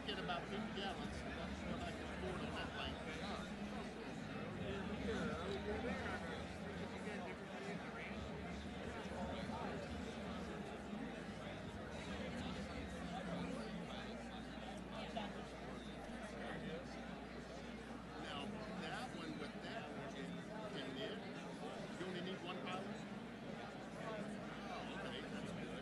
Get about 50 gallons. That's what I can afford on that lane. Now, that one with that in it, you only need one pilot? Oh, okay, that's good.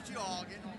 Jogging.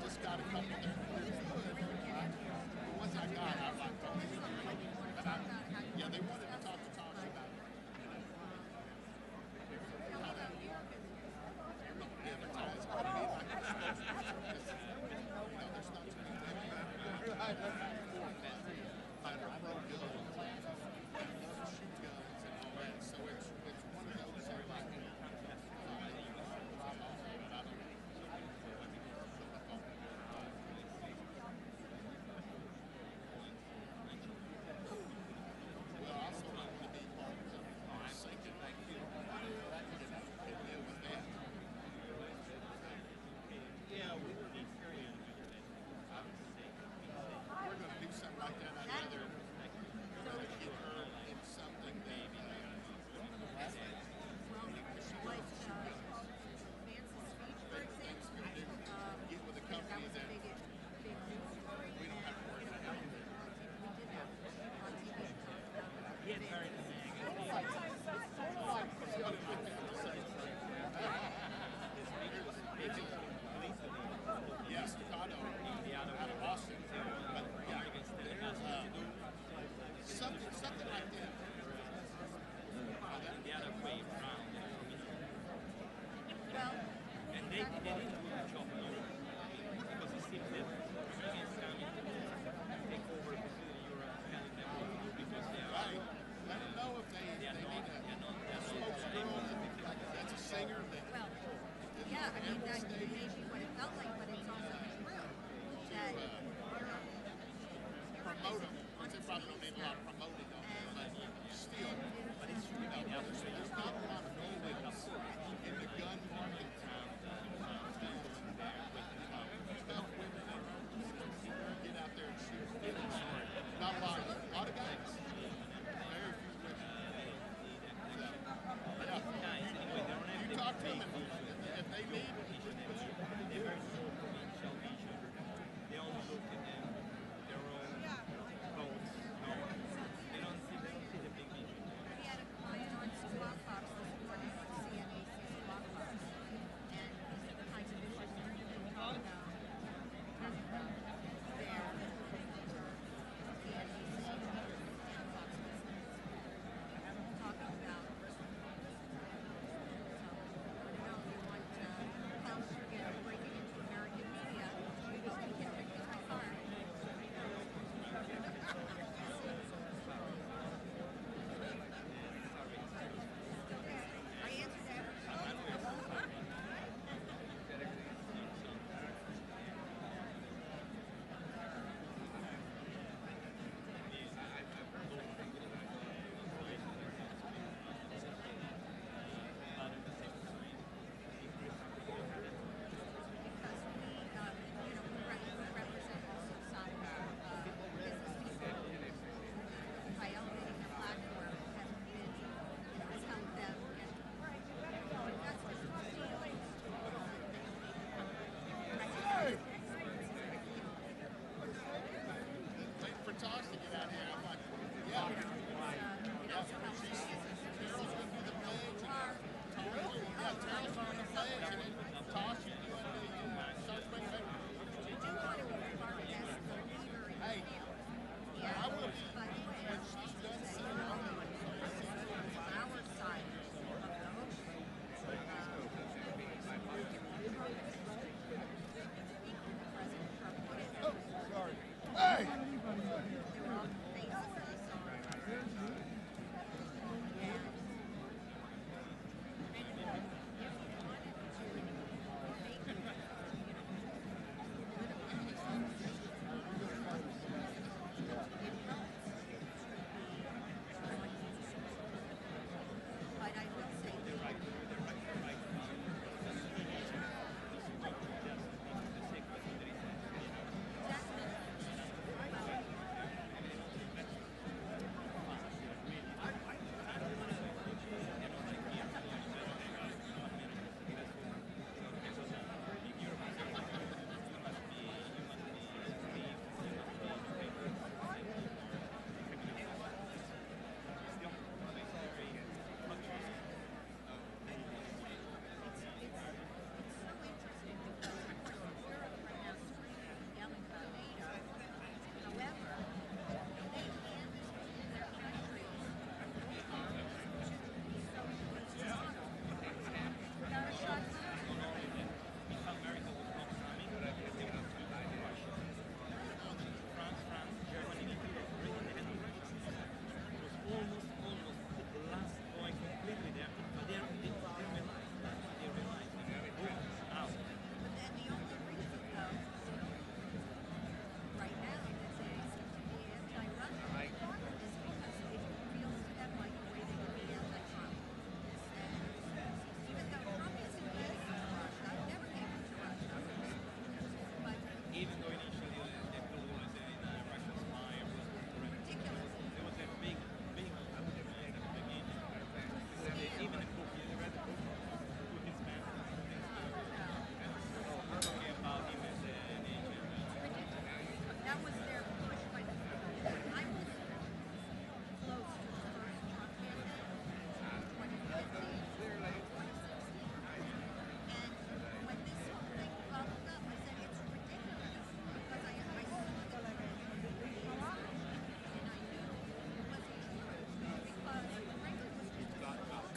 just got a couple there. Once I got it, I was like, yeah, they wanted to talk to Tosh about it. How that advertise what it is. Like, there's not too many women that are pro-gun, shoot guns and all that. So it's one of those that are like, we're going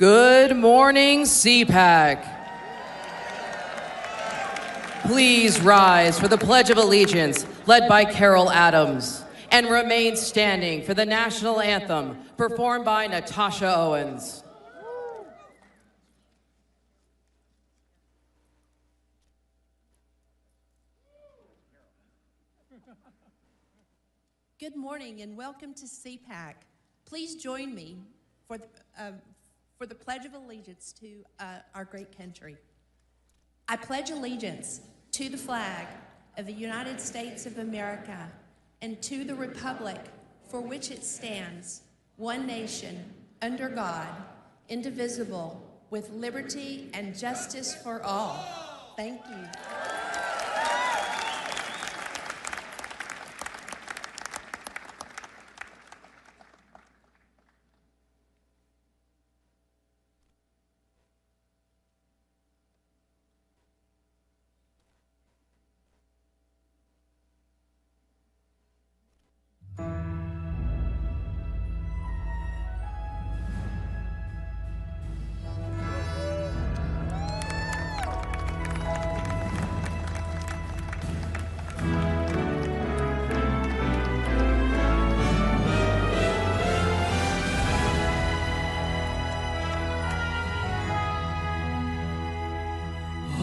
Good morning, CPAC. Please rise for the Pledge of Allegiance, led by Carol Adams, and remain standing for the national anthem, performed by Natasha Owens. Good morning and welcome to CPAC. Please join me for the Pledge of Allegiance to our great country. I pledge allegiance to the flag of the United States of America and to the republic for which it stands, one nation, under God, indivisible, with liberty and justice for all. Thank you.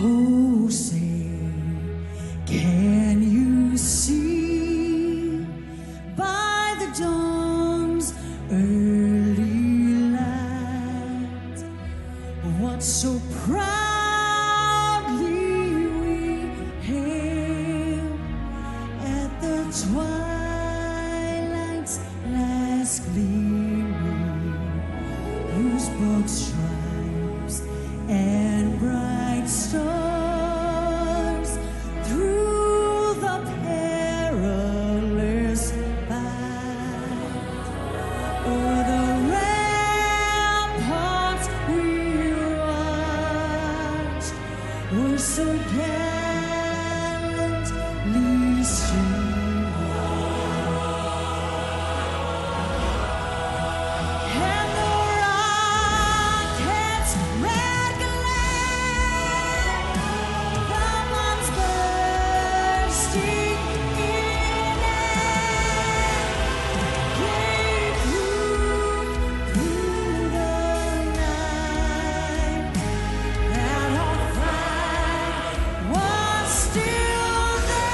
Oh, say, can you see by the dawn's early light what so proudly we hailed at the twilight's last gleaming, whose broad stripes and bright stars through the perilous fight o'er the ramparts we watched were so gallantly streamed. And the rockets' red glare, the bombs bursting in air, gave proof through the night that our flag was still there.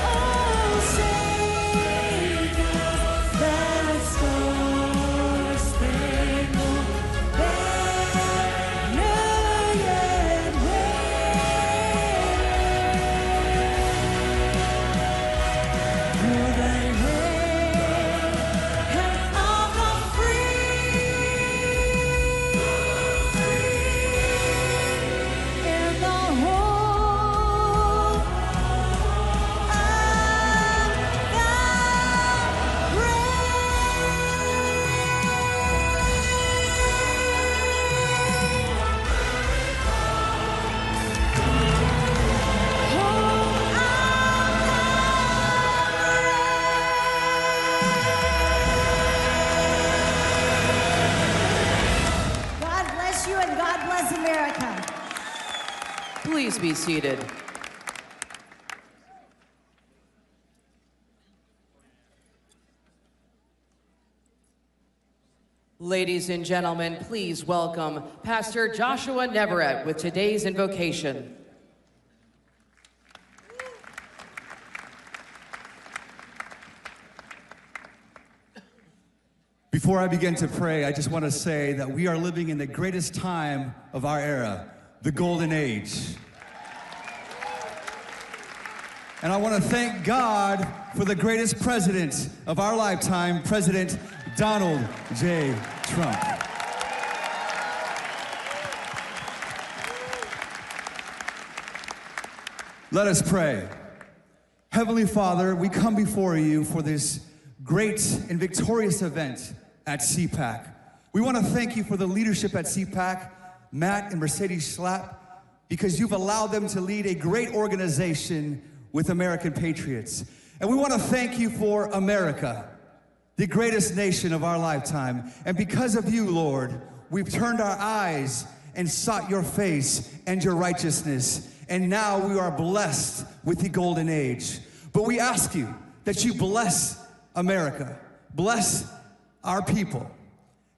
Oh, say does that star-spangled banner yet wave o'er the land of the free and the whole of God bless you and God bless America. Please be seated. Ladies and gentlemen, please welcome Pastor Joshua Neverett with today's invocation. Before I begin to pray, I just want to say that we are living in the greatest time of our era, the golden age. And I want to thank God for the greatest president of our lifetime, President Donald J. Trump. Let us pray. Heavenly Father, we come before you for this great and victorious event at CPAC. We want to thank you for the leadership at CPAC, Matt and Mercedes Schlapp, because you've allowed them to lead a great organization with American patriots. And we want to thank you for America, the greatest nation of our lifetime. And because of you, Lord, we've turned our eyes and sought your face and your righteousness. And now we are blessed with the golden age. But we ask you that you bless America, bless our people,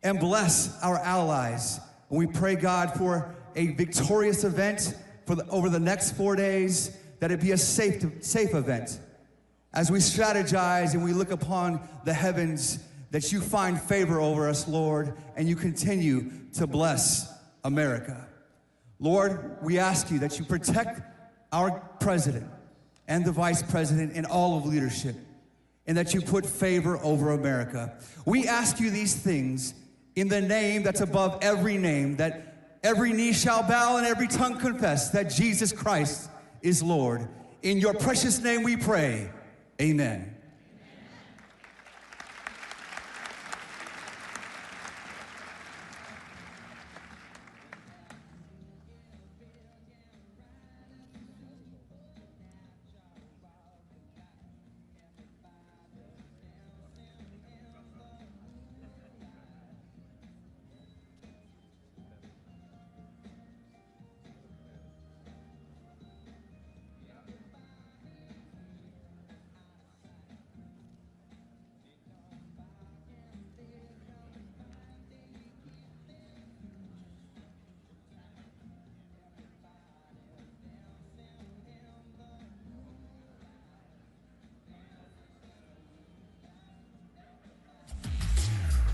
and bless our allies. And we pray, God, for a victorious event over the next 4 days, that it be a safe event. As we strategize and we look upon the heavens, that you find favor over us, Lord, and you continue to bless America. Lord, we ask you that you protect our president and the vice president and all of leadership, and that you put favor over America. We ask you these things in the name that's above every name, that every knee shall bow and every tongue confess that Jesus Christ is Lord. In your precious name we pray, amen.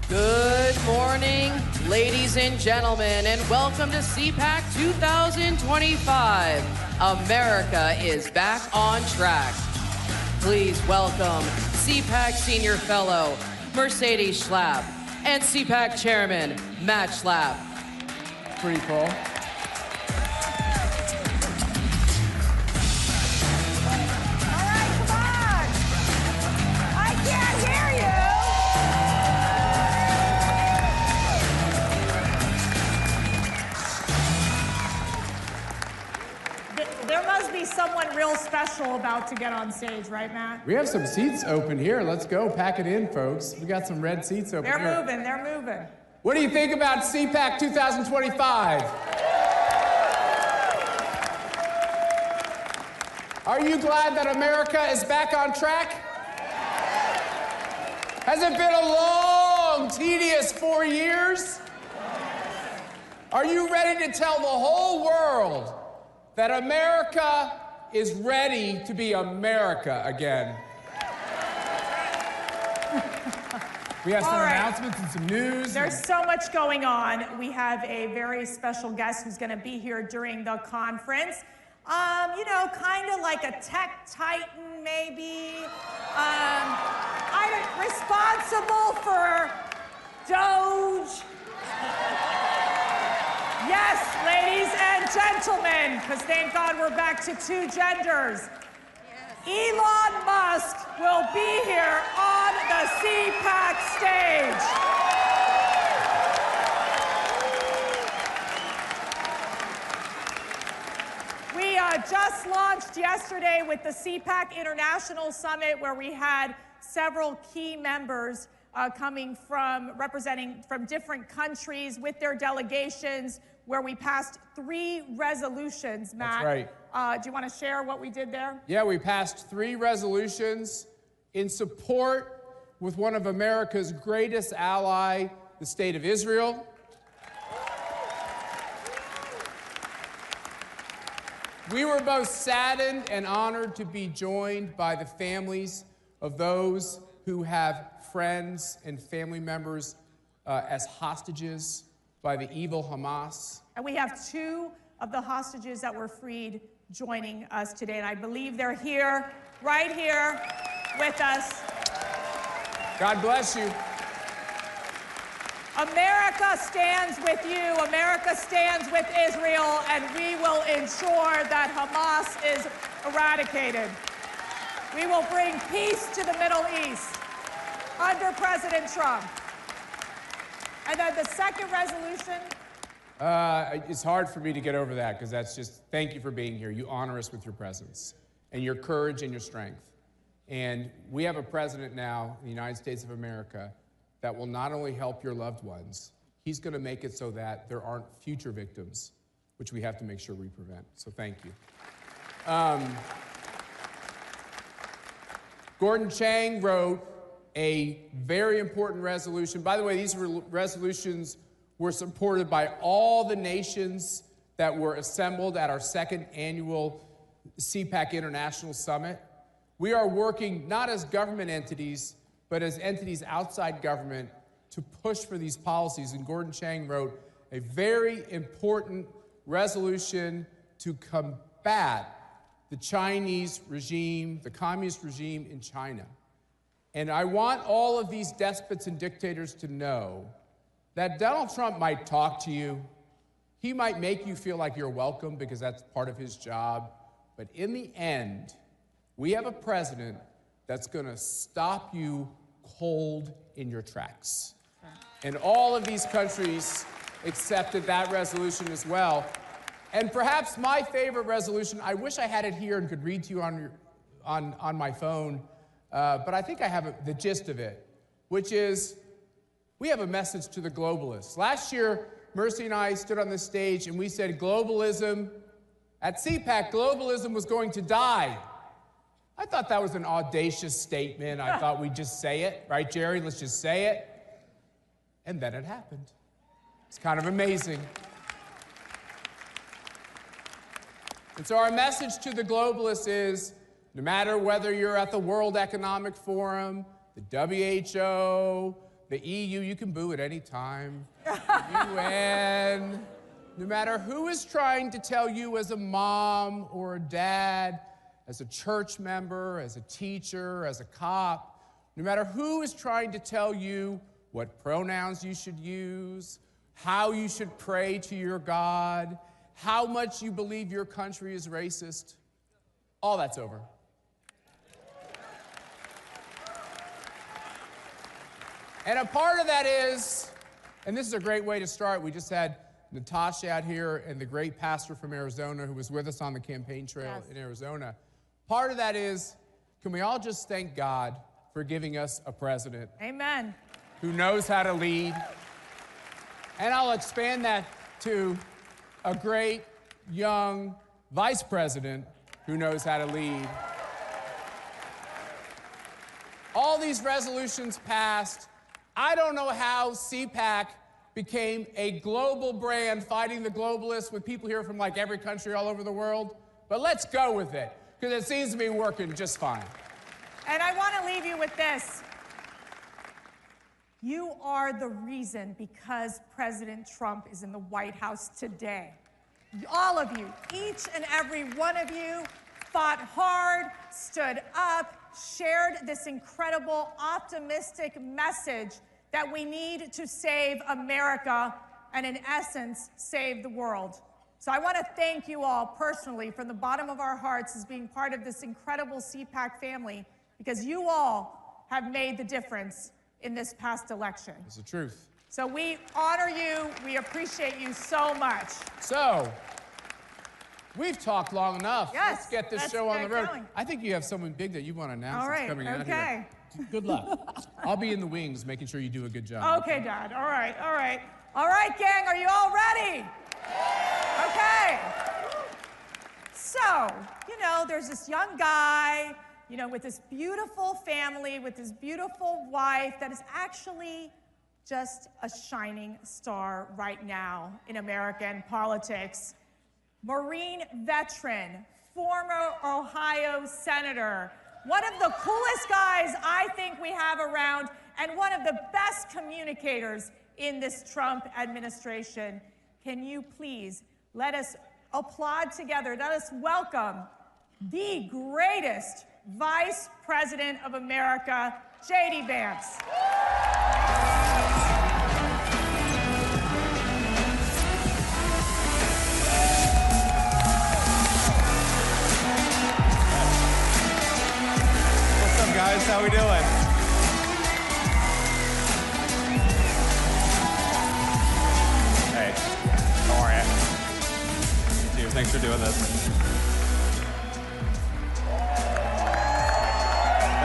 Good morning, ladies and gentlemen, and welcome to CPAC 2025. America is back on track. Please welcome CPAC Senior Fellow Mercedes Schlapp and CPAC Chairman Matt Schlapp. Pretty cool. Someone real special about to get on stage, right, Matt? We have some seats open here. Let's go. Pack it in, folks. We got some red seats open here. They're moving. What do you think about CPAC 2025? Are you glad that America is back on track? Has it been a long, tedious 4 years? Are you ready to tell the whole world that America is ready to be America again? We have some announcements and some news. There's so much going on. We have a very special guest who's going to be here during the conference. You know, kind of like a tech titan, maybe. Responsible for Doge. Yes, ladies and gentlemen, because thank God we're back to 2 genders. Yes. Elon Musk will be here on the CPAC stage. We just launched yesterday with the CPAC International Summit, where we had several key members representing from different countries with their delegations, where we passed 3 resolutions, Matt. That's right. Do you want to share what we did there? Yeah, we passed 3 resolutions in support with one of America's greatest ally, the state of Israel. We were both saddened and honored to be joined by the families of those who have friends and family members as hostages by the evil Hamas. And we have 2 of the hostages that were freed joining us today. And I believe they're here, right here with us. God bless you. America stands with you. America stands with Israel, and we will ensure that Hamas is eradicated. We will bring peace to the Middle East under President Trump. And then the second resolution? It's hard for me to get over that, because that's just, thank you for being here. You honor us with your presence and your courage and your strength. And we have a president now in the United States of America that will not only help your loved ones, he's going to make it so that there aren't future victims, which we have to make sure we prevent. So thank you. Gordon Chang wrote a very important resolution. By the way, these resolutions were supported by all the nations that were assembled at our second annual CPAC International Summit. We are working not as government entities, but as entities outside government to push for these policies. And Gordon Chang wrote a very important resolution to combat the Chinese regime, the communist regime in China. And I want all of these despots and dictators to know that Donald Trump might talk to you. He might make you feel like you're welcome because that's part of his job. But in the end, we have a president that's going to stop you cold in your tracks. And all of these countries accepted that resolution as well. And perhaps my favorite resolution, I wish I had it here and could read to you on my phone, but I think I have the gist of it, which is we have a message to the globalists. Last year, Mercy and I stood on this stage and we said globalism, at CPAC, globalism was going to die. I thought that was an audacious statement. I thought we'd just say it, right, Jerry? Let's just say it. And then it happened. It's kind of amazing. And so our message to the globalists is, no matter whether you're at the World Economic Forum, the WHO, the EU, you can boo at any time, the UN, no matter who is trying to tell you as a mom or a dad, as a church member, as a teacher, as a cop, no matter who is trying to tell you what pronouns you should use, how you should pray to your God, how much you believe your country is racist, all that's over. And a part of that is, and this is a great way to start, we just had Natasha out here and the great pastor from Arizona who was with us on the campaign trail in Arizona. Part of that is, can we all just thank God for giving us a president? Amen. Who knows how to lead. And I'll expand that to a great young vice president who knows how to lead. All these resolutions passed. I don't know how CPAC became a global brand fighting the globalists with people here from like every country all over the world, but let's go with it because it seems to be working just fine. And I want to leave you with this. You are the reason because President Trump is in the White House today. All of you, each and every one of you, fought hard, stood up, shared this incredible, optimistic message that we need to save America and, in essence, save the world. So I want to thank you all personally from the bottom of our hearts as being part of this incredible CPAC family, because you all have made the difference in this past election. It's the truth. So we honor you. We appreciate you so much. So, we've talked long enough. Yes, let's get this let's show on the get road. going. I think you have someone big that you want to announce All that's right, coming out here. Good luck. I'll be in the wings making sure you do a good job. Okay, Dad. All right, all right. All right, gang, are you all ready? Okay. So, you know, there's this young guy, you know, with this beautiful family, with this beautiful wife that is actually just a shining star right now in American politics. Marine veteran, former Ohio senator, one of the coolest guys I think we have around, and one of the best communicators in this Trump administration. Can you please let us applaud together, let us welcome the greatest Vice President of America, JD Vance. Guys, how we doing? Hey, how are you? You too. Thanks for doing this.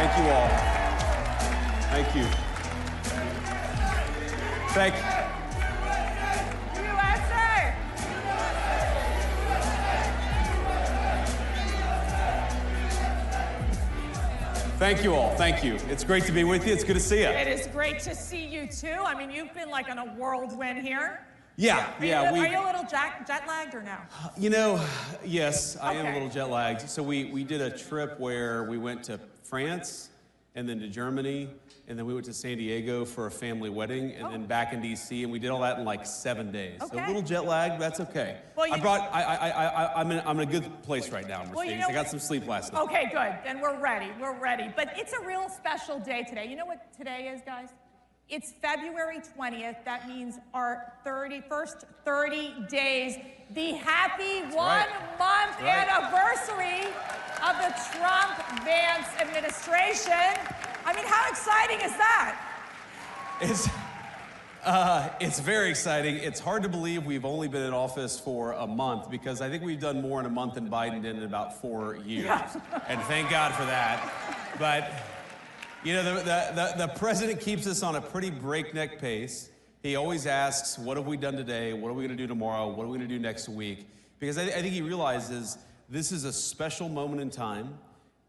Thank you all. Thank you. Thank you. USA! Thank you all. Thank you. It's great to be with you. It's good to see you. It is great to see you too. I mean, you've been like on a whirlwind here. Yeah. Are you a little jet lagged or no? You know, yes, I am a Okay. little jet lagged. So we did a trip where we went to France and then to Germany, and then we went to Santiago for a family wedding, and then back in DC, and we did all that in like 7 days. So Okay. a little jet lagged, but that's okay. Well, I'm in a good place right now, Mercedes. Well, you know I got some sleep last night. Okay, good. Then we're ready. We're ready. But it's a real special day today. You know what today is, guys? It's February 20th. That means our first 30 days, the happy one-month anniversary of the Trump-Vance administration. I mean, how exciting is that? It's very exciting. It's hard to believe we've only been in office for a month, because I think we've done more in a month than Biden did in about 4 years. Yeah. And thank God for that. But, you know, the president keeps us on a pretty breakneck pace. He always asks, what have we done today? What are we going to do tomorrow? What are we going to do next week? Because I think he realizes this is a special moment in time.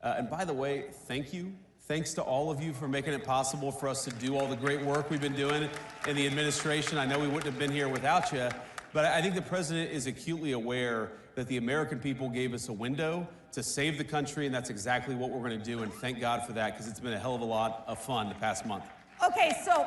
And by the way, thank you. Thanks to all of you for making it possible for us to do all the great work we've been doing in the administration. I know we wouldn't have been here without you, but I think the president is acutely aware that the American people gave us a window to save the country, and that's exactly what we're going to do, and thank God for that, because it's been a hell of a lot of fun the past month. Okay, so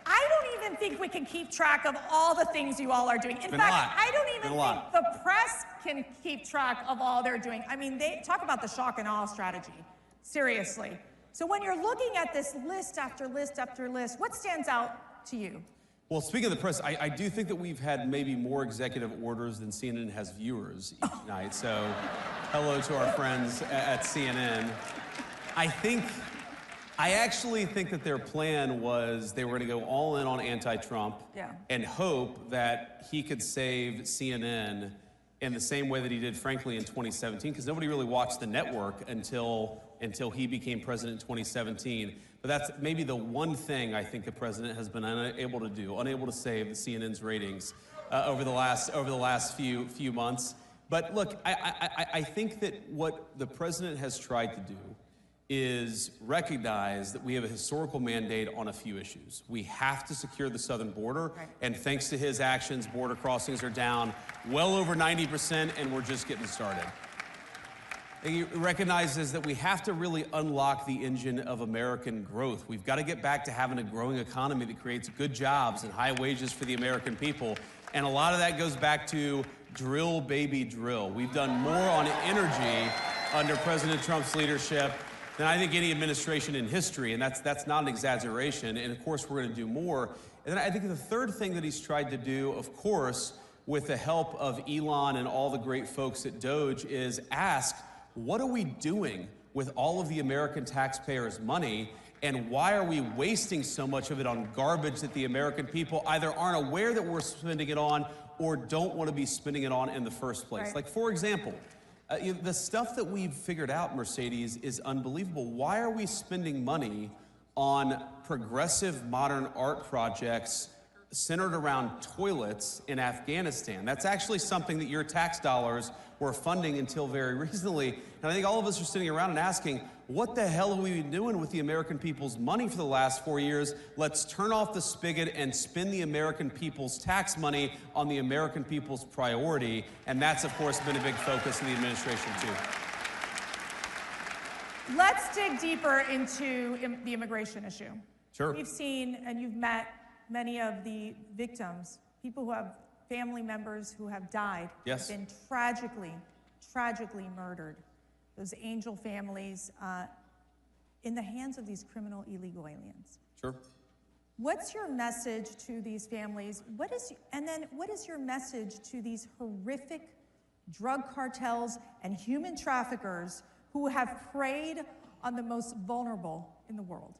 I don't even think we can keep track of all the things you all are doing. In fact, I don't even think the press can keep track of all they're doing. I mean, they talk about the shock and awe strategy. Seriously. So when you're looking at this list after list after list, what stands out to you? Well, speaking of the press, I do think that we've had maybe more executive orders than CNN has viewers each night. So hello to our friends at CNN. I actually think that their plan was they were going to go all in on anti-Trump and hope that he could save CNN in the same way that he did, frankly, in 2017, because nobody really watched the network until he became president in 2017. But that's maybe the one thing I think the president has been unable to do, unable to save the CNN's ratings over the last few months. But look, I think that what the president has tried to do is recognize that we have a historical mandate on a few issues. We have to secure the southern border, and thanks to his actions, border crossings are down well over 90%, and we're just getting started. He recognizes that we have to really unlock the engine of American growth. We've got to get back to having a growing economy that creates good jobs and high wages for the American people. And a lot of that goes back to drill, baby, drill. We've done more on energy under President Trump's leadership than I think any administration in history, and that's not an exaggeration. And of course, we're going to do more. And then I think the third thing that he's tried to do, of course, with the help of Elon and all the great folks at Doge, is ask, what are we doing with all of the American taxpayers' money, and why are we wasting so much of it on garbage that the American people either aren't aware that we're spending it on or don't want to be spending it on in the first place? Like, for example, the stuff that we've figured out, Mercedes, is unbelievable. Why are we spending money on progressive modern art projects centered around toilets in Afghanistan? That's actually something that your tax dollars were funding until very recently. And I think all of us are sitting around and asking, what the hell have we been doing with the American people's money for the last 4 years? Let's turn off the spigot and spend the American people's tax money on the American people's priority. And that's, of course, been a big focus of the administration, too. Let's dig deeper into the immigration issue. Sure. We've seen, and you've met many of the victims, people who have family members who have died, Yes. have been tragically murdered. Those angel families in the hands of these criminal illegal aliens. Sure. What's your message to these families? What is your message to these horrific drug cartels and human traffickers who have preyed on the most vulnerable in the world?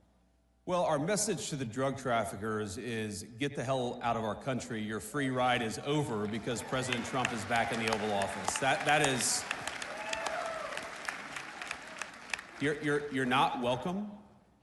Well, our message to the drug traffickers is get the hell out of our country. Your free ride is over because President Trump is back in the Oval Office. That is... You're not welcome.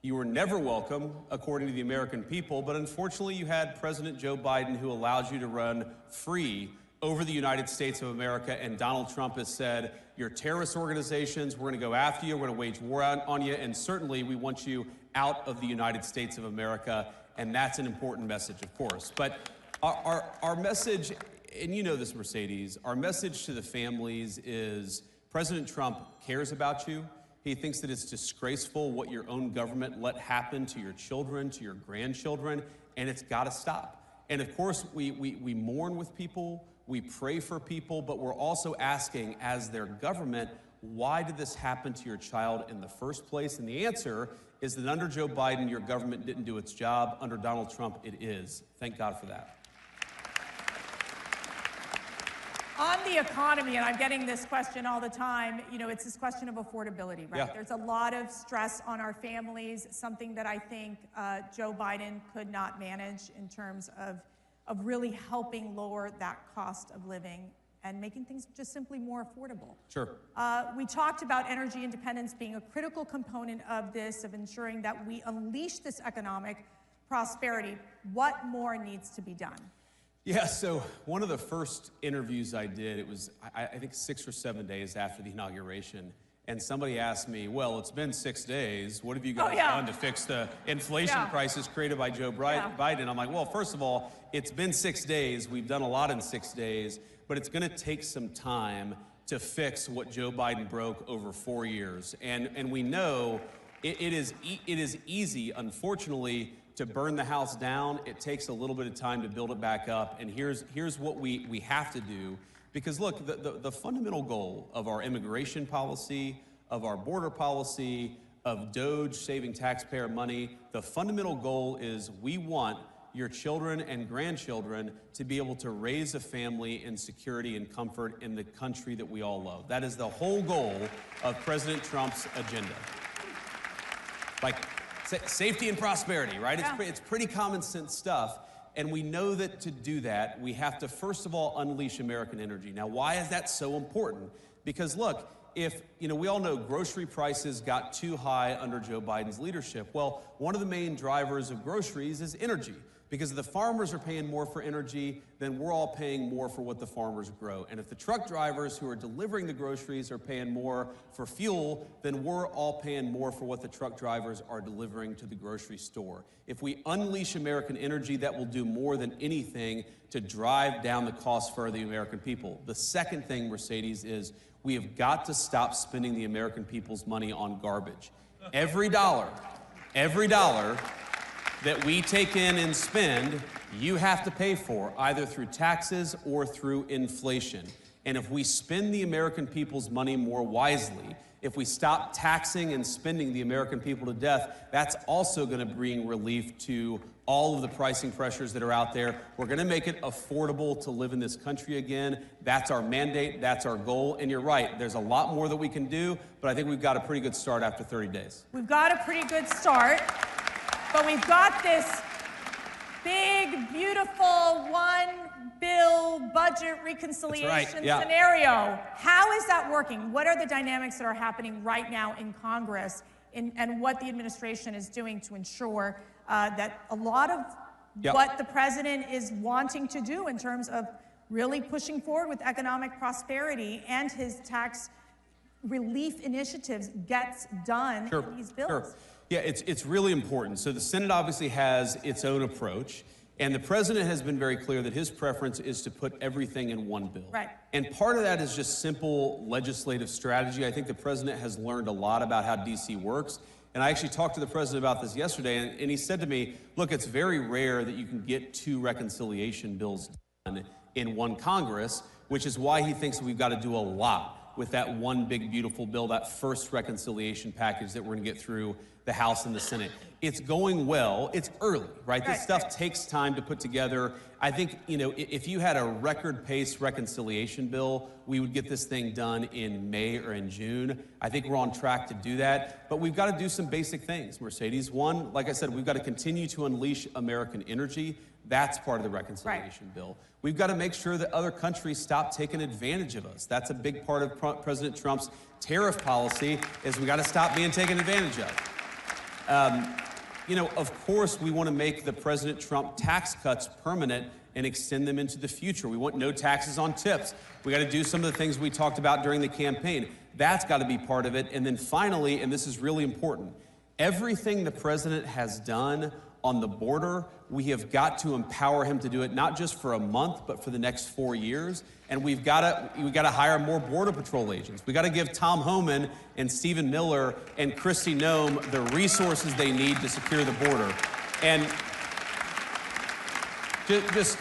You were never welcome, according to the American people, but unfortunately you had President Joe Biden who allowed you to run free over the United States of America, and Donald Trump has said, you're terrorist organizations, we're gonna go after you, we're gonna wage war on you, and certainly we want you out of the United States of America, and that's an important message, of course. But our message, and you know this, Mercedes, our message to the families is President Trump cares about you. He thinks that it's disgraceful what your own government let happen to your children, to your grandchildren, and it's got to stop. And of course, we mourn with people, we pray for people, but we're also asking, as their government, why did this happen to your child in the first place? And the answer is that under Joe Biden, your government didn't do its job. Under Donald Trump, it is. Thank God for that. On the economy, and I'm getting this question all the time, you know, it's this question of affordability, right? Yeah. There's a lot of stress on our families, something that I think Joe Biden could not manage in terms of really helping lower that cost of living and making things just simply more affordable. Sure. We talked about energy independence being a critical component of this, of ensuring that we unleash this economic prosperity. What more needs to be done? Yeah, so one of the first interviews I did, it was, I think 6 or 7 days after the inauguration, and somebody asked me, well, it's been 6 days, what have you guys done to fix the inflation crisis created by Joe Biden? I'm like, well, first of all, it's been 6 days, we've done a lot in 6 days, but it's gonna take some time to fix what Joe Biden broke over 4 years. And we know it is easy, unfortunately, to burn the house down. It takes a little bit of time to build it back up. And here's what we have to do. Because look, the fundamental goal of our immigration policy, of our border policy, of Doge saving taxpayer money, the fundamental goal is we want your children and grandchildren to be able to raise a family in security and comfort in the country that we all love. That is the whole goal of President Trump's agenda. Like, safety and prosperity, right? Yeah. It's pretty common sense stuff. And we know that to do that, we have to, first of all, unleash American energy. Now, why is that so important? Because look, if, you know, we all know grocery prices got too high under Joe Biden's leadership. Well, one of the main drivers of groceries is energy. Because if the farmers are paying more for energy, then we're all paying more for what the farmers grow. And if the truck drivers who are delivering the groceries are paying more for fuel, then we're all paying more for what the truck drivers are delivering to the grocery store. If we unleash American energy, that will do more than anything to drive down the cost for the American people. The second thing, Mercedes, is we have got to stop spending the American people's money on garbage. Every dollar that we take in and spend, you have to pay for, either through taxes or through inflation. And if we spend the American people's money more wisely, if we stop taxing and spending the American people to death, that's also gonna bring relief to all of the pricing pressures that are out there. We're gonna make it affordable to live in this country again. That's our mandate, that's our goal, and you're right, there's a lot more that we can do, but I think we've got a pretty good start after 30 days. We've got a pretty good start. But we've got this big, beautiful one-bill budget reconciliation scenario. How is that working? What are the dynamics that are happening right now in Congress and what the administration is doing to ensure that a lot of what the president is wanting to do in terms of really pushing forward with economic prosperity and his tax relief initiatives gets done in these bills? Sure. Yeah, it's really important. So the Senate obviously has its own approach, and the president has been very clear that his preference is to put everything in one bill. Right. And part of that is just simple legislative strategy. I think the president has learned a lot about how DC works. And I actually talked to the president about this yesterday, and he said to me, look, it's very rare that you can get 2 reconciliation bills done in one Congress, which is why he thinks we've got to do a lot with that one big, beautiful bill, that first reconciliation package that we're gonna get through the House and the Senate. It's going well. It's early, right? This stuff takes time to put together. I think, you know, if you had a record pace reconciliation bill, we would get this thing done in May or in June. I think we're on track to do that, but we've got to do some basic things, Mercedes. One, like I said, we've got to continue to unleash American energy. That's part of the reconciliation bill. We've got to make sure that other countries stop taking advantage of us. That's a big part of President Trump's tariff policy, is we got to stop being taken advantage of. You know, of course, we want to make the President Trump tax cuts permanent and extend them into the future. We want no taxes on tips. We got to do some of the things we talked about during the campaign. That's got to be part of it. And then finally, and this is really important, everything the president has done on the border, we have got to empower him to do it, not just for a month, but for the next 4 years. And we've got to hire more Border Patrol agents. We got to give Tom Homan and Stephen Miller and Kristi Noem the resources they need to secure the border. And just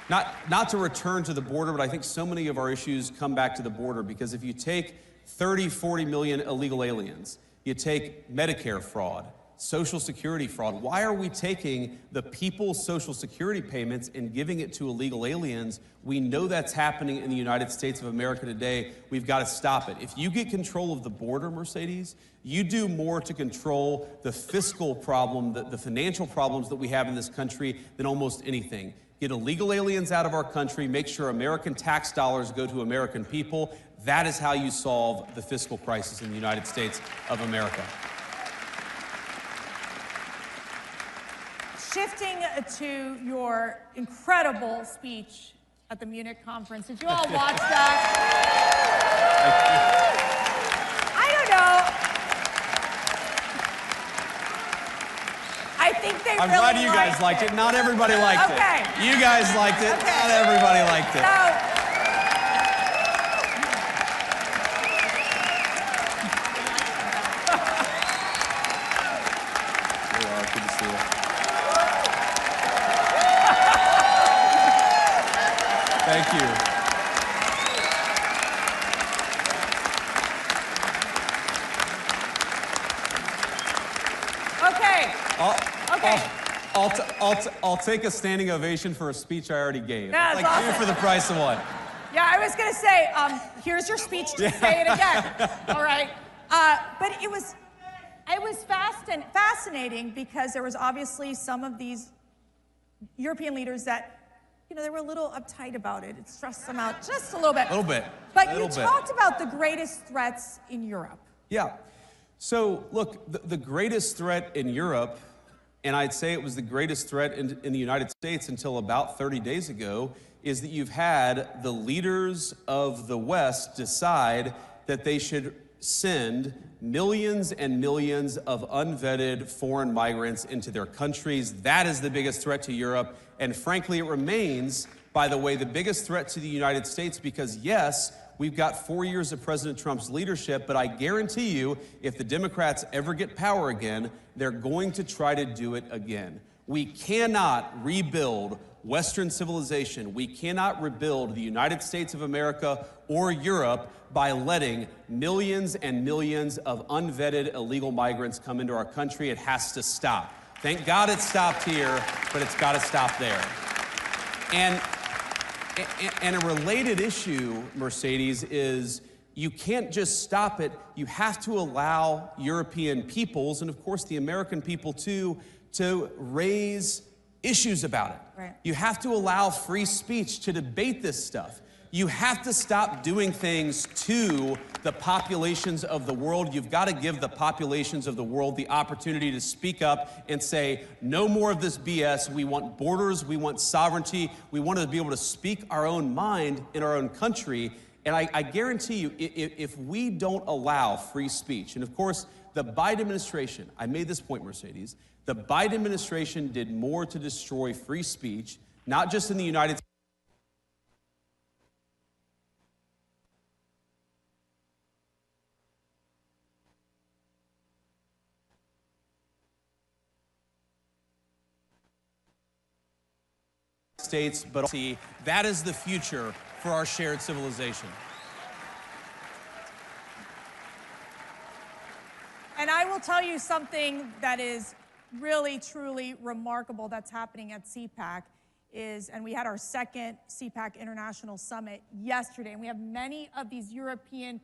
not to return to the border, but I think so many of our issues come back to the border, because if you take 30, 40 million illegal aliens, you take Medicare fraud, Social Security fraud. Why are we taking the people's Social Security payments and giving it to illegal aliens? We know that's happening in the United States of America today. We've got to stop it. If you get control of the border, Mercedes, you do more to control the fiscal problem, the financial problems that we have in this country than almost anything. Get illegal aliens out of our country, make sure American tax dollars go to American people. That is how you solve the fiscal crisis in the United States of America. Shifting to your incredible speech at the Munich conference. Did you all watch that? I don't know. I think they I'm glad you guys liked it. Not everybody liked it. You guys liked it. Not everybody liked it. Good to see you. Thank you. I'll take a standing ovation for a speech I already gave. That's like awesome. two for the price of one. Yeah, I was gonna say, here's your speech to say it again. All right. But it was fascinating because there was obviously some of these European leaders that, you know, they were a little uptight about it. It stressed them out just a little bit. A little bit. But you talked about the greatest threats in Europe. Yeah. So, look, the greatest threat in Europe, and I'd say it was the greatest threat in the United States until about 30 days ago, is that you've had the leaders of the West decide that they should send millions and millions of unvetted foreign migrants into their countries. That is the biggest threat to Europe. And frankly, it remains, by the way, the biggest threat to the United States, because yes, we've got 4 years of President Trump's leadership, but I guarantee you, if the Democrats ever get power again, they're going to try to do it again. We cannot rebuild Western civilization. We cannot rebuild the United States of America or Europe by letting millions and millions of unvetted illegal migrants come into our country. It has to stop. Thank God it stopped here, but it's got to stop there. And a related issue, Mercedes, is you can't just stop it. You have to allow European peoples, and of course the American people too, to raise issues about it. Right. You have to allow free speech to debate this stuff. You have to stop doing things to the populations of the world. You've got to give the populations of the world the opportunity to speak up and say, no more of this BS. We want borders. We want sovereignty. We want to be able to speak our own mind in our own country. And I guarantee you, if we don't allow free speech, and of course, the Biden administration, I made this point, Mercedes, the Biden administration did more to destroy free speech, not just in the United States, but that is the future for our shared civilization. And I will tell you something that is really, truly remarkable that's happening at CPAC is, and we had our second CPAC International Summit yesterday, and we have many of these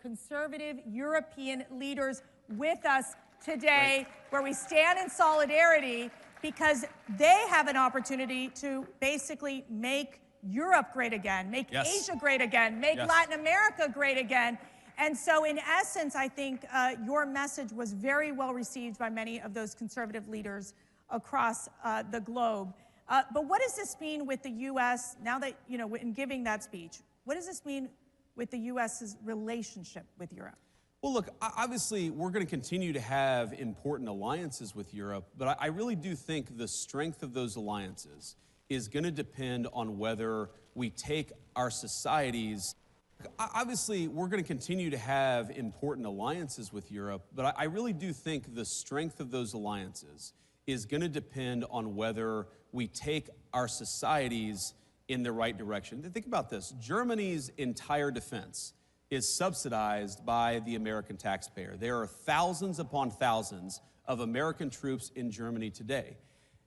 conservative European leaders with us today, where we stand in solidarity because they have an opportunity to basically make Europe great again, make Asia great again, make Latin America great again. And so in essence, I think your message was very well received by many of those conservative leaders across the globe. But what does this mean with the U.S. now that, in giving that speech, what does this mean with the U.S.'s relationship with Europe? Well, look, obviously, we're going to continue to have important alliances with Europe, but I really do think the strength of those alliances is going to depend on whether we take our societies. Obviously, we're going to continue to have important alliances with Europe, but I really do think the strength of those alliances is going to depend on whether we take our societies in the right direction. Think about this. Germany's entire defense is subsidized by the American taxpayer. There are thousands upon thousands of American troops in Germany today.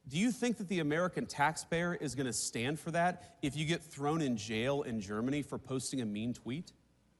Do you think that the American taxpayer is going to stand for that if you get thrown in jail in Germany for posting a mean tweet?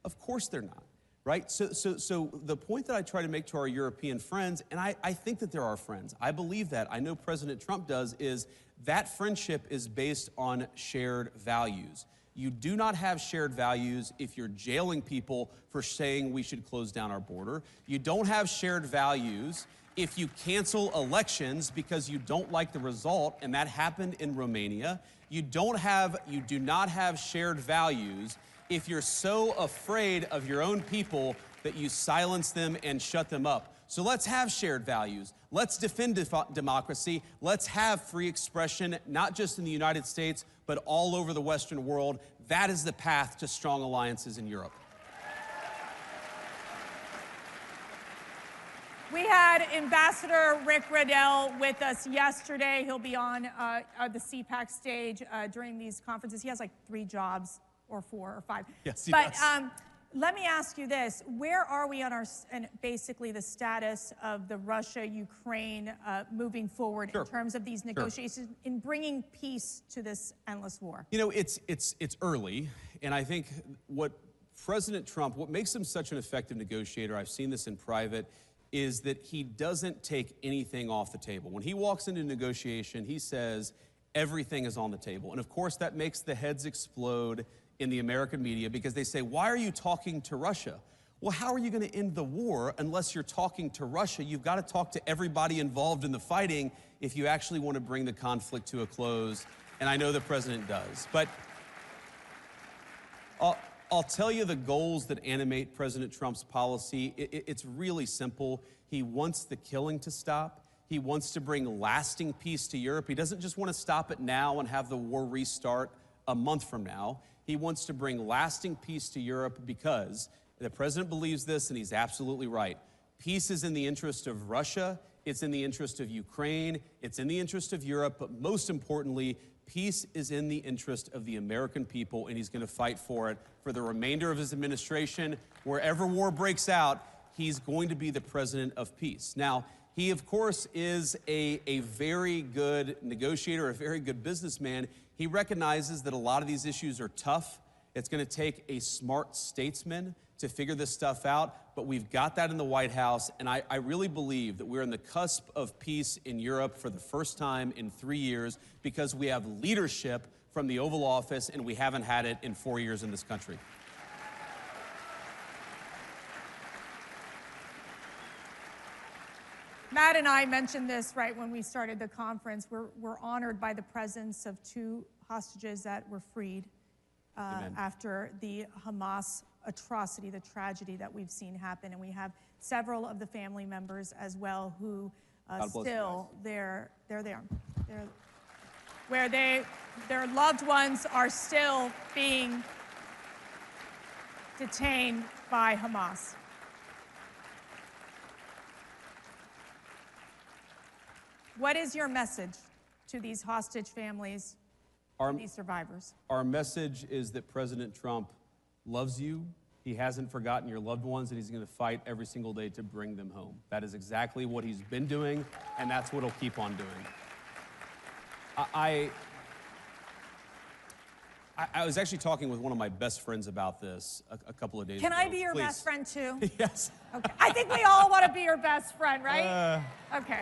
Of course they're not, right? So the point that I try to make to our European friends, and I think that they're our friends, I believe that, I know President Trump does, is that friendship is based on shared values. You do not have shared values if you're jailing people for saying we should close down our border. You don't have shared values if you cancel elections because you don't like the result, and that happened in Romania. You do not have shared values if you're so afraid of your own people that you silence them and shut them up. So let's have shared values. Let's defend democracy. Let's have free expression, not just in the United States, but all over the Western world. That is the path to strong alliances in Europe. We had Ambassador Rick Riddell with us yesterday. He'll be on the CPAC stage during these conferences. He has like 3 jobs, or 4 or 5. Yes, he does. But let me ask you this. Where are we on and basically the status of the Russia-Ukraine moving forward in terms of these negotiations in bringing peace to this endless war? It's early, and I think what President Trump, what makes him such an effective negotiator, I've seen this in private, is that he doesn't take anything off the table. When he walks into negotiation, he says everything is on the table. And of course, that makes the heads explode in the American media because they say, why are you talking to Russia? Well, how are you going to end the war unless you're talking to Russia? You've got to talk to everybody involved in the fighting if you actually want to bring the conflict to a close. And I know the president does. But I'll tell you the goals that animate President Trump's policy. It's really simple. He wants the killing to stop. He wants to bring lasting peace to Europe. He doesn't just want to stop it now and have the war restart a month from now. He wants to bring lasting peace to Europe because the president believes this, and he's absolutely right. Peace is in the interest of Russia. It's in the interest of Ukraine. It's in the interest of Europe. But most importantly, peace is in the interest of the American people, and he's going to fight for it for the remainder of his administration. Wherever war breaks out, he's going to be the president of peace. Now, he, of course, is a very good negotiator, a very good businessman. He recognizes that a lot of these issues are tough. It's going to take a smart statesman to figure this stuff out, but we've got that in the White House, and I really believe that we're on the cusp of peace in Europe for the first time in 3 years because we have leadership from the Oval Office, and we haven't had it in 4 years in this country. Matt and I mentioned this right when we started the conference. We're honored by the presence of 2 hostages that were freed after the Hamas atrocity, the tragedy that we've seen happen. And we have several of the family members as well who still, there they are. Where their loved ones are still being detained by Hamas. What is your message to these hostage families and these survivors? Our message is that President Trump loves you, He hasn't forgotten your loved ones, and he's going to fight every single day to bring them home. That is exactly what he's been doing, and that's what he'll keep on doing. I was actually talking with one of my best friends about this a couple of days ago. Can I be your Please. best friend too? Yes. Okay. I think we all want to be your best friend, right? Okay.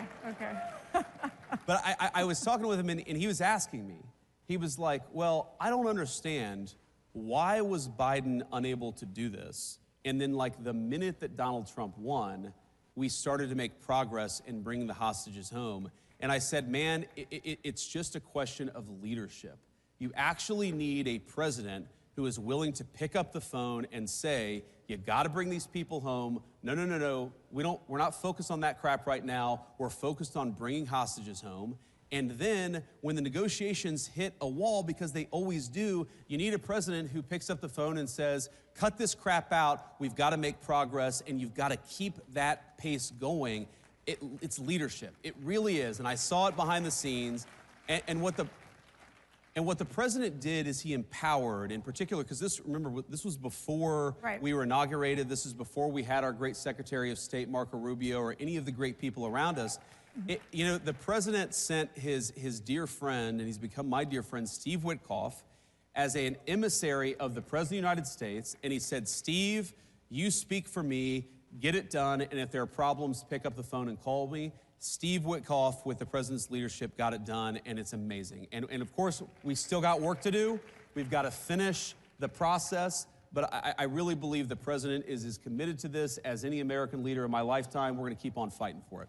But I was talking with him, and he was asking me. He was like, well, I don't understand. Why was Biden unable to do this? And then, like, the minute that Donald Trump won, we started to make progress in bringing the hostages home. And I said, man, it's just a question of leadership. You actually need a president who is willing to pick up the phone and say, you got to bring these people home. No. We're not focused on that crap right now. We're focused on bringing hostages home. And then when the negotiations hit a wall, because they always do, you need a president who picks up the phone and says, cut this crap out. We've got to make progress, and you've got to keep that pace going. It's leadership. It really is. And I saw it behind the scenes. And what the president did is he empowered, in particular, because remember, this was before we were inaugurated. This is before we had our great Secretary of State, Marco Rubio, or any of the great people around us. The president sent his dear friend, and he's become my dear friend, Steve Witkoff, as an emissary of the President of the United States. And he said, Steve, you speak for me, get it done, and if there are problems, pick up the phone and call me. Steve Witkoff, with the president's leadership, got it done, and it's amazing. And of course, we still got work to do. We've got to finish the process, but I really believe the president is as committed to this as any American leader in my lifetime. We're going to keep on fighting for it.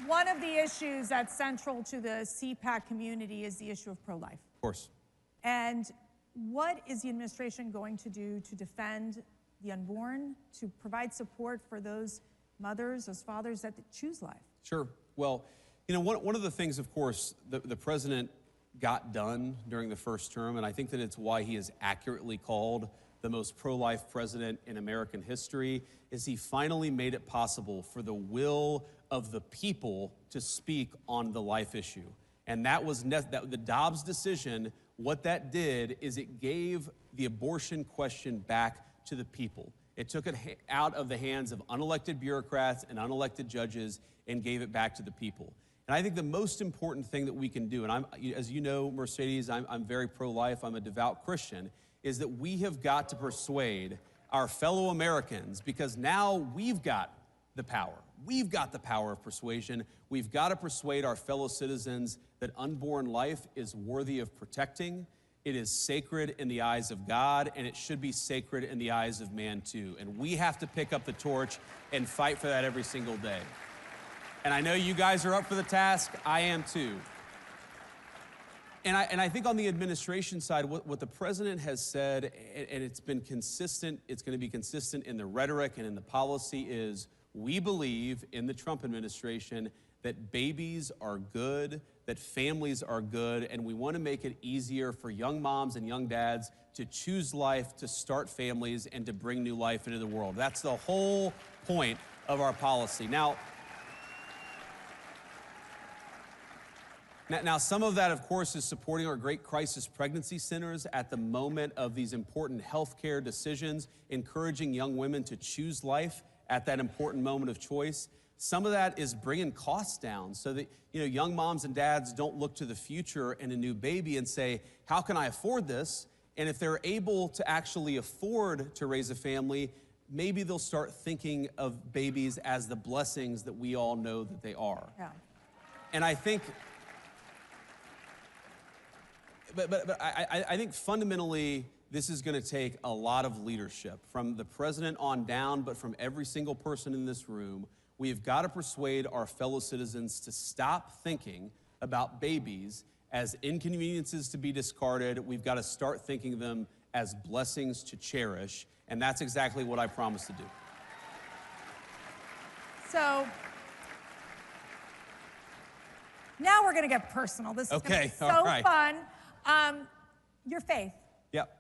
One of the issues that's central to the CPAC community is the issue of pro-life. Of course. And what is the administration going to do to defend the unborn, to provide support for those mothers, those fathers that choose life? Sure. Well, one of the things, of course, the president got done during the first term, and I think that it's why he is accurately called the most pro-life president in American history, is he finally made it possible for the will of the people to speak on the life issue. And that was the Dobbs decision. What that did is it gave the abortion question back to the people. It took it out of the hands of unelected bureaucrats and unelected judges and gave it back to the people. And I think the most important thing that we can do, and as you know, Mercedes, I'm very pro-life, I'm a devout Christian, is that we have got to persuade our fellow Americans, because now we've got the power. We've got the power of persuasion. We've got to persuade our fellow citizens that unborn life is worthy of protecting. It is sacred in the eyes of God, and it should be sacred in the eyes of man too. And we have to pick up the torch and fight for that every single day. And I know you guys are up for the task. I am too. And I think on the administration side, what the president has said, and it's been consistent, it's going to be consistent in the rhetoric and in the policy, is we believe in the Trump administration that babies are good, that families are good, and we want to make it easier for young moms and young dads to choose life, to start families, and to bring new life into the world. That's the whole point of our policy. Now, some of that, of course, is supporting our great crisis pregnancy centers at the moment of these important health care decisions, encouraging young women to choose life at that important moment of choice. Some of that is bringing costs down so that young moms and dads don't look to the future and a new baby and say, how can I afford this? And if they're able to actually afford to raise a family, maybe they'll start thinking of babies as the blessings that we all know that they are. Yeah. And I think... But I think fundamentally, this is going to take a lot of leadership from the president on down, but from every single person in this room. We have got to persuade our fellow citizens to stop thinking about babies as inconveniences to be discarded. We've got to start thinking of them as blessings to cherish, and that's exactly what I promise to do. So now we're going to get personal. This is going to be so fun. Your faith. Yep.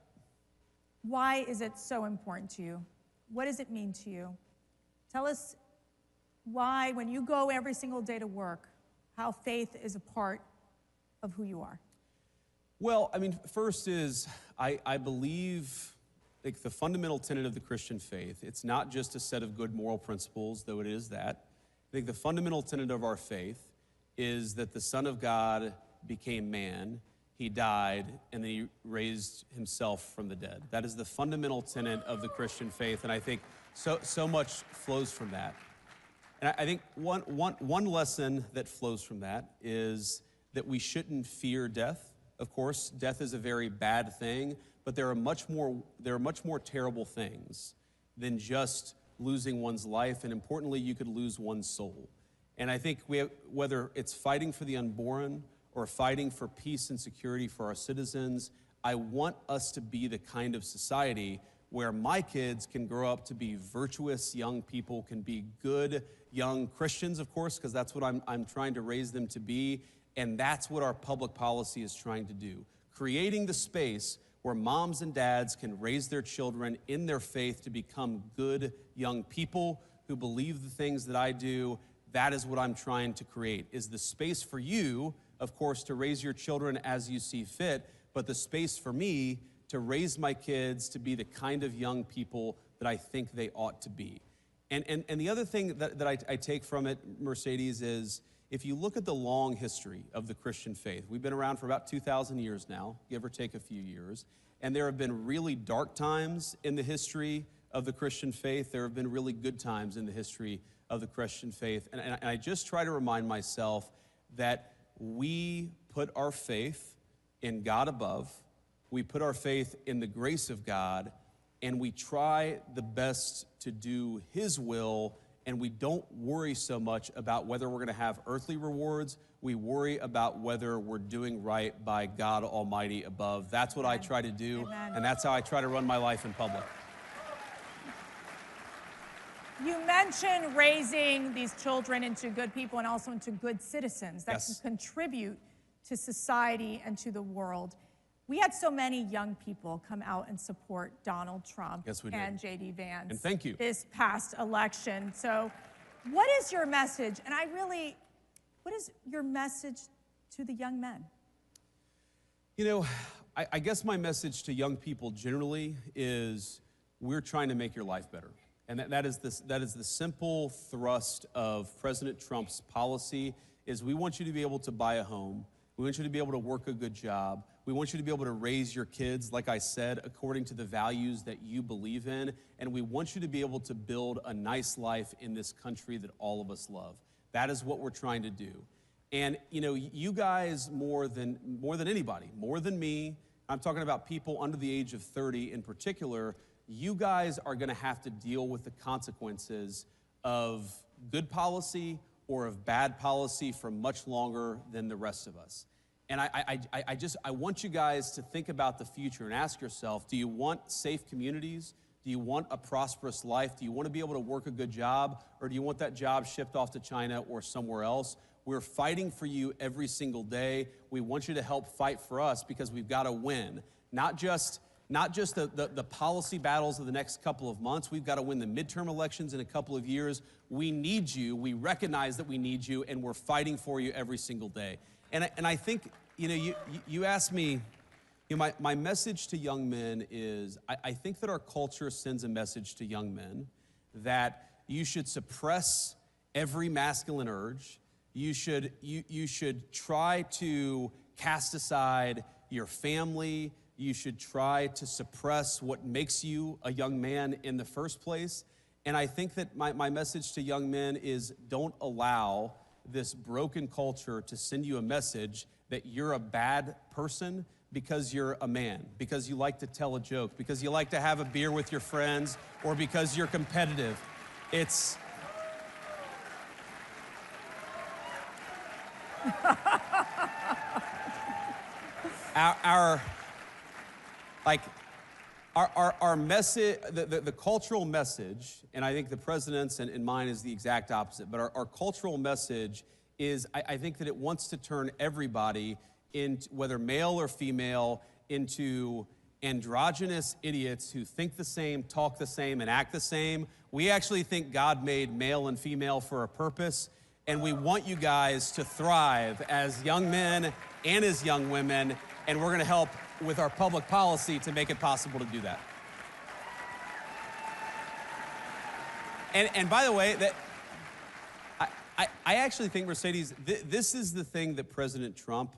Why is it so important to you? What does it mean to you? Tell us why, when you go every single day to work, how faith is a part of who you are. Well, I mean, first is I believe like the fundamental tenet of the Christian faith, it's not just a set of good moral principles, though it is that. I think the fundamental tenet of our faith is that the Son of God became man, he died, and then he raised himself from the dead. That is the fundamental tenet of the Christian faith, and I think so much flows from that. And I think one lesson that flows from that is that we shouldn't fear death. Of course, death is a very bad thing, but there are much more terrible things than just losing one's life, and importantly, you could lose one's soul. And I think whether it's fighting for the unborn or fighting for peace and security for our citizens, I want us to be the kind of society where my kids can grow up to be virtuous young people, can be good young Christians, of course, because that's what I'm trying to raise them to be. And that's what our public policy is trying to do. Creating the space where moms and dads can raise their children in their faith to become good young people who believe the things that I do. That is what I'm trying to create, is the space for you, of course, to raise your children as you see fit, but the space for me to raise my kids to be the kind of young people that I think they ought to be. And the other thing that I take from it, Mercedes, is if you look at the long history of the Christian faith, we've been around for about 2,000 years now, give or take a few years, and there have been really dark times in the history of the Christian faith. There have been really good times in the history of the Christian faith. And I just try to remind myself that we put our faith in God above, we put our faith in the grace of God, and we try the best to do His will, and we don't worry so much about whether we're gonna have earthly rewards. We worry about whether we're doing right by God Almighty above. That's what I try to do, and that's how I try to run my life in public. You mentioned raising these children into good people and also into good citizens that can contribute to society and to the world. We had so many young people come out and support Donald Trump and JD Vance. And thank you. This past election. So what is your message? And what is your message to the young men? You know, I guess my message to young people generally is we're trying to make your life better. And that is the simple thrust of President Trump's policy is we want you to be able to buy a home. We want you to be able to work a good job. We want you to be able to raise your kids, like I said, according to the values that you believe in. And we want you to be able to build a nice life in this country that all of us love. That is what we're trying to do. And you know, you guys more than anybody, more than me, I'm talking about people under the age of 30 in particular, you guys are gonna have to deal with the consequences of good policy or of bad policy for much longer than the rest of us. And I want you guys to think about the future and ask yourself, do you want safe communities? Do you want a prosperous life? Do you want to be able to work a good job? Or do you want that job shipped off to China or somewhere else? We're fighting for you every single day. We want you to help fight for us because we've got to win. Not just the policy battles of the next couple of months. We've got to win the midterm elections in a couple of years. We need you. We recognize that we need you, and we're fighting for you every single day. And I think, you know, you asked me, you know, my message to young men is, I think that our culture sends a message to young men that you should suppress every masculine urge. You should try to cast aside your family. You should try to suppress what makes you a young man in the first place. And I think that my message to young men is don't allow this broken culture to send you a message that you're a bad person because you're a man, because you like to tell a joke, because you like to have a beer with your friends, or because you're competitive. It's... Our message, the cultural message, and I think the president's and mine is the exact opposite, but our cultural message is, I think that it wants to turn everybody, whether male or female, into androgynous idiots who think the same, talk the same, and act the same. We actually think God made male and female for a purpose, and we want you guys to thrive as young men and as young women and we're going to help with our public policy to make it possible to do that. And by the way, that I actually think, Mercedes, this is the thing that President Trump,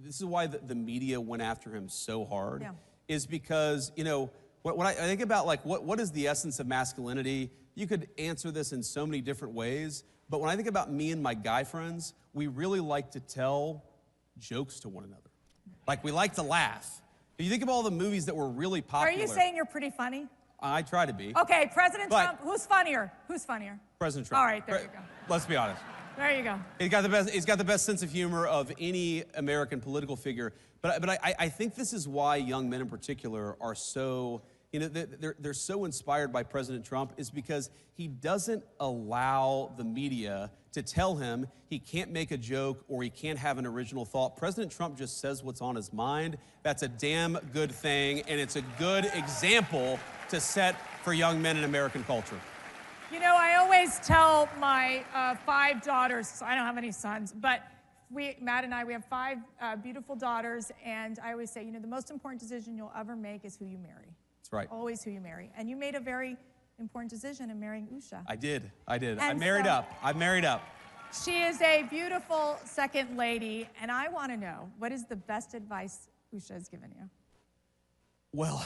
this is why the media went after him so hard, is because, you know, when I think about, like, what is the essence of masculinity, you could answer this in so many different ways, but when I think about me and my guy friends, we really like to tell jokes to one another. Like, we like to laugh. If you think of all the movies that were really popular. Are you saying you're pretty funny? I try to be. Okay, President Trump, who's funnier? Who's funnier? President Trump. All right, there you go. Let's be honest. There you go. He's got the best sense of humor of any American political figure. But I think this is why young men in particular are so, you know, they're so inspired by President Trump, is because he doesn't allow the media to tell him he can't make a joke or he can't have an original thought. President Trump just says what's on his mind. That's a damn good thing, and it's a good example to set for young men in American culture. You know, I always tell my 5 daughters, so I don't have any sons, but Matt and I, we have 5 beautiful daughters, and I always say, you know, the most important decision you'll ever make is who you marry. That's right. Always who you marry. And you made a very important decision in marrying Usha. I did. And I married up. She is a beautiful second lady, and I want to know, what is the best advice Usha has given you? Well,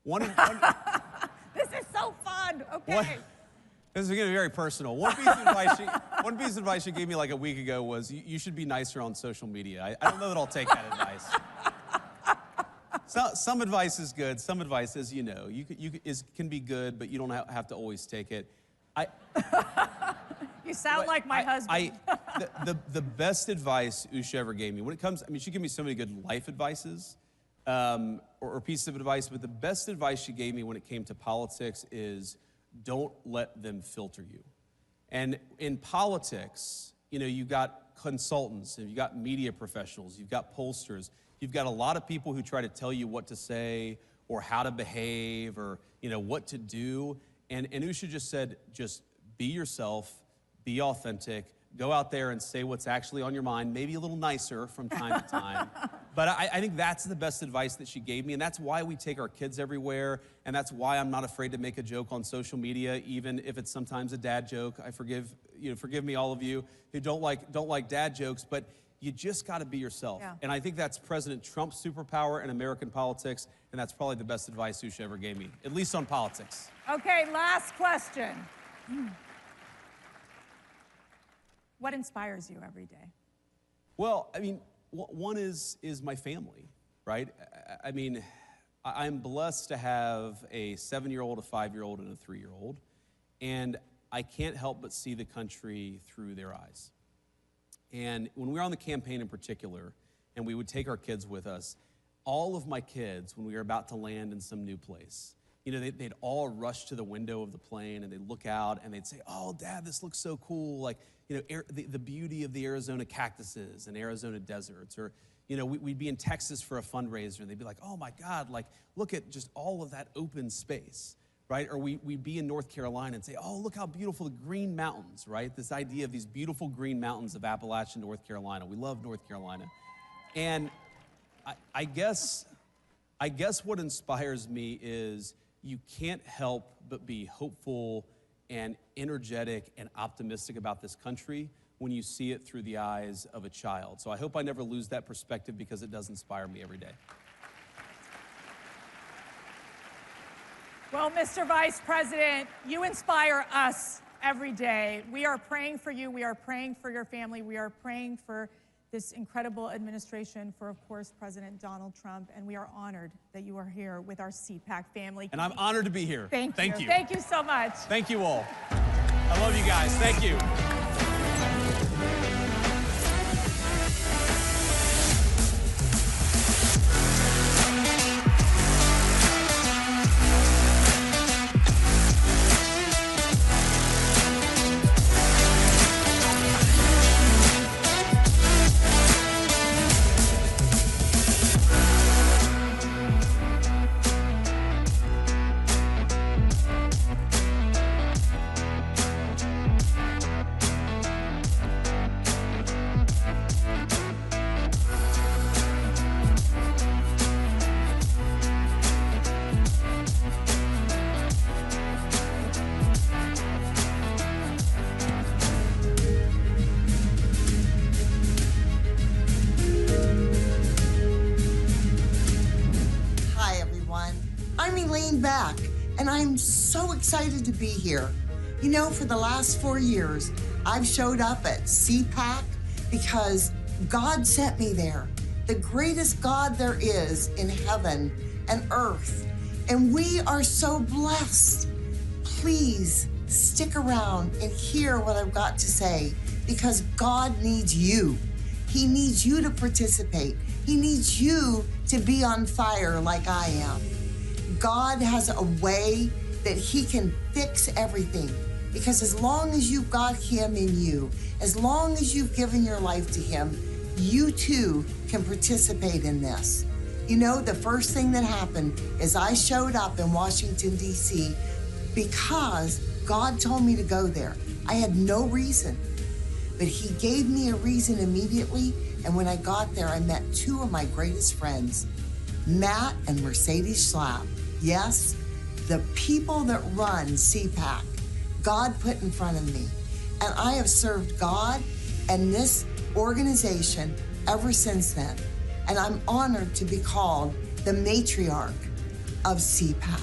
This is so fun. Okay. This is going to be very personal. One piece of advice she gave me like a week ago was, you should be nicer on social media. I don't know that I'll take that advice. Some advice is good. Some advice is, you know, can be good, but you don't have to always take it. You sound like my husband. The best advice Usha ever gave me, when it comes, I mean, she gave me so many good life advices, or pieces of advice, but the best advice she gave me when it came to politics is, don't let them filter you. And in politics, you know, you've got consultants, and you've got media professionals, you've got pollsters, you've got a lot of people who try to tell you what to say or how to behave or, you know, what to do. And Usha just said, just be yourself, be authentic, go out there and say what's actually on your mind, maybe a little nicer from time to time. But I think that's the best advice that she gave me, and that's why we take our kids everywhere, and that's why I'm not afraid to make a joke on social media, even if it's sometimes a dad joke. Forgive me, all of you who don't like dad jokes, but you just got to be yourself. Yeah. And I think that's President Trump's superpower in American politics, and that's probably the best advice Usha ever gave me, at least on politics. Okay, last question. What inspires you every day? Well, I mean, one is my family, right? I mean, I'm blessed to have a 7-year-old, a 5-year-old, and a 3-year-old, and I can't help but see the country through their eyes. And when we were on the campaign in particular, and we would take our kids with us, all of my kids, when we were about to land in some new place, you know, they'd all rush to the window of the plane and they'd look out and they'd say, "Oh, Dad, this looks so cool." Like, you know, the beauty of the Arizona cactuses and Arizona deserts. Or, you know, we'd be in Texas for a fundraiser and they'd be like, "Oh my God, like, look at just all of that open space," right? Or we'd be in North Carolina and say, "Oh, look how beautiful the Green Mountains," right? This idea of these beautiful green mountains of Appalachia, North Carolina. We love North Carolina. And I guess what inspires me is you can't help but be hopeful and energetic and optimistic about this country when you see it through the eyes of a child. So I hope I never lose that perspective, because it does inspire me every day. Well, Mr. Vice President, you inspire us every day. We are praying for you. We are praying for your family. We are praying for this incredible administration, for, of course, President Donald Trump, and we are honored that you are here with our CPAC family. And I'm honored to be here. Thank you. Thank you so much. Thank you all. I love you guys. Thank you. lean back, and I'm so excited to be here. You know, for the last 4 years, I've showed up at CPAC because God sent me there. The greatest God there is in heaven and earth. And we are so blessed. Please stick around and hear what I've got to say, because God needs you. He needs you to participate. He needs you to be on fire like I am. God has a way that he can fix everything, because as long as you've got him in you, as long as you've given your life to him, you too can participate in this. You know, the first thing that happened is I showed up in Washington, D.C. because God told me to go there. I had no reason, but he gave me a reason immediately. And when I got there, I met two of my greatest friends, Matt and Mercedes Schlapp. Yes, the people that run CPAC, God put in front of me. And I have served God and this organization ever since then. And I'm honored to be called the matriarch of CPAC.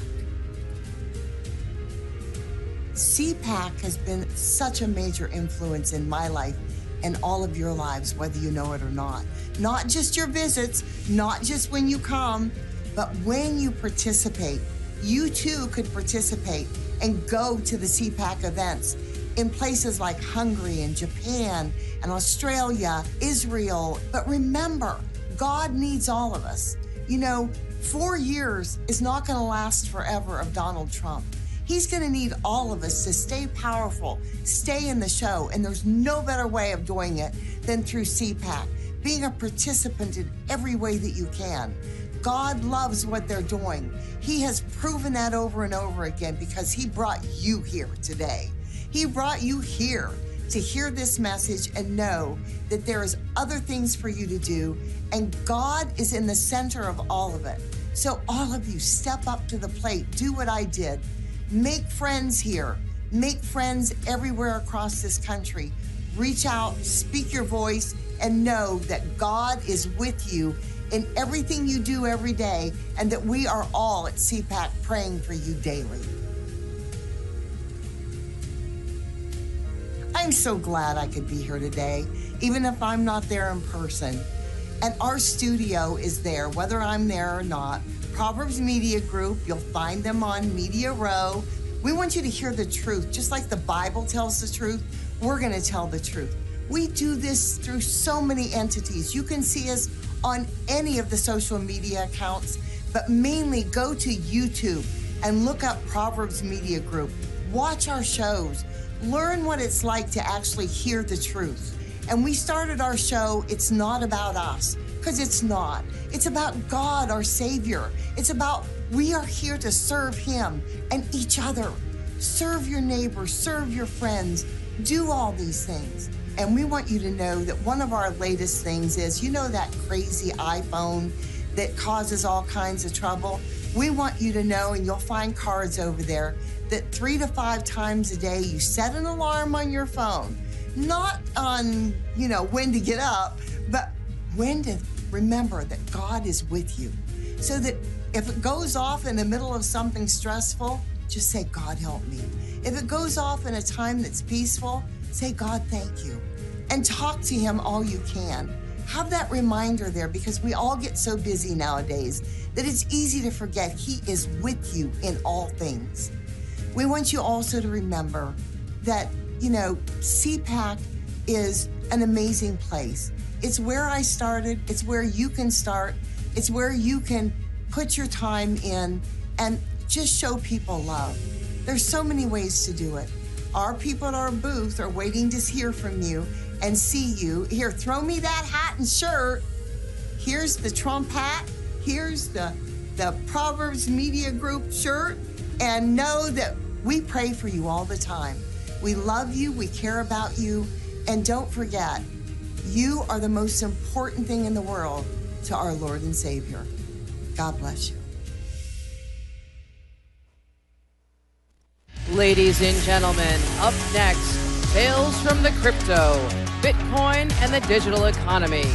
CPAC has been such a major influence in my life and all of your lives, whether you know it or not. Not just your visits, not just when you come, but when you participate. You too could participate and go to the CPAC events in places like Hungary and Japan and Australia, Israel. But remember, God needs all of us. You know, 4 years is not going to last forever of Donald Trump. He's going to need all of us to stay powerful, stay in the show, and there's no better way of doing it than through CPAC, being a participant in every way that you can. God loves what they're doing. He has proven that over and over again because he brought you here today. He brought you here to hear this message and know that there is other things for you to do, and God is in the center of all of it. So all of you step up to the plate, do what I did. Make friends here, make friends everywhere across this country. Reach out, speak your voice, and know that God is with you in everything you do every day, and that we are all at CPAC praying for you daily. I'm so glad I could be here today, even if I'm not there in person. And our studio is there, whether I'm there or not. Proverbs Media Group, you'll find them on Media Row. We want you to hear the truth. Just like the Bible tells the truth, we're going to tell the truth. We do this through so many entities. You can see us on any of the social media accounts, but mainly go to YouTube and look up Proverbs Media Group. Watch our shows. Learn what it's like to actually hear the truth. And we started our show, It's Not About Us, because it's not. It's about God, our Savior. It's about we are here to serve him and each other. Serve your neighbors, serve your friends, do all these things. And we want you to know that one of our latest things is, you know that crazy iPhone that causes all kinds of trouble? We want you to know, and you'll find cards over there, that 3 to 5 times a day you set an alarm on your phone. Not on, when to get up, but when to remember that God is with you. So that if it goes off in the middle of something stressful, just say, God, help me. If it goes off in a time that's peaceful, say, God, thank you. And talk to him all you can. Have that reminder there, because we all get so busy nowadays that it's easy to forget he is with you in all things. We want you also to remember that, CPAC is an amazing place. It's where I started. It's where you can start. It's where you can put your time in and just show people love. There's so many ways to do it. Our people at our booth are waiting to hear from you and see you. Here, throw me that hat and shirt. Here's the Trump hat. Here's the Proverbs Media Group shirt. And know that we pray for you all the time. We love you. We care about you. And don't forget, you are the most important thing in the world to our Lord and Savior. God bless you. Ladies and gentlemen, up next, Tales from the Crypto, Bitcoin, and the Digital Economy.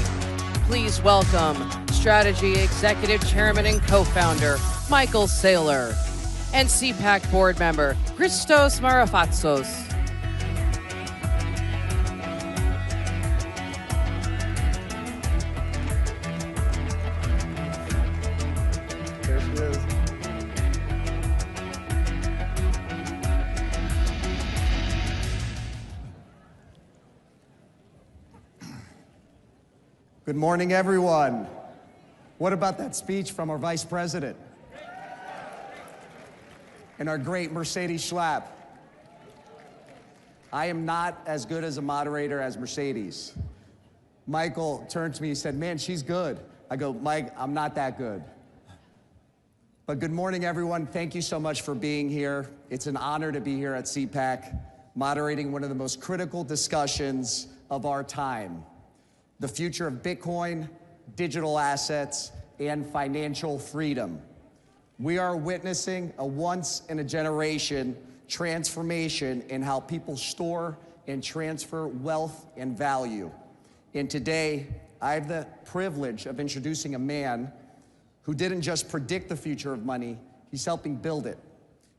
Please welcome Strategy Executive Chairman and Co-Founder, Michael Saylor, and CPAC Board Member, Christos Marafatsos. There she is. Good morning, everyone. What about that speech from our Vice President? And our great Mercedes Schlapp. I am not as good as a moderator as Mercedes. Michael turned to me and said, man, she's good. I go, Mike, I'm not that good. But good morning, everyone. Thank you so much for being here. It's an honor to be here at CPAC, moderating one of the most critical discussions of our time. The future of Bitcoin, digital assets, and financial freedom. We are witnessing a once-in-a-generation transformation in how people store and transfer wealth and value. And today, I have the privilege of introducing a man who didn't just predict the future of money, he's helping build it.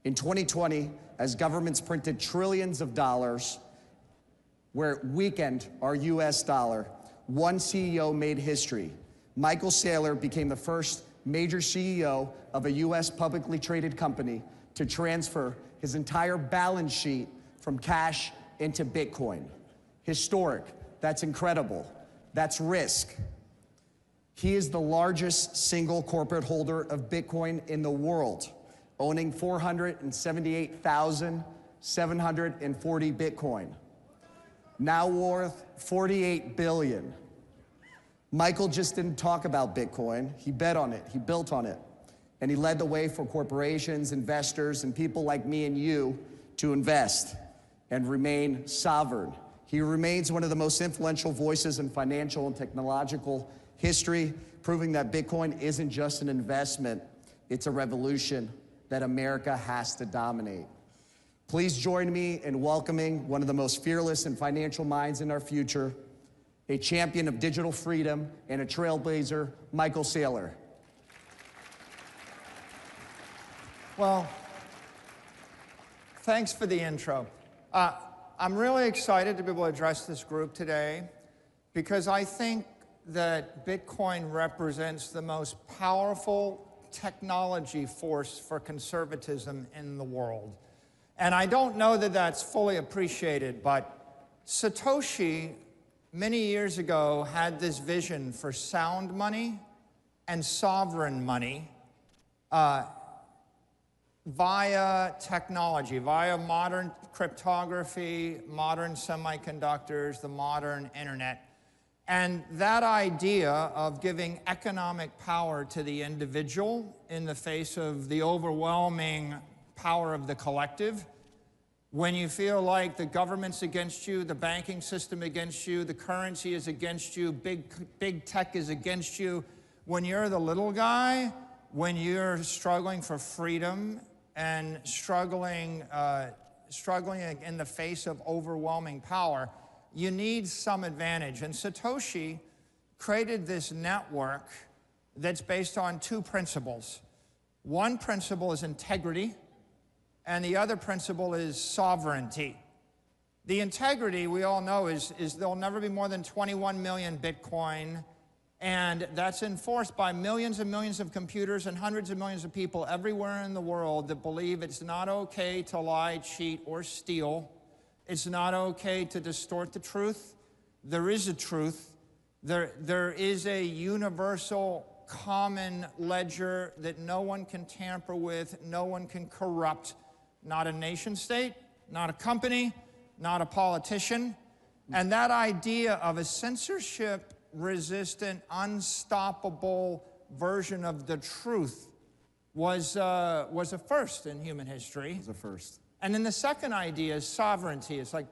In 2020, as governments printed trillions of dollars, where it weakened our US dollar, one CEO made history. Michael Saylor became the first major CEO of a US publicly traded company to transfer his entire balance sheet from cash into Bitcoin. Historic, that's incredible, that's risk. He is the largest single corporate holder of Bitcoin in the world, owning 478,740 Bitcoin. Now worth $48 billion. Michael just didn't talk about Bitcoin, he bet on it, he built on it. And he led the way for corporations, investors, and people like me and you to invest and remain sovereign. He remains one of the most influential voices in financial and technological history, proving that Bitcoin isn't just an investment, it's a revolution that America has to dominate. Please join me in welcoming one of the most fearless and financial minds in our future, a champion of digital freedom and a trailblazer, Michael Saylor. Well, thanks for the intro. I'm really excited to be able to address this group today because I think that Bitcoin represents the most powerful technology force for conservatism in the world. And I don't know that that's fully appreciated, but Satoshi, many years ago, had this vision for sound money and sovereign money via technology, via modern cryptography, modern semiconductors, the modern internet. And that idea of giving economic power to the individual in the face of the overwhelming power of the collective, when you feel like the government's against you, the banking system against you, the currency is against you, big tech is against you, when you're the little guy, when you're struggling for freedom and struggling in the face of overwhelming power, you need some advantage. And Satoshi created this network that's based on two principles. One principle is integrity, and the other principle is sovereignty. The integrity, we all know, is there'll never be more than 21 million Bitcoin, and that's enforced by millions and millions of computers and hundreds of millions of people everywhere in the world that believe it's not okay to lie, cheat, or steal. It's not okay to distort the truth. There is a truth. There is a universal common ledger that no one can tamper with, no one can corrupt. Not a nation state, not a company, not a politician. And that idea of a censorship-resistant, unstoppable version of the truth was a first in human history. It was a first. And then the second idea is sovereignty. It's like,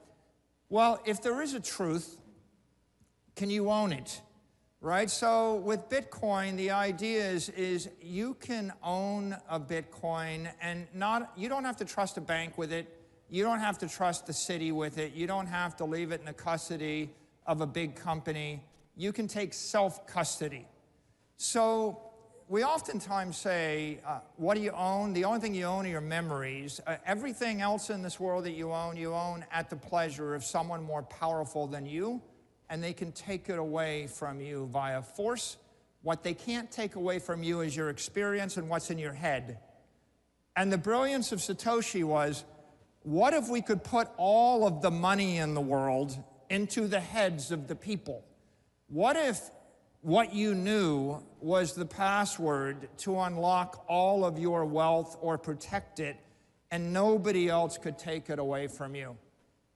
well, if there is a truth, can you own it? Right? So with Bitcoin, the idea is you can own a Bitcoin and you don't have to trust a bank with it. You don't have to trust the city with it. You don't have to leave it in the custody of a big company. You can take self-custody. So we oftentimes say, what do you own? The only thing you own are your memories. Everything else in this world that you own at the pleasure of someone more powerful than you, and they can take it away from you via force. What they can't take away from you is your experience and what's in your head. And the brilliance of Satoshi was, what if we could put all of the money in the world into the heads of the people? What if what you knew was the password to unlock all of your wealth or protect it, and nobody else could take it away from you?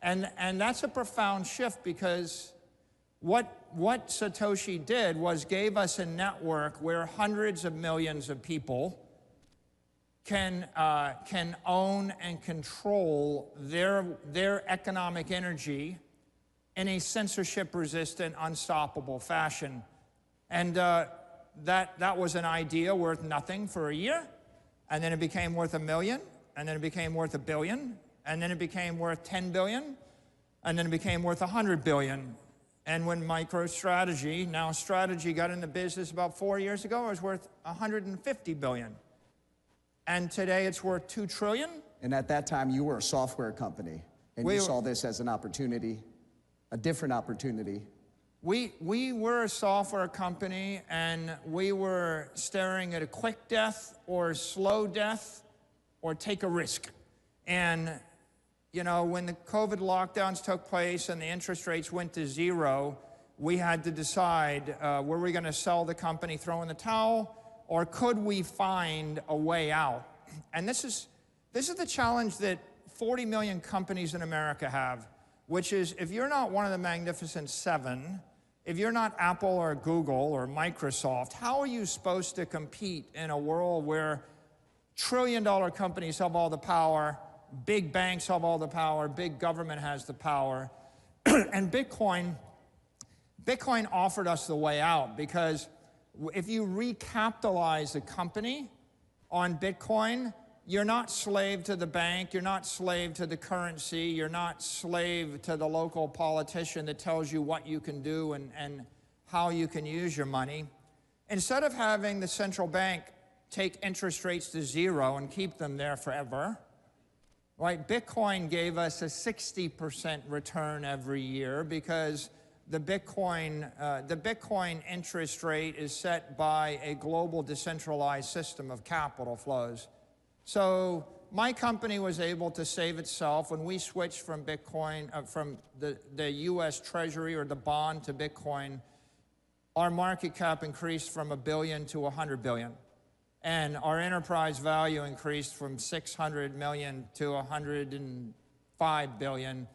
And that's a profound shift, because what Satoshi did was gave us a network where hundreds of millions of people can own and control their economic energy in a censorship-resistant, unstoppable fashion. And that was an idea worth nothing for a year, and then it became worth $1 million, and then it became worth $1 billion, and then it became worth $10 billion, and then it became worth $100 billion. And when MicroStrategy, now Strategy, got into business about 4 years ago, it was worth $150 billion. And today it's worth $2 trillion. And at that time, you were a software company, and you saw this as an opportunity, a different opportunity. We were a software company, and we were staring at a quick death or slow death or take a risk. And you know, when the COVID lockdowns took place and the interest rates went to zero, we had to decide, were we going to sell the company, throw in the towel, or could we find a way out? And this is the challenge that 40 million companies in America have, which is, if you're not one of the Magnificent Seven, if you're not Apple or Google or Microsoft, how are you supposed to compete in a world where trillion-dollar companies have all the power, big banks have all the power, big government has the power? And Bitcoin offered us the way out, because if you recapitalize a company on Bitcoin, you're not slave to the bank, you're not slave to the currency, you're not slave to the local politician that tells you what you can do and how you can use your money. Instead of having the central bank take interest rates to zero and keep them there forever, right? Bitcoin gave us a 60% return every year, because the Bitcoin interest rate is set by a global decentralized system of capital flows. So my company was able to save itself when we switched from Bitcoin, from the US Treasury or the bond to Bitcoin. Our market cap increased from $1 billion to $100 billion. And our enterprise value increased from $600 million to $105 billion.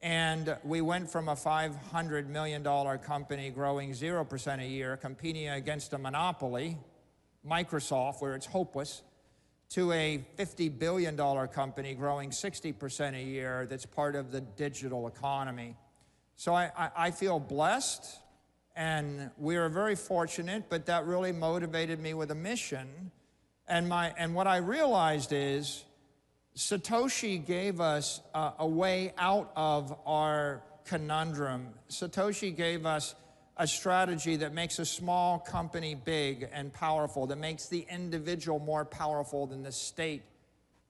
And we went from a $500 million company growing 0% a year, competing against a monopoly, Microsoft, where it's hopeless, to a $50 billion company growing 60% a year that's part of the digital economy. So I feel blessed, and we are very fortunate, but that really motivated me with a mission. And what I realized is Satoshi gave us a way out of our conundrum. Satoshi gave us a strategy that makes a small company big and powerful, that makes the individual more powerful than the state,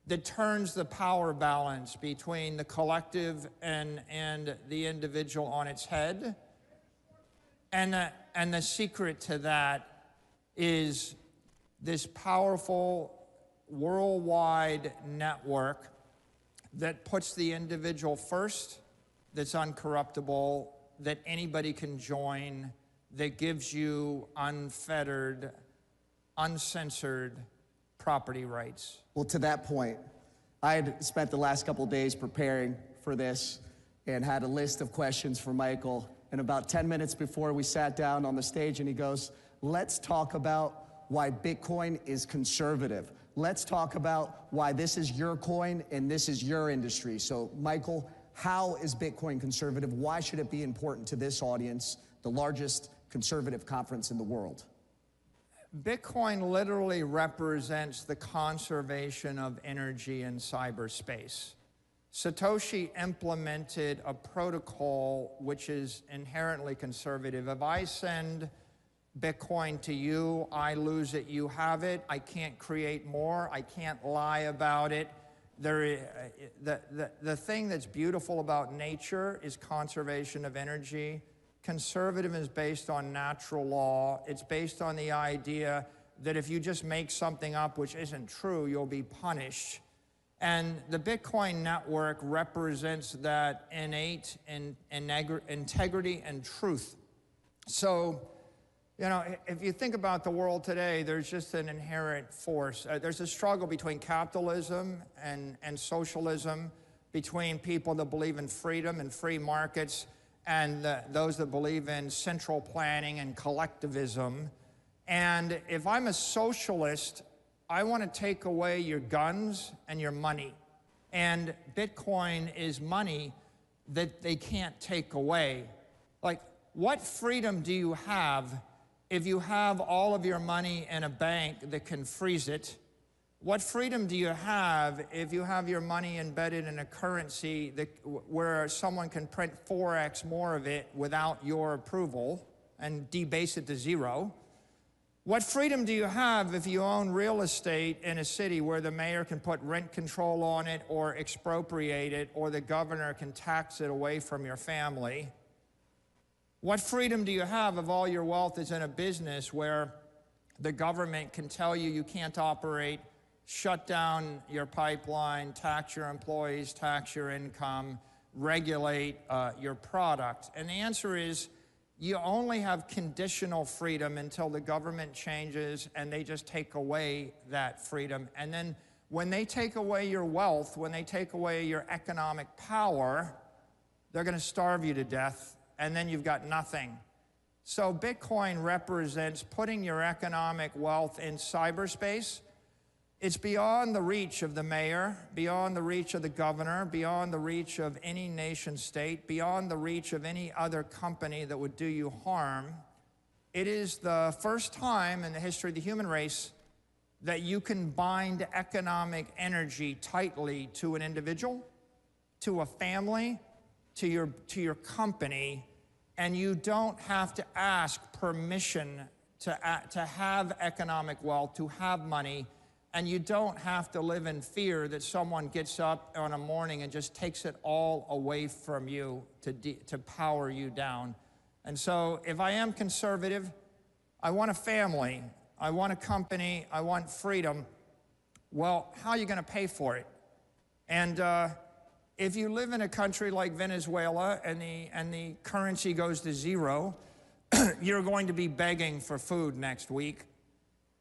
that turns the power balance between the collective and the individual on its head. And the secret to that is this powerful worldwide network that puts the individual first, that's uncorruptible, that anybody can join, that gives you unfettered, uncensored property rights. Well, to that point, I had spent the last couple of days preparing for this and had a list of questions for Michael. And about 10 minutes before we sat down on the stage, and he goes, let's talk about why Bitcoin is conservative. Let's talk about why this is your coin and this is your industry. So, Michael, how is Bitcoin conservative? Why should it be important to this audience, the largest conservative conference in the world? Bitcoin literally represents the conservation of energy in cyberspace. Satoshi implemented a protocol which is inherently conservative. If I send Bitcoin to you, I lose it, you have it. I can't create more. I can't lie about it. The thing that's beautiful about nature is conservation of energy. Conservatism is based on natural law. It's based on the idea that if you just make something up which isn't true, you'll be punished. And the Bitcoin network represents that innate integrity and truth. So, you know, if you think about the world today, there's just an inherent force. There's a struggle between capitalism and socialism, between people that believe in freedom and free markets and those that believe in central planning and collectivism. And if I'm a socialist, I want to take away your guns and your money. And Bitcoin is money that they can't take away. Like, what freedom do you have if you have all of your money in a bank that can freeze it? What freedom do you have if you have your money embedded in a currency where someone can print 4x more of it without your approval and debase it to zero? What freedom do you have if you own real estate in a city where the mayor can put rent control on it or expropriate it, or the governor can tax it away from your family? What freedom do you have if all your wealth is in a business where the government can tell you you can't operate, shut down your pipeline, tax your employees, tax your income, regulate your product? And the answer is, you only have conditional freedom until the government changes and they just take away that freedom. And then when they take away your wealth, when they take away your economic power, they're going to starve you to death, and then you've got nothing. So Bitcoin represents putting your economic wealth in cyberspace. It's beyond the reach of the mayor, beyond the reach of the governor, beyond the reach of any nation state, beyond the reach of any other company that would do you harm. It is the first time in the history of the human race that you can bind economic energy tightly to an individual, to a family, to your company, and you don't have to ask permission to have economic wealth, to have money. And you don't have to live in fear that someone gets up on a morning and just takes it all away from you to power you down. And so if I am conservative, I want a family, I want a company, I want freedom. Well, how are you going to pay for it? And if you live in a country like Venezuela and the currency goes to zero, you're going to be begging for food next week.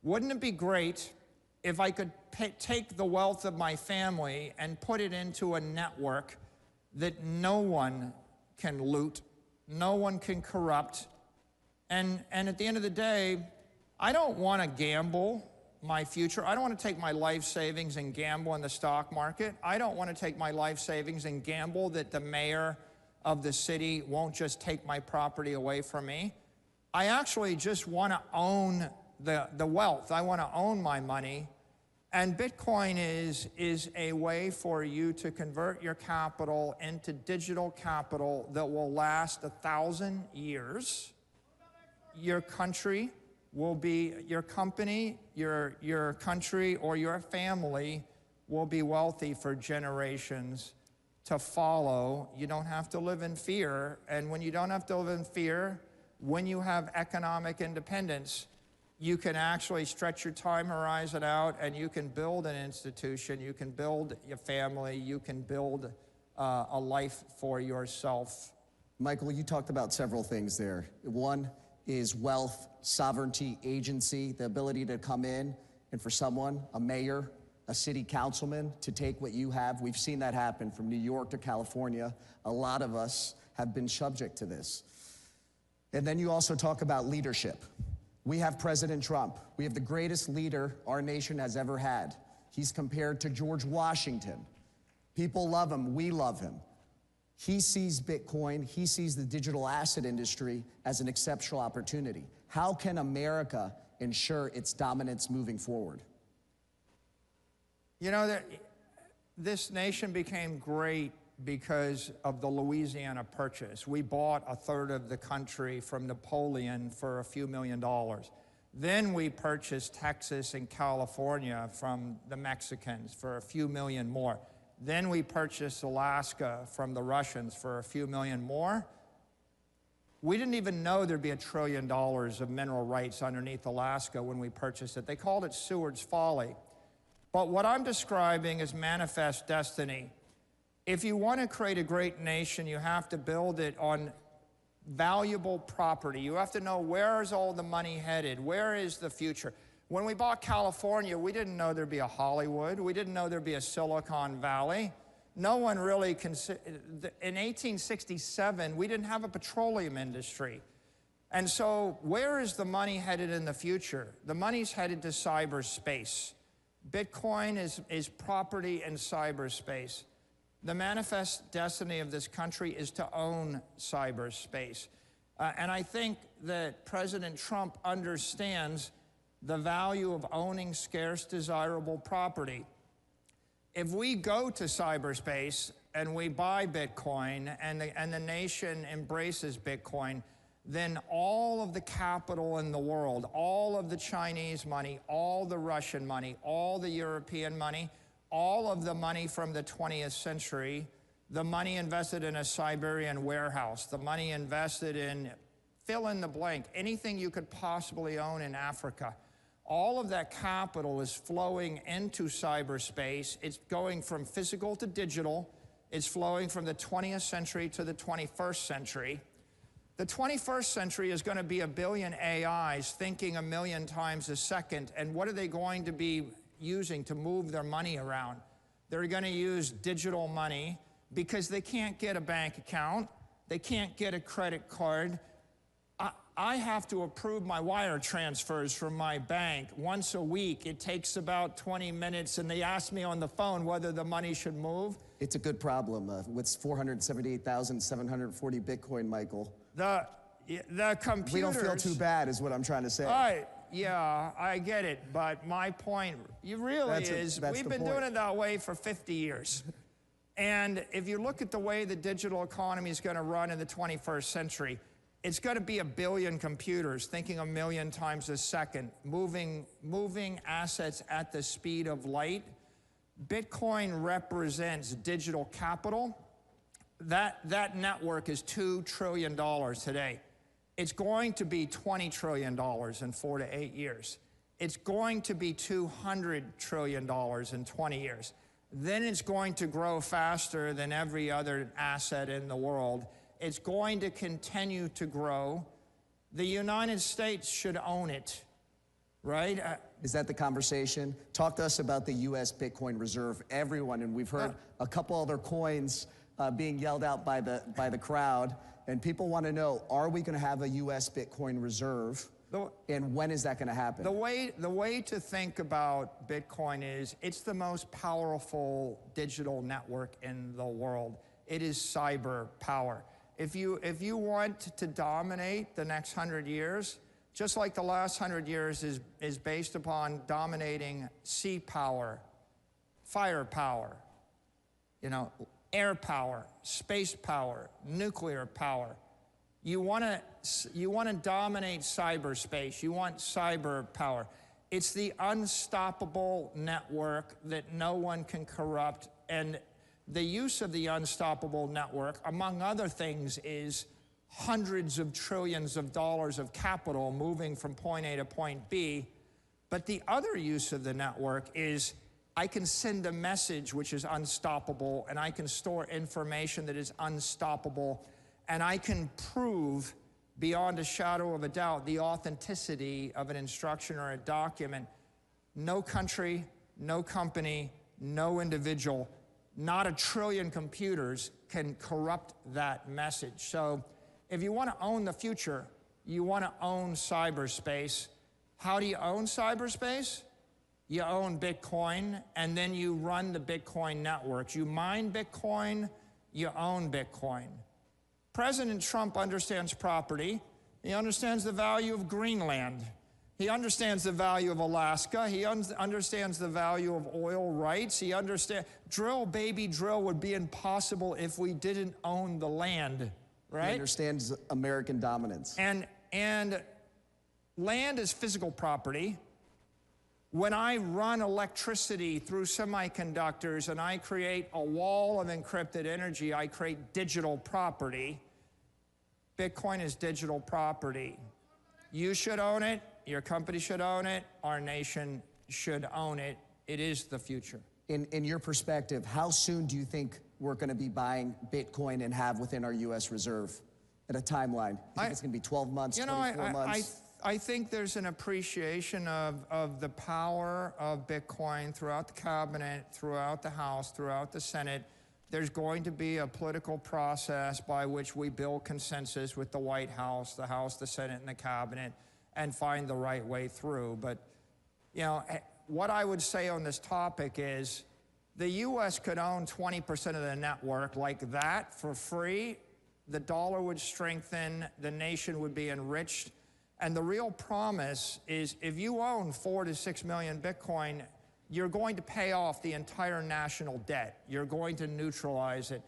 Wouldn't it be great if I could take the wealth of my family and put it into a network that no one can loot, no one can corrupt, and at the end of the day, I don't want to gamble my future. I don't want to take my life savings and gamble in the stock market. I don't want to take my life savings and gamble that the mayor of the city won't just take my property away from me. I actually just want to own the wealth. I want to own my money. And Bitcoin is a way for you to convert your capital into digital capital that will last 1,000 years. Your country will be, your company, your country, or your family will be wealthy for generations to follow. You don't have to live in fear. And when you don't have to live in fear, when you have economic independence, you can actually stretch your time horizon out, and you can build an institution, you can build your family, you can build a life for yourself. Michael, you talked about several things there. One is wealth, sovereignty, agency, the ability to come in and for someone, a mayor, a city councilman, to take what you have. We've seen that happen from New York to California. A lot of us have been subject to this. And then you also talk about leadership. We have President Trump. We have the greatest leader our nation has ever had. He's compared to George Washington. People love him, we love him. He sees Bitcoin, he sees the digital asset industry as an exceptional opportunity. How can America ensure its dominance moving forward? You know, this nation became great because of the Louisiana Purchase. We bought a third of the country from Napoleon for a few $1 million. Then we purchased Texas and California from the Mexicans for a few million more. Then we purchased Alaska from the Russians for a few million more. We didn't even know there'd be $1 trillion of mineral rights underneath Alaska when we purchased it. They called it Seward's Folly. But what I'm describing is manifest destiny. If you want to create a great nation, you have to build it on valuable property. You have to know, where is all the money headed? Where is the future? When we bought California, we didn't know there'd be a Hollywood. We didn't know there'd be a Silicon Valley. No one really considered. In 1867, we didn't have a petroleum industry. And so where is the money headed in the future? The money's headed to cyberspace. Bitcoin is property in cyberspace. The manifest destiny of this country is to own cyberspace. And I think that President Trump understands the value of owning scarce, desirable property. If we go to cyberspace and we buy Bitcoin and the nation embraces Bitcoin, then all of the capital in the world, all of the Chinese money, all the Russian money, all the European money, all of the money from the 20th century, the money invested in a Siberian warehouse, the money invested in fill in the blank, anything you could possibly own in Africa, all of that capital is flowing into cyberspace. It's going from physical to digital. It's flowing from the 20th century to the 21st century. The 21st century is going to be 1 billion AIs thinking 1 million times a second. And what are they going to be using to move their money around? They're going to use digital money because they can't get a bank account. They can't get a credit card. I have to approve my wire transfers from my bank once a week. It takes about 20 minutes, and they ask me on the phone whether the money should move. It's a good problem with 478,740 Bitcoin, Michael. The computers... We don't feel too bad is what I'm trying to say. Yeah, I get it, but my point we've been doing it that way for 50 years. And if you look at the way the digital economy is going to run in the 21st century, it's going to be 1 billion computers thinking 1 million times a second, moving assets at the speed of light. Bitcoin represents digital capital. That network is $2 trillion today. It's going to be $20 trillion in 4 to 8 years. It's going to be $200 trillion in 20 years. Then it's going to grow faster than every other asset in the world. It's going to continue to grow. The United States should own it, right? Is that the conversation? Talk to us about the U.S. Bitcoin Reserve. Everyone, and we've heard a couple other coins being yelled out by the crowd, and people want to know, are we going to have a U.S. Bitcoin Reserve? And when is that going to happen? The way to think about Bitcoin is it's the most powerful digital network in the world. It is cyber power. If you want to dominate the next 100 years, just like the last 100 years is based upon dominating sea power, fire power, air power, space power, nuclear power. You want to dominate cyberspace. You want cyber power. It's the unstoppable network that no one can corrupt. And the use of the unstoppable network, among other things, is hundreds of trillions of dollars of capital moving from point A to point B. But the other use of the network is I can send a message which is unstoppable, and I can store information that is unstoppable, and I can prove beyond a shadow of a doubt the authenticity of an instruction or a document. No country, no company, no individual, not 1 trillion computers can corrupt that message. So if you want to own the future, you want to own cyberspace. How do you own cyberspace? You own Bitcoin, and then you run the Bitcoin networks. You mine Bitcoin, you own Bitcoin. President Trump understands property. He understands the value of Greenland. He understands the value of Alaska. He understands the value of oil rights. He understands, drill, baby, drill would be impossible if we didn't own the land, right? He understands American dominance. And land is physical property. When I run electricity through semiconductors and I create a wall of encrypted energy, I create digital property. Bitcoin is digital property. You should own it. Your company should own it. Our nation should own it. It is the future. In your perspective, how soon do you think we're going to be buying Bitcoin and have within our U.S. reserve at a timeline? Do you think it's going to be 12 months, 24 months? I think there's an appreciation of the power of Bitcoin throughout the cabinet, throughout the House, throughout the Senate. There's going to be a political process by which we build consensus with the White House, the Senate, and the cabinet, and find the right way through. But, you know, what I would say on this topic is the U.S. could own 20% of the network like that for free. The dollar would strengthen, the nation would be enriched. And the real promise is if you own 4 to 6 million Bitcoin, you're going to pay off the entire national debt. You're going to neutralize it.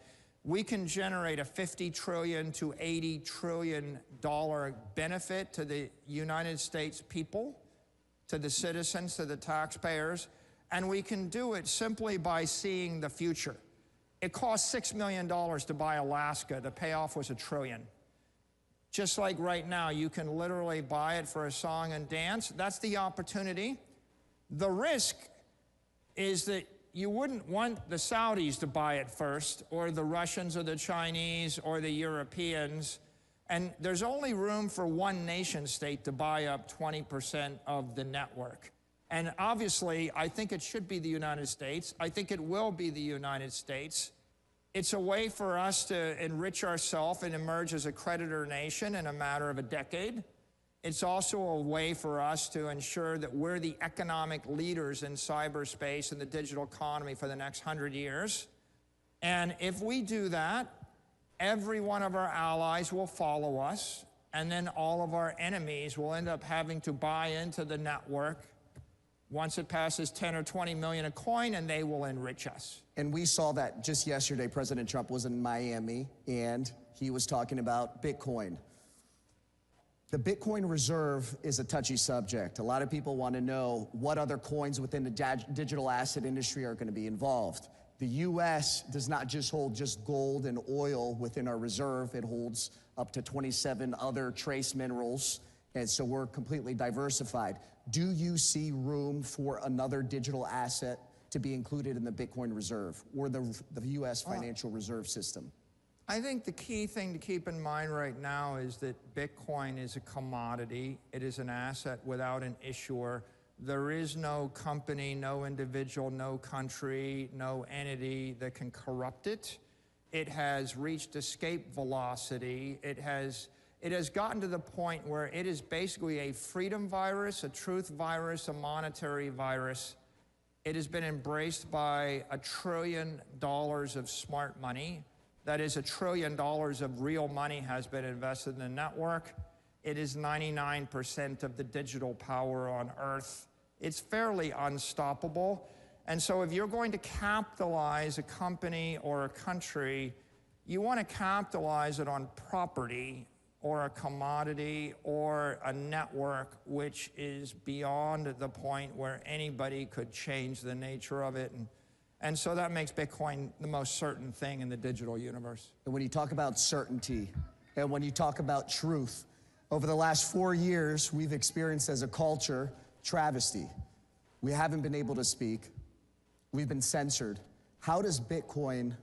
We can generate a $50 trillion to $80 trillion benefit to the United States people, to the citizens, to the taxpayers, and we can do it simply by seeing the future. It cost $6 million to buy Alaska. The payoff was $1 trillion. Just like right now, you can literally buy it for a song and dance. That's the opportunity. The risk is that you wouldn't want the Saudis to buy it first, or the Russians, or the Chinese, or the Europeans. And there's only room for one nation state to buy up 20% of the network. And obviously, I think it should be the United States. I think it will be the United States. It's a way for us to enrich ourselves and emerge as a creditor nation in a matter of a decade. It's also a way for us to ensure that we're the economic leaders in cyberspace and the digital economy for the next 100 years. And if we do that, every one of our allies will follow us, and then all of our enemies will end up having to buy into the network once it passes 10 or 20 million a coin, and they will enrich us. And we saw that just yesterday. President Trump was in Miami, and he was talking about Bitcoin. The Bitcoin reserve is a touchy subject. A lot of people want to know what other coins within the digital asset industry are going to be involved. The U.S. does not just hold just gold and oil within our reserve. It holds up to 27 other trace minerals, and so we're completely diversified. Do you see room for another digital asset to be included in the Bitcoin reserve or the U.S. financial reserve system? I think the key thing to keep in mind right now is that Bitcoin is a commodity. It is an asset without an issuer. There is no company, no individual, no country, no entity that can corrupt it. It has reached escape velocity. It has gotten to the point where it is basically a freedom virus, a truth virus, a monetary virus. It has been embraced by $1 trillion of smart money. That is, $1 trillion of real money has been invested in the network. It is 99% of the digital power on Earth. It's fairly unstoppable. And so if you're going to capitalize a company or a country, you want to capitalize it on property or a commodity or a network which is beyond the point where anybody could change the nature of it. And so that makes Bitcoin the most certain thing in the digital universe. And when you talk about certainty, and when you talk about truth, over the last 4 years, we've experienced as a culture travesty. We haven't been able to speak. We've been censored. How does Bitcoin,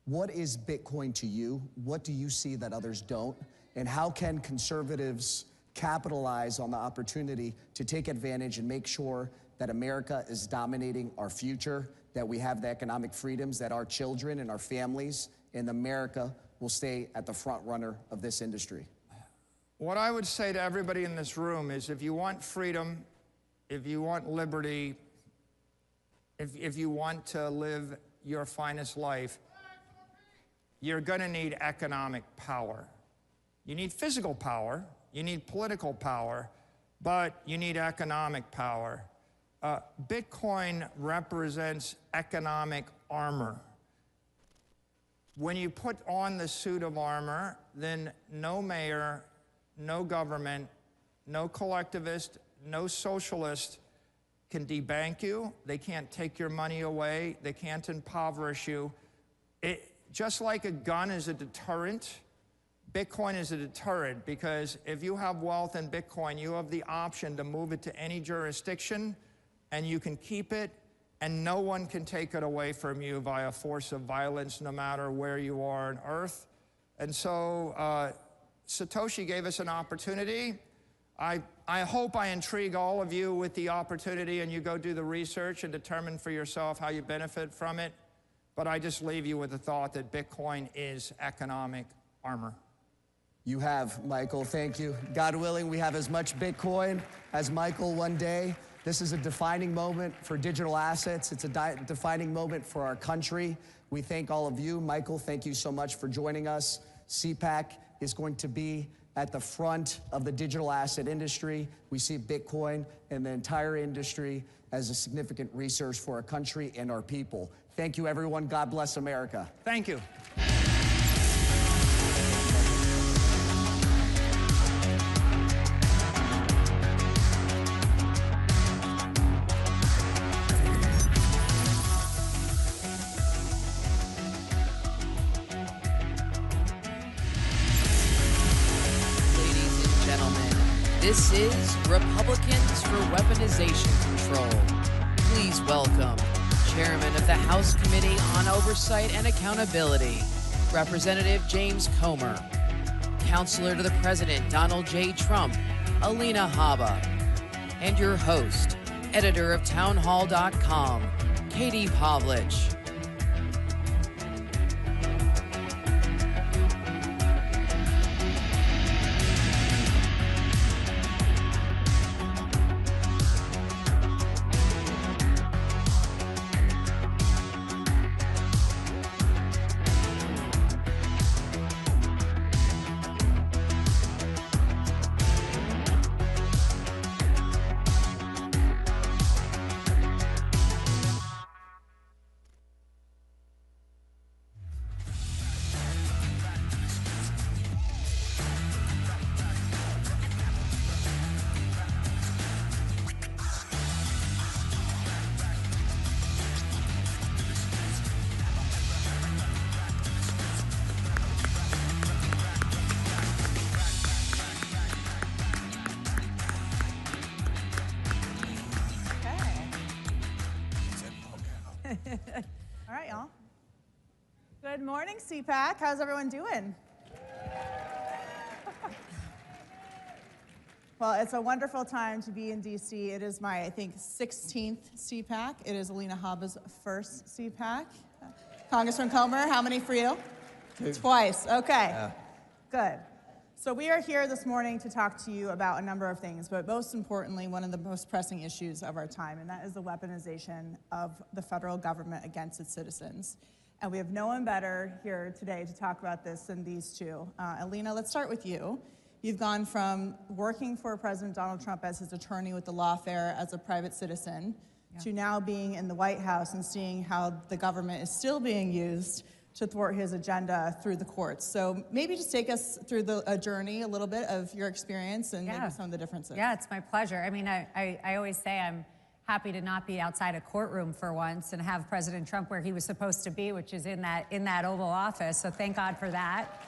what is Bitcoin to you? What do you see that others don't? And how can conservatives capitalize on the opportunity to take advantage and make sure that America is dominating our future, that we have the economic freedoms, that our children and our families in America will stay at the front runner of this industry? What I would say to everybody in this room is if you want freedom, if you want liberty, if you want to live your finest life, you're going to need economic power. You need physical power, you need political power, but you need economic power. Bitcoin represents economic armor. When you put on the suit of armor, then no mayor, no government, no collectivist, no socialist can debank you. They can't take your money away. They can't impoverish you. Just like a gun is a deterrent, Bitcoin is a deterrent, because if you have wealth in Bitcoin, you have the option to move it to any jurisdiction, and you can keep it, and no one can take it away from you via force of violence, no matter where you are on Earth. And so Satoshi gave us an opportunity. I hope I intrigue all of you with the opportunity, and you go do the research and determine for yourself how you benefit from it. But I just leave you with the thought that Bitcoin is economic armor. You have, Michael, thank you. God willing, we have as much Bitcoin as Michael one day. This is a defining moment for digital assets. It's a defining moment for our country. We thank all of you. Michael, thank you so much for joining us. CPAC is going to be at the front of the digital asset industry. We see Bitcoin and the entire industry as a significant resource for our country and our people. Thank you, everyone. God bless America. Thank you. This is Republicans for Weaponization Control. Please welcome Chairman of the House Committee on Oversight and Accountability, Representative James Comer, Counselor to the President Donald J. Trump, Alina Habba, and your host, editor of townhall.com, Katie Pavlich. All right, y'all. Good morning, CPAC. How's everyone doing? Well, it's a wonderful time to be in D.C. It is my, I think, 16th CPAC. It is Alina Habba's first CPAC. Congressman Comer, how many for you? Two. Twice. Okay. Good. So we are here this morning to talk to you about a number of things, but most importantly, one of the most pressing issues of our time, and that is the weaponization of the federal government against its citizens. And we have no one better here today to talk about this than these two. Alina, let's start with you. You've gone from working for President Donald Trump as his attorney with the lawfare as a private citizen to now being in the White House and seeing how the government is still being used to thwart his agenda through the courts. So maybe just take us through a journey, a little bit of your experience and maybe some of the differences. Yeah, it's my pleasure. I mean, I always say I'm happy to not be outside a courtroom for once and have President Trump where he was supposed to be, which is in that Oval Office. So thank God for that.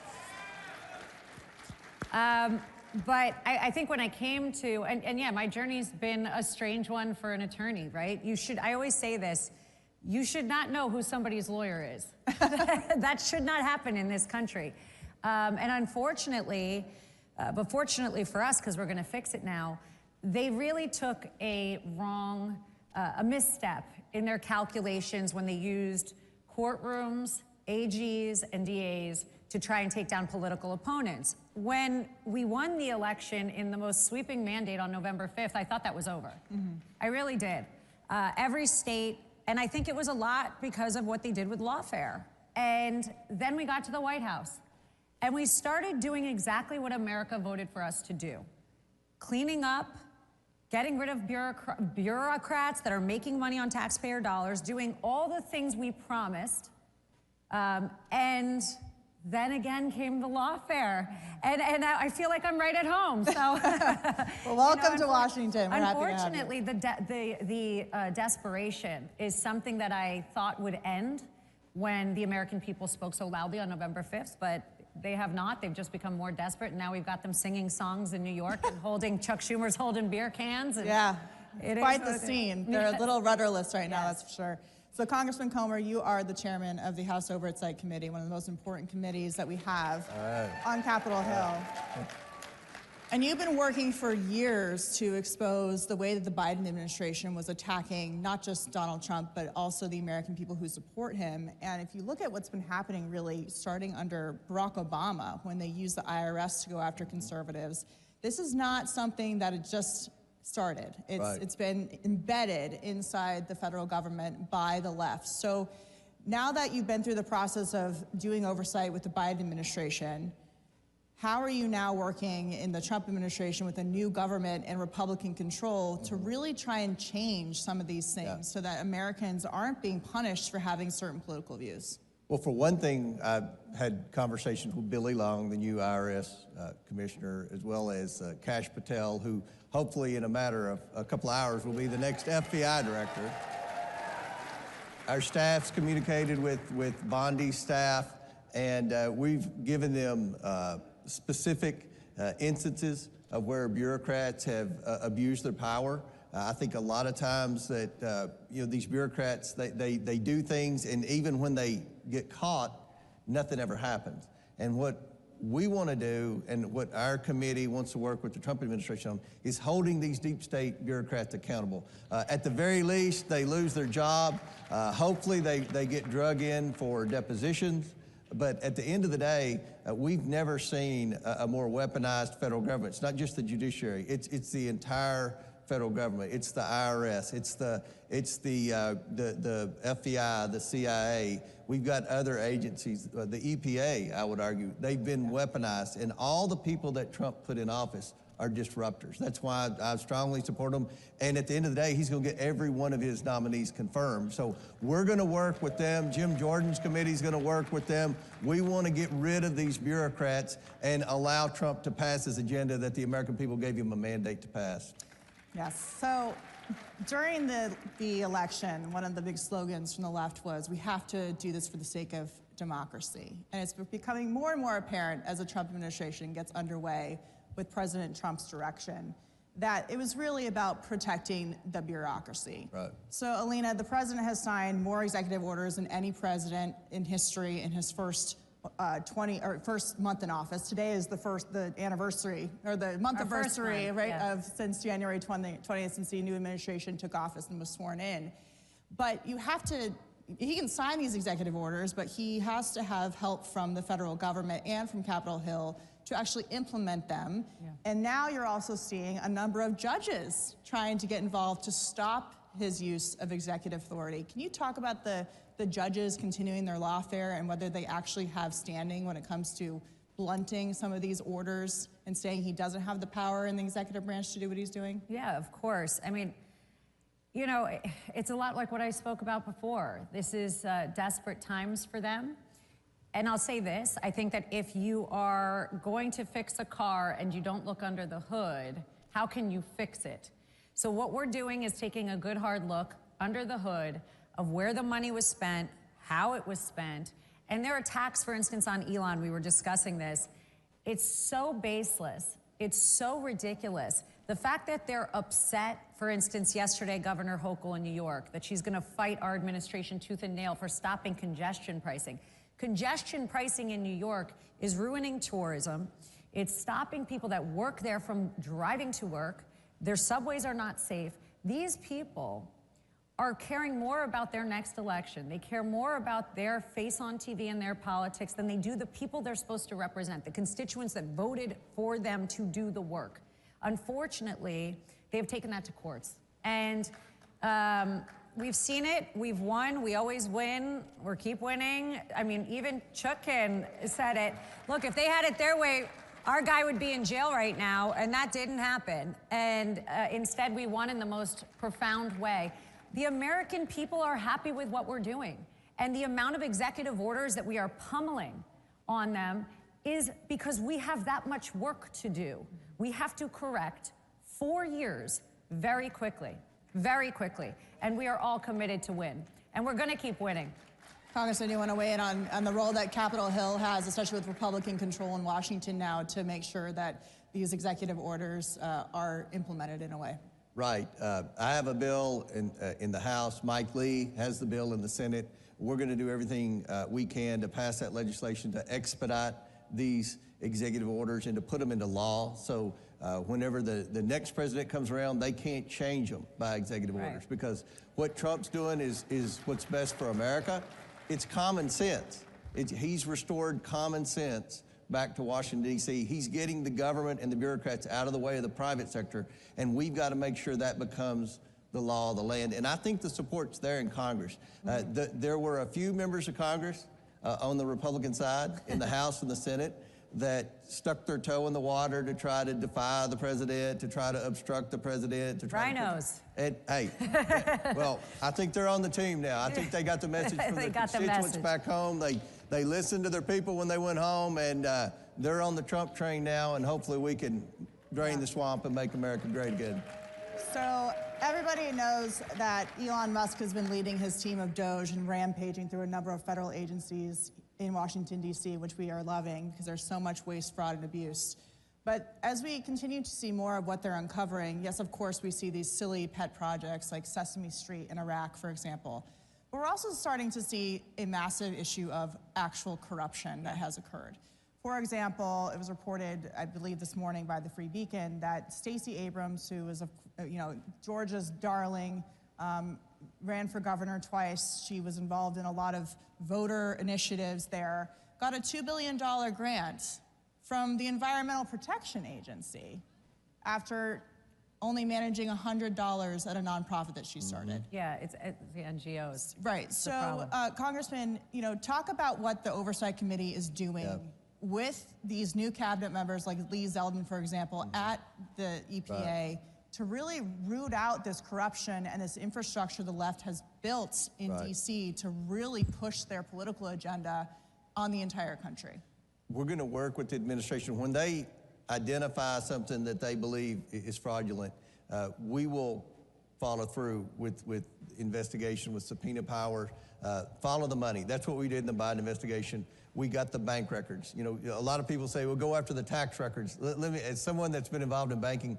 But I think when I came to, and yeah, my journey's been a strange one for an attorney, right? I always say this, you should not know who somebody's lawyer is. That should not happen in this country. And unfortunately, but fortunately for us, because we're gonna fix it now, they really took a misstep in their calculations when they used courtrooms, AGs, and DAs to try and take down political opponents. When we won the election in the most sweeping mandate on November 5th, I thought that was over. Mm-hmm. I really did. Every state, and I think it was a lot because of what they did with lawfare. And then we got to the White House, and we started doing exactly what America voted for us to do. Cleaning up getting rid of bureaucrats that are making money on taxpayer dollars, doing all the things we promised, and then again came the lawfare. And I feel like I'm right at home, so. Well, welcome to Washington. We're happy to have you. Unfortunately, the desperation is something that I thought would end when the American people spoke so loudly on November 5th, but they have not. They've just become more desperate, and now we've got them singing songs in New York and Chuck Schumer's holding beer cans. And yeah, it is quite what the it is. scene. They're a little rudderless right now, Yes. that's for sure. So Congressman Comer, you are the chairman of the House Oversight Committee, one of the most important committees that we have on Capitol Hill. And you've been working for years to expose the way that the Biden administration was attacking not just Donald Trump, but also the American people who support him. And if you look at what's been happening really starting under Barack Obama, when they used the IRS to go after conservatives, this is not something that it just started. It's been embedded inside the federal government by the left. So now that you've been through the process of doing oversight with the Biden administration, how are you now working in the Trump administration with a new government and Republican control to really try and change some of these things so that Americans aren't being punished for having certain political views? Well, for one thing, I've had conversations with Billy Long, the new IRS commissioner, as well as Kash Patel, who hopefully in a matter of a couple hours will be the next FBI director. Our staff's communicated with Bondi's staff, and we've given them specific instances of where bureaucrats have abused their power. I think a lot of times that these bureaucrats, they do things, and even when they get caught, nothing ever happens. And what we want to do, and what our committee wants to work with the Trump administration on, is holding these deep state bureaucrats accountable. At the very least, they lose their job. Hopefully they get drug in for depositions. But at the end of the day, we've never seen a more weaponized federal government. It's not just the judiciary, it's the entire federal government. It's the IRS, it's the FBI, the CIA. We've got other agencies, the EPA, I would argue. They've been weaponized, and all the people that Trump put in office are disruptors. That's why I strongly support him. And at the end of the day, he's going to get every one of his nominees confirmed. So we're going to work with them. Jim Jordan's committee is going to work with them. We want to get rid of these bureaucrats and allow Trump to pass his agenda that the American people gave him a mandate to pass. Yes, so during the election, one of the big slogans from the left was, we have to do this for the sake of democracy. And it's becoming more and more apparent as the Trump administration gets underway with President Trump's direction, that it was really about protecting the bureaucracy. Right. So, Alina, the president has signed more executive orders than any president in history in his first first month in office. Today is the anniversary, or the month anniversary, right, yes, since January 20th, since the new administration took office and was sworn in. But he can sign these executive orders, but he has to have help from the federal government and from Capitol Hill to actually implement them. Yeah. And now you're also seeing a number of judges trying to get involved to stop his use of executive authority. Can you talk about the judges continuing their lawfare and whether they actually have standing when it comes to blunting some of these orders and saying he doesn't have the power in the executive branch to do what he's doing? Yeah, of course. I mean, you know, it's a lot like what I spoke about before. This is desperate times for them. And I'll say this, I think that if you are going to fix a car and you don't look under the hood, how can you fix it? So what we're doing is taking a good hard look under the hood of where the money was spent, how it was spent, and their attacks, for instance, on Elon, we were discussing this. It's so baseless. It's so ridiculous. The fact that they're upset, for instance, yesterday, Governor Hochul in New York, that she's going to fight our administration tooth and nail for stopping congestion pricing. Congestion pricing in New York is ruining tourism. It's stopping people that work there from driving to work. Their subways are not safe. These people are caring more about their next election. They care more about their face on TV and their politics than they do the people they're supposed to represent, the constituents that voted for them to do the work. Unfortunately, they've taken that to courts. And we've seen it, we've won, we always win, we keep winning. I mean, even Chutkan said it. Look, if they had it their way, our guy would be in jail right now, and that didn't happen. And instead, we won in the most profound way. The American people are happy with what we're doing. And the amount of executive orders that we are pummeling on them is because we have that much work to do. We have to correct 4 years very quickly, and we are all committed to win. And we're gonna keep winning. Congressman, you want to weigh in on the role that Capitol Hill has, especially with Republican control in Washington now, to make sure that these executive orders are implemented in a way? Right. I have a bill in the House. Mike Lee has the bill in the Senate. We're going to do everything we can to pass that legislation to expedite these executive orders and to put them into law. So whenever the next president comes around, they can't change them by executive orders, because what Trump's doing is what's best for America. It's common sense. He's restored common sense back to Washington, D.C. He's getting the government and the bureaucrats out of the way of the private sector, and we've got to make sure that becomes the law of the land. And I think the support's there in Congress. There were a few members of Congress on the Republican side in the House and the Senate that stuck their toe in the water to try to defy the president, to try to obstruct the president. To try Rhinos. Hey, well, I think they're on the team now. I think they got the message from their constituents back home. They listened to their people when they went home, and they're on the Trump train now, and hopefully we can drain the swamp and make America great again. So everybody knows that Elon Musk has been leading his team of Doge and rampaging through a number of federal agencies in Washington, D.C., which we are loving because there's so much waste, fraud, and abuse. But as we continue to see more of what they're uncovering, yes, of course, we see these silly pet projects like Sesame Street in Iraq, for example. But we're also starting to see a massive issue of actual corruption that has occurred. For example, it was reported, I believe this morning by the Free Beacon, that Stacey Abrams, who is, Georgia's darling, ran for governor twice. She was involved in a lot of voter initiatives there, got a $2 billion grant from the Environmental Protection Agency after only managing $100 at a nonprofit that she started. Yeah, it's the NGOs. Right. So, Congressman, talk about what the Oversight Committee is doing with these new cabinet members like Lee Zeldin, for example, at the EPA to really root out this corruption and this infrastructure the left has built in D.C. to really push their political agenda on the entire country. We're going to work with the administration. When they identify something that they believe is fraudulent, we will follow through with investigation, with subpoena power, follow the money. That's what we did in the Biden investigation. We got the bank records. A lot of people say, well, go after the tax records. Let me, as someone that's been involved in banking,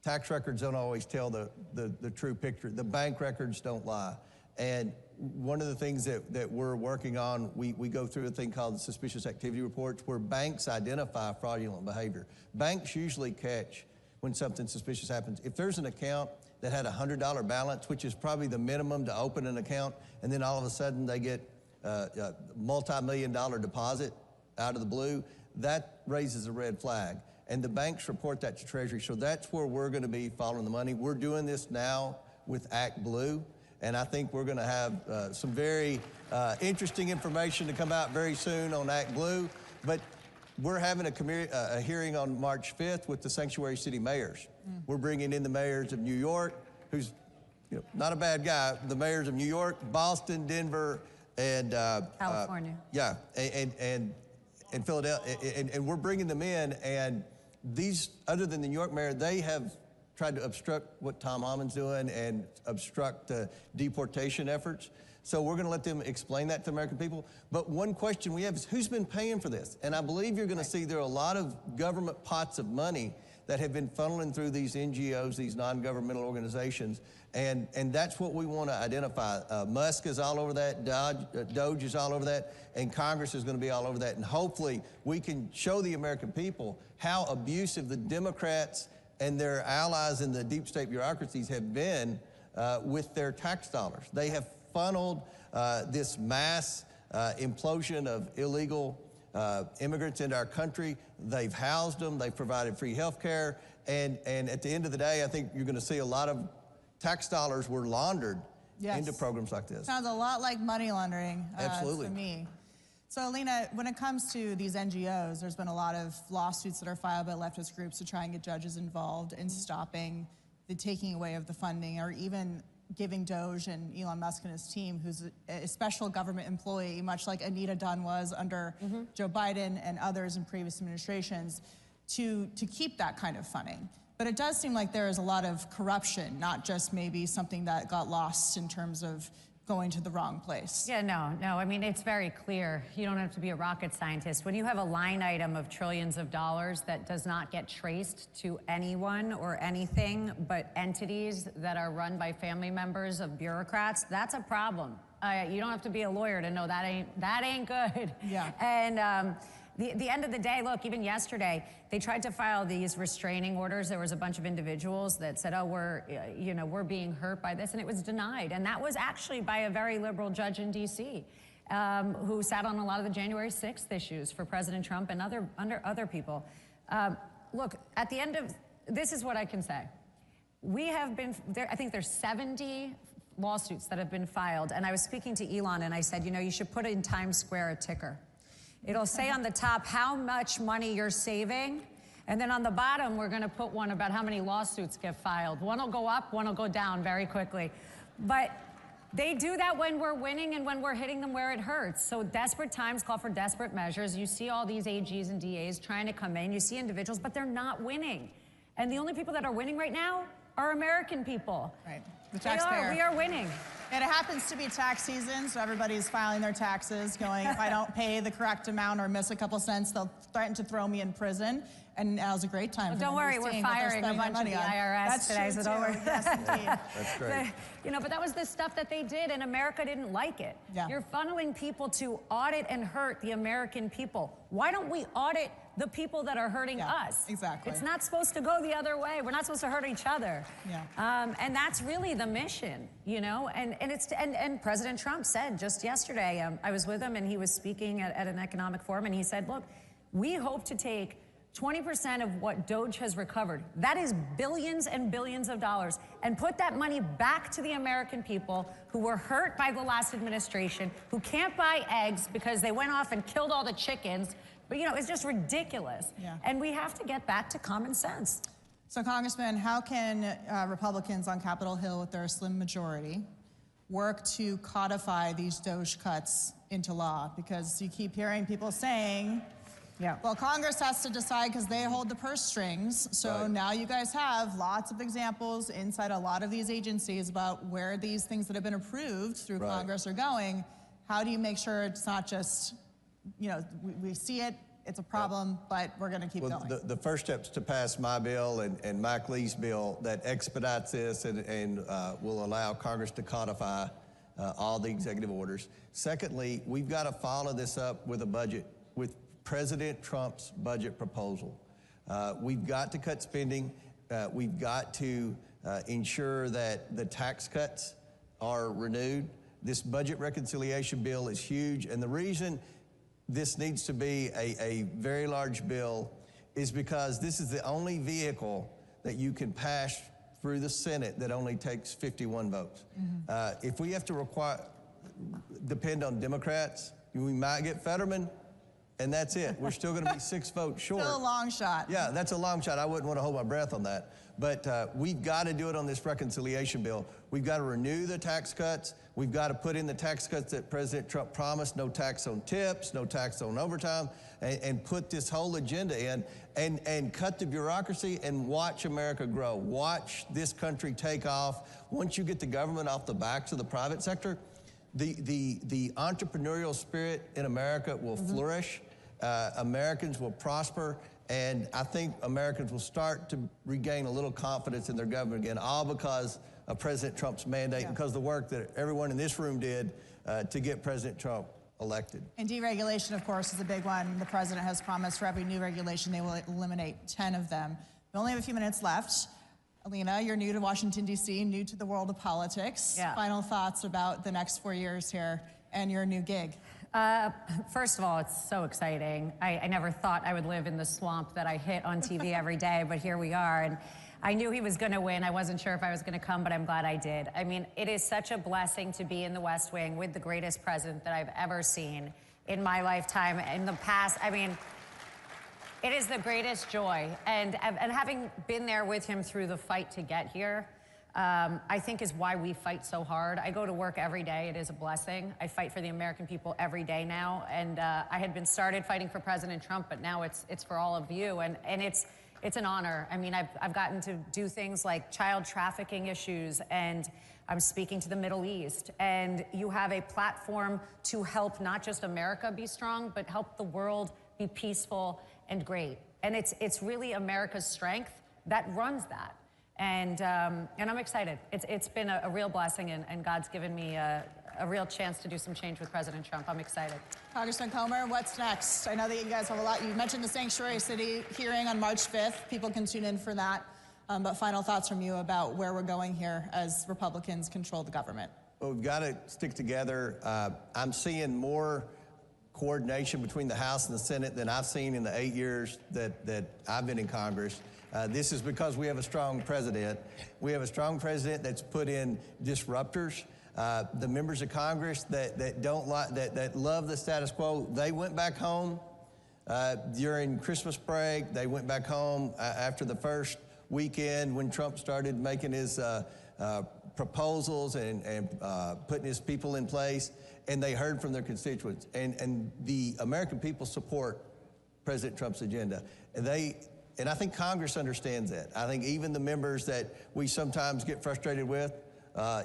tax records don't always tell the true picture. The bank records don't lie. And one of the things that we're working on, we go through a thing called the suspicious activity reports where banks identify fraudulent behavior. Banks usually catch when something suspicious happens. If there's an account that had a $100 balance, which is probably the minimum to open an account, and then all of a sudden they get a multi-million-dollar deposit out of the blue, that raises a red flag. And the banks report that to Treasury. So that's where we're going to be following the money. We're doing this now with Act Blue. And I think we're going to have some very interesting information to come out very soon on Act Blue. But we're having a hearing on March 5th with the sanctuary city mayors. We're bringing in the mayors of New York, who's not a bad guy, the mayors of New York, Boston, Denver, and California. And Philadelphia. And we're bringing them in. And these, other than the New York mayor, they have tried to obstruct what Tom Homan's doing and obstruct the deportation efforts. So we're going to let them explain that to the American people. But one question we have is, who's been paying for this? And I believe you're going to see there are a lot of government pots of money that have been funneling through these NGOs, these non-governmental organizations. And that's what we want to identify. Musk is all over that, Doge is all over that, and Congress is going to be all over that. And hopefully we can show the American people how abusive the Democrats and their allies in the deep state bureaucracies have been with their tax dollars. They have funneled this mass implosion of illegal immigrants into our country. They've housed them, they've provided free health care, and at the end of the day, I think you're going to see a lot of tax dollars were laundered into programs like this. Sounds a lot like money laundering Absolutely. to me. So So, Alina, when it comes to these NGOs, there's been a lot of lawsuits that are filed by leftist groups to try and get judges involved in stopping the taking away of the funding, or even giving Doge and Elon Musk and his team, who's a special government employee, much like Anita Dunn was under Joe Biden and others in previous administrations, to keep that kind of funding. But it does seem like there is a lot of corruption, not just maybe something that got lost in terms of going to the wrong place. Yeah, no, I mean, it's very clear. You don't have to be a rocket scientist. When you have a line item of trillions of dollars that does not get traced to anyone or anything but entities that are run by family members of bureaucrats, that's a problem. You don't have to be a lawyer to know that ain't good. Yeah. And the end of the day, look, even yesterday, they tried to file these restraining orders. There was a bunch of individuals that said, oh, we're being hurt by this, and it was denied. And that was actually by a very liberal judge in D.C. Who sat on a lot of the January 6th issues for President Trump and other people. Look, at the end of, this is what I can say. We have been, I think there's 70 lawsuits that have been filed, and I was speaking to Elon, and I said, you should put in Times Square a ticker. It'll say on the top how much money you're saving, and then on the bottom, we're gonna put one about how many lawsuits get filed. One will go up, one will go down very quickly. But they do that when we're winning and when we're hitting them where it hurts. So desperate times call for desperate measures. You see all these AGs and DAs trying to come in. You see individuals, but they're not winning. And the only people that are winning right now are American people. Right, the taxpayer. We are winning. And it happens to be tax season, so everybody's filing their taxes, going, if I don't pay the correct amount or miss a couple cents, they'll threaten to throw me in prison. And now's a great time for don't worry, we're firing a bunch of the IRS today, so don't worry. Yes, indeed. That's great. But that was the stuff that they did, and America didn't like it. Yeah. You're funneling people to audit and hurt the American people. Why don't we audit the people that are hurting us? Exactly. It's not supposed to go the other way. We're not supposed to hurt each other. Yeah. And that's really the mission, and President Trump said just yesterday, I was with him and he was speaking at an economic forum, and he said, look, we hope to take 20% of what Doge has recovered, that is billions and billions of dollars, and put that money back to the American people who were hurt by the last administration, who can't buy eggs because they went off and killed all the chickens. But it's just ridiculous. Yeah. And we have to get back to common sense. So, Congressman, how can Republicans on Capitol Hill with their slim majority work to codify these Doge cuts into law? Because you keep hearing people saying, well, Congress has to decide because they hold the purse strings. So now you guys have lots of examples inside a lot of these agencies about where these things that have been approved through Congress are going. How do you make sure it's not just, we see it, it's a problem, but we're going to keep going? The first step is to pass my bill and Mike Lee's bill that expedites this and will allow Congress to codify all the executive orders. Secondly, we've got to follow this up with a budget, with President Trump's budget proposal. We've got to cut spending. We've got to ensure that the tax cuts are renewed. This budget reconciliation bill is huge, and the reason this needs to be a very large bill is because this is the only vehicle that you can pass through the Senate that only takes 51 votes. If we have to depend on Democrats, we might get Fetterman, and that's it. We're still going to be 6 votes short. Still a long shot. Yeah, that's a long shot. I wouldn't want to hold my breath on that. But we've got to do it on this reconciliation bill. We've got to renew the tax cuts. We've got to put in the tax cuts that President Trump promised, no tax on tips, no tax on overtime, and put this whole agenda in and cut the bureaucracy and watch America grow. Watch this country take off. Once you get the government off the backs of the private sector, the entrepreneurial spirit in America will flourish. Americans will prosper, and I think Americans will start to regain a little confidence in their government again, all because of President Trump's mandate and because of the work that everyone in this room did to get President Trump elected. And deregulation, of course, is a big one. The president has promised for every new regulation, they will eliminate 10 of them. We only have a few minutes left. Alina, you're new to Washington, D.C., new to the world of politics. Final thoughts about the next 4 years here and your new gig. First of all, it's so exciting. I never thought I would live in the swamp that I hit on TV every day, but here we are. And I knew he was going to win. I wasn't sure if I was going to come, but I'm glad I did. I mean, it is such a blessing to be in the West Wing with the greatest president that I've ever seen in my lifetime. In the past, I mean, it is the greatest joy. And having been there with him through the fight to get here, I think is why we fight so hard. I go to work every day. It is a blessing. I fight for the American people every day now. And I had been started fighting for President Trump, but now it's for all of you. And it's an honor. I mean, I've gotten to do things like child trafficking issues, and I'm speaking to the Middle East. And you have a platform to help not just America be strong, but help the world be peaceful and great. And it's really America's strength that runs that. And I'm excited. It's been a real blessing, and God's given me a real chance to do some change with President Trump. I'm excited. Congressman Comer, what's next? I know that you guys have a lot. You mentioned the Sanctuary City hearing on March 5th. People can tune in for that. But final thoughts from you about where we're going here as Republicans control the government. Well, we've got to stick together. I'm seeing more coordination between the House and the Senate than I've seen in the 8 years that I've been in Congress. This is because we have a strong president. We have a strong president that's put in disruptors. The members of Congress that love the status quo, they went back home during Christmas break. They went back home after the first weekend when Trump started making his proposals and putting his people in place, and they heard from their constituents. And the American people support President Trump's agenda. And I think Congress understands that. I think even the members that we sometimes get frustrated with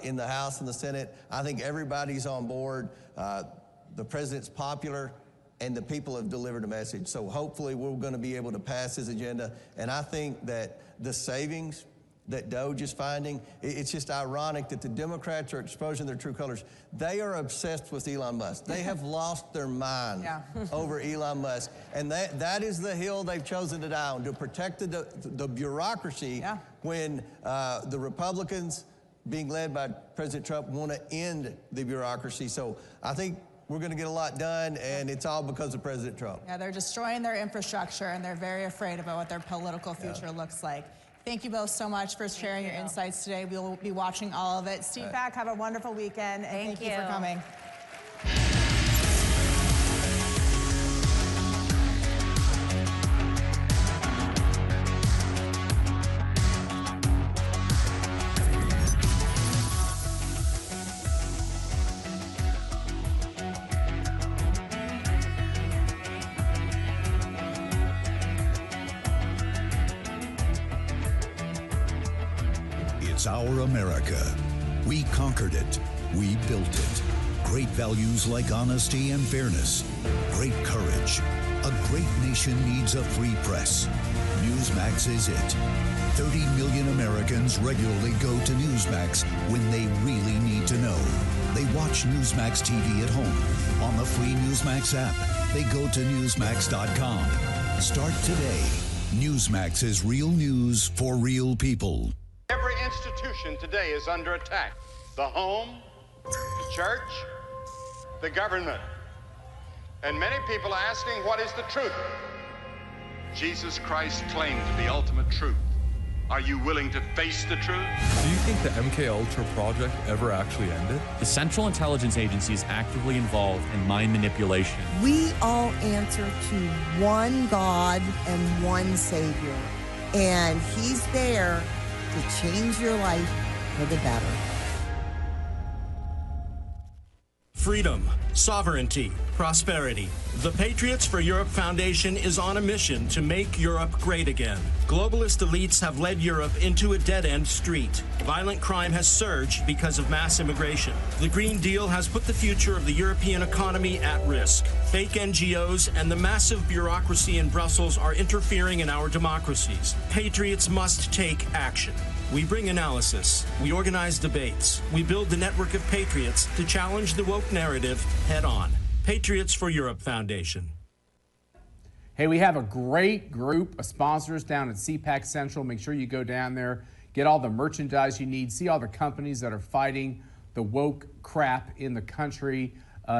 in the House and the Senate, I think everybody's on board. The president's popular, and the people have delivered a message. So hopefully we're going to be able to pass his agenda. And I think that the savings that Doge is finding, it's just ironic that the Democrats are exposing their true colors. They are obsessed with Elon Musk. They have lost their mind over Elon Musk. And that is the hill they've chosen to die on, to protect the bureaucracy when the Republicans, being led by President Trump, want to end the bureaucracy. So I think we're going to get a lot done, and it's all because of President Trump. Yeah, they're destroying their infrastructure, and they're very afraid about what their political future looks like. Thank you both so much for sharing your insights today. We'll be watching all of it. CPAC, have a wonderful weekend, and thank you for coming. It's our America. We conquered it. We built it. Great values like honesty and fairness. Great courage. A great nation needs a free press. Newsmax is it. 30 million Americans regularly go to Newsmax when they really need to know. They watch Newsmax TV at home. On the free Newsmax app, they go to Newsmax.com. Start today. Newsmax is real news for real people. Every institution today is under attack. The home, the church, the government. And many people are asking, what is the truth? Jesus Christ claimed the ultimate truth. Are you willing to face the truth? Do you think the MKUltra project ever actually ended? The Central Intelligence Agency is actively involved in mind manipulation. We all answer to one God and one Savior, and He's there to change your life for the better. Freedom, sovereignty, prosperity. The Patriots for Europe Foundation is on a mission to make Europe great again. Globalist elites have led Europe into a dead-end street. Violent crime has surged because of mass immigration. The Green Deal has put the future of the European economy at risk. Fake NGOs and the massive bureaucracy in Brussels are interfering in our democracies. Patriots must take action. We bring analysis, we organize debates, we build the network of patriots to challenge the woke narrative head on. Patriots for Europe Foundation. Hey, we have a great group of sponsors down at CPAC Central. Make sure you go down there, get all the merchandise you need, see all the companies that are fighting the woke crap in the country.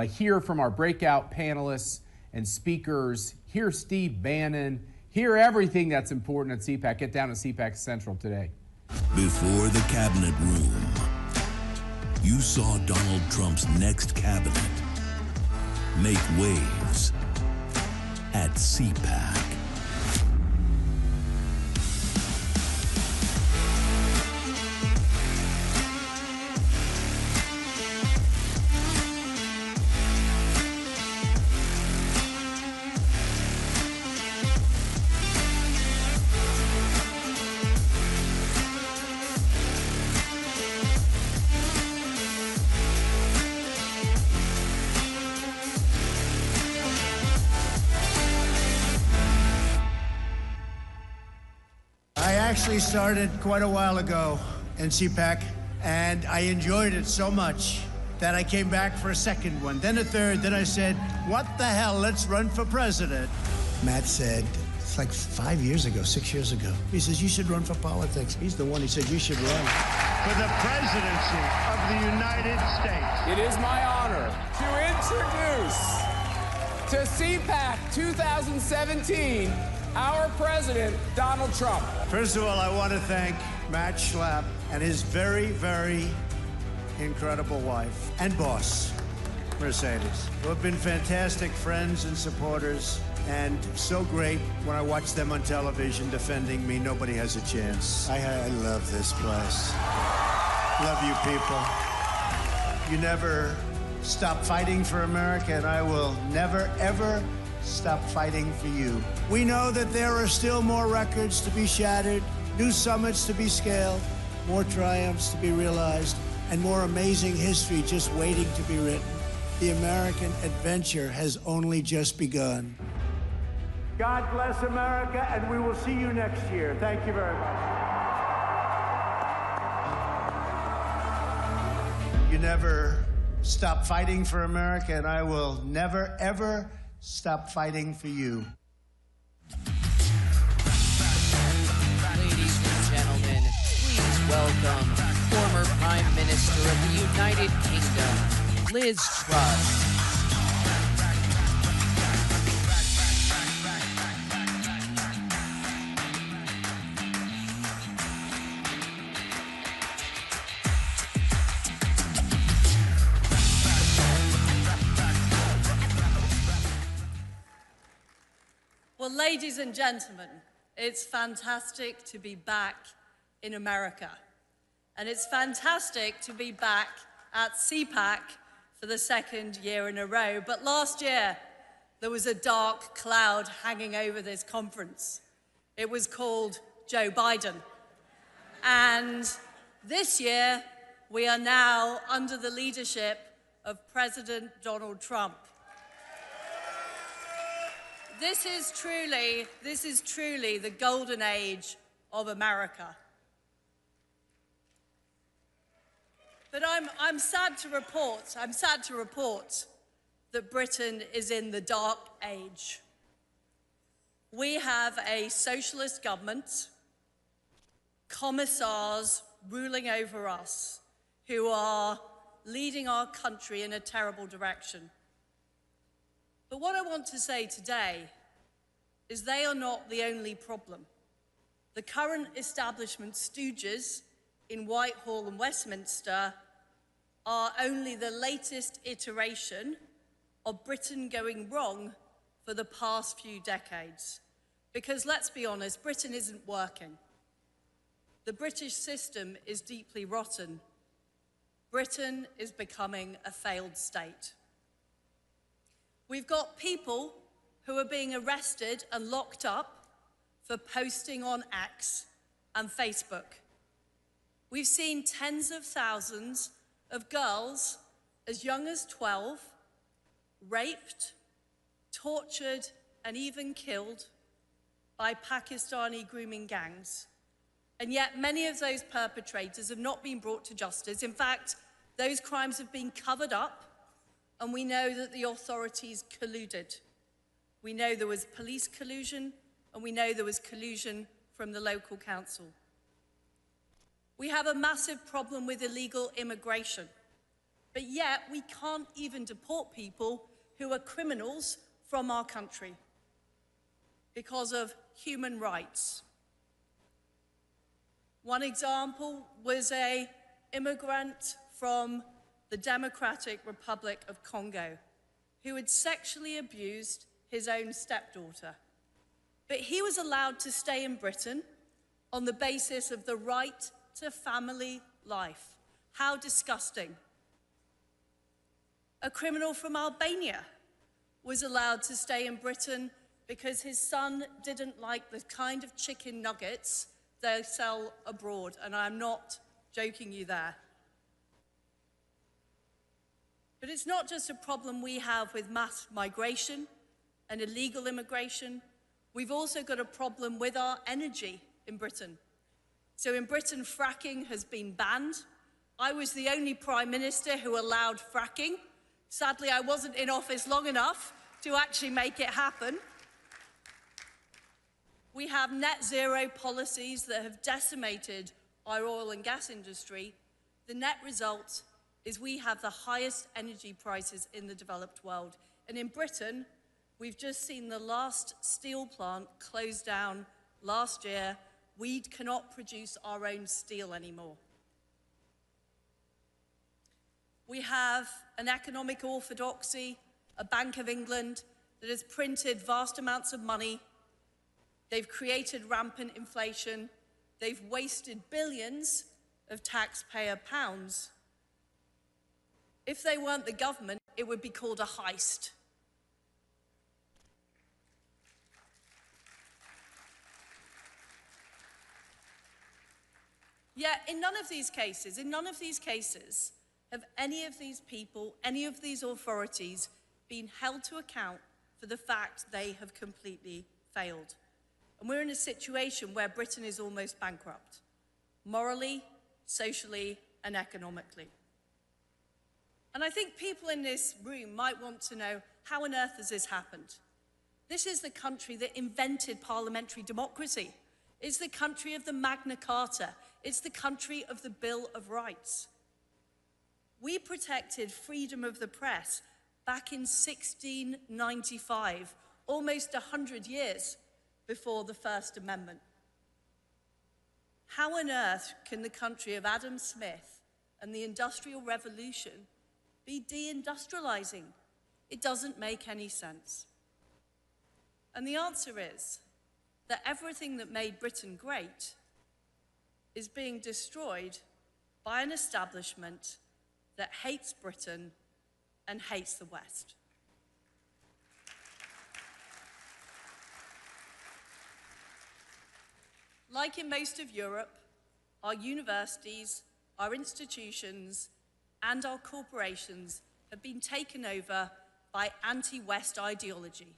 Hear from our breakout panelists and speakers. Hear Steve Bannon. hear everything that's important at CPAC, get down to CPAC Central today. Before the cabinet room, you saw Donald Trump's next cabinet make waves at CPAC. I actually started quite a while ago in CPAC, and I enjoyed it so much that I came back for a second one, then a third, then I said, what the hell, let's run for president. Matt said, it's like 5 years ago, 6 years ago. He says, you should run for politics. He's the one who said, you should run. For the presidency of the United States. It is my honor to introduce to CPAC 2017 our president, Donald Trump. First of all, I want to thank Matt Schlapp and his very, very incredible wife and boss, Mercedes, who have been fantastic friends and supporters, and so great when I watch them on television defending me. Nobody has a chance. I love this place. Love you people. You never stop fighting for America, and I will never, ever stop fighting for you. We know that there are still more records to be shattered, new summits to be scaled, more triumphs to be realized, and more amazing history just waiting to be written. The American adventure has only just begun. God bless America, and we will see you next year. Thank you very much. You never stop fighting for America, and I will never, ever stop fighting for you. Ladies and gentlemen, please welcome former Prime Minister of the United Kingdom, Liz Truss. Well, ladies and gentlemen, it's fantastic to be back in America. And it's fantastic to be back at CPAC for the second year in a row. But last year, there was a dark cloud hanging over this conference. It was called Joe Biden. And this year, we are now under the leadership of President Donald Trump. This is truly the golden age of America. But I'm sad to report that Britain is in the dark age. We have a socialist government, commissars ruling over us, who are leading our country in a terrible direction. But what I want to say today is they are not the only problem. The current establishment stooges in Whitehall and Westminster are only the latest iteration of Britain going wrong for the past few decades. Because let's be honest, Britain isn't working. The British system is deeply rotten. Britain is becoming a failed state. We've got people who are being arrested and locked up for posting on X and Facebook. We've seen tens of thousands of girls as young as 12 raped, tortured, and even killed by Pakistani grooming gangs. And yet many of those perpetrators have not been brought to justice. In fact, those crimes have been covered up, and we know that the authorities colluded. We know there was police collusion, and we know there was collusion from the local council. We have a massive problem with illegal immigration, but yet we can't even deport people who are criminals from our country. because of human rights. One example was an immigrant from the Democratic Republic of Congo who had sexually abused his own stepdaughter. But he was allowed to stay in Britain on the basis of the right to family life. How disgusting. A criminal from Albania was allowed to stay in Britain because his son didn't like the kind of chicken nuggets they sell abroad, and I'm not joking you there. But it's not just a problem we have with mass migration and illegal immigration. We've also got a problem with our energy in Britain. So in Britain, fracking has been banned. I was the only Prime Minister who allowed fracking. Sadly, I wasn't in office long enough to actually make it happen. We have net zero policies that have decimated our oil and gas industry. The net result is we have the highest energy prices in the developed world. And in Britain, we've just seen the last steel plant close down last year. We cannot produce our own steel anymore. We have an economic orthodoxy, a Bank of England that has printed vast amounts of money. They've created rampant inflation. They've wasted billions of taxpayer pounds. If they weren't the government, it would be called a heist. Yet, in none of these cases, have any of these people, any of these authorities been held to account for the fact they have completely failed. And we're in a situation where Britain is almost bankrupt, morally, socially, and economically. And I think people in this room might want to know, how on earth has this happened? This is the country that invented parliamentary democracy. It's the country of the Magna Carta. It's the country of the Bill of Rights. We protected freedom of the press back in 1695, almost 100 years before the First Amendment. How on earth can the country of Adam Smith and the Industrial Revolution be deindustrializing? It doesn't make any sense. And the answer is that everything that made Britain great is being destroyed by an establishment that hates Britain and hates the West. Like in most of Europe, our universities, our institutions, and our corporations have been taken over by anti-West ideology.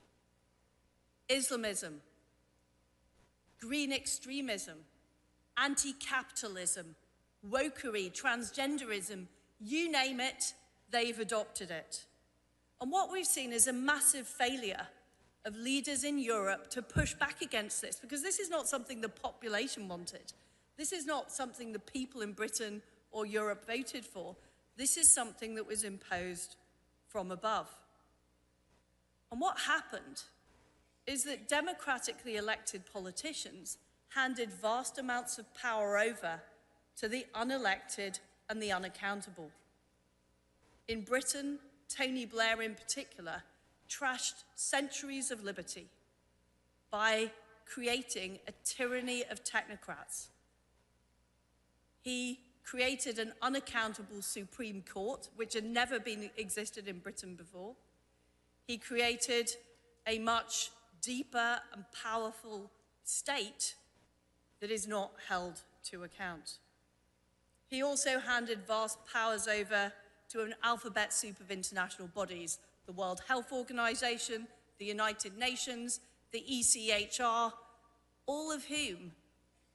Islamism, green extremism, anti-capitalism, wokery, transgenderism, you name it, they've adopted it. And what we've seen is a massive failure of leaders in Europe to push back against this, because this is not something the population wanted. This is not something the people in Britain or Europe voted for. This is something that was imposed from above. And what happened is that democratically elected politicians handed vast amounts of power over to the unelected and the unaccountable. In Britain, Tony Blair in particular trashed centuries of liberty by creating a tyranny of technocrats. He created an unaccountable Supreme Court, which had never been existed in Britain before. He created a much deeper and powerful state that is not held to account. He also handed vast powers over to an alphabet soup of international bodies, the World Health Organization, the United Nations, the ECHR, all of whom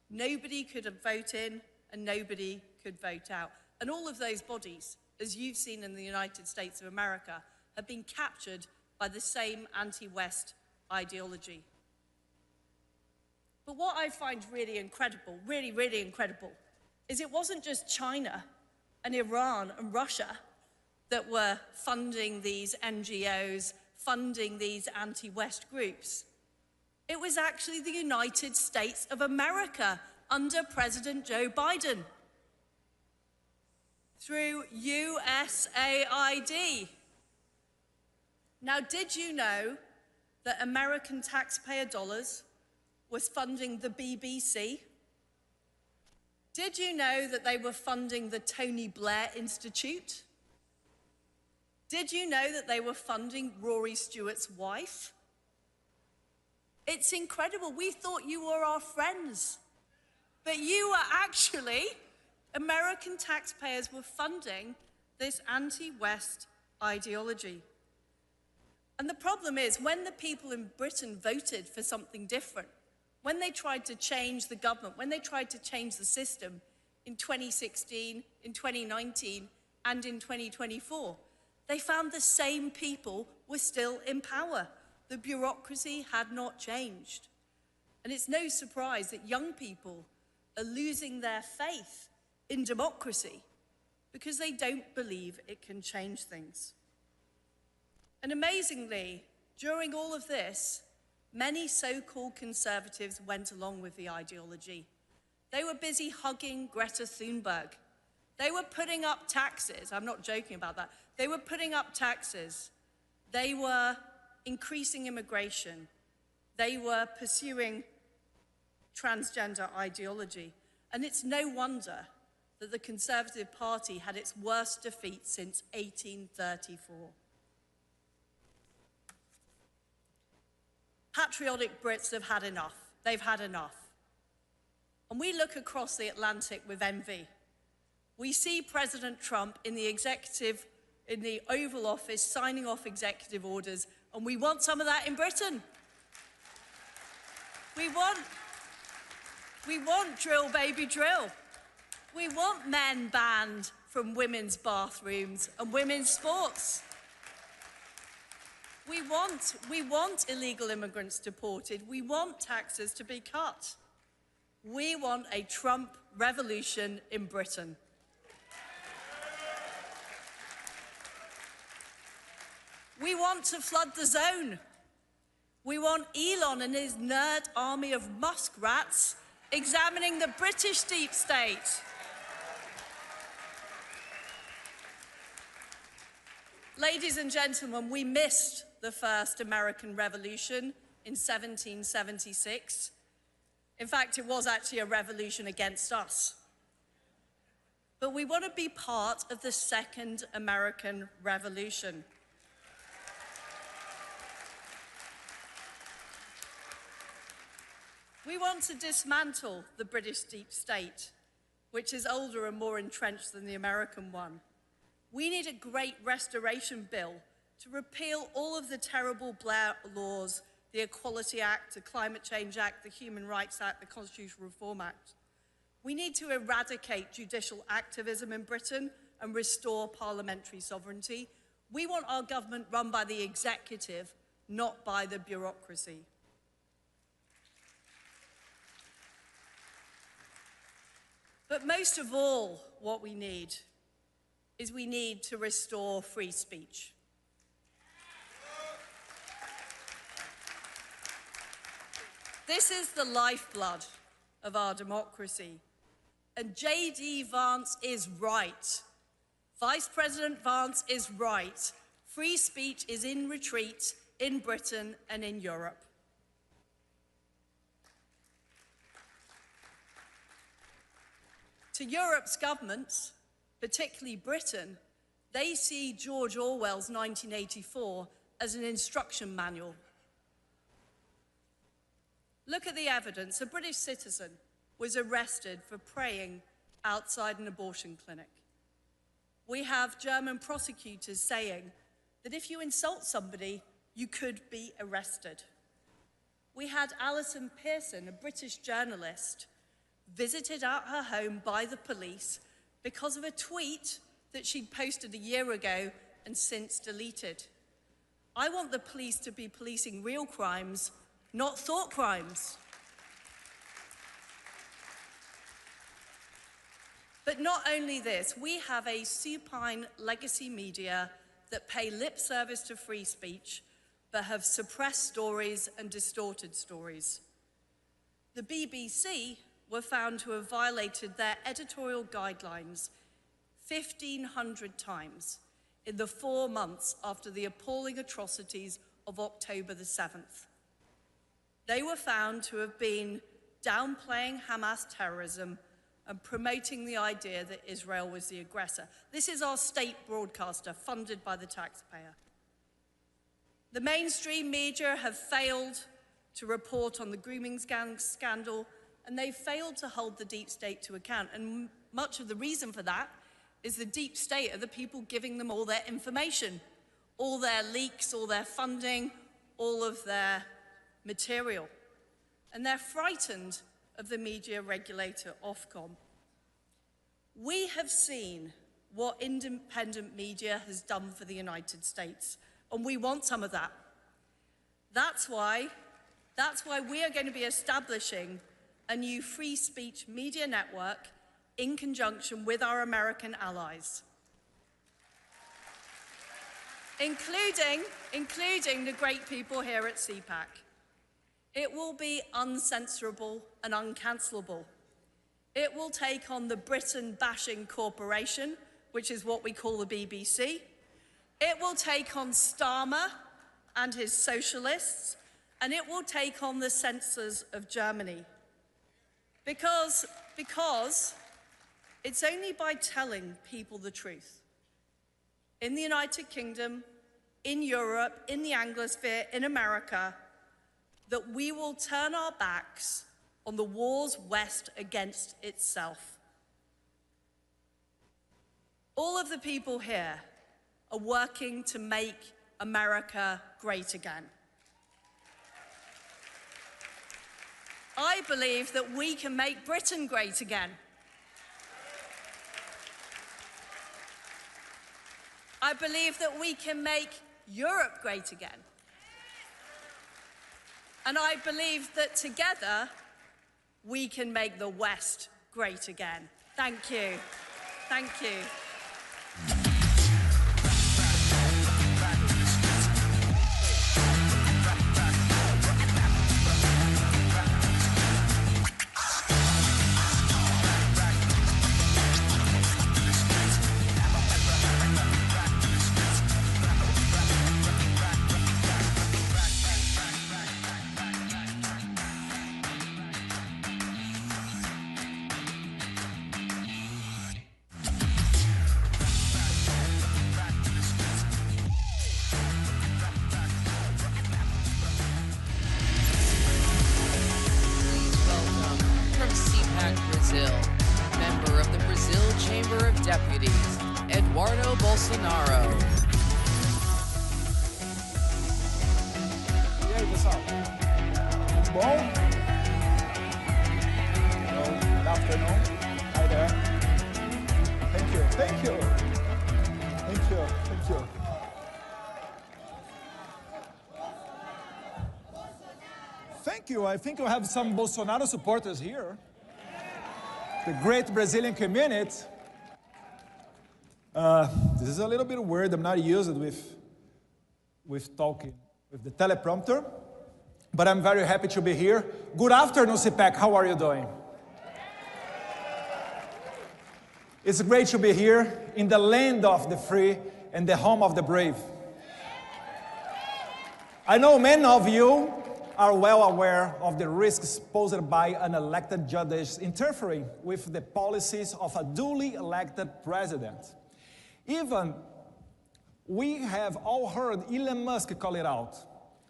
nobody could vote in and nobody could vote out. And all of those bodies, as you've seen in the United States of America, have been captured by the same anti-West ideology. But what I find really incredible, really incredible, is it wasn't just China and Iran and Russia that were funding these NGOs, funding these anti-West groups. It was actually the United States of America under President Joe Biden through USAID. Now, did you know that American taxpayer dollars was funding the BBC? Did you know that they were funding the Tony Blair Institute? Did you know that they were funding Rory Stewart's wife? It's incredible. We thought you were our friends, but you were actually, American taxpayers were funding this anti-West ideology. And the problem is, when the people in Britain voted for something different, when they tried to change the government, when they tried to change the system in 2016, in 2019, and in 2024, they found the same people were still in power. The bureaucracy had not changed. And it's no surprise that young people are losing their faith in democracy because they don't believe it can change things. And amazingly, during all of this, many so-called conservatives went along with the ideology. They were busy hugging Greta Thunberg. They were putting up taxes. I'm not joking about that. They were putting up taxes. They were increasing immigration. They were pursuing transgender ideology. And it's no wonder that the Conservative Party had its worst defeat since 1834. Patriotic Brits have had enough. They've had enough. And we look across the Atlantic with envy. We see President Trump in the Oval Office signing off executive orders, and we want some of that in Britain. We want drill, baby, drill. We want men banned from women's bathrooms and women's sports. We want illegal immigrants deported. We want taxes to be cut. We want a Trump revolution in Britain. We want to flood the zone. We want Elon and his nerd army of muskrats examining the British deep state. Ladies and gentlemen, we missed the first American Revolution in 1776. In fact, it was actually a revolution against us. But we want to be part of the Second American Revolution. We want to dismantle the British deep state, which is older and more entrenched than the American one. We need a great restoration bill to repeal all of the terrible Blair laws, the Equality Act, the Climate Change Act, the Human Rights Act, the Constitutional Reform Act. We need to eradicate judicial activism in Britain and restore parliamentary sovereignty. We want our government run by the executive, not by the bureaucracy. But most of all, what we need is we need to restore free speech. This is the lifeblood of our democracy. And JD Vance is right. Vice President Vance is right. Free speech is in retreat in Britain and in Europe. To Europe's governments, particularly Britain, they see George Orwell's 1984 as an instruction manual. Look at the evidence. A British citizen was arrested for praying outside an abortion clinic. We have German prosecutors saying that if you insult somebody, you could be arrested. We had Alison Pearson, a British journalist, visited at her home by the police because of a tweet that she'd posted a year ago and since deleted. I want the police to be policing real crimes, not thought crimes. But not only this, we have a supine legacy media that pay lip service to free speech, but have suppressed stories and distorted stories. The BBC were found to have violated their editorial guidelines 1,500 times in the 4 months after the appalling atrocities of October the 7th. They were found to have been downplaying Hamas terrorism and promoting the idea that Israel was the aggressor. This is our state broadcaster, funded by the taxpayer. The mainstream media have failed to report on the grooming scandal, and they failed to hold the deep state to account. And much of the reason for that is the deep state are the people giving them all their information, all their leaks, all their funding, all of their material. And they're frightened of the media regulator, Ofcom. We have seen what independent media has done for the United States, and we want some of that. That's why we are going to be establishing a new free speech media network in conjunction with our American allies, including the great people here at CPAC. It will be uncensorable and uncancelable. It will take on the Britain-bashing corporation, which is what we call the BBC. It will take on Starmer and his socialists, and it will take on the censors of Germany. Because it's only by telling people the truth, in the United Kingdom, in Europe, in the Anglosphere, in America, that we will turn our backs on the war's West against itself. All of the people here are working to make America great again. I believe that we can make Britain great again. I believe that we can make Europe great again. And I believe that together, we can make the West great again. Thank you. Thank you. Member of the Brazil Chamber of Deputies, Eduardo Bolsonaro. E aí, pessoal? Tudo bom? Hello, good afternoon. Hi there. Thank you, thank you. Thank you, thank you. Thank you. I think we have some Bolsonaro supporters here. The great Brazilian community. This is a little bit weird. I'm not used with talking with the teleprompter, but I'm very happy to be here. Good afternoon, CPAC. How are you doing? It's great to be here in the land of the free and the home of the brave. I know many of you are well aware of the risks posed by unelected judges interfering with the policies of a duly elected president. Even we have all heard Elon Musk call it out.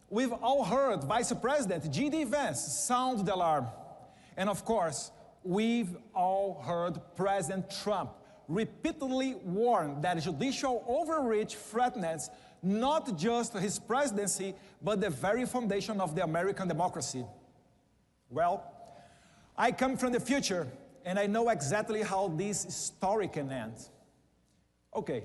We've all heard Vice President JD Vance sound the alarm. And of course, we've all heard President Trump repeatedly warn that judicial overreach threatens not just his presidency, but the very foundation of the American democracy. Well, I come from the future, and I know exactly how this story can end. Okay,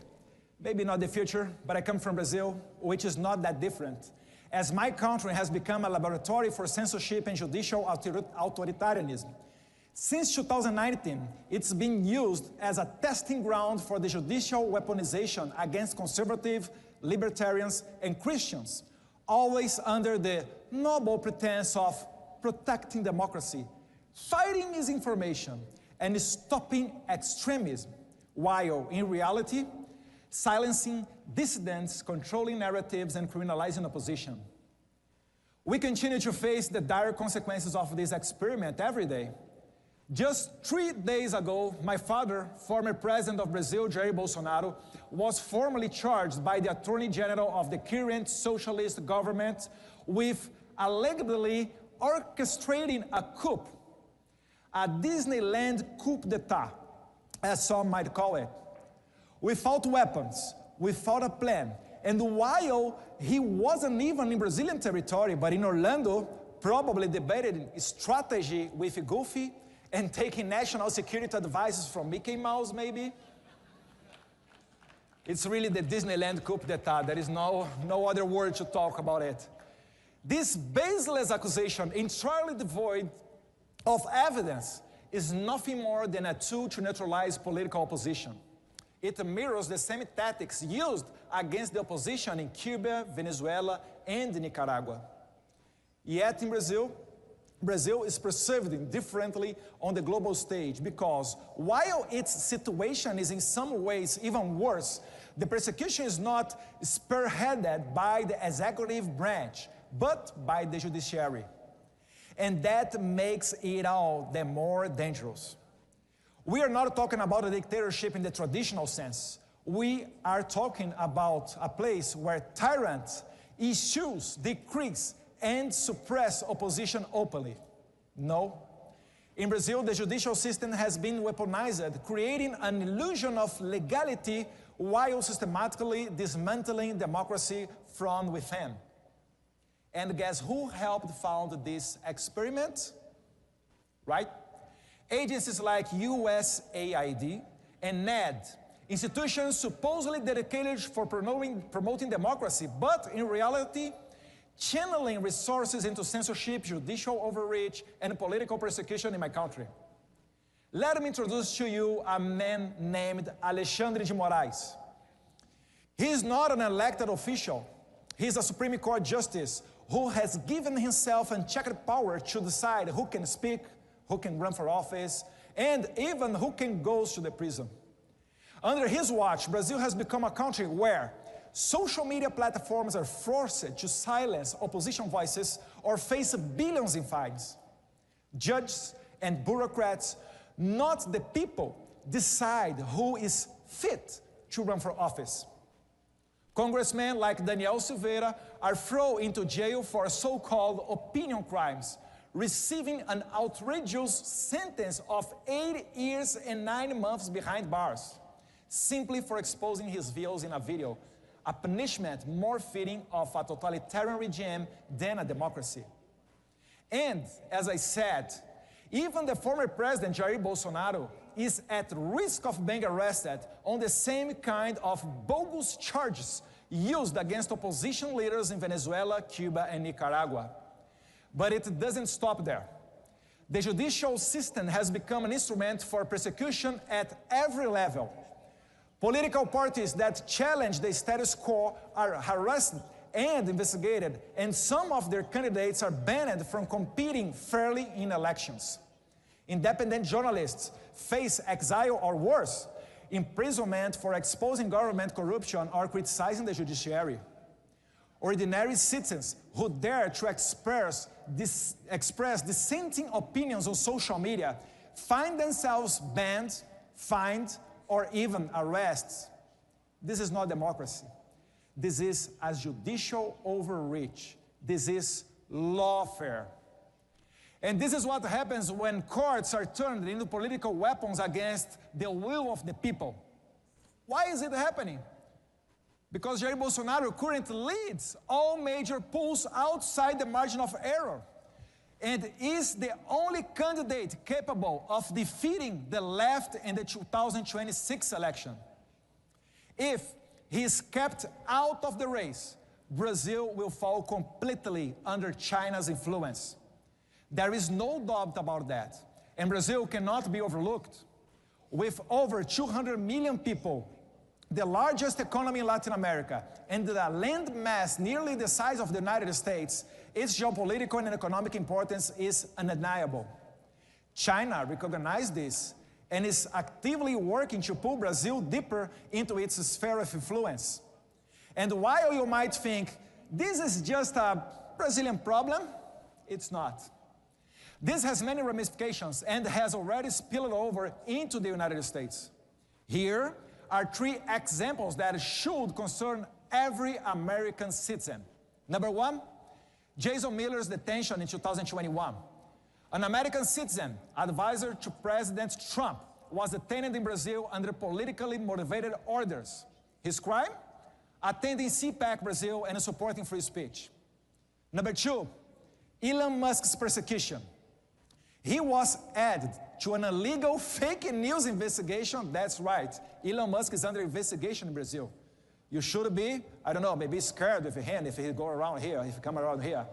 maybe not the future, but I come from Brazil, which is not that different, as my country has become a laboratory for censorship and judicial authoritarianism. Since 2019, it's been used as a testing ground for the judicial weaponization against conservative, libertarians, and Christians, always under the noble pretense of protecting democracy, fighting misinformation, and stopping extremism, while in reality, silencing dissidents, controlling narratives, and criminalizing opposition. We continue to face the dire consequences of this experiment every day. Just 3 days ago, my father, former president of Brazil, Jair Bolsonaro, was formally charged by the Attorney General of the current socialist government with allegedly orchestrating a coup, a Disneyland coup d'etat, as some might call it, without weapons, without a plan, and while he wasn't even in Brazilian territory, but in Orlando, probably debating strategy with Goofy and taking national security advices from Mickey Mouse, maybe. It's really the Disneyland coup d'etat. There is no other word to talk about it. This baseless accusation, entirely devoid of evidence, is nothing more than a tool to neutralize political opposition. It mirrors the same tactics used against the opposition in Cuba, Venezuela, and Nicaragua. Yet in Brazil is perceived differently on the global stage because while its situation is in some ways even worse, the persecution is not spearheaded by the executive branch, but by the judiciary. And that makes it all the more dangerous. We are not talking about a dictatorship in the traditional sense. We are talking about a place where tyrants issue decrees and suppress opposition openly. No. In Brazil, the judicial system has been weaponized, creating an illusion of legality while systematically dismantling democracy from within. And guess who helped found this experiment? Right? Agencies like USAID and NED, institutions supposedly dedicated for promoting democracy, but in reality, channeling resources into censorship, judicial overreach, and political persecution in my country. Let me introduce to you a man named Alexandre de Moraes. He is not an elected official. He is a Supreme Court justice who has given himself unchecked power to decide who can speak, who can run for office, and even who can go to the prison. Under his watch, Brazil has become a country where social media platforms are forced to silence opposition voices or face billions in fines. Judges and bureaucrats, not the people, decide who is fit to run for office. Congressmen like Daniel Silveira are thrown into jail for so-called opinion crimes, receiving an outrageous sentence of 8 years and 9 months behind bars, simply for exposing his views in a video, a punishment more fitting of a totalitarian regime than a democracy. And, as I said, even the former president, Jair Bolsonaro, is at risk of being arrested on the same kind of bogus charges used against opposition leaders in Venezuela, Cuba, and Nicaragua. But it doesn't stop there. The judicial system has become an instrument for persecution at every level. Political parties that challenge the status quo are harassed and investigated, and some of their candidates are banned from competing fairly in elections. Independent journalists face exile or worse, imprisonment for exposing government corruption or criticizing the judiciary. Ordinary citizens who dare to express dissenting opinions on social media find themselves banned, fined, or even arrested. This is not democracy. This is a judicial overreach. This is lawfare. And this is what happens when courts are turned into political weapons against the will of the people. Why is it happening? Because Jair Bolsonaro currently leads all major polls outside the margin of error and is the only candidate capable of defeating the left in the 2026 election. If he is kept out of the race, Brazil will fall completely under China's influence. There is no doubt about that, and Brazil cannot be overlooked. With over 200 million people the largest economy in Latin America, and the land mass nearly the size of the United States, its geopolitical and economic importance is undeniable. China recognized this and is actively working to pull Brazil deeper into its sphere of influence. And while you might think this is just a Brazilian problem, it's not. This has many ramifications and has already spilled over into the United States. Here are 3 examples that should concern every American citizen. Number 1, Jason Miller's detention in 2021. An American citizen, advisor to President Trump, was detained in Brazil under politically motivated orders. His crime? Attending CPAC Brazil and supporting free speech. Number 2, Elon Musk's persecution. He was added to an illegal fake news investigation. That's right, Elon Musk is under investigation in Brazil. You should be, I don't know, maybe scared with him if he go around here, if he come around here.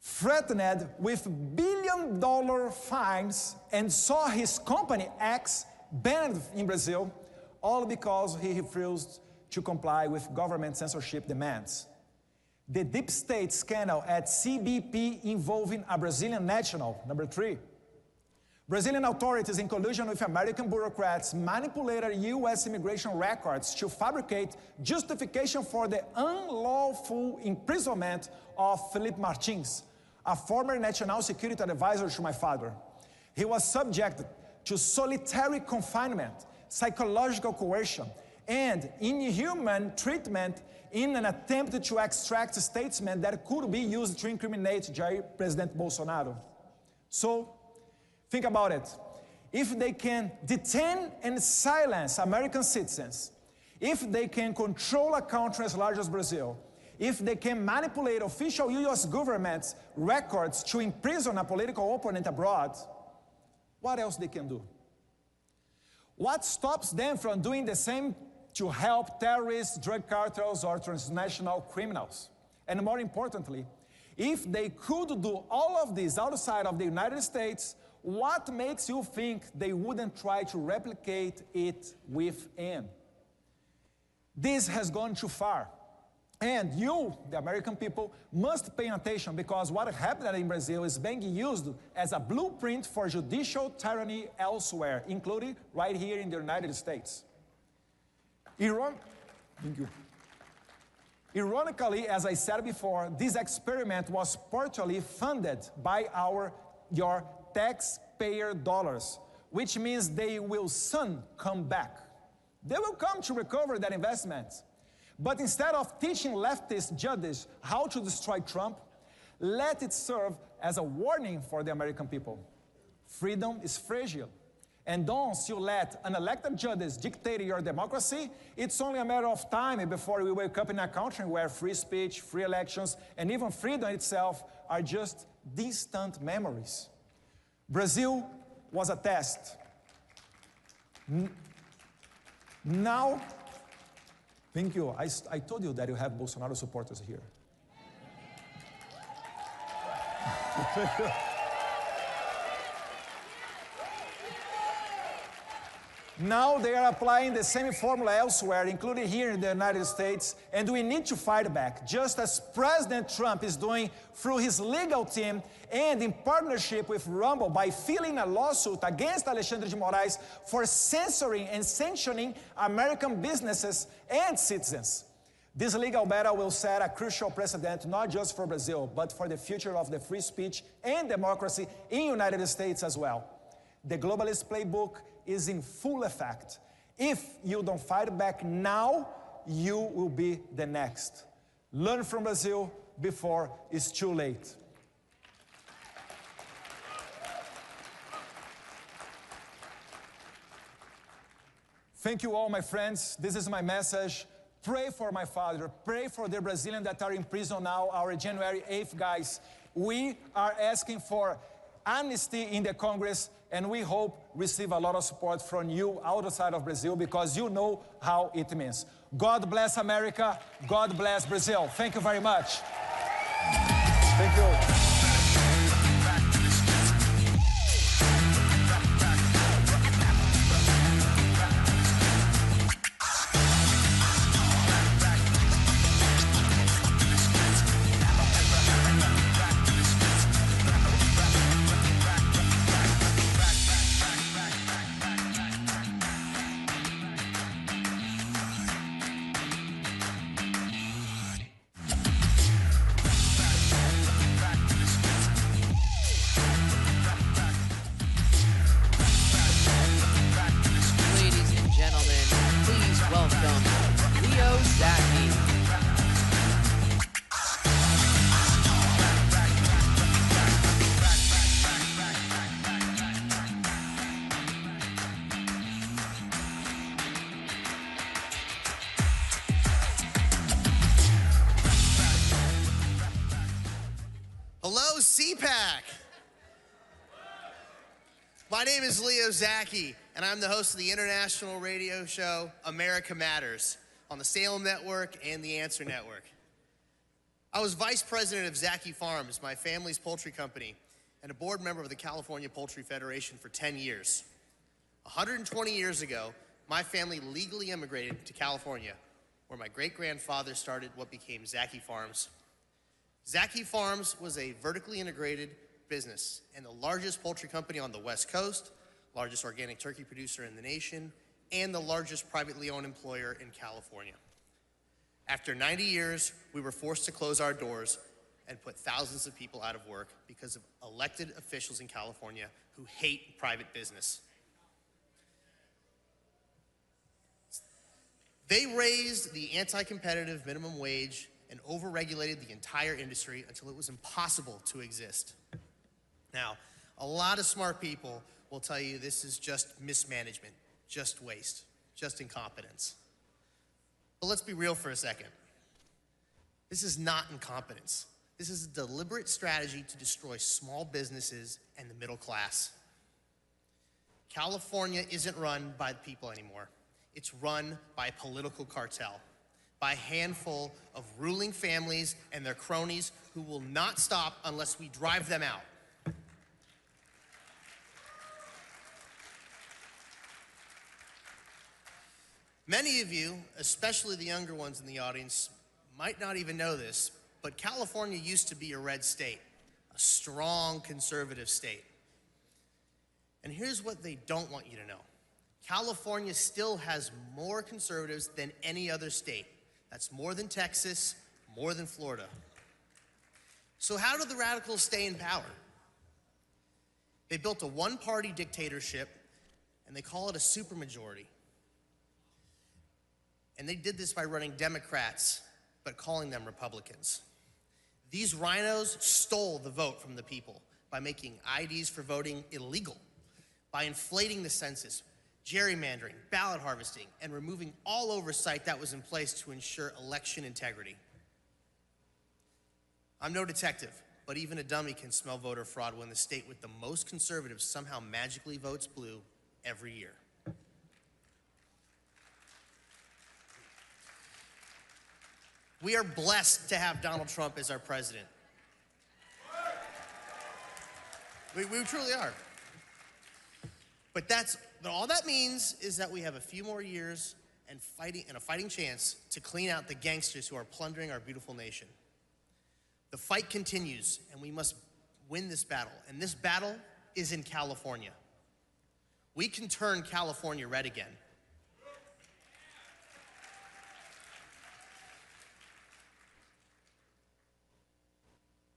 Threatened with billion-dollar fines and saw his company X banned in Brazil, all because he refused to comply with government censorship demands. The deep state scandal at CBP involving a Brazilian national. Number 3, Brazilian authorities in collusion with American bureaucrats manipulated U.S. immigration records to fabricate justification for the unlawful imprisonment of Felipe Martins, a former national security advisor to my father. He was subjected to solitary confinement, psychological coercion, and inhuman treatment in an attempt to extract statements that could be used to incriminate President Bolsonaro. So, think about it. If they can detain and silence American citizens, if they can control a country as large as Brazil, if they can manipulate official U.S. government's records to imprison a political opponent abroad, what else they can do? What stops them from doing the same to help terrorists, drug cartels, or transnational criminals? And more importantly, if they could do all of this outside of the United States, what makes you think they wouldn't try to replicate it within? This has gone too far. And you, the American people, must pay attention, because what happened in Brazil is being used as a blueprint for judicial tyranny elsewhere, including right here in the United States. Ironically, as I said before, this experiment was partially funded by your taxpayer dollars, which means they will soon come back. They will come to recover that investment. But instead of teaching leftist judges how to destroy Trump, let it serve as a warning for the American people. Freedom is fragile. And once you let unelected judges dictate your democracy, it's only a matter of time before we wake up in a country where free speech, free elections, and even freedom itself are just distant memories. Brazil was a test. Now, thank you. I told you that you have Bolsonaro supporters here. Now they are applying the same formula elsewhere, including here in the United States, and we need to fight back, just as President Trump is doing through his legal team and in partnership with Rumble by filing a lawsuit against Alexandre de Moraes for censoring and sanctioning American businesses and citizens. This legal battle will set a crucial precedent not just for Brazil, but for the future of the free speech and democracy in the United States as well. The globalist playbook is in full effect. If you don't fight back now, you will be the next. Learn from Brazil before it's too late. Thank you all, my friends. This is my message. Pray for my father. Pray for the Brazilians that are in prison now, our January 8th guys. We are asking for amnesty in the Congress, and we hope receive a lot of support from you outside of Brazil, because you know how it means. God bless America. God bless Brazil. Thank you very much. Thank you. CPAC. My name is Leo Zaki, and I'm the host of the international radio show America Matters on the Salem Network and the Answer Network. I was vice president of Zaki Farms, my family's poultry company, and a board member of the California Poultry Federation for 10 years. 120 years ago, my family legally immigrated to California, where my great-grandfather started what became Zaki Farms. Zaki Farms was a vertically integrated business and the largest poultry company on the West Coast, largest organic turkey producer in the nation, and the largest privately owned employer in California. After 90 years, we were forced to close our doors and put thousands of people out of work because of elected officials in California who hate private business. They raised the anti-competitive minimum wage and overregulated the entire industry until it was impossible to exist. Now, a lot of smart people will tell you this is just mismanagement, just waste, just incompetence. But let's be real for a second. This is not incompetence. This is a deliberate strategy to destroy small businesses and the middle class. California isn't run by the people anymore. It's run by a political cartel, by a handful of ruling families and their cronies who will not stop unless we drive them out. Many of you, especially the younger ones in the audience, might not even know this, but California used to be a red state, a strong conservative state. And here's what they don't want you to know. California still has more conservatives than any other state. That's more than Texas, more than Florida. So how do the radicals stay in power? They built a one-party dictatorship, and they call it a supermajority. And they did this by running Democrats, but calling them Republicans. These rhinos stole the vote from the people by making IDs for voting illegal, by inflating the census, gerrymandering, ballot harvesting, and removing all oversight that was in place to ensure election integrity. I'm no detective, but even a dummy can smell voter fraud when the state with the most conservatives somehow magically votes blue every year. We are blessed to have Donald Trump as our president. We truly are. But all that means is that we have a few more years and a fighting chance to clean out the gangsters who are plundering our beautiful nation. The fight continues, and we must win this battle. And this battle is in California. We can turn California red again.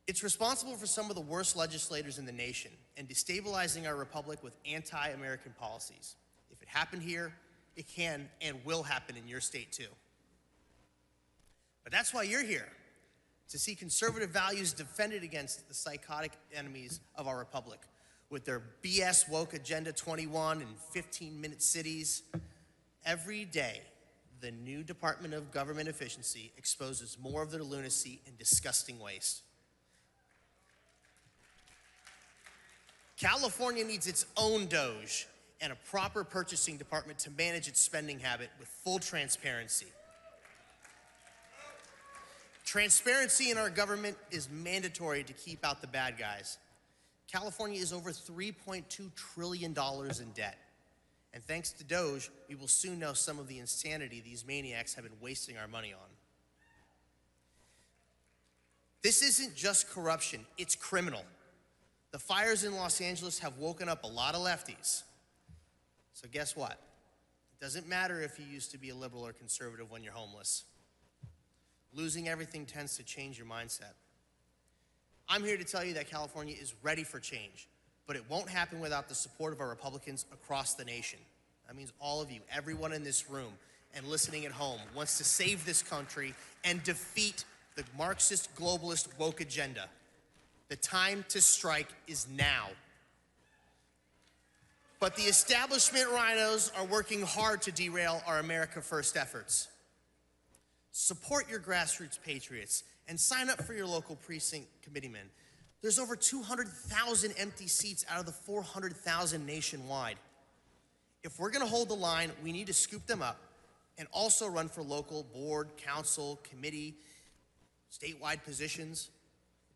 It's responsible for some of the worst legislators in the nation and destabilizing our republic with anti-American policies. If it happened here, it can and will happen in your state too. But that's why you're here, to see conservative values defended against the psychotic enemies of our republic with their BS woke agenda 21 and 15-minute cities. Every day, the new Department of Government Efficiency exposes more of their lunacy and disgusting waste. California needs its own Doge and a proper purchasing department to manage its spending habit with full transparency. Transparency in our government is mandatory to keep out the bad guys. California is over $3.2 trillion in debt. And thanks to Doge, we will soon know some of the insanity these maniacs have been wasting our money on. This isn't just corruption, it's criminal. The fires in Los Angeles have woken up a lot of lefties. So guess what? It doesn't matter if you used to be a liberal or conservative when you're homeless. Losing everything tends to change your mindset. I'm here to tell you that California is ready for change, but it won't happen without the support of our Republicans across the nation. That means all of you, everyone in this room and listening at home, wants to save this country and defeat the Marxist globalist woke agenda. The time to strike is now. But the establishment rhinos are working hard to derail our America First efforts. Support your grassroots patriots and sign up for your local precinct committeemen. There's over 200,000 empty seats out of the 400,000 nationwide. If we're gonna hold the line, we need to scoop them up and also run for local board, council, committee, statewide positions.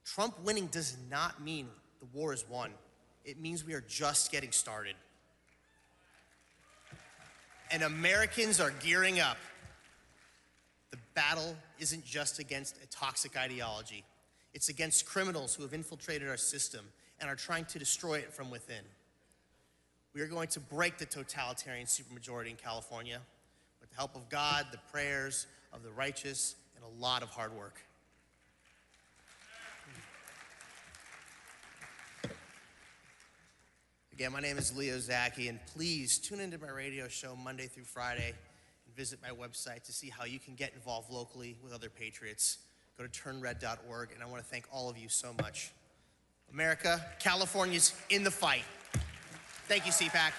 Trump winning does not mean the war is won. It means we are just getting started. And Americans are gearing up. The battle isn't just against a toxic ideology. It's against criminals who have infiltrated our system and are trying to destroy it from within. We are going to break the totalitarian supermajority in California with the help of God, the prayers of the righteous, and a lot of hard work. Again, my name is Leo Zaki, and please tune into my radio show Monday through Friday and visit my website to see how you can get involved locally with other patriots. Go to turnred.org, and I want to thank all of you so much. America, California's in the fight. Thank you, CPAC.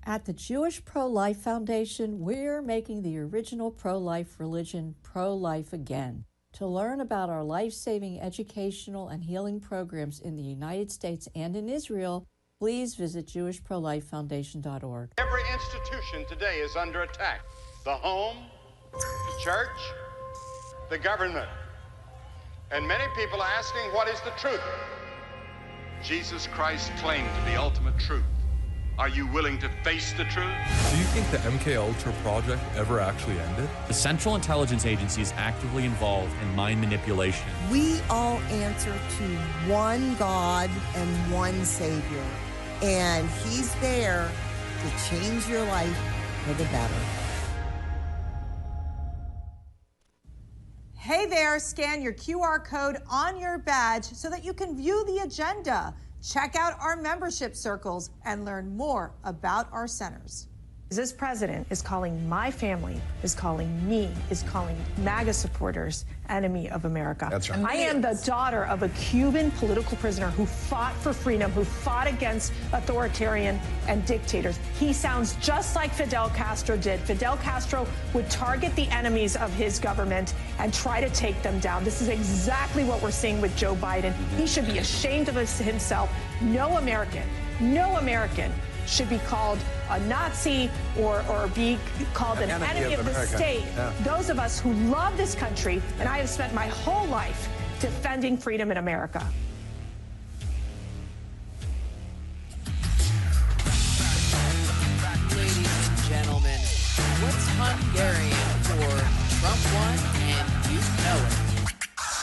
At the Jewish Pro-Life Foundation, we're making the original pro-life religion pro-life again. To learn about our life-saving educational and healing programs in the United States and in Israel, please visit jewishprolifefoundation.org. Every institution today is under attack. The home, the church, the government. And many people are asking, what is the truth? Jesus Christ claimed the ultimate truth. Are you willing to face the truth? Do you think the MKUltra project ever actually ended? The Central Intelligence Agency is actively involved in mind manipulation. We all answer to one God and one Savior, and He's there to change your life for the better. Hey there, scan your QR code on your badge so that you can view the agenda. Check out our membership circles and learn more about our centers. This president is calling my family, is calling me, is calling MAGA supporters enemy of America. That's right. I am the daughter of a Cuban political prisoner who fought for freedom, who fought against authoritarian and dictators. He sounds just like Fidel Castro did. Fidel Castro would target the enemies of his government and try to take them down. This is exactly what we're seeing with Joe Biden. He should be ashamed of himself. No American should be called a Nazi or be called an enemy of the state. Yeah. Those of us who love this country, and I have spent my whole life defending freedom in America. Ladies and gentlemen, what's Hungarian for Trump won and you know it?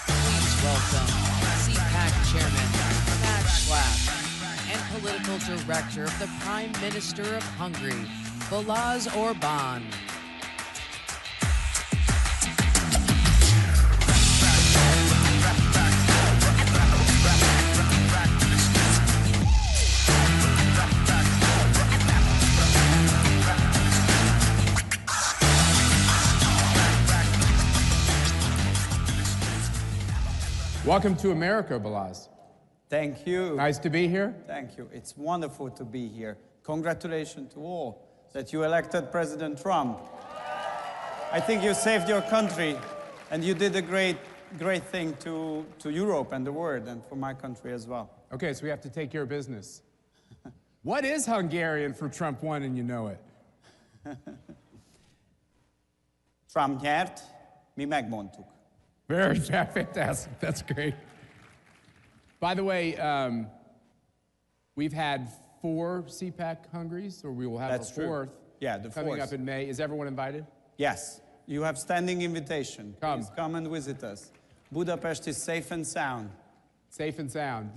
Please welcome CPAC Chairman Matt Schlapp and Political Director of the Prime Minister of Hungary, Balaz Orban. Welcome to America, Balaz. Thank you. Nice to be here. Thank you. It's wonderful to be here. Congratulations to all that you elected President Trump. I think you saved your country, and you did a great thing to Europe and the world, and for my country as well. Okay, so we have to take care of business. What is Hungarian for Trump won and you know it? Trump nyert, mi megmondtuk. Very fantastic. That's great. By the way, we've had 4 CPAC Hungaries, or we will have That's a 4th. true. Yeah, the coming 4th. up in May. Is everyone invited? Yes. You have standing invitation. Come. Please come and visit us. Budapest is safe and sound. Safe and sound.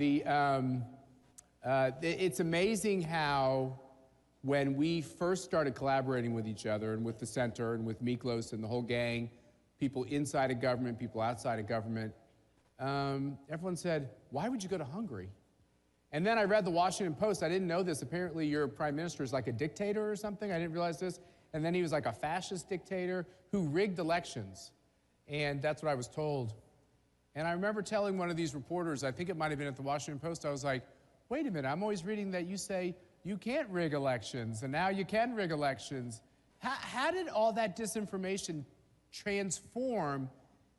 It's amazing how when we first started collaborating with each other and with the center and with Miklos and the whole gang, people inside of government, people outside of government, everyone said, why would you go to Hungary? And then I read the Washington Post. I didn't know this. Apparently your prime minister is like a dictator or something. I didn't realize this. And then he was like a fascist dictator who rigged elections. And that's what I was told. And I remember telling one of these reporters, I think it might have been at the Washington Post, I was like, wait a minute, I'm always reading that you say you can't rig elections, and now you can rig elections. How did all that disinformation transform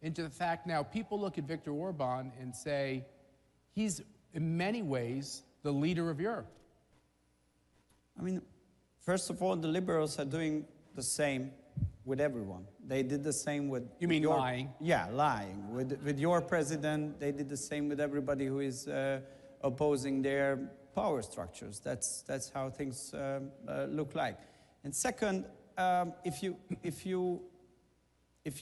into the fact now people look at Viktor Orban and say, he's in many ways the leader of Europe? I mean, first of all, the liberals are doing the same with everyone. They did the same with... You mean your, lying? Yeah, lying. With your president, they did the same with everybody who is opposing their power structures. That's how things look like. And second, if you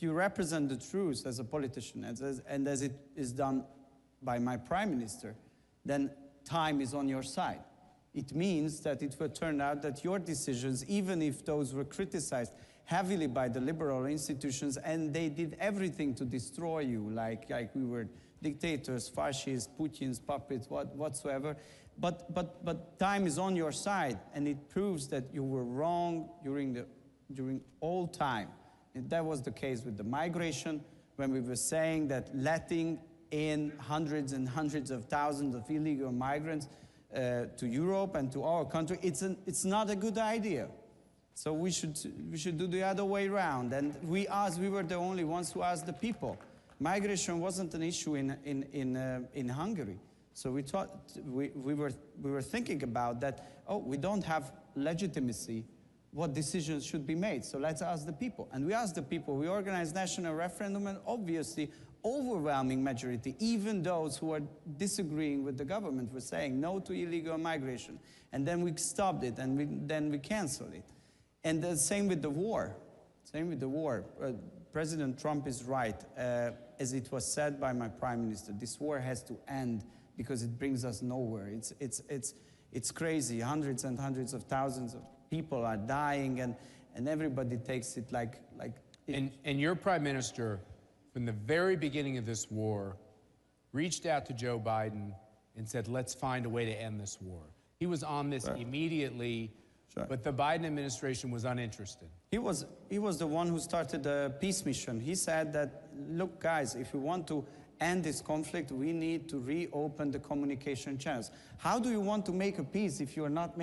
represent the truth as a politician, and as it is done by my prime minister, then time is on your side. It means that it will turn out that your decisions, even if those were criticized heavily by the liberal institutions, and they did everything to destroy you, like we were dictators, fascists, Putin's puppets, whatsoever. But time is on your side, and it proves that you were wrong during all time. And that was the case with the migration, when we were saying that letting in hundreds and hundreds of thousands of illegal migrants to Europe and to our country, it's not a good idea. So we should do the other way around. And we were the only ones who asked the people. Migration wasn't an issue in Hungary. So we thought, we were thinking about that, oh, we don't have legitimacy, what decisions should be made. So let's ask the people. And we asked the people, we organized national referendum, and obviously overwhelming majority, even those who are disagreeing with the government, were saying no to illegal migration. And then we stopped it, and then we canceled it. And the same with the war. Same with the war. President Trump is right. As it was said by my prime minister, this war has to end because it brings us nowhere. It's crazy. Hundreds and hundreds of thousands of people are dying, and everybody takes it like And your prime minister, from the very beginning of this war, reached out to Joe Biden and said, let's find a way to end this war. He was on this immediately, but the Biden administration was uninterested. He was the one who started the peace mission. He said that, look, guys, if we want to end this conflict, we need to reopen the communication channels. How do you want to make a peace if you're not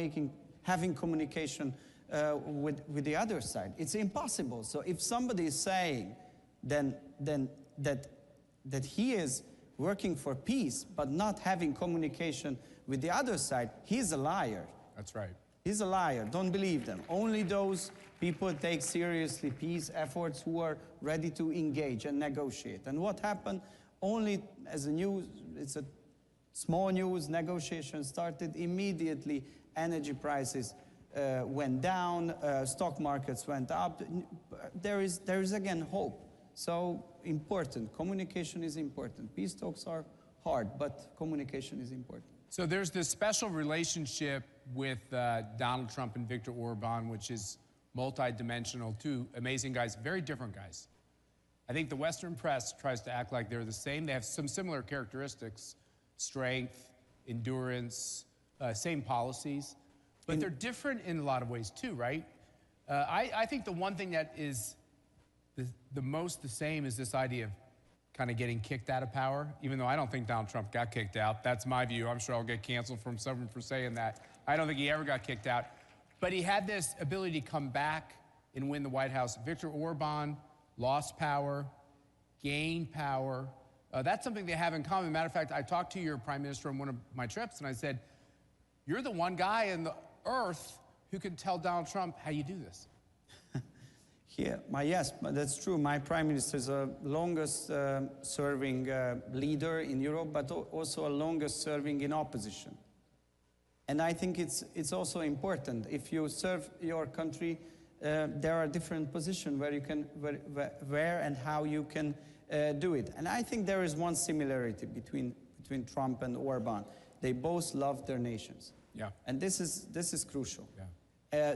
having communication with the other side? It's impossible. So if somebody is saying then that he is working for peace but not having communication with the other side, he's a liar. That's right. He's a liar. Don't believe them. Only those people take seriously peace efforts who are ready to engage and negotiate. And what happened? Only as a news, it's a small news, negotiations started immediately. Energy prices went down, stock markets went up. There is again hope. So important. Communication is important. Peace talks are hard, but communication is important. So there's this special relationship with Donald Trump and Viktor Orban, which is multidimensional. Two amazing guys, very different guys. I think the Western press tries to act like they're the same. They have some similar characteristics: strength, endurance, same policies, but they're different in a lot of ways too, right? I think the one thing that is the most the same is this idea of kind of getting kicked out of power, even though I don't think Donald Trump got kicked out. That's my view. I'm sure I'll get canceled from someone for saying that. I don't think he ever got kicked out. But he had this ability to come back and win the White House. Viktor Orban lost power, gained power. That's something they have in common. Matter of fact, I talked to your prime minister on one of my trips, and I said, you're the one guy on the earth who can tell Donald Trump how you do this. Yeah, yes, that's true. My prime minister is the longest serving leader in Europe, but also a longest serving in opposition. And I think it's also important. If you serve your country, there are different positions where you can, where and how you can do it. And I think there is one similarity between Trump and Orban. They both love their nations. Yeah. And this is crucial. Yeah.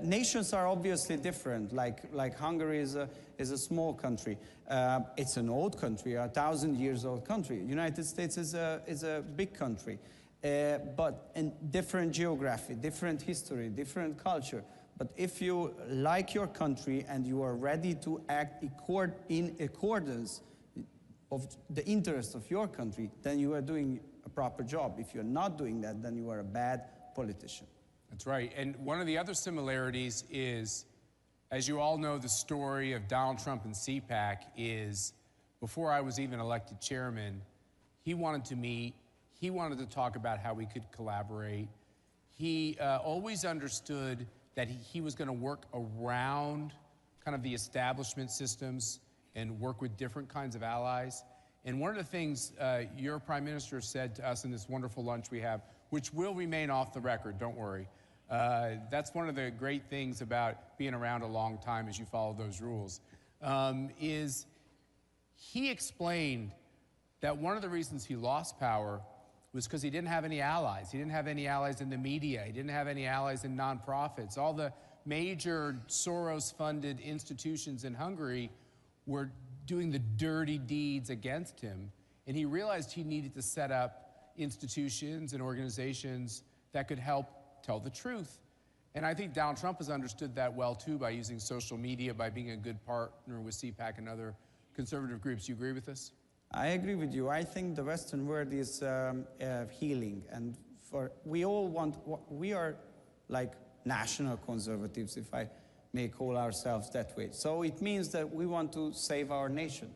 Nations are obviously different. Like Hungary is a small country. It's an old country, a 1,000-year-old country. United States is a big country, but in different geography, different history, different culture. But if you like your country and you are ready to act in accordance of the interest of your country, then you are doing a proper job. If you're not doing that, then you are a bad politician. That's right. And one of the other similarities is, as you all know, the story of Donald Trump and CPAC is, before I was even elected chairman, he wanted to meet, he wanted to talk about how we could collaborate. He always understood that he was going to work around kind of the establishment systems and work with different kinds of allies. And one of the things your prime minister said to us in this wonderful lunch we have, which will remain off the record, don't worry. That's one of the great things about being around a long time as you follow those rules, is he explained that one of the reasons he lost power was because he didn't have any allies. He didn't have any allies in the media. He didn't have any allies in nonprofits. All the major Soros-funded institutions in Hungary were doing the dirty deeds against him. And he realized he needed to set up institutions and organizations that could help tell the truth. And I think Donald Trump has understood that well, too, by using social media, by being a good partner with CPAC and other conservative groups. You agree with this? I agree with you. I think the Western world is healing. And we are like national conservatives, if I may call ourselves that way. So it means that we want to save our nation.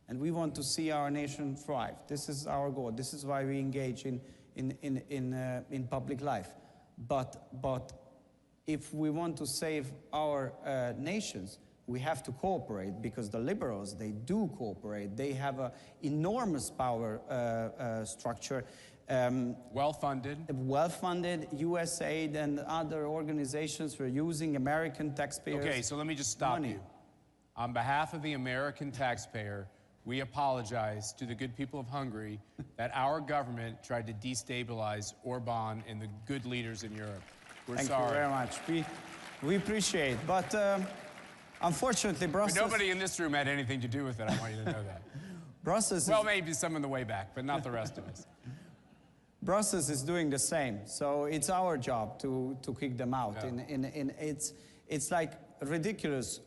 And we want to see our nation thrive. This is our goal. This is why we engage in public life. But if we want to save our nations, we have to cooperate, because the liberals, they do cooperate. They have an enormous power structure. Well-funded. Well-funded, USAID and other organizations were using American taxpayers' Okay, so let me just stop money. you. On behalf of the American taxpayer, we apologize to the good people of Hungary that our government tried to destabilize Orban and the good leaders in Europe. We're sorry. Thank you very much. We appreciate, but unfortunately, Brussels... But nobody in this room had anything to do with it, I want you to know that. Brussels well, maybe some on the way back, but not the rest of us. Brussels is doing the same, so it's our job to kick them out. Yeah. It's like ridiculous.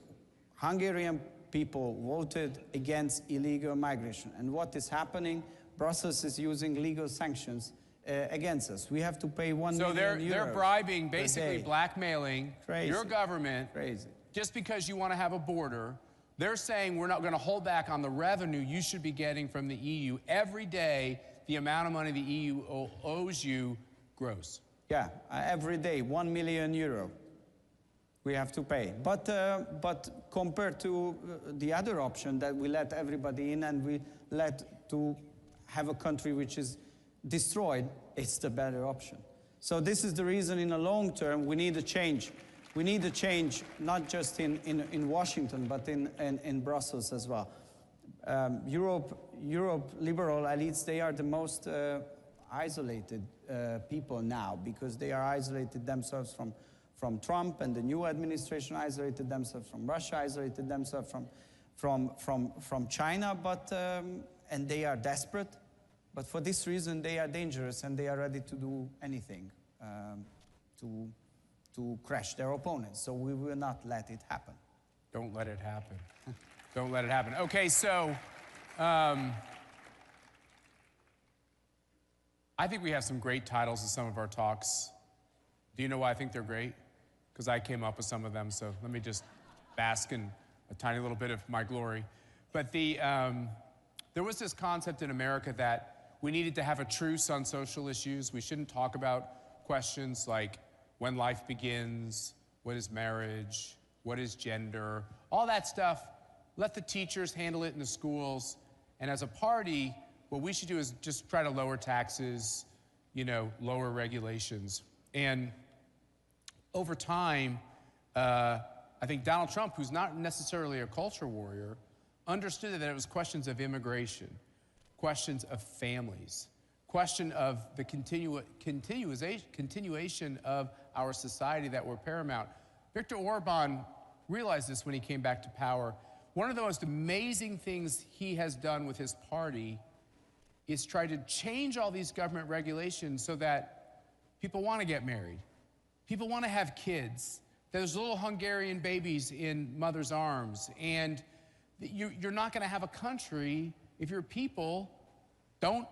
Hungarian people voted against illegal migration, and what is happening? Brussels is using legal sanctions against us. We have to pay €1 million. So they're bribing, basically blackmailing your government. Crazy. Just because you want to have a border. They're saying we're not going to hold back on the revenue you should be getting from the EU. Every day, the amount of money the EU owes you grows. Yeah, every day, €1 million we have to pay. But compared to the other option that we let everybody in and we let to have a country which is destroyed, it's the better option. So this is the reason in the long term we need a change. We need a change not just in Washington, but in Brussels as well. Europe liberal elites, they are the most isolated people now, because they are isolated themselves from Trump, and the new administration isolated themselves from Russia, isolated themselves from China, and they are desperate. But for this reason, they are dangerous, and they are ready to do anything to crush their opponents. So we will not let it happen. Don't let it happen. Don't let it happen. Okay, so I think we have some great titles in some of our talks. Do you know why I think they're great? Because I came up with some of them, so let me just bask in a tiny little bit of my glory. But there was this concept in America that we needed to have a truce on social issues. We shouldn't talk about questions like when life begins, what is marriage, what is gender, all that stuff. Let the teachers handle it in the schools. And as a party, what we should do is just try to lower taxes, you know, lower regulations. And over time, I think Donald Trump, who's not necessarily a culture warrior, understood that it was questions of immigration, questions of families, question of the continuation of our society that were paramount. Viktor Orban realized this when he came back to power. One of the most amazing things he has done with his party is try to change all these government regulations so that people want to get married. People want to have kids. There's little Hungarian babies in mother's arms. And you're not going to have a country if your people don't,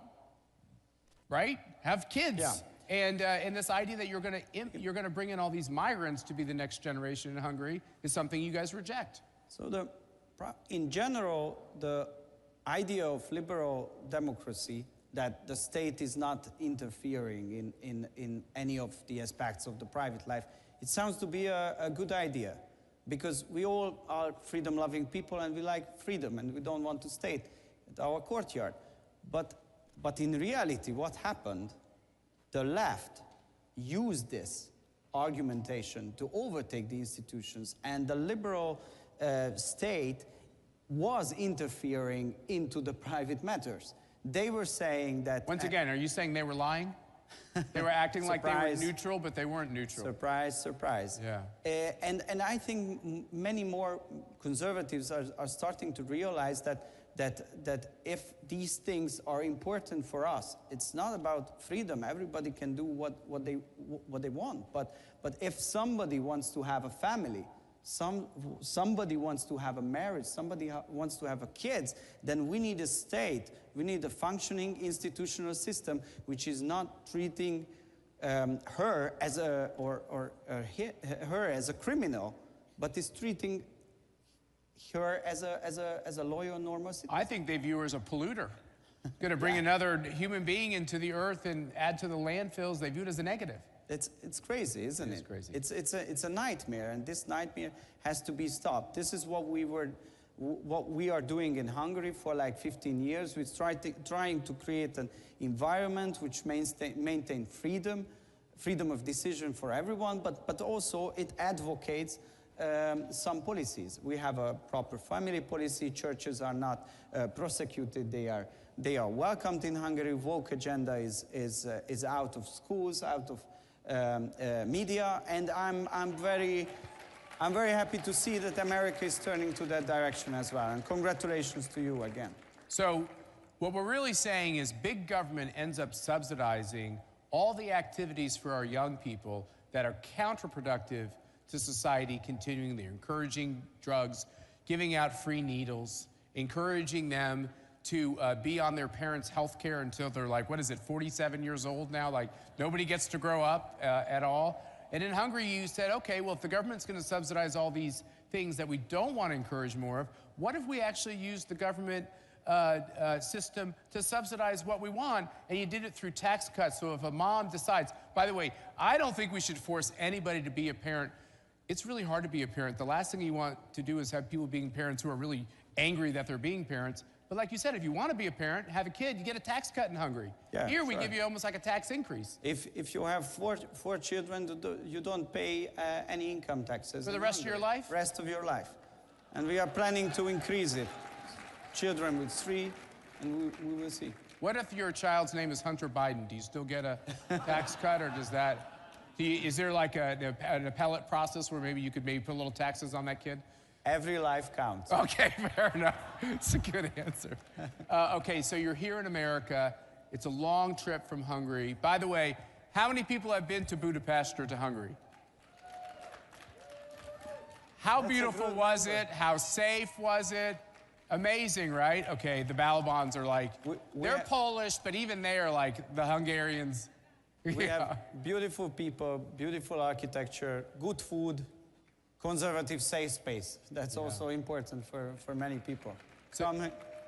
right, have kids. Yeah. And this idea that you're going to bring in all these migrants to be the next generation in Hungary is something you guys reject. So in general, the idea of liberal democracy, that the state is not interfering in any of the aspects of the private life, it sounds to be a good idea, because we all are freedom-loving people and we like freedom and we don't want to state at our courtyard. But in reality, what happened, the left used this argumentation to overtake the institutions, and the liberal state was interfering into the private matters. They were saying that... Once again, are you saying they were lying? They were acting like they were neutral, but they weren't neutral. Surprise, surprise. Yeah. And I think many more conservatives are starting to realize that if these things are important for us, it's not about freedom. Everybody can do what they want. But if somebody wants to have a family, somebody wants to have a marriage, somebody wants to have a kids, then we need a state. We need a functioning institutional system which is not treating her as her as a criminal, but is treating her as a loyal, normal citizen. I think they view her as a polluter. Going to bring another human being into the earth and add to the landfills. They view it as a negative. It's crazy, isn't it? It's crazy. It's a nightmare, and this nightmare has to be stopped. This is what we are doing in Hungary for like 15 years. We're trying to create an environment which maintain freedom of decision for everyone, but also it advocates some policies. We have a proper family policy. Churches are not prosecuted. They are welcomed in Hungary. Woke agenda is out of schools, out of media, and I'm very happy to see that America is turning to that direction as well. And congratulations to you again. So what we're really saying is big government ends up subsidizing all the activities for our young people that are counterproductive to society continuing. They're encouraging drugs, giving out free needles, encouraging them to be on their parents' health care until they're like, what is it, 47 years old now? Like, nobody gets to grow up at all. And in Hungary, you said, okay, well, if the government's going to subsidize all these things that we don't want to encourage more of, what if we actually use the government system to subsidize what we want? And you did it through tax cuts. So if a mom decides, by the way, I don't think we should force anybody to be a parent. It's really hard to be a parent. The last thing you want to do is have people being parents who are really angry that they're being parents. But like you said, if you want to be a parent, have a kid, you get a tax cut in Hungary. Yeah, here we give you almost like a tax increase. If you have four children, you don't pay any income taxes. For the rest of your life? Rest of your life. And we are planning to increase it. Children with 3, and we will see. What if your child's name is Hunter Biden? Do you still get a tax cut, or does that... is there like an appellate process where maybe you could put a little taxes on that kid? Every life counts. Okay, fair enough. It's a good answer. Okay, so you're here in America. It's a long trip from Hungary. By the way, how many people have been to Budapest or to Hungary? How beautiful was it? How safe was it? Amazing, right? Okay, the Balabans are like, they're Polish, but even they are like the Hungarians. We have beautiful people, beautiful architecture, good food, conservative safe space. That's also important for many people. So,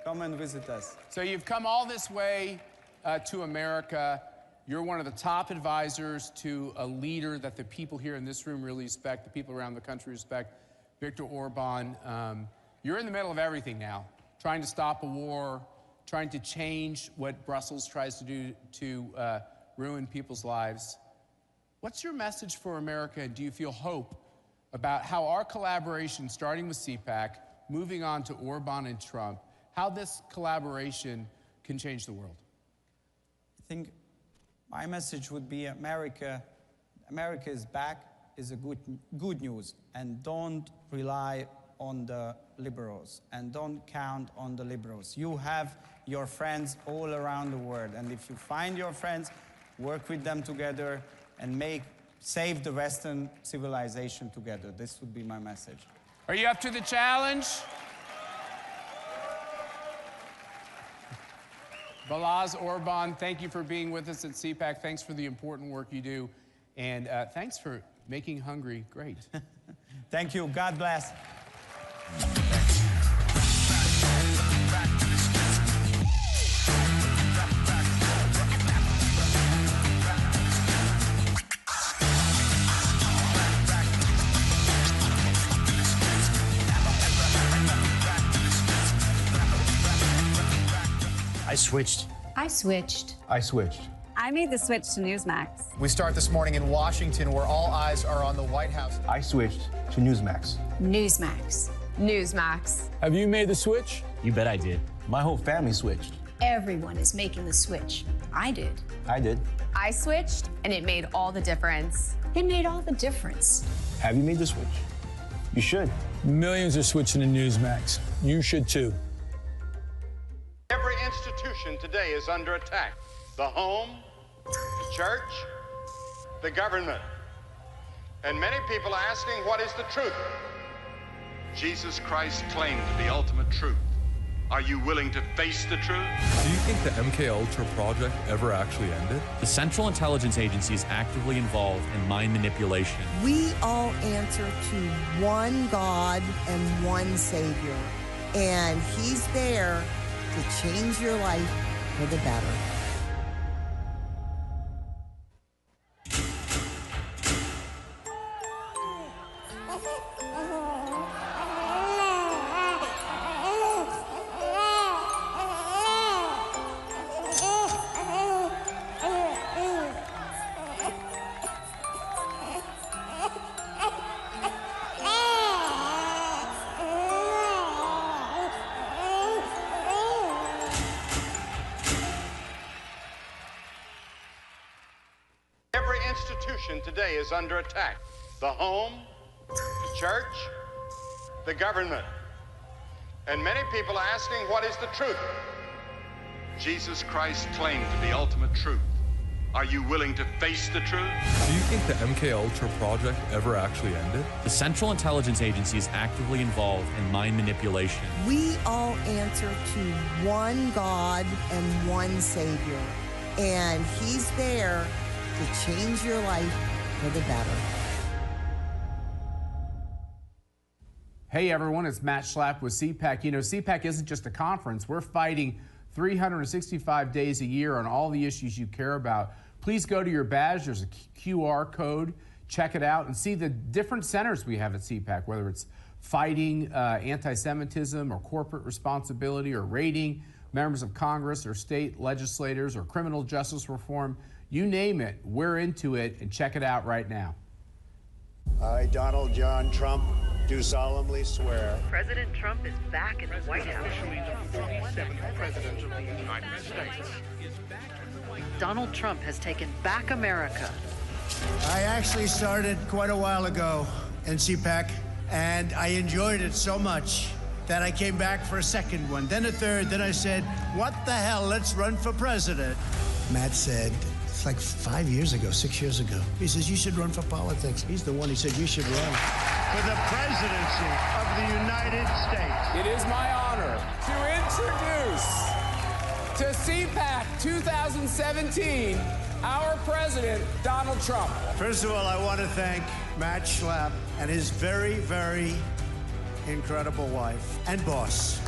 come and visit us. So you've come all this way to America. You're one of the top advisors to a leader that the people here in this room really respect, the people around the country respect. Viktor Orban, you're in the middle of everything now, trying to stop a war, trying to change what Brussels tries to do to ruin people's lives. What's your message for America, and do you feel hope about how our collaboration, starting with CPAC, moving on to Orban and Trump, how this collaboration can change the world? I think my message would be America is back, is a good news, and don't rely on the liberals, and don't count on the liberals. You have your friends all around the world, and if you find your friends, work with them together and save the Western civilization together. This would be my message. Are you up to the challenge? Balaz Orban, thank you for being with us at CPAC. Thanks for the important work you do. And thanks for making Hungary great. Thank you. God bless. I switched. I switched. I switched. I made the switch to Newsmax. We start this morning in Washington, where all eyes are on the White House. I switched to Newsmax. Newsmax. Newsmax. Have you made the switch? You bet I did. My whole family switched. Everyone is making the switch. I did. I did. I switched, and it made all the difference. It made all the difference. Have you made the switch? You should. Millions are switching to Newsmax. You should too. Every institution today is under attack. The home, the church, the government. And many people are asking, what is the truth? Jesus Christ claimed the ultimate truth. Are you willing to face the truth? Do you think the MK Ultra project ever actually ended? The Central Intelligence Agency is actively involved in mind manipulation. We all answer to one God and one Savior, and He's there to change your life for the better. Today is under attack. The home, the church, the government. And many people are asking, what is the truth? Jesus Christ claimed the ultimate truth. Are you willing to face the truth? Do you think the MK Ultra project ever actually ended? The Central Intelligence Agency is actively involved in mind manipulation. We all answer to one God and one Savior, and He's there to change your life for the better. Hey everyone, it's Matt Schlapp with CPAC. You know, CPAC isn't just a conference. We're fighting 365 days a year on all the issues you care about. Please go to your badge. There's a QR code. Check it out and see the different centers we have at CPAC, whether it's fighting anti-Semitism or corporate responsibility or raiding members of Congress or state legislators or criminal justice reform. You name it, we're into it, and check it out right now. I, Donald John Trump, do solemnly swear. President Trump is back in the White House. The 47th President of the United States. Donald Trump has taken back America. I actually started quite a while ago in CPAC, and I enjoyed it so much that I came back for a second one, then a third, then I said, what the hell, let's run for president. Matt said, it's like 5 years ago, 6 years ago. He says, you should run for politics. He's the one, he said, you should run. For the presidency of the United States. It is my honor to introduce to CPAC 2017 our president, Donald Trump. First of all, I want to thank Matt Schlapp and his very, very incredible wife and boss,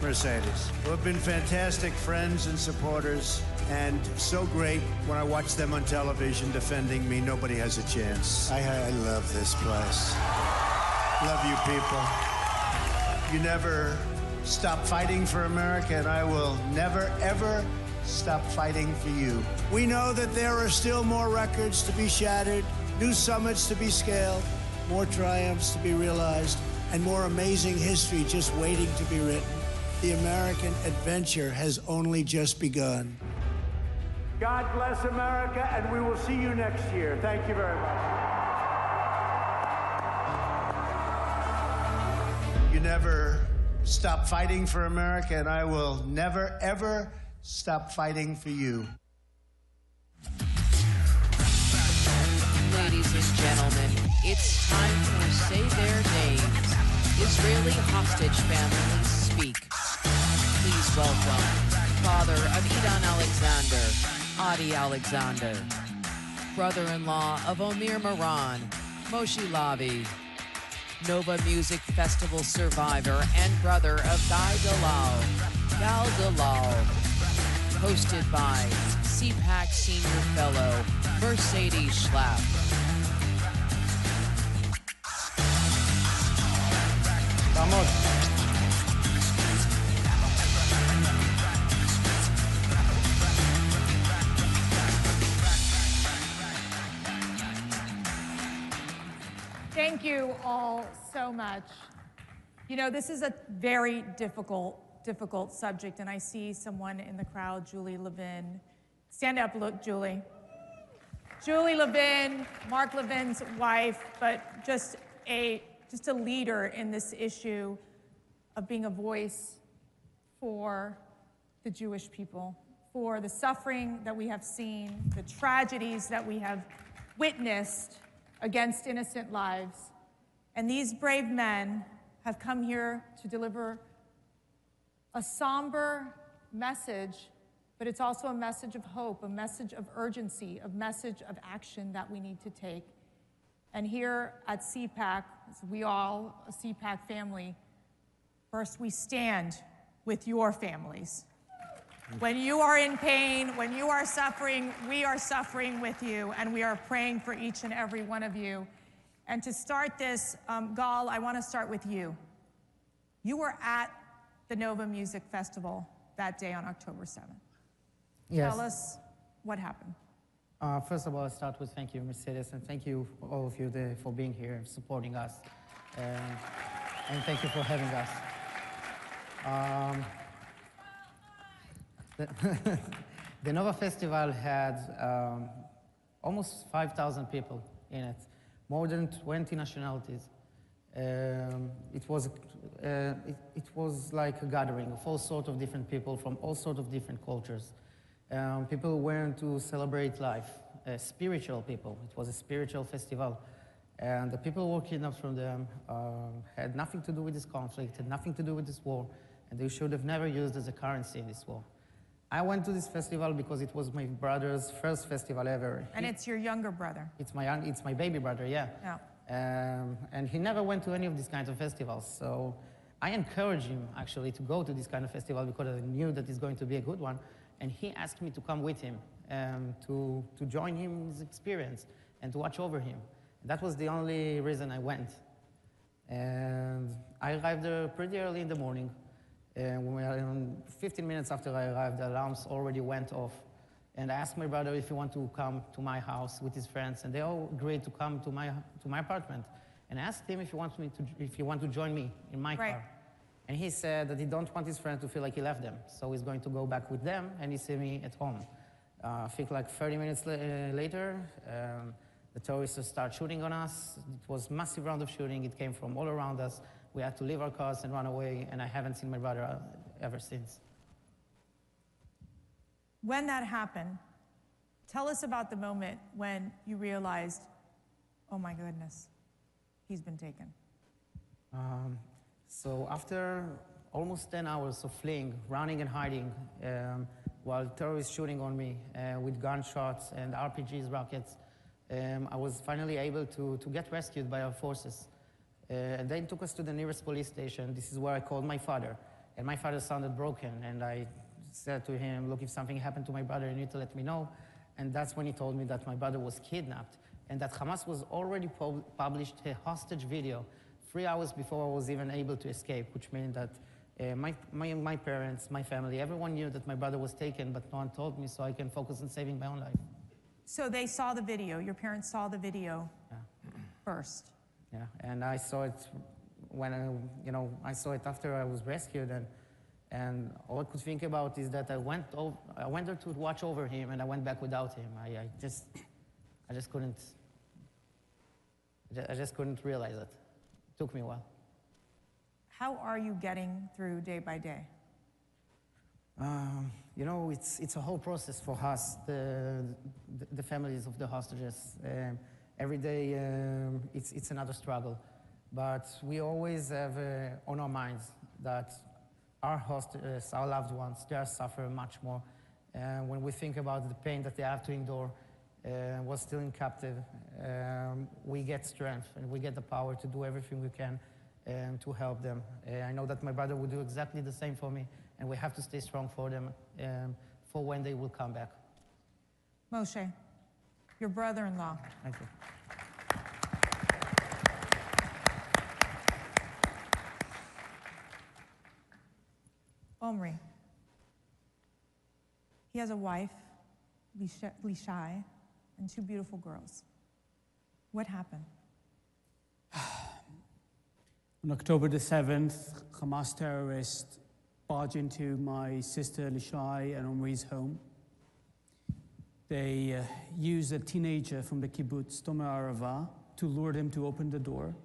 Mercedes, who have been fantastic friends and supporters, and so great when I watch them on television defending me. Nobody has a chance. I love this place. Love you, people. You never stop fighting for America, and I will never, ever stop fighting for you. We know that there are still more records to be shattered, new summits to be scaled, more triumphs to be realized, and more amazing history just waiting to be written. The American adventure has only just begun. God bless America, and we will see you next year. Thank you very much. You never stop fighting for America, and I will never, ever stop fighting for you. Ladies and gentlemen, it's time to say their names. Israeli hostage families speak. Please welcome father of Idan Alexander, Adi Alexander, brother-in-law of Omir Moran, Moshe Lavi, Nova Music Festival survivor and brother of Guy Dalal, Gal Dalal, hosted by CPAC Senior Fellow, Mercedes Schlapp. Vamos. Thank you all so much. You know, this is a very difficult subject, and I see someone in the crowd, Julie Levin. Stand up, look, Julie. Julie Levin, Mark Levin's wife, but just a leader in this issue of being a voice for the Jewish people, for the suffering that we have seen, the tragedies that we have witnessed against innocent lives. And these brave men have come here to deliver a somber message, but it's also a message of hope, a message of urgency, a message of action that we need to take. And here at CPAC, we all, a CPAC family, first we stand with your families. When you are in pain, when you are suffering, we are suffering with you, and we are praying for each and every one of you. And to start this, Gal, I want to start with you. You were at the Nova Music Festival that day on October 7th. Yes. Tell us what happened. First of all, I'll start with thank you, Mercedes, and thank you, all of you, for being here and supporting us. And thank you for having us. The Nova Festival had almost 5,000 people in it, more than 20 nationalities. It was like a gathering of all sorts of different people from all sorts of different cultures. People went to celebrate life, spiritual people. It was a spiritual festival. And the people who were kidnapped from them had nothing to do with this conflict, had nothing to do with this war, and they should have never used as a currency in this war. I went to this festival because it was my brother's first festival ever. And it's your younger brother. It's my baby brother, yeah. And he never went to any of these kinds of festivals. So I encouraged him, actually, to go to this kind of festival because I knew that it's going to be a good one. And he asked me to come with him, to join him in his experience and to watch over him. That was the only reason I went. And I arrived there pretty early in the morning. And 15 minutes after I arrived, the alarms already went off. And I asked my brother if he wanted to come to my house with his friends, and they all agreed to come to my apartment. And I asked him if he wanted to join me in my car. And he said that he don't want his friend to feel like he left them, so he's going to go back with them, and he see me at home. I think like 30 minutes later, the terrorists start shooting on us. It was a massive round of shooting. It came from all around us. We had to leave our cars and run away, and I haven't seen my brother ever since. When that happened, tell us about the moment when you realized, oh my goodness, he's been taken. So after almost 10 hours of fleeing, running and hiding, while terrorists shooting on me with gunshots and RPGs, rockets, I was finally able to get rescued by our forces. And they took us to the nearest police station. This is where I called my father. And my father sounded broken. And I said to him, look, if something happened to my brother, you need to let me know. And that's when he told me that my brother was kidnapped and that Hamas was already published a hostage video 3 hours before I was even able to escape, which meant that my parents, my family, everyone knew that my brother was taken, but no one told me, so I can focus on saving my own life. So they saw the video, your parents saw the video first. Yeah, and I saw it when, I saw it after I was rescued, and all I could think about is that I went there to watch over him, and I went back without him. I just couldn't realize it. It took me a while. How are you getting through day by day? It's a whole process for us, the families of the hostages. Every day, it's another struggle. But we always have on our minds that our hostages, our loved ones, they are suffering much more. And when we think about the pain that they have to endure while still in captive, we get strength and we get the power to do everything we can to help them. I know that my brother would do exactly the same for me, and we have to stay strong for them for when they will come back. Moshe, your brother-in-law. Thank you. Omri. He has a wife, Lishai, and 2 beautiful girls. What happened? On October the 7th, Hamas terrorists barged into my sister Lishai and Omri's home. They used a teenager from the kibbutz, Tomer Arava, to lure them to open the door.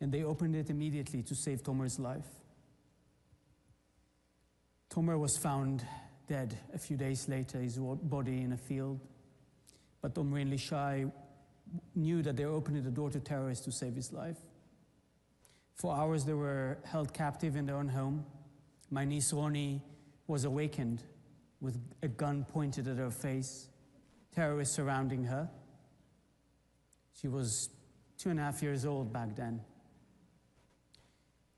And they opened it immediately to save Tomer's life. Tomer was found dead a few days later, his body in a field. But Omri and Lishai knew that they were opening the door to terrorists to save his life. For hours, they were held captive in their own home. My niece Roni was awakened with a gun pointed at her face, terrorists surrounding her. She was 2.5 years old back then.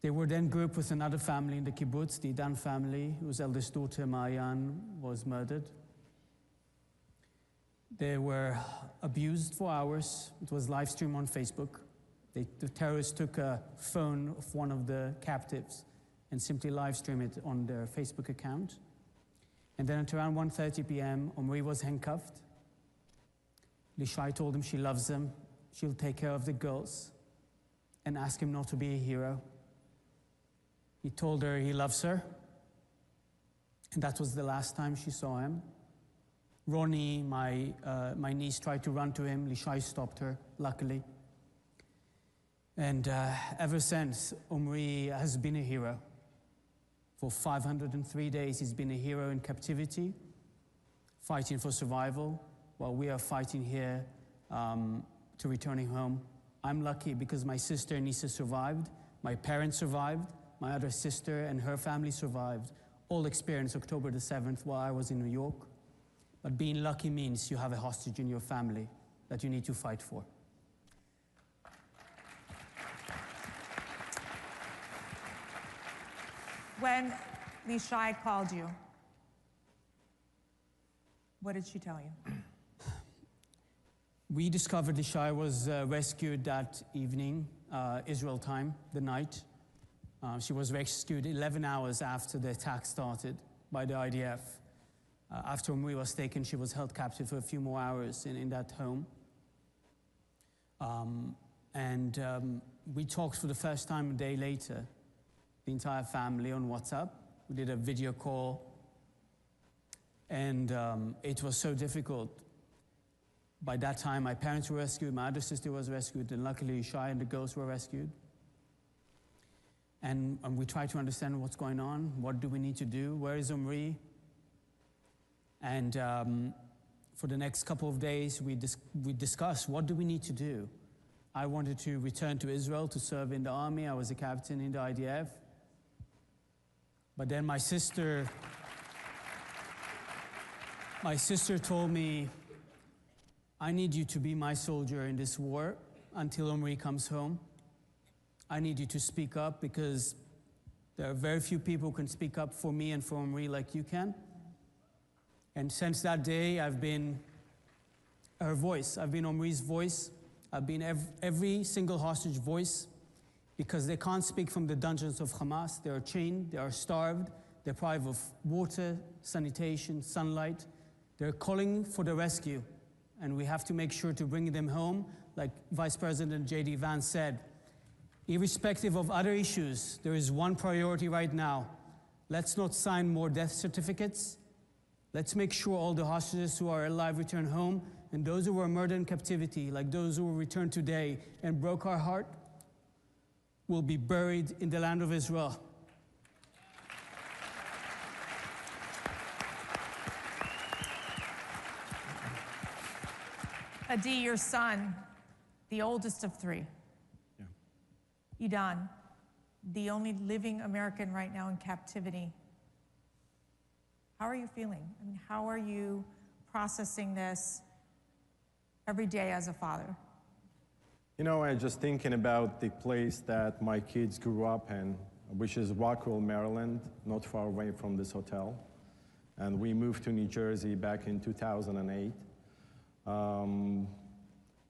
They were then grouped with another family in the kibbutz, the Dan family, whose eldest daughter, Maayan, was murdered. They were abused for hours. It was live streamed on Facebook. The terrorists took a phone of one of the captives and simply live streamed it on their Facebook account. And then at around 1:30 p.m., Omri was handcuffed. Lishai told him she loves him, she'll take care of the girls, and asked him not to be a hero. He told her he loves her, and that was the last time she saw him. Roni, my niece, tried to run to him. Lishai stopped her, luckily. And ever since, Omri has been a hero. For 503 days, he's been a hero in captivity, fighting for survival, while we are fighting here to returning home. I'm lucky because my sister Nisa survived, my parents survived, my other sister and her family survived. All experienced October the 7th while I was in New York. But being lucky means you have a hostage in your family that you need to fight for. When Lishai called you, what did she tell you? We discovered Lishai was rescued that evening, Israel time, the night. She was rescued 11 hours after the attack started by the IDF. After Omri was taken, she was held captive for a few more hours in that home. We talked for the first time a day later, the entire family on WhatsApp. We did a video call, and it was so difficult. By that time, my parents were rescued, my other sister was rescued, and luckily Shai and the girls were rescued. And we tried to understand what's going on, what do we need to do, where is Omri? And for the next couple of days, we discussed what do we need to do. I wanted to return to Israel to serve in the army. I was a captain in the IDF. But then my sister told me, I need you to be my soldier in this war until Omri comes home. I need you to speak up because there are very few people who can speak up for me and for Omri like you can. And since that day, I've been her voice. I've been Omri's voice. I've been every single hostage voice because they can't speak from the dungeons of Hamas. They are chained, they are starved, they're deprived of water, sanitation, sunlight. They're calling for the rescue, and we have to make sure to bring them home, like Vice President JD Vance said. Irrespective of other issues, there is one priority right now. Let's not sign more death certificates. Let's make sure all the hostages who are alive return home, and those who were murdered in captivity, like those who will return today and broke our heart, will be buried in the land of Israel. Adi, your son, the oldest of three. Yeah. Idan, the only living American right now in captivity. How are you feeling? I mean, how are you processing this every day as a father? You know, I'm just thinking about the place that my kids grew up in, which is Rockwell, Maryland, not far away from this hotel. And we moved to New Jersey back in 2008.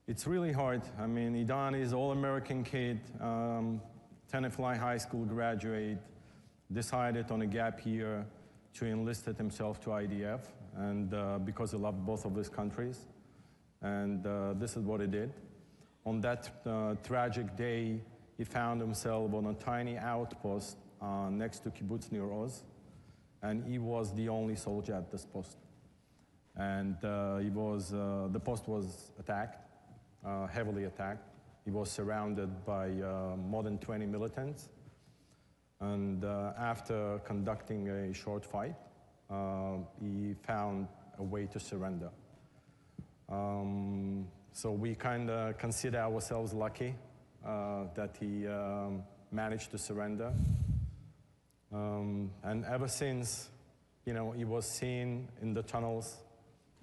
It's really hard. I mean, Idan is an all-American kid, Tenafly High School graduate, decided on a gap year to enlist himself to IDF, and because he loved both of his countries. And this is what he did. On that tragic day, he found himself on a tiny outpost next to Kibbutz Nir Oz, and he was the only soldier at this post. And the post was attacked, heavily attacked. He was surrounded by more than 20 militants. And after conducting a short fight, he found a way to surrender. So we kind of consider ourselves lucky that he managed to surrender. And ever since, you know, he was seen in the tunnels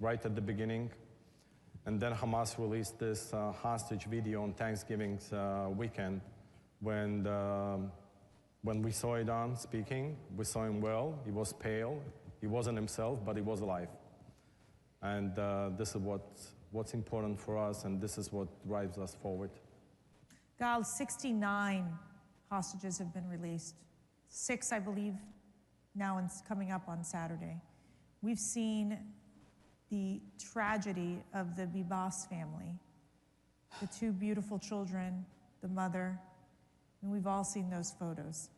right at the beginning. And then Hamas released this hostage video on Thanksgiving's weekend when we saw Idan speaking. We saw him well. He was pale. He wasn't himself, but he was alive. And this is what's important for us, and this is what drives us forward. Gal, 69 hostages have been released. 6, I believe, now it's coming up on Saturday. We've seen the tragedy of the Bibas family, the 2 beautiful children, the mother, and we've all seen those photos.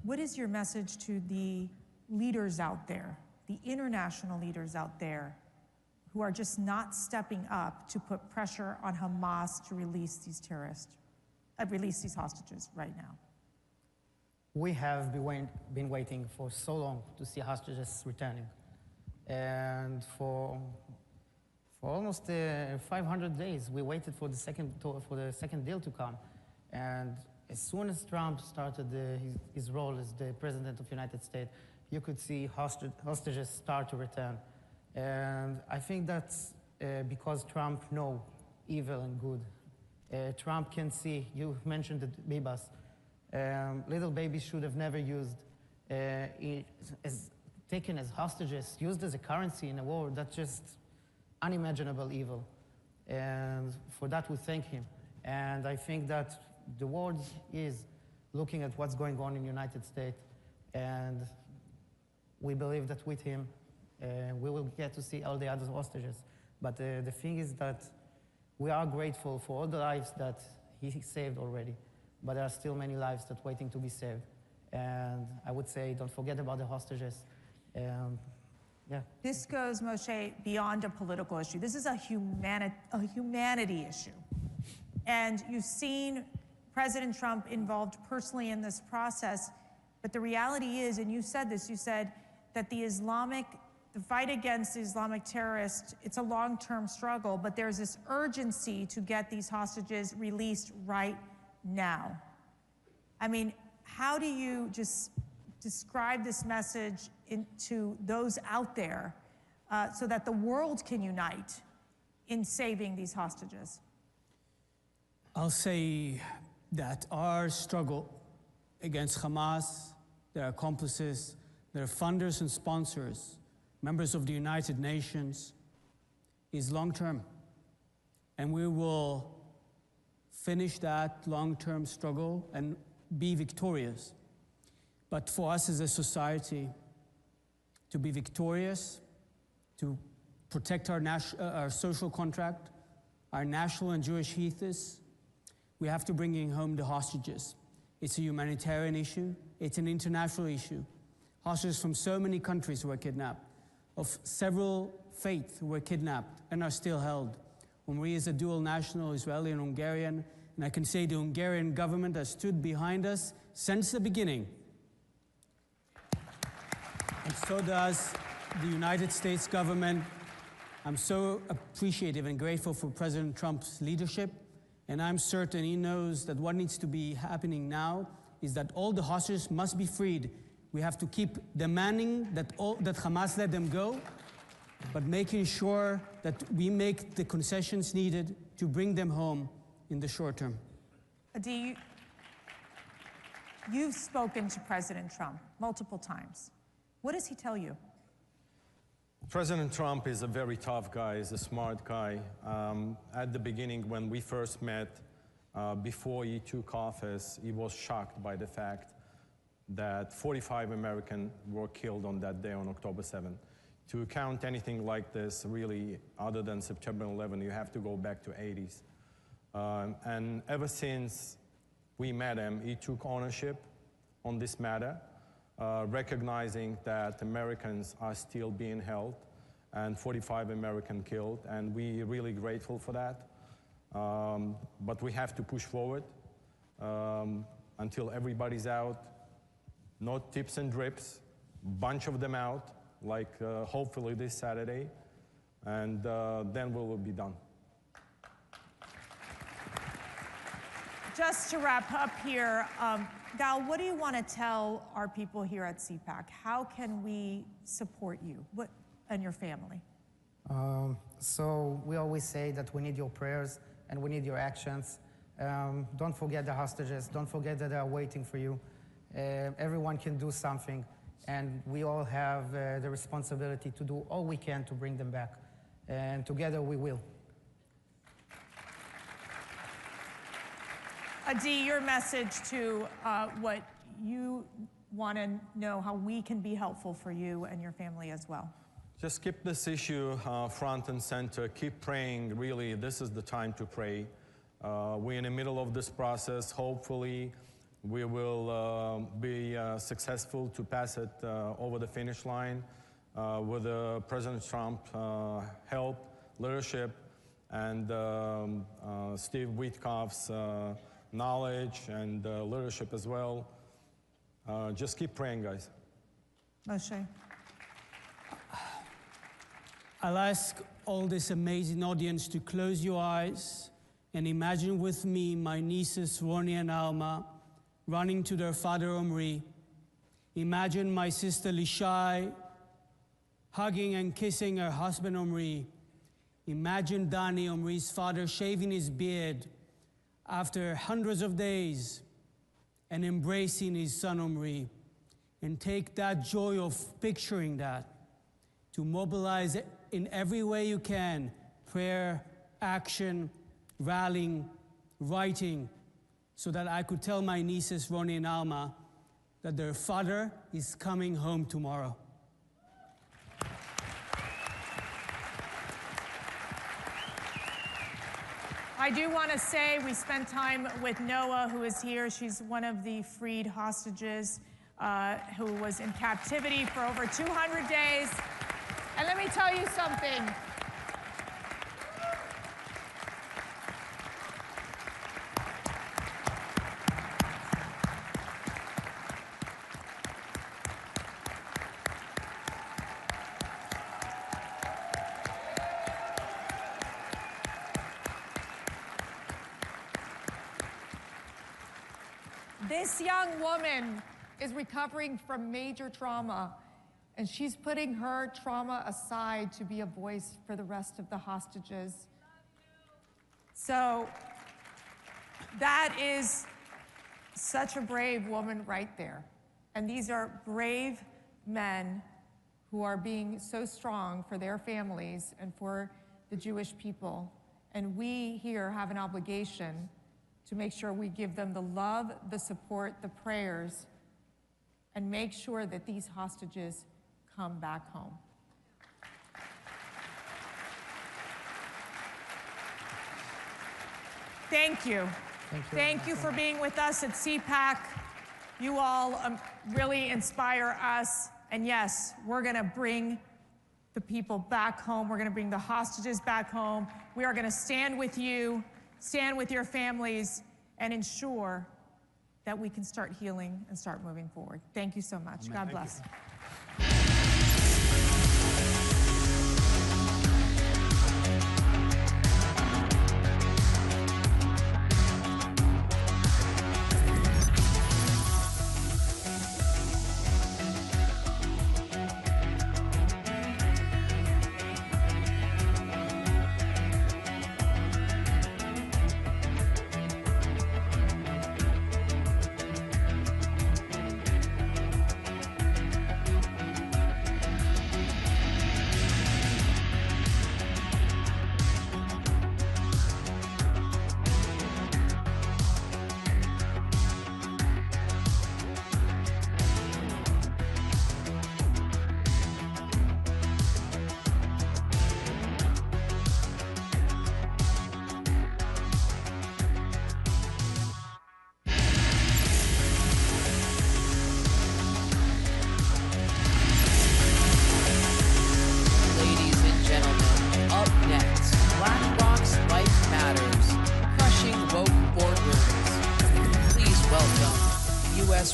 What is your message to the leaders out there, the international leaders out there, who are just not stepping up to put pressure on Hamas to release these terrorists, release these hostages right now? We have been waiting for so long to see hostages returning. And for almost 500 days, we waited for the second deal to come. And as soon as Trump started his role as the President of the United States, you could see hostages start to return. And I think that's because Trump knows evil and good. Trump can see, you mentioned the Bibas. Little babies should have never used, taken as hostages, used as a currency in a war. That's just unimaginable evil. And for that, we thank him. And I think that the world is looking at what's going on in the United States. And we believe that with him, we will get to see all the other hostages. But the thing is that we are grateful for all the lives that he saved already. But there are still many lives that are waiting to be saved. And I would say, don't forget about the hostages. Yeah. This goes, Moshe, beyond a political issue. This is a humanity issue. And you've seen President Trump involved personally in this process. But the reality is, and you said this, you said that the fight against the Islamic terrorists, it's a long-term struggle, but there's this urgency to get these hostages released right now. I mean, how do you just describe this message to those out there so that the world can unite in saving these hostages? I'll say that our struggle against Hamas, their accomplices, their funders and sponsors, members of the United Nations, is long-term. And we will finish that long-term struggle and be victorious. But for us as a society, to be victorious, to protect our social contract, our national and Jewish ethos, we have to bring home the hostages. It's a humanitarian issue. It's an international issue. Hostages from so many countries were kidnapped, of several faiths who were kidnapped and are still held. Omri is a dual national, Israeli and Hungarian, and I can say the Hungarian government has stood behind us since the beginning. And so does the United States government. I'm so appreciative and grateful for President Trump's leadership, and I'm certain he knows that what needs to be happening now is that all the hostages must be freed. We have to keep demanding that Hamas let them go, but making sure that we make the concessions needed to bring them home in the short term. Adi, you've spoken to President Trump multiple times. What does he tell you? President Trump is a very tough guy, he's a smart guy. At the beginning, when we first met, before he took office, he was shocked by the fact that 45 Americans were killed on that day, on October 7th. To count anything like this, really, other than September 11, you have to go back to 80s. And ever since we met him, he took ownership on this matter, recognizing that Americans are still being held and 45 Americans killed, and we're really grateful for that. But we have to push forward until everybody's out. No tips and drips, bunch of them out, like hopefully this Saturday, and then we will be done. Just to wrap up here, Gal, what do you want to tell our people here at CPAC? How can we support you and your family? So we always say that we need your prayers and we need your actions. Don't forget the hostages. Don't forget that they are waiting for you. Everyone can do something, and we all have the responsibility to do all we can to bring them back. And together we will. Adi, your message to what you want to know, how we can be helpful for you and your family as well. Just keep this issue front and center. Keep praying. Really, this is the time to pray. We're in the middle of this process. Hopefully, we will be successful to pass it over the finish line with President Trump help, leadership, and Steve Witkoff's knowledge and leadership as well. Just keep praying, guys. Moshe. I'll ask all this amazing audience to close your eyes and imagine with me my nieces Ronnie and Alma running to their father Omri. Imagine my sister Lishai hugging and kissing her husband Omri. Imagine Danny, Omri's father, shaving his beard after hundreds of days and embracing his son Omri. And take that joy of picturing that to mobilize in every way you can: prayer, action, rallying, writing, so that I could tell my nieces Ronnie and Alma that their father is coming home tomorrow. I do want to say we spent time with Noah, who is here. She's one of the freed hostages who was in captivity for over 200 days. And let me tell you something. This young woman is recovering from major trauma, and she's putting her trauma aside to be a voice for the rest of the hostages. So that is such a brave woman right there. And these are brave men who are being so strong for their families and for the Jewish people. And we here have an obligation to make sure we give them the love, the support, the prayers, and make sure that these hostages come back home. Thank you. Thank you for being with us at CPAC. You all really inspire us. And yes, we're going to bring the people back home. We're going to bring the hostages back home. We are going to stand with you, stand with your families, and ensure that we can start healing and start moving forward. Thank you so much. God bless.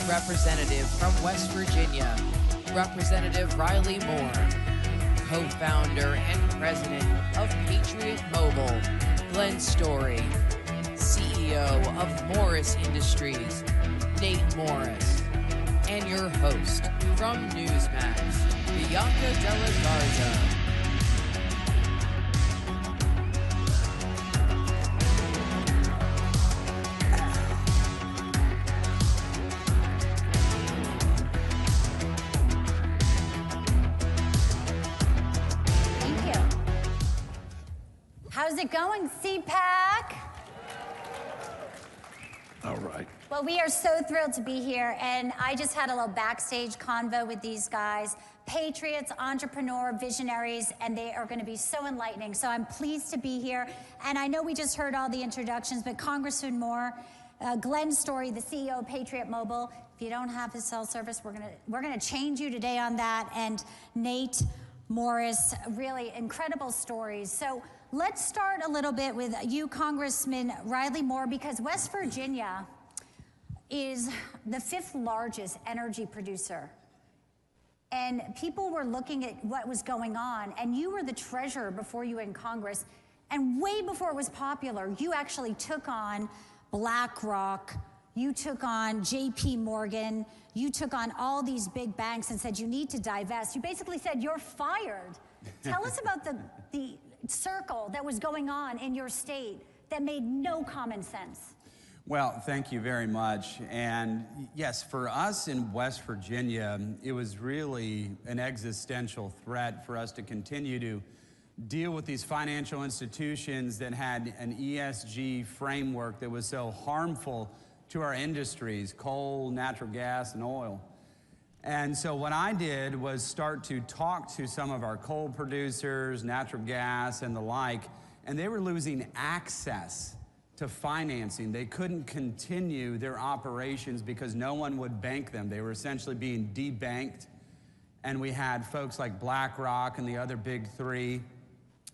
Representative from West Virginia, Representative Riley Moore, co-founder and president of Patriot Mobile, Glenn Story, CEO of Morris Industries, Nate Morris, and your host from Newsmax, Bianca Della Garza. How's it going, CPAC? All right. Well, we are so thrilled to be here, and I just had a little backstage convo with these guys, patriots, entrepreneur, visionaries, and they are going to be so enlightening. So I'm pleased to be here, and I know we just heard all the introductions, but Congressman Moore, Glenn Story, the CEO of Patriot Mobile. If you don't have his cell service, we're gonna change you today on that. And Nate Morris, really incredible stories. So let's start a little bit with you, Congressman Riley Moore, because West Virginia is the 5th largest energy producer. And people were looking at what was going on, and you were the treasurer before you were in Congress, and way before it was popular, you actually took on BlackRock, you took on JP Morgan, you took on all these big banks and said you need to divest. You basically said you're fired. Tell us about the circle that was going on in your state that made no common sense. Well, thank you very much. And yes, for us in West Virginia, it was really an existential threat for us to continue to deal with these financial institutions that had an ESG framework that was so harmful to our industries, coal, natural gas, and oil. And so what I did was start to talk to some of our coal producers, natural gas, and the like, and they were losing access to financing. They couldn't continue their operations because no one would bank them. They were essentially being debanked. And we had folks like BlackRock and the other big three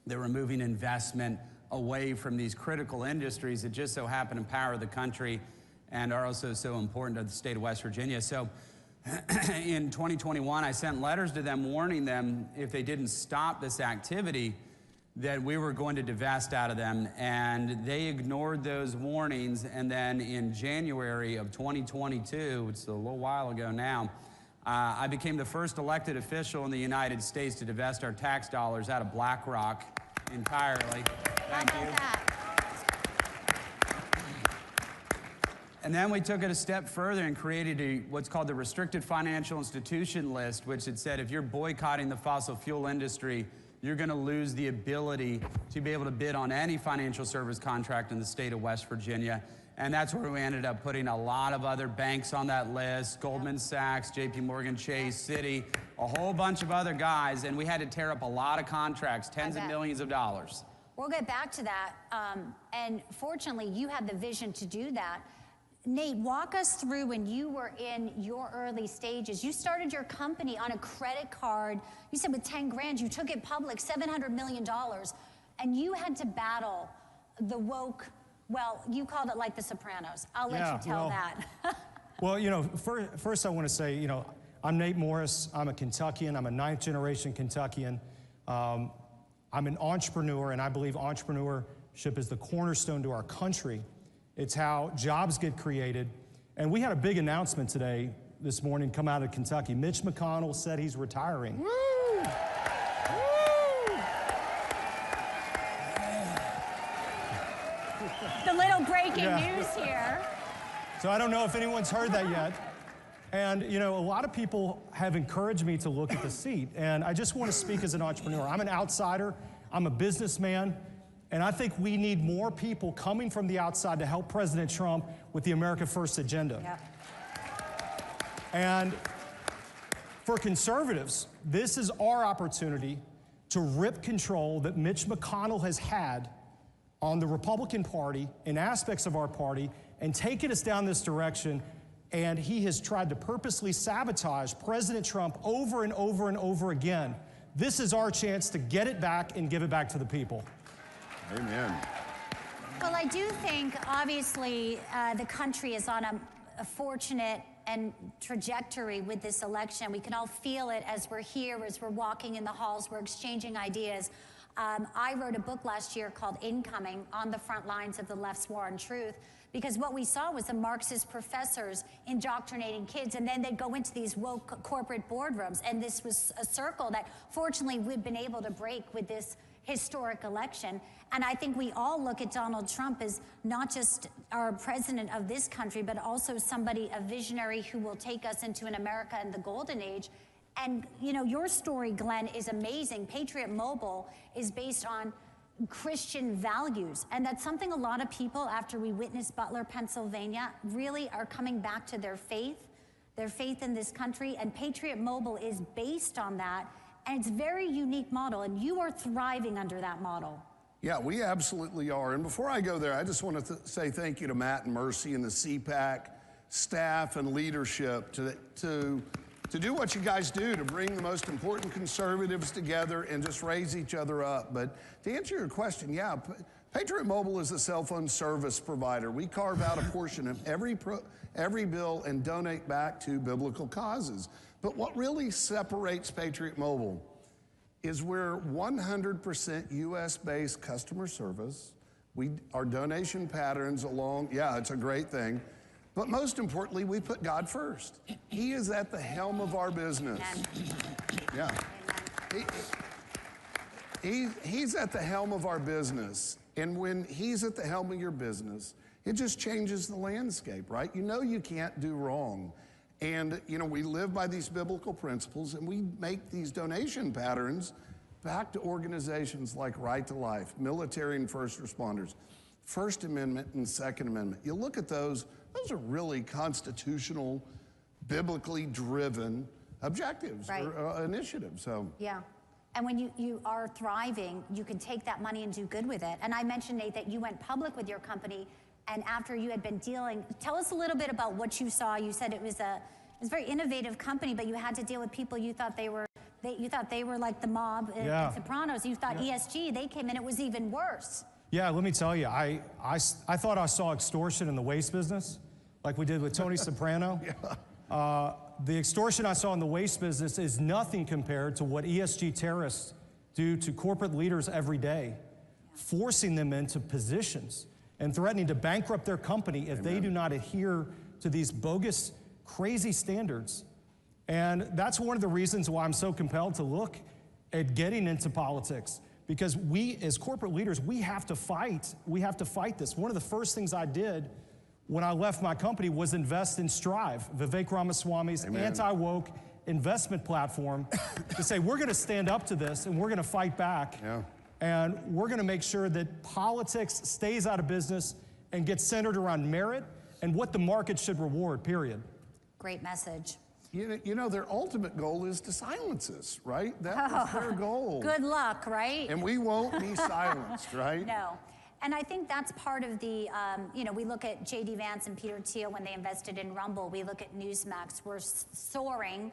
that were moving investment away from these critical industries that just so happen to power the country and are also so important to the state of West Virginia. So in 2021, I sent letters to them warning them if they didn't stop this activity that we were going to divest out of them, and they ignored those warnings. And then in January of 2022, which is a little while ago now, I became the first elected official in the United States to divest our tax dollars out of BlackRock entirely. Thank you. And then we took it a step further and created what's called the Restricted Financial Institution List, which had said if you're boycotting the fossil fuel industry, you're going to lose the ability to be able to bid on any financial service contract in the state of West Virginia. And that's where we ended up putting a lot of other banks on that list, Goldman Sachs, JP Morgan Chase, Citi, a whole bunch of other guys, and we had to tear up a lot of contracts, tens of millions of dollars. We'll get back to that. And fortunately, you had the vision to do that. Nate, walk us through when you were in your early stages. You started your company on a credit card. You said with 10 grand, you took it public, $700 million. And you had to battle the woke, well, you called it like the Sopranos. I'll let you tell that. Well, you know, first I want to say, you know, I'm Nate Morris. I'm a Kentuckian. I'm a 9th generation Kentuckian. I'm an entrepreneur, and I believe entrepreneurship is the cornerstone to our country. It's how jobs get created. And we had a big announcement today, this morning, come out of Kentucky. Mitch McConnell said he's retiring. Woo! The little breaking news here. So I don't know if anyone's heard that yet. And, you know, a lot of people have encouraged me to look at the seat. And I just want to speak as an entrepreneur. I'm an outsider. I'm a businessman. And I think we need more people coming from the outside to help President Trump with the America First agenda. Yeah. And for conservatives, this is our opportunity to rip control that Mitch McConnell has had on the Republican Party and aspects of our party and taken us down this direction. And he has tried to purposely sabotage President Trump over and over and over again. This is our chance to get it back and give it back to the people. Amen. Well, I do think, obviously, the country is on a fortunate and trajectory with this election. We can all feel it as we're here, as we're walking in the halls, we're exchanging ideas. I wrote a book last year called Incoming, on the front lines of the left's war on truth, because what we saw was the Marxist professors indoctrinating kids, and then they'd go into these woke corporate boardrooms, and this was a circle that fortunately we've been able to break with this historic election. And I think we all look at Donald Trump as not just our president of this country, but also somebody, a visionary who will take us into an America in the golden age. And, you know, your story, Glenn, is amazing. Patriot Mobile is based on Christian values. And that's something a lot of people, after we witnessed Butler, Pennsylvania, really are coming back to their faith in this country. And Patriot Mobile is based on that. And it's a very unique model. And you are thriving under that model. Yeah, we absolutely are. And before I go there, I just want to say thank you to Matt and Mercy and the CPAC staff and leadership to do what you guys do, to bring the most important conservatives together and just raise each other up. But to answer your question, yeah, Patriot Mobile is a cell phone service provider. We carve out a portion of every bill and donate back to biblical causes. But what really separates Patriot Mobile is we're 100% US-based customer service. Our donation patterns along, yeah, it's a great thing. But most importantly, we put God first. He is at the helm of our business. Yeah. He's at the helm of our business. And when he's at the helm of your business, it just changes the landscape, right? You know you can't do wrong. And, you know, we live by these biblical principles, and we make these donation patterns back to organizations like Right to Life, military and first responders, First Amendment and Second Amendment. You look at those are really constitutional, biblically driven objectives or initiatives. So yeah. And when you are thriving, you can take that money and do good with it. And I mentioned, Nate, that you went public with your company, and after you had been dealing, tell us a little bit about what you saw. You said it was a very innovative company, but you had to deal with people you thought they were like the mob in Sopranos. You thought ESG, they came in, it was even worse. Yeah, let me tell you, I thought I saw extortion in the waste business, like we did with Tony Soprano. The extortion I saw in the waste business is nothing compared to what ESG terrorists do to corporate leaders every day, forcing them into positions and threatening to bankrupt their company if they do not adhere to these bogus, crazy standards. And that's one of the reasons why I'm so compelled to look at getting into politics, because we, as corporate leaders, we have to fight. We have to fight this. One of the first things I did when I left my company was invest in Strive, Vivek Ramaswamy's anti-woke investment platform, to say we're going to stand up to this and we're going to fight back. And we're going to make sure that politics stays out of business and get centered around merit and what the market should reward, period. Great message. You know, their ultimate goal is to silence us, right? That was their goal. Good luck, right? And we won't be silenced, right? No. And I think that's part of the, you know, we look at JD Vance and Peter Thiel when they invested in Rumble. We look at Newsmax. We're soaring.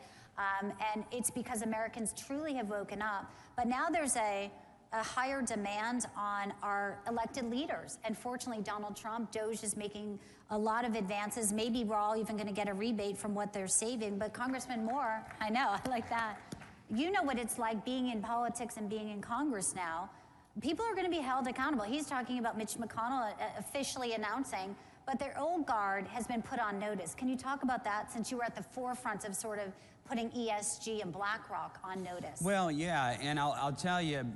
And it's because Americans truly have woken up. But now there's a higher demand on our elected leaders. And fortunately, Donald Trump, Doge is making a lot of advances. Maybe we're all even going to get a rebate from what they're saving. But Congressman Moore, I know, I like that. You know what it's like being in politics and being in Congress now. People are going to be held accountable. He's talking about Mitch McConnell officially announcing, but their old guard has been put on notice. Can you talk about that, since you were at the forefront of sort of putting ESG and BlackRock on notice? Well, yeah, and I'll tell you,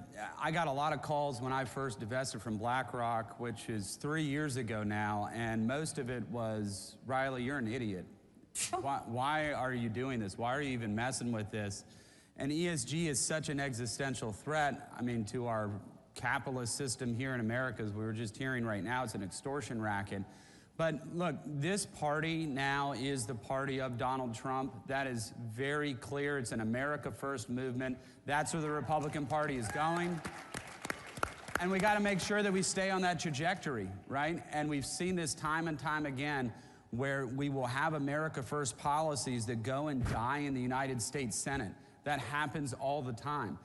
I got a lot of calls when I first divested from BlackRock, which is 3 years ago now, and most of it was, Riley, you're an idiot. Why are you doing this? Why are you even messing with this? And ESG is such an existential threat, I mean, to our capitalist system here in America, as we were just hearing right now. It's an extortion racket. But look, this party now is the party of Donald Trump. That is very clear. It's an America First movement. That's where the Republican Party is going. And we got to make sure that we stay on that trajectory, right? And we've seen this time and time again, where we will have America First policies that go and die in the United States Senate. That happens all the time.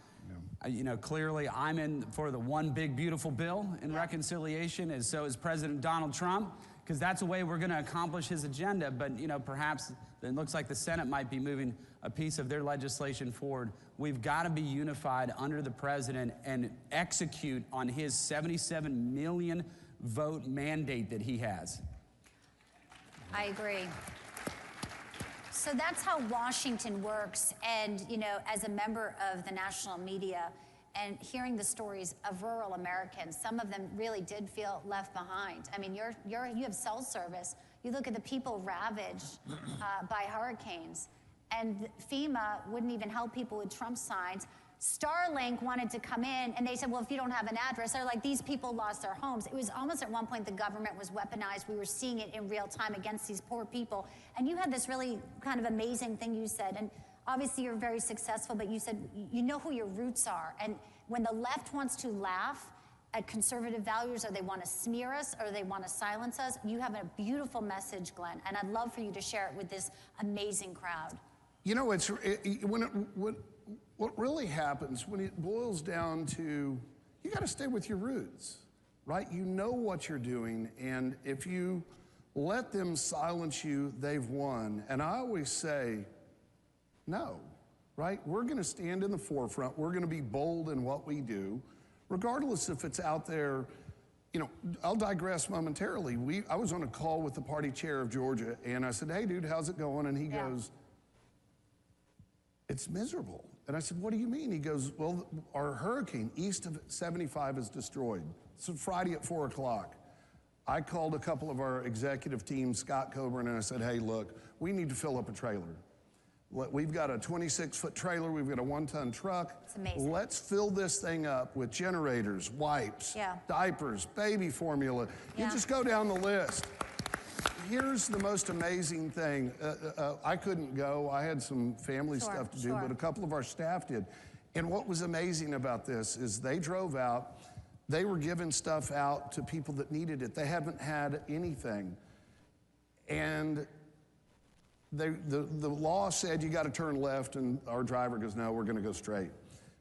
You know, clearly I'm in for the one big beautiful bill in reconciliation, and so is President Donald Trump, because that's the way we're going to accomplish his agenda. But, you know, perhaps it looks like the Senate might be moving a piece of their legislation forward. We've got to be unified under the president and execute on his 77 million vote mandate that he has. I agree. So that's how Washington works. And, you know, as a member of the national media and hearing the stories of rural Americans, some of them really did feel left behind. I mean, you have cell service. You look at the people ravaged by hurricanes, and FEMA wouldn't even help people with Trump signs. Starlink wanted to come in, and they said, well, if you don't have an address, they're like, these people lost their homes. It was almost at one point the government was weaponized. We were seeing it in real time against these poor people. And you had this really kind of amazing thing you said, and obviously you're very successful, but you said you know who your roots are. And when the left wants to laugh at conservative values, or they want to smear us, or they want to silence us, you have a beautiful message, Glenn, and I'd love for you to share it with this amazing crowd. You know, what really happens when it boils down to, you got to stay with your roots, right? You know what you're doing, and if you let them silence you, they've won. And I always say, no, right? We're going to stand in the forefront. We're going to be bold in what we do, regardless if it's out there. You know, I'll digress momentarily. I was on a call with the party chair of Georgia, and I said, hey, dude, how's it going? And he goes, it's miserable. And I said, what do you mean? He goes, well, our hurricane east of 75 is destroyed. So Friday at 4 o'clock, I called a couple of our executive team, Scott Coburn, and I said, hey, look, we need to fill up a trailer. We've got a 26-foot trailer. We've got a 1-ton truck. It's amazing. Let's fill this thing up with generators, wipes, diapers, baby formula. You just go down the list. Here's the most amazing thing. I couldn't go. I had some family stuff to do, but a couple of our staff did. And what was amazing about this is they drove out. They were giving stuff out to people that needed it. They haven't had anything. And the law said you got to turn left, and our driver goes, no, we're going to go straight.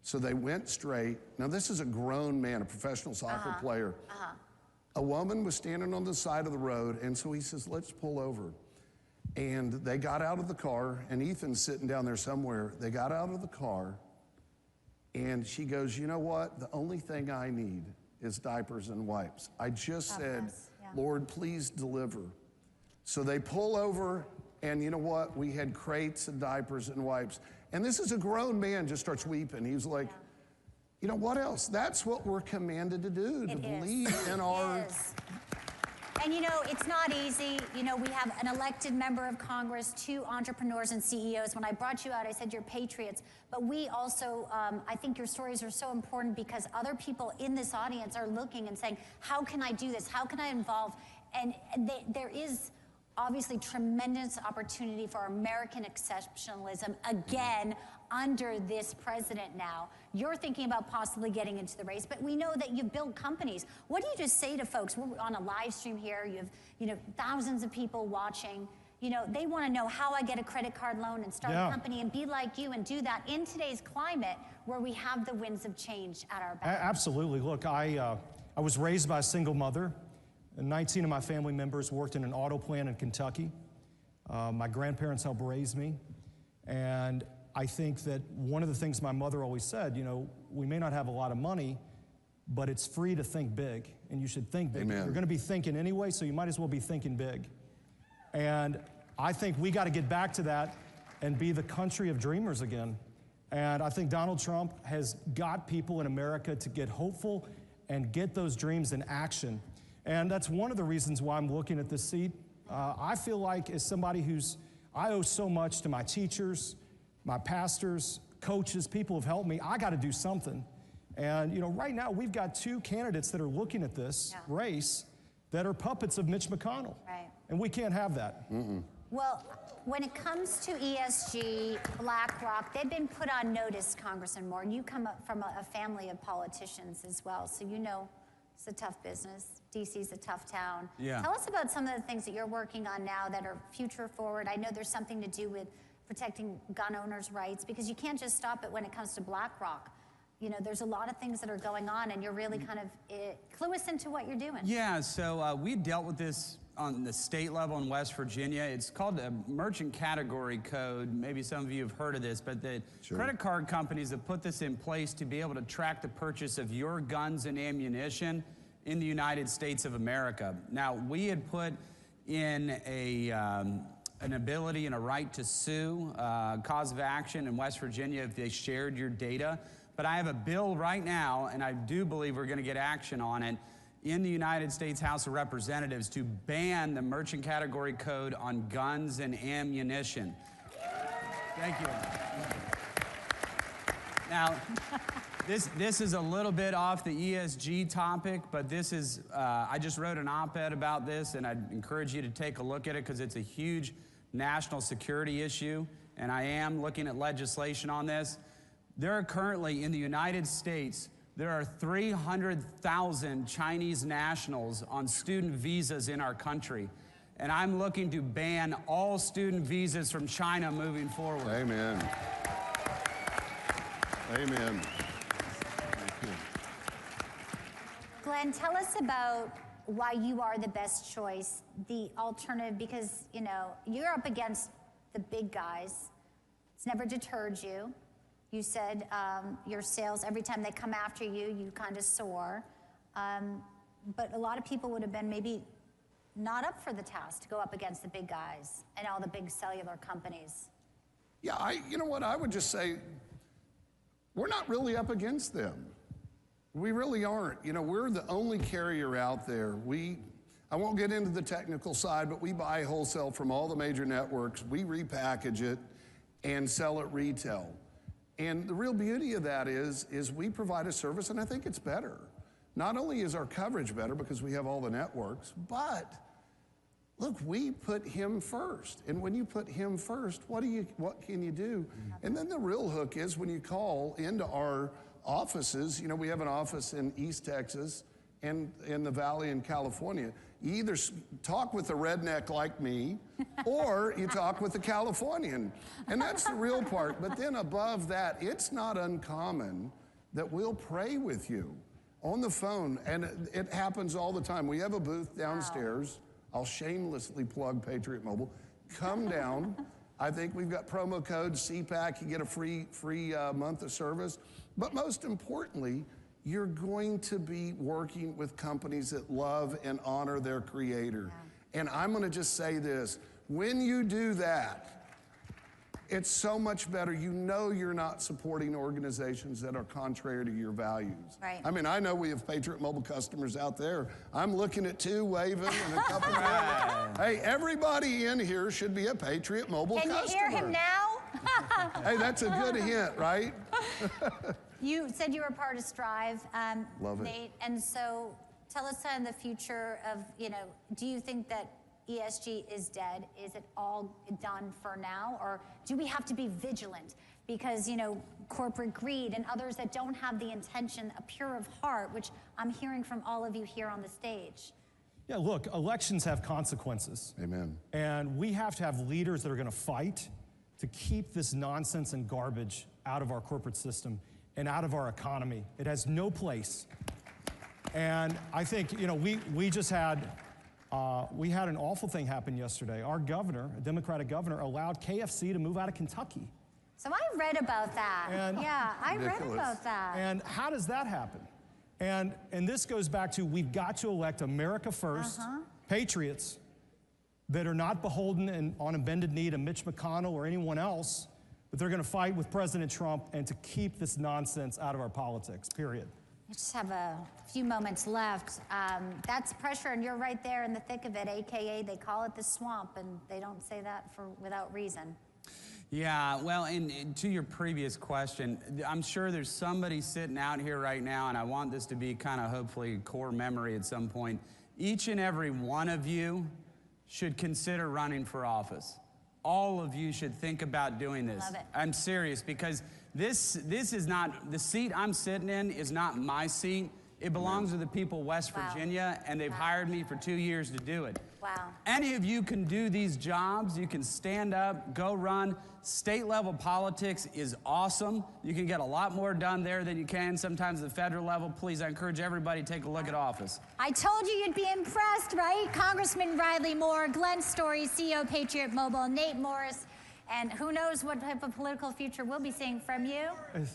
So they went straight. Now, this is a grown man, a professional soccer player. A woman was standing on the side of the road, and so he says, let's pull over. And they got out of the car, and Ethan's sitting down there somewhere. They got out of the car, and she goes, you know what? The only thing I need is diapers and wipes. I just said, Lord, please deliver. So they pull over, and you know what? We had crates of diapers and wipes. And this is a grown man, just starts weeping. He was like, you know, what else? That's what we're commanded to do, to believe in our... And you know, it's not easy. You know, we have an elected member of Congress, 2 entrepreneurs and CEOs. When I brought you out, I said you're patriots. But we also, I think your stories are so important because other people in this audience are looking and saying, how can I do this? How can I involve? And there is obviously tremendous opportunity for American exceptionalism again under this president now. You're thinking about possibly getting into the race, but we know that you've built companies. What do you just say to folks? We're on a live stream here. You have, thousands of people watching. They want to know how I get a credit card loan and start a company and be like you and do that in today's climate where we have the winds of change at our back. Absolutely. Look, I was raised by a single mother. 19 of my family members worked in an auto plant in Kentucky. My grandparents helped raise me. And I think that one of the things my mother always said, we may not have a lot of money, but it's free to think big, and you should think big. Amen. You're going to be thinking anyway, so you might as well be thinking big. And I think we got to get back to that and be the country of dreamers again. And I think Donald Trump has got people in America to get hopeful and get those dreams in action. And that's one of the reasons why I'm looking at this seat. I feel like as somebody I owe so much to my teachers, my pastors, coaches, people have helped me. I got to do something. And, right now we've got 2 candidates that are looking at this race that are puppets of Mitch McConnell. Right. And we can't have that. Well, when it comes to ESG, BlackRock, they've been put on notice, Congressman Moore. You come up from a family of politicians as well, so it's a tough business. DC's a tough town. Yeah. Tell us about some of the things that you're working on now that are future forward. I know there's something to do with protecting gun owners' rights, because you can't just stop it when it comes to BlackRock. There's a lot of things that are going on, and you're really kind of clue us into what you're doing. Yeah, so we dealt with this on the state level in West Virginia. It's called a merchant category code. Maybe some of you have heard of this, but the credit card companies have put this in place to be able to track the purchase of your guns and ammunition in the United States of America. Now, we had put in an ability and a right to sue, cause of action in West Virginia if they shared your data. But I have a bill right now, and I do believe we're going to get action on it, in the United States House of Representatives to ban the merchant category code on guns and ammunition. Thank you. Now, this is a little bit off the ESG topic, but this is, I just wrote an op-ed about this, and I'd encourage you to take a look at it because it's a huge national security issue, and I am looking at legislation on this. There are currently, in the United States, there are 300,000 Chinese nationals on student visas in our country. And I'm looking to ban all student visas from China moving forward. Amen. Amen. Glenn, tell us about why you are the best choice, the alternative, because, you're up against the big guys. It's never deterred you. You said your sales, every time they come after you, you kind of soar. But a lot of people would have been maybe not up for the task to go up against the big guys and all the big cellular companies. Yeah, you know what, I would just say, we're not really up against them. We really aren't. We're the only carrier out there. I won't get into the technical side, but we buy wholesale from all the major networks. We repackage it and sell it retail. And the real beauty of that is we provide a service, and I think it's better. Not only is our coverage better because we have all the networks, but look, we put him first. And when you put him first, what can you do? And then the real hook is when you call into our offices, we have an office in East Texas and in the Valley in California. You either talk with a redneck like me, or you talk with a Californian. And that's the real part. But then above that, it's not uncommon that we'll pray with you on the phone. And it happens all the time. We have a booth downstairs. I'll shamelessly plug Patriot Mobile. Come down. I think we've got promo code CPAC. You get a free month of service. But most importantly, you're going to be working with companies that love and honor their creator. Yeah. And I'm gonna just say this, when you do that, it's so much better. You're not supporting organizations that are contrary to your values. Right. I mean, I know we have Patriot Mobile customers out there. I'm looking at 2 waving and a couple of Hey, everybody in here should be a Patriot Mobile customer. Can you hear him now? Hey, that's a good hint, right? You said you were part of Strive, Love it. Nate, and so tell us the future of, do you think that ESG is dead? Is it all done for now? Or do we have to be vigilant? Because, corporate greed and others that don't have the intention, a pure of heart, which I'm hearing from all of you here on the stage. Yeah, look, elections have consequences. Amen. And we have to have leaders that are going to fight to keep this nonsense and garbage out of our corporate system and out of our economy. It has no place. And I think, we just had, we had an awful thing happen yesterday. Our governor, a Democratic governor, allowed KFC to move out of Kentucky. So I read about that. I read about that. And how does that happen? And this goes back to, we've got to elect America first, patriots that are not beholden and on a bended knee to Mitch McConnell or anyone else, but they're going to fight with President Trump and to keep this nonsense out of our politics, period. We just have a few moments left. That's pressure, and you're right there in the thick of it, AKA they call it the swamp, and they don't say that without reason. Yeah, well, and to your previous question, I'm sure there's somebody sitting out here right now, and I want this to be kind of hopefully core memory at some point. Each and every one of you should consider running for office. All of you should think about doing this. Love it. I'm serious, because this is not, the seat I'm sitting in is not my seat. It belongs to the people of West Virginia, and they've hired me for 2 years to do it. Wow. Any of you can do these jobs. You can stand up, go run. State level politics is awesome. You can get a lot more done there than you can sometimes at the federal level. Please, I encourage everybody to take a look at office. I told you you'd be impressed, right? Congressman Riley Moore, Glenn Story, CEO Patriot Mobile, Nate Morris, and who knows what type of political future we'll be seeing from you.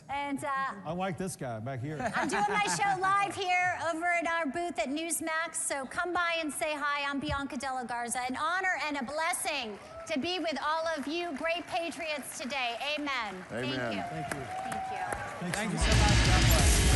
And I like this guy back here. I'm doing my show live here over at our booth at Newsmax, so come by and say hi. I'm Bianca Della Garza. An honor and a blessing to be with all of you great patriots today. Amen. Amen. Thank you. Thank you. Thank you. Thank you so much. God bless.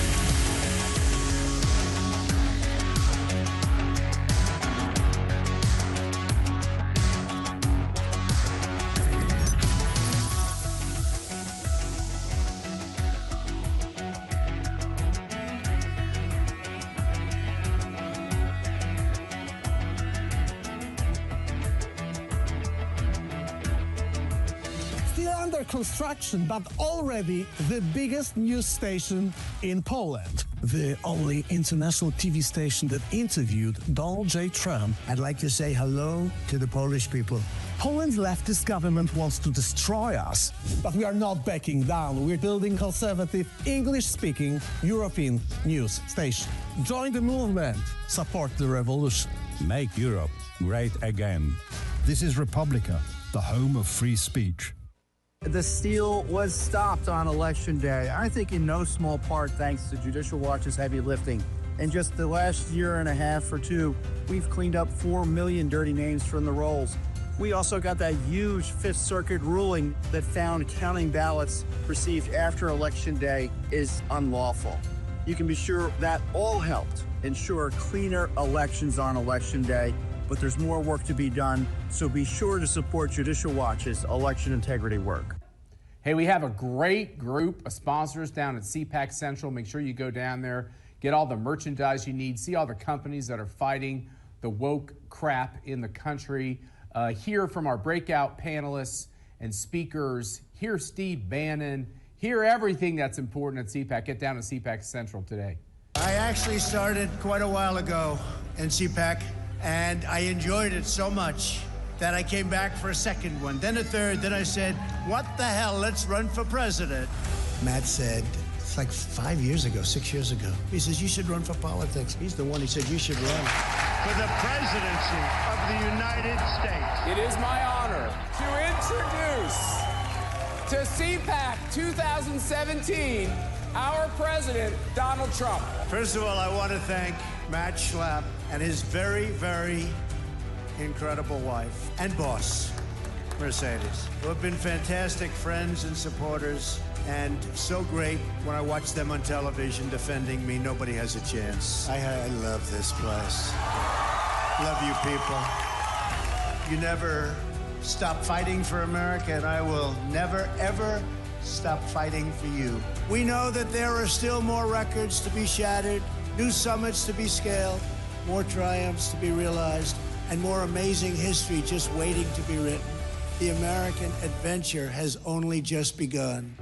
Under construction, but already the biggest news station in Poland. The only international TV station that interviewed Donald J. Trump. I'd like to say hello to the Polish people. Poland's leftist government wants to destroy us, but we are not backing down. We're building conservative, English-speaking European news station. Join the movement. Support the revolution. Make Europe great again. This is Republica, the home of free speech. The steal was stopped on Election Day, I think in no small part thanks to Judicial Watch's heavy lifting. In just the last year and a half or two, we've cleaned up 4 million dirty names from the rolls. We also got that huge Fifth Circuit ruling that found counting ballots received after Election Day is unlawful. You can be sure that all helped ensure cleaner elections on Election Day, but there's more work to be done, so be sure to support Judicial Watch's election integrity work. Hey, we have a great group of sponsors down at CPAC Central. Make sure you go down there, get all the merchandise you need, see all the companies that are fighting the woke crap in the country, hear from our breakout panelists and speakers, hear Steve Bannon, hear everything that's important at CPAC. Get down to CPAC Central today. I actually started quite a while ago in CPAC, and I enjoyed it so much that I came back for a second one, then a third, then I said, what the hell, let's run for president. Matt said, it's like 5 years ago, 6 years ago. He says, you should run for politics. He's the one who said you should run. For the presidency of the United States. It is my honor to introduce to CPAC 2017 our president, Donald Trump. First of all, I want to thank Matt Schlapp and his very, very incredible wife and boss, Mercedes, who have been fantastic friends and supporters, and so great when I watch them on television defending me. Nobody has a chance. I love this place. Love you people. You never stop fighting for America, and I will never, ever stop fighting for you. We know that there are still more records to be shattered. New summits to be scaled, more triumphs to be realized, and more amazing history just waiting to be written. The American adventure has only just begun.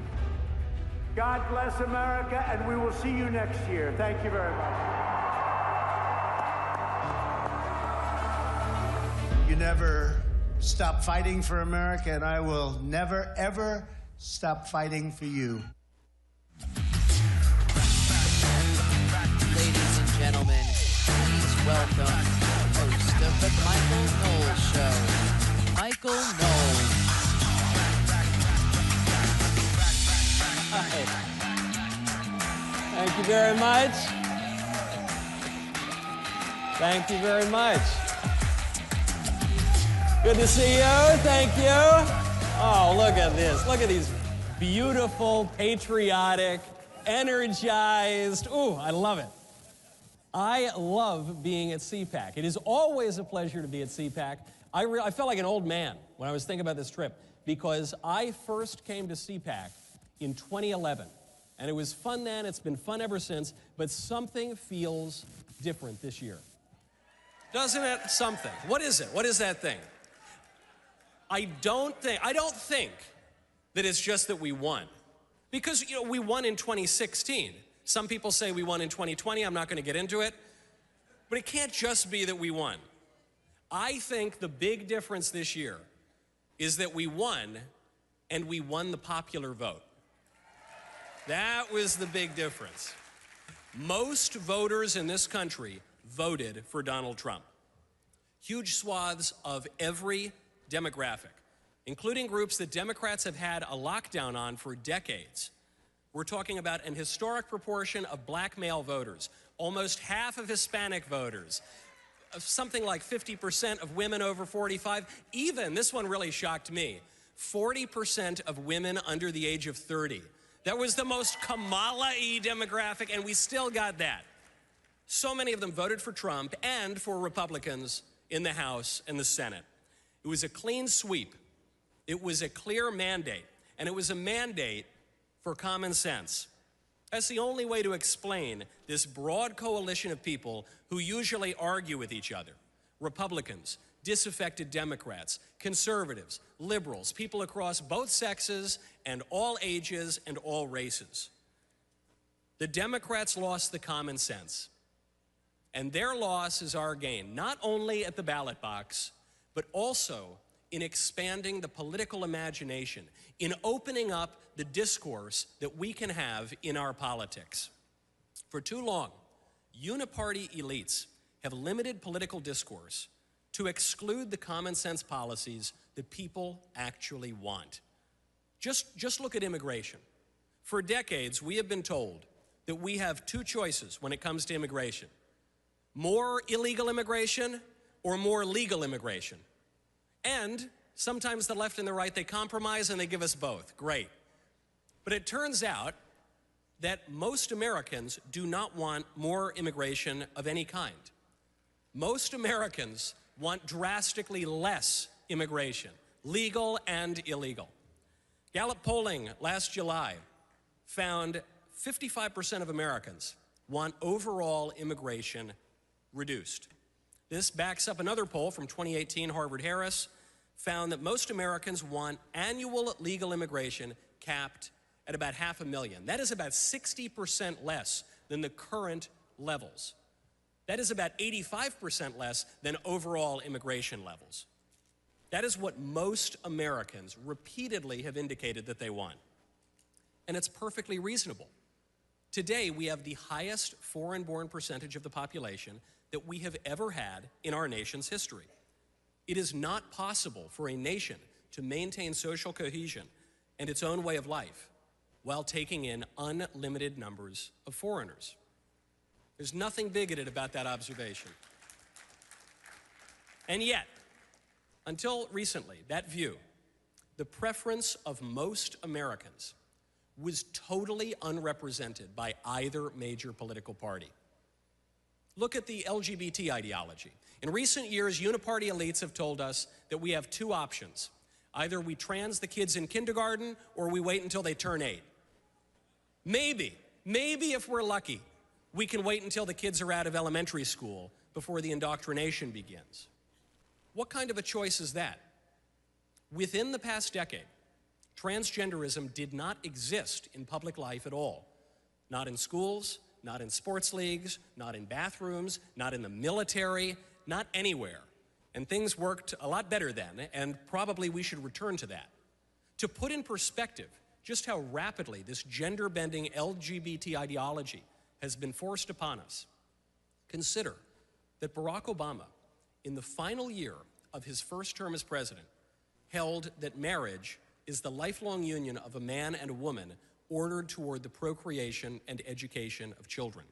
God bless America, and we will see you next year. Thank you very much. You never stop fighting for America, and I will never, ever stop fighting for you. Ladies and gentlemen, please welcome the host of the Michael Knowles Show, Michael Knowles. Hi. Thank you very much. Thank you very much. Good to see you. Thank you. Oh, look at this. Look at these beautiful, patriotic, energized. Ooh, I love it. I love being at CPAC. It is always a pleasure to be at CPAC. I felt like an old man when I was thinking about this trip because I first came to CPAC in 2011. And it was fun then, it's been fun ever since, but something feels different this year. Doesn't it? Something. What is it? What is that thing? I don't think that it's just that we won. Because, you know, we won in 2016. Some people say we won in 2020. I'm not going to get into it. But it can't just be that we won. I think the big difference this year is that we won, and we won the popular vote. That was the big difference. Most voters in this country voted for Donald Trump. Huge swaths of every demographic, including groups that Democrats have had a lockdown on for decades. We're talking about an historic proportion of black male voters, almost half of Hispanic voters, something like 50% of women over 45, even, this one really shocked me, 40% of women under the age of 30. That was the most Kamala-y demographic, and we still got that. So many of them voted for Trump and for Republicans in the House and the Senate. It was a clean sweep. It was a clear mandate, and it was a mandate for common sense. That's the only way to explain this broad coalition of people who usually argue with each other. Republicans, disaffected Democrats, conservatives, liberals, people across both sexes and all ages and all races. The Democrats lost the common sense, and their loss is our gain, not only at the ballot box, but also in expanding the political imagination, in opening up the discourse that we can have in our politics. For too long, uniparty elites have limited political discourse to exclude the common sense policies that people actually want. Just look at immigration. For decades, we have been told that we have two choices when it comes to immigration: more illegal immigration or more legal immigration. And sometimes the left and the right, they compromise and they give us both. Great. But it turns out that most Americans do not want more immigration of any kind. Most Americans want drastically less immigration, legal and illegal. Gallup polling last July found 55% of Americans want overall immigration reduced. This backs up another poll from 2018, Harvard-Harris, found that most Americans want annual legal immigration capped at about 500,000. That is about 60% less than the current levels. That is about 85% less than overall immigration levels. That is what most Americans repeatedly have indicated that they want. And it's perfectly reasonable. Today, we have the highest foreign-born percentage of the population that we have ever had in our nation's history. It is not possible for a nation to maintain social cohesion and its own way of life while taking in unlimited numbers of foreigners. There's nothing bigoted about that observation. And yet, until recently, that view, the preference of most Americans, was totally unrepresented by either major political party. Look at the LGBT ideology. In recent years, uniparty elites have told us that we have two options. Either we trans the kids in kindergarten or we wait until they turn 8. Maybe if we're lucky. We can wait until the kids are out of elementary school before the indoctrination begins. What kind of a choice is that? Within the past decade, transgenderism did not exist in public life at all. Not in schools, not in sports leagues, not in bathrooms, not in the military, not anywhere. And things worked a lot better then, and probably we should return to that. To put in perspective just how rapidly this gender-bending LGBT ideology has been forced upon us, consider that Barack Obama, in the final year of his first term as president, held that marriage is the lifelong union of a man and a woman ordered toward the procreation and education of children.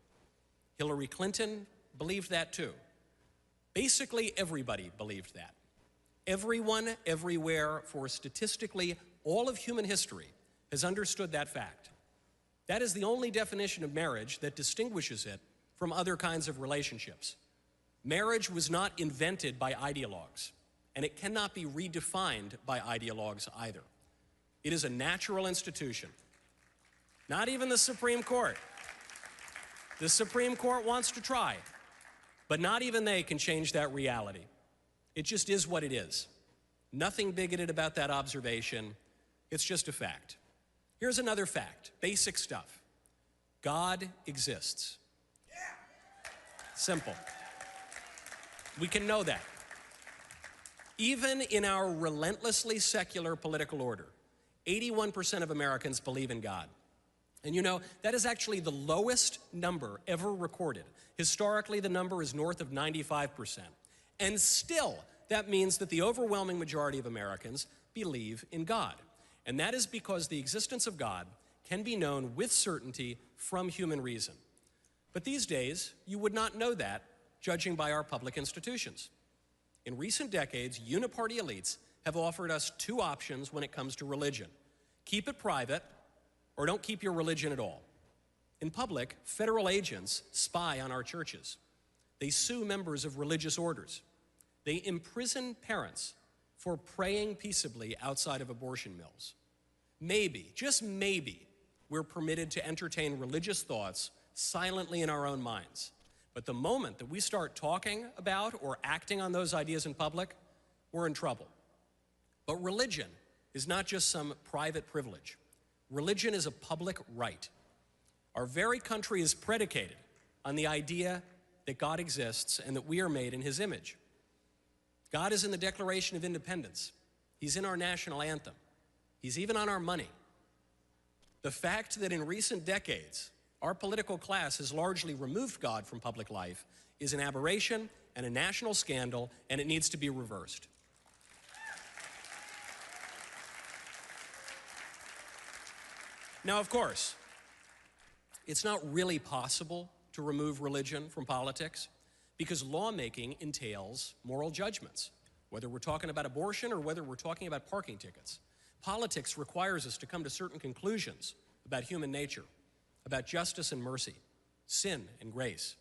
Hillary Clinton believed that too. Basically, everybody believed that. Everyone, everywhere, for statistically all of human history has understood that fact. That is the only definition of marriage that distinguishes it from other kinds of relationships. Marriage was not invented by ideologues, and it cannot be redefined by ideologues either. It is a natural institution. Not even the Supreme Court. The Supreme Court wants to try, but not even they can change that reality. It just is what it is. Nothing bigoted about that observation. It's just a fact. Here's another fact, basic stuff. God exists. Simple. We can know that. Even in our relentlessly secular political order, 81% of Americans believe in God. And you know, that is actually the lowest number ever recorded. Historically, the number is north of 95%. And still, that means that the overwhelming majority of Americans believe in God. And that is because the existence of God can be known with certainty from human reason. But these days, you would not know that, judging by our public institutions. In recent decades, uniparty elites have offered us two options when it comes to religion. Keep it private, or don't keep your religion at all. In public, federal agents spy on our churches. They sue members of religious orders. They imprison parents for praying peaceably outside of abortion mills. Maybe, just maybe, we're permitted to entertain religious thoughts silently in our own minds. But the moment that we start talking about or acting on those ideas in public, we're in trouble. But religion is not just some private privilege. Religion is a public right. Our very country is predicated on the idea that God exists and that we are made in his image. God is in the Declaration of Independence. He's in our national anthem. He's even on our money. The fact that in recent decades, our political class has largely removed God from public life is an aberration and a national scandal, and it needs to be reversed. Now, of course, it's not really possible to remove religion from politics because lawmaking entails moral judgments, whether we're talking about abortion or whether we're talking about parking tickets. Politics requires us to come to certain conclusions about human nature, about justice and mercy, sin and grace.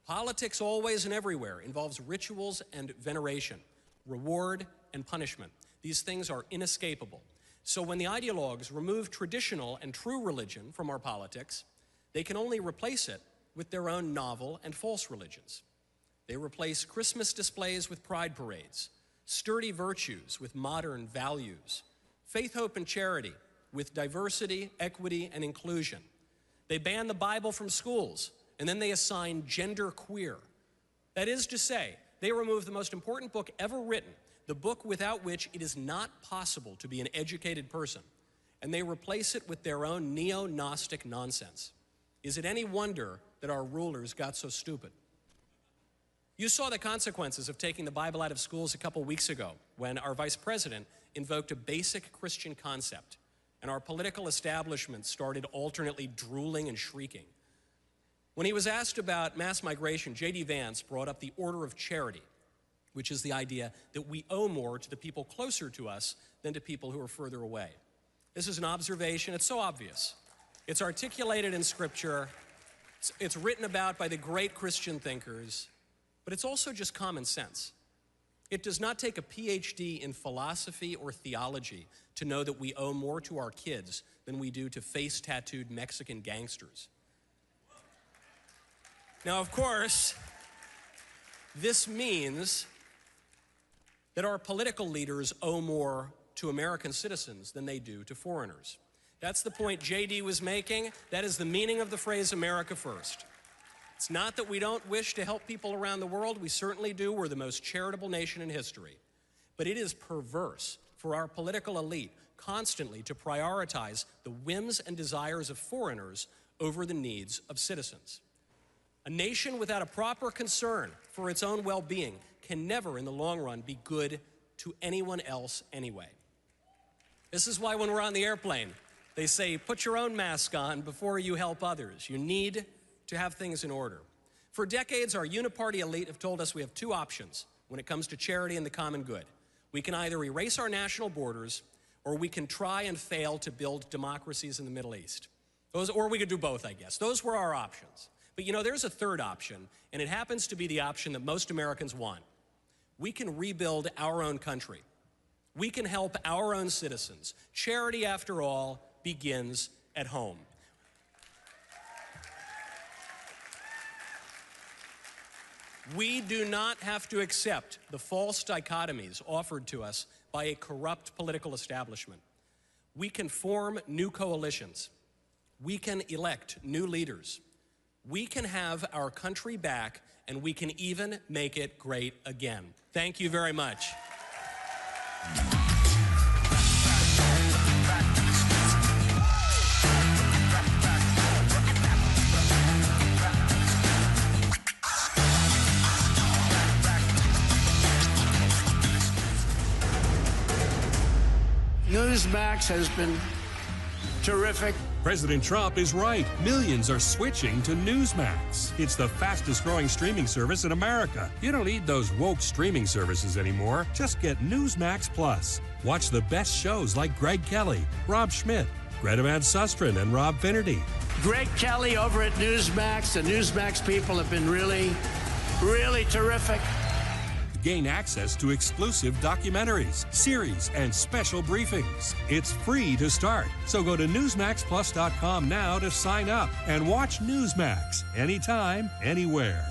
Politics always and everywhere involves rituals and veneration, reward and punishment. These things are inescapable. So when the ideologues remove traditional and true religion from our politics, they can only replace it with their own novel and false religions. They replace Christmas displays with pride parades, sturdy virtues with modern values, faith, hope, and charity with diversity, equity, and inclusion. They ban the Bible from schools, and then they assign gender queer. That is to say, they remove the most important book ever written, the book without which it is not possible to be an educated person, and they replace it with their own neo-Gnostic nonsense. Is it any wonder that our rulers got so stupid? You saw the consequences of taking the Bible out of schools a couple weeks ago when our vice president invoked a basic Christian concept, and our political establishment started alternately drooling and shrieking. When he was asked about mass migration, JD Vance brought up the order of charity, which is the idea that we owe more to the people closer to us than to people who are further away. This is an observation. It's so obvious. It's articulated in Scripture. It's written about by the great Christian thinkers, but it's also just common sense. It does not take a PhD in philosophy or theology to know that we owe more to our kids than we do to face-tattooed Mexican gangsters. Now, of course, this means that our political leaders owe more to American citizens than they do to foreigners. That's the point JD was making. That is the meaning of the phrase America First. It's not that we don't wish to help people around the world. We certainly do. We're the most charitable nation in history. But it is perverse for our political elite constantly to prioritize the whims and desires of foreigners over the needs of citizens. A nation without a proper concern for its own well-being can never, in the long run, be good to anyone else anyway. This is why when we're on the airplane, they say, put your own mask on before you help others. You need to have things in order. For decades, our uniparty elite have told us we have two options when it comes to charity and the common good. We can either erase our national borders, or we can try and fail to build democracies in the Middle East. Or we could do both, I guess. Those were our options. But you know, there's a third option, and it happens to be the option that most Americans want. We can rebuild our own country. We can help our own citizens. Charity, after all, begins at home. We do not have to accept the false dichotomies offered to us by a corrupt political establishment. We can form new coalitions. We can elect new leaders. We can have our country back, and we can even make it great again. Thank you very much. Newsmax has been terrific. President Trump is right. Millions are switching to Newsmax. It's the fastest growing streaming service in America. You don't need those woke streaming services anymore. Just get Newsmax Plus. Watch the best shows like Greg Kelly, Rob Schmidt, Greta Van Susteren, and Rob Finnerty. Greg Kelly over at Newsmax. The Newsmax people have been really, really terrific. Gain access to exclusive documentaries, series, and special briefings. It's free to start. So go to NewsmaxPlus.com now to sign up and watch Newsmax anytime, anywhere.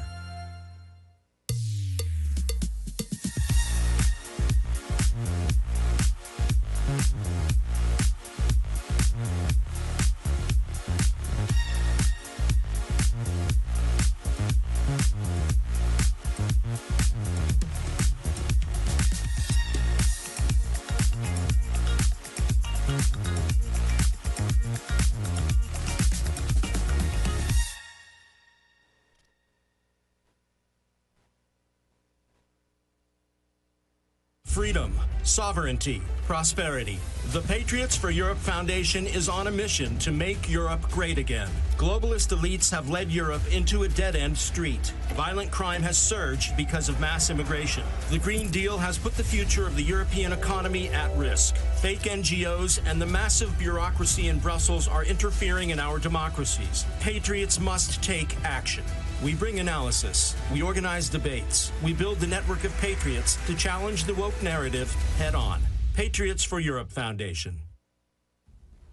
Freedom, sovereignty, prosperity. The Patriots for Europe Foundation is on a mission to make Europe great again. Globalist elites have led Europe into a dead-end street. Violent crime has surged because of mass immigration. The Green Deal has put the future of the European economy at risk. Fake NGOs and the massive bureaucracy in Brussels are interfering in our democracies. Patriots must take action. We bring analysis. We organize debates. We build the network of patriots to challenge the woke narrative head on. Patriots for Europe Foundation.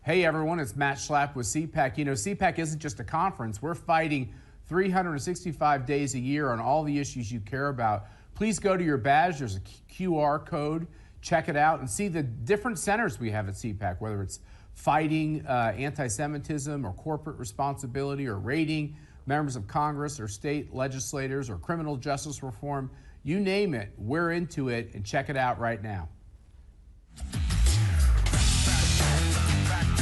Hey everyone, it's Matt Schlapp with CPAC. You know, CPAC isn't just a conference. We're fighting 365 days a year on all the issues you care about. Please go to your badge. There's a QR code. Check it out and see the different centers we have at CPAC, whether it's fighting anti-Semitism or corporate responsibility or raiding members of Congress or state legislators or criminal justice reform. You name it, we're into it, and check it out right now.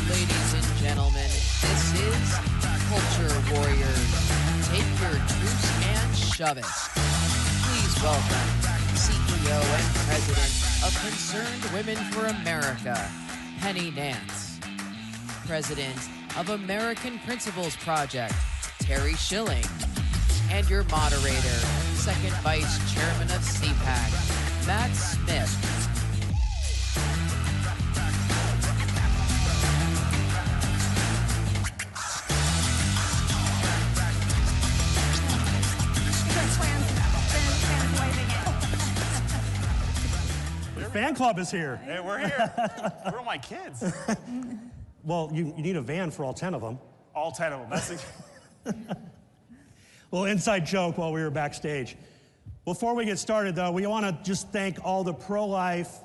Ladies and gentlemen, this is Culture Warriors. Take your truce and shove it. Please welcome CEO and President of Concerned Women for America, Penny Nance. President of American Principles Project, Terry Schilling, and your moderator, Second Vice Chairman of CPAC, Matt Smith. Your fan club is here. Hey, we're here. Where are my kids? Well, you need a van for all 10 of them. All 10 of them. That's Well, inside joke while we were backstage. Before we get started, though, we want to just thank all the pro-life,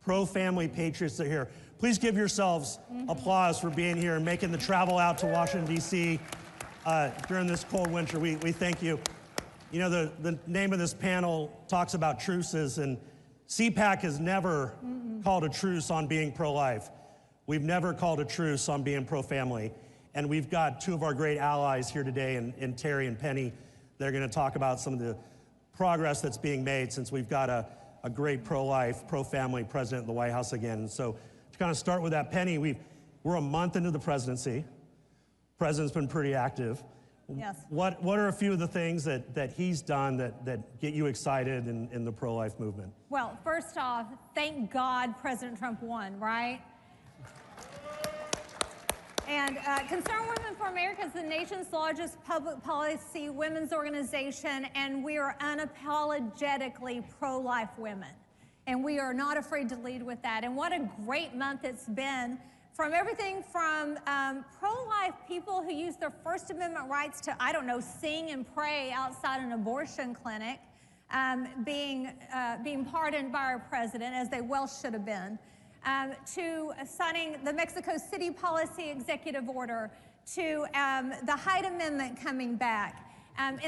pro-family patriots that are here. Please give yourselves applause for being here and making the travel out to Washington, D.C. During this cold winter. We thank you. You know, the name of this panel talks about truces, and CPAC has never called a truce on being pro-life. We've never called a truce on being pro-family. And we've got two of our great allies here today, in Terry and Penny. They're going to talk about some of the progress that's being made since we've got a great pro-life, pro-family president in the White House again. And so to kind of start with that, Penny, we're a month into the presidency. President's been pretty active. Yes. What are a few of the things that he's done that get you excited in the pro-life movement? Well, first off, thank God President Trump won, right? And Concerned Women for America is the nation's largest public policy women's organization, and we are unapologetically pro-life women. And we are not afraid to lead with that. And what a great month it's been, from everything from pro-life people who use their First Amendment rights to, I don't know, sing and pray outside an abortion clinic, being pardoned by our president, as they well should have been, to signing the Mexico City policy executive order, to the Hyde Amendment coming back, and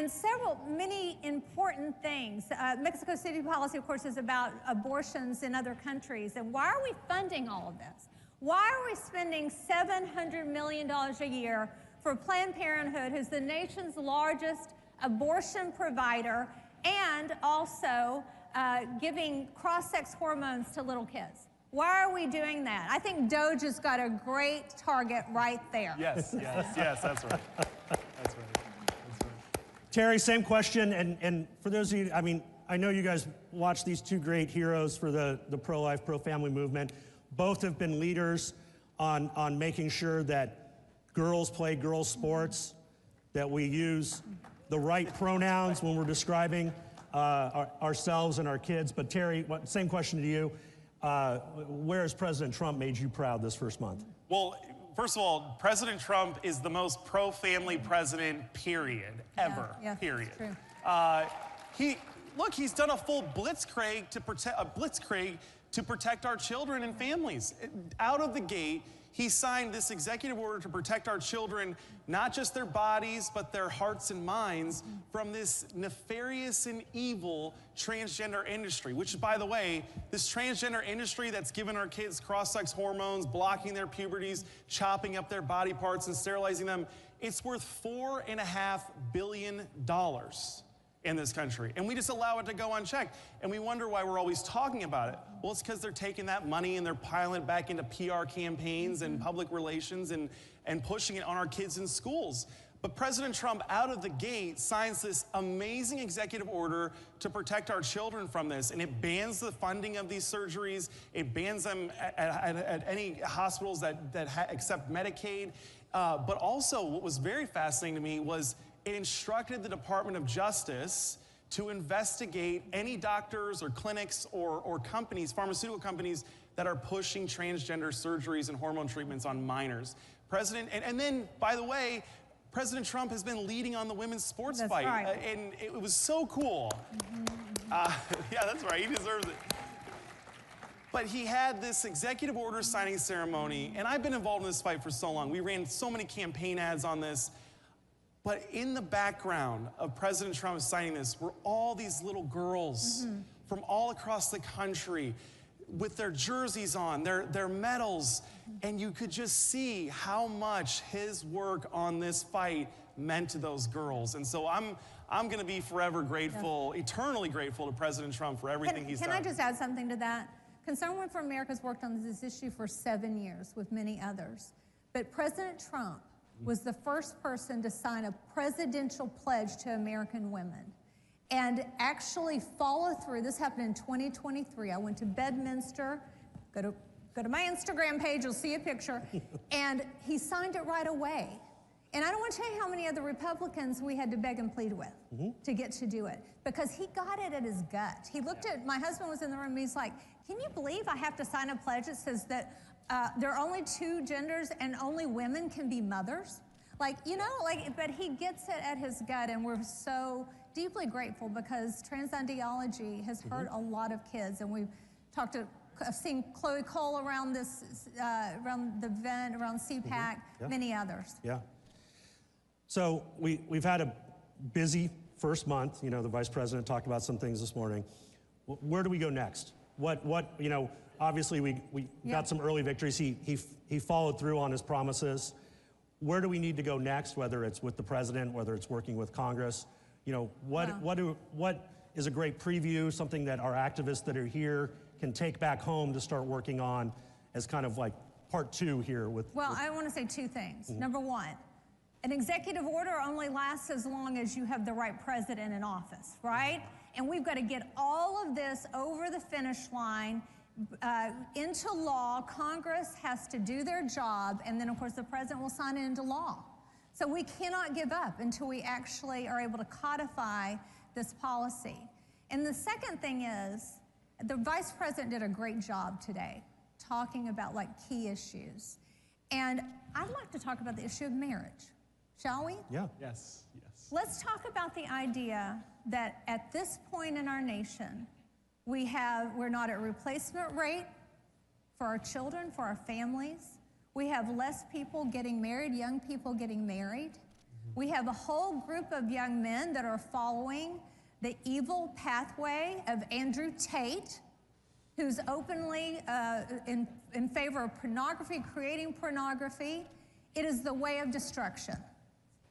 many important things. Mexico City policy, of course, is about abortions in other countries. And why are we funding all of this? Why are we spending $700 million a year for Planned Parenthood, who's the nation's largest abortion provider, and also giving cross-sex hormones to little kids? Why are we doing that? I think Doge has got a great target right there. Yes, that's right. That's right. Terry, same question, and for those of you, I mean, I know you guys watch these two great heroes for the pro-life, pro-family movement. Both have been leaders on making sure that girls play girls' sports, that we use the right pronouns when we're describing ourselves and our kids. But Terry, same question to you. Where has President Trump made you proud this first month? Well, first of all, President Trump is the most pro-family president, period, ever, period. He's done a full blitzkrieg to protect our children and families. Out of the gate, he signed this executive order to protect our children, not just their bodies, but their hearts and minds from this nefarious and evil transgender industry, which, by the way, this transgender industry that's given our kids cross-sex hormones, blocking their puberties, chopping up their body parts and sterilizing them, it's worth $4.5 billion in this country. And we just allow it to go unchecked. And we wonder why we're always talking about it. Well, it's because they're taking that money and they're piling it back into PR campaigns and public relations and pushing it on our kids in schools. But President Trump, out of the gate, signs this amazing executive order to protect our children from this. And it bans the funding of these surgeries. It bans them at any hospitals that accept Medicaid. But also, what was very fascinating to me was it instructed the Department of Justice to investigate any doctors or clinics or companies, pharmaceutical companies, that are pushing transgender surgeries and hormone treatments on minors. And then, by the way, President Trump has been leading on the women's sports fight. Right. And it was so cool. Yeah, that's right, he deserves it. But he had this executive order signing ceremony, and I've been involved in this fight for so long. We ran so many campaign ads on this. But in the background of President Trump signing this were all these little girls from all across the country with their jerseys on, their medals, and you could just see how much his work on this fight meant to those girls. And so I'm going to be forever grateful, eternally grateful to President Trump for everything he's done. Can I just add something to that? Concerned Women for America has worked on this issue for 7 years with many others. But President Trump was the first person to sign a presidential pledge to American women and actually follow through. This happened in 2023. I went to Bedminster. Go to my Instagram page, you'll see a picture. And he signed it right away. And I don't want to tell you how many other Republicans we had to beg and plead with to get to do it, because he got it at his gut. He looked at, my husband was in the room, and he's like, can you believe I have to sign a pledge that says that there are only two genders and only women can be mothers? Like, you know, like, but he gets it at his gut, and we're so deeply grateful because trans ideology has hurt a lot of kids, and we've talked to, I've seen Chloe Cole around this, around the event, around CPAC, many others. Yeah. So we've had a busy first month. You know, the vice president talked about some things this morning. Where do we go next? What you know, obviously we got some early victories. He followed through on his promises. Where do we need to go next, whether it's with the president, whether it's working with Congress? You know, what is a great preview, something that our activists that are here can take back home to start working on as kind of like part two here with... Well, I want to say two things. Number one, an executive order only lasts as long as you have the right president in office, right? And we've got to get all of this over the finish line, into law. Congress has to do their job, and then, of course, the president will sign it into law. So we cannot give up until we actually are able to codify this policy. And the second thing is, the vice president did a great job today talking about, like, key issues. And I'd like to talk about the issue of marriage. Shall we? Yeah. Yes. Let's talk about the idea that at this point in our nation, we're not at replacement rate for our children, for our families. We have less people getting married, young people getting married. We have a whole group of young men that are following the evil pathway of Andrew Tate, who's openly in favor of pornography, creating pornography. It is the way of destruction.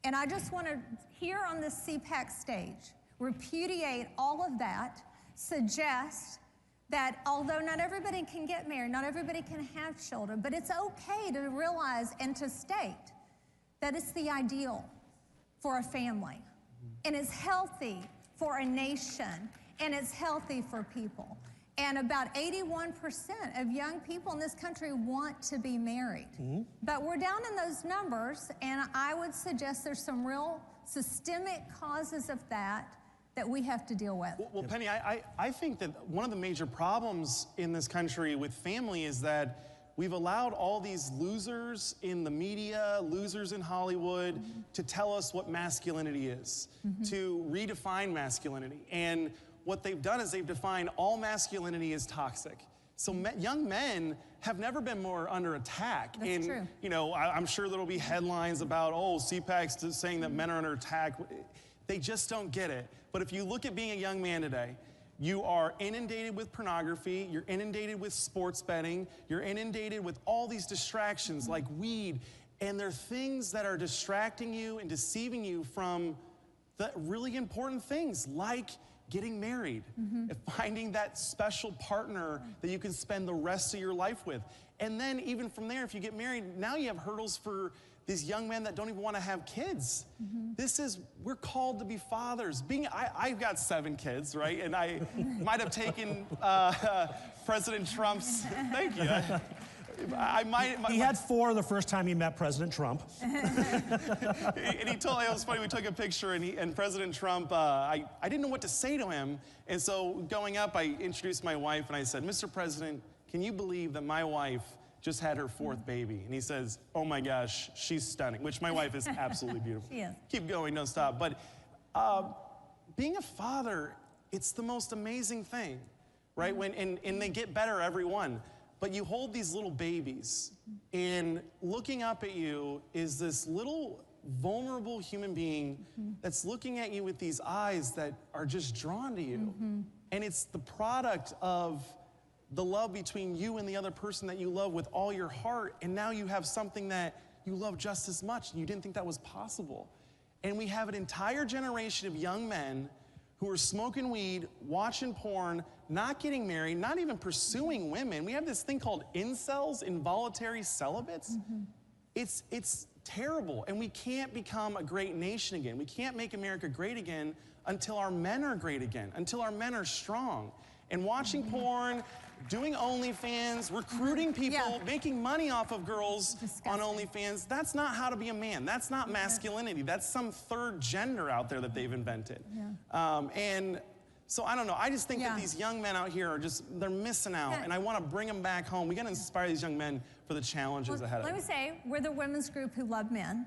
And I just want to, here on this CPAC stage, repudiate all of that, suggest that although not everybody can get married, not everybody can have children, but it's okay to realize and to state that it's the ideal for a family. And it's healthy for a nation, and it's healthy for people. And about 81% of young people in this country want to be married. But we're down in those numbers, and I would suggest there's some real systemic causes of that we have to deal with. Well, Penny, I think that one of the major problems in this country with family is that we've allowed all these losers in the media, losers in Hollywood, to tell us what masculinity is, to redefine masculinity. And what they've done is they've defined all masculinity as toxic. So young men have never been more under attack. That's true. You know, I'm sure there'll be headlines about, oh, CPAC's saying that men are under attack. They just don't get it. But if you look at being a young man today, you are inundated with pornography, you're inundated with sports betting, you're inundated with all these distractions like weed, and they're things that are distracting you and deceiving you from the really important things like getting married, and finding that special partner that you can spend the rest of your life with. And then even from there, if you get married, now you have hurdles for these young men that don't even want to have kids. We're called to be fathers. I've got 7 kids, right? And I might have taken President Trump's, thank you. He had 4 the first time he met President Trump. And he told me, it was funny, we took a picture and President Trump, I didn't know what to say to him. And so going up, I introduced my wife and I said, Mr. President, can you believe that my wife just had her 4th baby? And he says, oh my gosh, she's stunning, which my wife is absolutely beautiful. She is. Keep going, don't stop. But being a father, it's the most amazing thing, right? And they get better, every one. But you hold these little babies, and looking up at you is this little vulnerable human being that's looking at you with these eyes that are just drawn to you. And it's the product of the love between you and the other person that you love with all your heart, and now you have something that you love just as much, and you didn't think that was possible. And we have an entire generation of young men who are smoking weed, watching porn, not getting married, not even pursuing women. We have this thing called incels, involuntary celibates. It's terrible, and we can't become a great nation again. We can't make America great again until our men are great again, until our men are strong. And watching porn, doing OnlyFans, recruiting people, making money off of girls on OnlyFans, that's not how to be a man. That's not masculinity. That's some third gender out there that they've invented. And So I don't know, I just think that these young men out here are just, they're missing out, and I want to bring them back home. We got to inspire these young men for the challenges ahead of them. Let me say, we're the women's group who love men,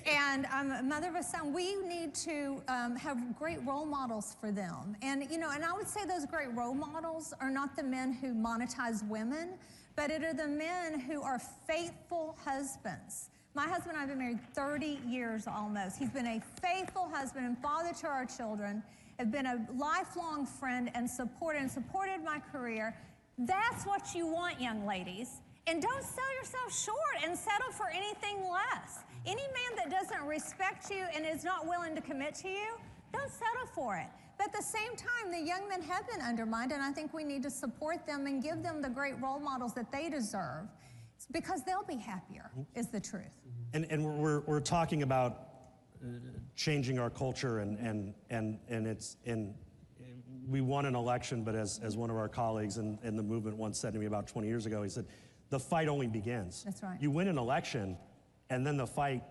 and I'm a mother of a son. We need to have great role models for them. And, you know, and I would say those great role models are not the men who monetize women, but it are the men who are faithful husbands. My husband and I have been married 30 years almost. He's been a faithful husband and father to our children, have been a lifelong friend and supported my career. That's what you want, young ladies. And don't sell yourself short and settle for anything less. Any man that doesn't respect you and is not willing to commit to you, don't settle for it. But at the same time, the young men have been undermined, and I think we need to support them and give them the great role models that they deserve, because they'll be happier, is the truth. And we're talking about changing our culture, and we won an election, but as one of our colleagues in the movement once said to me about 20 years ago, he said, the fight only begins. That's right. You win an election, and then the fight,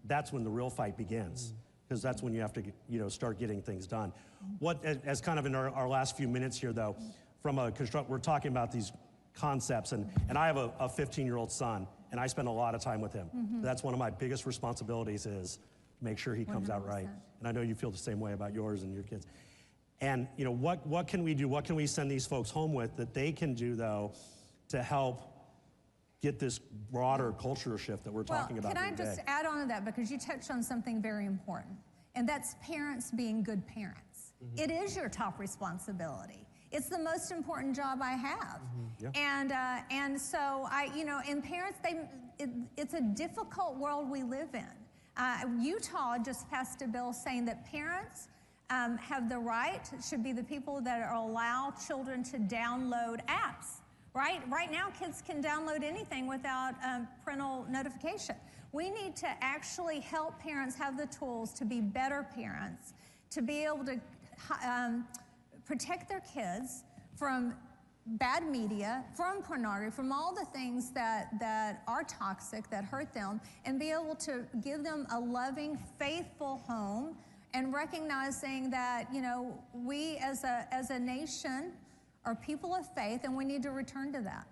that's when the real fight begins, because that's when you have to, you know, start getting things done. What, as kind of in our last few minutes here, though, from a we're talking about these concepts, and I have a 15-year-old son, and I spend a lot of time with him. That's one of my biggest responsibilities, is make sure he comes out right. And I know you feel the same way about yours and your kids. And, you know, what can we do? What can we send these folks home with that they can do, though, to help get this broader cultural shift that we're talking about today? Can I just add on to that, because you touched on something very important, and that's parents being good parents. It is your top responsibility. It's the most important job I have. And so you know, and parents, it's a difficult world we live in. Utah just passed a bill saying that parents have the right, should be the people that allow children to download apps. Right now, kids can download anything without parental notification. We need to actually help parents have the tools to be better parents, to be able to protect their kids from bad media, from pornography, from all the things that are toxic, that hurt them, and be able to give them a loving, faithful home, and recognizing that, you know, we as a nation are people of faith, and we need to return to that.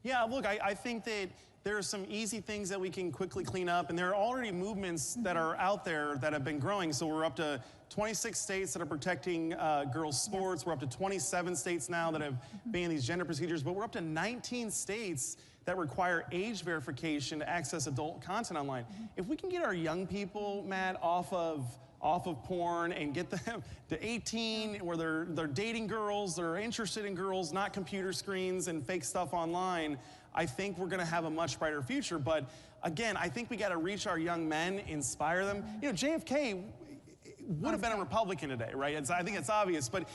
Yeah, look, I think that there are some easy things that we can quickly clean up, and there are already movements that are out there that have been growing. So we're up to 26 states that are protecting girls' sports. We're up to 27 states now that have banned these gender procedures, but we're up to 19 states that require age verification to access adult content online. If we can get our young people, Matt, off of porn and get them to 18, where they're dating girls, they're interested in girls, not computer screens and fake stuff online, I think we're gonna have a much brighter future. But again, I think we gotta reach our young men, inspire them. You know, JFK would have been a Republican today, right? I think it's obvious, but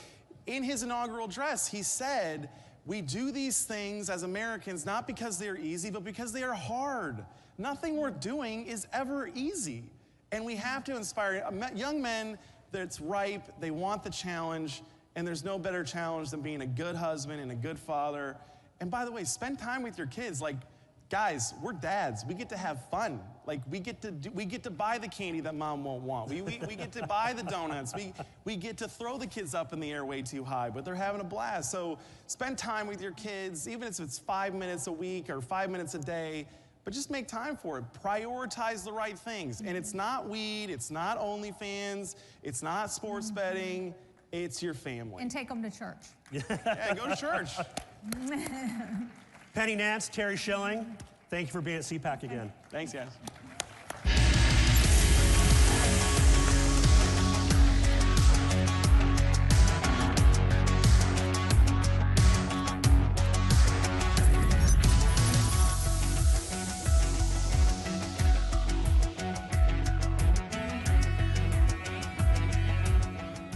in his inaugural address, he said, we do these things as Americans not because they're easy, but because they are hard. Nothing we're doing is ever easy. And we have to inspire young men that's ripe, they want the challenge, and there's no better challenge than being a good husband and a good father. And by the way, spend time with your kids. Like, guys, we're dads. We get to have fun. Like, we get to buy the candy that mom won't want. We get to buy the donuts. We get to throw the kids up in the air way too high, but they're having a blast. So spend time with your kids, even if it's 5 minutes a week or 5 minutes a day. But just make time for it. Prioritize the right things. And it's not weed, it's not OnlyFans, it's not sports betting, it's your family. And take them to church. Yeah, go to church. Penny Nance, Terry Schilling, thank you for being at CPAC again. Thanks, guys.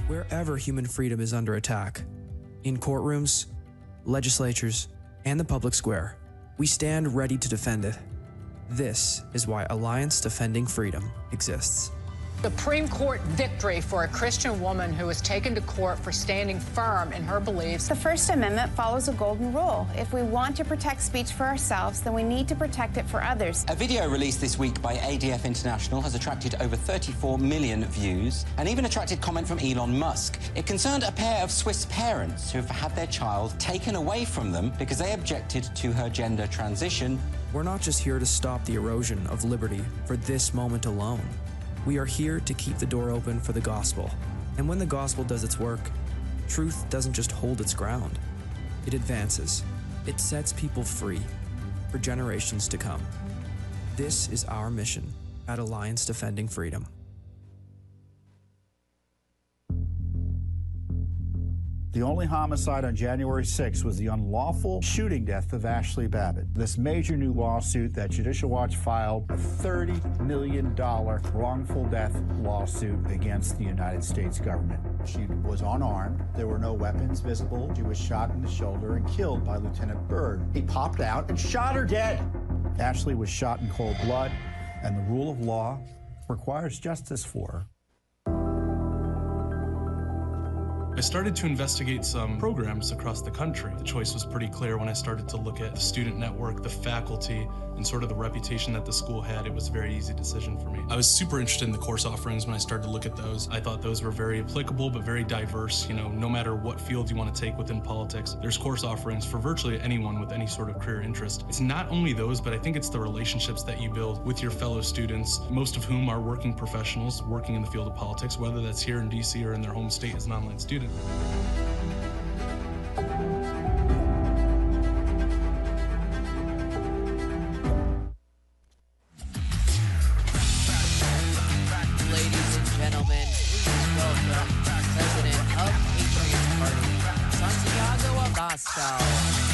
Wherever human freedom is under attack, in courtrooms, legislatures, and the public square, we stand ready to defend it. This is why Alliance Defending Freedom exists. Supreme Court victory for a Christian woman who was taken to court for standing firm in her beliefs. The First Amendment follows a golden rule. If we want to protect speech for ourselves, then we need to protect it for others. A video released this week by ADF International has attracted over 34 million views and even attracted comment from Elon Musk. It concerned a pair of Swiss parents who have had their child taken away from them because they objected to her gender transition. We're not just here to stop the erosion of liberty for this moment alone. We are here to keep the door open for the gospel. And when the gospel does its work, truth doesn't just hold its ground. It advances. It sets people free for generations to come. This is our mission at Alliance Defending Freedom. The only homicide on January 6th was the unlawful shooting death of Ashley Babbitt. This major new lawsuit that Judicial Watch filed, a $30 million wrongful death lawsuit against the United States government. She was unarmed. There were no weapons visible. She was shot in the shoulder and killed by Lieutenant Byrd. He popped out and shot her dead. Ashley was shot in cold blood, and the rule of law requires justice for her. I started to investigate some programs across the country. The choice was pretty clear when I started to look at the student network, the faculty, and sort of the reputation that the school had. It was a very easy decision for me. I was super interested in the course offerings when I started to look at those. I thought those were very applicable, but very diverse. You know, no matter what field you want to take within politics, there's course offerings for virtually anyone with any sort of career interest. It's not only those, but I think it's the relationships that you build with your fellow students, most of whom are working professionals working in the field of politics, whether that's here in DC or in their home state as an online student. Ladies and gentlemen, please welcome President of Patriots Party, Santiago Abascal.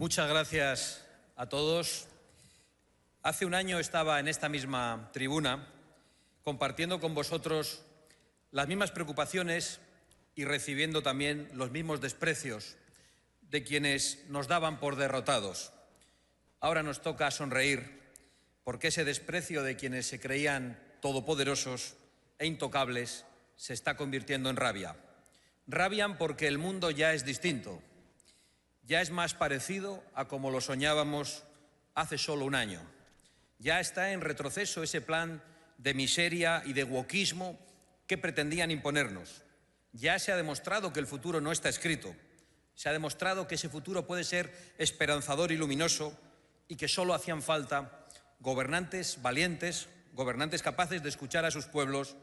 Muchas gracias a todos. Hace un año estaba en esta misma tribuna compartiendo con vosotros las mismas preocupaciones y recibiendo también los mismos desprecios de quienes nos daban por derrotados. Ahora nos toca sonreír porque ese desprecio de quienes se creían todopoderosos e intocables se está convirtiendo en rabia. Rabian porque el mundo ya es distinto. Ya es más parecido a como lo soñábamos hace solo un año. Ya está en retroceso ese plan de miseria y de wokismo que pretendían imponernos. Ya se ha demostrado que el futuro no está escrito. Se ha demostrado que ese futuro puede ser esperanzador y luminoso y que solo hacían falta gobernantes valientes, gobernantes capaces de escuchar a sus pueblos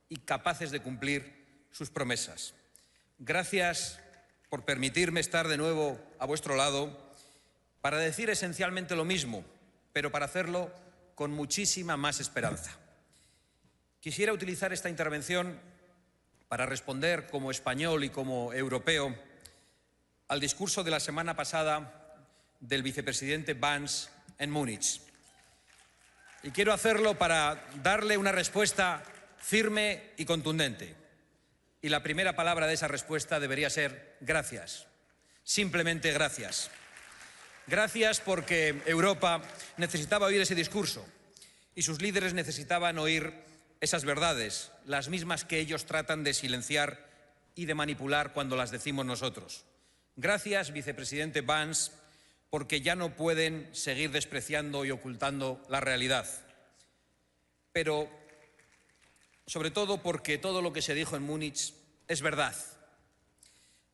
y capaces de cumplir sus promesas. Gracias por permitirme estar de nuevo a vuestro lado para decir esencialmente lo mismo, pero para hacerlo con muchísima más esperanza. Quisiera utilizar esta intervención para responder como español y como europeo al discurso de la semana pasada del vicepresidente Vance en Múnich. Y quiero hacerlo para darle una respuesta firme y contundente. Y la primera palabra de esa respuesta debería ser gracias. Simplemente gracias. Gracias porque Europa necesitaba oír ese discurso y sus líderes necesitaban oír esas verdades, las mismas que ellos tratan de silenciar y de manipular cuando las decimos nosotros. Gracias, vicepresidente Vance, porque ya no pueden seguir despreciando y ocultando la realidad. Pero sobre todo porque todo lo que se dijo en Múnich es verdad.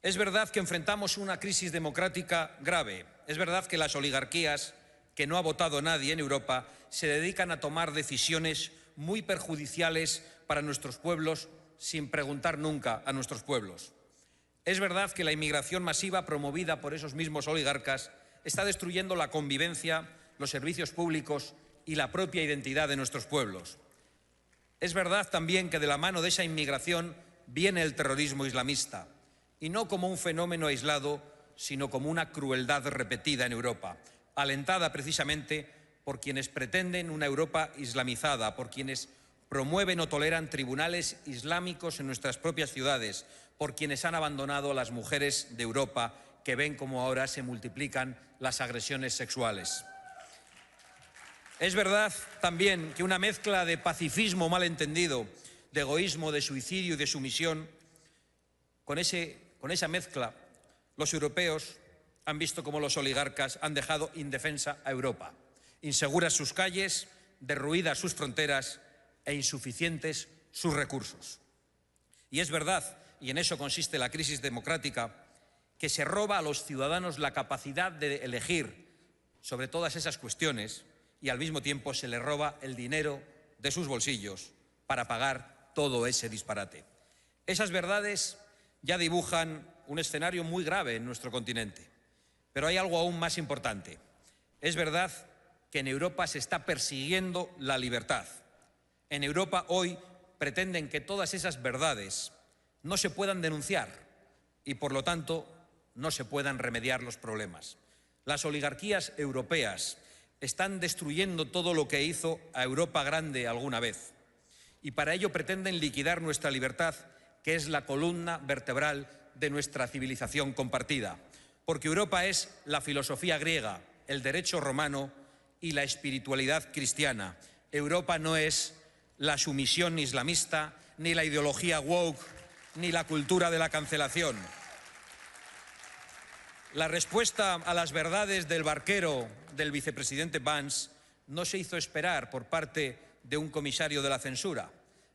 Es verdad que enfrentamos una crisis democrática grave. Es verdad que las oligarquías, que no ha votado nadie en Europa, se dedican a tomar decisiones muy perjudiciales para nuestros pueblos sin preguntar nunca a nuestros pueblos. Es verdad que la inmigración masiva promovida por esos mismos oligarcas está destruyendo la convivencia, los servicios públicos y la propia identidad de nuestros pueblos. Es verdad también que de la mano de esa inmigración viene el terrorismo islamista, y no como un fenómeno aislado, sino como una crueldad repetida en Europa, alentada precisamente por quienes pretenden una Europa islamizada, por quienes promueven o toleran tribunales islámicos en nuestras propias ciudades por quienes han abandonado a las mujeres de Europa, que ven cómo ahora se multiplican las agresiones sexuales. Es verdad también que una mezcla de pacifismo malentendido, de egoísmo, de suicidio y de sumisión, con esa mezcla, los europeos han visto cómo los oligarcas han dejado indefensa a Europa, inseguras sus calles, derruidas sus fronteras e insuficientes sus recursos. Y es verdad, y en eso consiste la crisis democrática, que se roba a los ciudadanos la capacidad de elegir sobre todas esas cuestiones y al mismo tiempo se les roba el dinero de sus bolsillos para pagar todo ese disparate. Esas verdades ya dibujan un escenario muy grave en nuestro continente. Pero hay algo aún más importante. Es verdad que en Europa se está persiguiendo la libertad. En Europa hoy pretenden que todas esas verdades no se puedan denunciar y, por lo tanto, no se puedan remediar los problemas. Las oligarquías europeas están destruyendo todo lo que hizo a Europa grande alguna vez y para ello pretenden liquidar nuestra libertad, que es la columna vertebral de nuestra civilización compartida. Porque Europa es la filosofía griega, el derecho romano y la espiritualidad cristiana. Europa no es la sumisión islamista, ni la ideología woke, ni la cultura de la cancelación. La respuesta a las verdades del barquero del vicepresidente Vance no se hizo esperar por parte de un comisario de la censura.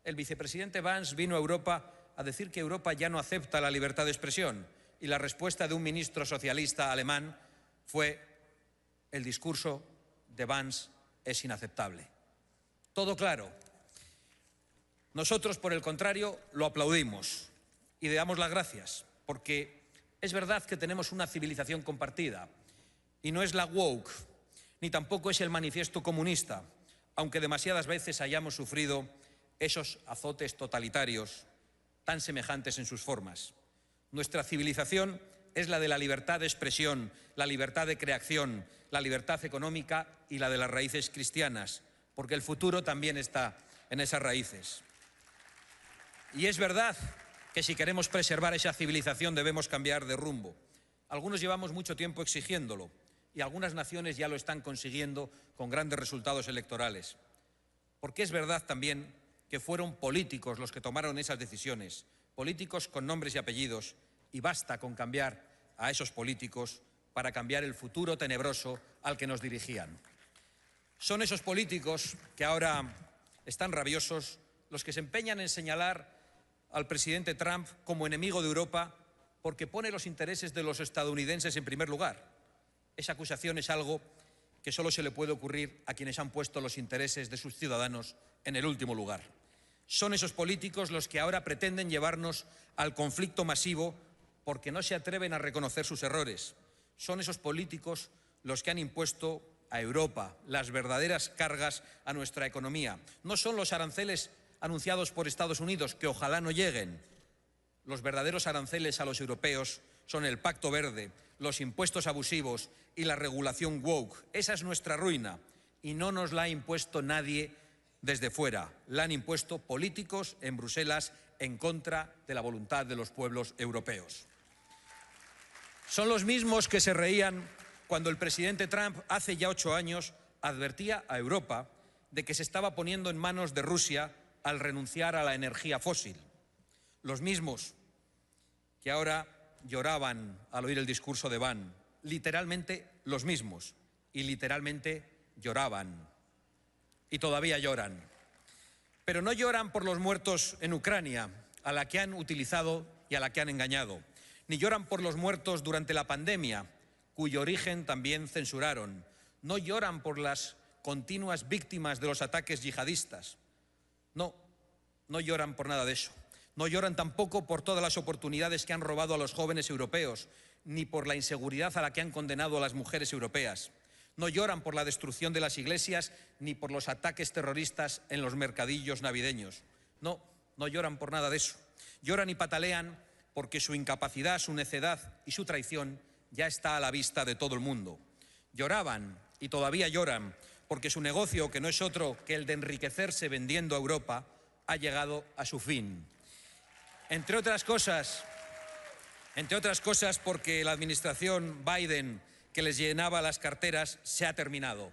El vicepresidente Vance vino a Europa a decir que Europa ya no acepta la libertad de expresión y la respuesta de un ministro socialista alemán fue: el discurso de Vance es inaceptable. Todo claro. Nosotros, por el contrario, lo aplaudimos y le damos las gracias, porque es verdad que tenemos una civilización compartida y no es la woke, ni tampoco es el manifiesto comunista, aunque demasiadas veces hayamos sufrido esos azotes totalitarios tan semejantes en sus formas. Nuestra civilización es la de la libertad de expresión, la libertad de creación, la libertad económica y la de las raíces cristianas, porque el futuro también está en esas raíces. Y es verdad que si queremos preservar esa civilización debemos cambiar de rumbo. Algunos llevamos mucho tiempo exigiéndolo y algunas naciones ya lo están consiguiendo con grandes resultados electorales. Porque es verdad también que fueron políticos los que tomaron esas decisiones, políticos con nombres y apellidos, y basta con cambiar a esos políticos para cambiar el futuro tenebroso al que nos dirigían. Son esos políticos que ahora están rabiosos los que se empeñan en señalar al presidente Trump como enemigo de Europa porque pone los intereses de los estadounidenses en primer lugar. Esa acusación es algo que solo se le puede ocurrir a quienes han puesto los intereses de sus ciudadanos en el último lugar. Son esos políticos los que ahora pretenden llevarnos al conflicto masivo porque no se atreven a reconocer sus errores. Son esos políticos los que han impuesto a Europa las verdaderas cargas a nuestra economía. No son los aranceles anunciados por Estados Unidos, que ojalá no lleguen. Los verdaderos aranceles a los europeos son el Pacto Verde, los impuestos abusivos y la regulación woke. Esa es nuestra ruina y no nos la ha impuesto nadie desde fuera. La han impuesto políticos en Bruselas en contra de la voluntad de los pueblos europeos. Son los mismos que se reían cuando el presidente Trump hace ya 8 años advertía a Europa de que se estaba poniendo en manos de Rusia al renunciar a la energía fósil. Los mismos que ahora lloraban al oír el discurso de Bannon, literalmente los mismos, y literalmente lloraban. Y todavía lloran. Pero no lloran por los muertos en Ucrania, a la que han utilizado y a la que han engañado. Ni lloran por los muertos durante la pandemia, cuyo origen también censuraron. No lloran por las continuas víctimas de los ataques yihadistas. No, no lloran por nada de eso. No lloran tampoco por todas las oportunidades que han robado a los jóvenes europeos, ni por la inseguridad a la que han condenado a las mujeres europeas. No lloran por la destrucción de las iglesias, ni por los ataques terroristas en los mercadillos navideños. No, no lloran por nada de eso. Lloran y patalean porque su incapacidad, su necedad y su traición ya está a la vista de todo el mundo. Lloraban y todavía lloran porque su negocio, que no es otro que el de enriquecerse vendiendo a Europa, ha llegado a su fin. Entre otras cosas porque la administración Biden, que les llenaba las carteras, se ha terminado.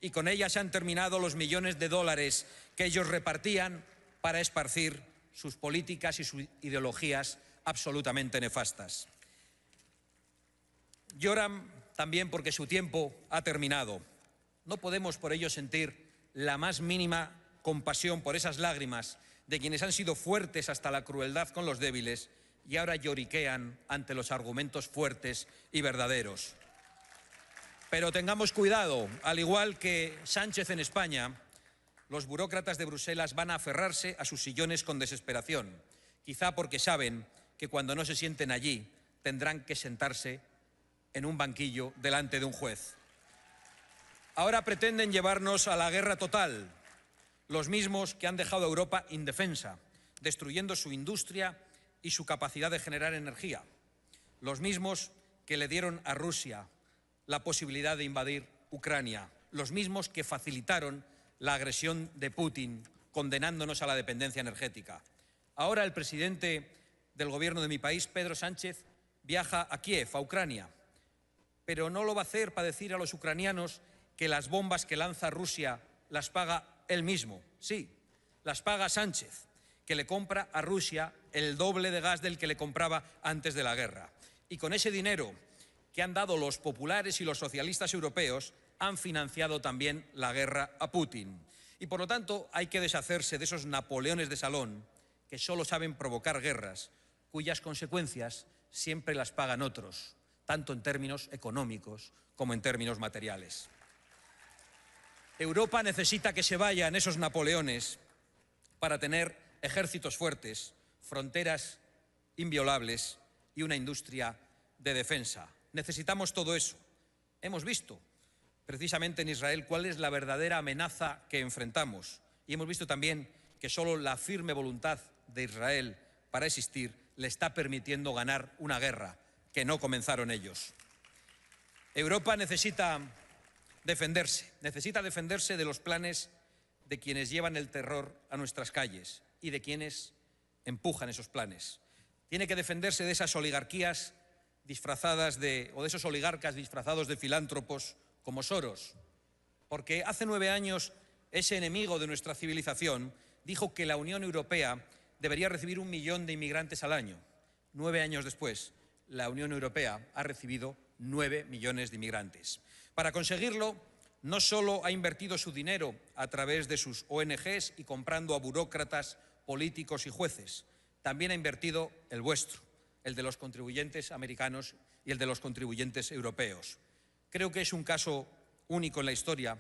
Y con ella se han terminado los millones de dólares que ellos repartían para esparcir sus políticas y sus ideologías absolutamente nefastas. Lloran también porque su tiempo ha terminado. No podemos por ello sentir la más mínima compasión por esas lágrimas de quienes han sido fuertes hasta la crueldad con los débiles y ahora lloriquean ante los argumentos fuertes y verdaderos. Pero tengamos cuidado, al igual que Sánchez en España, los burócratas de Bruselas van a aferrarse a sus sillones con desesperación, quizá porque saben que cuando no se sienten allí tendrán que sentarse en un banquillo delante de un juez. Ahora pretenden llevarnos a la guerra total, los mismos que han dejado a Europa indefensa, destruyendo su industria y su capacidad de generar energía, los mismos que le dieron a Rusia la posibilidad de invadir Ucrania, los mismos que facilitaron la agresión de Putin, condenándonos a la dependencia energética. Ahora el presidente del gobierno de mi país, Pedro Sánchez, viaja a Kiev, a Ucrania, pero no lo va a hacer para decir a los ucranianos que las bombas que lanza Rusia las paga él mismo. Sí, las paga Sánchez, que le compra a Rusia el doble de gas del que le compraba antes de la guerra. Y con ese dinero que han dado los populares y los socialistas europeos, han financiado también la guerra a Putin. Y por lo tanto hay que deshacerse de esos Napoleones de salón que solo saben provocar guerras, cuyas consecuencias siempre las pagan otros, tanto en términos económicos como en términos materiales. Europa necesita que se vayan esos Napoleones para tener ejércitos fuertes, fronteras inviolables y una industria de defensa. Necesitamos todo eso. Hemos visto precisamente en Israel cuál es la verdadera amenaza que enfrentamos y hemos visto también que solo la firme voluntad de Israel para existir le está permitiendo ganar una guerra que no comenzaron ellos. Europa necesita defenderse de los planes de quienes llevan el terror a nuestras calles y de quienes empujan esos planes. Tiene que defenderse de esas oligarquías disfrazadas o de esos oligarcas disfrazados de filántropos como Soros, porque hace 9 años ese enemigo de nuestra civilización dijo que la Unión Europea debería recibir 1 millón de inmigrantes al año. 9 años después, la Unión Europea ha recibido 9 millones de inmigrantes. Para conseguirlo, no solo ha invertido su dinero a través de sus ONGs y comprando a burócratas, políticos y jueces, también ha invertido el vuestro, el de los contribuyentes americanos y el de los contribuyentes europeos. Creo que es un caso único en la historia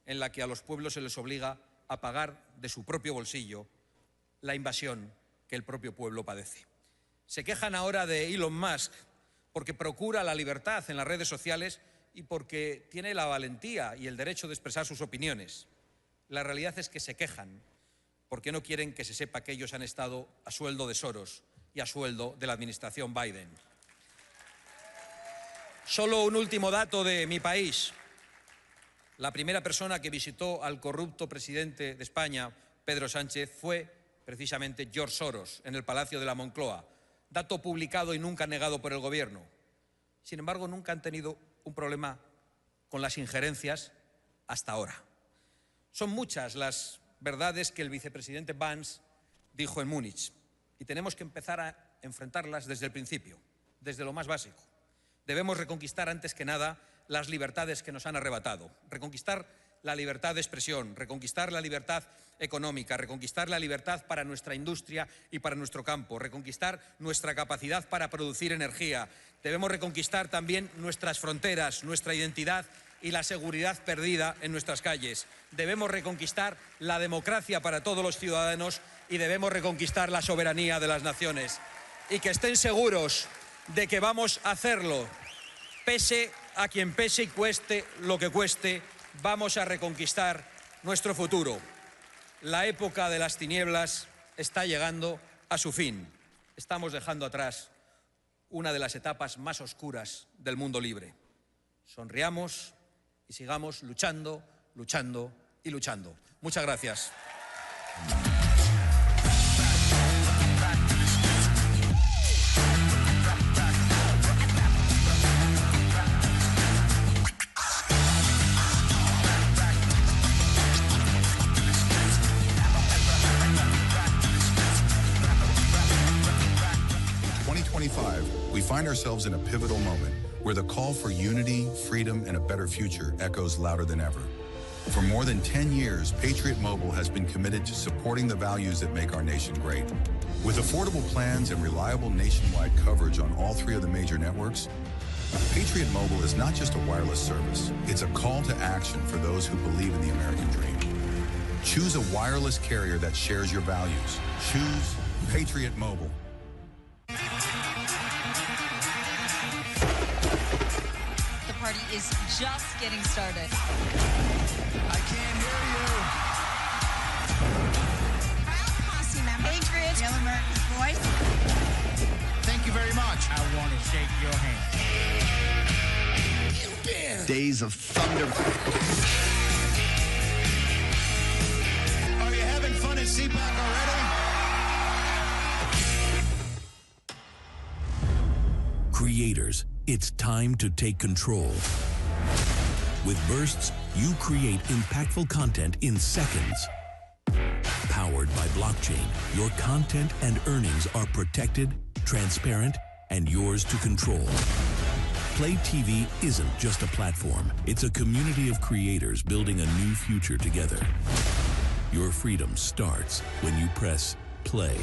en la que a los pueblos se les obliga a pagar de su propio bolsillo la invasión que el propio pueblo padece. Se quejan ahora de Elon Musk porque procura la libertad en las redes sociales y porque tiene la valentía y el derecho de expresar sus opiniones. La realidad es que se quejan porque no quieren que se sepa que ellos han estado a sueldo de Soros y a sueldo de la administración Biden. Solo un último dato de mi país. La primera persona que visitó al corrupto presidente de España, Pedro Sánchez, fue precisamente George Soros, en el Palacio de la Moncloa. Dato publicado y nunca negado por el gobierno. Sin embargo, nunca han tenido un problema con las injerencias hasta ahora. Son muchas las verdades que el vicepresidente Vance dijo en Múnich y tenemos que empezar a enfrentarlas desde el principio, desde lo más básico. Debemos reconquistar antes que nada las libertades que nos han arrebatado, reconquistar la libertad de expresión, reconquistar la libertad económica, reconquistar la libertad para nuestra industria y para nuestro campo, reconquistar nuestra capacidad para producir energía. Debemos reconquistar también nuestras fronteras, nuestra identidad y la seguridad perdida en nuestras calles. Debemos reconquistar la democracia para todos los ciudadanos y debemos reconquistar la soberanía de las naciones. Y que estén seguros de que vamos a hacerlo, pese a quien pese y cueste lo que cueste, vamos a reconquistar nuestro futuro. La época de las tinieblas está llegando a su fin. Estamos dejando atrás una de las etapas más oscuras del mundo libre. Sonriamos y sigamos luchando luchando y luchando. Muchas gracias. 2025, we find ourselves in a pivotal moment where the call for unity, freedom, and a better future echoes louder than ever. For more than 10 years, Patriot Mobile has been committed to supporting the values that make our nation great. With affordable plans and reliable nationwide coverage on all 3 of the major networks, Patriot Mobile is not just a wireless service. It's a call to action for those who believe in the American dream. Choose a wireless carrier that shares your values. Choose Patriot Mobile. The party is just getting started. I can't hear you. Proud posse member, Patriots, Real America's voice. Thank you very much. I want to shake your hand. Days of thunder. Are you having fun at CPAC already? Creators, it's time to take control. With Bursts, you create impactful content in seconds. Powered by blockchain, your content and earnings are protected, transparent, and yours to control. Play TV isn't just a platform. It's a community of creators building a new future together. Your freedom starts when you press play.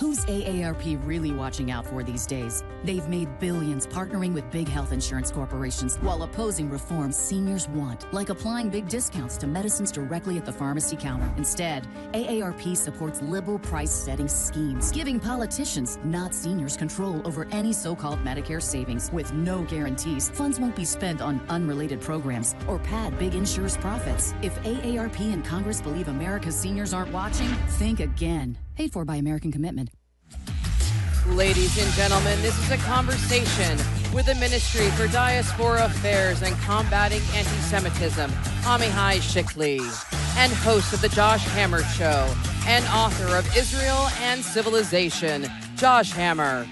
Who's AARP really watching out for these days? They've made billions partnering with big health insurance corporations while opposing reforms seniors want, like applying big discounts to medicines directly at the pharmacy counter. Instead, AARP supports liberal price-setting schemes, giving politicians, not seniors, control over any so-called Medicare savings. With no guarantees, funds won't be spent on unrelated programs or pad big insurers' profits. If AARP and Congress believe America's seniors aren't watching, think again. Paid for by American Commitment. Ladies and gentlemen, this is a conversation with the Ministry for Diaspora Affairs and Combating Anti-Semitism, Amihai Shikli, and host of The Josh Hammer Show, and author of Israel and Civilization, Josh Hammer.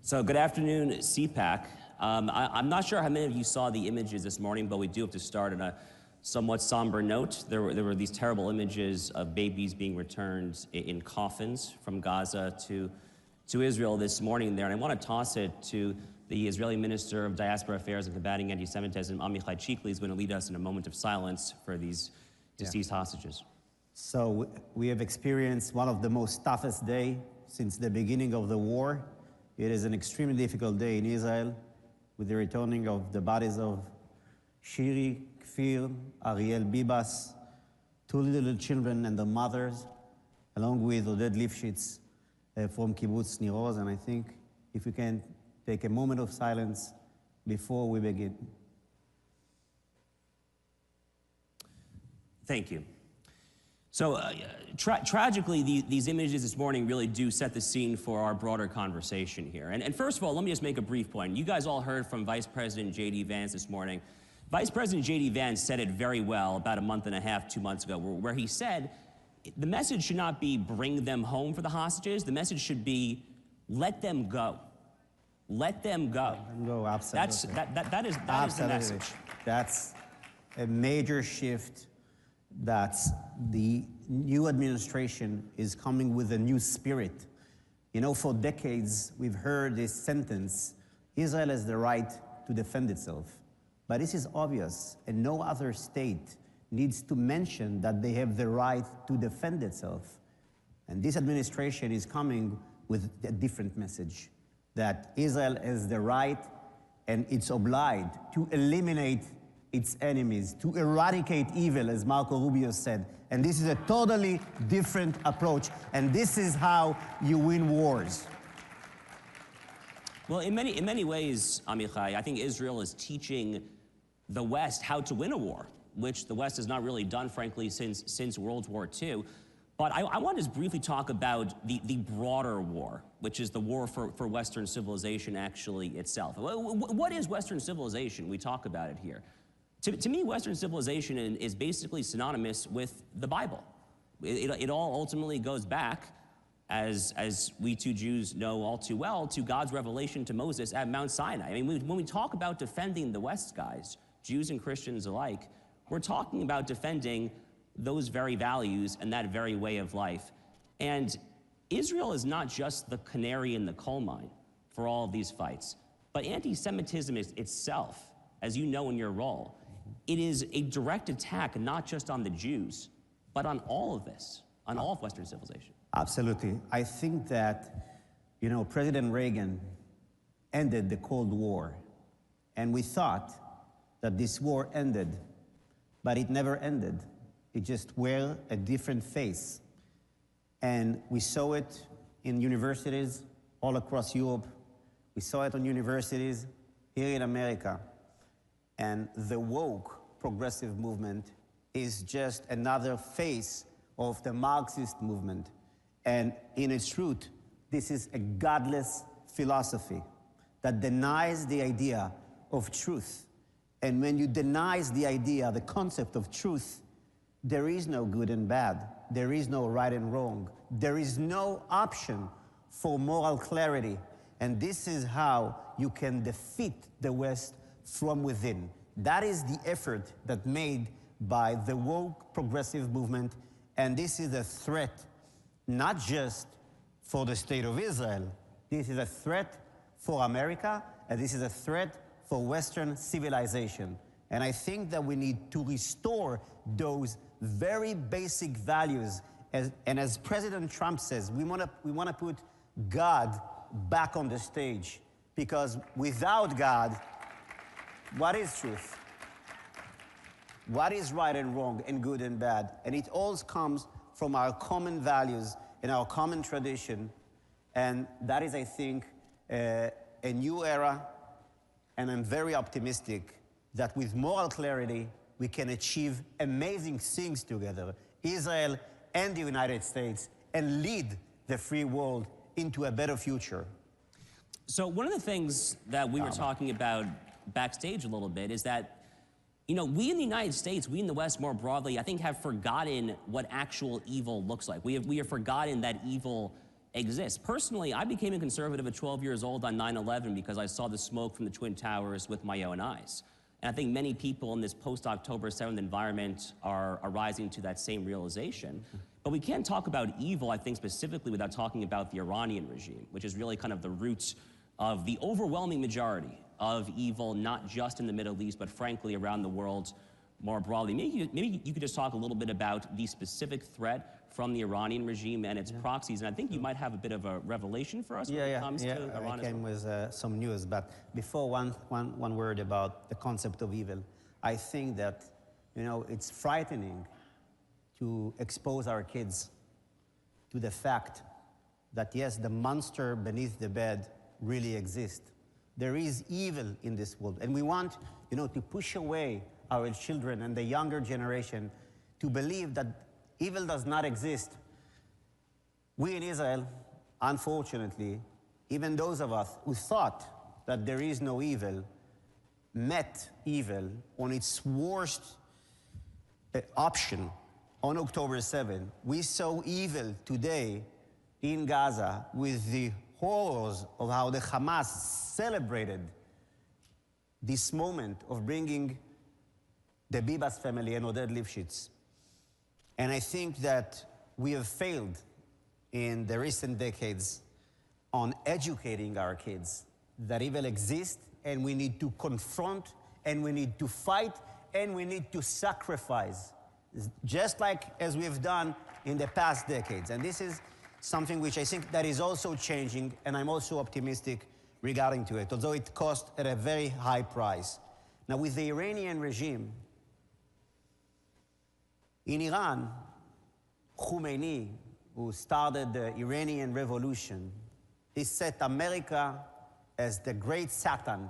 So good afternoon, CPAC. I'm not sure how many of you saw the images this morning, but we do have to start on a somewhat somber note. There were these terrible images of babies being returned in coffins from Gaza to Israel this morning there. And I want to toss it to the Israeli Minister of Diaspora Affairs and Combating Anti-Semitism, Amihai Shikli, is going to lead us in a moment of silence for these deceased hostages. So we have experienced one of the most toughest days since the beginning of the war. It is an extremely difficult day in Israel with the returning of the bodies of Shiri, Kfir, Ariel Bibas, 2 little children and their mothers, along with Oded Lifshitz from Kibbutz Nir Oz. And I think if we can take a moment of silence before we begin. Thank you. So tragically, these images this morning really do set the scene for our broader conversation here. And first of all, let me just make a brief point. You guys all heard from Vice President JD Vance this morning. Vice President JD Vance said it very well about a month and a half, 2 months ago, where he said the message should not be bring them home for the hostages. The message should be let them go. Let them go. Let them go, absolutely. That is the message. That's a major shift. That the new administration is coming with a new spirit. You know, for decades, we've heard this sentence, Israel has the right to defend itself. But this is obvious, and no other state needs to mention that they have the right to defend itself. And this administration is coming with a different message, that Israel has the right and it's obliged to eliminate its enemies, to eradicate evil, as Marco Rubio said. And this is a totally different approach. And this is how you win wars. Well, in many ways, Amichai, I think Israel is teaching the West how to win a war, which the West has not really done, frankly, since World War II. But I want to just briefly talk about the broader war, which is the war for Western civilization actually itself. What is Western civilization? We talk about it here. To me, Western civilization is basically synonymous with the Bible. It all ultimately goes back, as we two Jews know all too well, to God's revelation to Moses at Mount Sinai. I mean, when we talk about defending the West, guys, Jews and Christians alike, we're talking about defending those very values and that very way of life. And Israel is not just the canary in the coal mine for all of these fights, but anti-Semitism itself, as you know in your role, it is a direct attack not just on the Jews, but on all of this, on all of Western civilization. Absolutely. I think that, President Reagan ended the Cold War, and we thought that this war ended, but it never ended. It just wore a different face. And we saw it in universities all across Europe. We saw it on universities here in America. And the woke progressive movement is just another face of the Marxist movement. And in its root, this is a godless philosophy that denies the idea of truth. And when you deny the idea, the concept of truth, there is no good and bad. There is no right and wrong. There is no option for moral clarity. And this is how you can defeat the West from within. That is the effort that made by the woke progressive movement. And this is a threat, not just for the state of Israel. This is a threat for America, and this is a threat for Western civilization. And I think that we need to restore those very basic values. And as President Trump says, we want to put God back on the stage, because without God, what is truth? What is right and wrong and good and bad? And it all comes from our common values and our common tradition. And that is, I think, a new era. And I'm very optimistic that with moral clarity, we can achieve amazing things together, Israel and the United States, and lead the free world into a better future. So one of the things that we were talking about backstage a little bit is that, we in the United States, we in the West more broadly, I think have forgotten what actual evil looks like. We have forgotten that evil exists. Personally, I became a conservative at 12 years old on 9/11 because I saw the smoke from the Twin Towers with my own eyes. And I think many people in this post-October 7th environment are rising to that same realization. But we can't talk about evil, I think, specifically without talking about the Iranian regime, which is really kind of the root of the overwhelming majority of evil, not just in the Middle East, but frankly around the world more broadly. Maybe you could just talk a little bit about the specific threat from the Iranian regime and its proxies. And I think you might have a bit of a revelation for us when it comes to Iran. I came with some news, but before one word about the concept of evil. I think that, it's frightening to expose our kids to the fact that, yes, the monster beneath the bed really exists. There is evil in this world. And we want, to push away our children and the younger generation to believe that evil does not exist. We in Israel, unfortunately, even those of us who thought that there is no evil, met evil on its worst option on October 7th. We saw evil today in Gaza with the horrors of how the Hamas celebrated this moment of bringing the Bibas family and Oded Lifshitz. And I think that we have failed in the recent decades on educating our kids that evil exists, and we need to confront, and we need to fight, and we need to sacrifice, just like as we've done in the past decades. And this is something which I think that is also changing, and I'm also optimistic regarding to it, although it cost at a very high price. Now, with the Iranian regime, in Iran, Khomeini, who started the Iranian Revolution, he set America as the great Satan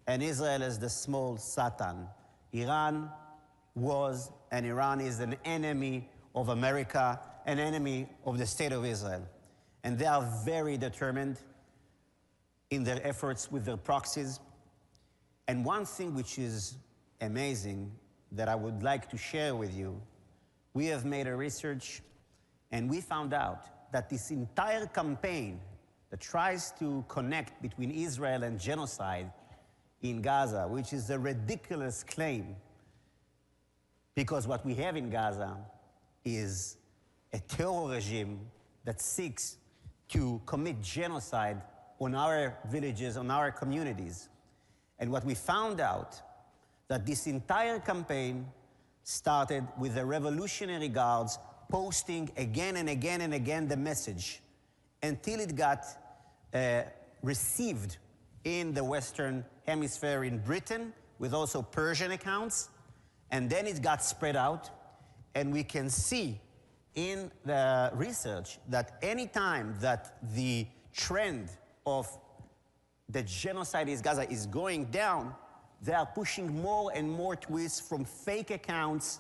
and Israel as the small Satan. Iran was and Iran is an enemy of America, an enemy of the state of Israel. And they are very determined in their efforts with their proxies. And one thing which is amazing that I would like to share with you, we have made a research and we found out that this entire campaign that tries to connect between Israel and genocide in Gaza, which is a ridiculous claim, because what we have in Gaza is a terror regime that seeks to commit genocide on our villages, on our communities. And what we found out, that this entire campaign started with the Revolutionary Guards posting again and again and again the message until it got received in the Western Hemisphere in Britain, with also Persian accounts, and then it got spread out. And we can see in the research that any time that the trend of the genocide in Gaza is going down, they are pushing more and more twists from fake accounts.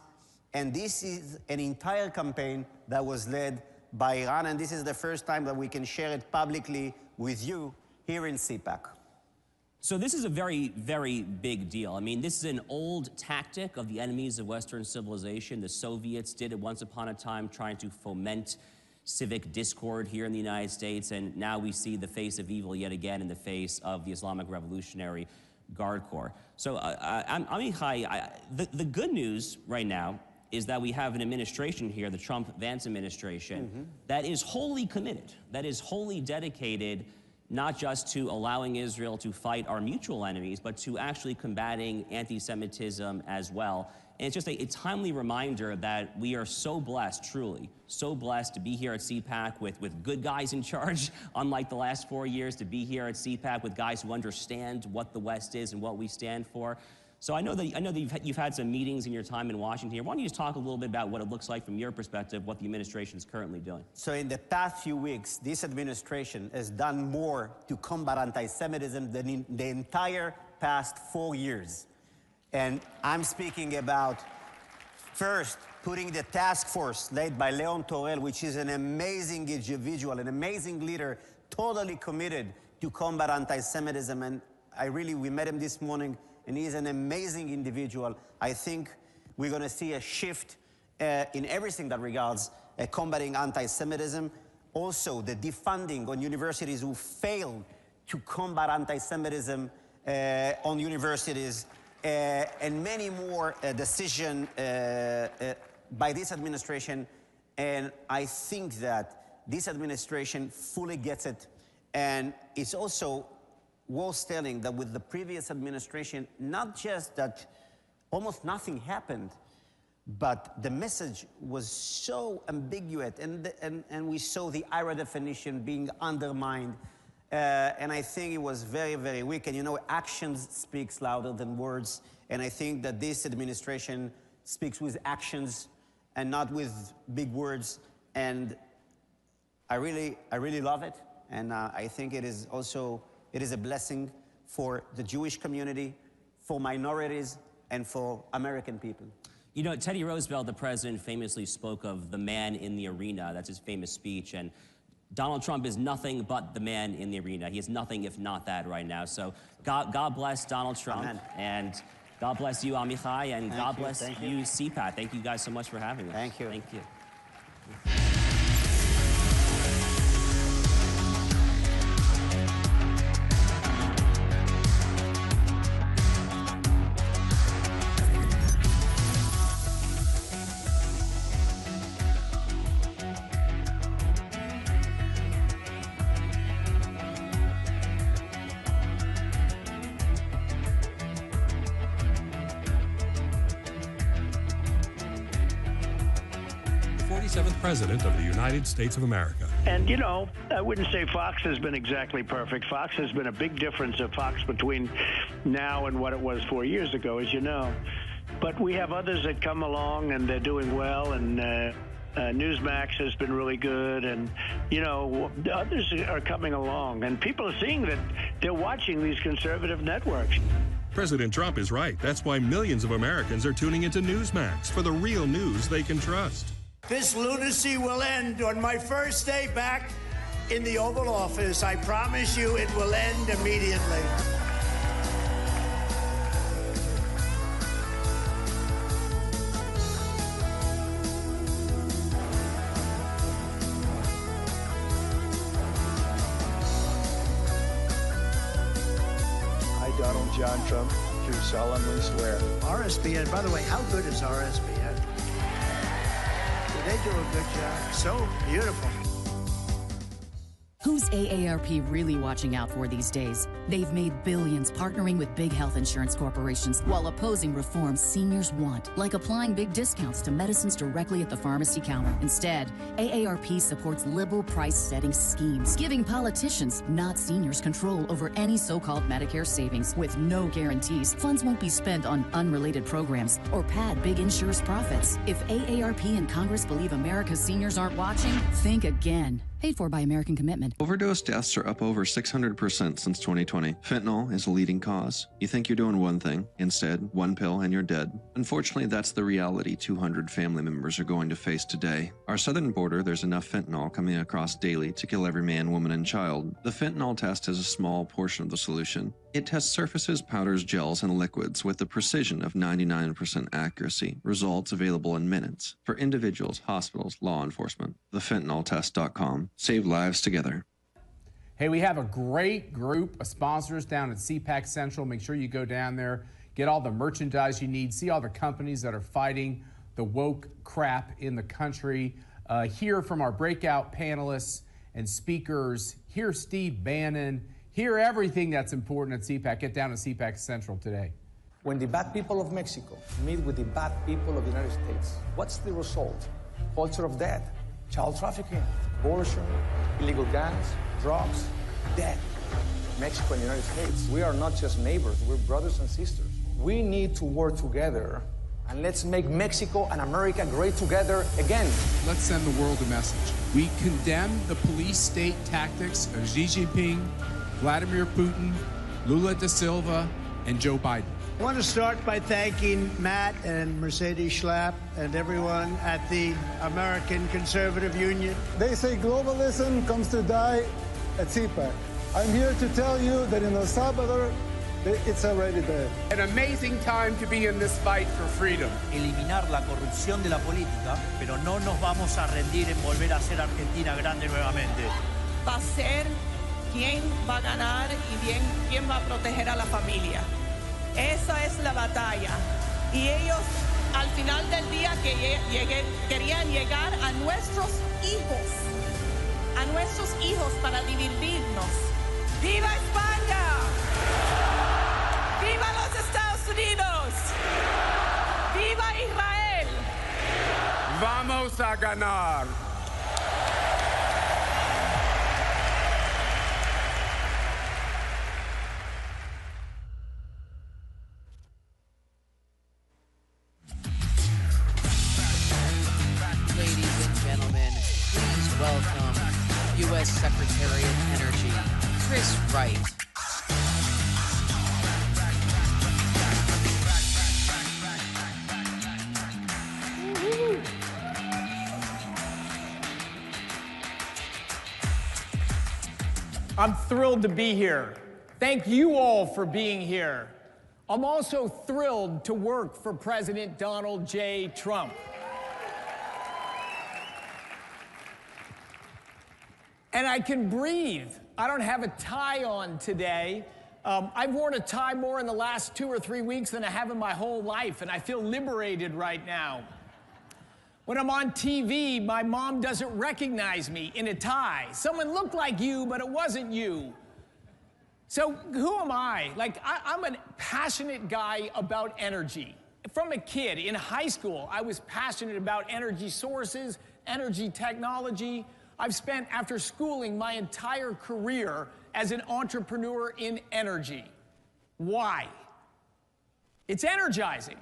And this is an entire campaign that was led by Iran. And this is the first time that we can share it publicly with you here in CPAC. So this is a very, very big deal. I mean, this is an old tactic of the enemies of Western civilization. The Soviets did it once upon a time, trying to foment civic discord here in the United States. And now we see the face of evil yet again in the face of the Islamic Revolutionary Guard Corps. So, Amichai, the good news right now is that we have an administration here, the Trump-Vance administration, that is wholly committed, that is wholly dedicated not just to allowing Israel to fight our mutual enemies, but to actually combating anti-Semitism as well. And it's just a timely reminder that we are so blessed, truly, so blessed to be here at CPAC with good guys in charge, unlike the last 4 years, to be here at CPAC with guys who understand what the West is and what we stand for. So I know that you've had some meetings in your time in Washington here. Why don't you just talk a little bit about what it looks like from your perspective, what the administration is currently doing? So in the past few weeks, this administration has done more to combat anti-Semitism than in the entire past 4 years. And I'm speaking about, first, putting the task force led by Leon Torel, which is an amazing individual, an amazing leader, totally committed to combat anti-Semitism. And we met him this morning, and he's an amazing individual. I think we're going to see a shift in everything that regards combating anti-Semitism. Also, the defunding on universities who failed to combat anti-Semitism on universities, and many more decisions by this administration. And I think that this administration fully gets it. And it's also worth telling that with the previous administration, not just that almost nothing happened, but the message was so ambiguous, and we saw the IRA definition being undermined. And I think it was very, very weak. And you know, actions speaks louder than words. And I think that this administration speaks with actions and not with big words. And I really love it. And I think it is a blessing for the Jewish community, for minorities, and for American people. You know, Teddy Roosevelt, the president, famously spoke of the man in the arena. That's his famous speech. And Donald Trump is nothing but the man in the arena. He is nothing if not that right now. So God bless Donald Trump. Amen. And God bless you, Amichai, and God bless you, CPAC. Thank you guys so much for having us. Thank you. Thank you. 47th President of the United States of America. And, you know, I wouldn't say Fox has been exactly perfect. Fox has been a big difference of Fox between now and what it was 4 years ago, as you know. But we have others that come along, and they're doing well, and Newsmax has been really good, and, you know, the others are coming along, and people are seeing that they're watching these conservative networks. President Trump is right. That's why millions of Americans are tuning into Newsmax for the real news they can trust. This lunacy will end on my first day back in the Oval Office. I promise you it will end immediately. Donald John Trump, do solemnly swear. RSBN, by the way, how good is RSBN? They do a good job. So beautiful. Who's AARP really watching out for these days? They've made billions partnering with big health insurance corporations while opposing reforms seniors want, like applying big discounts to medicines directly at the pharmacy counter. Instead, AARP supports liberal price-setting schemes, giving politicians, not seniors, control over any so-called Medicare savings. With no guarantees, funds won't be spent on unrelated programs or pad big insurers' profits. If AARP and Congress believe America's seniors aren't watching, think again. Paid for by American Commitment. Overdose deaths are up over 600% since 2020. Fentanyl is a leading cause. You think you're doing one thing. Instead, one pill and you're dead. Unfortunately, that's the reality 200 family members are going to face today. Our southern border, there's enough fentanyl coming across daily to kill every man, woman, and child. The fentanyl test is a small portion of the solution. It tests surfaces, powders, gels, and liquids with the precision of 99% accuracy. Results available in minutes. For individuals, hospitals, law enforcement. TheFentanylTest.com. Save lives together. Hey, we have a great group of sponsors down at CPAC Central. Make sure you go down there, get all the merchandise you need, see all the companies that are fighting the woke crap in the country. Hear from our breakout panelists and speakers. Hear Steve Bannon. Hear everything that's important at CPAC. Get down to CPAC Central today. When the bad people of Mexico meet with the bad people of the United States, what's the result? Culture of death, child trafficking, abortion, illegal guns, drugs, death. Mexico and the United States, we are not just neighbors, we're brothers and sisters. We need to work together, and let's make Mexico and America great together again. Let's send the world a message. We condemn the police state tactics of Xi Jinping, Vladimir Putin, Lula da Silva, and Joe Biden. I want to start by thanking Matt and Mercedes Schlapp and everyone at the American Conservative Union. They say globalism comes to die at CPAC. I'm here to tell you that in El Salvador, it's already dead. An amazing time to be in this fight for freedom. Eliminar la corrupción de la política, pero no nos vamos a rendir en volver a ser Argentina grande nuevamente. Va a ser quién va a ganar y bien quién va a proteger a la familia. Esa es la batalla. Y ellos, al final del día, querían llegar a nuestros hijos para dividirnos. ¡Viva España! ¡Viva los Estados Unidos! ¡Viva Israel! Vamos a ganar. Ladies and gentlemen, please welcome U.S. Secretary of Energy, Chris Wright. I'm thrilled to be here. Thank you all for being here. I'm also thrilled to work for President Donald J. Trump. And I can breathe. I don't have a tie on today. I've worn a tie more in the last 2 or 3 weeks than I have in my whole life, and I feel liberated right now. When I'm on TV, my mom doesn't recognize me in a tie. Someone looked like you, but it wasn't you. So who am I? I'm a passionate guy about energy. From a kid in high school, I was passionate about energy sources, energy technology. I've spent, after schooling, my entire career as an entrepreneur in energy. Why? It's energizing.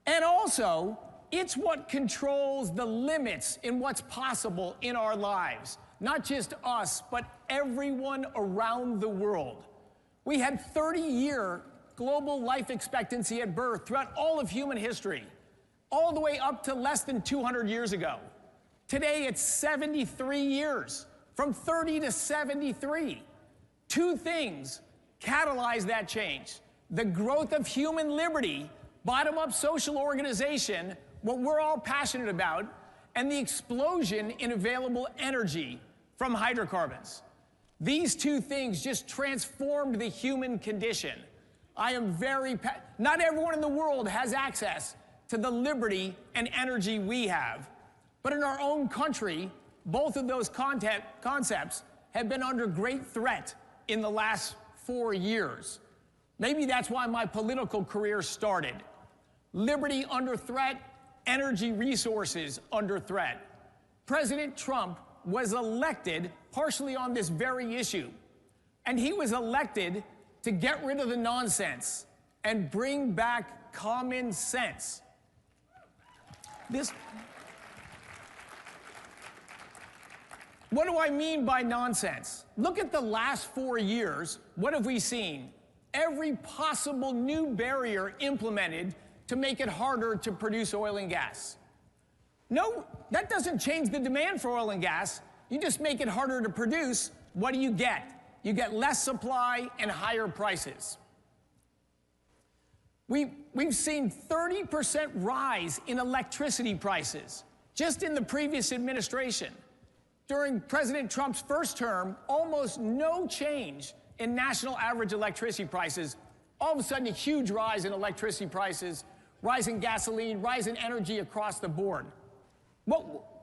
And also, It's what controls the limits in what's possible in our lives. Not just us, but everyone around the world. We had 30-year global life expectancy at birth throughout all of human history, all the way up to less than 200 years ago. Today, it's 73 years, from 30 to 73. Two things catalyze that change: the growth of human liberty, bottom-up social organization, what we're all passionate about, and the explosion in available energy from hydrocarbons. These two things just transformed the human condition. I am not everyone in the world has access to the liberty and energy we have. But in our own country, both of those concepts have been under great threat in the last 4 years. Maybe that's why my political career started. Liberty under threat, energy resources under threat. President Trump was elected partially on this very issue. And he was elected to get rid of the nonsense and bring back common sense. What do I mean by nonsense? Look at the last 4 years. What have we seen? Every possible new barrier implemented to make it harder to produce oil and gas. No, that doesn't change the demand for oil and gas. You just make it harder to produce. What do? You get less supply and higher prices. We've seen 30% rise in electricity prices just in the previous administration. During President Trump's first term, almost no change in national average electricity prices. All of a sudden, a huge rise in electricity prices, rise in gasoline, rise in energy across the board.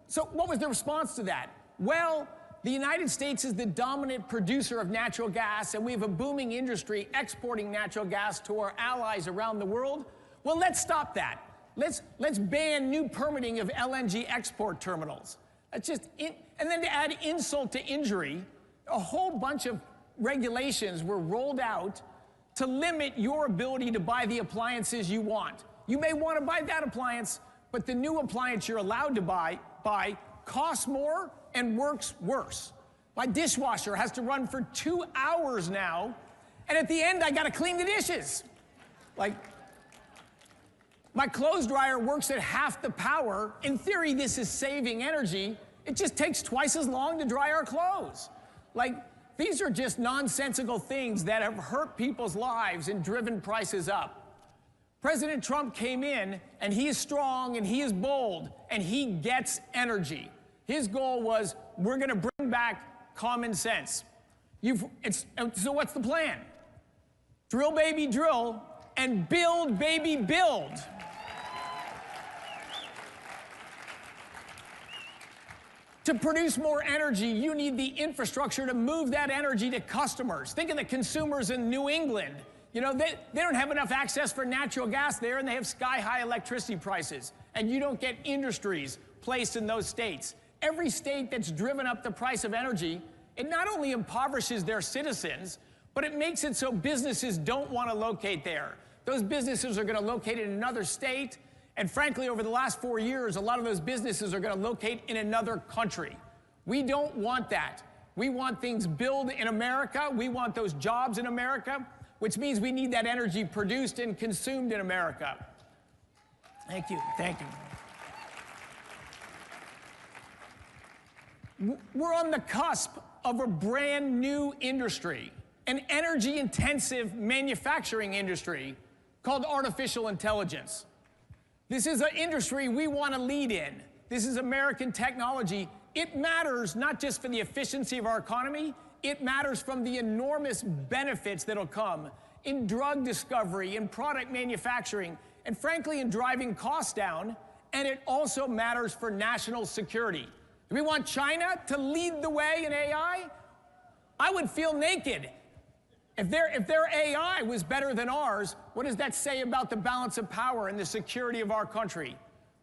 So what was the response to that? Well, the United States is the dominant producer of natural gas, and we have a booming industry exporting natural gas to our allies around the world. Well, let's stop that. Let's ban new permitting of LNG export terminals. And then to add insult to injury, a whole bunch of regulations were rolled out to limit your ability to buy the appliances you want. You may want to buy that appliance, but the new appliance you're allowed to buy costs more and works worse. My dishwasher has to run for 2 hours now, and at the end, I got to clean the dishes. Like, my clothes dryer works at half the power. In theory, this is saving energy. It just takes twice as long to dry our clothes. Like, these are just nonsensical things that have hurt people's lives and driven prices up. President Trump came in, and he is strong, and he is bold, and he gets energy. His goal was, we're going to bring back common sense. So what's the plan? Drill, baby, drill, and build, baby, build. To produce more energy, you need the infrastructure to move that energy to customers. Think of the consumers in New England. You know, they don't have enough access for natural gas there, and they have sky-high electricity prices. And you don't get industries placed in those states. Every state that's driven up the price of energy, it not only impoverishes their citizens, but it makes it so businesses don't want to locate there. Those businesses are going to locate in another state, and frankly, over the last 4 years, a lot of those businesses are going to locate in another country. We don't want that. We want things built in America. We want those jobs in America, which means we need that energy produced and consumed in America. Thank you. Thank you. We're on the cusp of a brand new industry, an energy-intensive manufacturing industry called artificial intelligence. This is an industry we want to lead in. This is American technology. It matters not just for the efficiency of our economy, it matters from the enormous benefits that'll come in drug discovery, in product manufacturing, and frankly, in driving costs down, and it also matters for national security. Do we want China to lead the way in AI? I would feel naked. If their AI was better than ours, what does that say about the balance of power and the security of our country?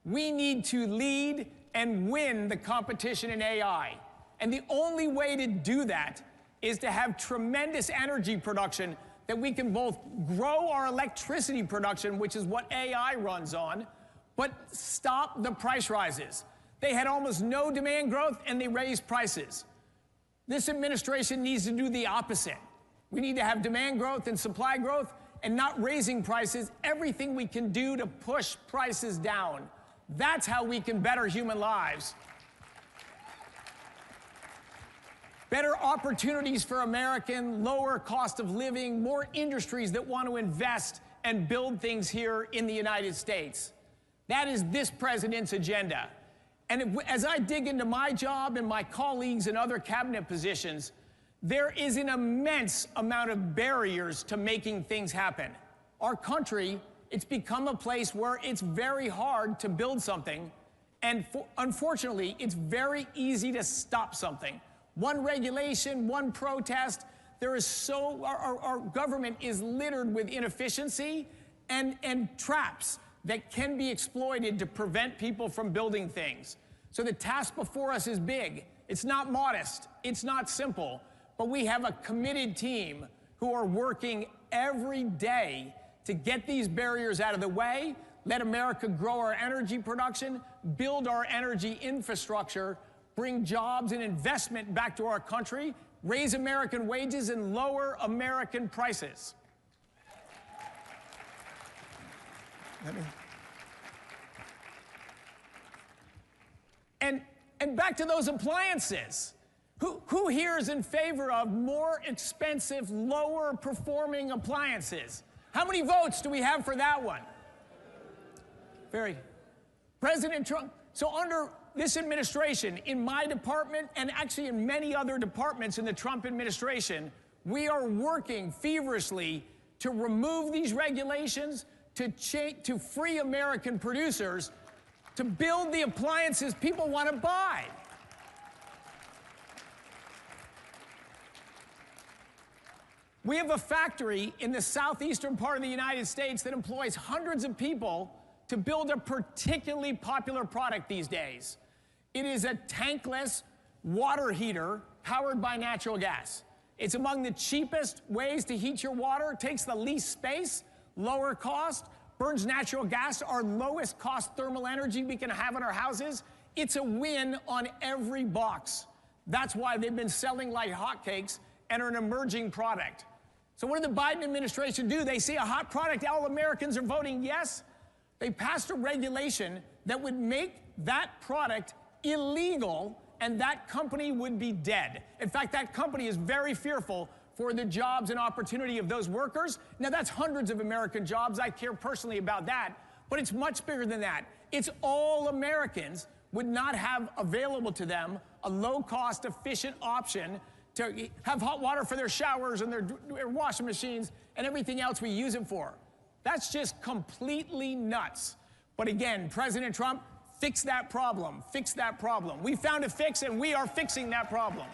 We need to lead and win the competition in AI. And the only way to do that is to have tremendous energy production that we can both grow our electricity production, which is what AI runs on, but stop the price rises. They had almost no demand growth, and they raised prices. This administration needs to do the opposite. We need to have demand growth and supply growth and not raising prices, everything we can do to push prices down. That's how we can better human lives. Better opportunities for American, lower cost of living, more industries that want to invest and build things here in the United States. That is this president's agenda. And as I dig into my job and my colleagues in other cabinet positions, there is an immense amount of barriers to making things happen. Our country, it's become a place where it's very hard to build something, and unfortunately, it's very easy to stop something. One regulation, one protest, our government is littered with inefficiency and traps that can be exploited to prevent people from building things. So the task before us is big. It's not modest, it's not simple, but we have a committed team who are working every day to get these barriers out of the way, let America grow our energy production, build our energy infrastructure, bring jobs and investment back to our country, raise American wages, and lower American prices. And back to those appliances. Who here is in favor of more expensive, lower performing appliances? How many votes do we have for that one? President Trump, so under this administration, in my department, and actually in many other departments in the Trump administration, we are working feverishly to remove these regulations, to free American producers, to build the appliances people want to buy. We have a factory in the southeastern part of the United States that employs hundreds of people to build a particularly popular product these days. It is a tankless water heater powered by natural gas. It's among the cheapest ways to heat your water, takes the least space, lower cost, burns natural gas, our lowest cost thermal energy we can have in our houses. It's a win on every box. That's why they've been selling like hotcakes and are an emerging product. So what did the Biden administration do? They see a hot product, all Americans are voting yes. They passed a regulation that would make that product illegal, and that company would be dead. In fact, that company is very fearful for the jobs and opportunity of those workers. Now, that's hundreds of American jobs. I care personally about that, but it's much bigger than that. It's all Americans would not have available to them a low-cost, efficient option to have hot water for their showers and their washing machines and everything else we use it for. That's just completely nuts. But again, President Trump, fix that problem. Fix that problem. We found a fix, and we are fixing that problem.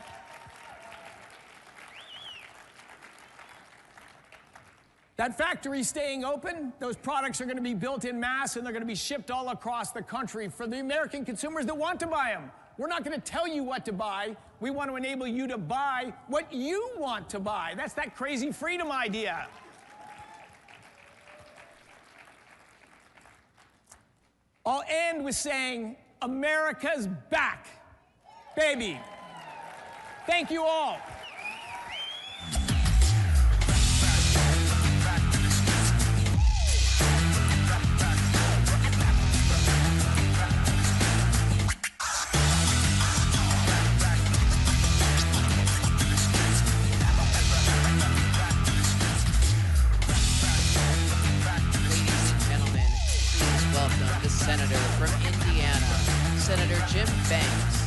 That factory staying open, those products are going to be built in mass, and they're going to be shipped all across the country for the American consumers that want to buy them. We're not going to tell you what to buy. We want to enable you to buy what you want to buy. That's that crazy freedom idea. I'll end with saying, America's back, baby. Thank you all. Senator from Indiana, Senator Jim Banks.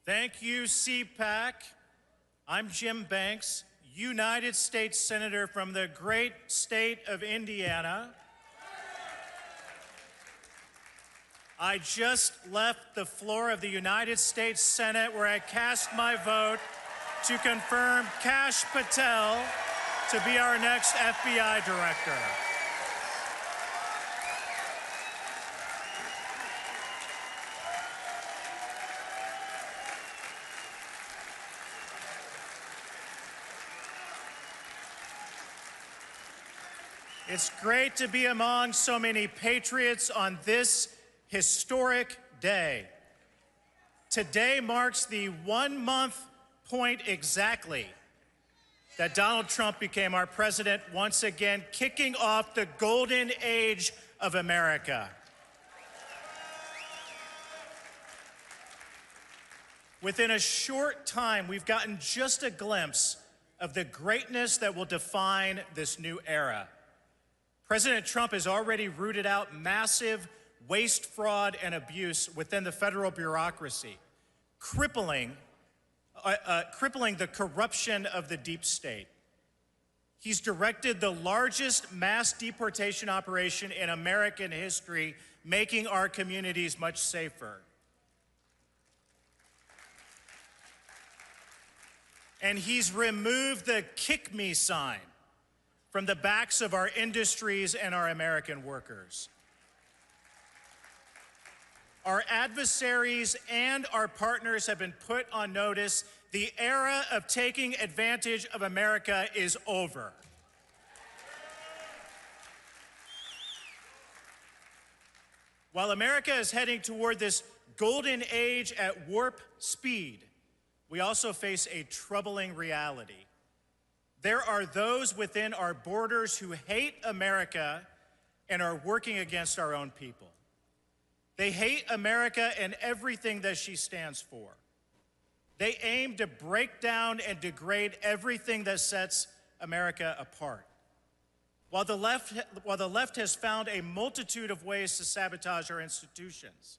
Thank you, CPAC. I'm Jim Banks, United States Senator from the great state of Indiana. I just left the floor of the United States Senate where I cast my vote to confirm Kash Patel to be our next FBI director. It's great to be among so many patriots on this historic day. Today marks the 1 month point exactly that Donald Trump became our president, once again kicking off the golden age of America. Within a short time, we've gotten just a glimpse of the greatness that will define this new era. President Trump has already rooted out massive waste, fraud, and abuse within the federal bureaucracy, crippling the corruption of the deep state. He's directed the largest mass deportation operation in American history, making our communities much safer. And he's removed the "kick me" sign from the backs of our industries and our American workers. Our adversaries and our partners have been put on notice. The era of taking advantage of America is over. While America is heading toward this golden age at warp speed, we also face a troubling reality. There are those within our borders who hate America and are working against our own people. They hate America and everything that she stands for. They aim to break down and degrade everything that sets America apart. While the left has found a multitude of ways to sabotage our institutions,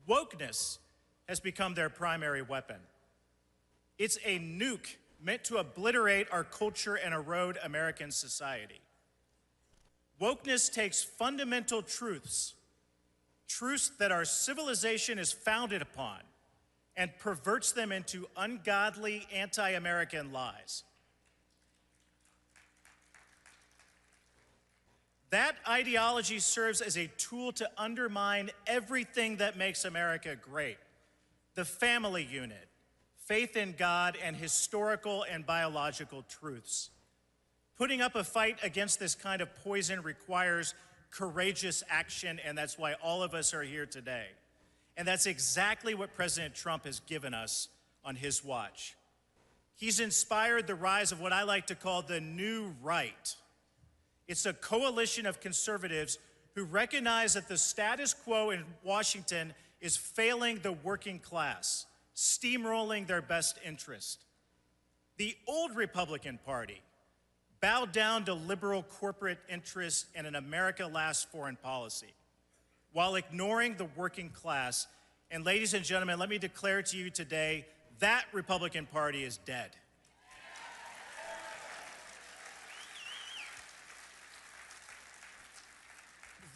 wokeness has become their primary weapon. It's a nuke meant to obliterate our culture and erode American society. Wokeness takes fundamental truths that our civilization is founded upon, and perverts them into ungodly, anti-American lies. That ideology serves as a tool to undermine everything that makes America great: the family unit, faith in God, and historical and biological truths. Putting up a fight against this kind of poison requires courageous action, and that's why all of us are here today. And that's exactly what President Trump has given us on his watch. He's inspired the rise of what I like to call the new right. It's a coalition of conservatives who recognize that the status quo in Washington is failing the working class, steamrolling their best interest. The old Republican Party bowed down to liberal corporate interests and an America Last foreign policy, while ignoring the working class. And ladies and gentlemen, let me declare to you today, that Republican Party is dead.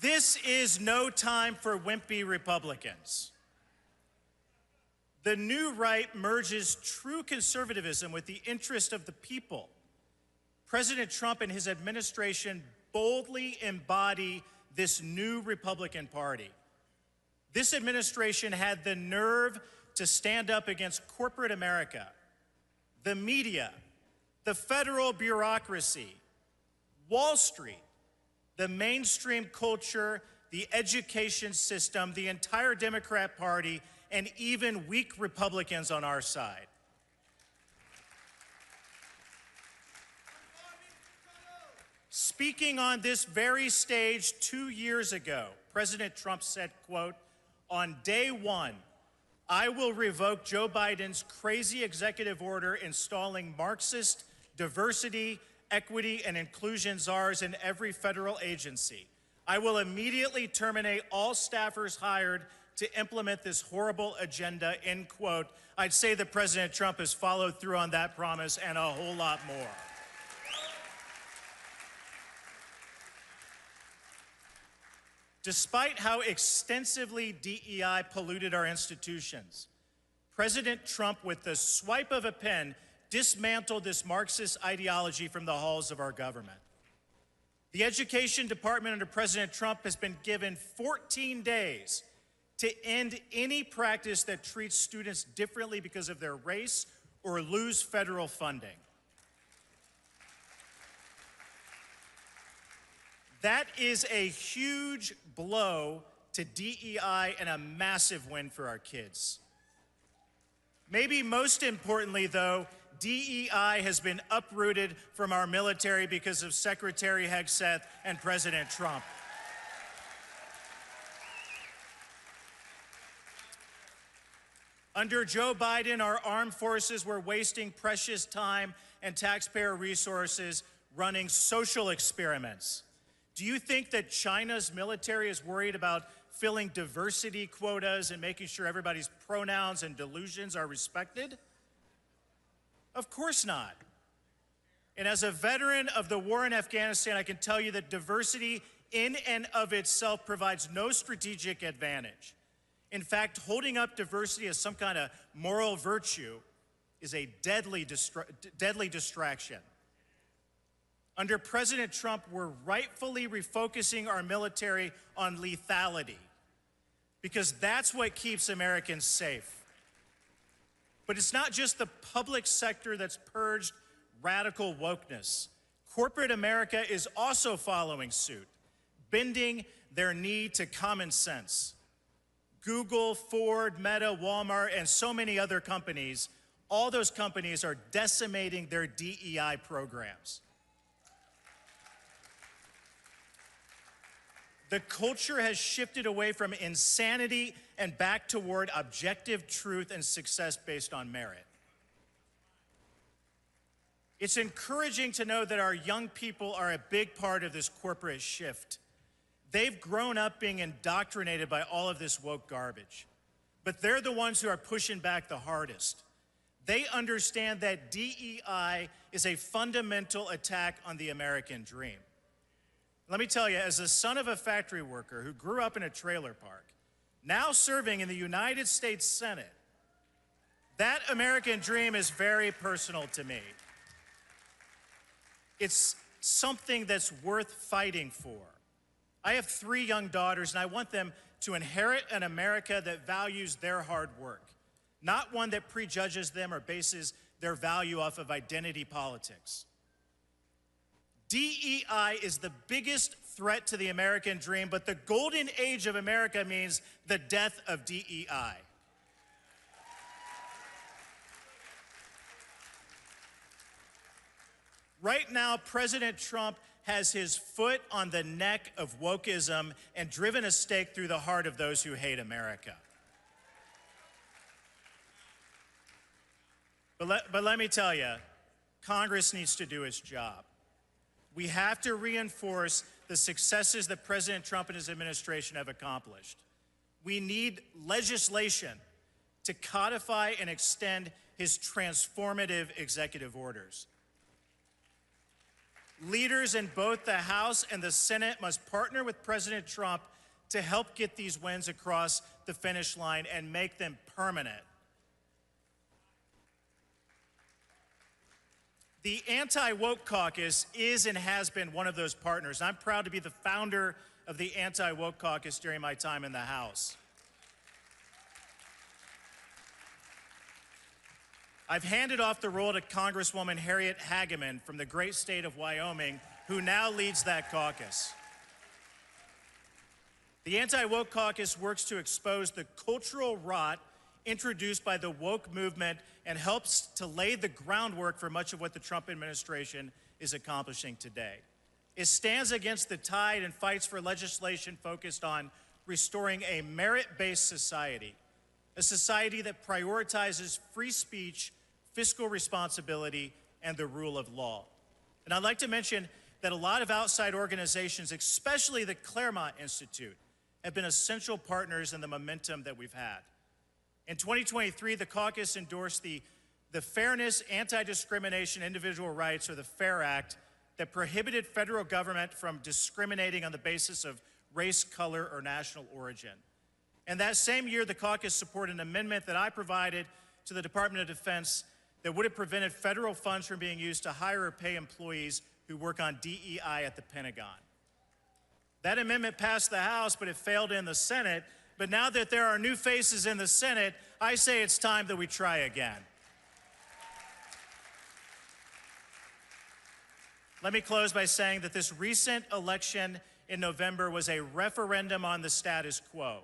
This is no time for wimpy Republicans. The new right merges true conservatism with the interest of the people. President Trump and his administration boldly embody this new Republican Party. This administration had the nerve to stand up against corporate America, the media, the federal bureaucracy, Wall Street, the mainstream culture, the education system, the entire Democrat Party, and even weak Republicans on our side. Speaking on this very stage 2 years ago, President Trump said, quote, "On day one, I will revoke Joe Biden's crazy executive order installing Marxist diversity, equity, and inclusion czars in every federal agency. I will immediately terminate all staffers hired to implement this horrible agenda," end quote. I'd say that President Trump has followed through on that promise and a whole lot more. Despite how extensively DEI polluted our institutions, President Trump, with the swipe of a pen, dismantled this Marxist ideology from the halls of our government. The Education Department under President Trump has been given 14 days to end any practice that treats students differently because of their race or lose federal funding. That is a huge blow to DEI and a massive win for our kids. Maybe most importantly, though, DEI has been uprooted from our military because of Secretary Hegseth and President Trump. Under Joe Biden, our armed forces were wasting precious time and taxpayer resources running social experiments. Do you think that China's military is worried about filling diversity quotas and making sure everybody's pronouns and delusions are respected? Of course not. And as a veteran of the war in Afghanistan, I can tell you that diversity in and of itself provides no strategic advantage. In fact, holding up diversity as some kind of moral virtue is a deadly distraction. Under President Trump, we're rightfully refocusing our military on lethality because that's what keeps Americans safe. But it's not just the public sector that's purged radical wokeness. Corporate America is also following suit, bending their knee to common sense. Google, Ford, Meta, Walmart, and so many other companies, all those companies are decimating their DEI programs. The culture has shifted away from insanity and back toward objective truth and success based on merit. It's encouraging to know that our young people are a big part of this corporate shift. They've grown up being indoctrinated by all of this woke garbage, but they're the ones who are pushing back the hardest. They understand that DEI is a fundamental attack on the American dream. Let me tell you, as the son of a factory worker who grew up in a trailer park, now serving in the United States Senate, that American dream is very personal to me. It's something that's worth fighting for. I have 3 young daughters, and I want them to inherit an America that values their hard work, not one that prejudges them or bases their value off of identity politics. DEI is the biggest threat to the American dream, but the golden age of America means the death of DEI. Right now, President Trump has his foot on the neck of wokeism and driven a stake through the heart of those who hate America. But let me tell you, Congress needs to do its job. We have to reinforce the successes that President Trump and his administration have accomplished. We need legislation to codify and extend his transformative executive orders. Leaders in both the House and the Senate must partner with President Trump to help get these wins across the finish line and make them permanent. The Anti-Woke Caucus is and has been one of those partners. I'm proud to be the founder of the Anti-Woke Caucus during my time in the House. I've handed off the role to Congresswoman Harriet Hageman from the great state of Wyoming, who now leads that caucus. The Anti-Woke Caucus works to expose the cultural rot introduced by the woke movement and helps to lay the groundwork for much of what the Trump administration is accomplishing today. It stands against the tide and fights for legislation focused on restoring a merit-based society, a society that prioritizes free speech, fiscal responsibility, and the rule of law. And I'd like to mention that a lot of outside organizations, especially the Claremont Institute, have been essential partners in the momentum that we've had. In 2023, the caucus endorsed the Fairness, Anti-Discrimination, Individual Rights, or the FAIR Act, that prohibited federal government from discriminating on the basis of race, color, or national origin. And that same year, the caucus supported an amendment that I provided to the Department of Defense that would have prevented federal funds from being used to hire or pay employees who work on DEI at the Pentagon. That amendment passed the House, but it failed in the Senate. But now that there are new faces in the Senate, I say it's time that we try again. Let me close by saying that this recent election in November was a referendum on the status quo.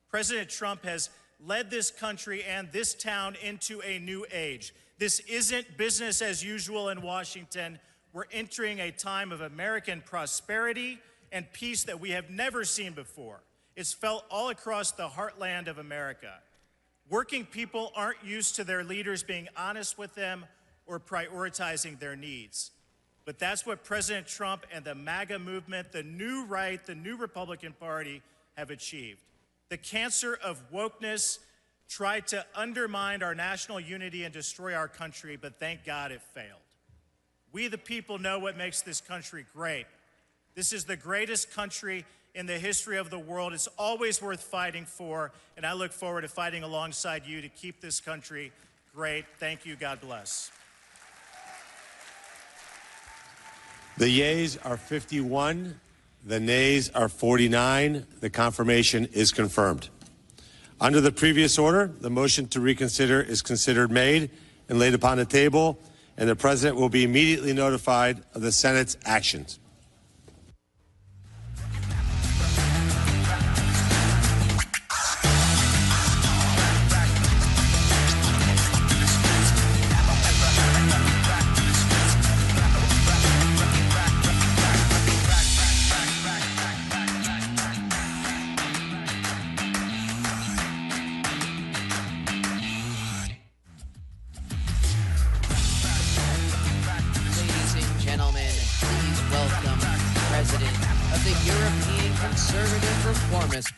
President Trump has led this country and this town into a new age. This isn't business as usual in Washington. We're entering a time of American prosperity and peace that we have never seen before. It's felt all across the heartland of America. Working people aren't used to their leaders being honest with them or prioritizing their needs. But that's what President Trump and the MAGA movement, the new right, the new Republican Party have achieved. The cancer of wokeness tried to undermine our national unity and destroy our country, but thank God it failed. We, the people, know what makes this country great. This is the greatest country in the history of the world. It's always worth fighting for, and I look forward to fighting alongside you to keep this country great. Thank you. God bless. The yeas are 51. The nays are 49. The confirmation is confirmed. Under the previous order, the motion to reconsider is considered made and laid upon the table, and the President will be immediately notified of the Senate's actions.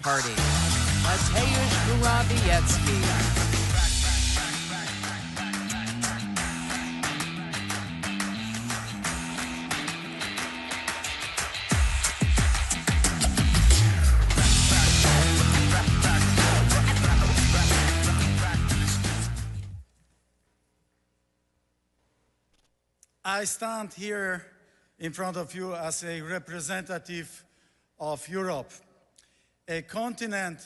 Party, Mateusz Morawiecki. I stand here in front of you as a representative of Europe, a continent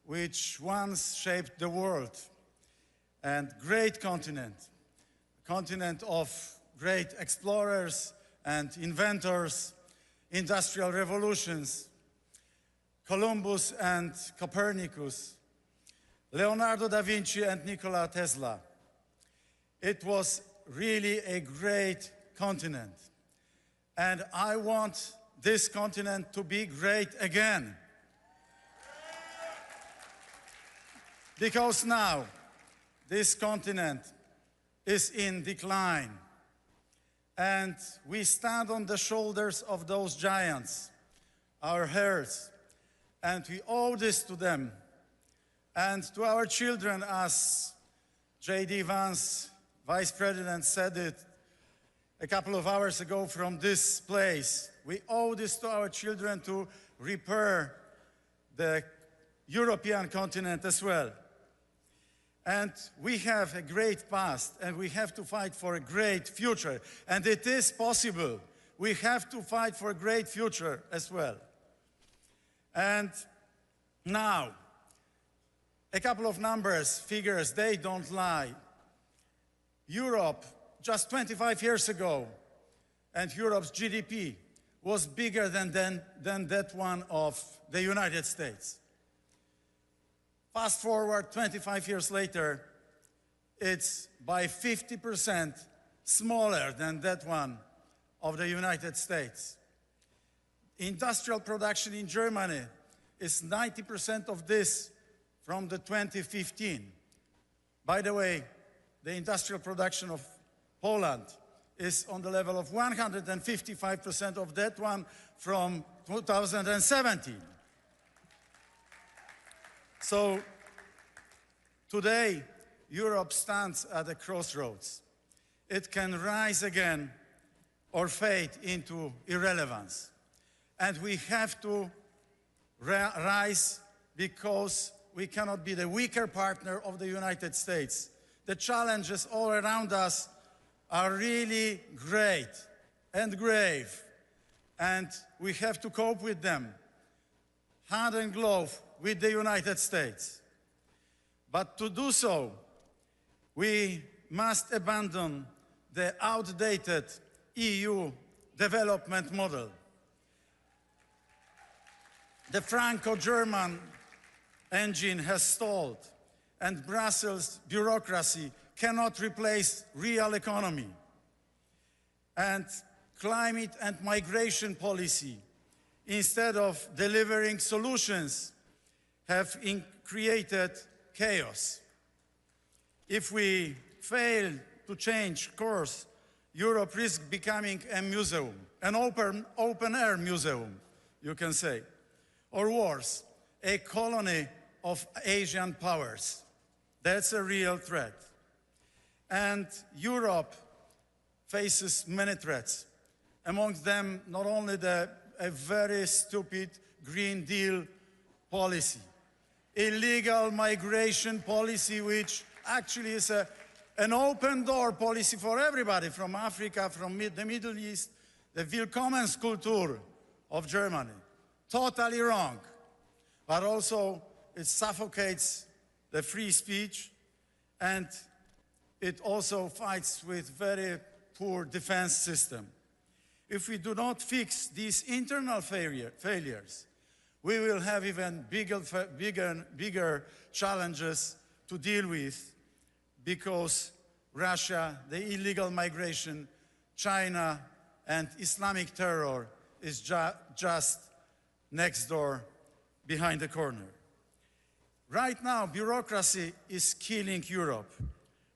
which once shaped the world, and great continent of great explorers and inventors, industrial revolutions, Columbus and Copernicus, Leonardo da Vinci and Nikola Tesla. It was really a great continent, and I want this continent to be great again. Because now, this continent is in decline, and we stand on the shoulders of those giants, our heirs, and we owe this to them and to our children, as JD Vance, Vice President, said it a couple of hours ago from this place. We owe this to our children to repair the European continent as well. And we have a great past, and we have to fight for a great future. And it is possible. We have to fight for a great future as well. And now, a couple of numbers, figures, they don't lie. Europe, just 25 years ago, and Europe's GDP was bigger than that one of the United States. Fast forward 25 years later, it's by 50% smaller than that one of the United States. Industrial production in Germany is 90% of this from the 2015. By the way, the industrial production of Poland is on the level of 155% of that one from 2017. So today, Europe stands at a crossroads. It can rise again or fade into irrelevance. And we have to rise because we cannot be the weaker partner of the United States. The challenges all around us are really great and grave, and we have to cope with them, hand in glove with the United States. But to do so, we must abandon the outdated EU development model. The Franco-German engine has stalled, and Brussels bureaucracy cannot replace real economy. And climate and migration policy, instead of delivering solutions, have created chaos. If we fail to change course, Europe risks becoming a museum, an open-air museum, you can say, or worse, a colony of Asian powers. That's a real threat. And Europe faces many threats. Amongst them, not only a very stupid Green Deal policy, illegal migration policy, which actually is an open-door policy for everybody from Africa, from the Middle East, the Willkommenskultur of Germany. Totally wrong. But also, it suffocates the free speech, and it also fights with very poor defense system. If we do not fix these internal failures, we will have even bigger challenges to deal with, because Russia, the illegal migration, China, and Islamic terror is just next door, behind the corner. Right now, bureaucracy is killing Europe.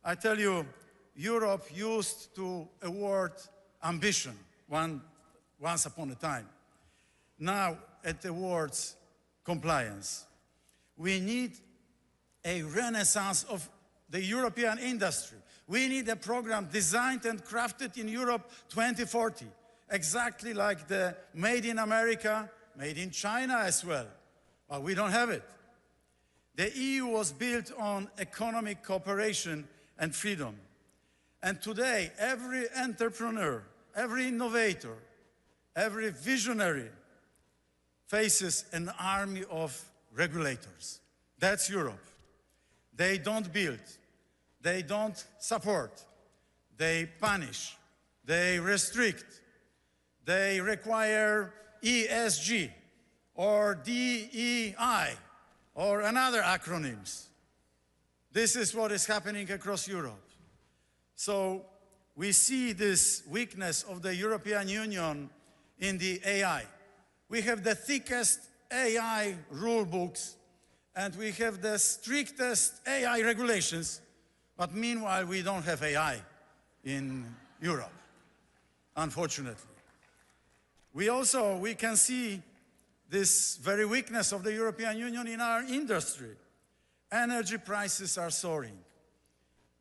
I tell you, Europe used to award ambition once upon a time. Now it awards compliance. We need a renaissance of the European industry. We need a program designed and crafted in Europe 2040, exactly like the Made in America, Made in China as well. But we don't have it. The EU was built on economic cooperation and freedom. And today, every entrepreneur, every innovator, every visionary faces an army of regulators. That's Europe. They don't build, they don't support, they punish, they restrict, they require ESG or DEI or another acronyms. This is what is happening across Europe. So we see this weakness of the European Union in the AI. We have the thickest AI rule books, and we have the strictest AI regulations, but meanwhile we don't have AI in Europe, unfortunately. We can see this very weakness of the European Union in our industry. Energy prices are soaring.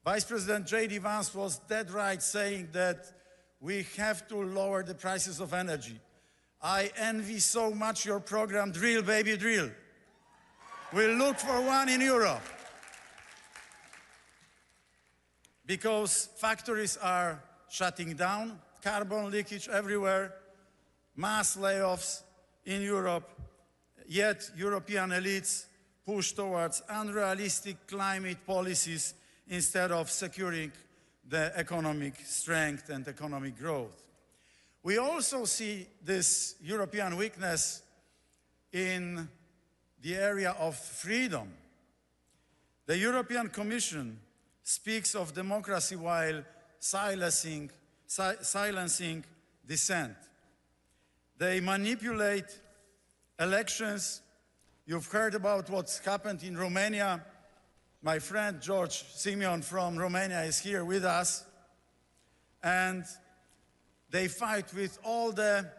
Vice President JD Vance was dead right saying that we have to lower the prices of energy. I envy so much your program, Drill Baby Drill. We'll look for one in Europe. Because factories are shutting down, carbon leakage everywhere, mass layoffs in Europe, yet European elites push towards unrealistic climate policies instead of securing the economic strength and economic growth. We also see this European weakness in the area of freedom. The European Commission speaks of democracy while silencing dissent. They manipulate elections. You've heard about what's happened in Romania. My friend George Simeon from Romania is here with us. And they fight with all the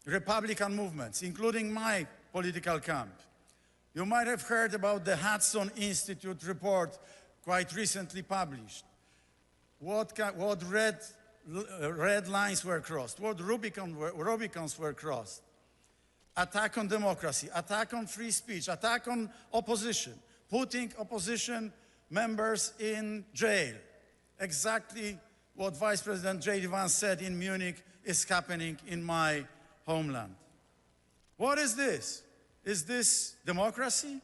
Republican movements, including my political camp. You might have heard about the Hudson Institute report quite recently published. What red lines were crossed, what Rubicons were crossed. Attack on democracy, attack on free speech, attack on opposition, putting opposition members in jail. Exactly what Vice President JD Vance said in Munich is happening in my homeland. What is this? Is this democracy?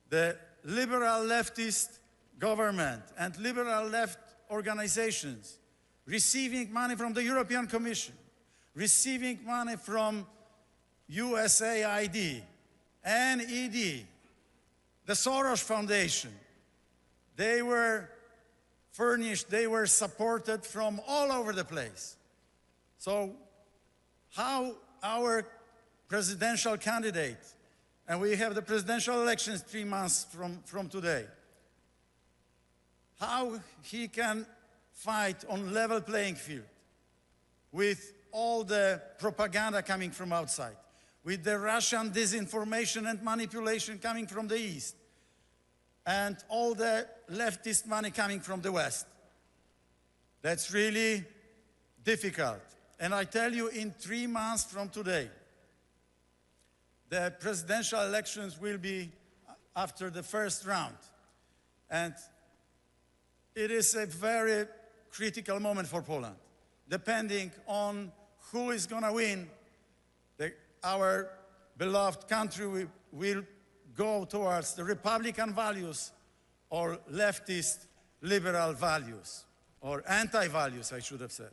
The liberal leftist government and liberal left organizations receiving money from the European Commission, receiving money from USAID, NED, the Soros Foundation, they were furnished, they were supported from all over the place. So how our presidential candidate, and we have the presidential elections 3 months from today, how he can fight on level playing field with all the propaganda coming from outside, with the Russian disinformation and manipulation coming from the East, and all the leftist money coming from the West. That's really difficult. And I tell you, in 3 months from today, the presidential elections will be after the first round. And it is a very critical moment for Poland. Depending on who is going to win, our beloved country will go towards the Republican values or leftist liberal values, or anti-values, I should have said.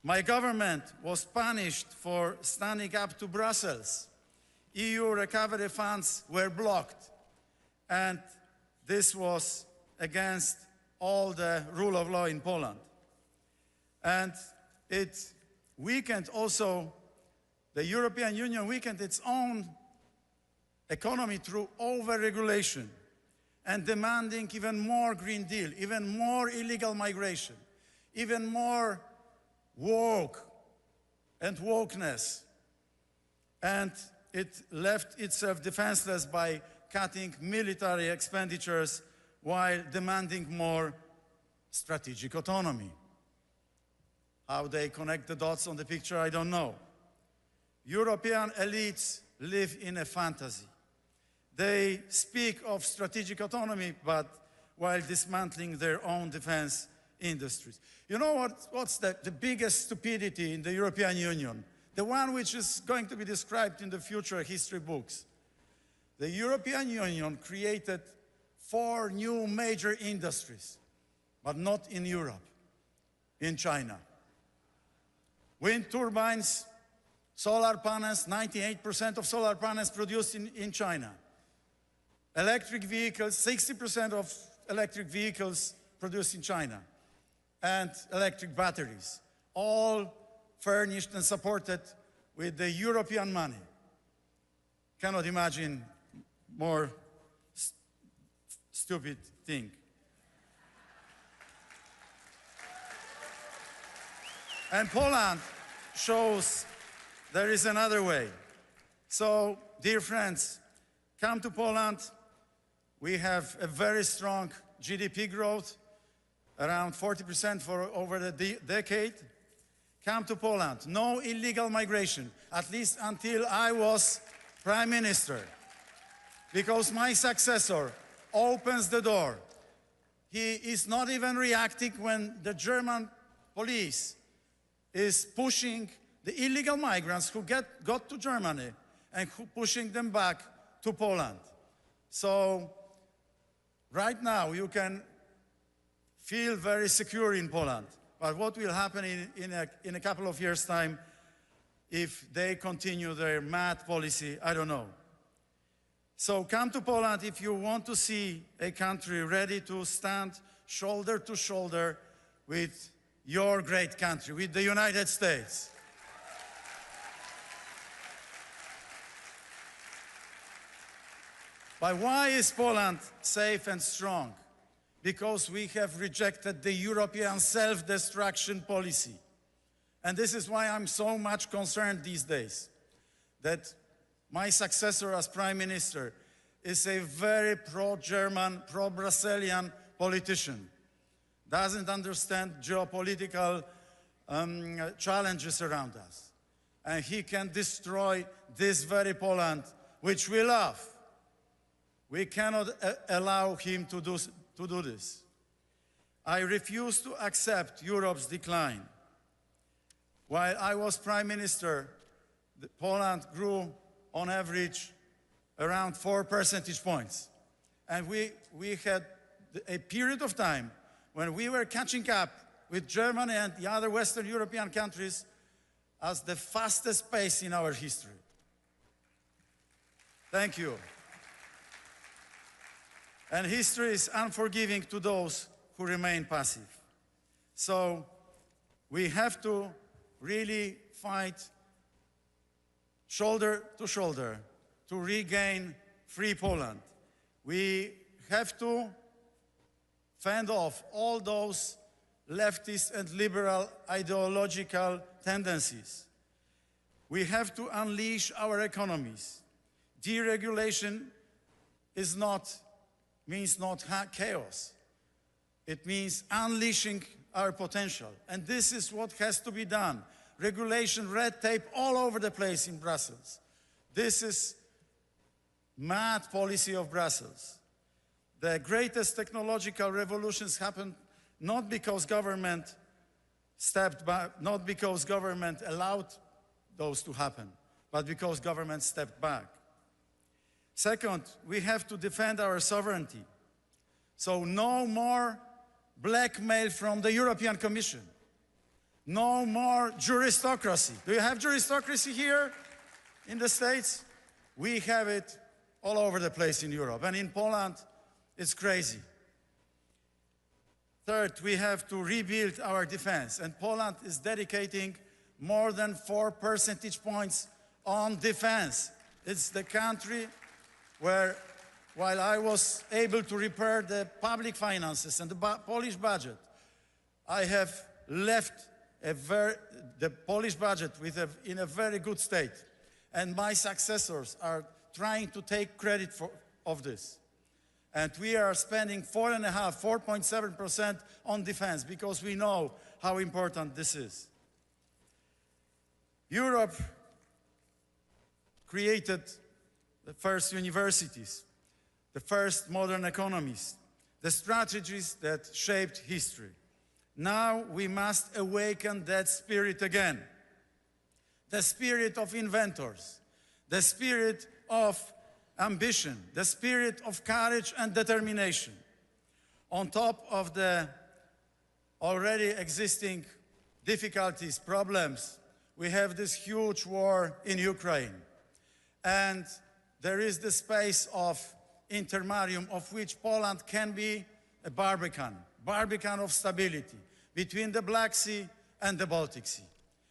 My government was punished for standing up to Brussels. EU recovery funds were blocked, and this was against all the rule of law in Poland. And it weakened also, the European Union weakened its own economy through over-regulation and demanding even more Green Deal, even more illegal migration, even more woke and wokeness. And it left itself defenseless by cutting military expenditures while demanding more strategic autonomy. How they connect the dots on the picture, I don't know. European elites live in a fantasy. They speak of strategic autonomy, but while dismantling their own defense industries. You know what's the biggest stupidity in the European Union? The one which is going to be described in the future history books. The European Union created 4 new major industries, but not in Europe, in China. Wind turbines, solar panels, 98% of solar panels produced in China. Electric vehicles, 60% of electric vehicles produced in China. And electric batteries, all furnished and supported with the European money. Cannot imagine more stupid thing. And Poland shows there is another way. So, dear friends, come to Poland. We have a very strong GDP growth, around 40% for over the decade. Come to Poland. No illegal migration, at least until I was Prime Minister. Because my successor opens the door. He is not even reacting when the German police is pushing the illegal migrants who got to Germany and pushing them back to Poland. So right now you can feel very secure in Poland. But what will happen in a couple of years' time if they continue their mad policy, I don't know. So come to Poland if you want to see a country ready to stand shoulder to shoulder with your great country, with the United States. But why is Poland safe and strong? Because we have rejected the European self-destruction policy. And this is why I'm so much concerned these days that my successor as Prime Minister is a very pro-German, pro-Brusselian politician. Doesn't understand geopolitical challenges around us. And he can destroy this very Poland, which we love. We cannot allow him to do this. I refuse to accept Europe's decline. While I was Prime Minister, Poland grew on average around 4 percentage points. And we had a period of time when we were catching up with Germany and the other Western European countries. at the fastest pace in our history. Thank you. And history is unforgiving to those who remain passive. So we have to really fight shoulder to shoulder to regain free Poland. We have to fend off all those leftist and liberal ideological tendencies. We have to unleash our economies. Deregulation means not chaos. It means unleashing our potential. And this is what has to be done. Regulation, red tape all over the place in Brussels. This is mad policy of Brussels. The greatest technological revolutions happened not because government stepped back, not because government allowed those to happen, but because government stepped back. Second, we have to defend our sovereignty. So no more blackmail from the European Commission. No more juristocracy. Do you have juristocracy here in the States? We have it all over the place in Europe. And in Poland, it's crazy. Third, we have to rebuild our defense. And Poland is dedicating more than 4 percentage points on defense. It's the country where, while I was able to repair the public finances and the Polish budget, I have left the Polish budget in a very good state. And my successors are trying to take credit of this. And we are spending 4.7% on defense because we know how important this is. Europe created the first universities, the first modern economies, the strategies that shaped history. Now we must awaken that spirit again. The spirit of inventors, the spirit of ambition, the spirit of courage and determination. On top of the already existing difficulties, problems, we have this huge war in Ukraine. And there is the space of intermarium of which Poland can be a barbican of stability between the Black Sea and the Baltic Sea.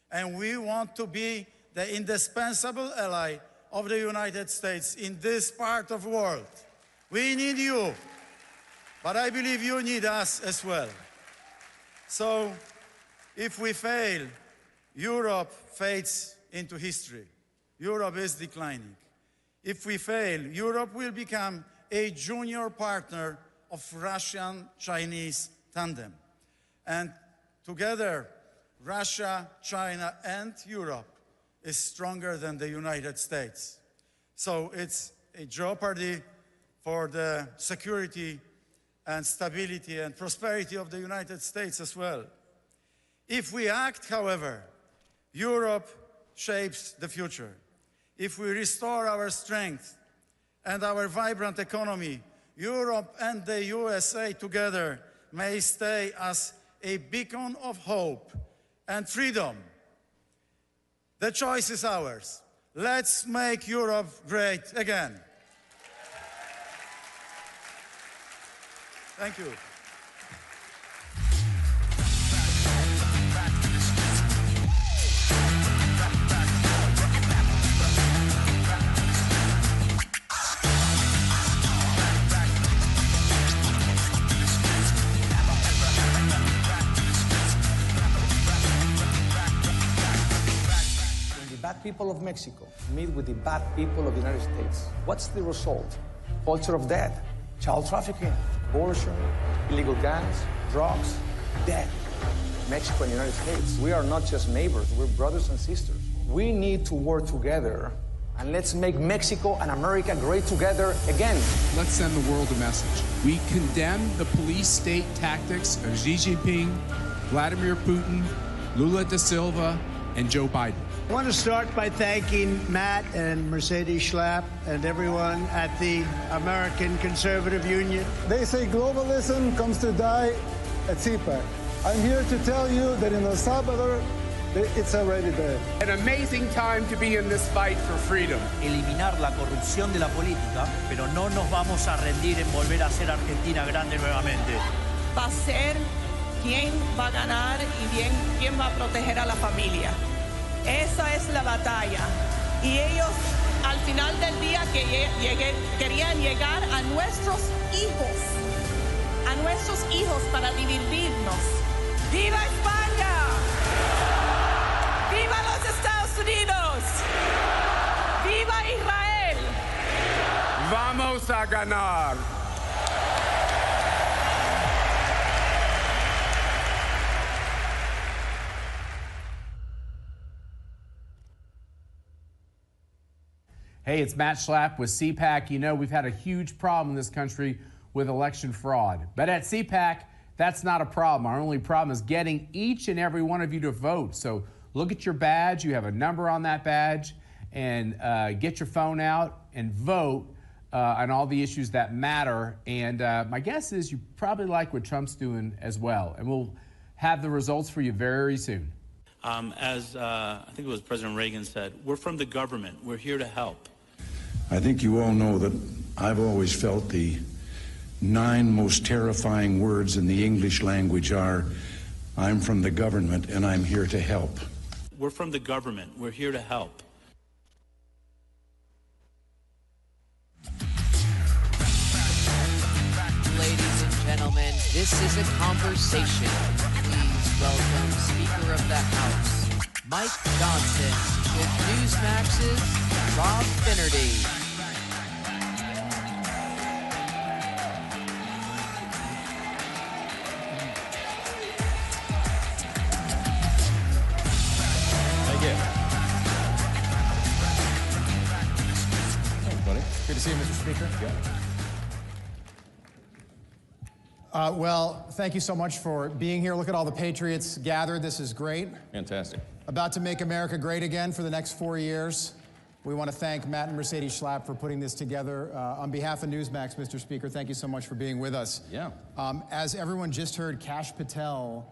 And we want to be the indispensable ally of the United States in this part of the world. We need you, but I believe you need us as well. So if we fail, Europe fades into history. Europe is declining. If we fail, Europe will become a junior partner of Russian-Chinese tandem. And together, Russia, China, and Europe is stronger than the United States. So it's a jeopardy for the security and stability and prosperity of the United States as well. If we act, however, Europe shapes the future. If we restore our strength and our vibrant economy, Europe and the USA together may stay as a beacon of hope and freedom. The choice is ours. Let's make Europe great again. Thank you. People of Mexico meet with the bad people of the United States. What's the result? Culture of death, child trafficking, abortion, illegal guns, drugs, death. Mexico and the United States, we are not just neighbors, we're brothers and sisters. We need to work together, and let's make Mexico and America great together again. Let's send the world a message. We condemn the police state tactics of Xi Jinping, Vladimir Putin, Lula da Silva, and Joe Biden. I want to start by thanking Matt and Mercedes Schlapp and everyone at the American Conservative Union. They say globalism comes to die at CPAC. I'm here to tell you that in El Salvador, It's already there. An amazing time to be in this fight for freedom. Eliminar la corrupción de la política, pero no nos vamos a rendir en volver a hacer Argentina grande nuevamente. Va a ser quién va a ganar y bien quién va a proteger a la familia. Esa es la batalla. Y ellos al final del día querían llegar a nuestros hijos para dividirnos. ¡Viva España! ¡Viva los Estados Unidos! ¡Viva Israel! Vamos a ganar. Hey, it's Matt Schlapp with CPAC. You know, we've had a huge problem in this country with election fraud. But at CPAC, that's not a problem. Our only problem is getting each and every one of you to vote. So look at your badge. You have a number on that badge. And get your phone out and vote on all the issues that matter. And my guess is you probably like what Trump's doing as well. And we'll have the results for you very soon. As I think it was President Reagan said, we're from the government. We're here to help. I think you all know that I've always felt the 9 most terrifying words in the English language are, I'm from the government and I'm here to help. We're from the government. We're here to help. Ladies and gentlemen, this is a conversation. Please welcome Speaker of the House, Mike Johnson, with Newsmax's Rob Finnerty. Good to see you, Mr. Speaker. Well, thank you so much for being here. Look at all the Patriots gathered. This is great. Fantastic. About to make America great again for the next 4 years. We want to thank Matt and Mercedes Schlapp for putting this together. On behalf of Newsmax, Mr. Speaker, thank you so much for being with us. Yeah. As everyone just heard, Kash Patel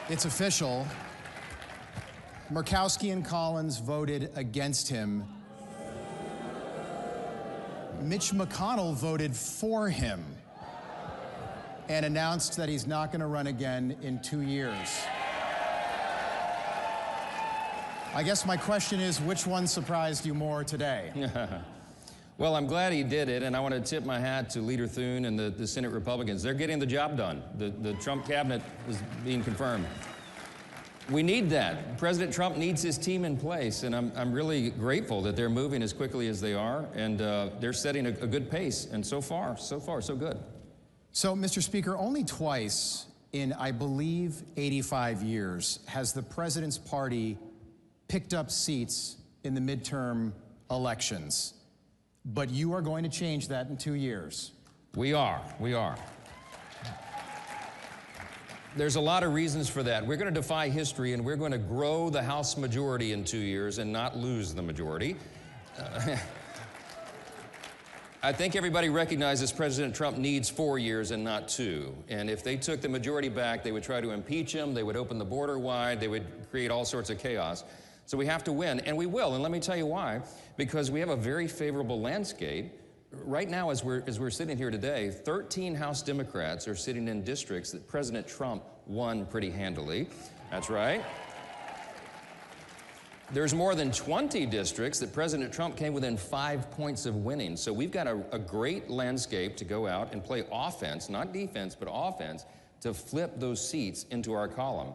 it's official. Murkowski and Collins voted against him. Mitch McConnell voted for him and announced that he's not going to run again in 2 years. I guess my question is, which one surprised you more today? Well, I'm glad he did it, and I want to tip my hat to Leader Thune and the Senate Republicans. They're getting the job done. The Trump cabinet is being confirmed. We need that. President Trump needs his team in place, and I'm really grateful that they're moving as quickly as they are, and they're setting a good pace, and so far, so good. So, Mr. Speaker, only twice in, I believe, 85 years has the president's party picked up seats in the midterm elections. But you are going to change that in 2 years. We are. There's a lot of reasons for that. We're going to defy history, and we're going to grow the House majority in 2 years and not lose the majority. I think everybody recognizes President Trump needs 4 years and not 2. And if they took the majority back, they would try to impeach him, they would open the border wide, they would create all sorts of chaos. So we have to win, and we will, and let me tell you why. Because we have a very favorable landscape. Right now, as we're sitting here today, 13 House Democrats are sitting in districts that President Trump won pretty handily. That's right. There's more than 20 districts that President Trump came within 5 points of winning. So we've got a great landscape to go out and play offense, not defense, but offense, to flip those seats into our column.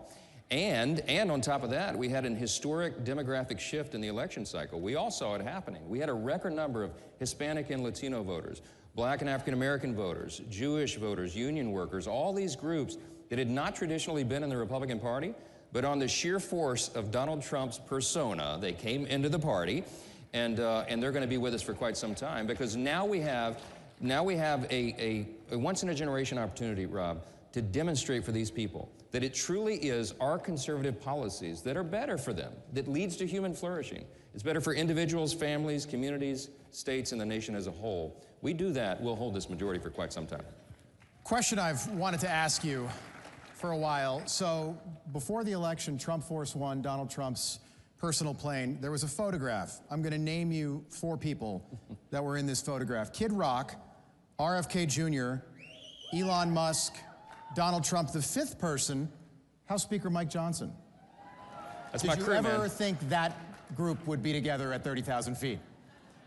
And on top of that, we had an historic demographic shift in the election cycle. We all saw it happening. We had a record number of Hispanic and Latino voters, Black and African American voters, Jewish voters, union workers, all these groups that had not traditionally been in the Republican Party, but on the sheer force of Donald Trump's persona, they came into the party, and they're going to be with us for quite some time, because now we have a once-in-a-generation opportunity, Rob, to demonstrate for these people that it truly is our conservative policies that are better for them, that leads to human flourishing. It's better for individuals, families, communities, states, and the nation as a whole. We do that, we'll hold this majority for quite some time. Question I've wanted to ask you for a while. So before the election, Trump Force One, Donald Trump's personal plane, there was a photograph. I'm going to name you 4 people that were in this photograph. Kid Rock, RFK Jr., Elon Musk, Donald Trump. The 5th person, House Speaker Mike Johnson. That's my crew, man. Did you ever think that group would be together at 30,000 feet?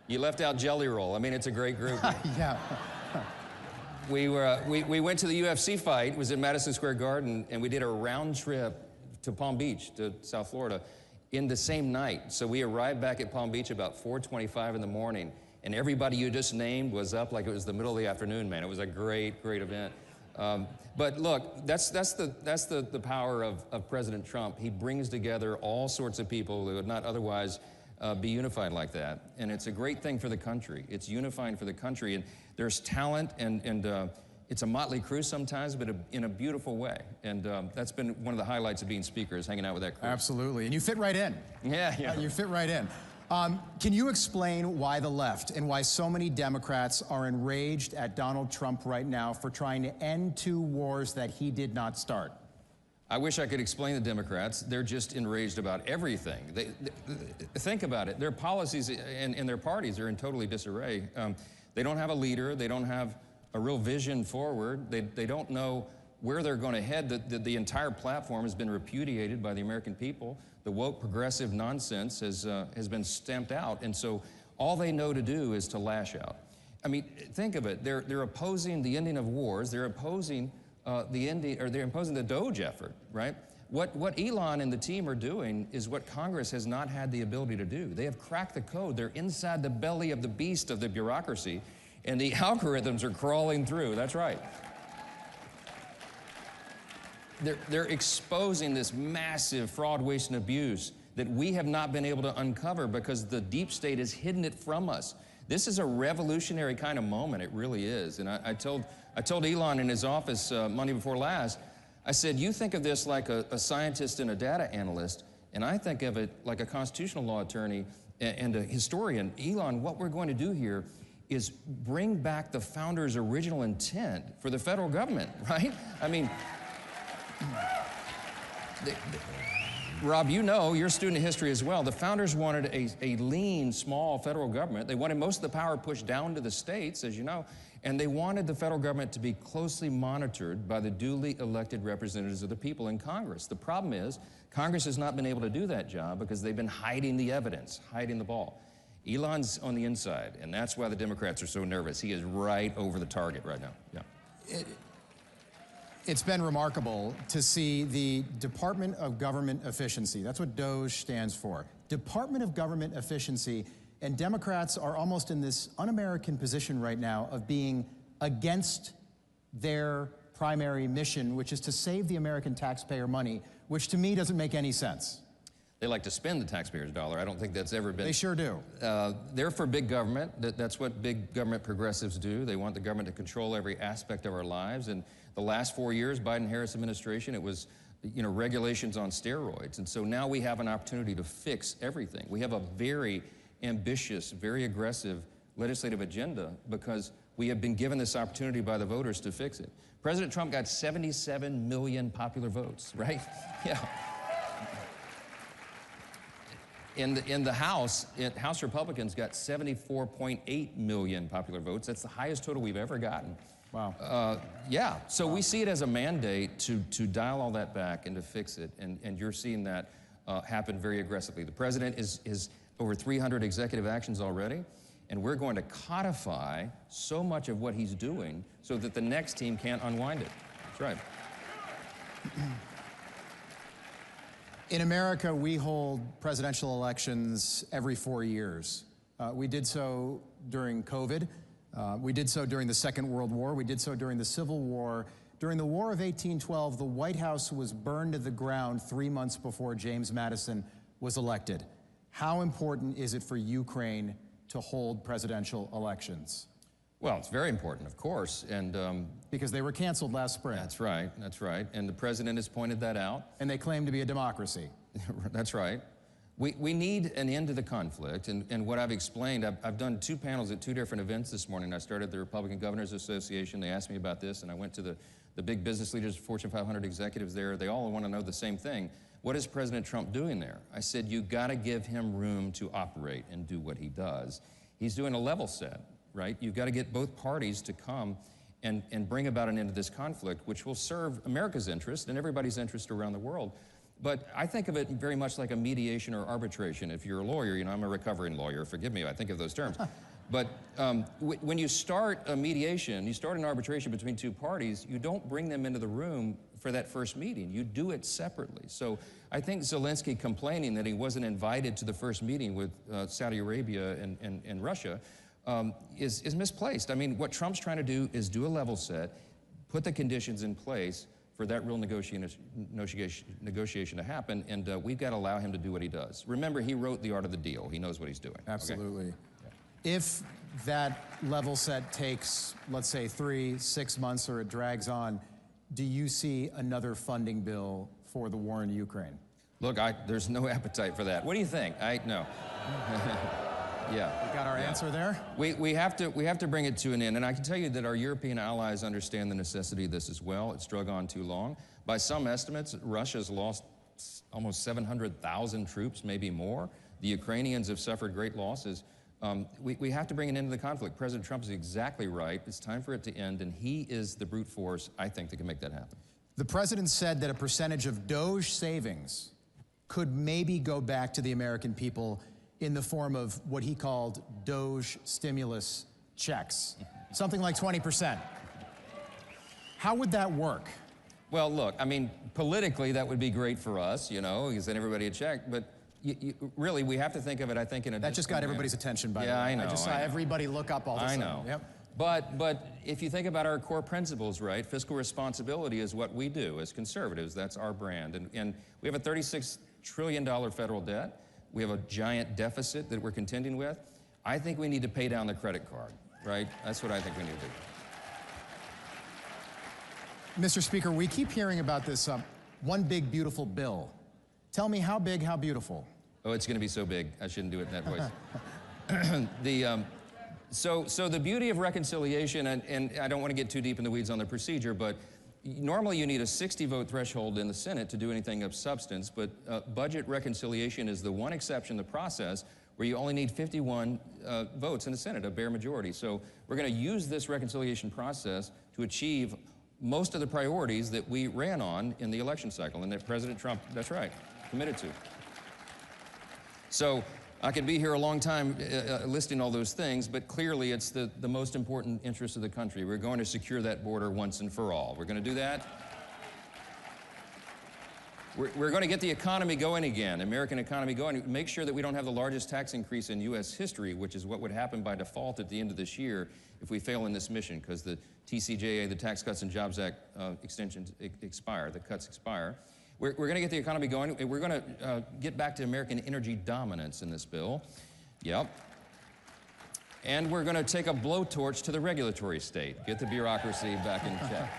You left out Jelly Roll. I mean, it's a great group. Yeah. We went to the UFC fight. It was in Madison Square Garden, and we did a round trip to Palm Beach, to South Florida, in the same night. So we arrived back at Palm Beach about 4:25 in the morning, and everybody you just named was up like it was the middle of the afternoon, man. It was a great, great event. But look, that's the power of President Trump. He brings together all sorts of people who would not otherwise be unified like that. And it's a great thing for the country. It's unifying for the country. And there's talent, and it's a motley crew sometimes, but in a beautiful way. And that's been one of the highlights of being speaker, is hanging out with that crew. Absolutely. And you fit right in. Yeah. You fit right in. Can you explain why the left and why so many Democrats are enraged at Donald Trump right now for trying to end 2 wars that he did not start? I wish I could explain the Democrats. They're just enraged about everything. They think about it. Their policies and their parties are in totally disarray. They don't have a leader. They don't have a real vision forward. They don't know where they're going to head. The entire platform has been repudiated by the American people. The woke progressive nonsense has been stamped out. And so all they know to do is to lash out. I mean, think of it. They're opposing the ending of wars. They're opposing they're imposing the Doge effort, right? What Elon and the team are doing is what Congress has not had the ability to do. They have cracked the code. They're inside the belly of the beast of the bureaucracy, and the algorithms are crawling through. That's right. They're exposing this massive fraud, waste, and abuse that we have not been able to uncover because the deep state has hidden it from us. This is a revolutionary kind of moment. It really is. And I told Elon in his office Monday before last, I said, you think of this like a scientist and a data analyst, and I think of it like a constitutional law attorney and a historian. Elon, what we're going to do here is bring back the founders' original intent for the federal government, right? I mean, Rob, you know, you're a student of history as well. The founders wanted a lean, small federal government. They wanted most of the power pushed down to the states, as you know, and they wanted the federal government to be closely monitored by the duly elected representatives of the people in Congress. The problem is, Congress has not been able to do that job because they've been hiding the evidence, hiding the ball. Elon's on the inside, and that's why the Democrats are so nervous. He is right over the target right now. Yeah. It's been remarkable to see the Department of Government Efficiency. That's what Doge stands for. Department of Government Efficiency. And Democrats are almost in this un-American position right now of being against their primary mission, which is to save the American taxpayer money, which to me doesn't make any sense. They like to spend the taxpayer's dollar. I don't think that's ever been... They sure do. They're for big government. That's what big government progressives do. They want the government to control every aspect of our lives. And the last 4 years, Biden-Harris administration, it was, regulations on steroids. And so now we have an opportunity to fix everything. We have a very ambitious, very aggressive legislative agenda because we have been given this opportunity by the voters to fix it. President Trump got 77 million popular votes, right? Yeah. In the House, House Republicans got 74.8 million popular votes. That's the highest total we've ever gotten. Wow. Yeah, so we see it as a mandate to dial all that back and to fix it, and you're seeing that happen very aggressively. The president is over 300 executive actions already, and we're going to codify so much of what he's doing so that the next team can't unwind it. That's right. In America, we hold presidential elections every 4 years. We did so during COVID. We did so during the Second World War. We did so during the Civil War. During the War of 1812, the White House was burned to the ground 3 months before James Madison was elected. How important is it for Ukraine to hold presidential elections? Well, it's very important, of course, and because they were canceled last spring. That's right, and the president has pointed that out. And they claim to be a democracy. That's right. We need an end to the conflict, and what I've explained, I've done 2 panels at 2 different events this morning. I started the Republican Governors Association. They asked me about this, and I went to the big business leaders, Fortune 500 executives there. They all want to know the same thing. What is President Trump doing there? I said, you got to give him room to operate and do what he does. He's doing a level set, right? You've got to get both parties to come and bring about an end to this conflict, which will serve America's interest and everybody's interest around the world. But I think of it very much like a mediation or arbitration. If you're a lawyer, you know, I'm a recovering lawyer, forgive me, I think of those terms. But when you start a mediation, you start an arbitration between 2 parties, you don't bring them into the room for that first meeting. You do it separately. So I think Zelensky complaining that he wasn't invited to the first meeting with Saudi Arabia and Russia is misplaced. I mean, what Trump's trying to do is do a level set, put the conditions in place for that real negotiation to happen, and we've got to allow him to do what he does. Remember, he wrote The Art of the Deal. He knows what he's doing. Absolutely. Okay? If that level set takes, let's say, 3, 6 months, or it drags on, do you see another funding bill for the war in Ukraine? Look, there's no appetite for that. What do you think? No. Yeah. We got our answer there? We have to bring it to an end. And I can tell you that our European allies understand the necessity of this as well. It's drug on too long. By some estimates, Russia's lost almost 700,000 troops, maybe more. The Ukrainians have suffered great losses. We have to bring an end to the conflict. President Trump is exactly right. It's time for it to end, and he is the brute force, I think, that can make that happen. The president said that a percentage of Doge savings could maybe go back to the American people in the form of what he called Doge stimulus checks, something like 20%. How would that work? Well, look, I mean, politically, that would be great for us, you know, you send everybody a check, but really, we have to think of it, I think, in a That just got everybody's attention, by the way. Yeah, I know. I just saw everybody look up all of a sudden. I know. Yep. But if you think about our core principles, right, fiscal responsibility is what we do as conservatives. That's our brand. And we have a $36 trillion federal debt. We have a giant deficit that we're contending with. I think we need to pay down the credit card, right? That's what I think we need to do. Mr. Speaker, we keep hearing about this one big, beautiful bill. Tell me how big, how beautiful? Oh, it's going to be so big. I shouldn't do it in that voice. So the beauty of reconciliation, and I don't want to get too deep in the weeds on the procedure, but normally you need a 60-vote threshold in the Senate to do anything of substance, but budget reconciliation is the one exception to the process where you only need 51 votes in the Senate, a bare majority. So we're going to use this reconciliation process to achieve most of the priorities that we ran on in the election cycle, and that President Trump, that's right, committed to. So I could be here a long time listing all those things, but clearly it's the most important interest of the country. We're going to secure that border once and for all. We're going to do that. We're going to get the economy going again, American economy going, make sure that we don't have the largest tax increase in U.S. history, which is what would happen by default at the end of this year if we fail in this mission, because the TCJA, the Tax Cuts and Jobs Act extensions expire, the cuts expire. We're going to get the economy going. We're going to get back to American energy dominance in this bill. Yep. And we're going to take a blowtorch to the regulatory state, get the bureaucracy back in check.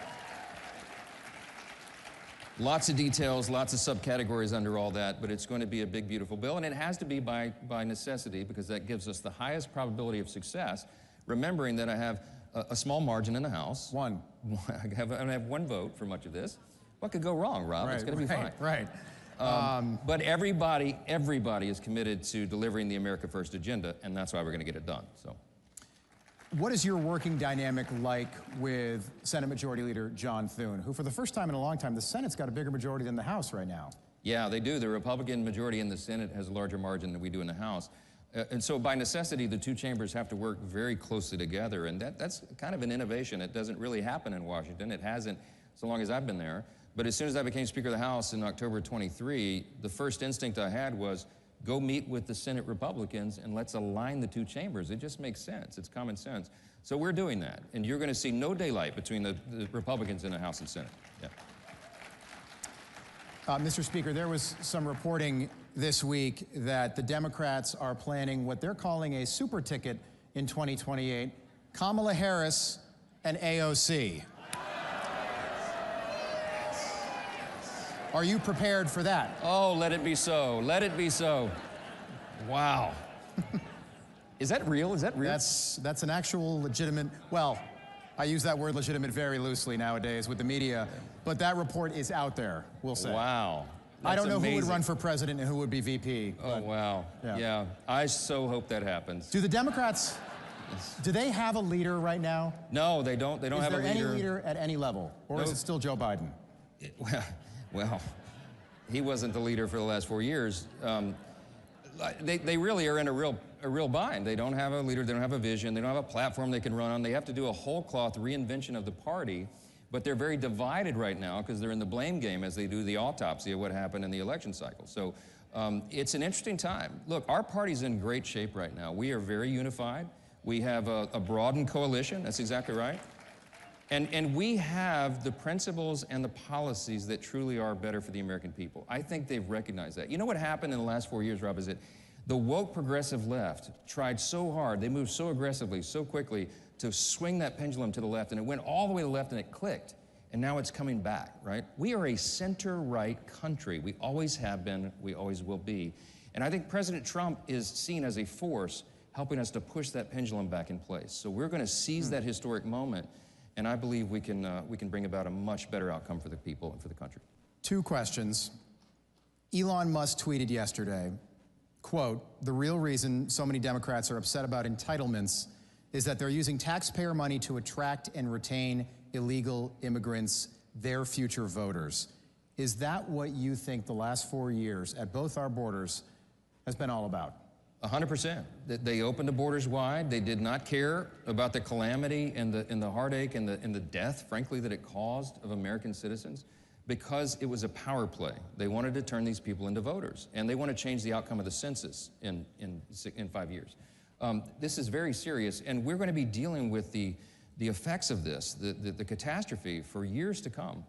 Lots of details, lots of subcategories under all that, but it's going to be a big, beautiful bill, and it has to be by necessity, because that gives us the highest probability of success, remembering that I have a small margin in the House. One. I have one vote for much of this. What could go wrong, Rob? It's going to be fine. Right. But everybody is committed to delivering the America First agenda, and that's why we're going to get it done. So, what is your working dynamic like with Senate Majority Leader John Thune, who for the first time in a long time, the Senate's got a bigger majority than the House right now? Yeah, they do. The Republican majority in the Senate has a larger margin than we do in the House. And so by necessity, the two chambers have to work very closely together, and that's kind of an innovation. It doesn't really happen in Washington. It hasn't so long as I've been there. But as soon as I became Speaker of the House in October 23, the first instinct I had was go meet with the Senate Republicans and let's align the two chambers. It just makes sense. It's common sense. So we're doing that. And you're going to see no daylight between the Republicans in the House and Senate. Yeah. Mr. Speaker, there was some reporting this week that the Democrats are planning what they're calling a super ticket in 2028, Kamala Harris and AOC. Are you prepared for that? Oh, let it be so. Let it be so. Wow. Is that real? Is that real? That's an actual legitimate, well, I use that word legitimate very loosely nowadays with the media, but that report is out there, we'll say. Wow. I don't know amazing. who would run for president and who would be VP. Oh, wow. Yeah. I so hope that happens. Do the Democrats, do they have a leader right now? No, they don't. They don't have a leader. Is there any leader at any level? Or is it still Joe Biden? Well, he wasn't the leader for the last 4 years. They really are in a real bind. They don't have a leader, they don't have a vision, they don't have a platform they can run on. They have to do a whole cloth reinvention of the party, but they're very divided right now because they're in the blame game as they do the autopsy of what happened in the election cycle. So it's an interesting time. Look, our party's in great shape right now. We are very unified. We have a broadened coalition, that's exactly right. And we have the principles and the policies that truly are better for the American people. I think they've recognized that. You know what happened in the last 4 years, Rob, is that the woke progressive left tried so hard, they moved so aggressively, so quickly to swing that pendulum to the left, and it went all the way to the left and it clicked. And now it's coming back, right? We are a center-right country. We always have been, we always will be. And I think President Trump is seen as a force helping us to push that pendulum back in place. So we're going to seize that historic moment. And I believe we can bring about a much better outcome for the people and for the country. 2 questions. Elon Musk tweeted yesterday, quote, "The real reason so many Democrats are upset about entitlements is that they're using taxpayer money to attract and retain illegal immigrants, their future voters." Is that what you think the last 4 years at both our borders has been all about? 100%. They opened the borders wide. They did not care about the calamity and the heartache and the death, frankly, that it caused of American citizens because it was a power play. They wanted to turn these people into voters, and they want to change the outcome of the census in 5 years. This is very serious, and we're going to be dealing with the effects of this, the catastrophe for years to come.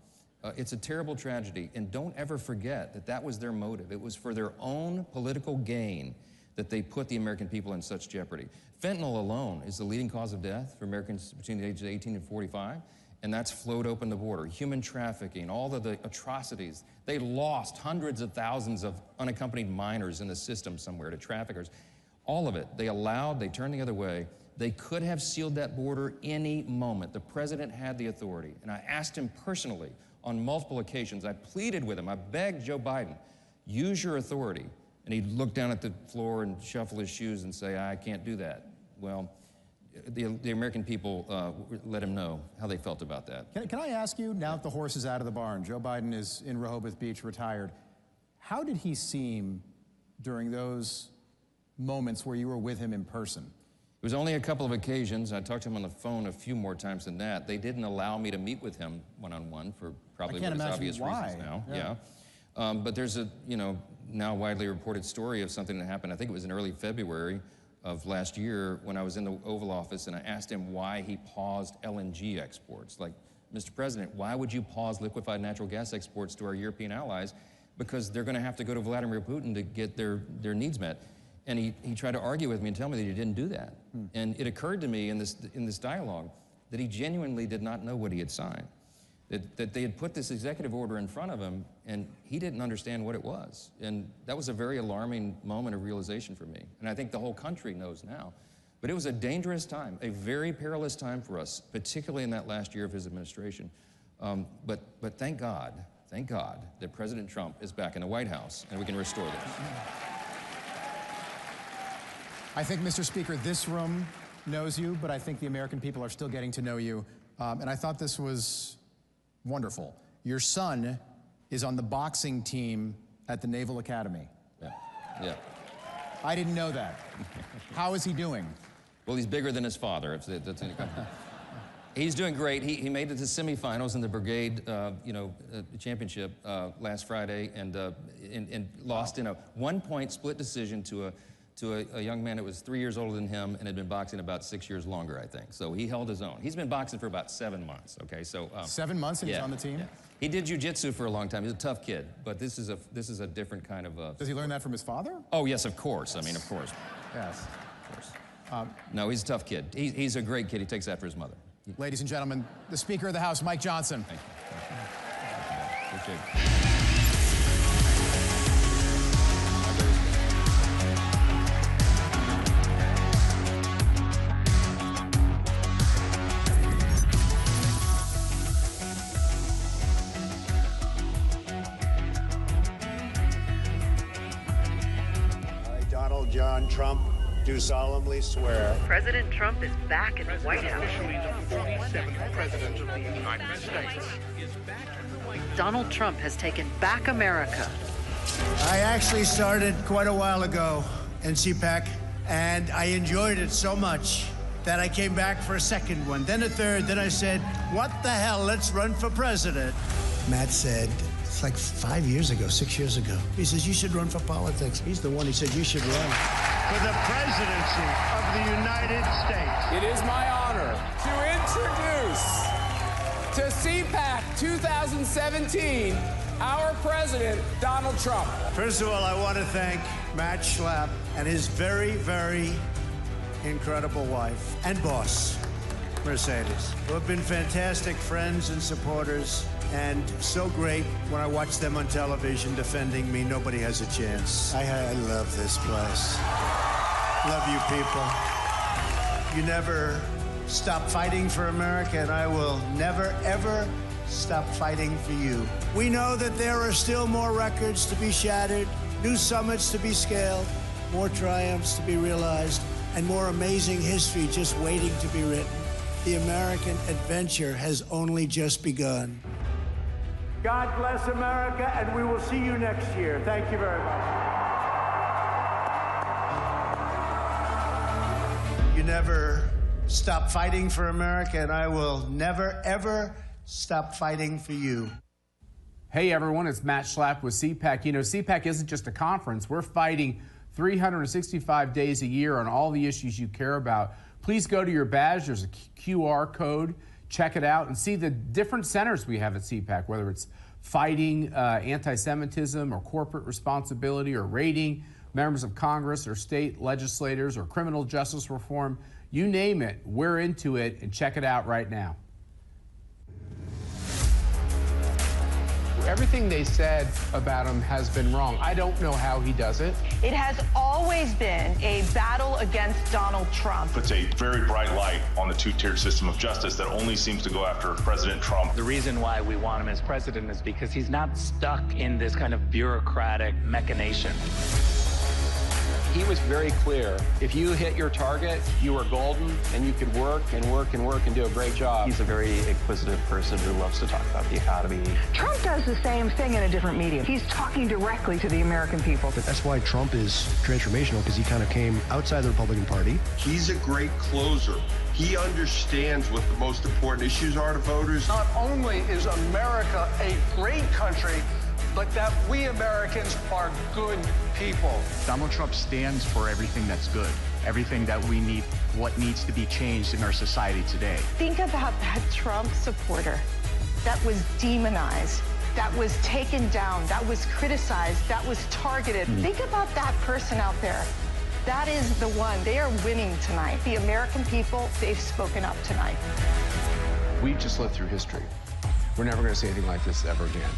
It's a terrible tragedy, and don't ever forget that that was their motive. It was for their own political gain that they put the American people in such jeopardy. Fentanyl alone is the leading cause of death for Americans between the ages of 18 and 45, and that's flowed open the border. Human trafficking, all of the atrocities. They lost hundreds of thousands of unaccompanied minors in the system somewhere to traffickers. All of it, they allowed, they turned the other way. They could have sealed that border any moment. The president had the authority, and I asked him personally on multiple occasions. I pleaded with him, I begged Joe Biden, use your authority. And he'd look down at the floor and shuffle his shoes and say, I can't do that. Well, the American people let him know how they felt about that. Can I ask you, now that the horse is out of the barn, Joe Biden is in Rehoboth Beach, retired, how did he seem during those moments where you were with him in person? It was only a couple of occasions. I talked to him on the phone a few more times than that. They didn't allow me to meet with him one-on-one for probably obvious reasons now. Yeah. But there's a, now widely reported story of something that happened, I think it was in early February of last year when I was in the Oval Office and I asked him why he paused LNG exports. Like, Mr. President, why would you pause liquefied natural gas exports to our European allies? Because they're gonna have to go to Vladimir Putin to get their needs met. And he tried to argue with me and tell me that he didn't do that. And it occurred to me in this dialogue that he genuinely did not know what he had signed. That they had put this executive order in front of him and he didn't understand what it was. And that was a very alarming moment of realization for me. And I think the whole country knows now. But it was a dangerous time, a very perilous time for us, particularly in that last year of his administration. But thank God that President Trump is back in the White House and we can restore this. I think, Mr. Speaker, this room knows you, but I think the American people are still getting to know you. And I thought this was wonderful. Your son is on the boxing team at the Naval Academy. Yeah. I didn't know that. How is he doing? Well, he's bigger than his father. He's doing great. He made it to semifinals in the brigade, championship last Friday, and lost in a 1-point split decision to a young man that was 3 years older than him and had been boxing about 6 years longer, I think. So he held his own. He's been boxing for about 7 months, okay? So 7 months and he's on the team? Yeah. He did jiu-jitsu for a long time. He's a tough kid, but this is a different kind of... Does he learn that from his father? Oh, yes, of course. I mean, of course. Yes. Of course. No, he's a tough kid. He's a great kid. He takes after his mother. Ladies and gentlemen, the Speaker of the House, Mike Johnson. Thank you. Appreciate it. John Trump, do solemnly swear. President Trump is back in the White House. The 47th President of the United States is back in the White House. Donald Trump has taken back America. I actually started quite a while ago in CPAC, and I enjoyed it so much that I came back for a second one, then a third, then I said, what the hell, let's run for president. Matt said, it's like 5 years ago, 6 years ago. He says, you should run for politics. He's the one who said you should run. For the presidency of the United States. It is my honor to introduce to CPAC 2017 our president, Donald Trump. First of all, I want to thank Matt Schlapp and his very, very incredible wife and boss, Mercedes, who have been fantastic friends and supporters, and so great when I watch them on television defending me. Nobody has a chance. I love this place. Love you people. You never stop fighting for America, and I will never, ever stop fighting for you. We know that there are still more records to be shattered, new summits to be scaled, more triumphs to be realized, and more amazing history just waiting to be written. The American adventure has only just begun. God bless America, and we will see you next year. Thank you very much. You never stop fighting for America, and I will never, ever stop fighting for you. Hey everyone, it's Matt Schlapp with CPAC. You know, CPAC isn't just a conference. We're fighting 365 days a year on all the issues you care about. Please go to your badge. There's a QR code. Check it out and see the different centers we have at CPAC, whether it's fighting anti-Semitism or corporate responsibility or raiding members of Congress or state legislators or criminal justice reform. You name it, we're into it, and check it out right now. Everything they said about him has been wrong. I don't know how he does it. It has always been a battle against Donald Trump. Puts a very bright light on the two-tiered system of justice that only seems to go after President Trump. The reason why we want him as president is because he's not stuck in this kind of bureaucratic machination. He was very clear. If you hit your target, you were golden, and you could work and work and work and do a great job. He's a very inquisitive person who loves to talk about the economy. Trump does the same thing in a different medium. He's talking directly to the American people. That's why Trump is transformational, because he kind of came outside the Republican Party. He's a great closer. He understands what the most important issues are to voters. Not only is America a great country, but that we Americans are good people. Donald Trump stands for everything that's good, everything that we need, what needs to be changed in our society today. Think about that Trump supporter that was demonized, that was taken down, that was criticized, that was targeted. Think about that person out there. That is the one. They are winning tonight. The American people, they've spoken up tonight. We just lived through history. We're never going to see anything like this ever again.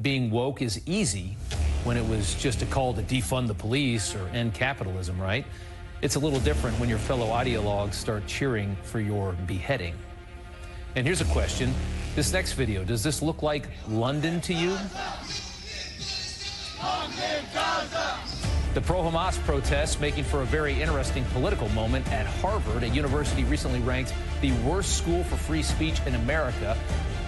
Being woke is easy when it was just a call to defund the police or end capitalism, right? It's a little different when your fellow ideologues start cheering for your beheading. And here's a question. This next video, does this look like London to you? The pro-Hamas protests making for a very interesting political moment at Harvard. A university recently ranked the worst school for free speech in America.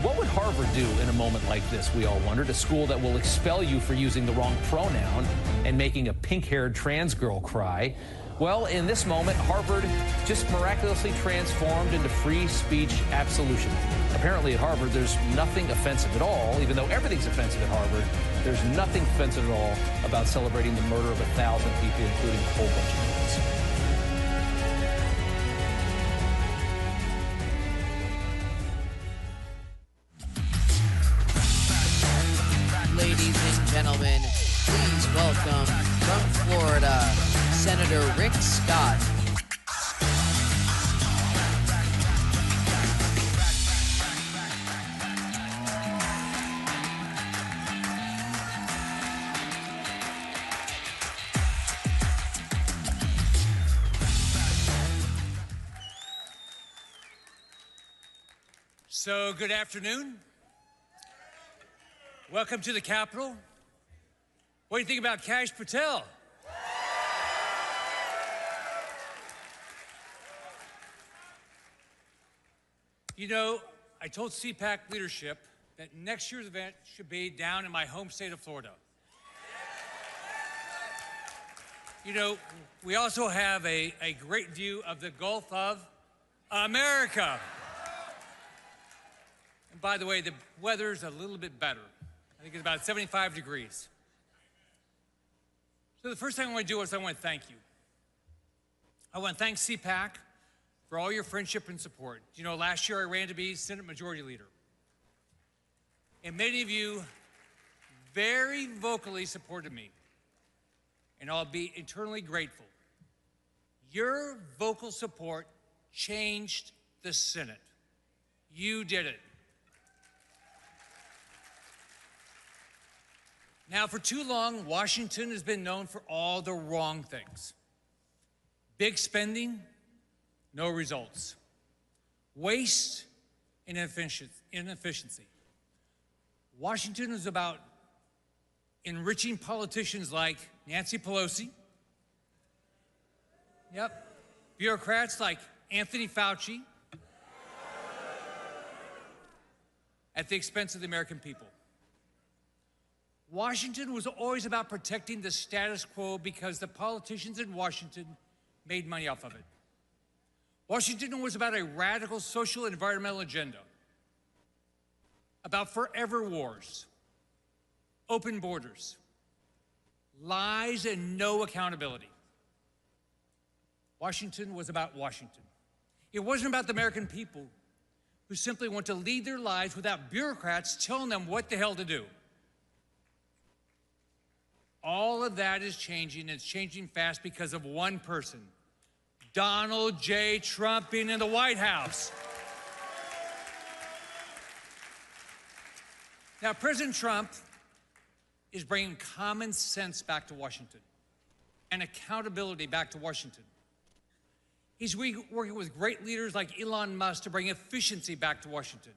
What would Harvard do in a moment like this, we all wondered? A school that will expel you for using the wrong pronoun and making a pink-haired trans girl cry. Well, in this moment, Harvard just miraculously transformed into free speech absolution. Apparently at Harvard, there's nothing offensive at all, even though everything's offensive at Harvard. There's nothing offensive at all about celebrating the murder of 1,000 people, including a whole bunch of kids. Ladies and gentlemen, please welcome from Florida, Senator Rick Scott. So, good afternoon. Welcome to the Capitol. What do you think about Kash Patel? You know, I told CPAC leadership that next year's event should be down in my home state of Florida. You know, we also have a great view of the Gulf of America. And by the way, the weather's a little bit better. I think it's about 75 degrees. So the first thing I want to do is I want to thank you. I want to thank CPAC for all your friendship and support. You know, last year I ran to be Senate Majority Leader. And many of you very vocally supported me. And I'll be eternally grateful. Your vocal support changed the Senate. You did it. Now, for too long, Washington has been known for all the wrong things. Big spending, no results. Waste and inefficiency. Washington is about enriching politicians like Nancy Pelosi. Yep. Bureaucrats like Anthony Fauci at the expense of the American people. Washington was always about protecting the status quo because the politicians in Washington made money off of it. Washington was about a radical social and environmental agenda, about forever wars, open borders, lies and no accountability. Washington was about Washington. It wasn't about the American people who simply want to lead their lives without bureaucrats telling them what the hell to do. All of that is changing, and it's changing fast because of one person, Donald J. Trump being in the White House. Now, President Trump is bringing common sense back to Washington and accountability back to Washington. He's working with great leaders like Elon Musk to bring efficiency back to Washington.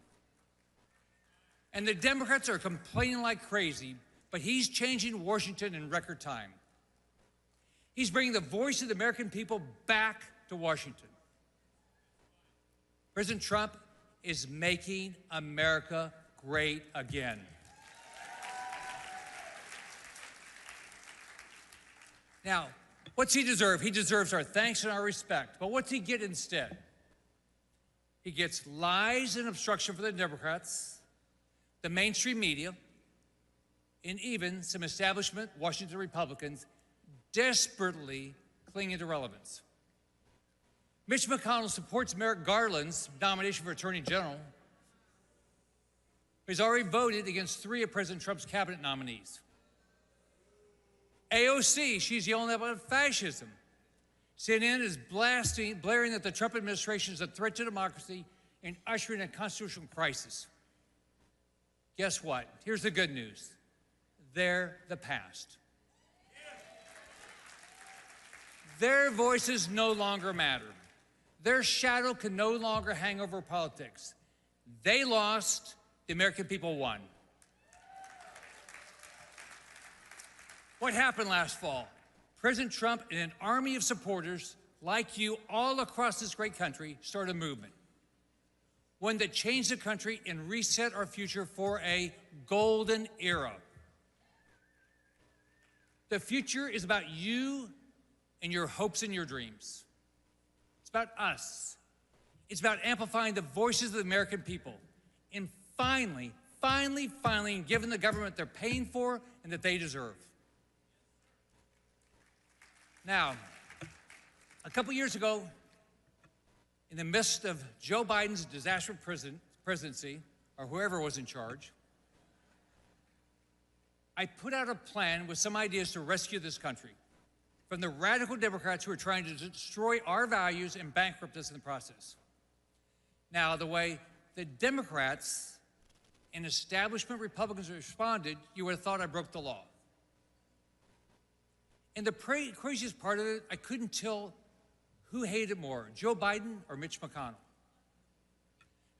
And the Democrats are complaining like crazy, but he's changing Washington in record time. He's bringing the voice of the American people back to Washington. President Trump is making America great again. Now, what's he deserve? He deserves our thanks and our respect. But what's he get instead? He gets lies and obstruction for the Democrats, the mainstream media, and even some establishment Washington Republicans desperately clinging to relevance. Mitch McConnell supports Merrick Garland's nomination for Attorney General. He's already voted against 3 of President Trump's cabinet nominees. AOC, she's yelling about fascism. CNN is blaring that the Trump administration is a threat to democracy and ushering a constitutional crisis. Guess what? Here's the good news. They're the past. Their voices no longer matter. Their shadow can no longer hang over politics. They lost, the American people won. What happened last fall? President Trump and an army of supporters like you all across this great country started a movement. One that changed the country and reset our future for a golden era. The future is about you and your hopes and your dreams. It's about us. It's about amplifying the voices of the American people and finally giving the government they're paying for and that they deserve. Now, a couple years ago, in the midst of Joe Biden's disastrous presidency, or whoever was in charge, I put out a plan with some ideas to rescue this country from the radical Democrats who are trying to destroy our values and bankrupt us in the process. Now, the way the Democrats and establishment Republicans responded, you would have thought I broke the law. And the craziest part of it, I couldn't tell who hated more, Joe Biden or Mitch McConnell.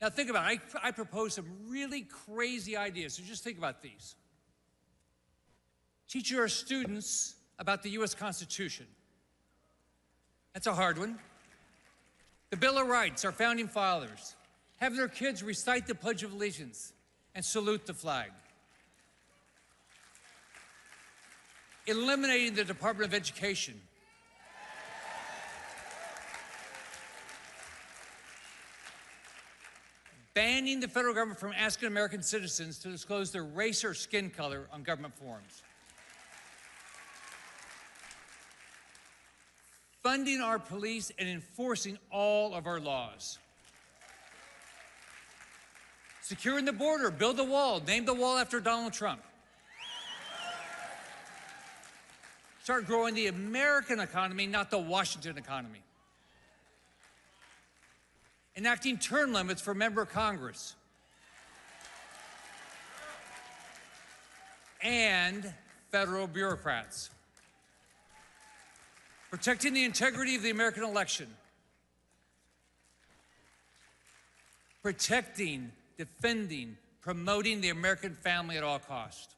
Now think about it. I proposed some really crazy ideas, so just think about these. Teach our students about the U.S. Constitution. That's a hard one. The Bill of Rights, our founding fathers. Have their kids recite the Pledge of Allegiance and salute the flag. Eliminating the Department of Education. Banning the federal government from asking American citizens to disclose their race or skin color on government forms. Funding our police and enforcing all of our laws. Securing the border, build the wall, name the wall after Donald Trump. Start growing the American economy, not the Washington economy. Enacting term limits for member of Congress. And federal bureaucrats. Protecting the integrity of the American election. Protecting, defending, promoting the American family at all costs.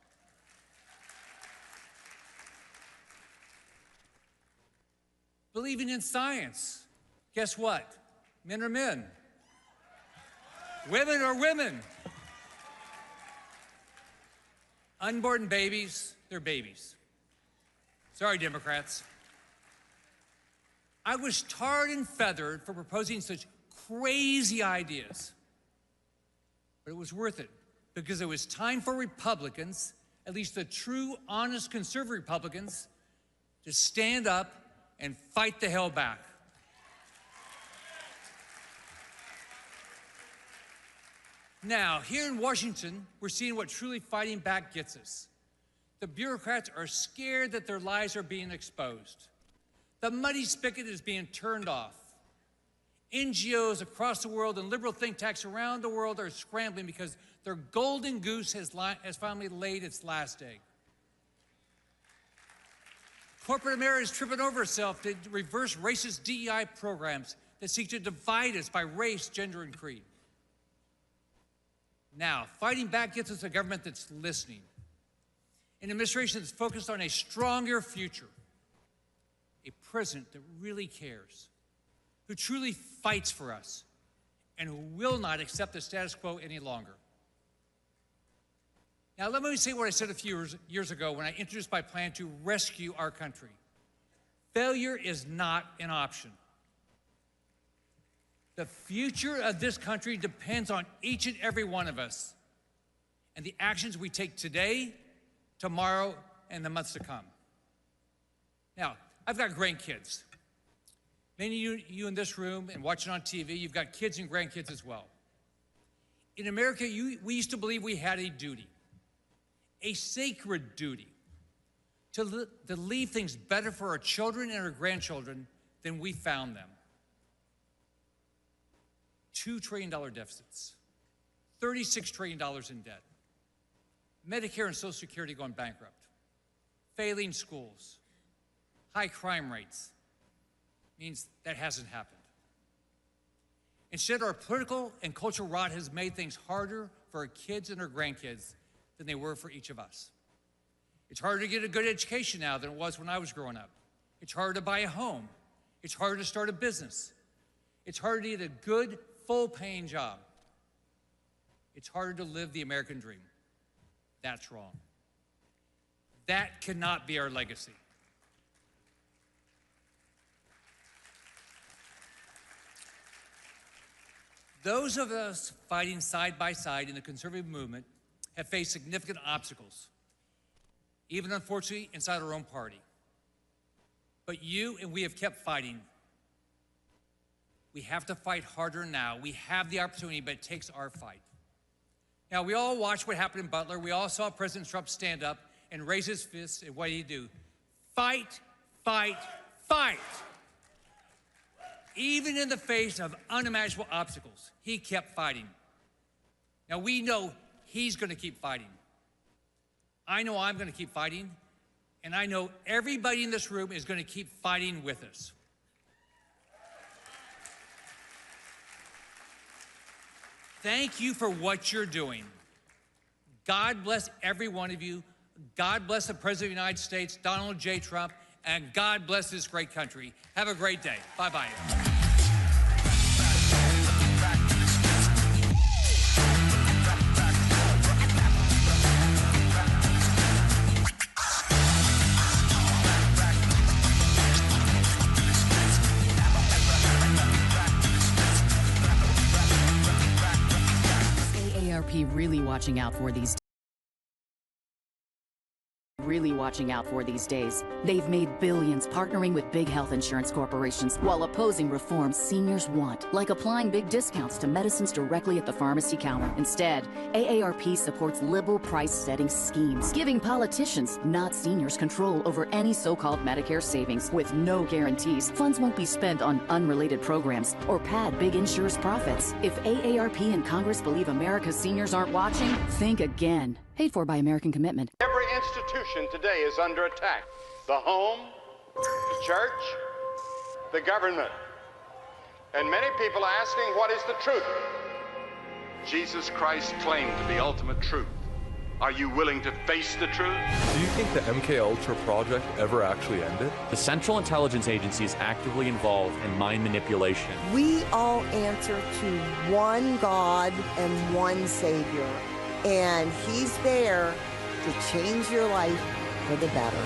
Believing in science. Guess what? Men are men. Women are women. Unborn babies, they're babies. Sorry, Democrats. I was tarred and feathered for proposing such crazy ideas. But it was worth it, because it was time for Republicans, at least the true, honest, conservative Republicans, to stand up and fight the hell back. Now, here in Washington, we're seeing what truly fighting back gets us. The bureaucrats are scared that their lies are being exposed. The muddy spigot is being turned off. NGOs across the world and liberal think tanks around the world are scrambling because their golden goose has finally laid its last egg. Corporate America is tripping over itself to reverse racist DEI programs that seek to divide us by race, gender, and creed. Now, fighting back gets us a government that's listening, an administration that's focused on a stronger future, a president that really cares, who truly fights for us, and who will not accept the status quo any longer. Now, let me say what I said a few years ago when I introduced my plan to rescue our country. Failure is not an option. The future of this country depends on each and every one of us and the actions we take today, tomorrow, and the months to come. Now, I've got grandkids. Many of you in this room and watching on TV, you've got kids and grandkids as well. In America, we used to believe we had a duty, a sacred duty, to leave things better for our children and our grandchildren than we found them. $2 trillion deficits, $36 trillion in debt, Medicare and Social Security going bankrupt, failing schools, high crime rates. Means that hasn't happened. Instead, our political and cultural rot has made things harder for our kids and our grandkids than they were for each of us. It's harder to get a good education now than it was when I was growing up. It's harder to buy a home. It's harder to start a business. It's harder to get a good, full-paying job. It's harder to live the American dream. That's wrong. That cannot be our legacy. Those of us fighting side by side in the conservative movement have faced significant obstacles, even unfortunately inside our own party. But you and we have kept fighting. We have to fight harder now. We have the opportunity, but it takes our fight. Now, we all watched what happened in Butler. We all saw President Trump stand up and raise his fists, and what did he do? Fight, fight, fight. Even in the face of unimaginable obstacles, he kept fighting. Now, we know he's going to keep fighting. I know I'm going to keep fighting, and I know everybody in this room is going to keep fighting with us. Thank you for what you're doing. God bless every one of you. God bless the President of the United States, Donald J. Trump, and God bless this great country. Have a great day. Bye-bye. AARP really watching out for these days. They've made billions partnering with big health insurance corporations while opposing reforms seniors want, like applying big discounts to medicines directly at the pharmacy counter. Instead, AARP supports liberal price-setting schemes, giving politicians, not seniors, control over any so-called Medicare savings. With no guarantees, funds won't be spent on unrelated programs or pad big insurers' profits. If AARP and Congress believe America's seniors aren't watching, think again. Paid for by American Commitment. Every institution today is under attack. The home, the church, the government. And many people are asking, what is the truth? Jesus Christ claimed the ultimate truth. Are you willing to face the truth? Do you think the MKUltra project ever actually ended? The Central Intelligence Agency is actively involved in mind manipulation. We all answer to one God and one Savior. And he's there to change your life for the better.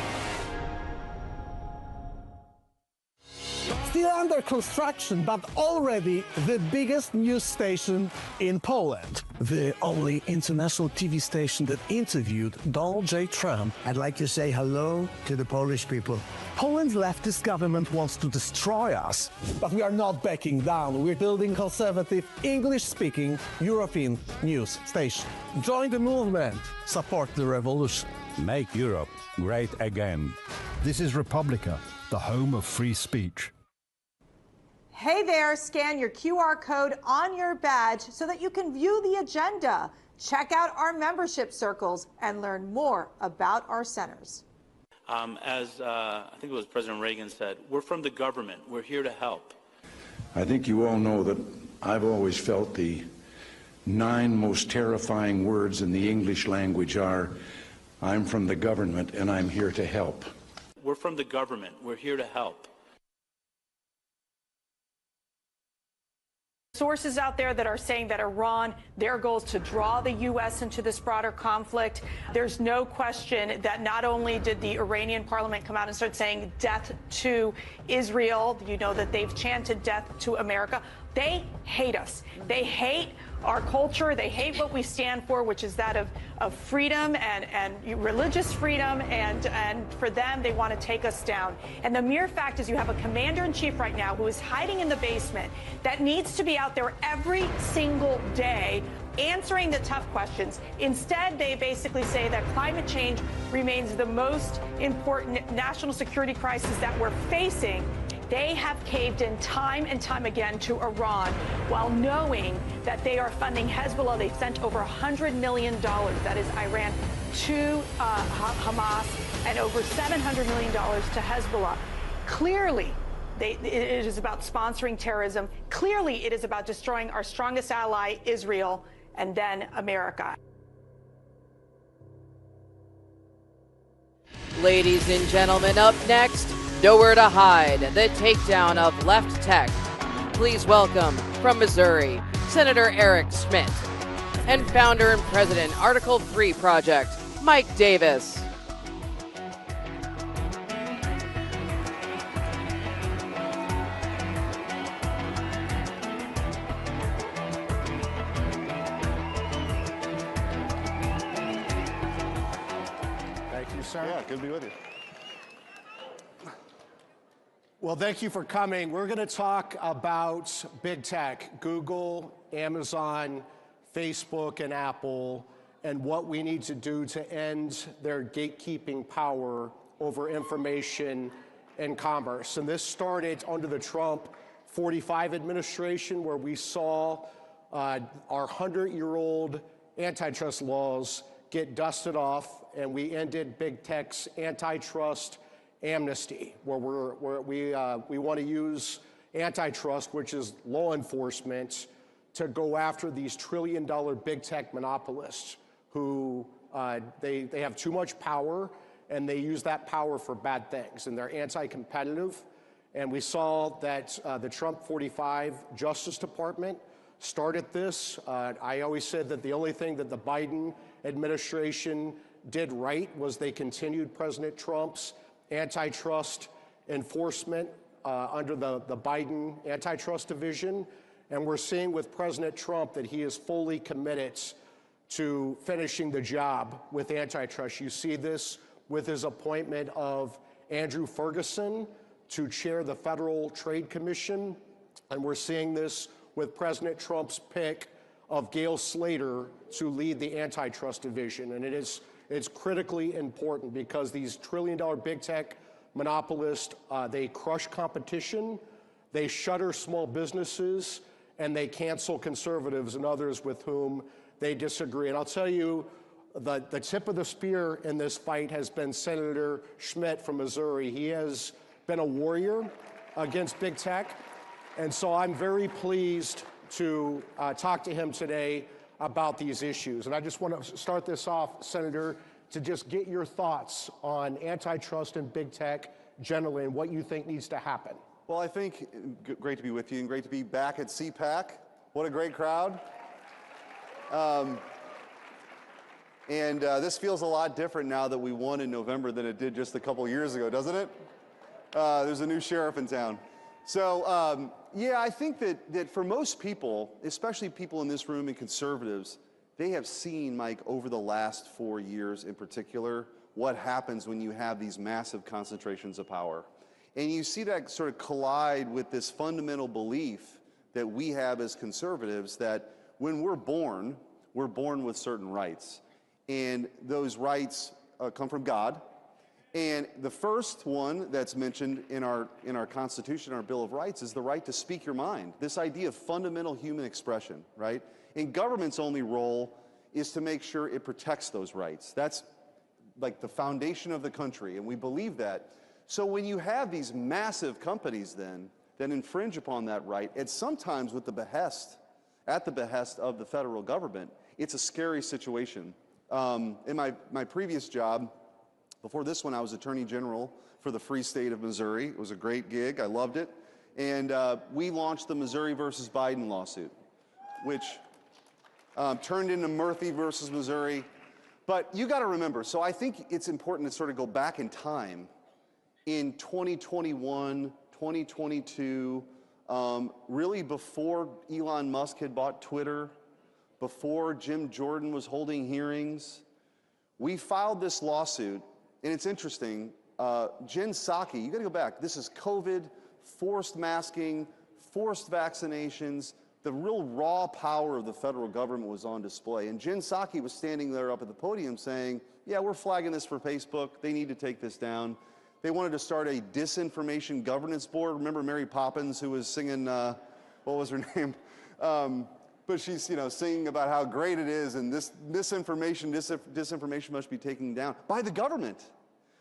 Still under construction, but already the biggest news station in Poland. The only international TV station that interviewed Donald J. Trump. I'd like to say hello to the Polish people. Poland's leftist government wants to destroy us, but we are not backing down. We're building conservative, English-speaking European news station. Join the movement. Support the revolution. Make Europe great again. This is Republica, the home of free speech. Hey there, scan your QR code on your badge so that you can view the agenda. Check out our membership circles and learn more about our centers. As I think it was President Reagan said, we're from the government. We're here to help. I think you all know that I've always felt the 9 most terrifying words in the English language are, I'm from the government and I'm here to help. We're from the government. We're here to help. Sources out there that are saying that Iran, their goal is to draw the U.S. into this broader conflict. There's no question that not only did the Iranian parliament come out and start saying death to Israel, you know that they've chanted death to America. They hate us. They hate our culture. They hate what we stand for, which is that of freedom and religious freedom. And for them, they want to take us down. And the mere fact is you have a commander-in-chief right now who is hiding in the basement that needs to be out there every single day answering the tough questions. Instead, they basically say that climate change remains the most important national security crisis that we're facing. They have caved in time and time again to Iran while knowing that they are funding Hezbollah. They've sent over $100 million, that is Iran, to Hamas, and over $700 million to Hezbollah. Clearly, it is about sponsoring terrorism. Clearly, it is about destroying our strongest ally, Israel, and then America. Ladies and gentlemen, up next, nowhere to hide, the takedown of left tech. Please welcome, from Missouri, Senator Eric Schmidt, and founder and president, Article 3 Project, Mike Davis. Thank you, sir. Yeah, good to be with you. Well, thank you for coming. We're going to talk about big tech, Google, Amazon, Facebook, and Apple, and what we need to do to end their gatekeeping power over information and commerce. And this started under the Trump 45 administration, where we saw our 100-year-old antitrust laws get dusted off, and we ended big tech's antitrust amnesty, where we want to use antitrust, which is law enforcement, to go after these trillion-dollar big tech monopolists who They have too much power, and they use that power for bad things, and they're anti-competitive. And we saw that the Trump 45 Justice Department started this. I always said that the only thing that the Biden administration did right was they continued President Trump's antitrust enforcement under the Biden antitrust division. And we're seeing with President Trump that he is fully committed to finishing the job with antitrust. You see this with his appointment of Andrew Ferguson to chair the Federal Trade Commission. And we're seeing this with President Trump's pick of Gail Slater to lead the antitrust division. And it's critically important because these trillion-dollar big tech monopolists, they crush competition, they shutter small businesses, and they cancel conservatives and others with whom they disagree. And I'll tell you, the tip of the spear in this fight has been Senator Schmidt from Missouri. He has been a warrior against big tech. And so I'm very pleased to talk to him today about these issues. And I just want to start this off, Senator, to just get your thoughts on antitrust and big tech generally and what you think needs to happen. Well, I think great to be with you and great to be back at CPAC. What a great crowd. This feels a lot different now that we won in November than it did just a couple years ago, doesn't it? There's a new sheriff in town. So, yeah, I think that for most people, especially people in this room and conservatives, they have seen, Mike, over the last 4 years in particular, what happens when you have these massive concentrations of power. And you see that sort of collide with this fundamental belief that we have as conservatives that when we're born with certain rights. And those rights come from God. And the first one that's mentioned in our Constitution, our Bill of Rights, is the right to speak your mind. This idea of fundamental human expression, right? And government's only role is to make sure it protects those rights. That's like the foundation of the country, and we believe that. So when you have these massive companies then that infringe upon that right, and sometimes at the behest of the federal government, it's a scary situation. In my previous job, before this one, I was Attorney General for the free state of Missouri. It was a great gig. I loved it. And we launched the Missouri versus Biden lawsuit, which turned into Murphy versus Missouri. But you got to remember, so I think it's important to sort of go back in time. In 2021, 2022, really before Elon Musk had bought Twitter, before Jim Jordan was holding hearings, we filed this lawsuit. And it's interesting, Jen Psaki, you got to go back. This is COVID, forced masking, forced vaccinations. The real raw power of the federal government was on display. And Jen Psaki was standing there up at the podium saying, yeah, we're flagging this for Facebook. They need to take this down. They wanted to start a disinformation governance board. Remember Mary Poppins, who was singing, what was her name? But she's, singing about how great it is, and this disinformation must be taken down by the government.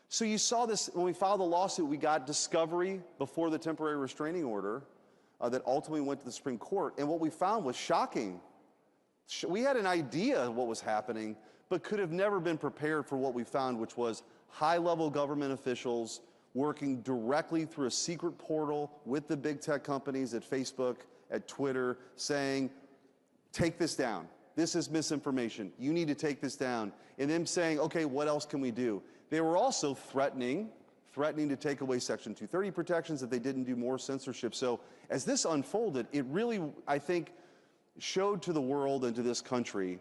So you saw this, when we filed the lawsuit, we got discovery before the temporary restraining order that ultimately went to the Supreme Court. And what we found was shocking. We had an idea of what was happening, but could have never been prepared for what we found, which was high-level government officials working directly through a secret portal with the big tech companies at Facebook, at Twitter, saying, take this down. This is misinformation. You need to take this down. And them saying, okay, what else can we do? They were also threatening to take away Section 230 protections if they didn't do more censorship. So as this unfolded, it really, I think, showed to the world and to this country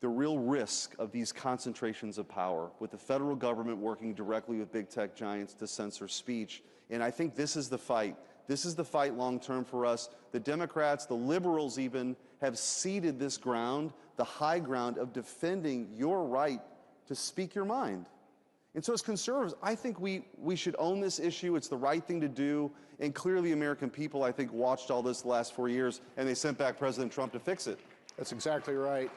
the real risk of these concentrations of power, with the federal government working directly with big tech giants to censor speech. And I think this is the fight. This is the fight long term for us. The Democrats, the liberals even, have ceded this ground, the high ground of defending your right to speak your mind. And so as conservatives, I think we should own this issue. It's the right thing to do. And clearly American people, I think, watched all this the last 4 years, and they sent back President Trump to fix it. That's exactly right.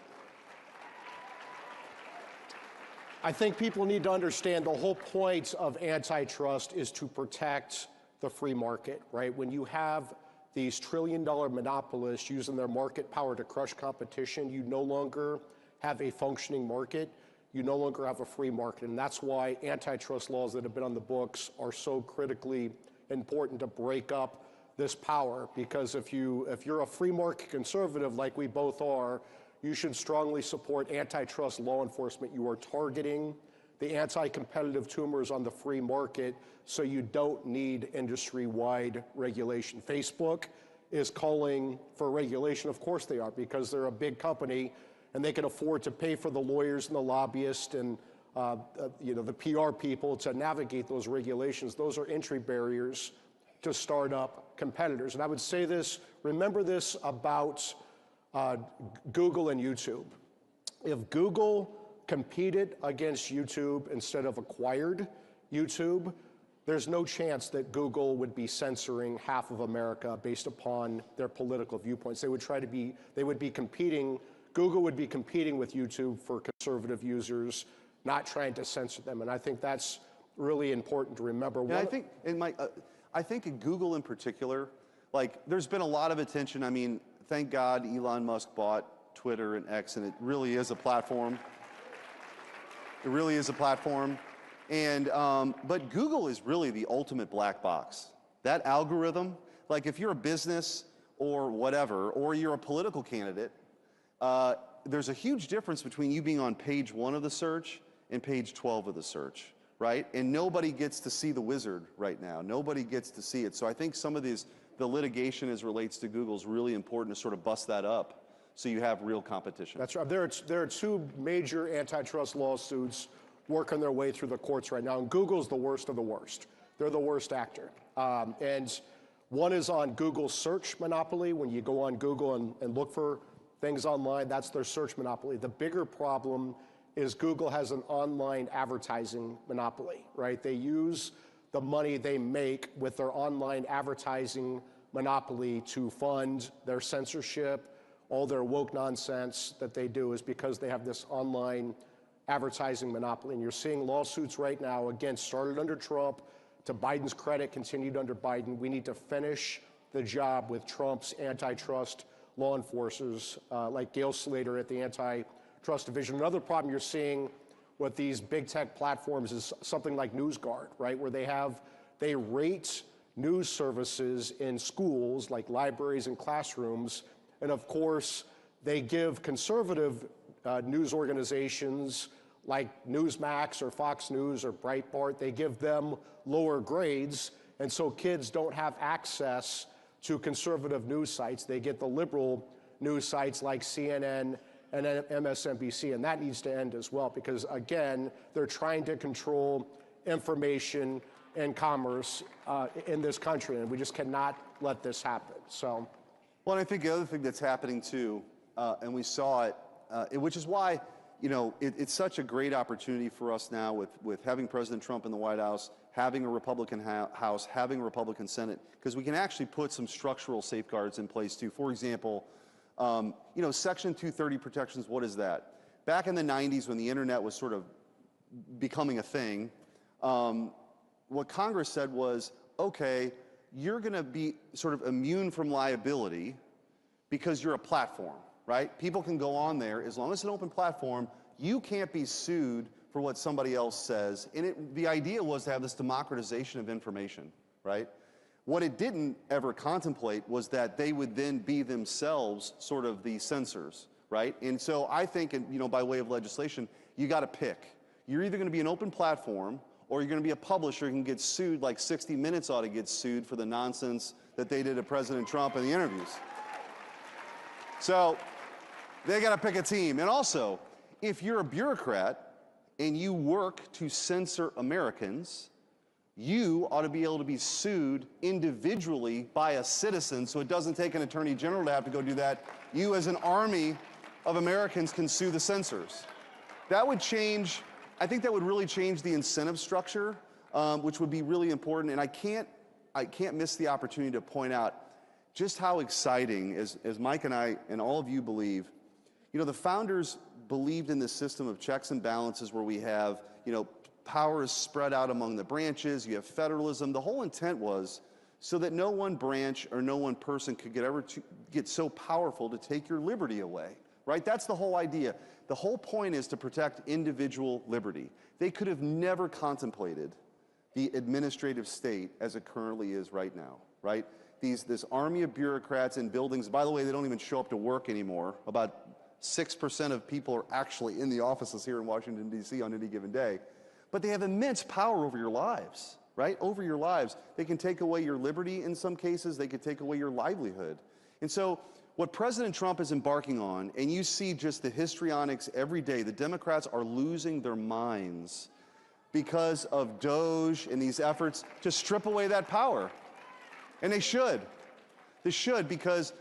I think people need to understand the whole point of antitrust is to protect the free market, right? When you have these trillion-dollar monopolists using their market power to crush competition, you no longer have a functioning market. you no longer have a free market. And that's why antitrust laws that have been on the books are so critically important to break up this power. Because if you're a free market conservative like we both are, you should strongly support antitrust law enforcement. You are targeting the anti-competitive tumors on the free market, so you don't need industry-wide regulation. Facebook is calling for regulation. Of course they are, because they're a big company and they can afford to pay for the lawyers and the lobbyists and the PR people to navigate those regulations. Those are entry barriers to startup competitors. And I would say this, remember this about Google and YouTube. If Google competed against YouTube instead of acquired YouTube, there's no chance that Google would be censoring half of America based upon their political viewpoints. They would be competing, Google would be competing with YouTube for conservative users, not trying to censor them. And I think that's really important to remember. Yeah, I think in Google in particular, like, there's been a lot of attention. I mean, thank God Elon Musk bought Twitter and X, and it really is a platform. It really is a platform. And, but Google is really the ultimate black box. That algorithm, like if you're a business or whatever, or you're a political candidate, there's a huge difference between you being on page 1 of the search and page 12 of the search, right? And nobody gets to see the wizard right now. Nobody gets to see it. So I think some of the litigation as relates to Google is really important to sort of bust that up so you have real competition. That's right. There are 2 major antitrust lawsuits working their way through the courts right now, and Google's the worst of the worst. They're the worst actor. And one is on Google's search monopoly. When you go on Google and look for things online, that's their search monopoly. The bigger problem is Google has an online advertising monopoly, right? They use the money they make with their online advertising monopoly to fund their censorship. All their woke nonsense that they do is because they have this online advertising monopoly. And you're seeing lawsuits right now, again, started under Trump, to Biden's credit, continued under Biden. We need to finish the job with Trump's antitrust law enforcers, like Gail Slater at the Antitrust Division. Another problem you're seeing with these big tech platforms is something like NewsGuard, right? Where they rate news services in schools, like libraries and classrooms. And of course, they give conservative news organizations like Newsmax or Fox News or Breitbart, they give them lower grades, and so kids don't have access to conservative news sites. They get the liberal news sites like CNN and MSNBC, and that needs to end as well, because again, they're trying to control information and commerce in this country, and we just cannot let this happen. So, well, and I think the other thing that's happening too, and we saw it, which is why, you know, it's such a great opportunity for us now with having President Trump in the White House, having a Republican House, having a Republican Senate, because we can actually put some structural safeguards in place too. For example, you know, Section 230 protections, what is that? Back in the 90s when the internet was sort of becoming a thing, what Congress said was, okay, you're going to be sort of immune from liability because you're a platform. Right? People can go on there. As long as it's an open platform, you can't be sued for what somebody else says. And the idea was to have this democratization of information, right? What it didn't ever contemplate was that they would then be themselves sort of the censors, right? And so I think, you know, by way of legislation, you got to pick. You're either going to be an open platform or you're going to be a publisher who can get sued, like 60 Minutes ought to get sued for the nonsense that they did to President Trump in the interviews. So they got to pick a team. And also, if you're a bureaucrat and you work to censor Americans, you ought to be able to be sued individually by a citizen, so it doesn't take an attorney general to have to go do that. You, as an army of Americans, can sue the censors. That would change, I think that would really change the incentive structure, which would be really important. And I can't miss the opportunity to point out just how exciting, as Mike and I and all of you believe, you know, the founders believed in this system of checks and balances where we have, you know, power is spread out among the branches, you have federalism. The whole intent was so that no one branch or no one person could get so powerful to take your liberty away. right? That's the whole idea. The whole point is to protect individual liberty. They could have never contemplated the administrative state as it currently is right now, right? This army of bureaucrats in buildings, by the way, they don't even show up to work anymore. About 6% of people are actually in the offices here in Washington, D.C. on any given day. But they have immense power over your lives, right? Over your lives. They can take away your liberty in some cases. They can take away your livelihood. And so what President Trump is embarking on, and you see just the histrionics every day, the Democrats are losing their minds because of Doge and these efforts to strip away that power. And they should. They should, because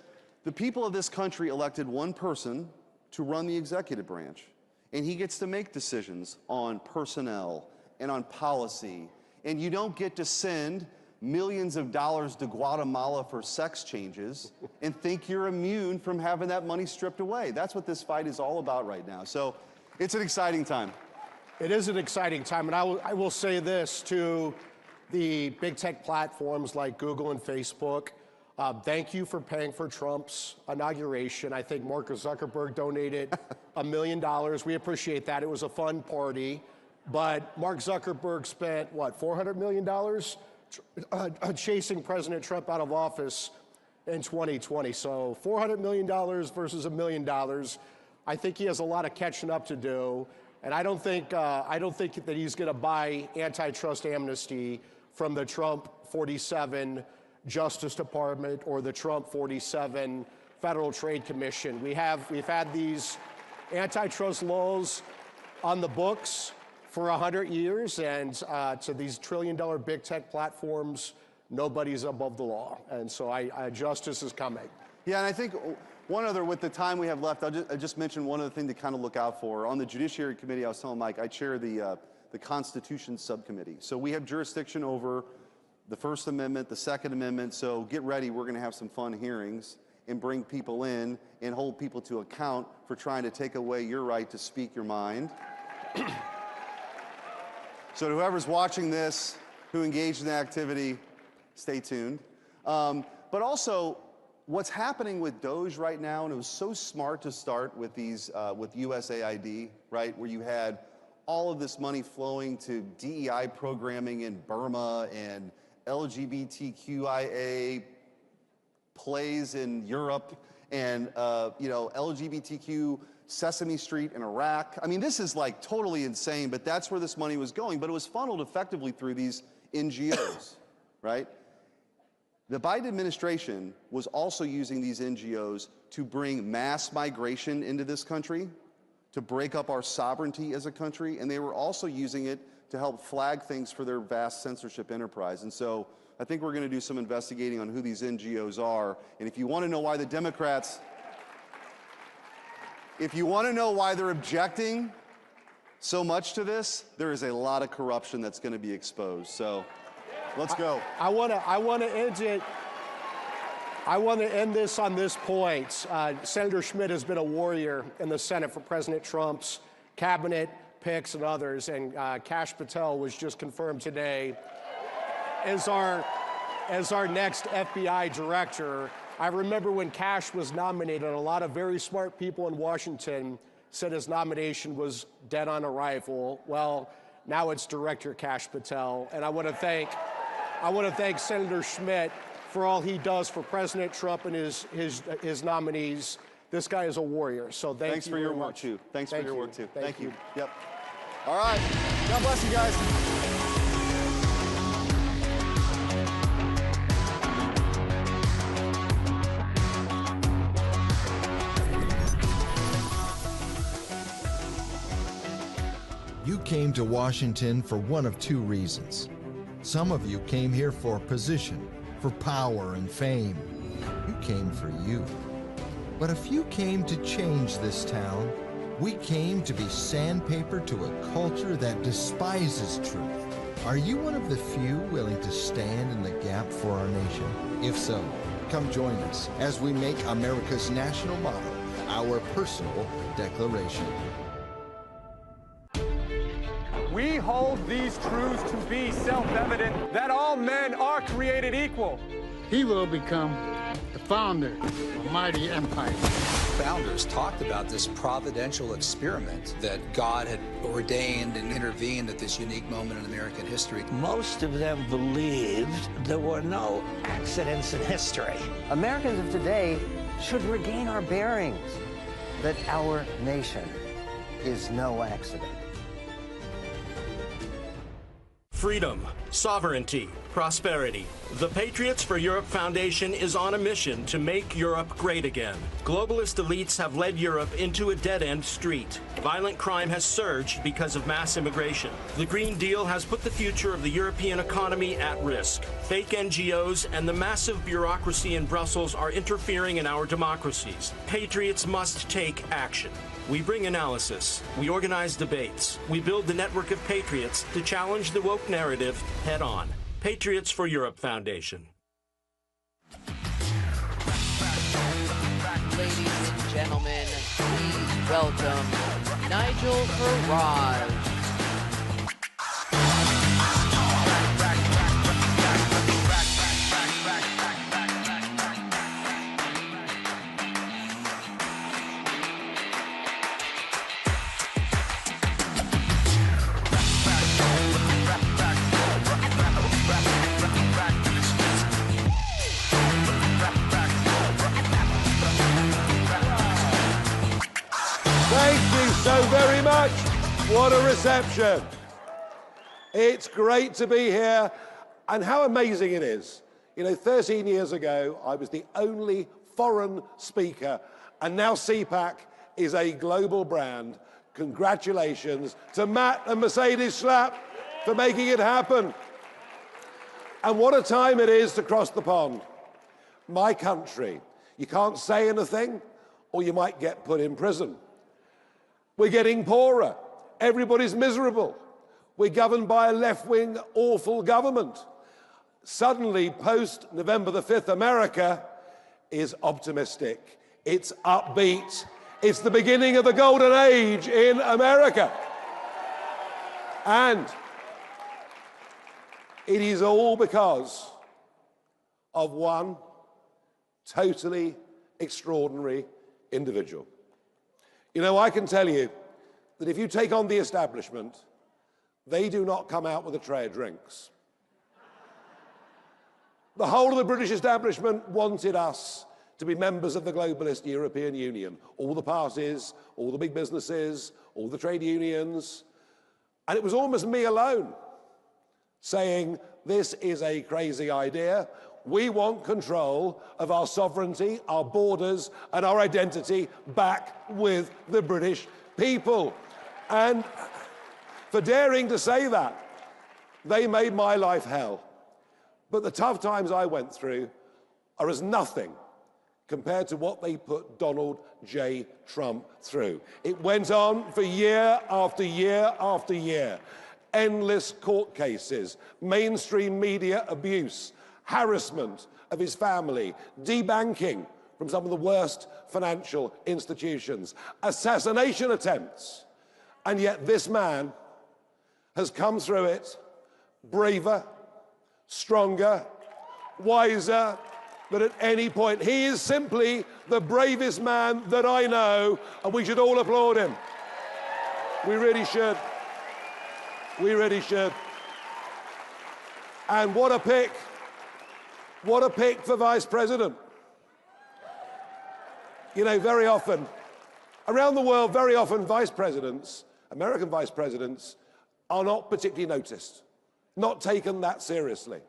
the people of this country elected one person to run the executive branch. And he gets to make decisions on personnel and on policy. And you don't get to send millions of dollars to Guatemala for sex changes and think you're immune from having that money stripped away. That's what this fight is all about right now. So it's an exciting time. It is an exciting time, and I will say this to the big tech platforms like Google and Facebook. Thank you for paying for Trump's inauguration. I think Mark Zuckerberg donated $1 million. We appreciate that. It was a fun party. But Mark Zuckerberg spent, what, $400 million chasing President Trump out of office in 2020. So $400 million versus $1 million. I think he has a lot of catching up to do. And I don't think that he's going to buy antitrust amnesty from the Trump 47 Justice Department or the Trump 47 Federal Trade Commission. We've had these antitrust laws on the books for 100 years, and to these trillion-dollar big tech platforms, nobody's above the law. And so justice is coming. Yeah, and I think one other, with the time we have left, I just mention one other thing to kind of look out for. On the Judiciary Committee, I was telling Mike, I chair the Constitution Subcommittee. So we have jurisdiction over the First Amendment, the Second Amendment, so get ready, we're going to have some fun hearings and bring people in and hold people to account for trying to take away your right to speak your mind. So to whoever's watching this, who engaged in the activity, stay tuned. But also, what's happening with Doge right now, and it was so smart to start with these, with USAID, right, where you had all of this money flowing to DEI programming in Burma and LGBTQIA plays in Europe and LGBTQ Sesame Street in Iraq. I mean, this is like totally insane, but that's where this money was going. But it was funneled effectively through these NGOs, right? The Biden administration was also using these NGOs to bring mass migration into this country, to break up our sovereignty as a country, and they were also using it to help flag things for their vast censorship enterprise. And so I think we're going to do some investigating on who these NGOs are. And if you want to know why the Democrats, if you want to know why they're objecting so much to this, there is a lot of corruption that's going to be exposed. So let's go. I want to end it. I want to end this on this point. Senator Schmidt has been a warrior in the Senate for President Trump's cabinet picks and others, and Kash Patel was just confirmed today as our next FBI director. I remember when Kash was nominated, a lot of very smart people in Washington said his nomination was dead on arrival. Well, now it's Director Kash Patel, and I want to thank Senator Schmidt for all he does for President Trump and his nominees. This guy is a warrior, so thanks for your work too. Thanks for your work too. Thank you. Yep. All right. God bless you guys. You came to Washington for one of two reasons. Some of you came here for position, for power and fame. You came for you. But a few came to change this town. We came to be sandpaper to a culture that despises truth. Are you one of the few willing to stand in the gap for our nation? If so, come join us as we make America's national motto our personal declaration. We hold these truths to be self-evident, that all men are created equal. He will become the founder of a mighty empire. Founders talked about this providential experiment that God had ordained and intervened at this unique moment in American history. Most of them believed there were no accidents in history. Americans of today should regain our bearings, that our nation is no accident. Freedom, sovereignty, prosperity. The Patriots for Europe Foundation is on a mission to make Europe great again. Globalist elites have led Europe into a dead-end street. Violent crime has surged because of mass immigration. The Green Deal has put the future of the European economy at risk. Fake NGOs and the massive bureaucracy in Brussels are interfering in our democracies. Patriots must take action. We bring analysis, we organize debates, we build the network of patriots to challenge the woke narrative head on. Patriots for Europe Foundation. Ladies and gentlemen, please welcome Nigel Farage. So very much. What a reception. It's great to be here. And how amazing it is. You know, 13 years ago, I was the only foreign speaker, and now CPAC is a global brand. Congratulations to Matt and Mercedes Schlapp for making it happen. And what a time it is to cross the pond. My country. You can't say anything, or you might get put in prison. We're getting poorer. Everybody's miserable. We're governed by a left-wing, awful government. Suddenly, post-November the 5th, America is optimistic. It's upbeat. It's the beginning of the golden age in America. And it is all because of one totally extraordinary individual. You know, I can tell you that if you take on the establishment, they do not come out with a tray of drinks. The whole of the British establishment wanted us to be members of the globalist European Union. All the parties, all the big businesses, all the trade unions. And it was almost me alone saying, this is a crazy idea. We want control of our sovereignty, our borders, and our identity back with the British people. And for daring to say that, they made my life hell. But the tough times I went through are as nothing compared to what they put Donald J. Trump through. It went on for year after year after year. Endless court cases, mainstream media abuse, harassment of his family, debanking from some of the worst financial institutions, assassination attempts. And yet this man has come through it braver, stronger, wiser than at any point. He is simply the bravest man that I know, and we should all applaud him. We really should. We really should. And what a pick. What a pick for Vice President. You know, very often, around the world, very often vice presidents, American vice presidents, are not particularly noticed, not taken that seriously.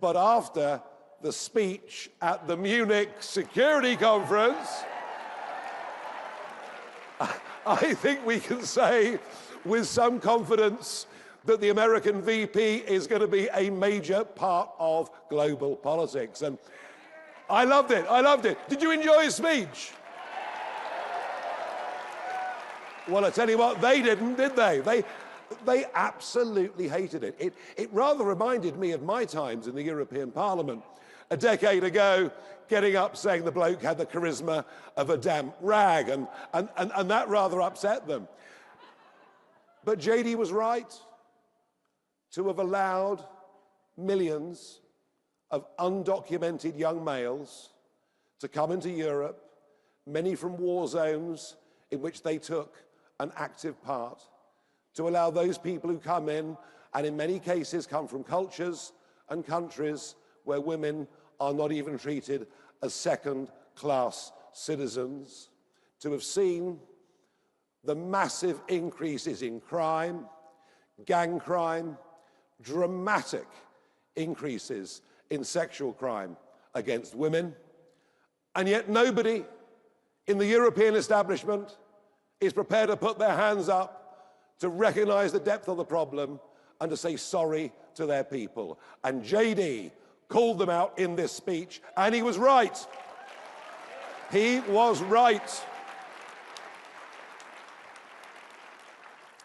But after the speech at the Munich Security Conference, I think we can say with some confidence that the American VP is going to be a major part of global politics. And I loved it. I loved it. Did you enjoy his speech? Well, I tell you what, they didn't, did they? They absolutely hated it. It rather reminded me of my times in the European Parliament a decade ago, getting up saying the bloke had the charisma of a damp rag, and that rather upset them. But JD was right to have allowed millions of undocumented young males to come into Europe, many from war zones in which they took an active part, to allow those people who come in, and in many cases come from cultures and countries where women are not even treated as second-class citizens, to have seen the massive increases in crime, gang crime, dramatic increases in sexual crime against women, and yet nobody in the European establishment is prepared to put their hands up to recognize the depth of the problem and to say sorry to their people. And JD called them out in this speech, and he was right. He was right.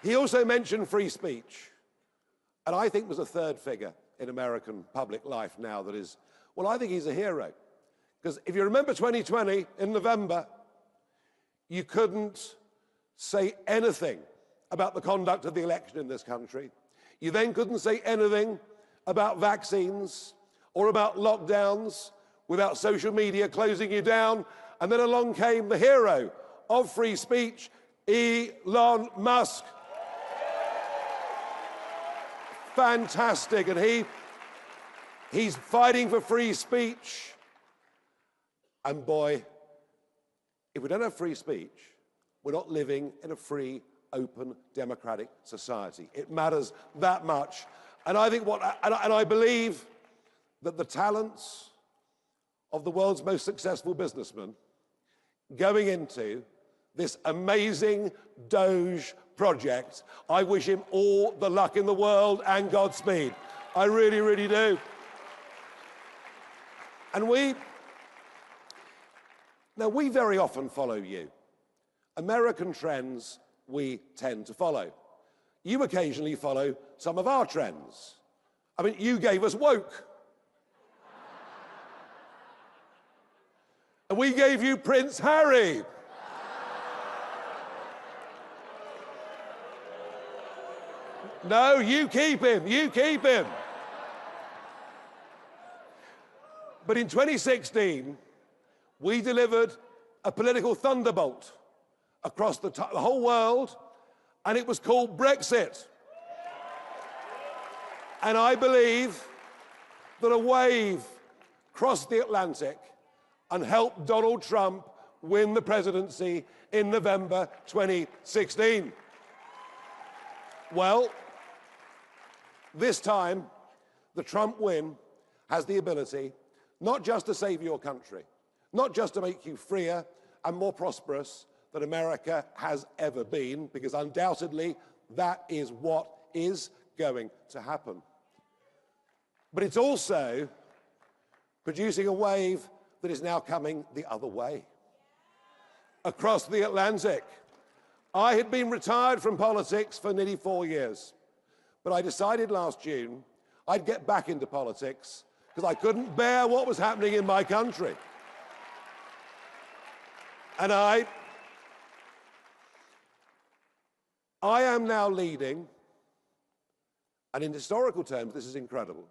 He also mentioned free speech, and I think there's a third figure in American public life now that is, well, I think he's a hero. Because if you remember 2020, in November, you couldn't say anything about the conduct of the election in this country. You then couldn't say anything about vaccines or about lockdowns without social media closing you down. And then along came the hero of free speech, Elon Musk. Fantastic. And he's fighting for free speech. And boy, if we don't have free speech, we're not living in a free, open, democratic society. It matters that much. And I think I believe that the talents of the world's most successful businessman going into this amazing Doge project, I wish him all the luck in the world and Godspeed. I really, really do. And we very often follow you. American trends we tend to follow. You occasionally follow some of our trends. I mean, you gave us woke. And we gave you Prince Harry. No, you keep him, you keep him. But in 2016, we delivered a political thunderbolt across the whole world, and it was called Brexit. And I believe that a wave crossed the Atlantic and helped Donald Trump win the presidency in November 2016. Well, this time, the Trump win has the ability not just to save your country, not just to make you freer and more prosperous than America has ever been, because undoubtedly that is what is going to happen. But it's also producing a wave that is now coming the other way, across the Atlantic. I had been retired from politics for nearly 4 years, but I decided last June I'd get back into politics because I couldn't bear what was happening in my country. And I am now leading, and in historical terms, this is incredible.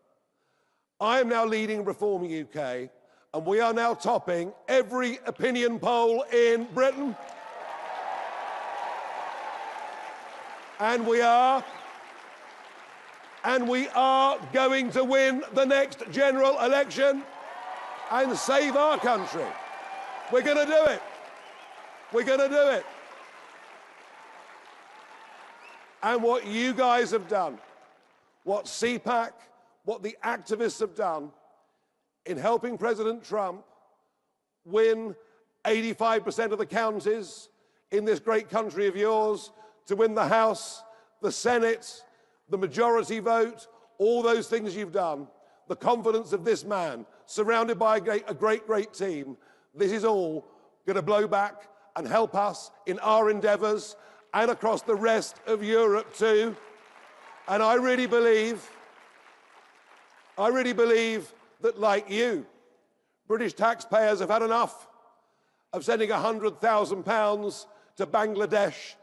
I am now leading Reform UK, and we are now topping every opinion poll in Britain. And we are going to win the next general election and save our country. We're going to do it. We're going to do it. And what you guys have done, what CPAC, what the activists have done in helping President Trump win 85% of the counties in this great country of yours, to win the House, the Senate, the majority vote, all those things you've done, the confidence of this man, surrounded by a great team, this is all going to blow back and help us in our endeavours and across the rest of Europe too. And I really believe that, like you, British taxpayers have had enough of sending £100,000 to Bangladesh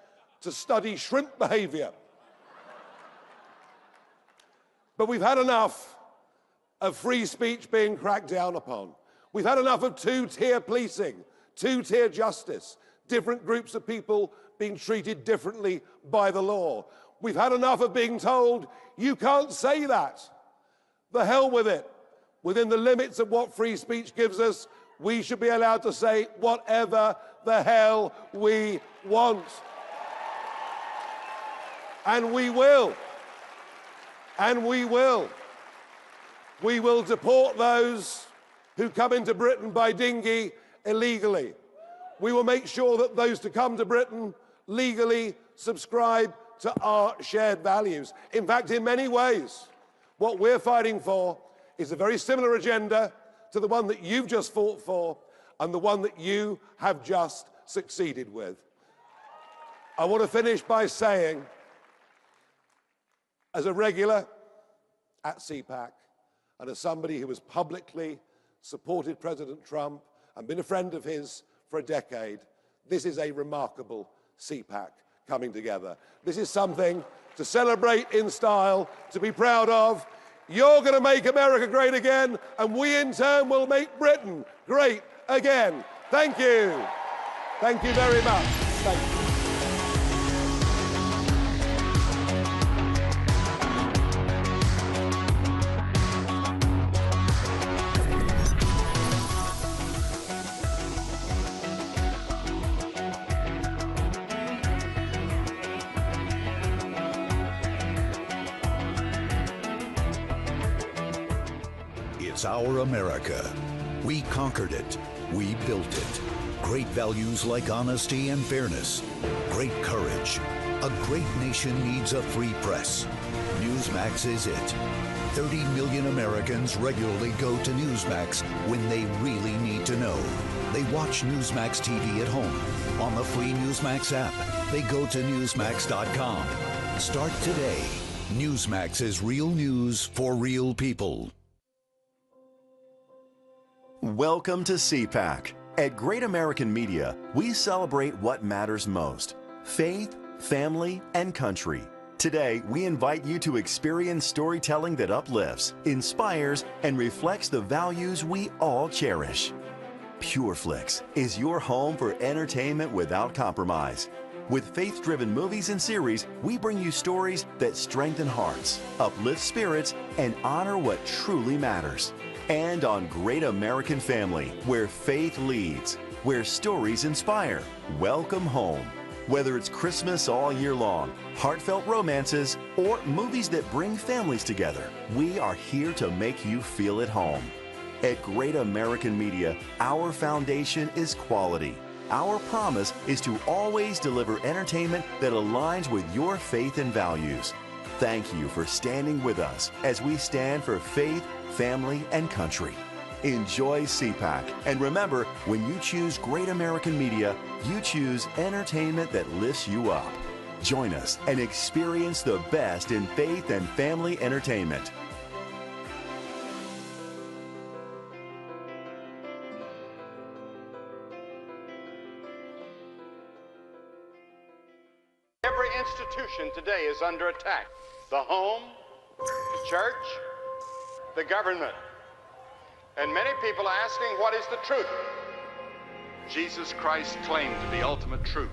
to study shrimp behaviour. But we've had enough of free speech being cracked down upon. We've had enough of two-tier policing, two-tier justice, different groups of people being treated differently by the law. We've had enough of being told, you can't say that. The hell with it. Within the limits of what free speech gives us, we should be allowed to say whatever the hell we want. And we will. And we will. We will deport those who come into Britain by dinghy illegally. We will make sure that those to come to Britain legally subscribe to our shared values. In fact, in many ways, what we're fighting for is a very similar agenda to the one that you've just fought for and the one that you have just succeeded with. I want to finish by saying, as a regular at CPAC and as somebody who has publicly supported President Trump and been a friend of his for a decade, this is a remarkable CPAC coming together. This is something to celebrate in style, to be proud of. You're going to make America great again, and we in turn will make Britain great again. Thank you. Thank you very much. Thank you. It's our America. We conquered it. We built it. Great values like honesty and fairness. Great courage. A great nation needs a free press. Newsmax is it. 30 million Americans regularly go to Newsmax when they really need to know. They watch Newsmax TV at home. On the free Newsmax app, they go to Newsmax.com. Start today. Newsmax is real news for real people. Welcome to CPAC. At Great American Media, we celebrate what matters most: faith, family, and country. Today, we invite you to experience storytelling that uplifts, inspires, and reflects the values we all cherish. PureFlix is your home for entertainment without compromise. With faith-driven movies and series, we bring you stories that strengthen hearts, uplift spirits, and honor what truly matters. And on Great American Family, where faith leads, where stories inspire. Welcome home. Whether it's Christmas all year long, heartfelt romances, or movies that bring families together, we are here to make you feel at home. At Great American Media, our foundation is quality. Our promise is to always deliver entertainment that aligns with your faith and values. Thank you for standing with us as we stand for faith, family, and country. Enjoy CPAC, and remember, when you choose Great American Media, you choose entertainment that lifts you up. Join us and experience the best in faith and family entertainment. Every institution today is under attack. The home, the church, the government. And many people are asking, what is the truth? Jesus Christ claimed the ultimate truth.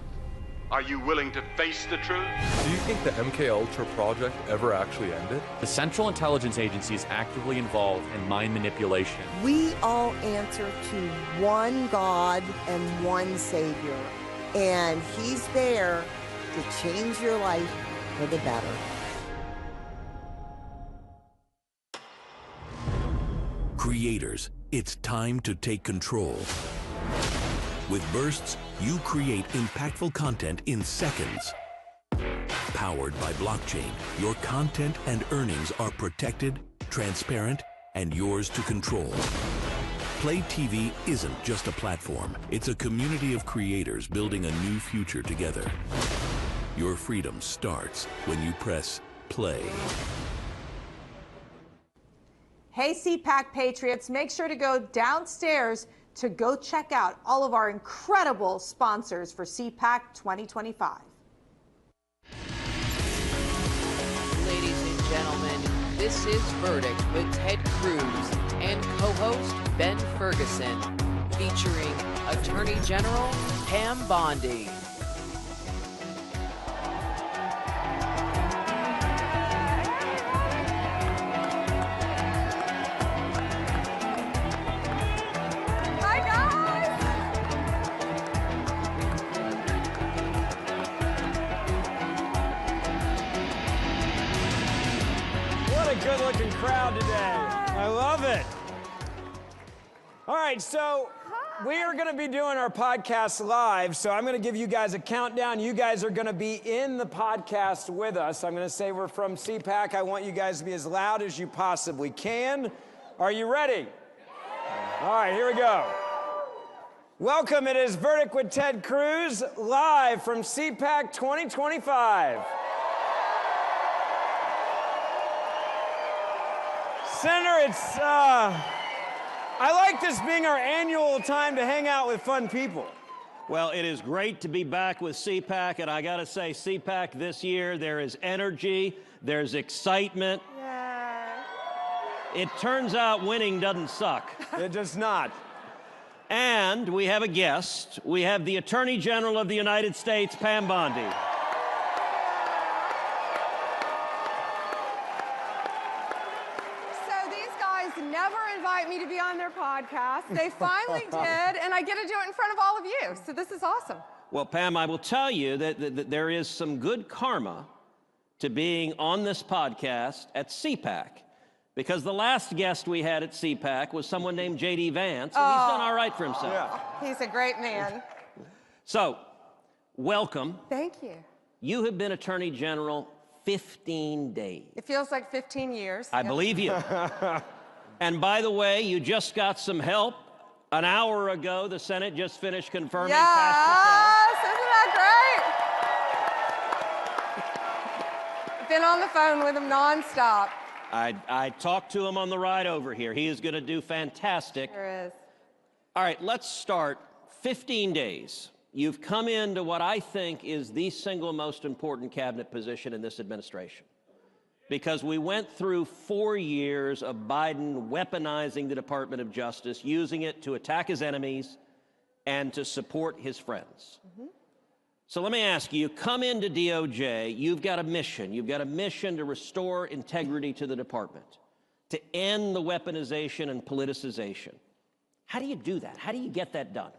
Are you willing to face the truth? Do you think the MKUltra project ever actually ended? The Central Intelligence Agency is actively involved in mind manipulation. We all answer to one God and one Savior, and He's there to change your life for the better. Creators, it's time to take control. With Bursts, you create impactful content in seconds. Powered by blockchain, your content and earnings are protected, transparent, and yours to control. Play TV isn't just a platform, it's a community of creators building a new future together. Your freedom starts when you press play. Hey, CPAC Patriots, make sure to go downstairs to go check out all of our incredible sponsors for CPAC 2025. Ladies and gentlemen, this is Verdict with Ted Cruz. host, Ben Ferguson, featuring Attorney General Pam Bondi. Good-looking crowd today. I love it. All right, so we are going to be doing our podcast live, so I'm going to give you guys a countdown. You guys are going to be in the podcast with us. I'm going to say we're from CPAC. I want you guys to be as loud as you possibly can. Are you ready? All right, here we go. Welcome, it is Verdict with Ted Cruz, live from CPAC 2025. Senator, I like this being our annual time to hang out with fun people. Well, it is great to be back with CPAC, and I gotta say, CPAC this year, there is energy, there's excitement. Yeah. It turns out winning doesn't suck. It does not. And we have a guest. We have the Attorney General of the United States, Pam Bondi. Never invite me to be on their podcast. They finally did, and I get to do it in front of all of you. So this is awesome. Well, Pam, I will tell you that there is some good karma to being on this podcast at CPAC, because the last guest we had at CPAC was someone named JD Vance, and he's done all right for himself. Yeah. He's a great man. So, welcome. Thank you. You have been Attorney General 15 days. It feels like 15 years. I believe you. And by the way, you just got some help. An hour ago, the Senate just finished confirming yes, isn't that great? Been on the phone with him nonstop. I talked to him on the ride over here. He is going to do fantastic. Sure is. All right, let's start. 15 days. You've come into what I think is the single most important cabinet position in this administration, because we went through 4 years of Biden weaponizing the Department of Justice, using it to attack his enemies and to support his friends. So let me ask you, come into DOJ, you've got a mission. You've got a mission to restore integrity to the department, to end the weaponization and politicization. How do you do that? How do you get that done?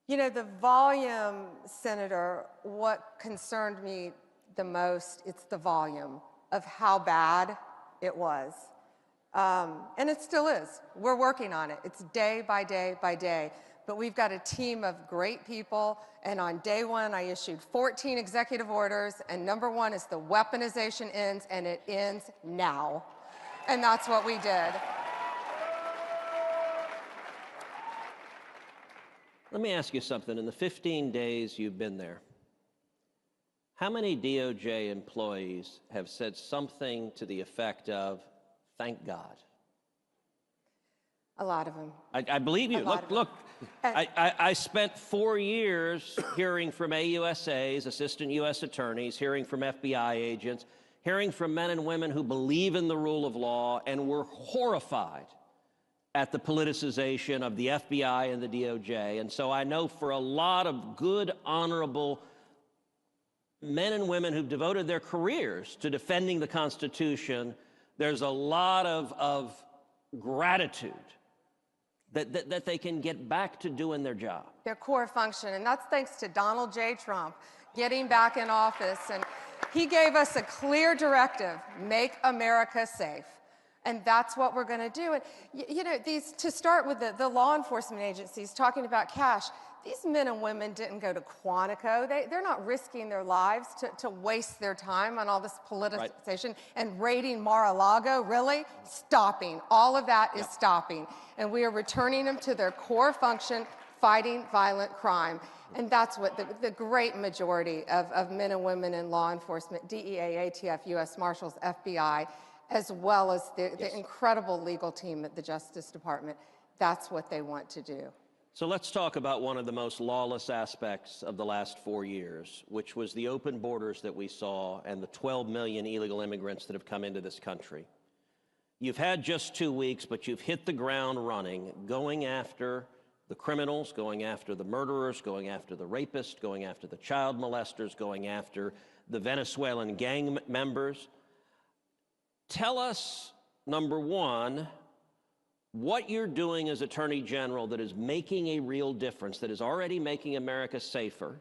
You know, the volume, Senator, what concerned me the most, it's the volume of how bad it was. And it still is. We're working on it. It's day by day by day. But we've got a team of great people, and on day one, I issued 14 executive orders, and number one is the weaponization ends, and it ends now. And that's what we did. Let me ask you something. In the 15 days you've been there, how many DOJ employees have said something to the effect of, thank God? A lot of them. I believe you. Look, I spent 4 years hearing from AUSAs, assistant U.S. attorneys, hearing from FBI agents, hearing from men and women who believe in the rule of law and were horrified at the politicization of the FBI and the DOJ. And so I know for a lot of good, honorable men and women who've devoted their careers to defending the Constitution, there's a lot of gratitude that they can get back to doing their job. Their core function, and that's thanks to Donald J. Trump getting back in office. And he gave us a clear directive, make America safe. And that's what we're going to do. And you know, to start with the law enforcement agencies talking about cash, these men and women didn't go to Quantico. They're not risking their lives to waste their time on all this politicization and raiding Mar-a-Lago. Really? Stopping. All of that is stopping. And we are returning them to their core function, fighting violent crime. And that's what the great majority of men and women in law enforcement, DEA, ATF, U.S. Marshals, FBI, as well as the incredible legal team at the Justice Department, that's what they want to do. So let's talk about one of the most lawless aspects of the last 4 years, which was the open borders that we saw and the 12 million illegal immigrants that have come into this country. You've had just 2 weeks, but you've hit the ground running, going after the criminals, going after the murderers, going after the rapists, going after the child molesters, going after the Venezuelan gang members. Tell us, number one, what you're doing as Attorney General that is making a real difference, that is already making America safer.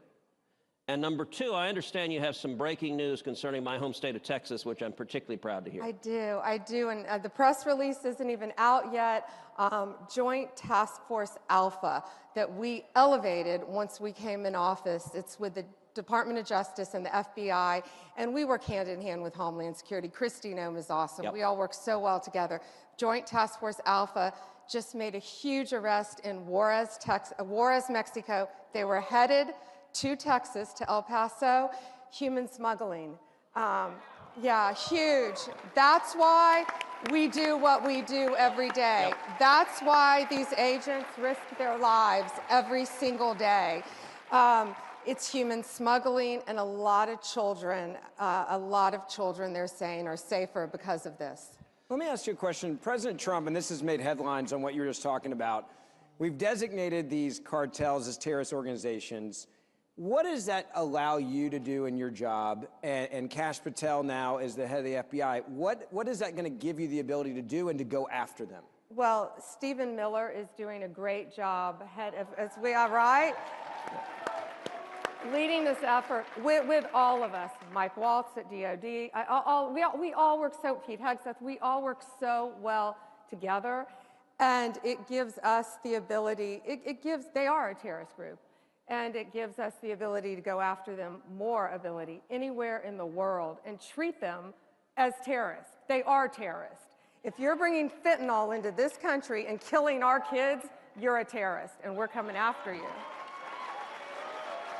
And number two, I understand you have some breaking news concerning my home state of Texas, which I'm particularly proud to hear. I do, and the press release isn't even out yet. Joint Task Force Alpha that we elevated once we came in office. It's with the Department of Justice and the FBI, and we work hand in hand with Homeland Security. Kristi Noem is awesome. Yep. We all work so well together. Joint Task Force Alpha just made a huge arrest in Juarez, Mexico. They were headed to Texas, to El Paso, human smuggling. Yeah, huge. That's why we do what we do every day. Yep. That's why these agents risk their lives every single day. It's human smuggling, and a lot of children, they're saying, are safer because of this. Let me ask you a question. President Trump, and this has made headlines on what you were just talking about, we've designated these cartels as terrorist organizations. What does that allow you to do in your job? And Kash Patel now is the head of the FBI. What is that going to give you the ability to do and to go after them? Well, Stephen Miller is doing a great job, as we are, right? Leading this effort with all of us, Mike Waltz at DOD, we all work so, Pete Hegseth, we all work so well together, and it gives us the ability, they are a terrorist group, and it gives us the ability to go after them, more ability, anywhere in the world, and treat them as terrorists. They are terrorists. If you're bringing fentanyl into this country and killing our kids, you're a terrorist, and we're coming after you.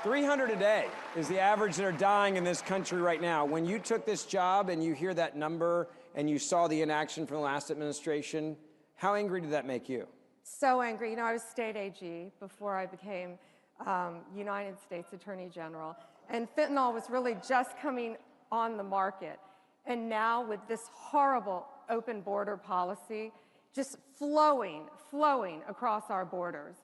300 a day is the average that are dying in this country right now. When you took this job and you hear that number and you saw the inaction from the last administration, how angry did that make you? So angry. You know, I was state AG before I became United States Attorney General, and fentanyl was really just coming on the market. And now with this horrible open border policy just flowing across our borders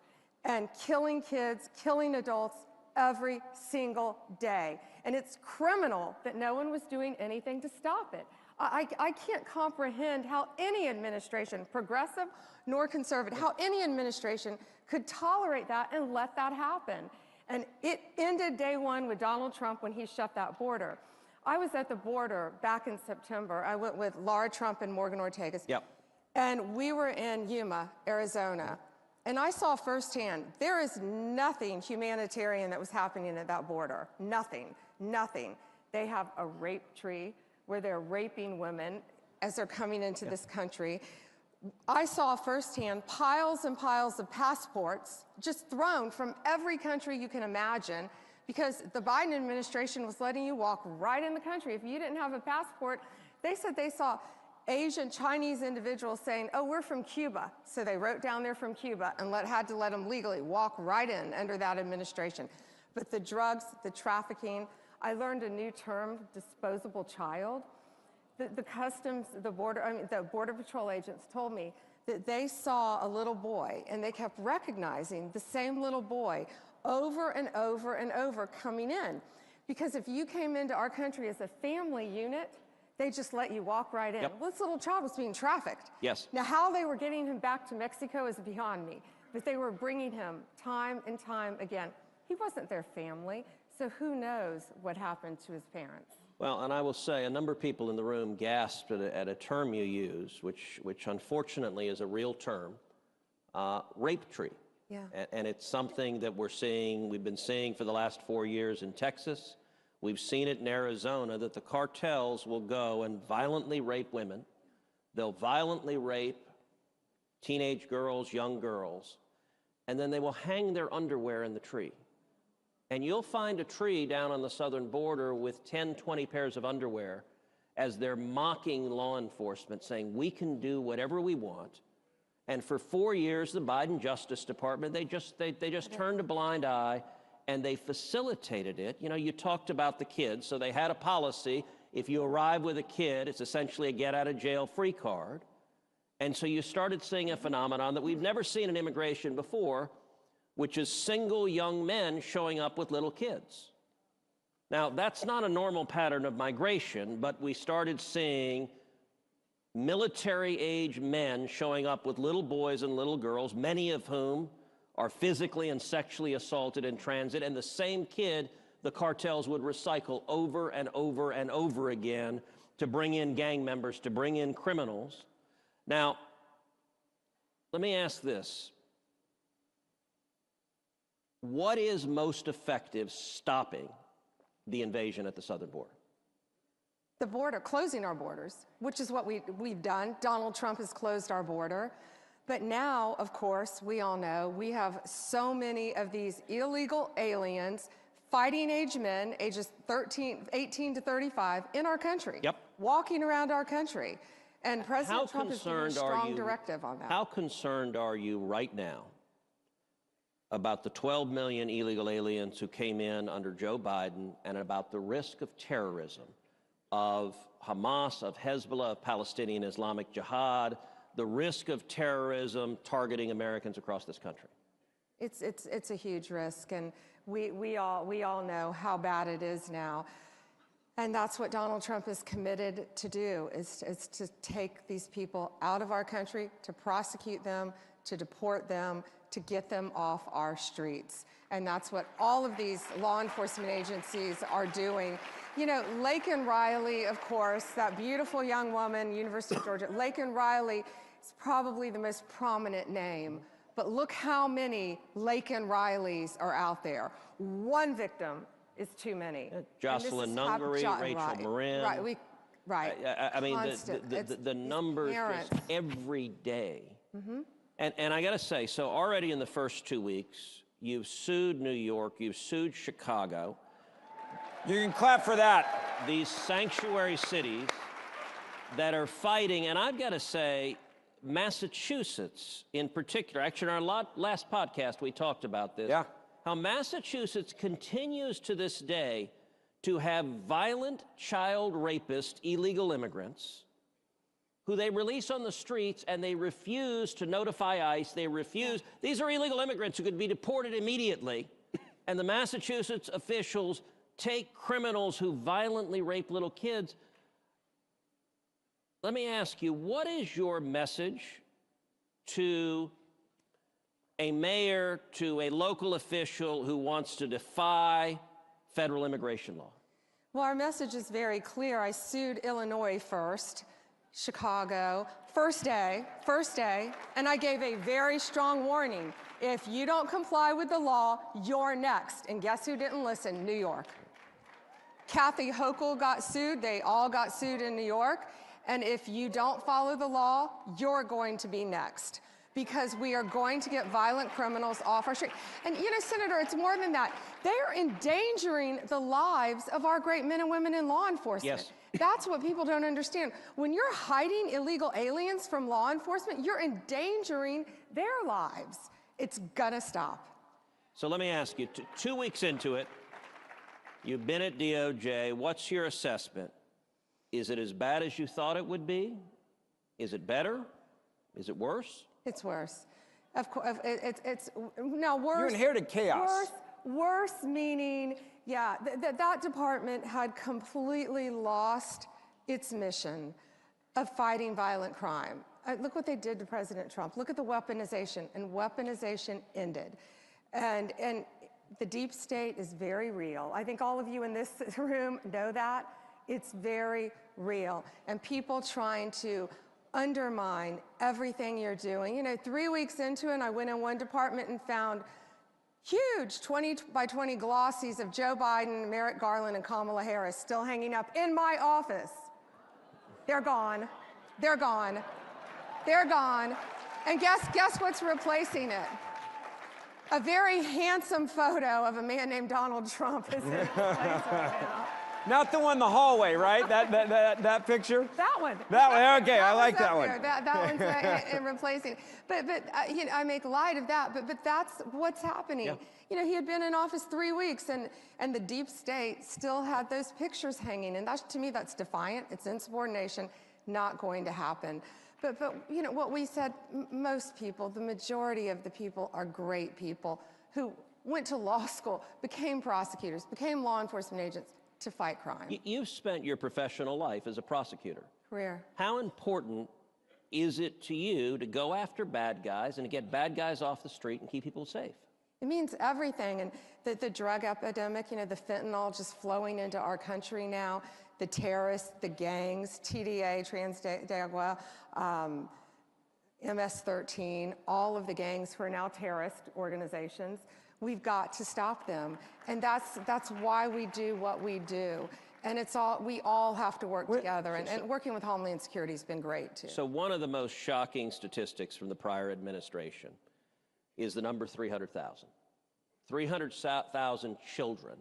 and killing kids, killing adults, every single day. And it's criminal that no one was doing anything to stop it. I can't comprehend how any administration, progressive nor conservative, how any administration could tolerate that and let that happen. And it ended day one with Donald Trump when he shut that border. I was at the border back in September. I went with Laura Trump and Morgan Ortagus. Yep. And we were in Yuma, Arizona. And I saw firsthand, there is nothing humanitarian that was happening at that border. Nothing. They have a rape tree where they're raping women as they're coming into this country. I saw firsthand piles and piles of passports just thrown from every country you can imagine, because the Biden administration was letting you walk right in the country. If you didn't have a passport, they said they saw Asian, Chinese individuals saying, oh, we're from Cuba. So they wrote down they're from Cuba and had to let them legally walk right in under that administration. But the drugs, the trafficking, I learned a new term, disposable child. The customs, the Border Patrol agents told me that they saw a little boy and they kept recognizing the same little boy over and over and over coming in. Because if you came into our country as a family unit, they just let you walk right in. Yep. Well, this little child was being trafficked. Yes. Now, how they were getting him back to Mexico is beyond me, but they were bringing him time and time again. He wasn't their family, so who knows what happened to his parents. Well, and I will say a number of people in the room gasped at a term you use, which unfortunately is a real term, rape tree. Yeah. And it's something that we've been seeing for the last 4 years in Texas. We've seen it in Arizona, that the cartels will go and violently rape women. They'll violently rape teenage girls, young girls, and then they will hang their underwear in the tree. And you'll find a tree down on the southern border with 10, 20 pairs of underwear as they're mocking law enforcement, saying, we can do whatever we want. And for 4 years, the Biden Justice Department, they just turned a blind eye, and they facilitated it. You know, you talked about the kids, so they had a policy. If you arrive with a kid, it's essentially a get-out-of-jail-free card. And so you started seeing a phenomenon that we've never seen in immigration before, which is single young men showing up with little kids. Now, that's not a normal pattern of migration, but we started seeing military-age men showing up with little boys and little girls, many of whom are physically and sexually assaulted in transit, and the same kid the cartels would recycle over and over and over again to bring in gang members, to bring in criminals. Now, let me ask this. What is most effective stopping the invasion at the southern border? The border, closing our borders, which is what we've done. Donald Trump has closed our border. But now, of course, we all know we have so many of these illegal aliens, fighting age men, ages 18 to 35, in our country, walking around our country. And President Trump has given a strong directive on that. How concerned are you right now about the 12 million illegal aliens who came in under Joe Biden and about the risk of terrorism, of Hamas, of Hezbollah, of Palestinian Islamic Jihad, the risk of terrorism targeting Americans across this country? It's a huge risk, and we all know how bad it is now. And that's what Donald Trump is committed to do, is to take these people out of our country, to prosecute them, to deport them, to get them off our streets. And that's what all of these law enforcement agencies are doing. You know, Laken Riley, of course, that beautiful young woman, University of Georgia, Laken Riley is probably the most prominent name. But look how many Laken Rileys are out there. One victim is too many. Jocelyn Nungary, Rachel Marin. I mean, the numbers just every day. And I got to say, so already in the first 2 weeks, you've sued New York, you've sued Chicago. You can clap for that. These sanctuary cities that are fighting, and I've got to say, Massachusetts in particular, actually in our last podcast we talked about this, how Massachusetts continues to this day to have violent child rapist illegal immigrants who they release on the streets, and they refuse to notify ICE. They refuse. These are illegal immigrants who could be deported immediately, and the Massachusetts officials take criminals who violently rape little kids. Let me ask you, what is your message to a mayor, to a local official who wants to defy federal immigration law? Well, our message is very clear. I sued Illinois first, Chicago, first day, and I gave a very strong warning. If you don't comply with the law, you're next. And guess who didn't listen? New York. Kathy Hochul got sued. They all got sued in New York. And if you don't follow the law, you're going to be next, because we are going to get violent criminals off our street. And you know, Senator, it's more than that. They are endangering the lives of our great men and women in law enforcement. Yes. That's what people don't understand. When you're hiding illegal aliens from law enforcement, you're endangering their lives. It's gonna stop. So let me ask you, 2 weeks into it, you've been at DOJ. What's your assessment? Is it as bad as you thought it would be? Is it better? Is it worse? It's worse. Of course, it's now worse. You inherited chaos. Worse meaning, yeah, that department had completely lost its mission of fighting violent crime. Look what they did to President Trump. Look at the weaponization, and weaponization ended. And the deep state is very real. I think all of you in this room know that. It's very real. And people trying to undermine everything you're doing. You know, 3 weeks into it, I went in one department and found huge 20 by 20 glossies of Joe Biden, Merrick Garland, and Kamala Harris still hanging up in my office. They're gone. They're gone. They're gone. And guess what's replacing it? A very handsome photo of a man named Donald Trump is in its place right now. Not the one in the hallway, right? That picture? That one. That one, okay, I like that that one. That one's replacing. But you know, I make light of that, but that's what's happening. Yeah. You know, he had been in office 3 weeks, and the deep state still had those pictures hanging, and that's, to me, that's defiant. It's insubordination, not going to happen. But you know, what we said, most people, the majority of the people are great people who went to law school, became prosecutors, became law enforcement agents to fight crime. You've spent your professional life as a prosecutor. Career. How important is it to you to go after bad guys and to get bad guys off the street and keep people safe? It means everything. And the drug epidemic, you know, the fentanyl just flowing into our country now, the terrorists, the gangs, TDA, Santiago, MS-13, all of the gangs who are now terrorist organizations. We've got to stop them. And that's why we do what we do. And we all have to work together. And working with Homeland Security has been great, too. So one of the most shocking statistics from the prior administration is the number 300,000. 300,000 children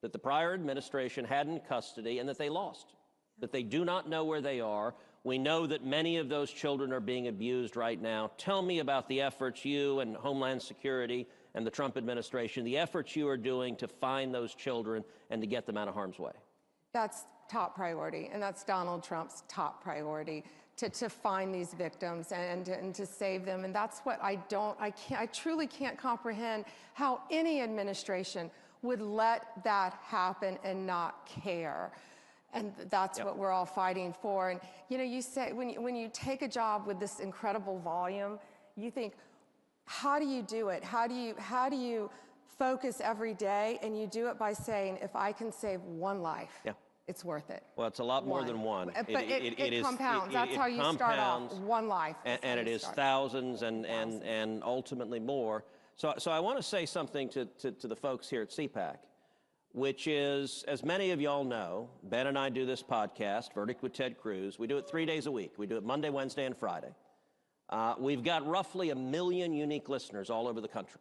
that the prior administration had in custody and that they lost, that they do not know where they are. We know that many of those children are being abused right now. Tell me about the efforts you and Homeland Security and the Trump administration, the efforts you are doing to find those children and to get them out of harm's way. That's top priority, and that's Donald Trump's top priority, to find these victims and to save them. And that's what I truly can't comprehend how any administration would let that happen and not care. And that's what we're all fighting for. And you know, you say when you take a job with this incredible volume, you think, how do you do it? How do you focus every day? And you do it by saying, if I can save one life, it's worth it. Well, it's a lot more than one. But it compounds. That's how you start off, one life. And it is thousands and ultimately more. So I want to say something to the folks here at CPAC, which is, as many of y'all know, Ben and I do this podcast, Verdict with Ted Cruz. We do it 3 days a week. We do it Monday, Wednesday, and Friday. We've got roughly 1 million unique listeners all over the country.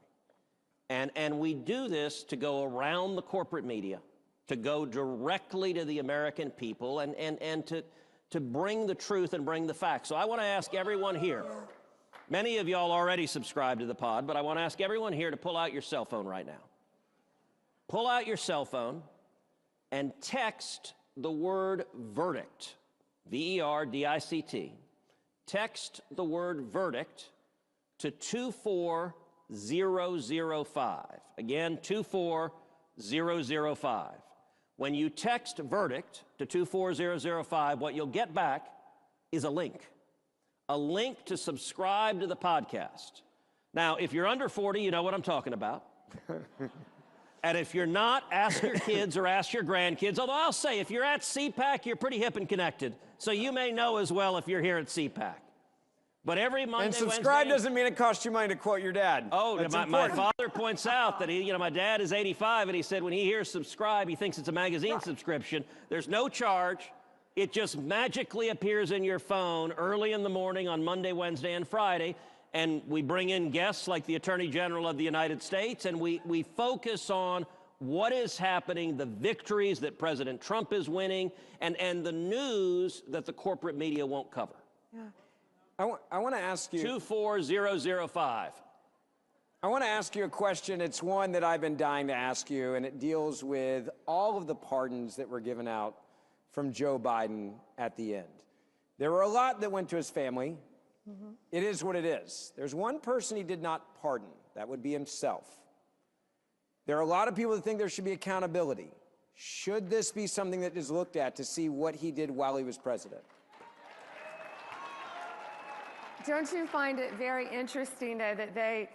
And we do this to go around the corporate media, to go directly to the American people and to bring the truth and bring the facts. So I want to ask everyone here, many of y'all already subscribe to the pod, but I want to ask everyone here to pull out your cell phone right now. Pull out your cell phone and text the word verdict, V-E-R-D-I-C-T. Text the word verdict to 24005. Again, 24005. When you text verdict to 24005, what you'll get back is a link to subscribe to the podcast. Now, if you're under 40, you know what I'm talking about. And if you're not, ask your kids or ask your grandkids. Although I'll say, if you're at CPAC, you're pretty hip and connected. So you may know as well if you're here at CPAC. But every Monday, and subscribe Wednesday, doesn't mean it costs you money, to quote your dad. Oh, my father points out that my dad is 85, and he said when he hears subscribe, he thinks it's a magazine subscription. There's no charge. It just magically appears in your phone early in the morning on Monday, Wednesday, and Friday. And we bring in guests like the Attorney General of the United States, and we focus on what is happening, the victories that President Trump is winning, and the news that the corporate media won't cover. Yeah. I want to ask you... 24005. I want to ask you a question. It's one that I've been dying to ask you, and it deals with all of the pardons that were given out from Joe Biden at the end. There were a lot that went to his family. Mm-hmm. It is what it is. There's one person he did not pardon. That would be himself. There are a lot of people that think there should be accountability. Should this be something that is looked at to see what he did while he was president? Don't you find it very interesting, though, that they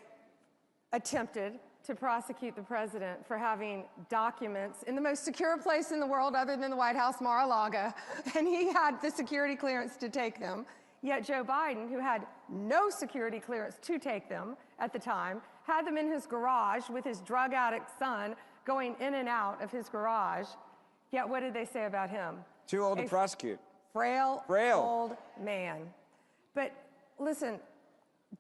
attempted to prosecute the president for having documents in the most secure place in the world other than the White House, Mar-a-Lago, and he had the security clearance to take them, yet Joe Biden, who had no security clearance to take them at the time, had them in his garage with his drug addict son going in and out of his garage, yet what did they say about him? Too old to prosecute. Frail old man. But listen,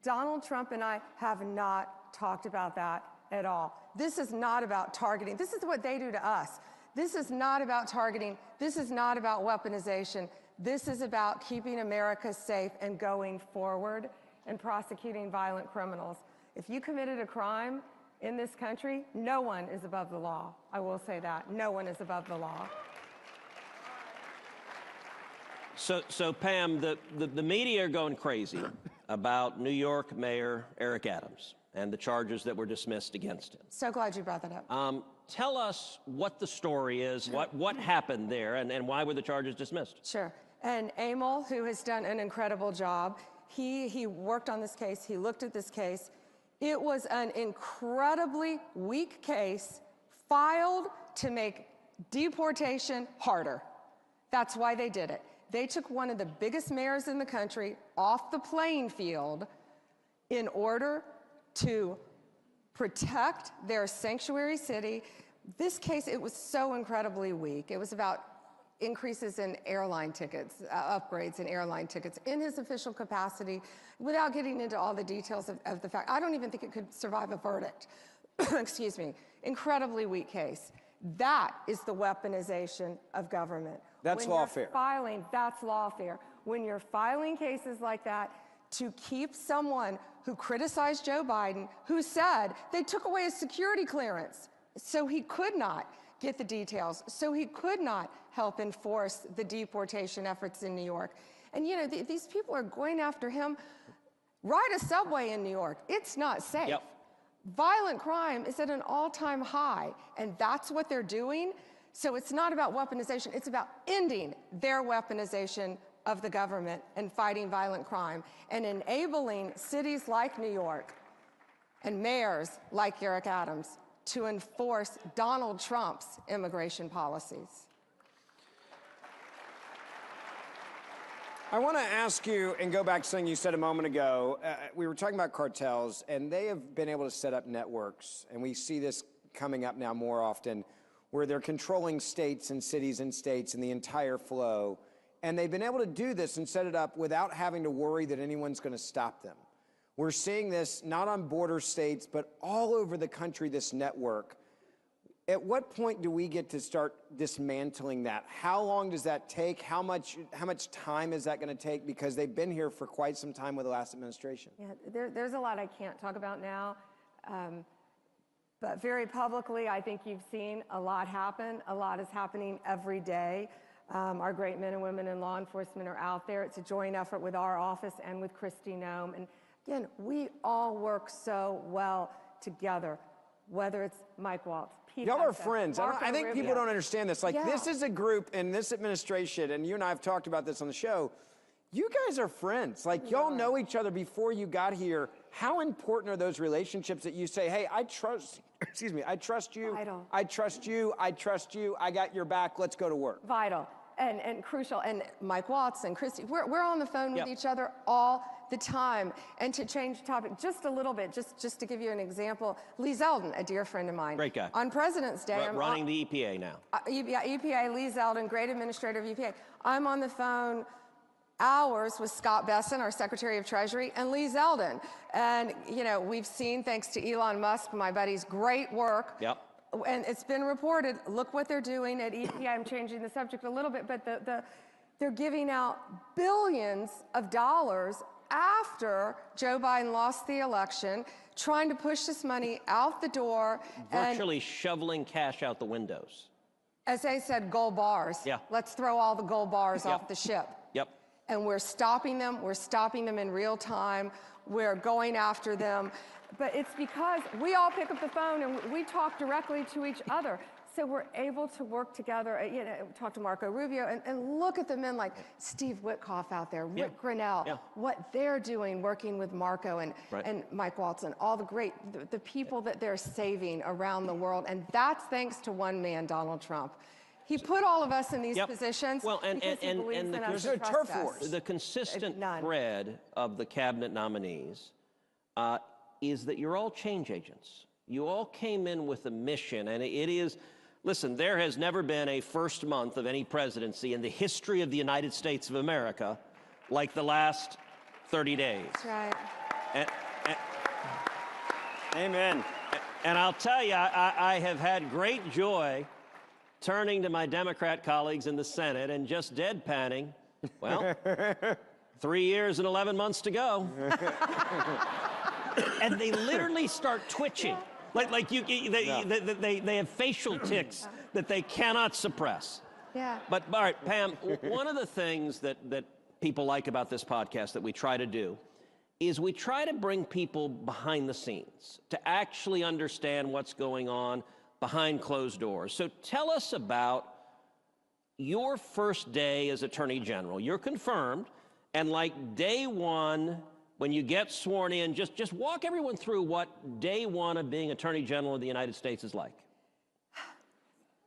Donald Trump and I have not talked about that at all. This is not about targeting. This is what they do to us. This is not about targeting. This is not about weaponization. This is about keeping America safe and going forward and prosecuting violent criminals. If you committed a crime in this country, no one is above the law. I will say that. No one is above the law. So Pam, the media are going crazy about New York Mayor Eric Adams and the charges that were dismissed against him. So glad you brought that up. Tell us what the story is, what happened there, and why were the charges dismissed? Sure. And Emil, who has done an incredible job, he worked on this case, he looked at this case. It was an incredibly weak case filed to make deportation harder. That's why they did it. They took one of the biggest mayors in the country off the playing field in order to protect their sanctuary city. This case, it was so incredibly weak. It was about increases in airline tickets, upgrades in airline tickets in his official capacity, without getting into all the details of the fact. I don't even think it could survive a verdict. Excuse me. Incredibly weak case. That is the weaponization of government. That's lawfare. That's lawfare. When you're filing cases like that to keep someone who criticized Joe Biden, who said they took away his security clearance, so he could not get the details, so he could not help enforce the deportation efforts in New York. And you know, these people are going after him. Ride a subway in New York. It's not safe. Yep. Violent crime is at an all-time high, and that's what they're doing. So it's not about weaponization, it's about ending their weaponization of the government and fighting violent crime and enabling cities like New York and mayors like Eric Adams to enforce Donald Trump's immigration policies. I want to ask you, and go back to something you said a moment ago. We were talking about cartels, and they have been able to set up networks, and we see this coming up now more often, where they're controlling states and cities and states and the entire flow. And they've been able to do this and set it up without having to worry that anyone's going to stop them. We're seeing this not on border states, but all over the country, this network. At what point do we get to start dismantling that? How long does that take? How much time is that going to take? Because they've been here for quite some time with the last administration. Yeah, there's a lot I can't talk about now. But very publicly, I think you've seen a lot happen. A lot is happening every day. Our great men and women in law enforcement are out there. It's a joint effort with our office and with Kristi Noem. And again, we all work so well together, whether it's Mike Waltz, Pete Y'all are Hegseth, friends. I think people don't understand this. Like, Yeah. This is a group in this administration, and you and I have talked about this on the show. You guys are friends. Like, y'all know each other before you got here. How important are those relationships that you say, hey, I trust, excuse me, I trust you. Vital. I trust you. I trust you. I got your back. Let's go to work. Vital and crucial. And Mike Watts and Kristi, we're on the phone with each other all the time. And to change the topic just a little bit, just to give you an example, Lee Zeldin, a dear friend of mine. Great guy. On President's Day. Running the EPA now. EPA, Lee Zeldin, great administrator of EPA. I'm on the phone hours with Scott Besson, our Secretary of Treasury, and Lee Zeldin. And, you know, we've seen, thanks to Elon Musk, my buddy's great work. Yep. And it's been reported, look what they're doing at EPA. I'm changing the subject a little bit, but they're giving out billions of dollars after Joe Biden lost the election, trying to push this money out the door. Virtually shoveling cash out the windows. As they said, gold bars. Yeah. Let's throw all the gold bars off the ship. Yep. And we're stopping them. We're stopping them in real time. We're going after them. But it's because we all pick up the phone and we talk directly to each other. So we're able to work together, you know, talk to Marco Rubio and look at the men like Steve Witkoff out there, Rick Grinnell, what they're doing working with Marco and Mike Waltz and all the people that they're saving around the world. And that's thanks to one man, Donald Trump. He put all of us in these positions because he believes in us and trusts us. The consistent thread of the cabinet nominees is that you're all change agents. You all came in with a mission, and it is, listen, there has never been a first month of any presidency in the history of the United States of America like the last 30 days. That's right. Amen. And I'll tell you, I have had great joy turning to my Democrat colleagues in the Senate and just deadpanning, well, 3 years and 11 months to go. And they literally start twitching. They have facial tics that they cannot suppress. Yeah. But all right, Pam, one of the things that people like about this podcast that we try to do is we try to bring people behind the scenes to actually understand what's going on behind closed doors. So tell us about your first day as Attorney General. You're confirmed, and like day one, when you get sworn in, just walk everyone through what day one of being Attorney General of the United States is like.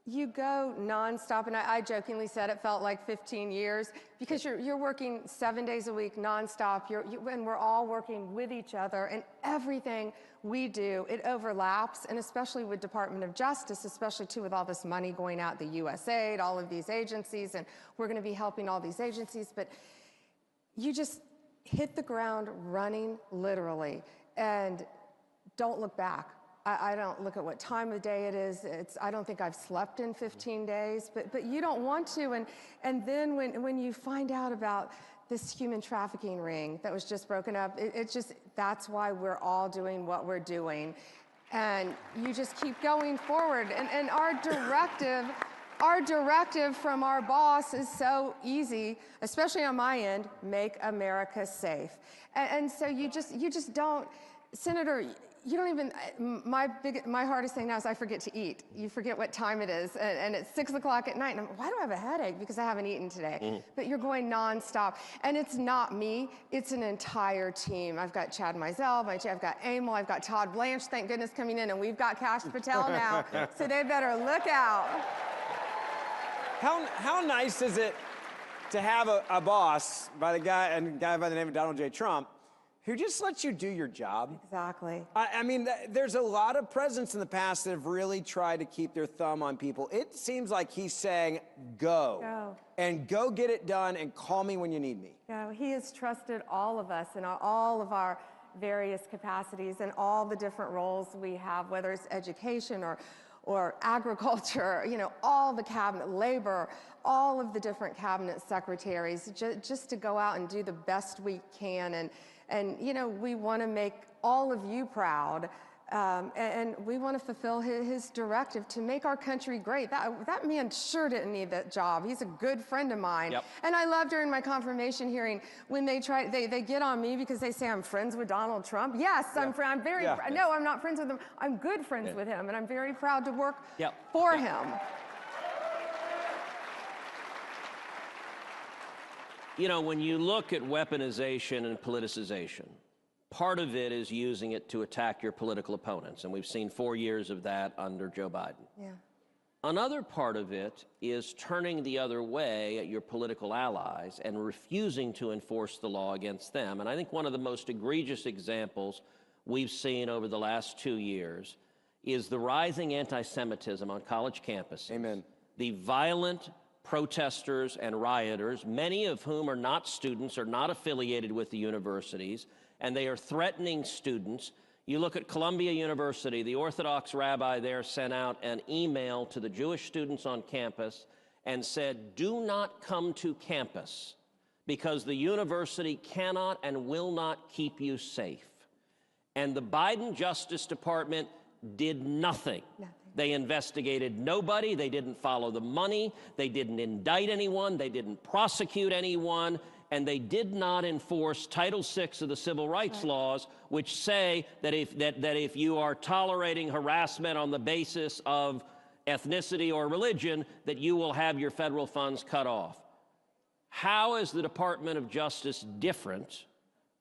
You go nonstop, and I jokingly said it felt like 15 years because you're working 7 days a week nonstop. And we're all working with each other, and everything we do, it overlaps, and especially with Department of Justice, especially too with all this money going out, the USAID, all of these agencies, and we're going to be helping all these agencies, but you just hit the ground running, literally, and don't look back. I don't look at what time of day it is. I don't think I've slept in 15 days, but you don't want to. And then when you find out about this human trafficking ring that was just broken up, that's why we're all doing what we're doing. And you just keep going forward. And our directive from our boss is so easy, especially on my end: make America safe. And so you just don't, Senator, you don't even, my hardest thing now is I forget to eat. You forget what time it is, and it's 6 o'clock at night, and why do I have a headache? Because I haven't eaten today. But you're going nonstop, and it's not me, it's an entire team. I've got Chad Mizell, I've got Emil, I've got Todd Blanche, thank goodness, coming in, and we've got Kash Patel now, so they better look out. How nice is it to have a boss by the guy by the name of Donald J. Trump, who just lets you do your job? Exactly. I mean, there's a lot of presidents in the past that have really tried to keep their thumb on people. It seems like he's saying, go. Go. And go get it done and call me when you need me. Yeah, he has trusted all of us in all of our various capacities and all the different roles we have, whether it's education or agriculture, all the cabinet, labor, all of the different cabinet secretaries, just to go out and do the best we can. And we want to make all of you proud, and we want to fulfill his directive to make our country great. That man sure didn't need that job. He's a good friend of mine. Yep. And I love during my confirmation hearing when they get on me because they say I'm friends with Donald Trump. Yes, I'm very, no, I'm not friends with him. I'm good friends with him, and I'm very proud to work for him. When you look at weaponization and politicization, part of it is using it to attack your political opponents, and we've seen 4 years of that under Joe Biden. Yeah. Another part of it is turning the other way at your political allies and refusing to enforce the law against them. And I think one of the most egregious examples we've seen over the last 2 years is the rising anti-Semitism on college campuses. Amen. The violent protesters and rioters, many of whom are not students, are not affiliated with the universities, and they are threatening students. You look at Columbia University, the Orthodox rabbi there sent out an email to the Jewish students on campus and said, do not come to campus because the university cannot and will not keep you safe. And the Biden Justice Department did nothing. They investigated nobody. They didn't follow the money. They didn't indict anyone. They didn't prosecute anyone. And they did not enforce Title VI of the Civil Rights laws, which say that if you are tolerating harassment on the basis of ethnicity or religion, that you will have your federal funds cut off. How is the Department of Justice different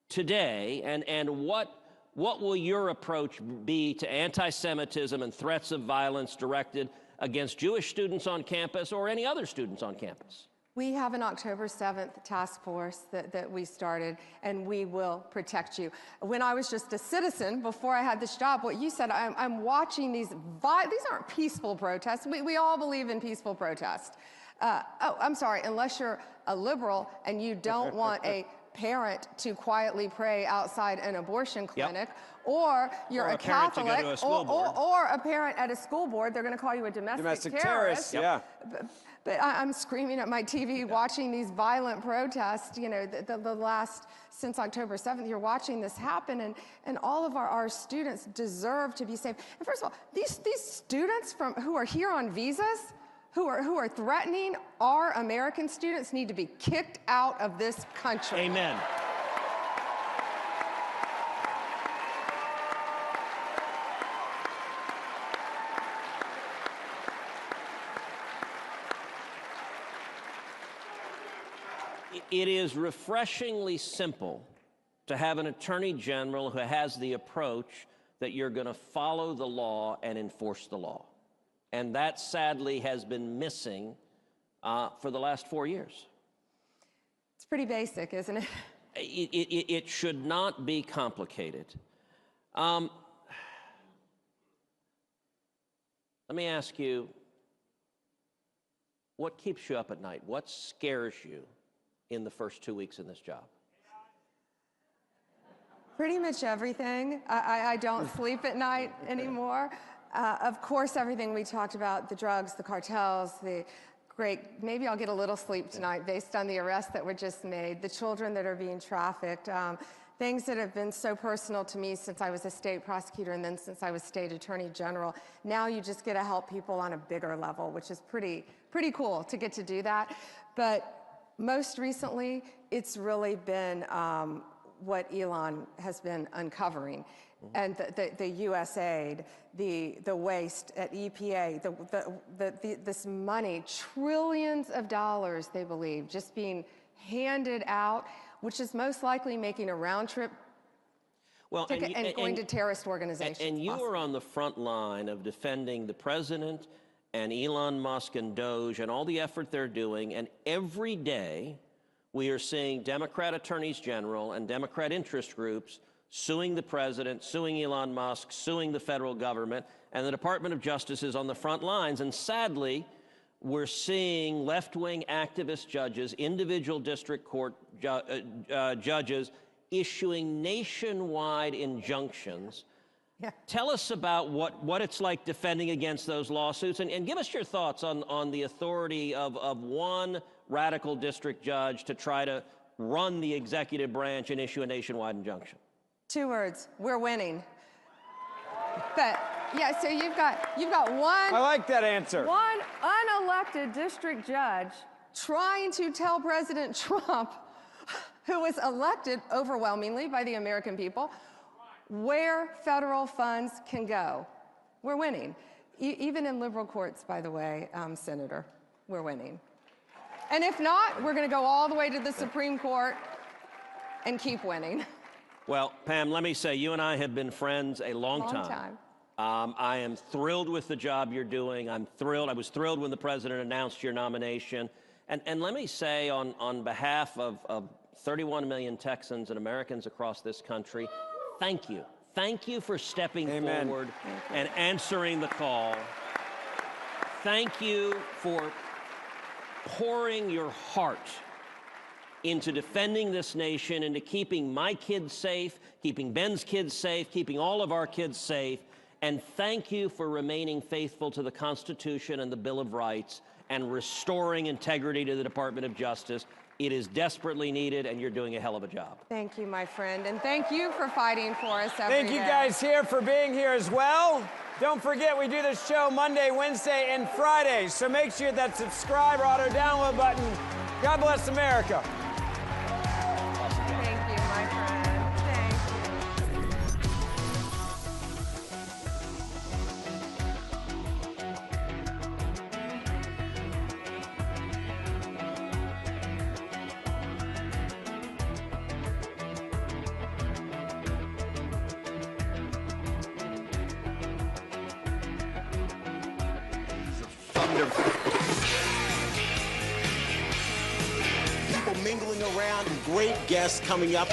today, and what will your approach be to anti-Semitism and threats of violence directed against Jewish students on campus or any other students on campus? We have an October 7th task force that we started, and we will protect you. When I was just a citizen, before I had this job, what you said, I'm watching these aren't peaceful protests. We all believe in peaceful protest. I'm sorry, unless you're a liberal and you don't want a parent to quietly pray outside an abortion clinic, or you're a Catholic, or a parent at a school board, they're going to call you a domestic terrorist. Yeah. But I'm screaming at my TV watching these violent protests, the last, since October 7th, you're watching this happen, and all of our students deserve to be safe. And first of all, these students who are here on visas, who are threatening our American students need to be kicked out of this country. Amen. It is refreshingly simple to have an attorney general who has the approach that you're going to follow the law and enforce the law. And that sadly has been missing for the last 4 years. It's pretty basic, isn't it? It should not be complicated. Let me ask you, what keeps you up at night? What scares you in the first 2 weeks in this job? Pretty much everything. I don't sleep at night anymore. Of course, everything we talked about, the drugs, the cartels, the great, maybe I'll get a little sleep tonight based on the arrests that were just made, the children that are being trafficked, things that have been so personal to me since I was a state prosecutor and then since I was state attorney general. Now you just get to help people on a bigger level, which is pretty cool to get to do that. But most recently, it's really been what Elon has been uncovering, and the U.S. aid, the waste at EPA, this money, trillions of dollars, they believe, just being handed out, which is most likely making a round trip ticket and going to terrorist organizations. And you are on the front line of defending the president and Elon Musk and Doge and all the effort they're doing, and every day we are seeing Democrat attorneys general and Democrat interest groups suing the president, suing Elon Musk, suing the federal government, and the Department of Justice is on the front lines. And sadly, we're seeing left-wing activist judges, individual district court judges, issuing nationwide injunctions. Yeah. Tell us about what it's like defending against those lawsuits, and give us your thoughts on the authority of one radical district judge to try to run the executive branch and issue a nationwide injunction. 2 words: we're winning. But yeah, so you've got one. I like that answer. One unelected district judge trying to tell President Trump, who was elected overwhelmingly by the American people, where federal funds can go. We're winning. Even in liberal courts, by the way, Senator, we're winning. And if not, we're going to go all the way to the Supreme Court and keep winning. Well, Pam, let me say, you and I have been friends a long time. I am thrilled with the job you're doing. I'm thrilled. I was thrilled when the president announced your nomination. And let me say, on behalf of 31 million Texans and Americans across this country, thank you. Thank you for stepping forward and answering the call. Thank you for pouring your heart into defending this nation, into keeping my kids safe, keeping Ben's kids safe, keeping all of our kids safe. And thank you for remaining faithful to the Constitution and the Bill of Rights and restoring integrity to the Department of Justice. It is desperately needed, and you're doing a hell of a job. Thank you, my friend, and thank you for fighting for us every day. Thank you guys here for being here as well. Don't forget, we do this show Monday, Wednesday, and Friday, so make sure that subscribe or auto download button. God bless America. Thank you, my friend. Thank you. People mingling around and great guests coming up.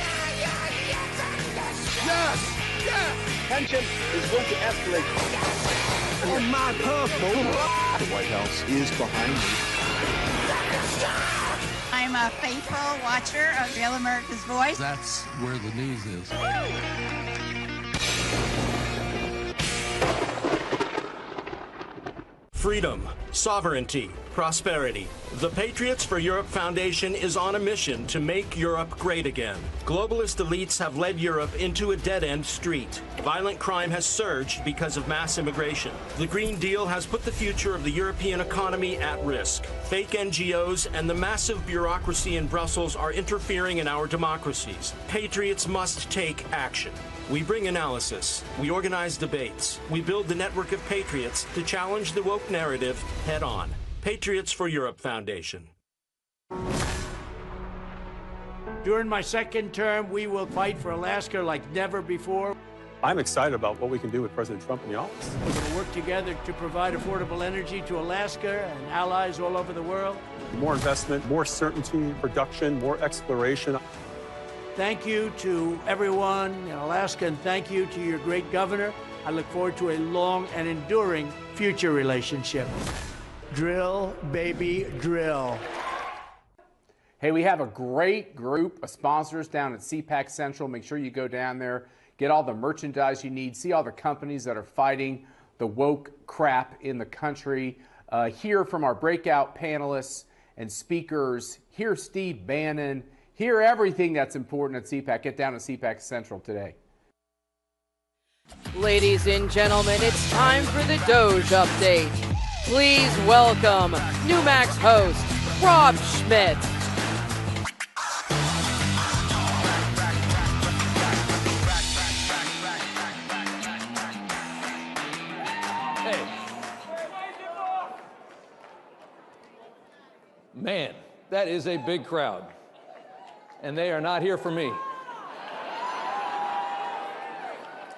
Yes! Yes! Tension is going to escalate. On my purple. The White House is behind you. I'm a faithful watcher of Real America's Voice. That's where the news is. Freedom, sovereignty, prosperity. The Patriots for Europe Foundation is on a mission to make Europe great again. Globalist elites have led Europe into a dead-end street. Violent crime has surged because of mass immigration. The Green Deal has put the future of the European economy at risk. Fake NGOs and the massive bureaucracy in Brussels are interfering in our democracies. Patriots must take action. We bring analysis, we organize debates, we build the network of patriots to challenge the woke narrative head on. Patriots for Europe Foundation. During my second term, we will fight for Alaska like never before. I'm excited about what we can do with President Trump in the office. We're going to work together to provide affordable energy to Alaska and allies all over the world. More investment, more certainty, production, more exploration. Thank you to everyone in Alaska, and thank you to your great governor. I look forward to a long and enduring future relationship. Drill, baby, drill. Hey, we have a great group of sponsors down at CPAC Central. Make sure you go down there, get all the merchandise you need, see all the companies that are fighting the woke crap in the country, hear from our breakout panelists and speakers, hear Steve Bannon, hear everything that's important at CPAC. Get down to CPAC Central today. Ladies and gentlemen, it's time for the Doge update. Please welcome Newsmax host Rob Schmidt. Hey. Man, that is a big crowd. And they are not here for me.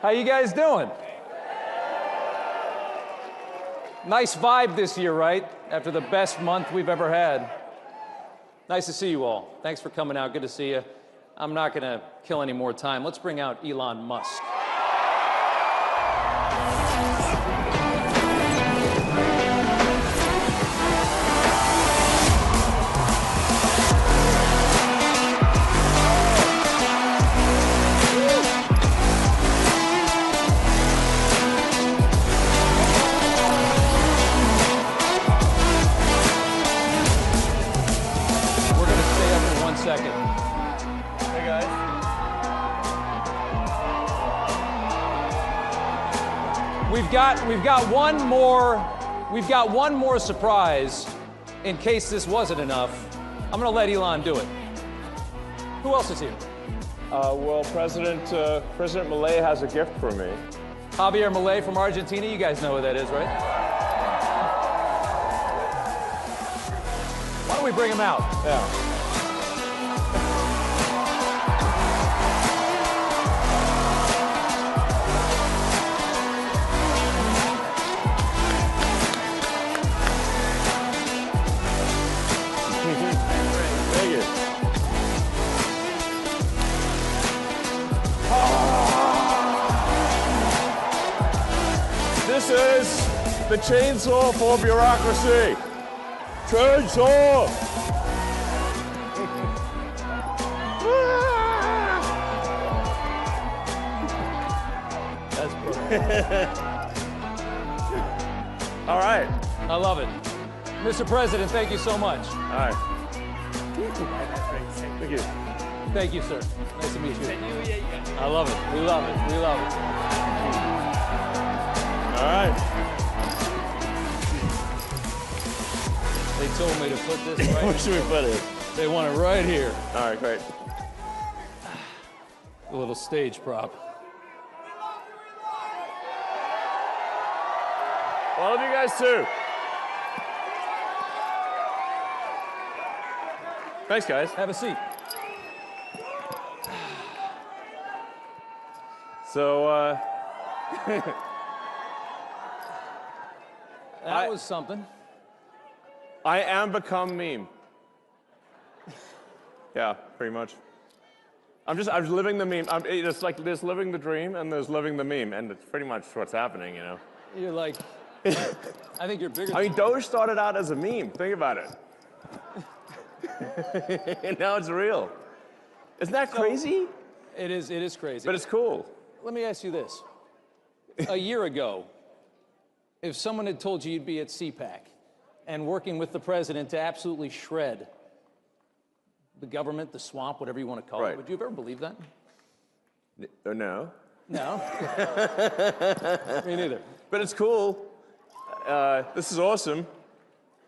How you guys doing? Nice vibe this year, right? After the best month we've ever had. Nice to see you all. Thanks for coming out. Good to see you. I'm not going to kill any more time. Let's bring out Elon Musk. We've got one more surprise in case this wasn't enough. I'm going to let Elon do it. Who else is here? Well, President Milei has a gift for me. Javier Milei from Argentina. You guys know who that is, right? Why don't we bring him out? Yeah. This is the chainsaw for bureaucracy. Chainsaw! That's perfect. All right. I love it. Mr. President, thank you so much. All right. Thank you. Thank you, sir. Nice to meet you. I love it. We love it. We love it. All right. They told me to put this right Where should we put it? They want it right here. All right, great. A little stage prop. I love you guys too. Thanks, guys. Have a seat. So, that was something. I am become meme. Yeah, pretty much. I'm just living the meme. It's like there's living the dream and there's living the meme, and it's pretty much what's happening, you know. You're like, I think you're bigger. I mean, Doge started out as a meme. Think about it. And now it's real. Isn't that crazy? It is crazy. But it's cool. Let me ask you this. A year ago, if someone had told you you'd be at CPAC and working with the president to absolutely shred the government, the swamp, whatever you want to call it. Would you have ever believed that? No. No? Me neither. But it's cool. This is awesome.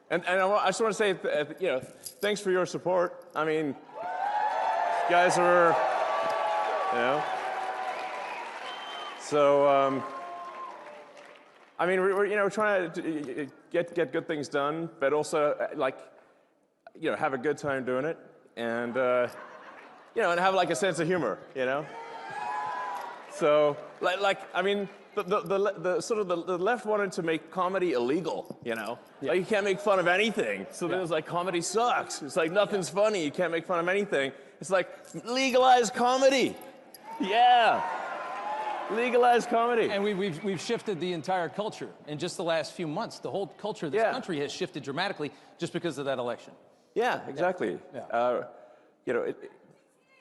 And I just want to say, you know, thanks for your support. I mean, you guys are, you know. So, I mean, we're you know, trying to get good things done, but also, like, you know, have a good time doing it. And, you know, and have, like, a sense of humor, you know? So, like I mean, the sort of the left wanted to make comedy illegal, you know? Yeah. Like, you can't make fun of anything. So then it's like, comedy sucks. It's like, nothing's funny. You can't make fun of anything. It's like, legalize comedy. Yeah. Legalize comedy. And we've shifted the entire culture in just the last few months. The whole culture of this country has shifted dramatically just because of that election. Yeah, exactly. Yeah. You know,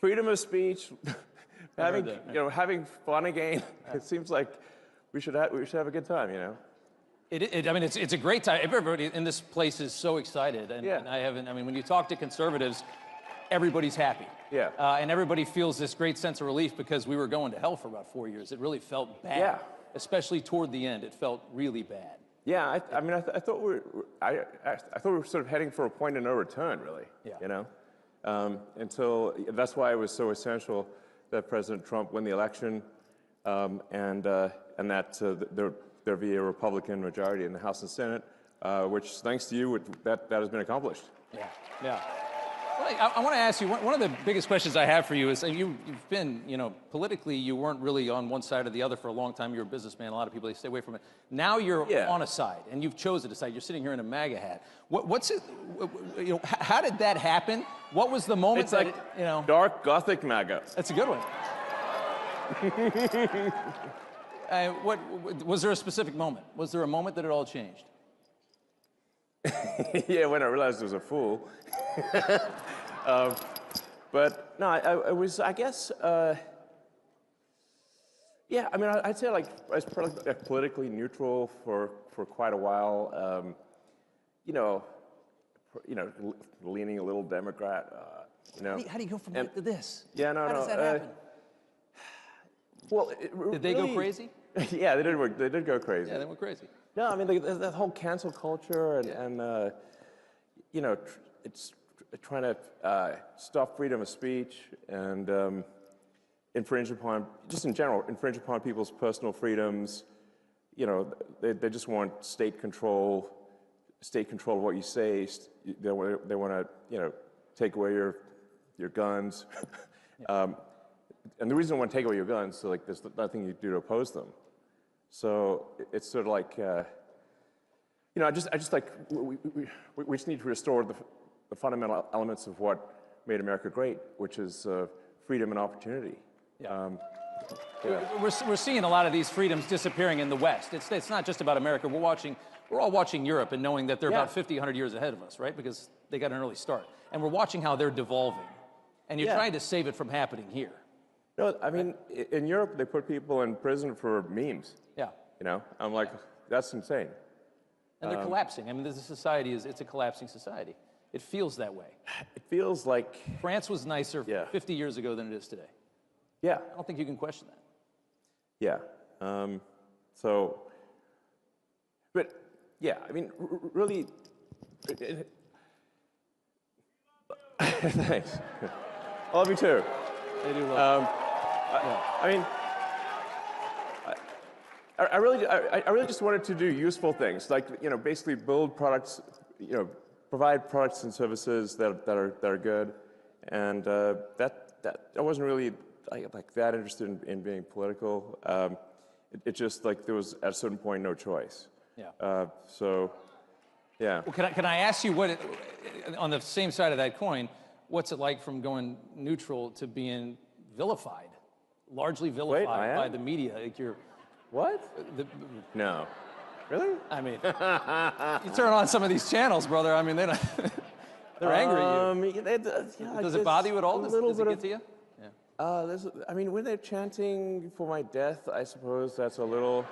freedom of speech, having you know, having fun again. It seems like we should have a good time, you know. I mean, it's a great time. Everybody in this place is so excited, and I mean, when you talk to conservatives, everybody's happy. Yeah. And everybody feels this great sense of relief because we were going to hell for about 4 years. It really felt bad. Yeah. Especially toward the end, it felt really bad. Yeah, I mean, I thought we were sort of heading for a point of no return, really. Yeah. You know, until that's why it was so essential that President Trump win the election, and that there be a Republican majority in the House and Senate, which, thanks to you, that has been accomplished. Yeah. Yeah. Well, I want to ask you, one of the biggest questions I have for you is, you've been, you know, politically, you weren't really on one side or the other for a long time. You're a businessman. A lot of people, they stay away from it. Now you're on a side, and you've chosen a side. You're sitting here in a MAGA hat. What's it, you know, how did that happen? What was the moment that, like, you know? Dark Gothic MAGA. That's a good one. Was there a specific moment? Was there a moment that it all changed? Yeah, when I realized I was a fool. But no, I was, I guess, yeah, I mean, I'd say, like, I was politically neutral for quite a while. You know, leaning a little Democrat. You know. How do you go from that to this? Yeah, no. How does that happen? Well, did they go crazy? Yeah, they did go crazy. Yeah, they went crazy. No, I mean, the whole cancel culture and you know, it's trying to stop freedom of speech and infringe upon, just in general, infringe upon people's personal freedoms. You know, they just want state control of what you say. They want to, you know, take away your guns. And the reason they want to take away your guns, so, like, there's nothing you do to oppose them. So it's sort of like, you know, I just like, we just need to restore the fundamental elements of what made America great, which is freedom and opportunity. Yeah. We're seeing a lot of these freedoms disappearing in the West. It's not just about America. We're all watching Europe and knowing that they're about 50, 100 years ahead of us, right? Because they got an early start. And we're watching how they're devolving. And you're trying to save it from happening here. No, I mean, in Europe, they put people in prison for memes. Yeah. You know, I'm like, that's insane. And they're collapsing. I mean, this society it's a collapsing society. It feels that way. It feels like France was nicer 50 years ago than it is today. Yeah. I don't think you can question that. Yeah. So, but yeah, I mean, really. Thanks. I love you too. I do love I mean, I really just wanted to do useful things, like, you know, basically build products, you know, provide products and services that are good, and I wasn't really like that interested in being political. It just, like, there was at a certain point no choice. Yeah. So, yeah. Well, can I ask you what, on the same side of that coin, what's it like from going neutral to being vilified, largely vilified by the media? Like, you're what? No. Really? I mean, you turn on some of these channels, brother. I mean, they're angry at you. Does it bother you at all? Does it get to you? Yeah. I mean, when they're chanting for my death, I suppose that's a little,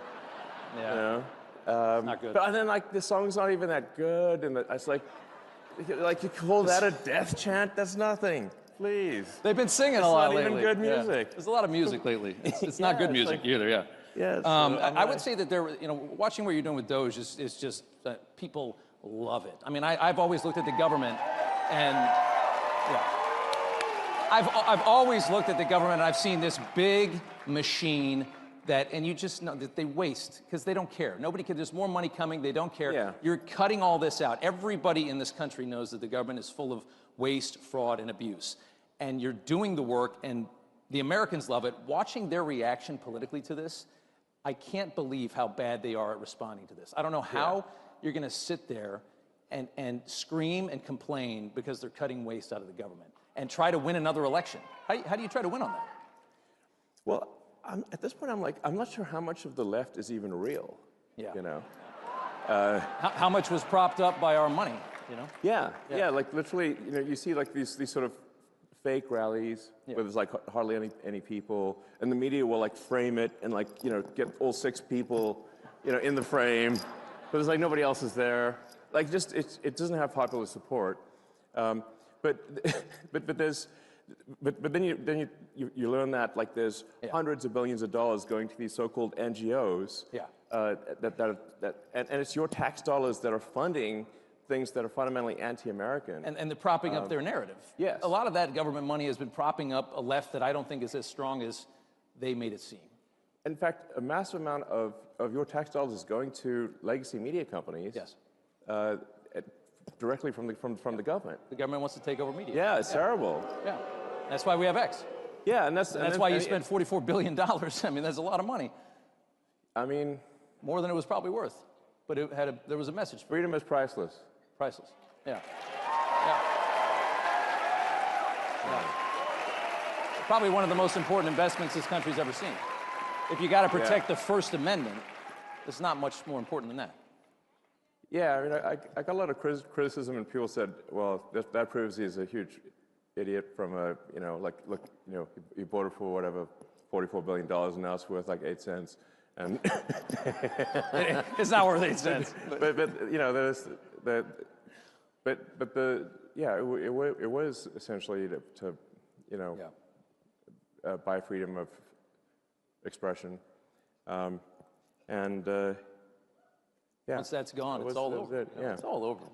you know, Not good. But then, like, the song's not even that good, and it's like you call that a death chant? That's nothing. Please. They've been singing a lot lately. It's not even good Yeah. music. There's a lot of music lately. It's not good music either, yeah. Yes. I would say that watching what you're doing with Doge is just people love it. I mean, I've always looked at the government and, yeah. I've always looked at the government and I've seen this big machine and you just know that they waste because they don't care. Nobody can, there's more money coming, they don't care. Yeah. You're cutting all this out. Everybody in this country knows that the government is full of waste, fraud, and abuse. And you're doing the work, and the Americans love it. Watching their reaction politically to this, I can't believe how bad they are at responding to this. I don't know how you're going to sit there and scream and complain because they're cutting waste out of the government and try to win another election. How do you try to win on that? Well, at this point, I'm not sure how much of the left is even real. Yeah. You know. How much was propped up by our money? You know. Yeah. Like literally, you see like these sort of fake rallies where there's like hardly any people, and the media will like frame it and like get all 6 people in the frame, but there's like nobody else is there. Like just it doesn't have popular support. But then you learn that like there's hundreds of billions of dollars going to these so-called NGOs. And it's your tax dollars that are funding things that are fundamentally anti-American. And they're propping up their narrative. Yes. A lot of that government money has been propping up a left that I don't think is as strong as they made it seem. In fact, a massive amount of your tax dollars is going to legacy media companies. Yes. Directly from the government. The government wants to take over media. Yeah, it's terrible. Yeah. That's why we have X. Yeah, and that's why you spent $44 billion. I mean, that's a lot of money. I mean, more than it was probably worth. But there was a message. Freedom is priceless. Priceless. Yeah. Probably one of the most important investments this country's ever seen. If you got to protect the First Amendment, it's not much more important than that. Yeah, I mean, I got a lot of criticism, and people said, well, that proves he's a huge idiot from look, he bought it for whatever, $44 billion, and now it's worth like 8 cents. And it's not worth 8 cents. But there's it was essentially to buy freedom of expression, Once that's gone, it's all over. It's all over.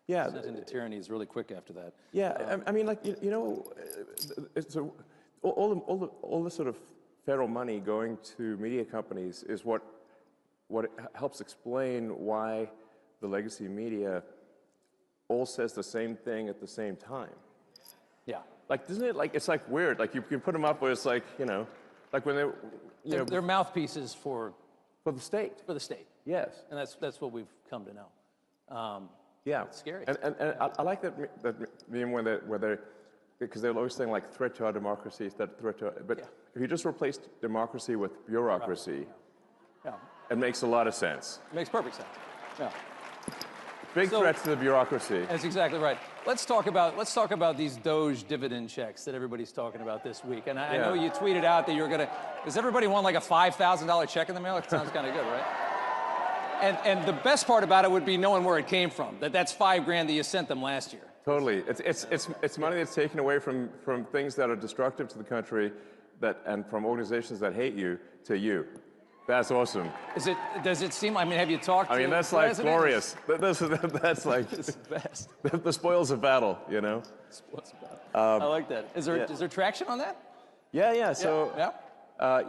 Yeah. Descent into tyranny is really quick after that. Yeah, I mean, like it's all the sort of federal money going to media companies is what helps explain why the legacy media all says the same thing at the same time. Yeah. Like, isn't it like, it's like weird, like you can put them up where it's like, like when they're mouthpieces for the state. For the state. Yes. And that's what we've come to know. Yeah. It's scary. And I like that meme where they're, because they're always saying like threat to our democracy, but if you just replace democracy with bureaucracy, it makes a lot of sense. It makes perfect sense. Yeah. Big threats to the bureaucracy. That's exactly right. Let's talk about these Doge dividend checks that everybody's talking about this week. And I know you tweeted out that you were going to. Does everybody want like a $5,000 check in the mail? It sounds kind of good, right? And the best part about it would be knowing where it came from. That's $5 grand that you sent them last year. Totally. It's money that's taken away from things that are destructive to the country, and from organizations that hate you to you. That's awesome. Does it seem? I mean, have you talked? I mean, that's like glorious. That's like it's the best. The spoils of battle, Spoils of battle. I like that. Is there traction on that? Yeah. So I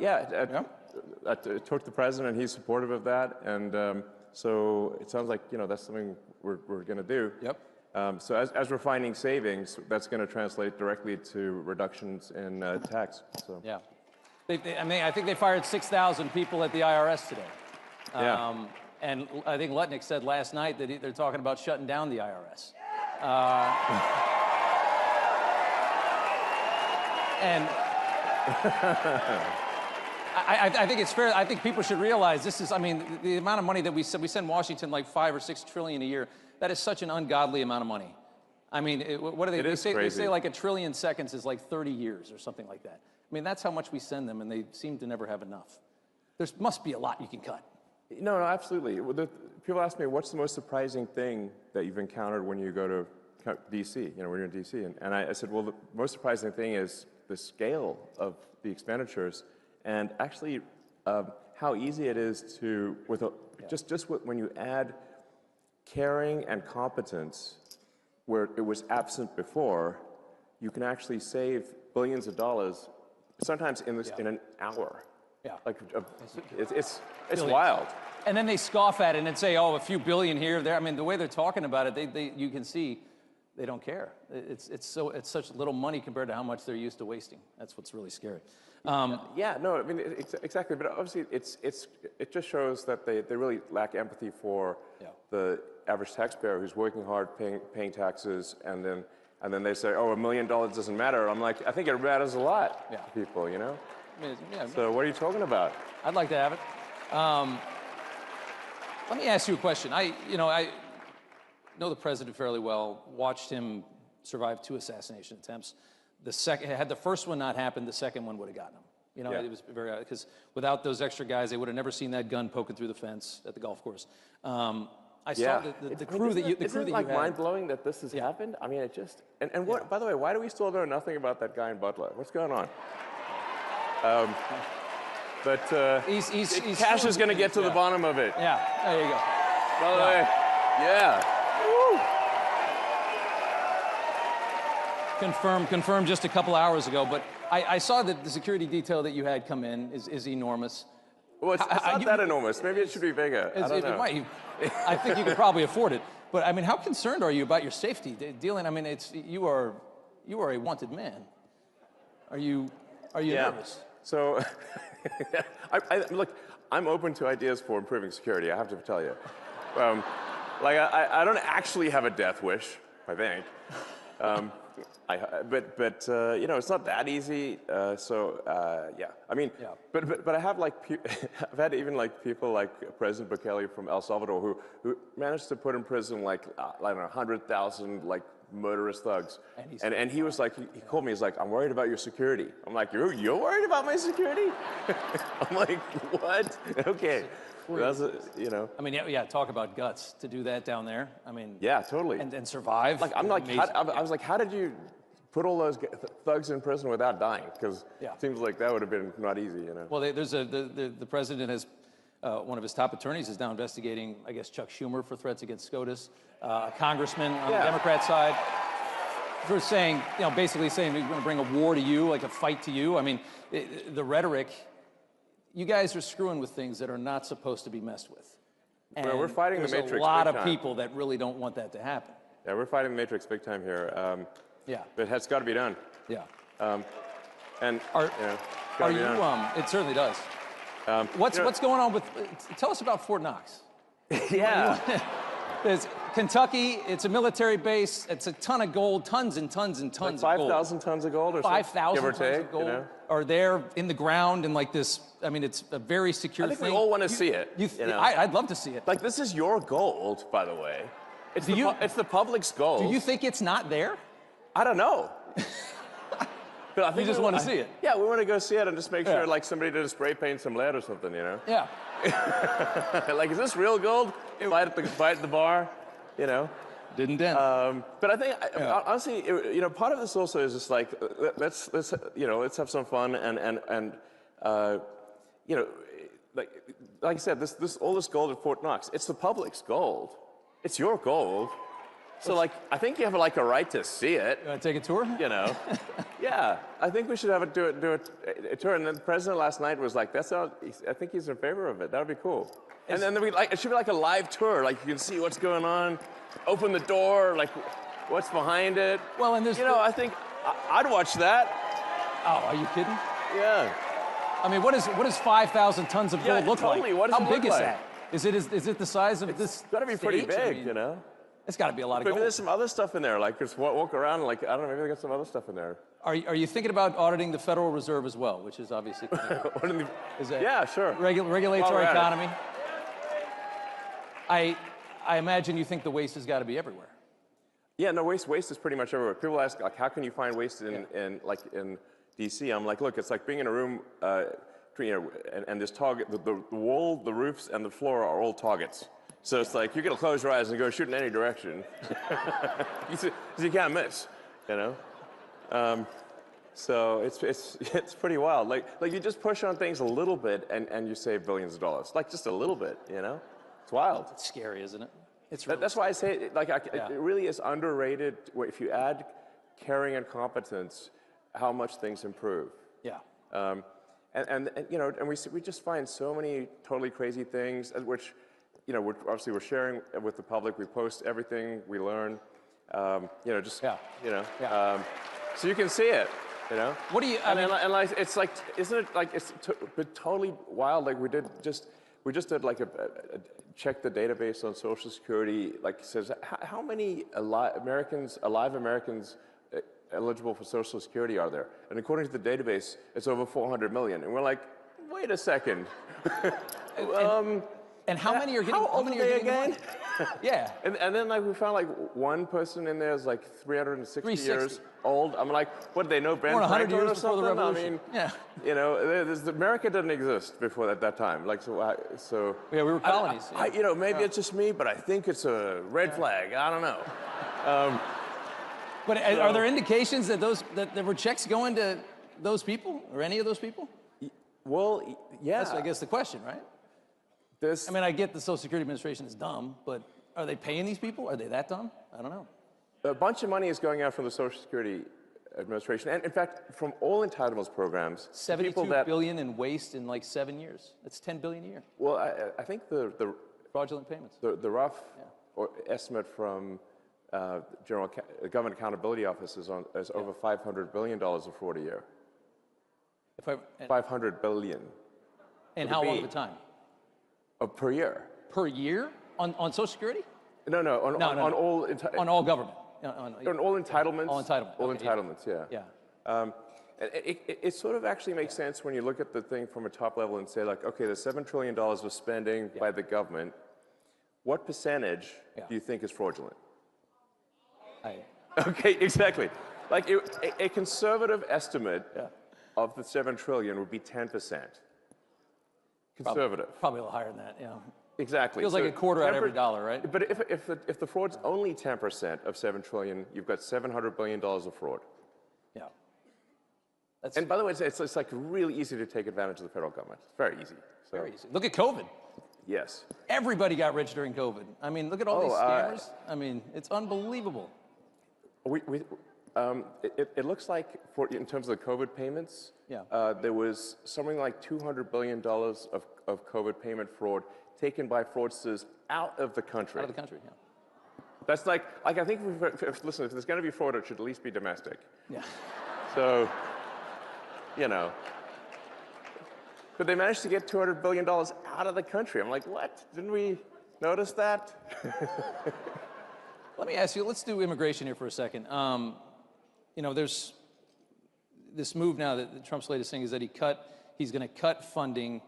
talked to the president, and he's supportive of that, and so it sounds like that's something we're going to do. Yep. So as we're finding savings, that's going to translate directly to reductions in tax. So. Yeah. I think they fired 6,000 people at the IRS today. And I think Lutnick said last night that they're talking about shutting down the IRS. And I think it's fair. I think people should realize this is, I mean, the amount of money that we send Washington like $5 or $6 trillion a year. That is such an ungodly amount of money. I mean, what do they? They say like 1 trillion seconds is like 30 years or something like that. I mean, that's how much we send them, and they seem to never have enough. There must be a lot you can cut. No, absolutely. People ask me, what's the most surprising thing that you've encountered when you go to D.C., when you're in D.C.? And I said, well, the most surprising thing is the scale of the expenditures and actually how easy it is to, when you add caring and competence where it was absent before, you can actually save billions of dollars, sometimes in an hour. Yeah. It's wild. And then they scoff at it and say, oh, a few billion here, there. I mean, the way they're talking about it, you can see they don't care. It's such little money compared to how much they're used to wasting. That's what's really scary. Exactly. But obviously, it just shows that they really lack empathy for the average taxpayer who's working hard, paying taxes, and then they say, oh, $1 million doesn't matter. I'm like, I think it matters a lot to people, So what are you talking about? I'd like to have it. Let me ask you a question. I know the president fairly well, watched him survive 2 assassination attempts. Had the first one not happened, the second one would have gotten him. It was very, because without those extra guys, they would have never seen that gun poking through the fence at the golf course. I saw the crew that you had. Isn't it mind-blowing that this has happened? I mean, it just, and what, by the way, why do we still know nothing about that guy in Butler? What's going on? Cash is going to get to the bottom of it. Yeah, there you go. By the way, Woo. Confirmed just a couple hours ago, but I saw that the security detail that you had come in is enormous. Well, it's not that enormous. Maybe it should be bigger. I don't know. I think you could probably afford it. But I mean, how concerned are you about your safety? Dealing, I mean, you are a wanted man. Are you nervous? So, look, I'm open to ideas for improving security, I have to tell you. I don't actually have a death wish, I think. It's not that easy. I mean, but I have I've had even people like President Bukele from El Salvador who managed to put in prison 100,000 murderous thugs. And he was he called me, he's like, I'm worried about your security. I'm like, you're worried about my security? I'm like, what? Okay. That's I mean, talk about guts to do that down there. I mean, yeah, totally. And survive. I was like, how did you put all those thugs in prison without dying? Because it seems like that would have been not easy, Well, the president has, one of his top attorneys is now investigating, I guess, Chuck Schumer for threats against SCOTUS, a congressman on the Democrat side, for saying, basically saying we're going to bring a war to you, like a fight to you. I mean, the rhetoric, you guys are screwing with things that are not supposed to be messed with. And we're fighting the Matrix there's a lot big of time. people that really don't want that to happen. Yeah, we're fighting the Matrix big time here. But it's got to be done. Yeah. It certainly does. What's going on with? Tell us about Fort Knox. There's Kentucky. It's a military base. It's a ton of gold, tons and tons and tons of gold. 5,000 tons of gold, or 5,000 tons of gold are there in the ground and this. I mean, it's a very secure thing. I think we all want to see it. I'd love to see it. This is your gold, by the way. It's the public's gold. Do you think it's not there? I don't know. But I think you just want to see it. Yeah, we want to go see it and just make sure somebody did spray paint some lead or something, Yeah. Is this real gold? Fight at the bar, Didn't dent. But I think honestly, part of this also is just let's have some fun and like I said, all this gold at Fort Knox, it's the public's gold. It's your gold. So, I think you have, a right to see it. You want to take a tour? Yeah. I think we should have do a tour. And then the president last night was like, I think he's in favor of it. That would be cool. And then it should be a live tour. You can see what's going on, open the door, what's behind it. Well, and there's... I think I'd watch that. Oh, are you kidding? Yeah. I mean, what does 5,000 tons of gold look like? What does How it big look is like? that? Is it the size of this? It's got to be pretty big, It's got to be a lot of gold. Maybe there's some other stuff in there, just walk around, I don't know, maybe they got some other stuff in there. Are you thinking about auditing the Federal Reserve as well, which is obviously... Yeah, sure. Regulates our economy. I imagine you think the waste has got to be everywhere. Yeah, no, waste is pretty much everywhere. People ask, how can you find waste in D.C.? I'm like, look, it's like being in a room and this target, the wall, the roofs, and the floor are all targets. So it's like you're gonna close your eyes and go shoot in any direction, you can't miss, you know. So it's pretty wild. Like you just push on things a little bit and you save billions of dollars. Like just a little bit, you know. It's wild. It's scary, isn't it? It's really that's why I say it really is underrated. If you add caring and competence, how much things improve. Yeah. And you know, and we just find so many totally crazy things, which, you know, we're sharing with the public. We post everything we learn. You know, just you know, so you can see it. You know. What do you? And like, it's like, isn't it like it's totally wild? Like we just did like a check the database on Social Security. Like it says how many alive Americans eligible for Social Security are there? And according to the database, it's over 400 million. And we're like, wait a second. And how many are getting? How old are they again? Yeah. And then like we found like one person in there is like 360 years old. I'm like, what, do they know Ben Franklin or something? I mean, you know, America didn't exist before at that time. Like so. Yeah, we were colonies. You know, maybe it's just me, but I think it's a red flag. I don't know. But are there indications that that there were checks going to those people or any of those people? Well, yeah. That's, I guess, the question, right? I mean, I get the Social Security Administration is dumb, but are they paying these people? Are they that dumb? I don't know. A bunch of money is going out from the Social Security Administration, and in fact, from all entitlements programs. $72 billion in waste in like 7 years. That's $10 billion a year. Well, I think the fraudulent payments. The rough estimate from Government Accountability Office is over $500 billion of fraud a year. $500 billion. And how long of a time? Per year. Per year? On Social Security? No, on all... on all government? On all entitlements. All entitlements. All entitlements, yeah. Yeah. It sort of actually makes sense when you look at the thing from a top level and say, like, okay, there's $7 trillion of spending by the government. What percentage do you think is fraudulent? Okay, exactly. Like a conservative estimate of the $7 trillion would be 10%. Conservative. Probably a little higher than that, yeah. Exactly. Feels like a quarter out of every dollar, right? But if the fraud's only 10% of $7 trillion, you've got $700 billion of fraud. Yeah. And by the way, it's like really easy to take advantage of the federal government. It's very easy. So. Very easy. Look at COVID. Yes. Everybody got rich during COVID. I mean, look at all these scammers. I mean, it's unbelievable. It looks like, in terms of the COVID payments, there was something like $200 billion of COVID payment fraud taken by fraudsters out of the country. Out of the country, yeah. That's like I think, listen, if there's going to be fraud, it should at least be domestic. Yeah. So, you know. But they managed to get $200 billion out of the country. I'm like, what? Didn't we notice that? Let me ask you, let's do immigration here for a second. You know, there's this move now that Trump's latest thing is that he's going to cut funding,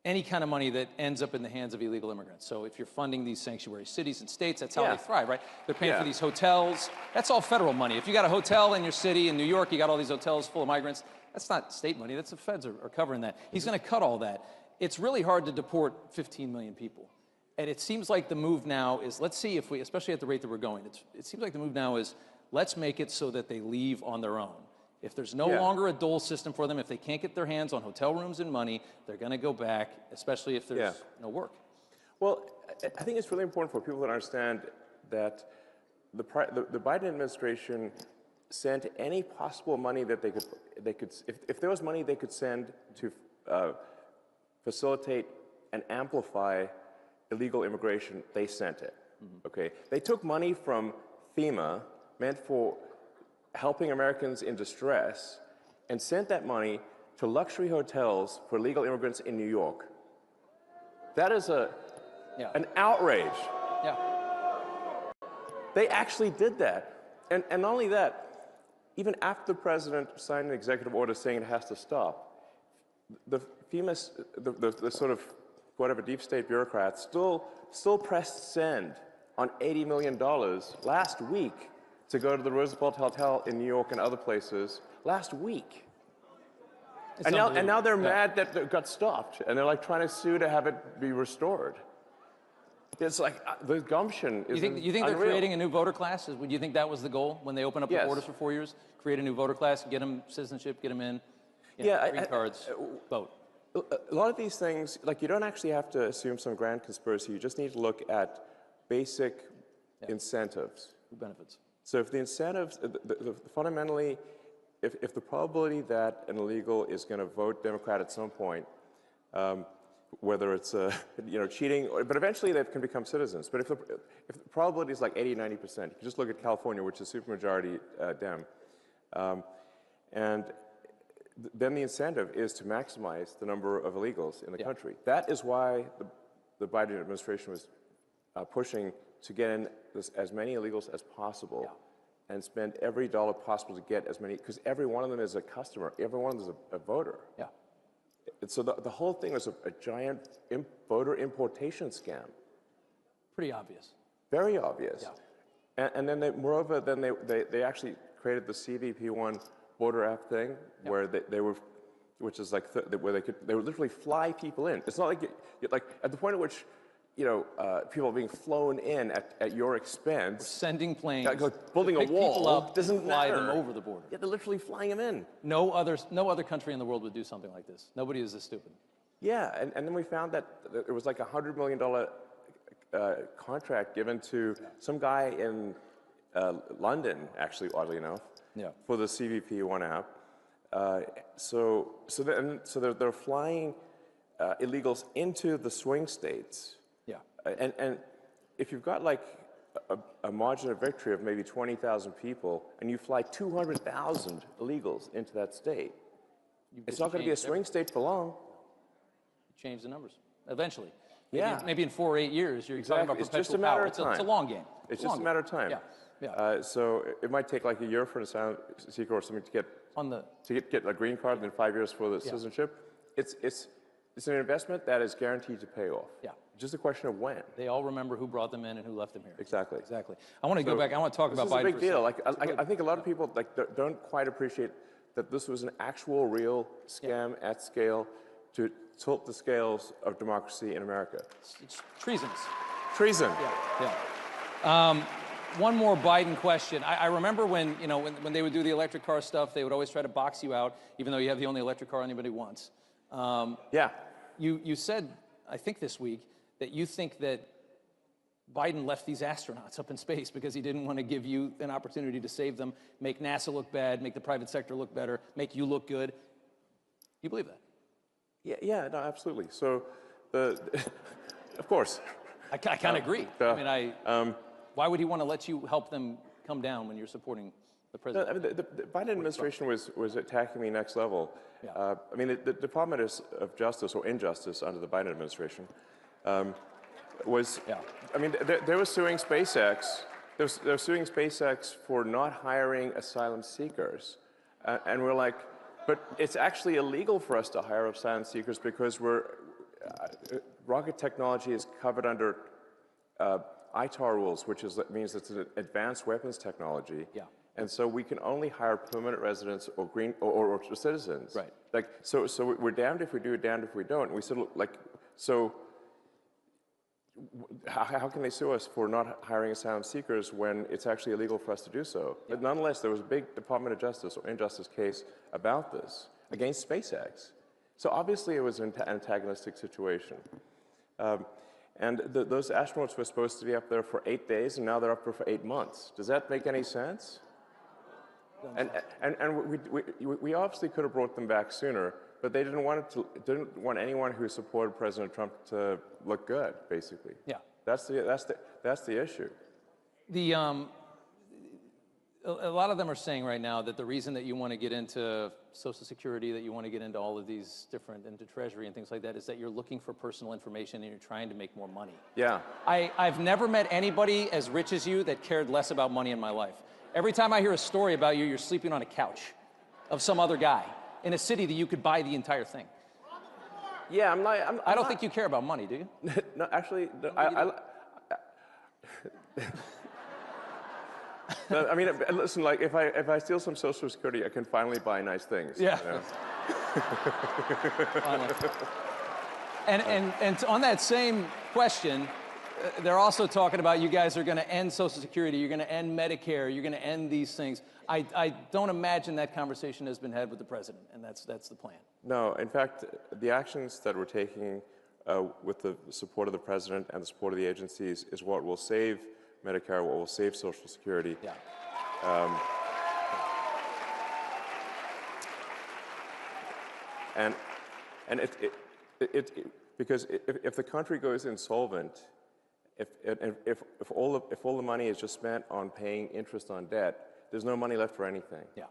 any kind of money that ends up in the hands of illegal immigrants. So if you're funding these sanctuary cities and states, that's how they thrive, right? They're paying for these hotels. That's all federal money. If you got a hotel in your city in New York, you got all these hotels full of migrants, that's not state money. That's the feds are covering that. He's going to cut all that. It's really hard to deport 15 million people. And it seems like the move now is, let's see if we, especially at the rate that we're going, it seems like the move now is, let's make it so that they leave on their own. If there's no longer a dole system for them, if they can't get their hands on hotel rooms and money, they're going to go back, especially if there's no work. Well, I think it's really important for people to understand that the Biden administration sent any possible money that they could if there was money they could send to facilitate and amplify illegal immigration, they sent it. Okay, they took money from FEMA meant for helping Americans in distress and sent that money to luxury hotels for illegal immigrants in New York. That is an outrage. Yeah. They actually did that. And not only that, even after the president signed an executive order saying it has to stop, the FEMA, the sort of whatever deep state bureaucrats still pressed send on $80 million last week to go to the Roosevelt Hotel in New York and other places last week. And now they're mad that it got stopped, and they're like trying to sue to have it be restored. It's like the gumption is You think they're creating a new voter class? Do you think that was the goal when they opened up the borders for 4 years? Create a new voter class, get them citizenship, get them in, green cards, vote. A lot of these things, like you don't actually have to assume some grand conspiracy. You just need to look at basic incentives. Benefits. So if the incentives, fundamentally, if the probability that an illegal is going to vote Democrat at some point, whether it's cheating, but eventually they can become citizens. But if the probability is like 80, 90%, you can just look at California, which is supermajority Dem, and then the incentive is to maximize the number of illegals in the country. That is why the Biden administration was pushing to get in as many illegals as possible and spend every dollar possible to get as many, because every one of them is a customer, every one of them is a voter. Yeah. And so the whole thing was a giant voter importation scam. Pretty obvious. Very obvious. Yeah. And then moreover, then they actually created the CVP1 voter app thing, where they were, which is like where they would literally fly people in. It's not like like at the point at which people are being flown in at your expense. We're sending planes. Like building a wall people up, doesn't fly matter. them over the border. Yeah, they're literally flying them in. No other country in the world would do something like this. Nobody is this stupid. Yeah, and then we found that it was like $100 million contract given to some guy in London, actually, oddly enough, for the CVP1 app. So they're flying illegals into the swing states. And if you've got like a margin of victory of maybe 20,000 people, and you fly 200,000 illegals into that state, it's not going to be a swing state for long. Change the numbers eventually. Maybe in 4 or 8 years, you're talking about It's perpetual just a matter power. of time. It's a long game. It's just a matter of time. So it might take like a year for an asylum seeker or something to get a green card, and then 5 years for the citizenship. It's an investment that is guaranteed to pay off. Just a question of when. They all remember who brought them in and who left them here. Exactly. I want to go back. I want to talk about Biden. This is a big deal. Like I think a lot of people don't quite appreciate that this was an actual, real scam at scale to tilt the scales of democracy in America. It's treasonous. Treason. One more Biden question. I remember when they would do the electric car stuff, they would always try to box you out, even though you have the only electric car anybody wants. You said, I think this week, that you think that Biden left these astronauts up in space because he didn't want to give you an opportunity to save them, make NASA look bad, make the private sector look better, make you look good. You believe that? Yeah, no, absolutely. So, of course. I kind of agree. Why would he want to let you help them come down when you're supporting the president? No, the Biden administration was attacking me next level. The Department of Justice, or Injustice under the Biden administration, they were suing SpaceX. They're suing SpaceX for not hiring asylum seekers. And we're like, but it's actually illegal for us to hire asylum seekers because rocket technology is covered under ITAR rules, which means it's an advanced weapons technology. And so we can only hire permanent residents or or citizens. Right. Like so we're damned if we do, damned if we don't. And we said, so how can they sue us for not hiring asylum seekers when it's actually illegal for us to do so? But nonetheless, there was a big Department of Justice or Injustice case about this against SpaceX. So obviously it was an antagonistic situation. And those astronauts were supposed to be up there for 8 days, and now they're up there for 8 months. Does that make any sense? And we obviously could have brought them back sooner, but they didn't want anyone who supported President Trump to look good, basically. That's the issue. A lot of them are saying right now that the reason that you want to get into Social Security, that you want to get into all of these into Treasury and things like that, is that you're looking for personal information and you're trying to make more money. I've never met anybody as rich as you that cared less about money in my life. Every time I hear a story about you, you're sleeping on a couch of some other guy in a city that you could buy the entire thing. I don't think you care about money, do you? No, actually, listen, like if I steal some Social Security, I can finally buy nice things. You know? And on that same question, they're also talking about you guys are going to end Social Security, you're going to end Medicare, you're going to end these things. I don't imagine that conversation has been had with the president, and that's the plan. No, in fact, the actions that we're taking with the support of the president and the support of the agencies is what will save Medicare, what will save Social Security. Yeah. Because if the country goes insolvent, if all the money is just spent on paying interest on debt, there's no money left for anything. Yeah.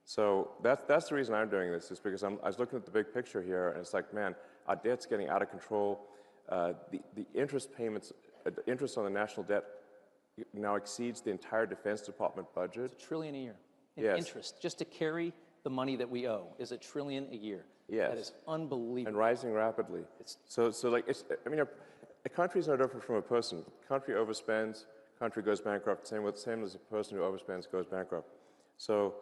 So that's the reason I'm doing this, is because I was looking at the big picture here, and it's like, man, our debt's getting out of control. The interest payments, the interest on the national debt now exceeds the entire Defense Department budget. It's $1 trillion a year in Yes. interest. Just to carry the money that we owe is $1 trillion a year. Yes. That is unbelievable. And rising rapidly. So like, a country is no different from a person. Country overspends, country goes bankrupt. Same as a person who overspends goes bankrupt. So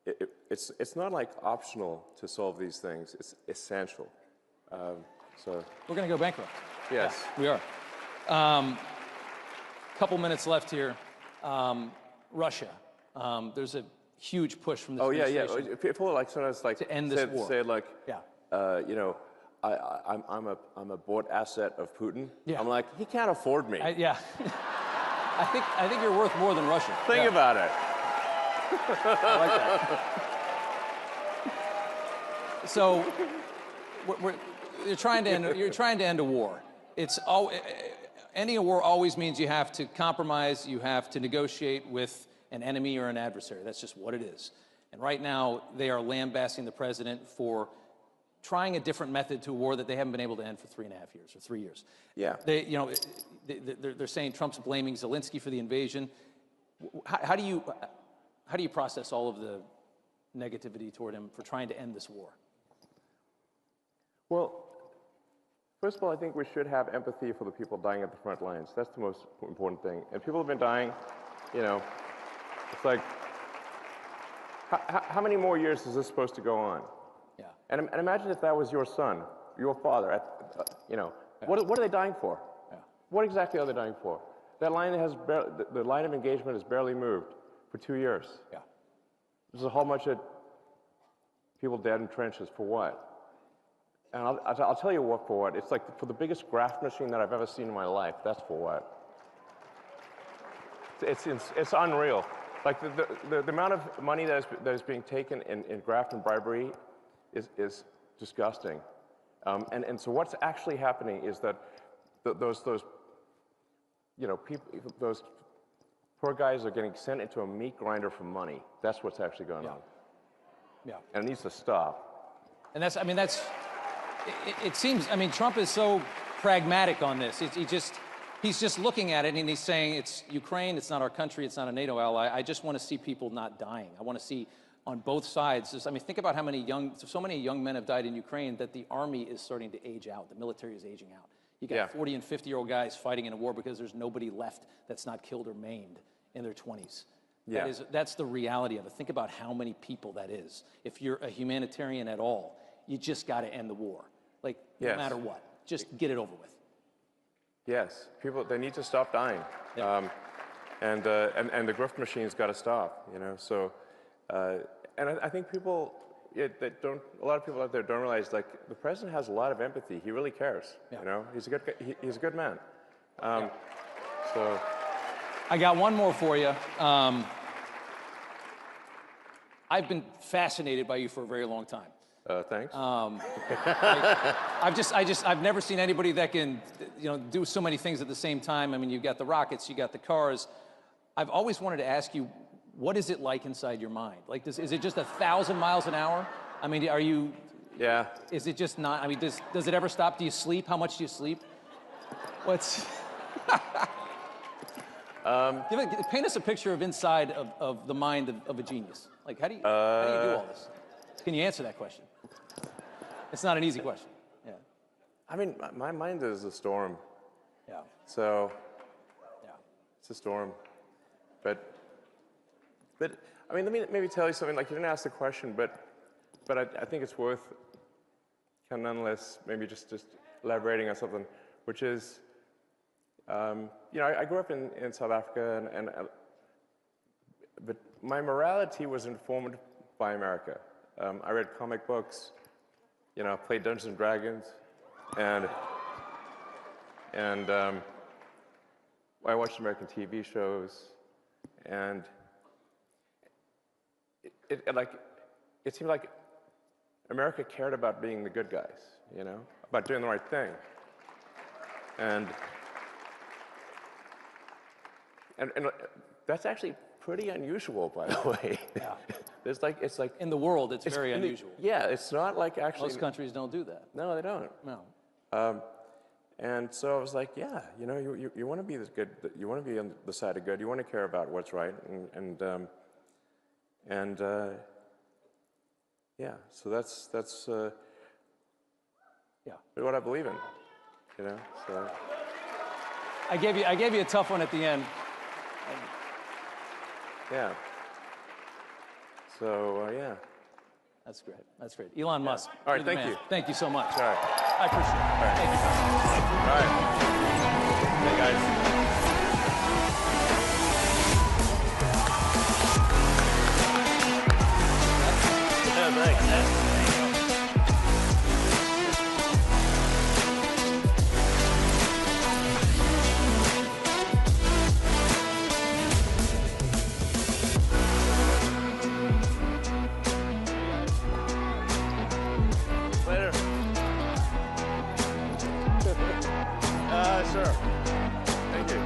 it's not like optional to solve these things. It's essential. So we're going to go bankrupt. Yes. Yeah, we are. Couple minutes left here. Russia. There's a huge push from this administration. Yeah. People like sometimes like to end this war. Say like, yeah. You know, I'm a bought asset of Putin. Yeah. I'm like, he can't afford me. Yeah. I think you're worth more than Russia. Think about it. I like that. So, you're trying to end a war. Ending a war always means you have to compromise, you have to negotiate with an enemy or an adversary. That's just what it is. And right now, they are lambasting the president for trying a different method to a war that they haven't been able to end for 3.5 years or 3 years. Yeah. They're saying Trump's blaming Zelensky for the invasion. How do you process all of the negativity toward him for trying to end this war? Well, first of all, I think we should have empathy for the people dying at the front lines. That's the most important thing. And people have been dying, you know, it's like, how many more years is this supposed to go on? Yeah. And imagine if that was your son, your father, you know, what are they dying for? Yeah. What exactly are they dying for? That line the line of engagement has barely moved for 2 years. Yeah. There's a whole bunch of people dead in trenches for what? And I'll tell you what for what. It's like for the biggest graft machine that I've ever seen in my life. That's for what. It's unreal. Like the amount of money that is being taken in graft and bribery is disgusting. And so what's actually happening is that those you know, those poor guys are getting sent into a meat grinder for money. That's what's actually going on. Yeah. And it needs to stop. And it seems, Trump is so pragmatic on this. He's just looking at it and he's saying, it's Ukraine, it's not our country, it's not a NATO ally. I just want to see people not dying. I want to see on both sides. Think about how so many young men have died in Ukraine that the army is starting to age out. The military is aging out. You got 40 and 50-year-old guys fighting in a war because there's nobody left that's not killed or maimed in their 20s. Yeah. That's the reality of it. Think about how many people that is. If you're a humanitarian at all, you just got to end the war. Like, no matter what. Just get it over with. Yes. People, they need to stop dying. Yeah. And the grift machine's got to stop, you know. So, and I think people, a lot of people out there don't realize, like, the president has a lot of empathy. He really cares, you know. He's a good man. So. I got one more for you. I've been fascinated by you for a very long time. Thanks. I've never seen anybody that can, do so many things at the same time. You've got the rockets, you got the cars. I've always wanted to ask you, what is it like inside your mind? Like, is it just 1,000 miles an hour? Are you? Yeah. Is it just not? Does it ever stop? Do you sleep? How much do you sleep? What's? Paint us a picture of inside of the mind of a genius. Like, how do you do all this? Can you answer that question? It's not an easy question. Yeah. My mind is a storm. Yeah. So. Yeah. It's a storm. But let me maybe tell you something. Like, you didn't ask the question, but but I think it's worth kind of nonetheless maybe just elaborating on something, which is, you know, I grew up in South Africa, but my morality was informed by America. I read comic books, you know, played Dungeons and Dragons, and I watched American TV shows, and it seemed like America cared about being the good guys, you know, about doing the right thing. And that's actually pretty unusual, by the way. Yeah. It's like in the world, it's very unusual. Yeah, it's not like actually. Most countries don't do that. No, they don't. No. And so I was like, yeah, you know, you want to be this good. You want to be on the side of good. You want to care about what's right, and yeah. So that's yeah, what I believe in. You know, so. I gave you a tough one at the end. Yeah. So, yeah. That's great. That's great. Elon Musk. All right, thank you. Thank you so much. All right. I appreciate it. All right. Thank you. All right. Hey, guys. Yeah, thanks. Sure. Thank you.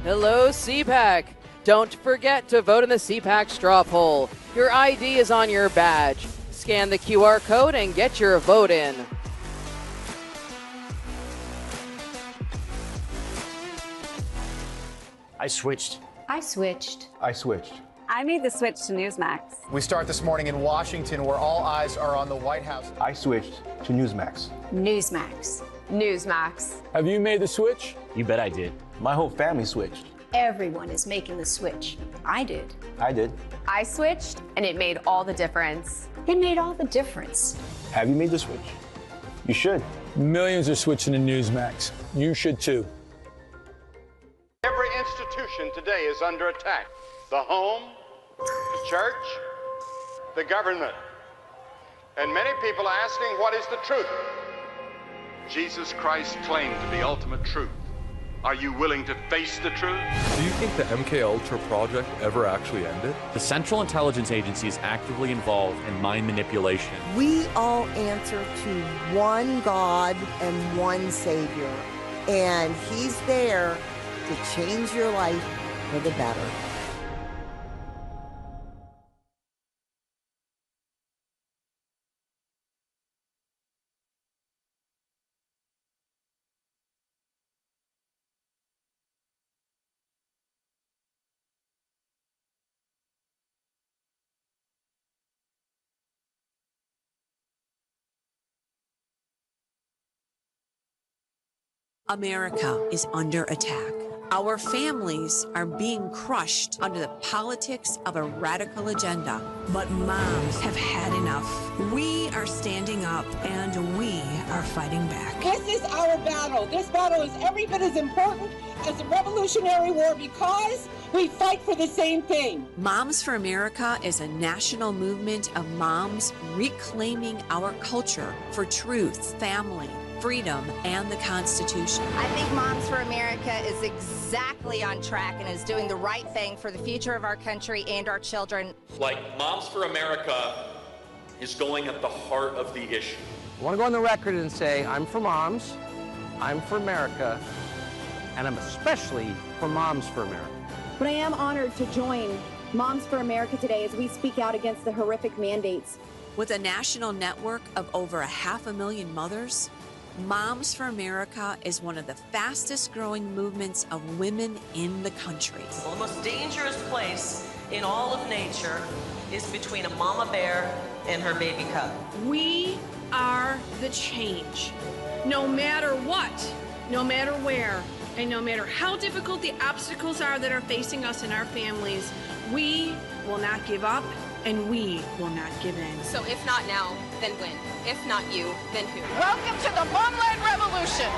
Hello, CPAC. Don't forget to vote in the CPAC straw poll. Your ID is on your badge. Scan the QR code and get your vote in. I switched. I switched. I switched. I made the switch to Newsmax. We start this morning in Washington, where all eyes are on the White House. I switched to Newsmax. Newsmax. Newsmax. Have you made the switch? You bet I did. My whole family switched. Everyone is making the switch. I did. I did. I switched, and it made all the difference. It made all the difference. Have you made the switch? You should. Millions are switching to Newsmax. You should too. Every institution today is under attack. The home, the church, the government. And many people are asking, what is the truth? Jesus Christ claimed the ultimate truth. Are you willing to face the truth? Do you think the MK Ultra project ever actually ended? The Central Intelligence Agency is actively involved in mind manipulation. We all answer to one God and one Savior, and He's there to change your life for the better. America is under attack. Our families are being crushed under the politics of a radical agenda. But moms have had enough. We are standing up and we are fighting back. This is our battle. This battle is every bit as important as the Revolutionary War because we fight for the same thing. Moms for America is a national movement of moms reclaiming our culture for truth, family, freedom, and the Constitution. I think Moms for America is exactly on track and is doing the right thing for the future of our country and our children. Like Moms for America is going at the heart of the issue. I want to go on the record and say I'm for moms, I'm for America, and I'm especially for Moms for America. But I am honored to join Moms for America today as we speak out against the horrific mandates. With a national network of over 500,000 mothers, Moms for America is one of the fastest growing movements of women in the country. The most dangerous place in all of nature is between a mama bear and her baby cub. We are the change. No matter what, no matter where, and no matter how difficult the obstacles are that are facing us and our families, we will not give up and we will not give in. So if not now, then when? If not you, then who? Welcome to the Momland Revolution.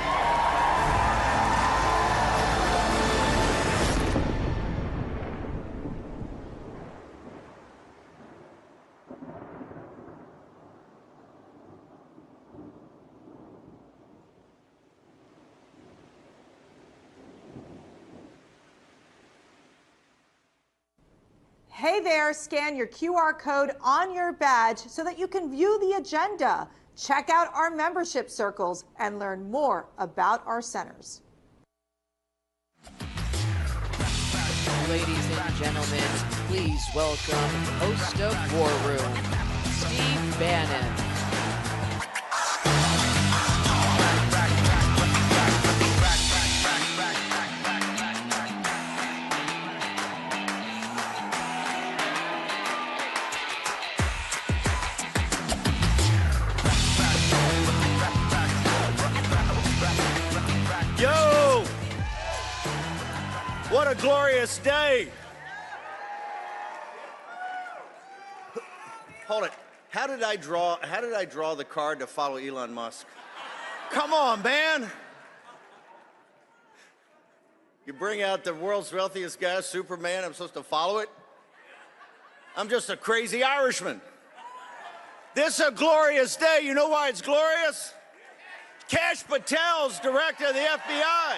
Hey there, scan your QR code on your badge so that you can view the agenda, check out our membership circles, and learn more about our centers. Ladies and gentlemen, please welcome host of War Room, Steve Bannon. Yo! What a glorious day! Hold it. How did I draw the card to follow Elon Musk? Come on, man! You bring out the world's wealthiest guy, Superman, I'm supposed to follow it? I'm just a crazy Irishman. This is a glorious day. You know why it's glorious? Kash Patel's director of the FBI.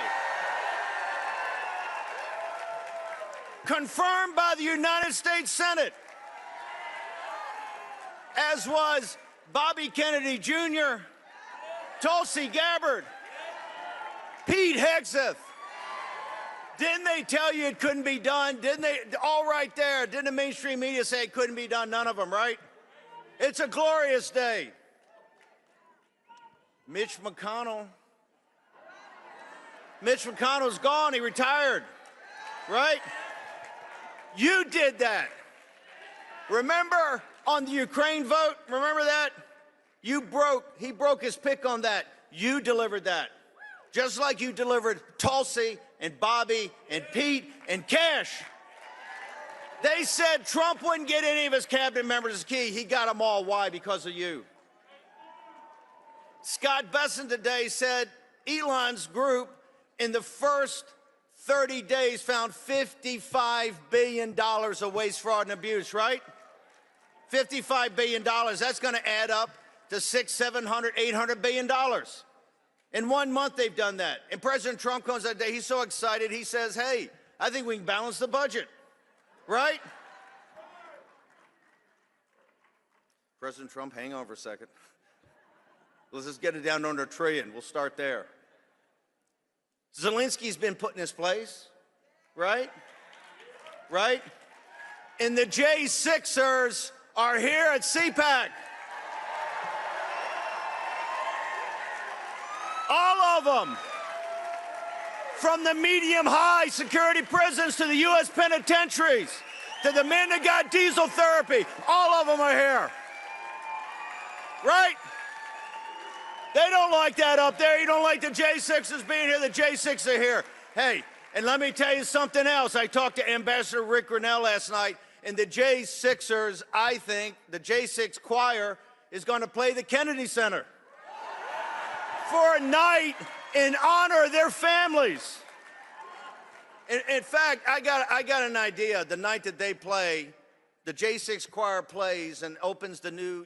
Confirmed by the United States Senate. As was Bobby Kennedy Jr., Tulsi Gabbard, Pete Hegseth. Didn't they tell you it couldn't be done? Didn't they? All right there. Didn't the mainstream media say it couldn't be done? None of them, right? It's a glorious day. Mitch McConnell's gone. He retired, right? You did that. Remember on the Ukraine vote? Remember that? He broke his pick on that. You delivered that. Just like you delivered Tulsi and Bobby and Pete and Kash. They said Trump wouldn't get any of his cabinet members as key. He got them all. Why? Because of you. Scott Besson today said Elon's group in the first 30 days found $55 billion of waste, fraud, and abuse, right? $55 billion. That's going to add up to $600, $700, $800 billion. In 1 month, they've done that. And President Trump comes that day. He's so excited. He says, hey, I think we can balance the budget, right? President Trump, hang on for a second. Let's just get it down under $1 trillion. We'll start there. Zelensky's been put in his place, right? Right? And the J6ers are here at CPAC. All of them. From the medium-high security prisons to the U.S. penitentiaries, to the men that got diesel therapy, all of them are here. Right? They don't like that up there. You don't like the J6s being here. The J6s are here. Hey, and let me tell you something else. I talked to Ambassador Rick Grinnell last night, and the J6ers, I think, the J6 choir is going to play the Kennedy Center for a night in honor of their families. In fact, I got an idea. The night that they play, the J6 choir plays and opens the new,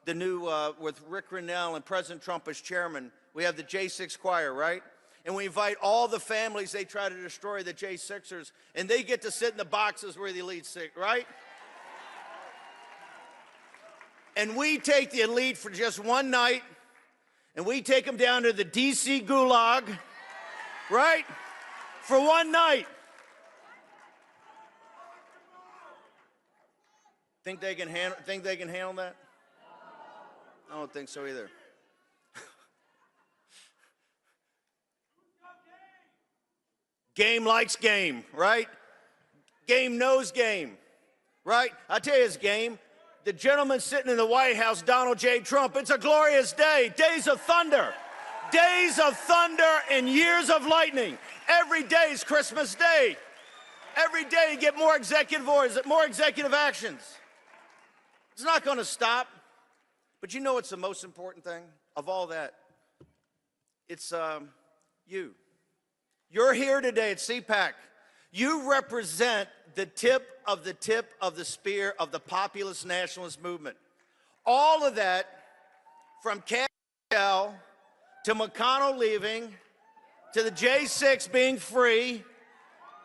with Rick Grinnell and President Trump as chairman, we have the J6 choir, right? And we invite all the families they try to destroy, the J6ers, and they get to sit in the boxes where the elite sit, right? And we take the elite for just one night, and we take them down to the D.C. gulag, right? For one night. Think they can handle that? I don't think so either. Game likes game, right? Game knows game, right? I tell you, it's game. The gentleman sitting in the White House, Donald J. Trump, it's a glorious day. Days of thunder. Days of thunder and years of lightning. Every day is Christmas Day. Every day you get more executive orders, more executive actions. It's not going to stop. But you know what's the most important thing of all that? It's you. You're here today at CPAC. You represent the tip of the spear of the populist nationalist movement. All of that, from Castile to McConnell leaving, to the J6 being free,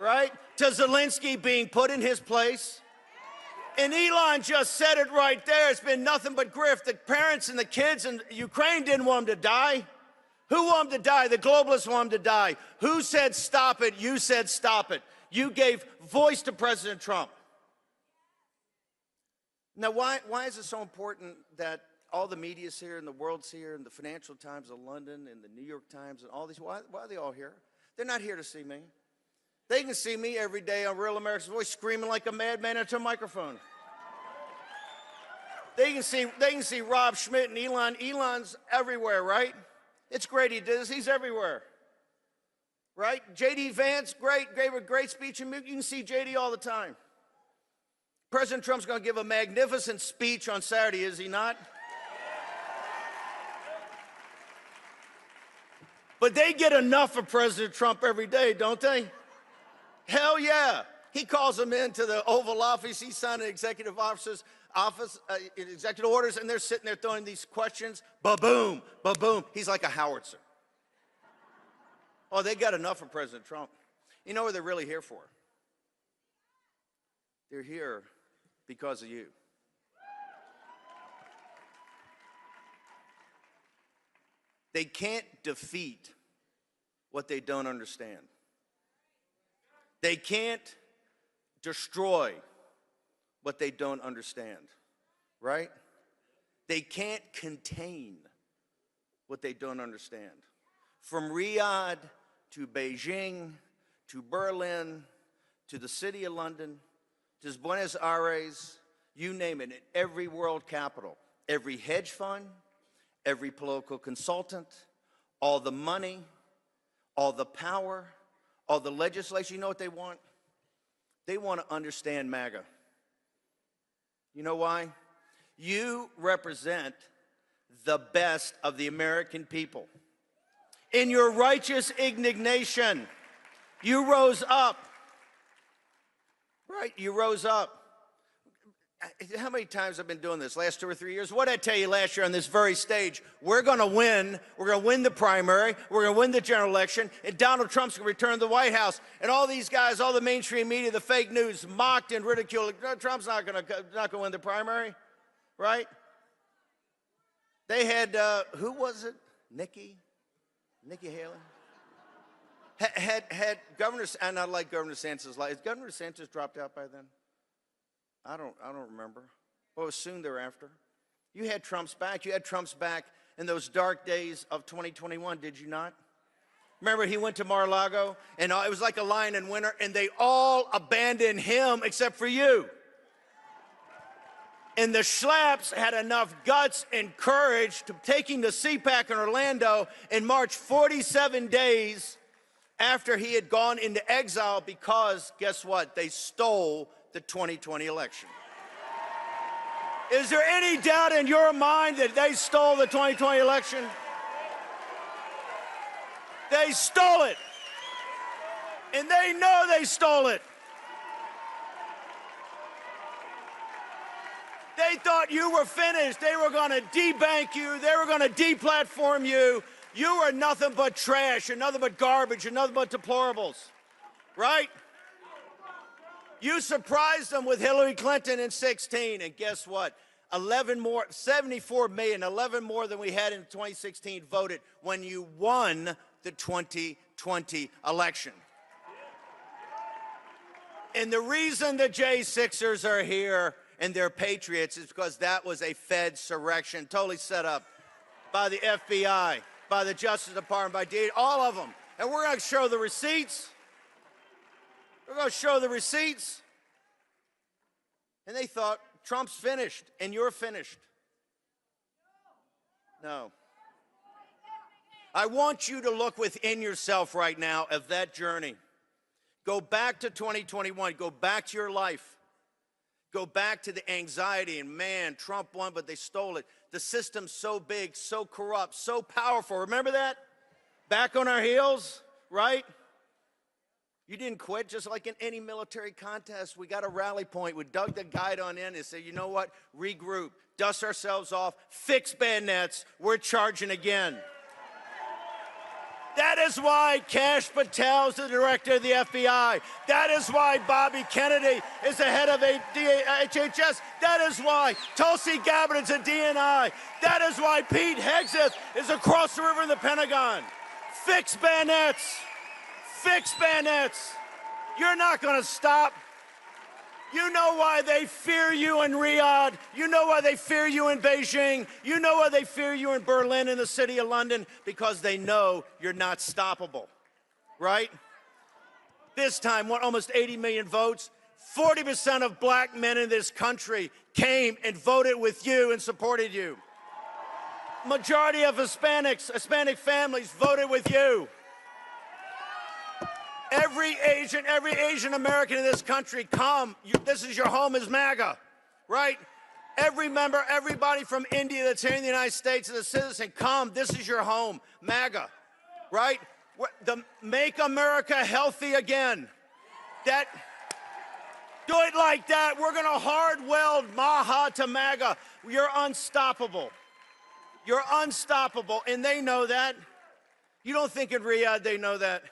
right? To Zelensky being put in his place. And Elon just said it right there. It's been nothing but grift. The parents and the kids in Ukraine didn't want him to die. Who wanted him to die? The globalists wanted him to die. Who said stop it? You said stop it. You gave voice to President Trump. Now, why is it so important that all the media's here and the world's here and the Financial Times of London and the New York Times and all these? Why are they all here? They're not here to see me. They can see me every day on Real America's Voice screaming like a madman into a microphone. They can see Rob Schmidt and Elon. Elon's everywhere, right? It's great he did this. He's everywhere, right? JD Vance, gave a great speech, and you can see JD all the time. President Trump's going to give a magnificent speech on Saturday, is he not? But they get enough of President Trump every day, don't they? Hell yeah. He calls them into the Oval Office. He's signing executive executive orders, and they're sitting there throwing these questions. Ba-boom, ba-boom. He's like a howitzer. Oh, they got enough of President Trump. You know what they're really here for? They're here because of you. They can't defeat what they don't understand. They can't destroy what they don't understand, right? They can't contain what they don't understand. From Riyadh to Beijing to Berlin to the city of London to Buenos Aires, you name it, in every world capital, every hedge fund, every political consultant, all the money, all the power, all the legislation. You know what they want? They want to understand MAGA. You know why? You represent the best of the American people. In your righteous indignation, you rose up. Right? You rose up. How many times I've been doing this? Last 2 or 3 years? What did I tell you last year on this very stage? We're going to win. We're going to win the primary. We're going to win the general election. And Donald Trump's going to return to the White House. And all these guys, all the mainstream media, the fake news, mocked and ridiculed. Trump's not going to win the primary, right? They had, who was it? Nikki Haley? Had Governor, and I like Governor DeSantis' life. Is Governor DeSantis dropped out by then? I don't remember. Well, it was soon thereafter. You had Trump's back. You had Trump's back in those dark days of 2021, did you not? Remember, he went to Mar-a-Lago, and it was like a lion in winter, and they all abandoned him except for you. And the schlaps had enough guts and courage to taking the CPAC in Orlando and march 47 days after he had gone into exile because, guess what? They stole the 2020 election. Is there any doubt in your mind that they stole the 2020 election? They stole it. And they know they stole it. They thought you were finished. They were going to debank you. They were going to deplatform you. You are nothing but trash. You're nothing but garbage. You're nothing but deplorables, right? You surprised them with Hillary Clinton in 2016, and guess what? 74 million, 11 more than we had in 2016 voted when you won the 2020 election. And the reason the J6ers are here and they're patriots is because that was a Fed surrection, totally set up by the FBI, by the Justice Department, by DA, all of them. And we're going to show the receipts. We're going to show the receipts. And they thought, Trump's finished, and you're finished. No. I want you to look within yourself right now of that journey. Go back to 2021. Go back to your life. Go back to the anxiety, and man, Trump won, but they stole it. The system's so big, so corrupt, so powerful. Remember that? Back on our heels, right? You didn't quit, just like in any military contest. We got a rally point. We dug the guide on in and said, you know what? Regroup, dust ourselves off, fix bayonets. We're charging again. That is why Kash Patel is the director of the FBI. That is why Bobby Kennedy is the head of HHS. That is why Tulsi Gabbard is a DNI. That is why Pete Hegseth is across the river in the Pentagon. Fix bayonets. Fix bayonets. You're not going to stop. You know why they fear you in Riyadh. You know why they fear you in Beijing. You know why they fear you in Berlin and the city of London, because they know you're not stoppable, right? This time, almost 80 million votes. 40% of black men in this country came and voted with you and supported you. Majority of Hispanic families voted with you. Every Asian American in this country, come. This is your home, is MAGA, right? Everybody from India that's here in the United States as a citizen, come. This is your home, MAGA, right? Make America healthy again. Do it like that. We're going to hard weld MAHA to MAGA. You're unstoppable. You're unstoppable, and they know that. You don't think in Riyadh they know that.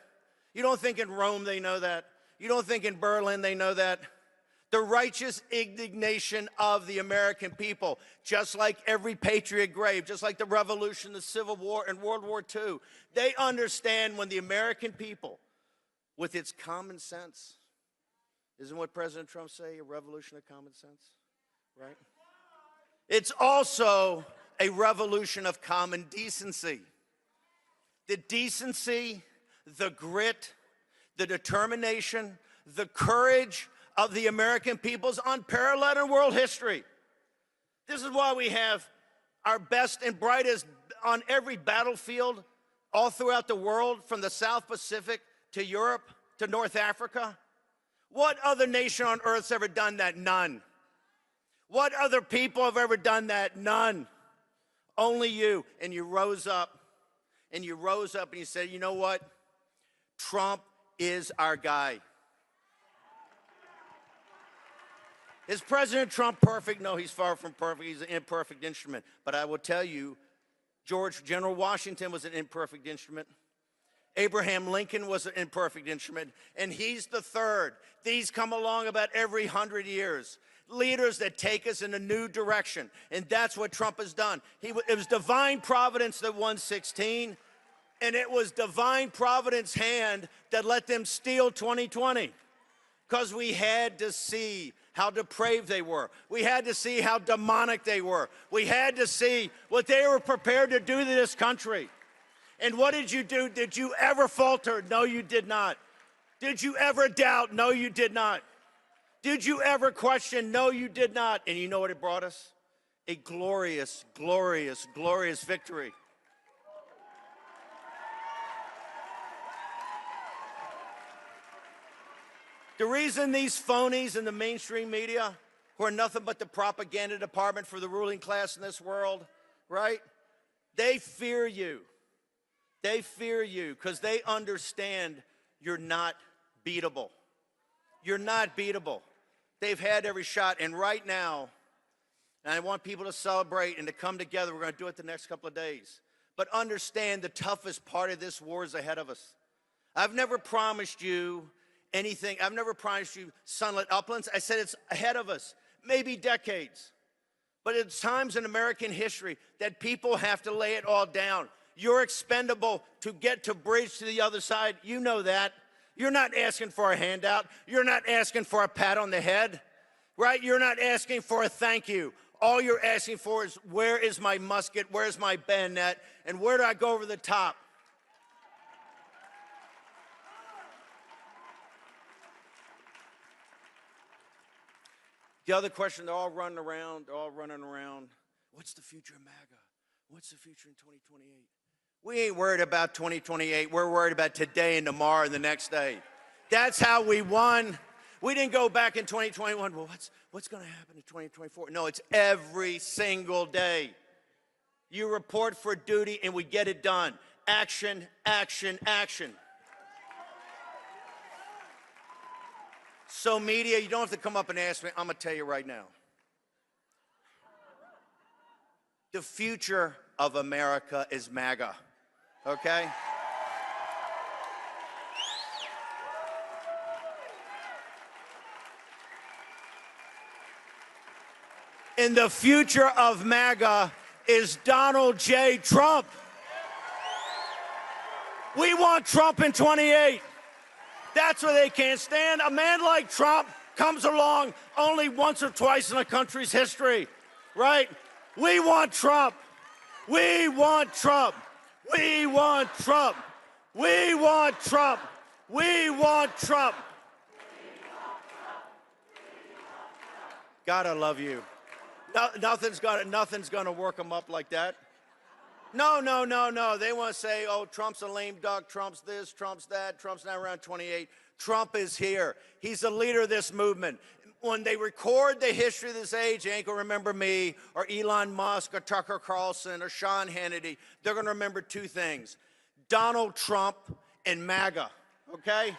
You don't think in Rome they know that. You don't think in Berlin they know that. The righteous indignation of the American people, just like every patriot grave, just like the Revolution, the Civil War, and World War II, they understand when the American people, with its common sense, isn't what President Trump say, a revolution of common sense, right? It's also a revolution of common decency. The decency, the grit, the determination, the courage of the American people is unparalleled in world history. This is why we have our best and brightest on every battlefield all throughout the world, from the South Pacific to Europe to North Africa. What other nation on earth's ever done that? None. What other people have ever done that? None. Only you. And you rose up, and you said, you know what? Trump is our guy. Is President Trump perfect? No, he's far from perfect. He's an imperfect instrument. But I will tell you, General Washington was an imperfect instrument. Abraham Lincoln was an imperfect instrument. And he's the third. These come along about every 100 years. Leaders that take us in a new direction. And that's what Trump has done. It was divine providence that won 16. And it was divine providence hand that let them steal 2020. Because we had to see how depraved they were. We had to see how demonic they were. We had to see what they were prepared to do to this country. And what did you do? Did you ever falter? No, you did not. Did you ever doubt? No, you did not. Did you ever question? No, you did not. And you know what it brought us? A glorious, glorious, glorious victory. The reason these phonies in the mainstream media, who are nothing but the propaganda department for the ruling class in this world, right? They fear you. They fear you because they understand you're not beatable. You're not beatable. They've had every shot. And right now, And I want people to celebrate and to come together. We're going to do it the next couple of days. But understand the toughest part of this war is ahead of us. I've never promised you anything. I've never promised you sunlit uplands. I said it's ahead of us, maybe decades. But it's times in American history that people have to lay it all down. You're expendable to get to bridge to the other side. You know that. You're not asking for a handout. You're not asking for a pat on the head, right? You're not asking for a thank you. All you're asking for is, where is my musket? Where's my bayonet? And where do I go over the top? The other question, they're all running around. What's the future of MAGA? What's the future in 2028? We ain't worried about 2028. We're worried about today and tomorrow and the next day. That's how we won. We didn't go back in 2021. Well, what's going to happen in 2024? No, it's every single day. You report for duty and we get it done. Action, action, action. So media, you don't have to come up and ask me. I'm going to tell you right now. The future of America is MAGA, okay? And the future of MAGA is Donald J. Trump. We want Trump in 28. That's what they can't stand. A man like Trump comes along only once or twice in a country's history, right? We want Trump. We want Trump. We want Trump. We want Trump. We want Trump. God, I love you. Nothing's gonna work them up like that. No. They want to say, oh, Trump's a lame duck, Trump's this, Trump's that, Trump's not around 28. Trump is here. He's the leader of this movement. When they record the history of this age, they ain't gonna remember me or Elon Musk or Tucker Carlson or Sean Hannity. They're gonna remember two things: Donald Trump and MAGA, okay?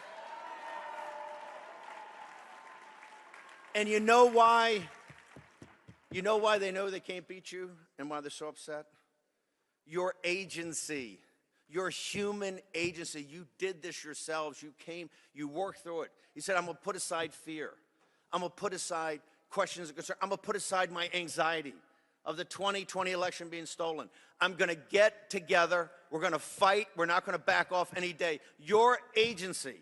And you know why? You know why they know they can't beat you and why they're so upset? Your agency, your human agency. You did this yourselves. You came, you worked through it. You said, I'm going to put aside fear. I'm going to put aside questions of concern. I'm going to put aside my anxiety of the 2020 election being stolen. I'm going to get together. We're going to fight. We're not going to back off any day. Your agency,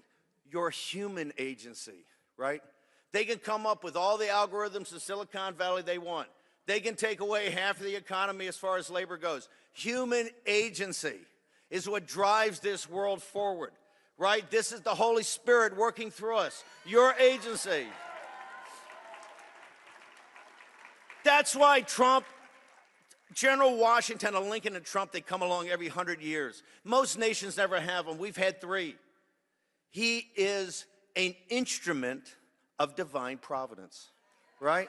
your human agency, right? They can come up with all the algorithms in Silicon Valley they want. They can take away half of the economy as far as labor goes. Human agency is what drives this world forward, right? This is the Holy Spirit working through us. Your agency. That's why Trump, General Washington and Lincoln and Trump, they come along every 100 years. Most nations never have them. We've had 3. He is an instrument of divine providence, right?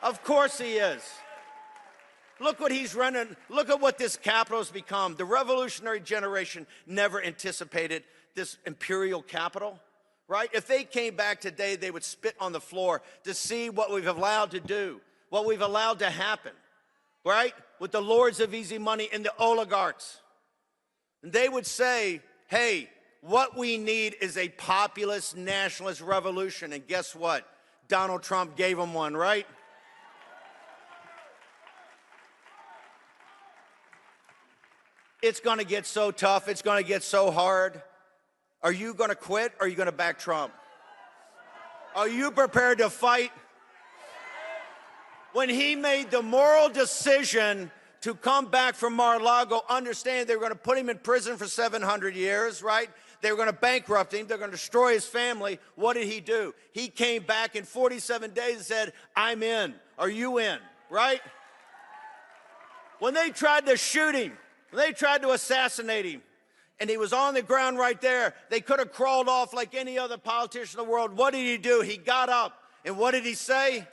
Of course he is. Look what he's running. Look at what this capital has become. The revolutionary generation never anticipated this imperial capital, right? If they came back today, they would spit on the floor to see what we've allowed to do, what we've allowed to happen, right? With the lords of easy money and the oligarchs. And they would say, hey, what we need is a populist nationalist revolution. And guess what? Donald Trump gave them one, right? It's going to get so tough. It's going to get so hard. Are you going to quit or are you going to back Trump? Are you prepared to fight? When he made the moral decision to come back from Mar-a-Lago, understand they were going to put him in prison for 700 years, right? They were going to bankrupt him. They're going to destroy his family. What did he do? He came back in 47 days and said, I'm in. Are you in? Right? When they tried to shoot him, when they tried to assassinate him, and he was on the ground right there, they could have crawled off like any other politician in the world. What did he do? He got up. And what did he say?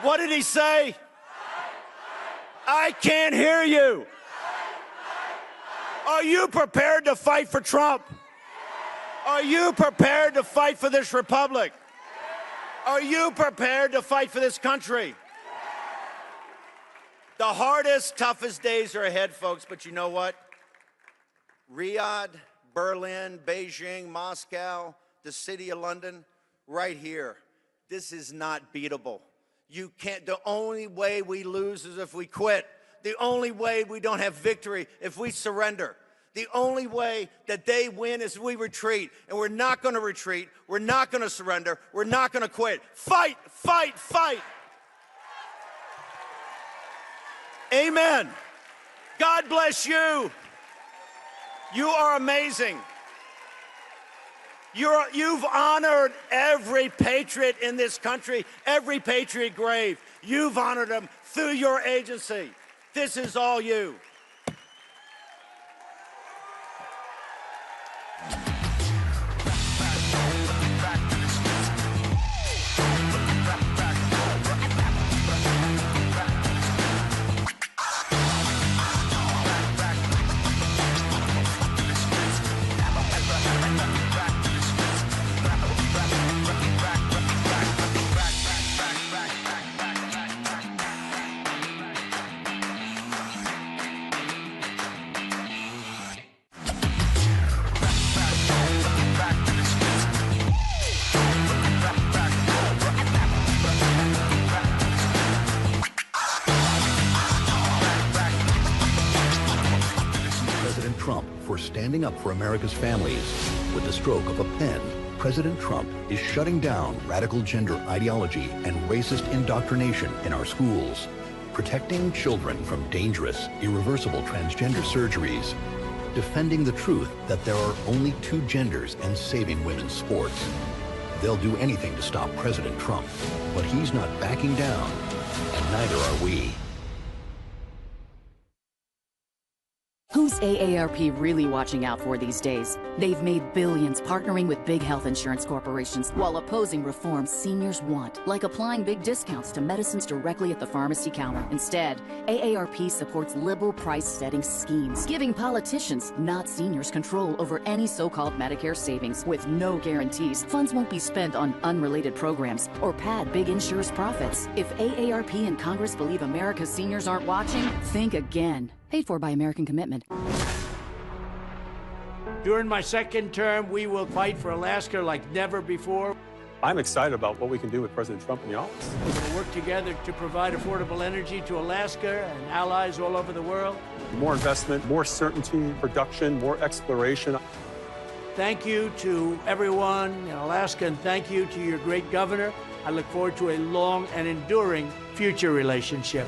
What did he say? I can't hear you. Are you prepared to fight for Trump? Are you prepared to fight for this republic? Are you prepared to fight for this country? The hardest, toughest days are ahead, folks, but you know what? Riyadh, Berlin, Beijing, Moscow, the city of London, right here. This is not beatable. You can't, the only way we lose is if we quit. The only way we don't have victory if we surrender. The only way that they win is we retreat. And we're not going to retreat. We're not going to surrender. We're not going to quit. Fight, fight, fight. Amen. God bless you. You are amazing. You've honored every patriot in this country, every patriot grave. You've honored them through your agency. This is all you. Standing up for America's families. With the stroke of a pen, President Trump is shutting down radical gender ideology and racist indoctrination in our schools, protecting children from dangerous, irreversible transgender surgeries, defending the truth that there are only two genders and saving women's sports. They'll do anything to stop President Trump, but he's not backing down, and neither are we. Who's AARP really watching out for these days? They've made billions partnering with big health insurance corporations while opposing reforms seniors want, like applying big discounts to medicines directly at the pharmacy counter. Instead, AARP supports liberal price-setting schemes, giving politicians, not seniors, control over any so-called Medicare savings. With no guarantees, funds won't be spent on unrelated programs or pad big insurers' profits. If AARP and Congress believe America's seniors aren't watching, think again. Paid for by American Commitment. During my second term, we will fight for Alaska like never before. I'm excited about what we can do with President Trump in the office. We're going to work together to provide affordable energy to Alaska and allies all over the world. More investment, more certainty, production, more exploration. Thank you to everyone in Alaska, and thank you to your great governor. I look forward to a long and enduring future relationship.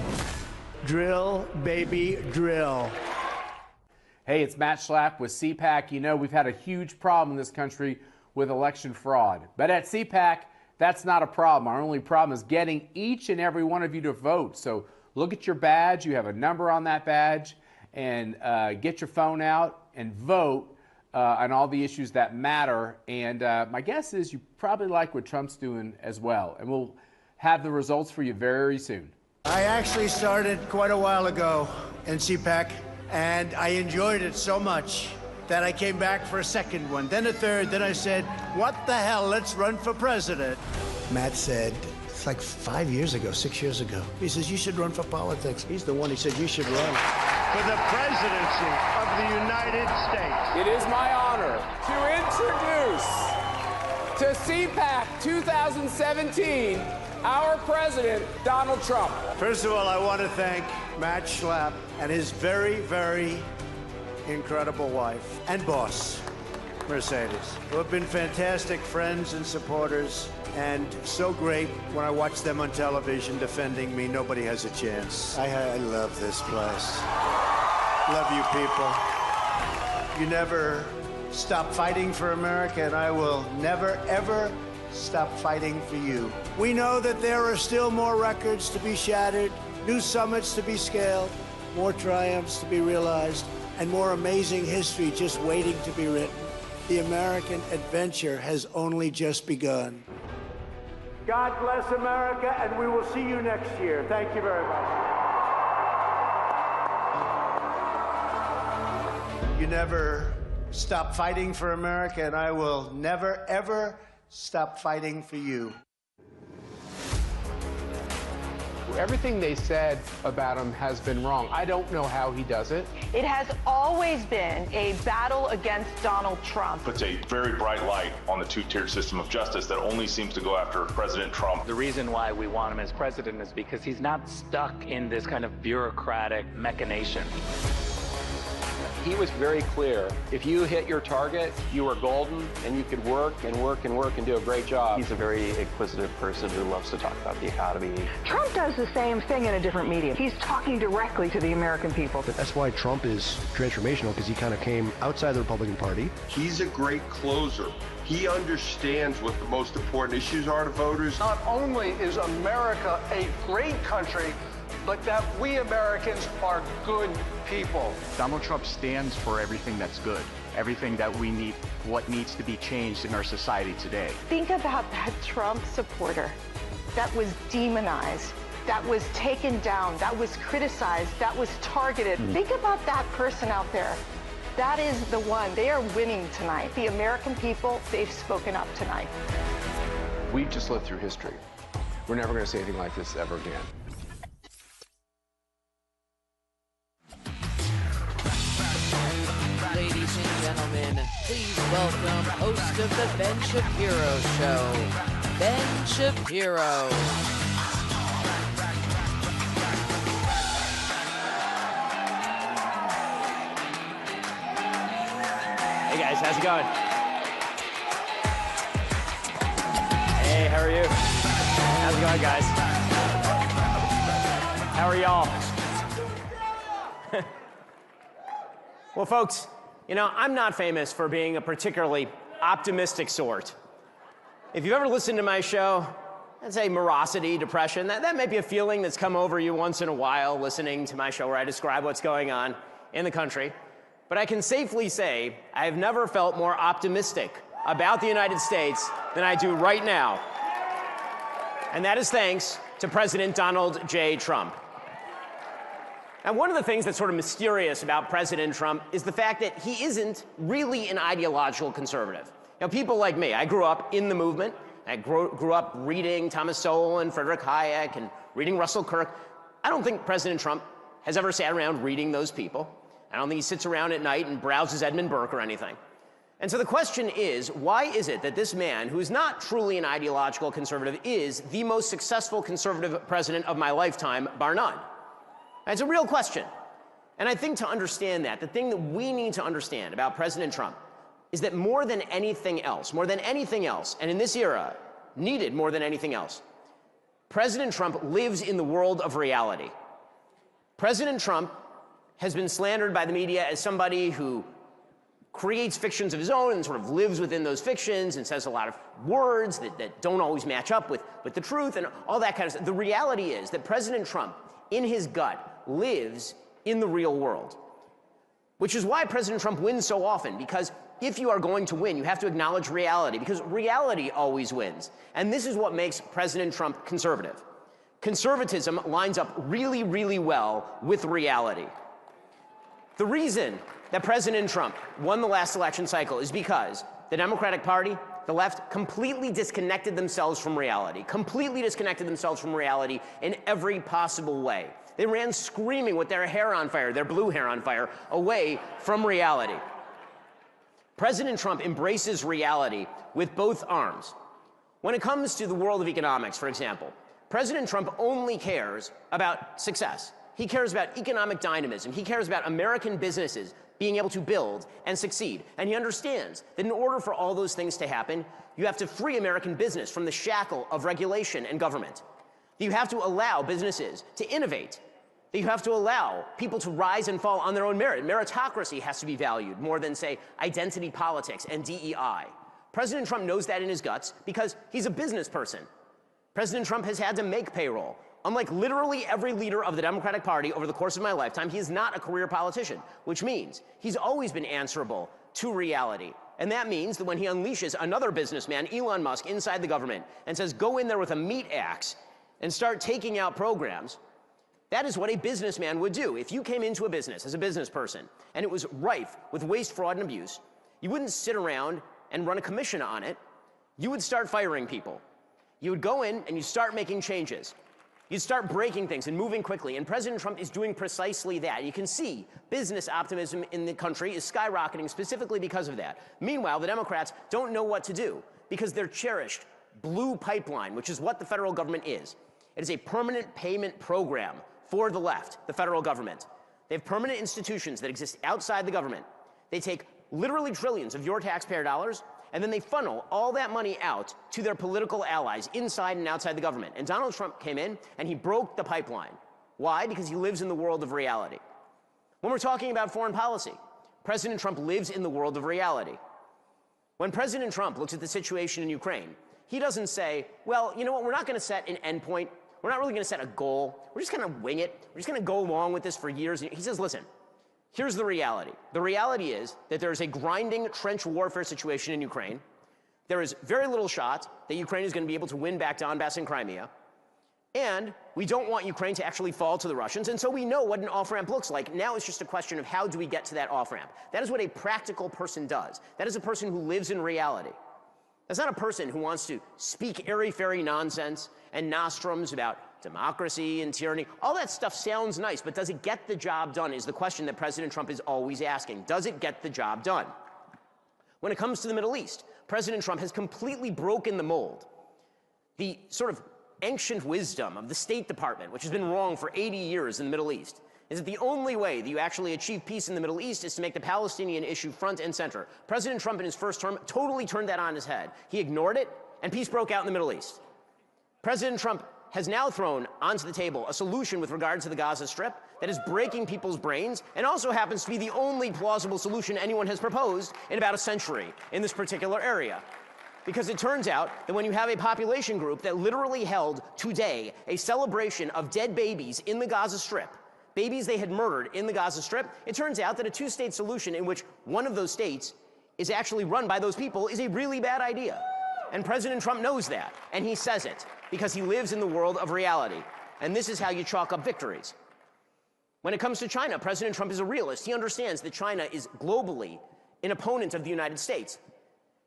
Drill, baby, drill. Hey, it's Matt Schlapp with CPAC. You know, we've had a huge problem in this country with election fraud. But at CPAC, that's not a problem. Our only problem is getting each and every one of you to vote. So look at your badge. You have a number on that badge. And get your phone out and vote on all the issues that matter. And my guess is you probably like what Trump's doing as well. And we'll have the results for you very soon. I actually started quite a while ago in CPAC, and I enjoyed it so much that I came back for a second one, then a third, then I said, what the hell, let's run for president. Matt said, it's like 5 years ago, 6 years ago. He says, you should run for politics. He's the one, he said, you should run. For the presidency of the United States. It is my honor to introduce to CPAC 2017 our president, Donald Trump. First of all, I want to thank Matt Schlapp and his very, very incredible wife and boss, Mercedes, who have been fantastic friends and supporters, and so great when I watch them on television defending me. Nobody has a chance. I love this place. Love you people. You never stop fighting for America, and I will never, ever stop fighting for you. We know that there are still more records to be shattered, new summits to be scaled, more triumphs to be realized, and more amazing history just waiting to be written. The American adventure has only just begun. God bless America, and we will see you next year. Thank you very much. You never stop fighting for America, and I will never, ever stop fighting for you. Everything they said about him has been wrong. I don't know how he does it. It has always been a battle against Donald Trump. Puts a very bright light on the two-tiered system of justice that only seems to go after President Trump. The reason why we want him as president is because he's not stuck in this kind of bureaucratic machination. He was very clear. If you hit your target, you were golden, and you could work and work and work and do a great job. He's a very inquisitive person who loves to talk about the economy. Trump does the same thing in a different medium. He's talking directly to the American people. That's why Trump is transformational, because he kind of came outside the Republican Party. He's a great closer. He understands what the most important issues are to voters. Not only is America a great country, but that we Americans are good people. Donald Trump stands for everything that's good, everything that we need, what needs to be changed in our society today. Think about that Trump supporter that was demonized, that was taken down, that was criticized, that was targeted. Think about that person out there. That is the one. They are winning tonight. The American people, they've spoken up tonight. We've just lived through history. We're never going to see anything like this ever again. Ladies and gentlemen, please welcome host of the Ben Shapiro Show, Ben Shapiro. Hey guys, how's it going? Hey, how are you? How's it going, guys? How are y'all? Well, folks, you know, I'm not famous for being a particularly optimistic sort. If you've ever listened to my show, I'd say morosity, depression, that may be a feeling that's come over you once in a while listening to my show where I describe what's going on in the country. But I can safely say I have never felt more optimistic about the United States than I do right now. And that is thanks to President Donald J. Trump. And one of the things that's sort of mysterious about President Trump is the fact that he isn't really an ideological conservative. You know, people like me, I grew up in the movement. I grew up reading Thomas Sowell and Friedrich Hayek and reading Russell Kirk. I don't think President Trump has ever sat around reading those people. I don't think he sits around at night and browses Edmund Burke or anything. And so the question is, why is it that this man, who's not truly an ideological conservative, is the most successful conservative president of my lifetime, bar none? It's a real question. And I think to understand that, the thing that we need to understand about President Trump is that more than anything else, and in this era, needed more than anything else, President Trump lives in the world of reality. President Trump has been slandered by the media as somebody who creates fictions of his own and sort of lives within those fictions and says a lot of words that don't always match up with the truth and all that kind of stuff. The reality is that President Trump, in his gut, lives in the real world. Which is why President Trump wins so often, because if you are going to win, you have to acknowledge reality, because reality always wins. And this is what makes President Trump conservative. Conservatism lines up really, really well with reality. The reason that President Trump won the last election cycle is because the Democratic Party, the left, completely disconnected themselves from reality, in every possible way. They ran screaming with their hair on fire, their blue hair on fire, away from reality. President Trump embraces reality with both arms. When it comes to the world of economics, for example, President Trump only cares about success. He cares about economic dynamism. He cares about American businesses being able to build and succeed. And he understands that in order for all those things to happen, you have to free American business from the shackle of regulation and government. That you have to allow businesses to innovate. That you have to allow people to rise and fall on their own merit. Meritocracy has to be valued more than, say, identity politics and DEI. President Trump knows that in his guts because he's a business person. President Trump has had to make payroll. Unlike literally every leader of the Democratic Party over the course of my lifetime, he is not a career politician, which means he's always been answerable to reality. And that means that when he unleashes another businessman, Elon Musk, inside the government and says, go in there with a meat axe and start taking out programs, that is what a businessman would do. If you came into a business as a business person and it was rife with waste, fraud, and abuse, you wouldn't sit around and run a commission on it. You would start firing people. You would go in and you start making changes. You'd start breaking things and moving quickly, and President Trump is doing precisely that. You can see business optimism in the country is skyrocketing specifically because of that. Meanwhile, the Democrats don't know what to do because their cherished blue pipeline, which is what the federal government is. It is a permanent payment program for the left, the federal government. They have permanent institutions that exist outside the government. They take literally trillions of your taxpayer dollars, and then they funnel all that money out to their political allies inside and outside the government. And Donald Trump came in and he broke the pipeline. Why? Because he lives in the world of reality. When we're talking about foreign policy, President Trump lives in the world of reality. When President Trump looks at the situation in Ukraine, he doesn't say, well, you know what, we're not going to set an endpoint. We're not really going to set a goal. We're just going to wing it. We're just going to go along with this for years. He says, listen, here's the reality. The reality is that there is a grinding trench warfare situation in Ukraine. There is very little shot that Ukraine is going to be able to win back Donbass and Crimea. And we don't want Ukraine to actually fall to the Russians. And so we know what an off-ramp looks like. Now it's just a question of how do we get to that off-ramp. That is what a practical person does. That is a person who lives in reality. That's not a person who wants to speak airy-fairy nonsense and nostrums about democracy and tyranny. All that stuff sounds nice, but does it get the job done is the question that President Trump is always asking. Does it get the job done? When it comes to the Middle East, President Trump has completely broken the mold. The sort of ancient wisdom of the State Department, which has been wrong for 80 years in the Middle East, is that the only way that you actually achieve peace in the Middle East is to make the Palestinian issue front and center. President Trump in his first term totally turned that on his head. He ignored it, and peace broke out in the Middle East. President Trump has now thrown onto the table a solution with regard to the Gaza Strip that is breaking people's brains and also happens to be the only plausible solution anyone has proposed in about a century in this particular area. Because it turns out that when you have a population group that literally held today a celebration of dead babies in the Gaza Strip, babies they had murdered in the Gaza Strip, it turns out that a two-state solution in which one of those states is actually run by those people is a really bad idea. And President Trump knows that, and he says it, because he lives in the world of reality. And this is how you chalk up victories. When it comes to China, President Trump is a realist. He understands that China is globally an opponent of the United States,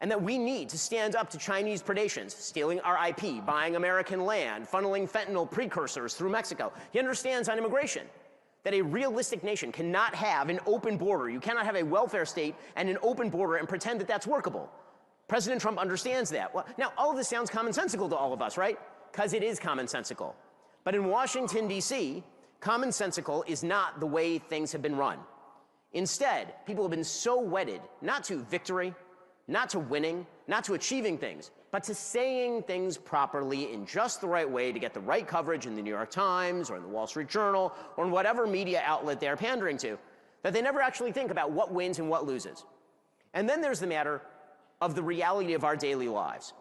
and that we need to stand up to Chinese predations, stealing our IP, buying American land, funneling fentanyl precursors through Mexico. He understands on immigration that a realistic nation cannot have an open border. You cannot have a welfare state and an open border and pretend that that's workable. President Trump understands that. Well, now, all of this sounds commonsensical to all of us, right? Because it is commonsensical. But in Washington, D.C., commonsensical is not the way things have been run. Instead, people have been so wedded not to victory, not to winning, not to achieving things, but to saying things properly in just the right way to get the right coverage in the New York Times or in the Wall Street Journal or in whatever media outlet they're pandering to, that they never actually think about what wins and what loses. And then there's the matter of the reality of our daily lives.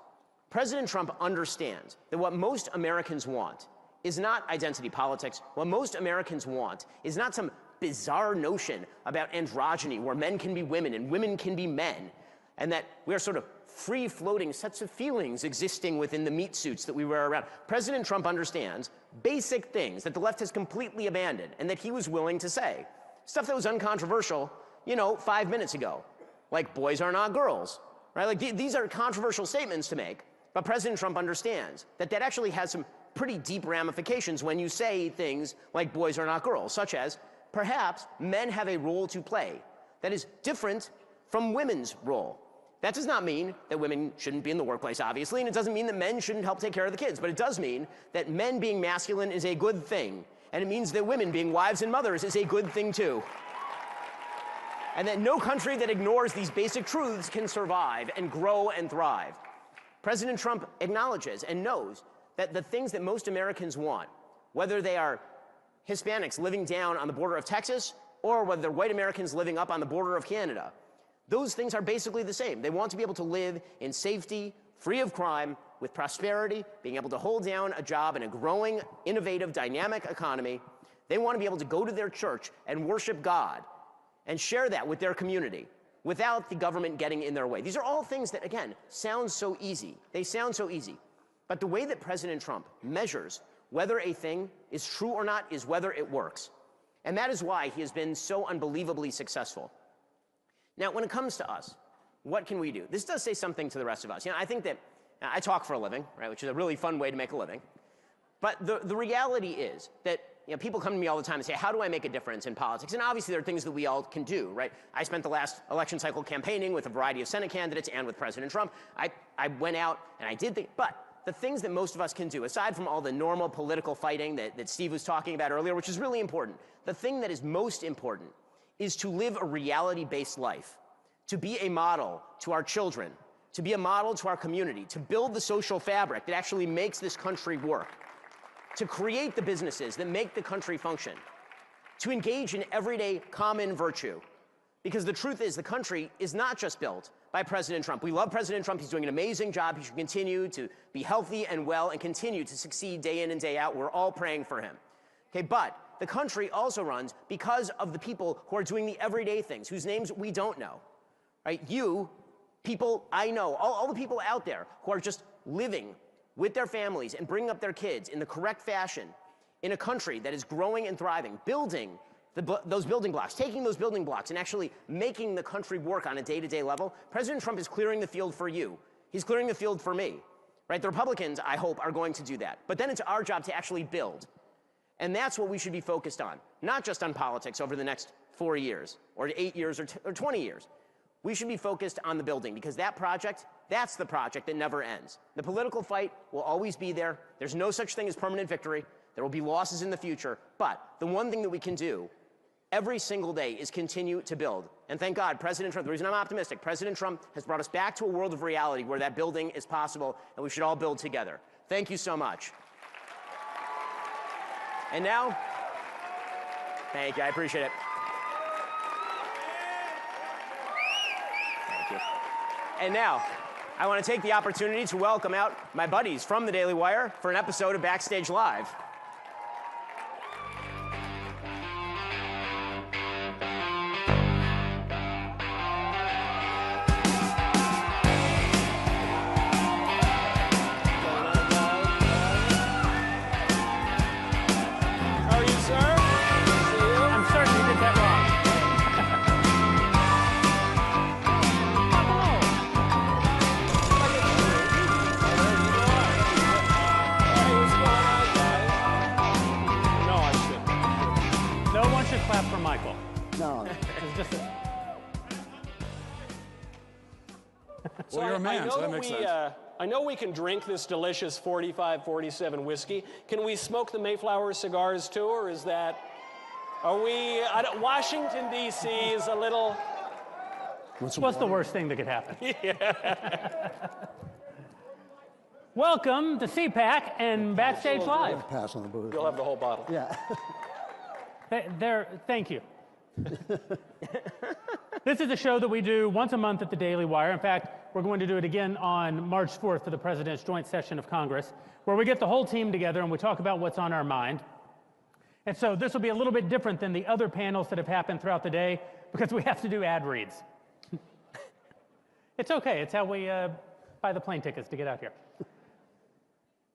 President Trump understands that what most Americans want is not identity politics. What most Americans want is not some bizarre notion about androgyny where men can be women and women can be men, and that we're sort of free-floating sets of feelings existing within the meat suits that we wear around. President Trump understands basic things that the left has completely abandoned and that he was willing to say. Stuff that was uncontroversial, 5 minutes ago, like boys are not girls, right? Like these are controversial statements to make, but President Trump understands that that actually has some pretty deep ramifications when you say things like boys are not girls, such as perhaps men have a role to play that is different from women's role. That does not mean that women shouldn't be in the workplace, obviously, and it doesn't mean that men shouldn't help take care of the kids, but it does mean that men being masculine is a good thing, and it means that women being wives and mothers is a good thing too. And that no country that ignores these basic truths can survive and grow and thrive. President Trump acknowledges and knows that the things that most Americans want, whether they are Hispanics living down on the border of Texas or whether they're white Americans living up on the border of Canada, those things are basically the same. They want to be able to live in safety, free of crime, with prosperity, being able to hold down a job in a growing, innovative, dynamic economy. They want to be able to go to their church and worship God and share that with their community without the government getting in their way. These are all things that, again, sound so easy. They sound so easy. But the way that President Trump measures whether a thing is true or not is whether it works. And that is why he has been so unbelievably successful. Now, when it comes to us, what can we do? This does say something to the rest of us. I think that I talk for a living, right, which is a really fun way to make a living. But the reality is that people come to me all the time and say, how do I make a difference in politics? And obviously there are things that we all can do, right? I spent the last election cycle campaigning with a variety of Senate candidates and with President Trump. I went out and I did things, but the things that most of us can do, aside from all the normal political fighting that Steve was talking about earlier, which is really important, the thing that is most important is to live a reality-based life, to be a model to our children, to be a model to our community, to build the social fabric that actually makes this country work, to create the businesses that make the country function, to engage in everyday common virtue. Because the truth is, the country is not just built by President Trump. We love President Trump. He's doing an amazing job. He should continue to be healthy and well and continue to succeed day in and day out. We're all praying for him. Okay, but the country also runs because of the people who are doing the everyday things, whose names we don't know. Right? You, people I know, all the people out there who are just living with their families and bringing up their kids in the correct fashion in a country that is growing and thriving, building those building blocks, taking those building blocks and actually making the country work on a day-to-day level. President Trump is clearing the field for you. He's clearing the field for me. Right? The Republicans, I hope, are going to do that. But then it's our job to actually build. And that's what we should be focused on, not just on politics over the next 4 years or 8 years or 20 years. We should be focused on the building, because that project, that's the project that never ends. The political fight will always be there. There's no such thing as permanent victory. There will be losses in the future. But the one thing that we can do every single day is continue to build. And thank God, President Trump, the reason I'm optimistic, President Trump has brought us back to a world of reality where that building is possible, and we should all build together. Thank you so much. And now, thank you, I appreciate it. Thank you. And now, I want to take the opportunity to welcome out my buddies from the Daily Wire for an episode of Backstage Live. I know we can drink this delicious 45-47 whiskey. Can we smoke the Mayflower cigars too, or is that... Are we... Washington, D.C. is a little... What's the worst thing that could happen? Yeah. Welcome to CPAC and Backstage Live. Pass on the booze. You'll have the whole bottle. Yeah. Thank you. This is a show that we do once a month at the Daily Wire. In fact, we're going to do it again on March 4th for the President's Joint Session of Congress, where we get the whole team together and we talk about what's on our mind. And so this will be a little bit different than the other panels that have happened throughout the day, because we have to do ad reads. It's okay. It's how we buy the plane tickets to get out here.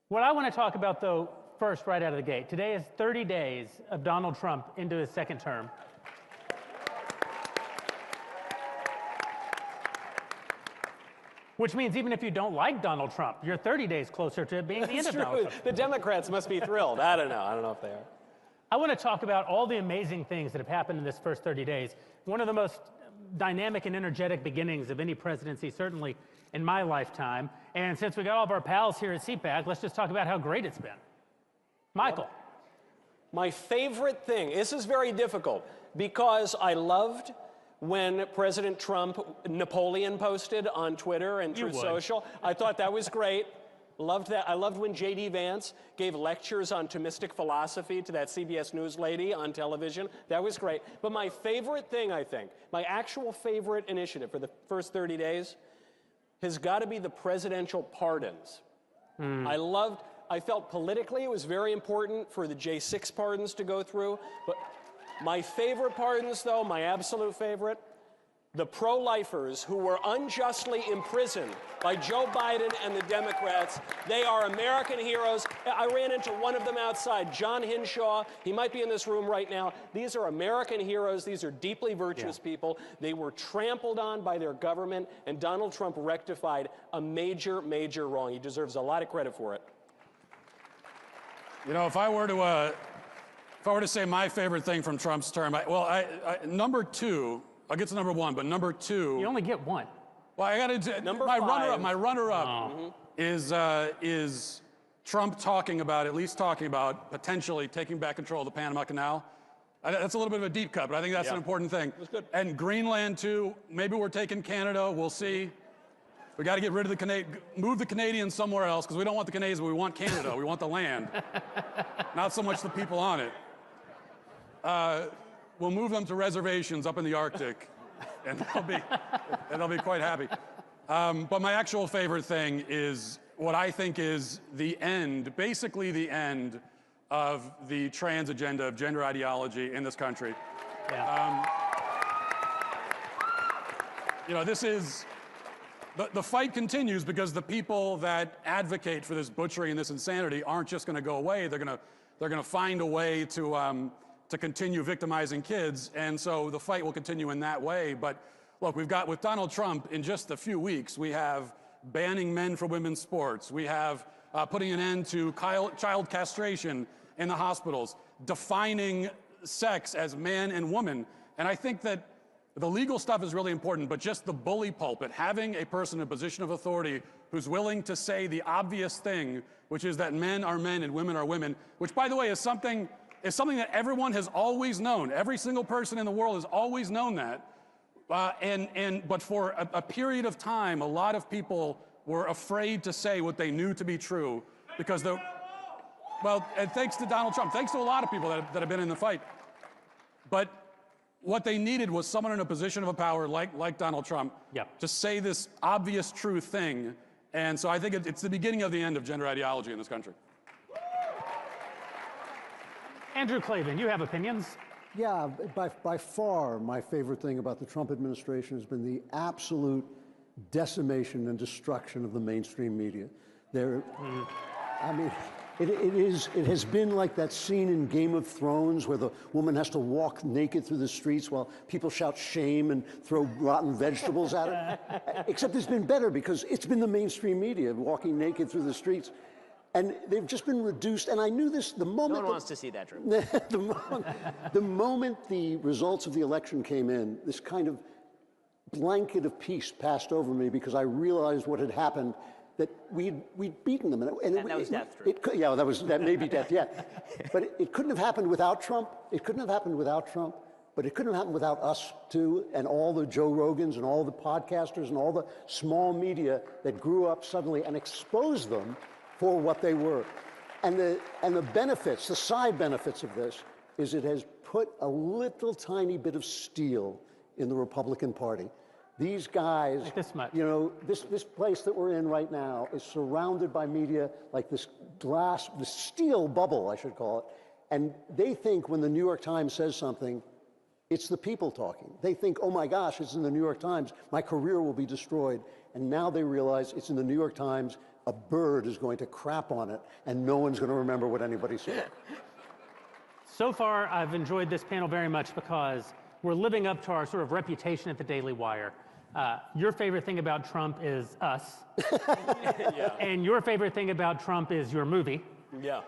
What I want to talk about, though, first, right out of the gate, today is 30 days of Donald Trump into his second term. Which means even if you don't like Donald Trump, you're 30 days closer to it being the end of Donald Trump. The Democrats must be thrilled. I don't know if they are. I want to talk about all the amazing things that have happened in this first 30 days. One of the most dynamic and energetic beginnings of any presidency, certainly in my lifetime. And since we got all of our pals here at CPAC, let's just talk about how great it's been. Michael. My favorite thing, this is very difficult, because I loved when President Trump, Napoleon posted on Twitter and Truth Social. I thought that was great. Loved that. I loved when JD Vance gave lectures on Thomistic philosophy to that CBS News lady on television. That was great. But my favorite thing, I think, my actual favorite initiative for the first 30 days has got to be the presidential pardons. I felt politically it was very important for the J6 pardons to go through, but my favorite pardons, though, my absolute favorite, the pro-lifers who were unjustly imprisoned by Joe Biden and the Democrats. They are American heroes. I ran into one of them outside, John Hinshaw. He might be in this room right now. These are American heroes. These are deeply virtuous people. They were trampled on by their government, and Donald Trump rectified a major, major wrong. He deserves a lot of credit for it. You know, if I were to say my favorite thing from Trump's term, number two, I'll get to number one, but number two. You only get one. Well, I got to. My runner-up is Trump at least talking about potentially taking back control of the Panama Canal. That's a little bit of a deep cut, but I think that's an important thing. That's good. And Greenland too. Maybe we're taking Canada. We'll see. We got to get rid of move the Canadians somewhere else, because we don't want the Canadians, but we want Canada. We want the land, not so much the people on it. We'll move them to reservations up in the Arctic, and they'll be quite happy. But my actual favorite thing is what I think is basically the end of the trans agenda of gender ideology in this country. Yeah. This is. The fight continues because the people that advocate for this butchery and this insanity aren't just going to go away. They're going to find a way to continue victimizing kids, and so the fight will continue in that way. But look, we've got with Donald Trump in just a few weeks, we have banning men from women's sports. We have putting an end to child castration in the hospitals, defining sex as man and woman, and I think that. The legal stuff is really important, but just the bully pulpit, having a person in a position of authority who's willing to say the obvious thing, which is that men are men and women are women, which, by the way, is something that everyone has always known. Every single person in the world has always known that. But for a period of time, a lot of people were afraid to say what they knew to be true because and thanks to Donald Trump, thanks to a lot of people that have been in the fight. But what they needed was someone in a position of power like Donald Trump to say this obvious true thing. And so I think it's the beginning of the end of gender ideology in this country. Andrew Klavan, you have opinions? Yeah, by far my favorite thing about the Trump administration has been the absolute decimation and destruction of the mainstream media. It has been like that scene in Game of Thrones where the woman has to walk naked through the streets while people shout shame and throw rotten vegetables at her. Except it's been better because it's been the mainstream media walking naked through the streets. And they've just been reduced. And I knew this the moment... No one wants to see that, Drew. The moment the results of the election came in, this kind of blanket of peace passed over me because I realized what had happened, that we'd beaten them. And that was death, Drew. That may be death, yeah. But it couldn't have happened without Trump. It couldn't have happened without Trump. But it couldn't have happened without us, too, and all the Joe Rogans and all the podcasters and all the small media that grew up suddenly and exposed them for what they were. And the benefits, the side benefits of this, is it has put a little tiny bit of steel in the Republican Party. These guys, like this much. You know, this place that we're in right now is surrounded by media like this steel bubble, I should call it. And they think when the New York Times says something, it's the people talking. They think, oh my gosh, it's in the New York Times, my career will be destroyed. And now they realize it's in the New York Times, a bird is going to crap on it, and no one's going to remember what anybody said. So far, I've enjoyed this panel very much because we're living up to our sort of reputation at the Daily Wire. Your favorite thing about Trump is us. Yeah. And your favorite thing about Trump is your movie. Yeah.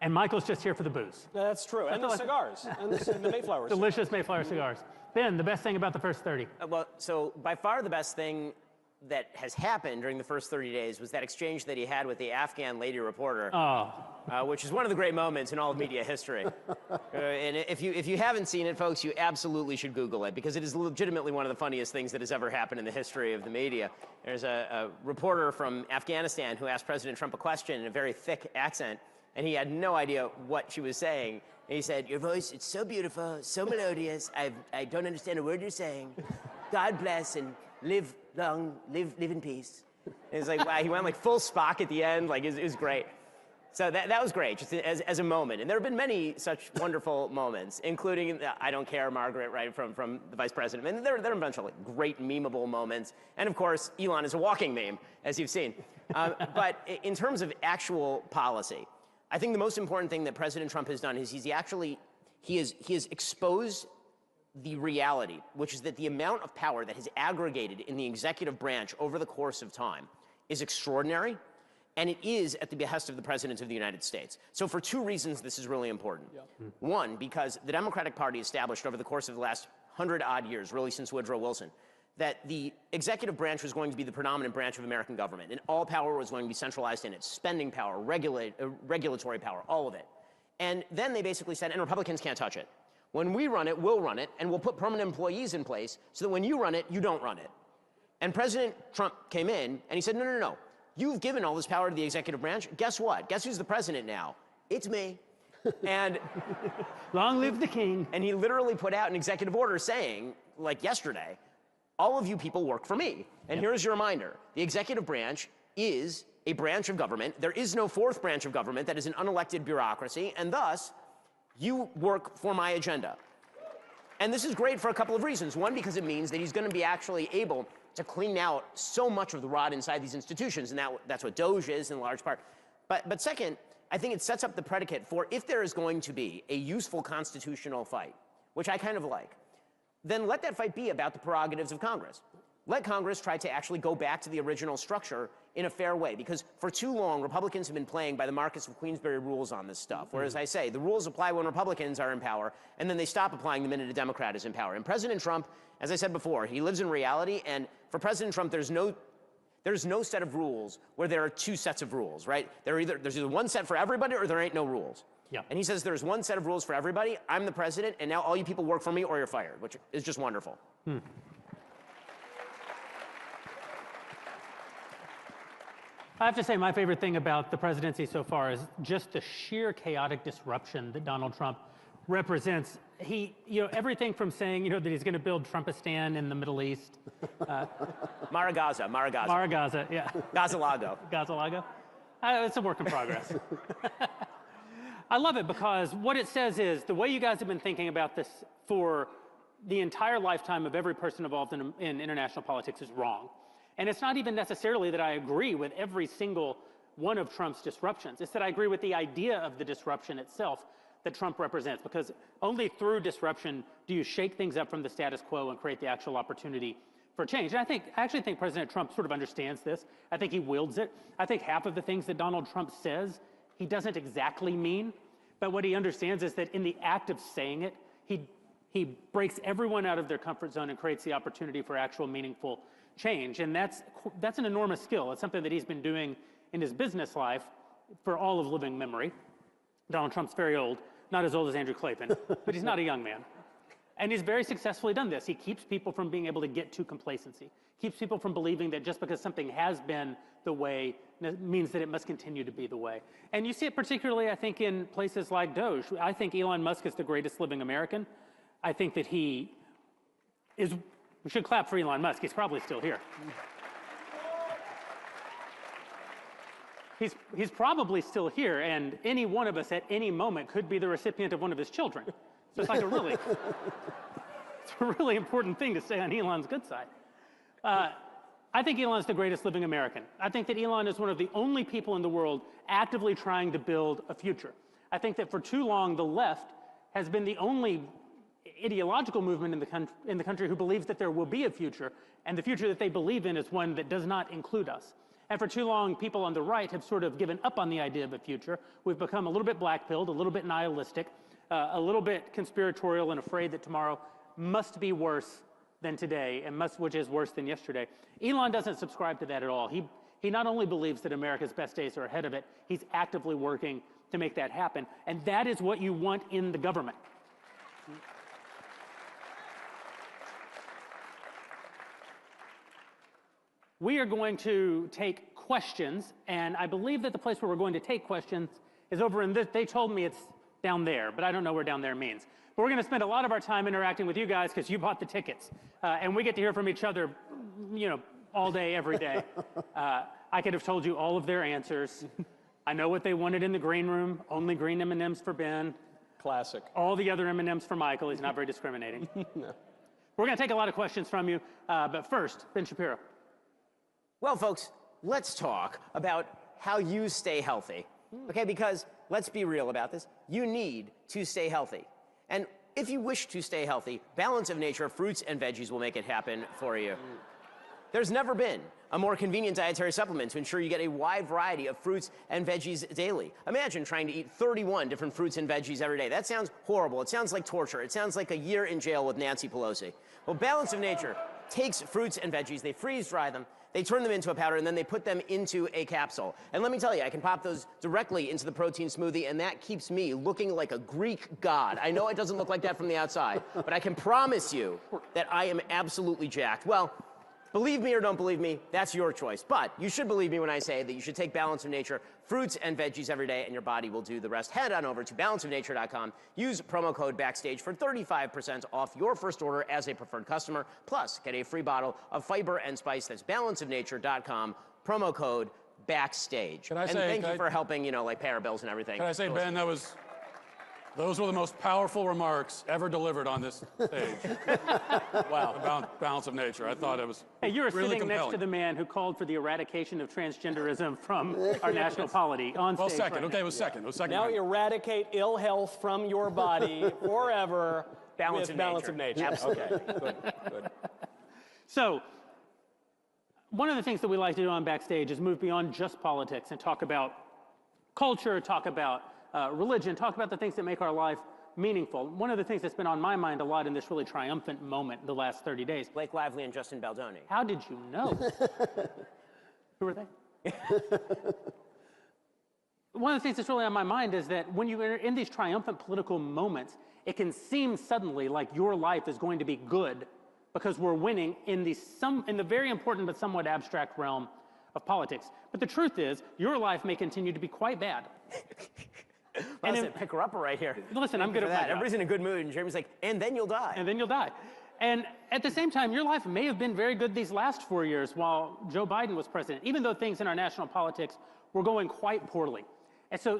And Michael's just here for the booze. That's true. And the cigars. And the Mayflower cigars. Delicious Mayflower cigars. Ben, the best thing about the first 30? Well, so by far the best thing that has happened during the first 30 days was that exchange that he had with the Afghan lady reporter, which is one of the great moments in all of media history. And if you haven't seen it, folks, you absolutely should Google it, because it is legitimately one of the funniest things that has ever happened in the history of the media. There's a reporter from Afghanistan who asked President Trump a question in a very thick accent, and he had no idea what she was saying. And he said, "Your voice, it's so beautiful, so melodious. I don't understand a word you're saying. God bless and live long, live in peace." And it's like, wow, he went like full Spock at the end. Like, it was great. So that was great, just as a moment. And there have been many such wonderful moments, including I don't care, Margaret, right, from the vice president. And there are a bunch of like great memeable moments. And of course, Elon is a walking meme, as you've seen. But in terms of actual policy, I think the most important thing that President Trump has done is he has exposed the reality, which is that the amount of power that has aggregated in the executive branch over the course of time is extraordinary. And it is at the behest of the President of the United States. So for two reasons, this is really important. One, because the Democratic Party established over the course of the last 100-odd years, really since Woodrow Wilson, that the executive branch was going to be the predominant branch of American government, and all power was going to be centralized in it, spending power, regulatory power, all of it. And then they basically said, and Republicans can't touch it. When we run it, we'll run it, and we'll put permanent employees in place so that when you run it, you don't run it. And President Trump came in, and he said, no, no, no. You've given all this power to the executive branch. Guess what? Guess who's the president now? It's me. And long live the king. And he literally put out an executive order saying, like yesterday, all of you people work for me. And here's your reminder. The executive branch is a branch of government. There is no fourth branch of government that is an unelected bureaucracy, and thus, you work for my agenda. And this is great for a couple of reasons. One, because it means that he's going to be actually able to clean out so much of the rot inside these institutions, and that's what Doge is in large part. But second, I think it sets up the predicate for if there is going to be a useful constitutional fight, which I kind of like, then let that fight be about the prerogatives of Congress. Let Congress try to actually go back to the original structure in a fair way, because for too long, Republicans have been playing by the Marcus of Queensberry rules on this stuff, where, as I say, the rules apply when Republicans are in power, and then they stop applying the minute a Democrat is in power. And President Trump, as I said before, he lives in reality, and for President Trump, there's no set of rules where there are two sets of rules, right? There's either one set for everybody or there ain't no rules. Yeah. And he says there's one set of rules for everybody. I'm the president, and now all you people work for me or you're fired, which is just wonderful. I have to say my favorite thing about the presidency so far is just the sheer chaotic disruption that Donald Trump represents. He, everything from saying, that he's going to build Trumpistan in the Middle East. Maragaza. Maragaza, yeah. Gazalago. Gazalago. It's a work in progress. I love it because what it says is the way you guys have been thinking about this for the entire lifetime of every person involved in international politics is wrong. And it's not even necessarily that I agree with every single one of Trump's disruptions. It's that I agree with the idea of the disruption itself that Trump represents, because only through disruption do you shake things up from the status quo and create the actual opportunity for change. And I actually think President Trump sort of understands this. I think he wields it. I think half of the things that Donald Trump says, he doesn't exactly mean, but what he understands is that in the act of saying it, he breaks everyone out of their comfort zone and creates the opportunity for actual meaningful change. And that's an enormous skill. It's something that he's been doing in his business life for all of living memory. Donald Trump's very old, not as old as Andrew Clayton, but he's not a young man. And he's very successfully done this. He keeps people from being able to get to complacency, keeps people from believing that just because something has been the way means that it must continue to be the way. And you see it particularly, I think, in places like Doge. I think Elon Musk is the greatest living American. I think that he is. We should clap for Elon Musk. He's probably still here. He's probably still here, and any one of us at any moment could be the recipient of one of his children. So it's like it's a really important thing to say on Elon's good side. I think Elon's the greatest living American. I think that Elon is one of the only people in the world actively trying to build a future. I think that for too long, the left has been the only ideological movement in the country who believes that there will be a future, and the future that they believe in is one that does not include us. And for too long, people on the right have sort of given up on the idea of a future. We've become a little bit black-pilled, a little bit nihilistic, a little bit conspiratorial and afraid that tomorrow must be worse than today, and which is worse than yesterday. Elon doesn't subscribe to that at all. He not only believes that America's best days are ahead of it, he's actively working to make that happen. And that is what you want in the government. We are going to take questions, and I believe that the place where we're going to take questions is over in this. They told me it's down there, but I don't know where down there means. But we're going to spend a lot of our time interacting with you guys because you bought the tickets, and we get to hear from each other, all day, every day. I could have told you all of their answers. I know what they wanted in the green room. Only green M&Ms for Ben. Classic. All the other M&Ms for Michael. He's not very discriminating. No. We're going to take a lot of questions from you, but first, Ben Shapiro. Well, folks, let's talk about how you stay healthy, okay? Because let's be real about this. You need to stay healthy. And if you wish to stay healthy, balance of nature, fruits and veggies will make it happen for you. There's never been a more convenient dietary supplement to ensure you get a wide variety of fruits and veggies daily. Imagine trying to eat 31 different fruits and veggies every day. That sounds horrible. It sounds like torture. It sounds like a year in jail with Nancy Pelosi. Well, Balance of Nature takes fruits and veggies, they freeze dry them, they turn them into a powder, and then they put them into a capsule. And let me tell you, I can pop those directly into the protein smoothie, and that keeps me looking like a Greek god. I know it doesn't look like that from the outside, but I can promise you that I am absolutely jacked. Well, believe me or don't believe me, that's your choice. But you should believe me when I say that you should take Balance of Nature fruits and veggies every day, and your body will do the rest. Head on over to balanceofnature.com. Use promo code BACKSTAGE for 35% off your first order as a preferred customer. Plus, get a free bottle of fiber and spice. That's balanceofnature.com. Promo code BACKSTAGE. Can I and say, thank you for helping, you know, like pay our bills and everything. Can I say, Ben, those were the most powerful remarks ever delivered on this stage. Wow. Balance of Nature. I thought it was Hey, you were really sitting compelling. next to the man who called for the eradication of transgenderism from our national polity on Well, stage. second. Right Okay, now. it was second. It was second. Now eradicate ill health from your body forever. Balance with of Balance Nature. of Nature. Absolutely. Okay, good. So, one of the things that we like to do on Backstage is move beyond just politics and talk about culture, talk about religion, talk about the things that make our life meaningful. One of the things that's been on my mind a lot in this really triumphant moment the last 30 days. Blake Lively and Justin Baldoni. How did you know? Who are they? One of the things that's really on my mind is that when you're in these triumphant political moments, it can seem suddenly like your life is going to be good because we're winning in the very important but somewhat abstract realm of politics. But the truth is, your life may continue to be quite bad. And pick her up right here. Listen, I'm good at that. my job. Everybody's in a good mood, and Jeremy's like, and then you'll die. And then you'll die. And at the same time, your life may have been very good these last 4 years while Joe Biden was president, even though things in our national politics were going quite poorly. And so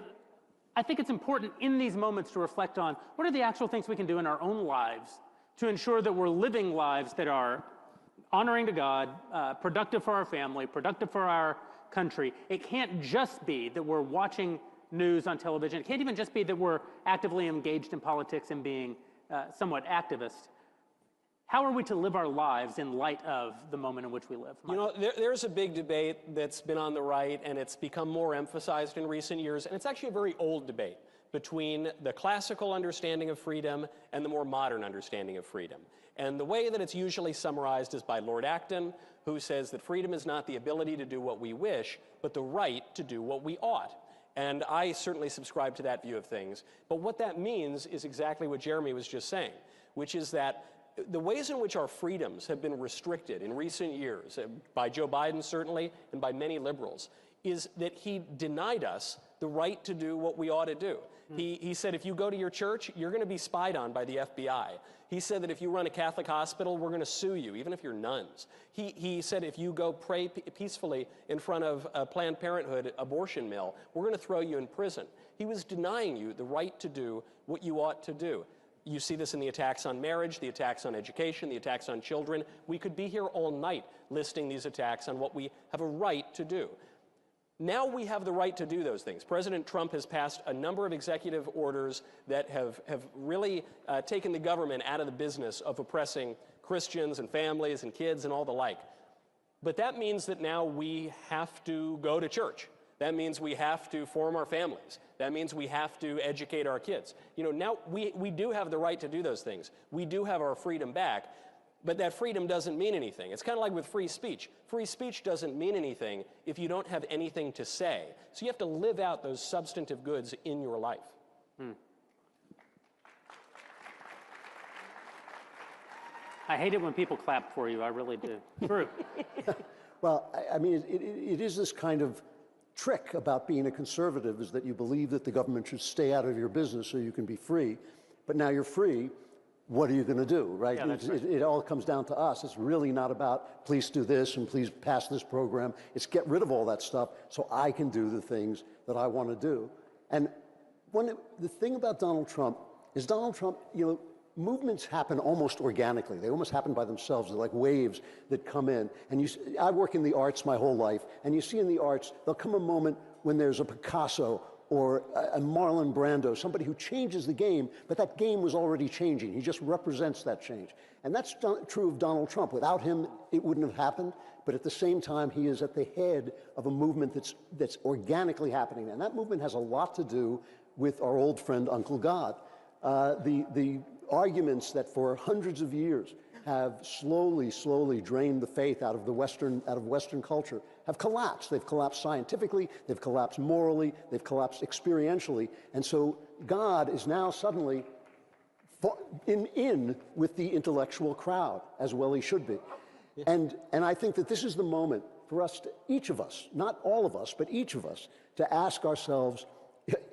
I think it's important in these moments to reflect on what are the actual things we can do in our own lives to ensure that we're living lives that are honoring to God, productive for our family, productive for our country. It can't just be that we're watching news on television. It can't even just be that we're actively engaged in politics and being somewhat activist. How are we to live our lives in light of the moment in which we live? You know, there's a big debate that's been on the right, and it's become more emphasized in recent years, and it's actually a very old debate between the classical understanding of freedom and the more modern understanding of freedom. And the way that it's usually summarized is by Lord Acton, who says that freedom is not the ability to do what we wish, but the right to do what we ought. And I certainly subscribe to that view of things. But what that means is exactly what Jeremy was just saying, which is that the ways in which our freedoms have been restricted in recent years, by Joe Biden certainly, and by many liberals, is that he denied us the right to do what we ought to do. He said, if you go to your church, you're going to be spied on by the FBI. He said that if you run a Catholic hospital, we're going to sue you, even if you're nuns. He said if you go pray peacefully in front of a Planned Parenthood abortion mill, we're going to throw you in prison. He was denying you the right to do what you ought to do. You see this in the attacks on marriage, the attacks on education, the attacks on children. We could be here all night listing these attacks on what we have a right to do. Now we have the right to do those things. President Trump has passed a number of executive orders that have really taken the government out of the business of oppressing Christians and families and kids and all the like. But that means that now we have to go to church. That means we have to form our families. That means we have to educate our kids. You know, now we do have the right to do those things. We do have our freedom back. But that freedom doesn't mean anything. It's kind of like with free speech. Free speech doesn't mean anything if you don't have anything to say. So you have to live out those substantive goods in your life. I hate it when people clap for you. I really do. True. Well, I mean, it is this kind of trick about being a conservative, is that you believe that the government should stay out of your business so you can be free. But now you're free. What are you going to do, right? Yeah, that's right. It all comes down to us. It's really not about please do this and please pass this program. It's get rid of all that stuff so I can do the things that I want to do. And the thing about Donald Trump is you know, movements happen almost organically. They almost happen by themselves. They're like waves that come in. And I work in the arts my whole life, and you see in the arts, there'll come a moment when there's a Picasso or a Marlon Brando, somebody who changes the game, but that game was already changing. He just represents that change. And that's true of Donald Trump. Without him, it wouldn't have happened. But at the same time, he is at the head of a movement that's organically happening. And that movement has a lot to do with our old friend, Uncle God. The arguments that for hundreds of years have slowly drained the faith out of Western culture have collapsed. They've collapsed scientifically, they've collapsed morally, they've collapsed experientially. And so God is now suddenly in with the intellectual crowd, as well he should be. And I think that this is the moment for us, each of us, not all of us, but each of us, to ask ourselves,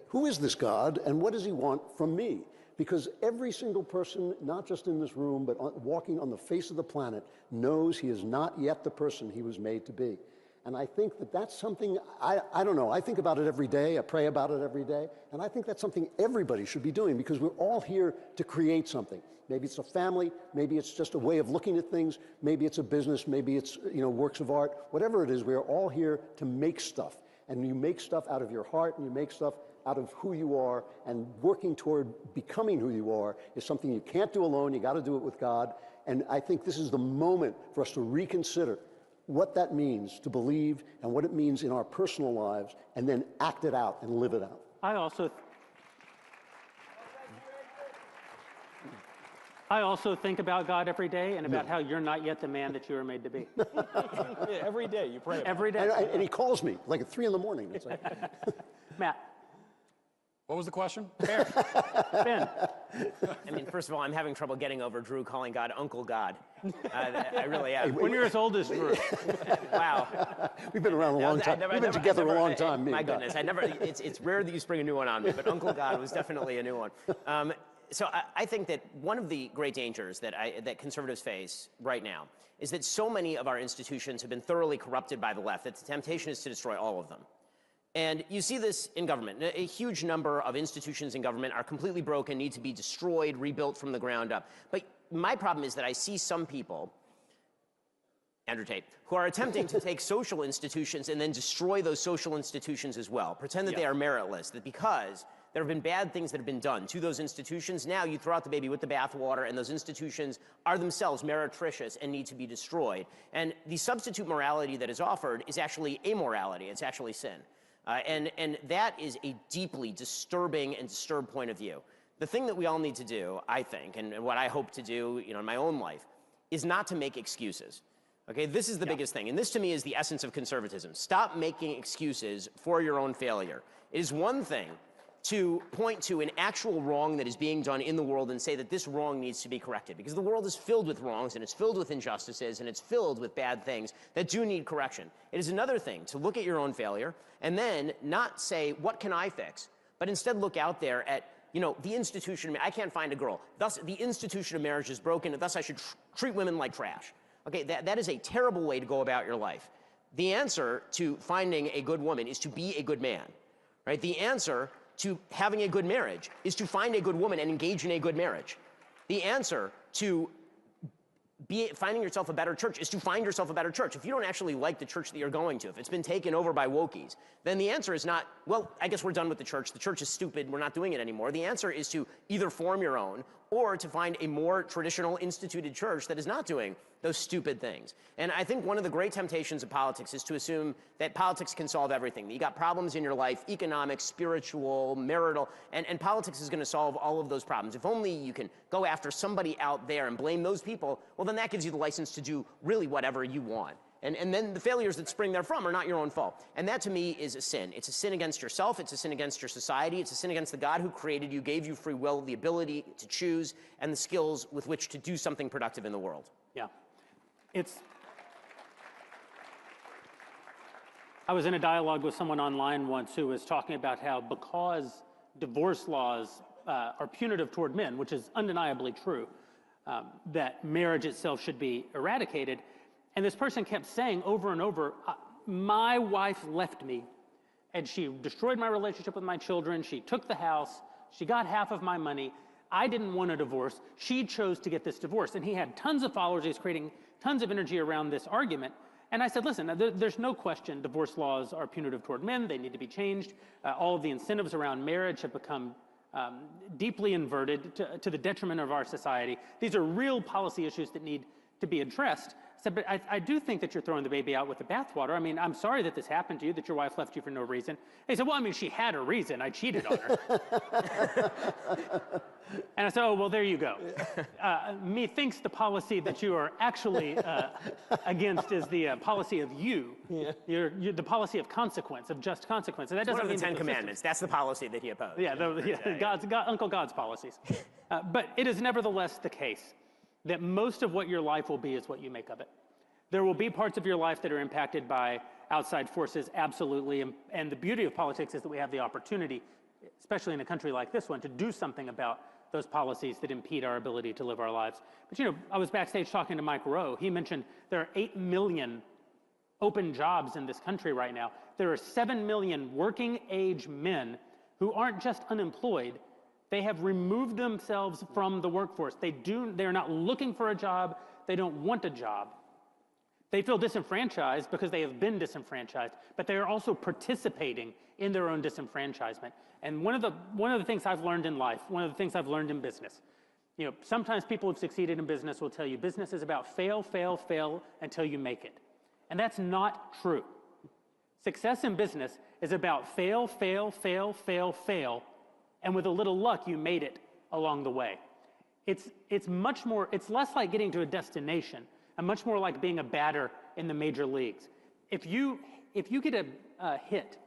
who is this God and what does he want from me? Because every single person, not just in this room, but walking on the face of the planet, knows he is not yet the person he was made to be. And I think that that's something, I don't know, I think about it every day, I pray about it every day, and I think that's something everybody should be doing because we're all here to create something. Maybe it's a family, maybe it's just a way of looking at things, maybe it's a business, maybe it's works of art, whatever it is, we're all here to make stuff. And you make stuff out of your heart, and you make stuff out of who you are, and working toward becoming who you are is something you can't do alone. You got to do it with God. And I think this is the moment for us to reconsider what that means to believe and what it means in our personal lives, and then act it out and live it out. I also think about God every day and about how you're not yet the man that you were made to be. Every day you pray. Every day. And he calls me like at 3 in the morning. It's like, Matt. What was the question? Ben. I mean, first of all, I'm having trouble getting over Drew calling God Uncle God. I really am. When you're as old as Drew. Wow. We've been around a long time. We've been together a long time. My goodness, it's rare that you spring a new one on me, but Uncle God was definitely a new one. So I think that one of the great dangers that conservatives face right now is that so many of our institutions have been thoroughly corrupted by the left that the temptation is to destroy all of them. And you see this in government. A huge number of institutions in government are completely broken, need to be destroyed, rebuilt from the ground up. But my problem is that I see some people, Andrew Tate, who are attempting to take social institutions and then destroy those social institutions as well. Pretend that they are meritless, that because there have been bad things that have been done to those institutions, now you throw out the baby with the bathwater, and those institutions are themselves meretricious and need to be destroyed. And the substitute morality that is offered is actually amorality. It's actually sin. And that is a deeply disturbing and disturbed point of view. The thing that we all need to do, I think, and what I hope to do in my own life, is not to make excuses. Okay, this is the biggest thing. And this, to me, is the essence of conservatism. Stop making excuses for your own failure. It is one thing to point to an actual wrong that is being done in the world and say that this wrong needs to be corrected, because the world is filled with wrongs and it's filled with injustices and it's filled with bad things that do need correction. It is another thing to look at your own failure and then not say, what can I fix? But instead look out there at, the institution. I can't find a girl. Thus, the institution of marriage is broken, and thus I should treat women like trash. Okay, that is a terrible way to go about your life. The answer to finding a good woman is to be a good man, right? The answer to having a good marriage is to find a good woman and engage in a good marriage. The answer to finding yourself a better church is to find yourself a better church. If you don't actually like the church that you're going to, if it's been taken over by wokies, then the answer is not, well, I guess we're done with the church is stupid, we're not doing it anymore. The answer is to either form your own or to find a more traditional instituted church that is not doing those stupid things. And I think one of the great temptations of politics is to assume that politics can solve everything. You got problems in your life, economic, spiritual, marital, and politics is going to solve all of those problems. If only you can go after somebody out there and blame those people, well, then that gives you the license to do really whatever you want. And then the failures that spring therefrom are not your own fault. And that, to me, is a sin. It's a sin against yourself. It's a sin against your society. It's a sin against the God who created you, gave you free will, the ability to choose, and the skills with which to do something productive in the world. Yeah. I was in a dialogue with someone online once who was talking about how because divorce laws are punitive toward men, which is undeniably true, that marriage itself should be eradicated. And this person kept saying over and over, my wife left me and she destroyed my relationship with my children. She took the house. She got half of my money. I didn't want a divorce. She chose to get this divorce. And he had tons of followers. He was creating tons of energy around this argument. And I said, listen, there's no question divorce laws are punitive toward men. They need to be changed. All of the incentives around marriage have become deeply inverted to the detriment of our society. These are real policy issues that need to be addressed. I said, but I do think that you're throwing the baby out with the bathwater. I mean, I'm sorry that this happened to you, that your wife left you for no reason. And he said, well, I mean, she had a reason. I cheated on her. And I said, oh, well, there you go. Methinks the policy that you are actually against is the policy of you. Yeah. You're the policy of consequence, of just consequence. And that doesn't one of the mean 10 Commandments. That's the policy that he opposed. Yeah, Uncle God's policies. But it is nevertheless the case that most of what your life will be is what you make of it. There will be parts of your life that are impacted by outside forces, absolutely. And the beauty of politics is that we have the opportunity, especially in a country like this one, to do something about those policies that impede our ability to live our lives. But, you know, I was backstage talking to Mike Rowe. He mentioned there are 8 million open jobs in this country right now. There are 7 million working age men who aren't just unemployed, they have removed themselves from the workforce. They're not looking for a job. They don't want a job. They feel disenfranchised because they have been disenfranchised, but they are also participating in their own disenfranchisement. And one of the things I've learned in life, one of the things I've learned in business, you know, sometimes people who've succeeded in business will tell you business is about fail, fail, fail until you make it. And that's not true. Success in business is about fail, fail, fail, fail, fail, and with a little luck, you made it along the way. It's less like getting to a destination and much more like being a batter in the major leagues. If you get a hit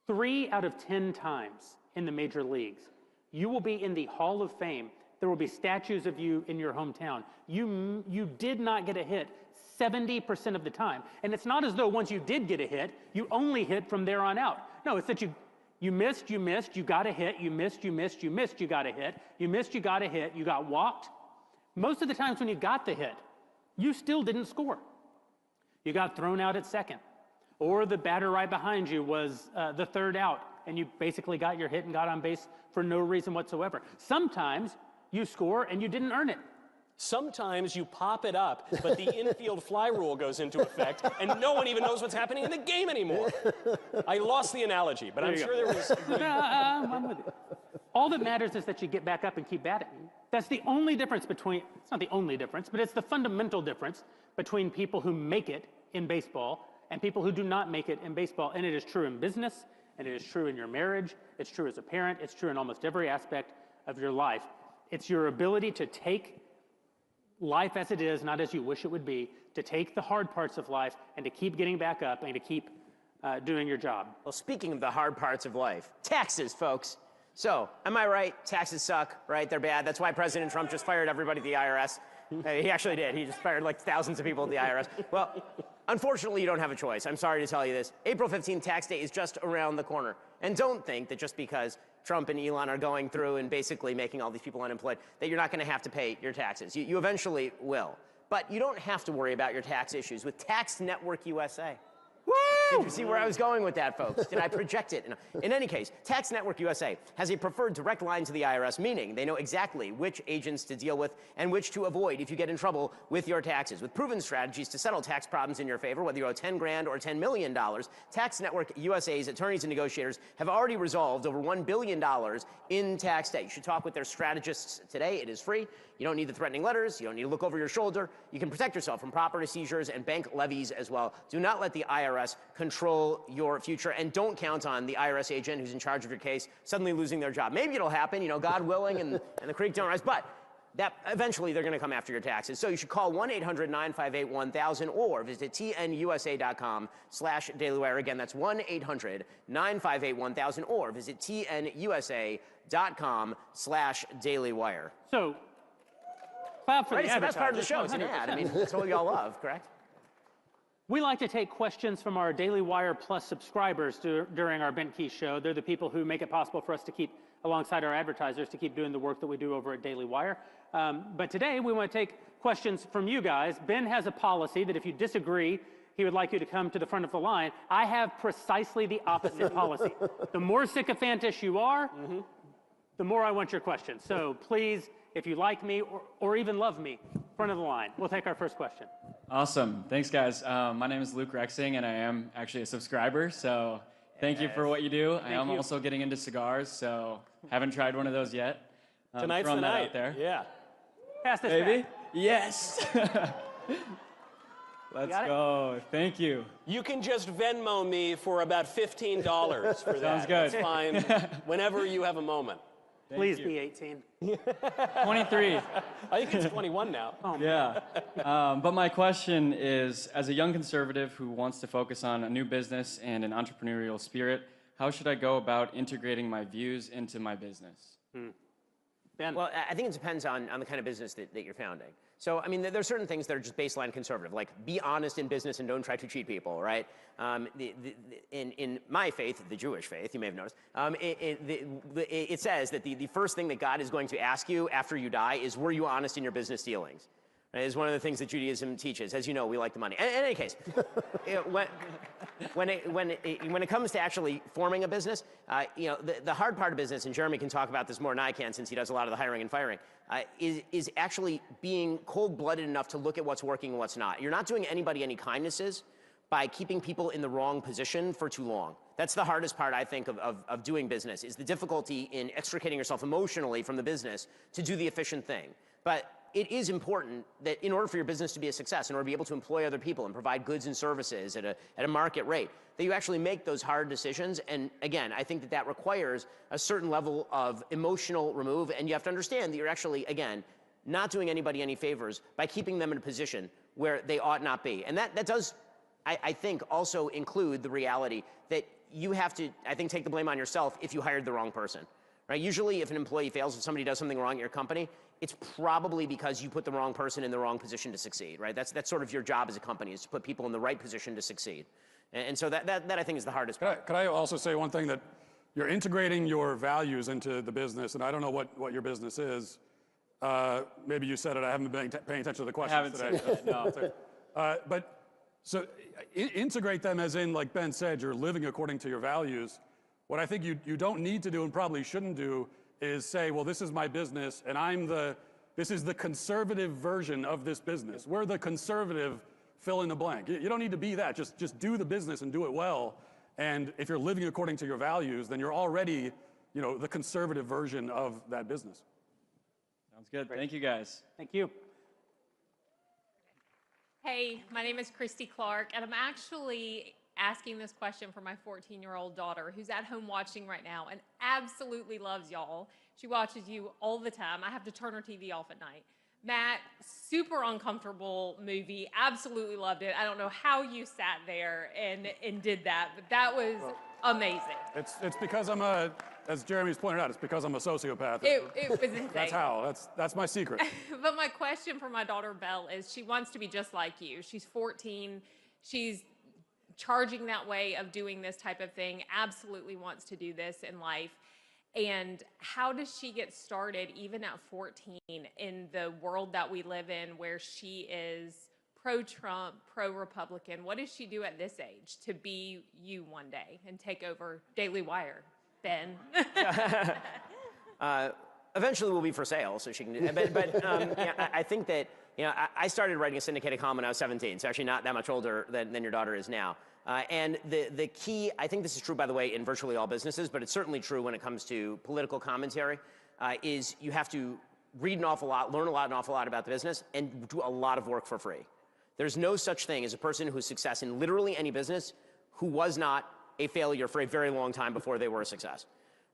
3 out of 10 times in the major leagues, you will be in the Hall of Fame. There will be statues of you in your hometown. You did not get a hit 70% of the time. And it's not as though once you did get a hit, you only hit from there on out. No, it's that you missed, you got a hit, you missed, you got a hit, you missed, you got a hit, you got walked. Most of the times when you got the hit, you still didn't score. You got thrown out at second. Or the batter right behind you was the third out, and you basically got your hit and got on base for no reason whatsoever. Sometimes you score and you didn't earn it. Sometimes you pop it up, but the infield fly rule goes into effect, and no one even knows what's happening in the game anymore. I lost the analogy, but I'm sure there was... I'm with you. All that matters is that you get back up and keep batting. That's the only difference between, it's not the only difference, but it's the fundamental difference between people who make it in baseball and people who do not make it in baseball. And it is true in business, and it is true in your marriage, it's true as a parent, it's true in almost every aspect of your life. It's your ability to take life as it is, not as you wish it would be, to take the hard parts of life and to keep getting back up and to keep doing your job. Well, speaking of the hard parts of life, taxes, folks. So, am I right? Taxes suck, right? They're bad. That's why President Trump just fired everybody at the IRS. He actually did. He just fired like thousands of people at the IRS. Well, unfortunately, you don't have a choice. I'm sorry to tell you this. April 15th tax day is just around the corner. And don't think that just because Trump and Elon are going through and basically making all these people unemployed, that you're not going to have to pay your taxes. You eventually will. But you don't have to worry about your tax issues with Tax Network USA. Woo! Did you see where I was going with that, folks? Did I project it? In any case, Tax Network USA has a preferred direct line to the IRS, meaning they know exactly which agents to deal with and which to avoid if you get in trouble with your taxes. With proven strategies to settle tax problems in your favor, whether you owe 10 grand or $10 million, Tax Network USA's attorneys and negotiators have already resolved over $1 billion in tax debt. You should talk with their strategists today. It is free. You don't need the threatening letters. You don't need to look over your shoulder. You can protect yourself from property seizures and bank levies as well. Do not let the IRS control your future, and don't count on the IRS agent who's in charge of your case suddenly losing their job. Maybe it'll happen, you know, God willing, and the creek don't rise, but that eventually they're going to come after your taxes. So you should call 1-800-958-1000 or visit tnusa.com/dailywire. Again, that's 1-800-958-1000 or visit tnusa.com/dailywire. So, clap for right, the it's the best part of the show. It's 100%. an ad. I mean, that's what we all love, correct? We like to take questions from our Daily Wire Plus subscribers during our Bent Key show. They're the people who make it possible for us to keep, alongside our advertisers, to keep doing the work that we do over at Daily Wire. But today, we want to take questions from you guys. Ben has a policy that if you disagree, he would like you to come to the front of the line. I have precisely the opposite policy. The more sycophantish you are, the more I want your questions. So please, if you like me or even love me, front of the line. We'll take our first question. Awesome. Thanks, guys. My name is Luke Rexing, and I am actually a subscriber, so thank you for what you do. I am also getting into cigars, so haven't tried one of those yet. Tonight's the throwing that night. out there. Yeah. Pass this Baby? back. Yes. Let's go. Thank you. You can just Venmo me for about $15 for that. Sounds good. That's fine. Whenever you have a moment. Please be 18. 23. I think it's 21 now. Oh, Yeah. But my question is, as a young conservative who wants to focus on a new business and an entrepreneurial spirit, how should I go about integrating my views into my business? Ben. Well, I think it depends on the kind of business that you're founding. So, I mean, there are certain things that are just baseline conservative, like be honest in business and don't try to cheat people, right? In my faith, the Jewish faith, you may have noticed, it says that the first thing that God is going to ask you after you die is, were you honest in your business dealings? Right? It's one of the things that Judaism teaches. As you know, we like the money. In any case, when it comes to actually forming a business, the hard part of business, and Jeremy can talk about this more than I can since he does a lot of the hiring and firing, is actually being cold-blooded enough to look at what's working and what's not. You're not doing anybody any kindnesses by keeping people in the wrong position for too long. That's the hardest part, I think, of doing business, is the difficulty in extricating yourself emotionally from the business to do the efficient thing. But it is important that in order for your business to be a success, in order to be able to employ other people and provide goods and services at a market rate, that you actually make those hard decisions. And again, I think that requires a certain level of emotional remove. And you have to understand that you're actually, again, not doing anybody any favors by keeping them in a position where they ought not be. And that does, I think, also include the reality that you have to, I think, take the blame on yourself if you hired the wrong person. Right? Usually, if an employee fails, if somebody does something wrong at your company, it's probably because you put the wrong person in the wrong position to succeed, right? That's sort of your job as a company, is to put people in the right position to succeed. And so that I think is the hardest part. Could I also say one thing, that you're integrating your values into the business, and I don't know what your business is. Maybe you said it, I haven't been paying attention to the questions today. Said it, no. But so integrate them as in, like Ben said, you're living according to your values. What I think you don't need to do and probably shouldn't do is say, well, this is my business, and this is the conservative version of this business. We're the conservative fill in the blank. You don't need to be that. Just do the business and do it well. And if you're living according to your values, then you're already, the conservative version of that business. Sounds good. Thank you, guys. Thank you. Hey, my name is Christy Clark, and I'm actually asking this question for my 14-year-old daughter, who's at home watching right now and absolutely loves y'all. She watches you all the time. I have to turn her TV off at night. Matt, super uncomfortable movie, absolutely loved it. I don't know how you sat there and did that, but that was amazing. It's because as Jeremy's pointed out, it's because I'm a sociopath. It was insane. That's how. That's my secret. But my question for my daughter Belle is, she wants to be just like you. She's 14. She's charging that way of doing this type of thing, absolutely wants to do this in life. And how does she get started, even at 14, in the world that we live in, where she is pro-Trump, pro-Republican? What does she do at this age to be you one day and take over Daily Wire? Ben? Eventually we'll be for sale, so she can do that. But I think that, I started writing a syndicated column when I was 17, so actually not that much older than your daughter is now. And the key, I think this is true, by the way, in virtually all businesses, but it's certainly true when it comes to political commentary, is you have to read an awful lot, learn an awful lot about the business, and do a lot of work for free. There's no such thing as a person whose success in literally any business who was not a failure for a very long time before they were a success.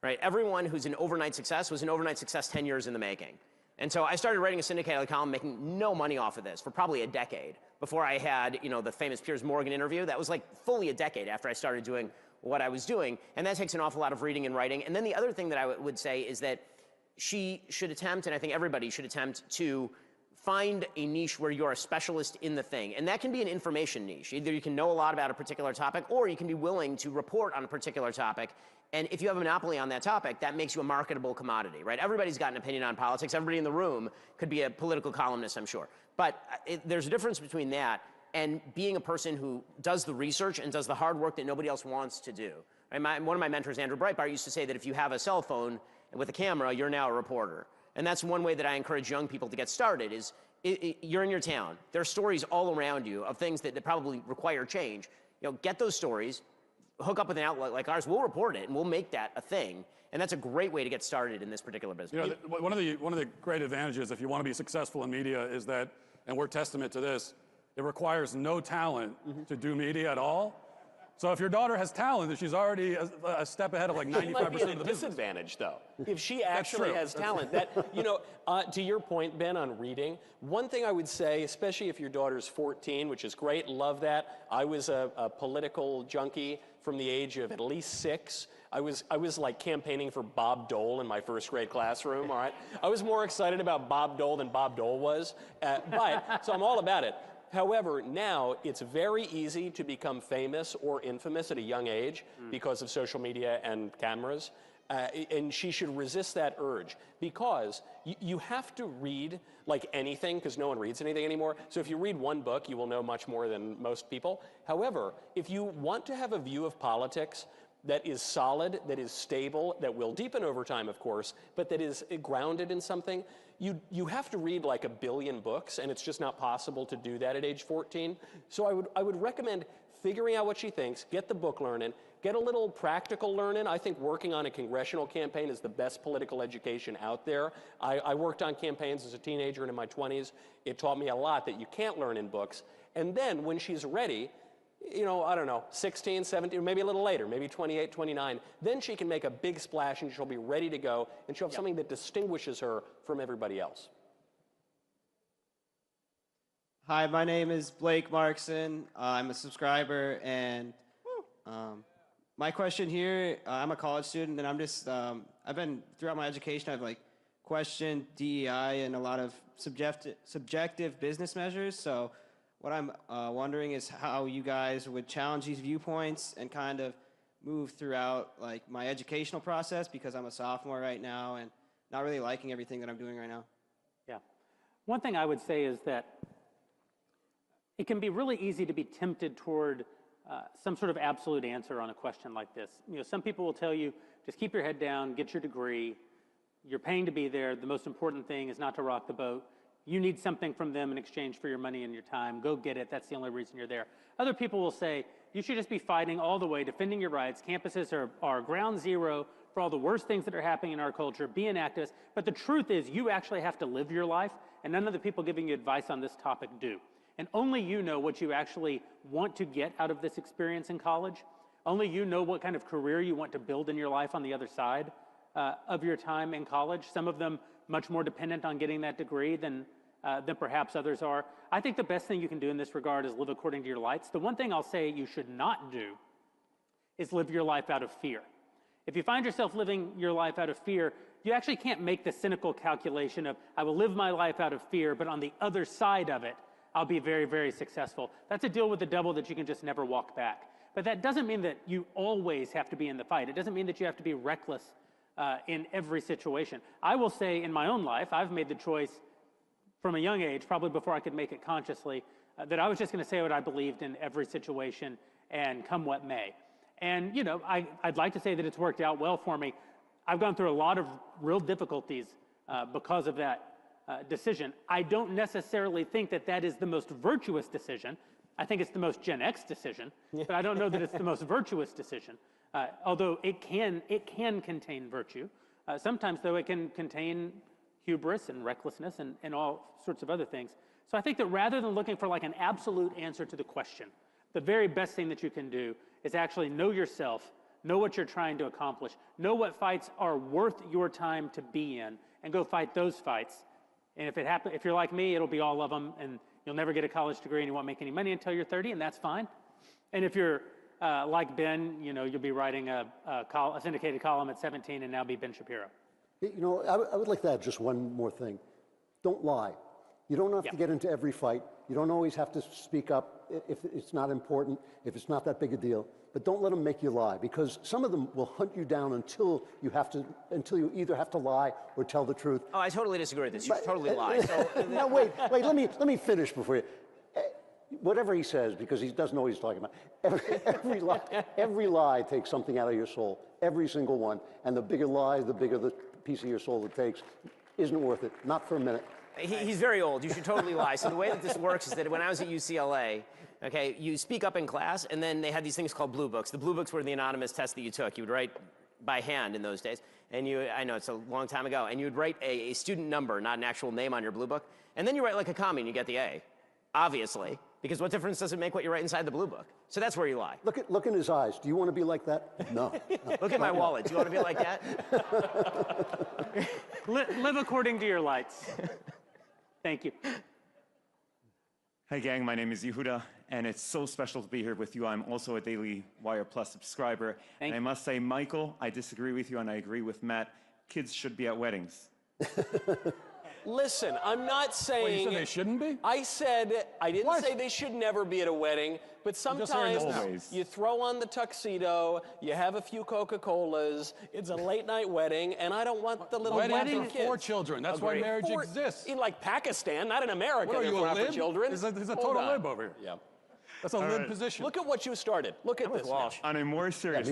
Right? Everyone who's an overnight success was an overnight success 10 years in the making. And so I started writing a syndicated column, making no money off of this for probably a decade before I had, the famous Piers Morgan interview. That was like fully a decade after I started doing what I was doing. And that takes an awful lot of reading and writing. And then the other thing that I would say is that she should attempt, and I think everybody should attempt, to find a niche where you're a specialist in the thing. And that can be an information niche. Either you can know a lot about a particular topic, or you can be willing to report on a particular topic. And if you have a monopoly on that topic, that makes you a marketable commodity, right? Everybody's got an opinion on politics. Everybody in the room could be a political columnist, I'm sure. But there's a difference between that and being a person who does the research and does the hard work that nobody else wants to do. Right? One of my mentors, Andrew Breitbart, used to say that if you have a cell phone with a camera, you're now a reporter. And that's one way that I encourage young people to get started, is you're in your town. There are stories all around you of things that probably require change. Get those stories, hook up with an outlet like ours. We'll report it and we'll make that a thing. And that's a great way to get started in this particular business. One of the great advantages, if you want to be successful in media, is that, and we're testament to this, it requires no talent to do media at all. So if your daughter has talent, she's already a step ahead of like 95% of the business. It might be at a disadvantage, though. If she actually has talent, to your point, Ben, on reading, one thing I would say, especially if your daughter's 14, which is great, love that. I was a political junkie from the age of at least 6. I was like campaigning for Bob Dole in my first grade classroom, all right? I was more excited about Bob Dole than Bob Dole was, so I'm all about it. However, now it's very easy to become famous or infamous at a young age because of social media and cameras. And she should resist that urge, because you have to read like anything, because no one reads anything anymore. So if you read one book, you will know much more than most people. However, if you want to have a view of politics that is solid, that is stable, that will deepen over time, of course, but that is grounded in something, you have to read like 1 billion books, and it's just not possible to do that at age 14. So I would recommend figuring out what she thinks, get the book learning, get a little practical learning. I think working on a congressional campaign is the best political education out there. I worked on campaigns as a teenager and in my 20s. It taught me a lot that you can't learn in books. And then when she's ready, I don't know, 16, 17, maybe a little later, maybe 28, 29, then she can make a big splash and she'll be ready to go, and she'll have something that distinguishes her from everybody else. Hi, my name is Blake Markson. I'm a subscriber, and my question here, I'm a college student, and I'm just, I've been, throughout my education, I've questioned DEI and a lot of subjective business measures. So what I'm wondering is how you guys would challenge these viewpoints and kind of move throughout my educational process, because I'm a sophomore right now and not really liking everything that I'm doing right now. Yeah. One thing I would say is that it can be really easy to be tempted toward some sort of absolute answer on a question like this. Some people will tell you, just keep your head down, get your degree. You're paying to be there. The most important thing is not to rock the boat. You need something from them in exchange for your money and your time. Go get it. That's the only reason you're there. Other people will say, you should just be fighting all the way, defending your rights. Campuses are ground zero for all the worst things that are happening in our culture. Be an activist. But the truth is, you actually have to live your life, and none of the people giving you advice on this topic do. And only you know what you actually want to get out of this experience in college. Only you know what kind of career you want to build in your life on the other side of your time in college. Some of them much more dependent on getting that degree than perhaps others are. I think the best thing you can do in this regard is live according to your lights. The one thing I'll say you should not do is live your life out of fear. If you find yourself living your life out of fear, you actually can't make the cynical calculation of, I will live my life out of fear, but on the other side of it, I'll be very, very successful. That's a deal with the devil that you can just never walk back. But that doesn't mean that you always have to be in the fight. It doesn't mean that you have to be reckless in every situation. I will say in my own life, I've made the choice from a young age, probably before I could make it consciously, that I was just going to say what I believed in every situation and come what may. And, I'd like to say that it's worked out well for me. I've gone through a lot of real difficulties because of that decision. I don't necessarily think that that is the most virtuous decision. I think it's the most Gen X decision, but I don't know that it's the most virtuous decision. Although it can contain virtue. Sometimes, though, it can contain hubris and recklessness and all sorts of other things. So I think that rather than looking for an absolute answer to the question, the very best thing that you can do is actually know yourself, know what you're trying to accomplish, know what fights are worth your time to be in, and go fight those fights. And if you're like me, it'll be all of them, and you'll never get a college degree and you won't make any money until you're 30, and that's fine. And if you're like Ben, you'll be writing a syndicated column at 17 and now be Ben Shapiro. I would like to add just one more thing. Don't lie. You don't have to get into every fight. You don't always have to speak up if it's not important, if it's not that big a deal. But don't let them make you lie, because some of them will hunt you down until you either have to lie or tell the truth. Oh, I totally disagree with this. You totally lie. No, wait. Let me finish before you. Whatever he says, because he doesn't know what he's talking about. Every lie takes something out of your soul. Every single one. And the bigger lie, the bigger the piece of your soul it takes. Isn't worth it. Not for a minute. He's very old. You should totally lie. So the way that this works is that when I was at UCLA, okay, you speak up in class, and then they had these things called blue books. The blue books were the anonymous test that you took. You would write by hand in those days. And I know it's a long time ago, and you would write a student number, not an actual name on your blue book. And then you write like a commie and you get the A, obviously, because what difference does it make what you write inside the blue book? So that's where you lie. Look in his eyes. Do you want to be like that? No. Look at my wallet. Do you want to be like that? Live according to your lights. Thank you. Hi, gang. My name is Yehuda, and it's so special to be here with you. I'm also a Daily Wire Plus subscriber. And I must say, Michael, I disagree with you, and I agree with Matt. Kids should be at weddings. Listen, I'm not saying... Well, you said they shouldn't be? I didn't say they should never be at a wedding, but sometimes you throw on the tuxedo, you have a few Coca-Colas, it's a late-night wedding, and I don't want the little wedding kids. for children. That's why marriage exists. In like Pakistan, not in America. What are you, a lib? For children. There's a total lib over here. Yeah. That's a lib position. Look at what you started. Look at this. On a more serious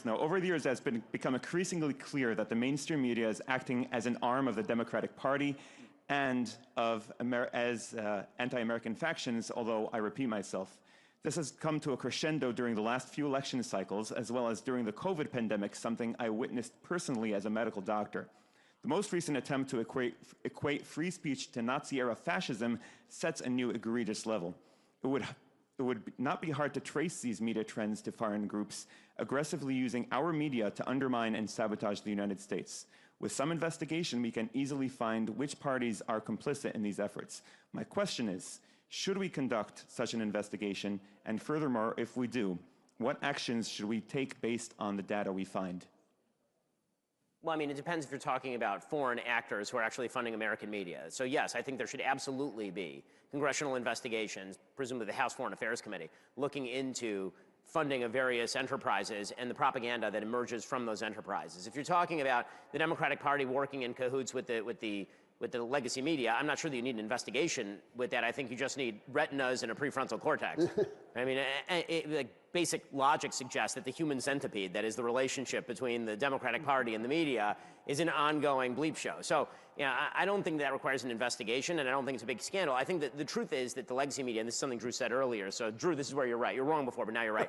note, over the years, it's become increasingly clear that the mainstream media is acting as an arm of the Democratic Party and of anti-American factions, although I repeat myself. This has come to a crescendo during the last few election cycles, as well as during the COVID pandemic, something I witnessed personally as a medical doctor. The most recent attempt to equate free speech to Nazi-era fascism sets a new egregious level. It would not be hard to trace these media trends to foreign groups aggressively using our media to undermine and sabotage the United States. With some investigation, we can easily find which parties are complicit in these efforts. My question is, should we conduct such an investigation? And furthermore, if we do, what actions should we take based on the data we find? Well, I mean, it depends if you're talking about foreign actors who are actually funding American media. So yes, I think there should absolutely be congressional investigations, presumably the House Foreign Affairs Committee, looking into funding of various enterprises and the propaganda that emerges from those enterprises. If you're talking about the Democratic Party working in cahoots with the legacy media, I'm not sure that you need an investigation with that. I think you just need retinas and a prefrontal cortex. I mean, like basic logic suggests that the human centipede, that is the relationship between the Democratic Party and the media, is an ongoing bleep show. So, yeah, I don't think that requires an investigation, and I don't think it's a big scandal. I think that the truth is that the legacy media, and this is something Drew said earlier, so Drew, this is where you're right. You're wrong before, but now you're right.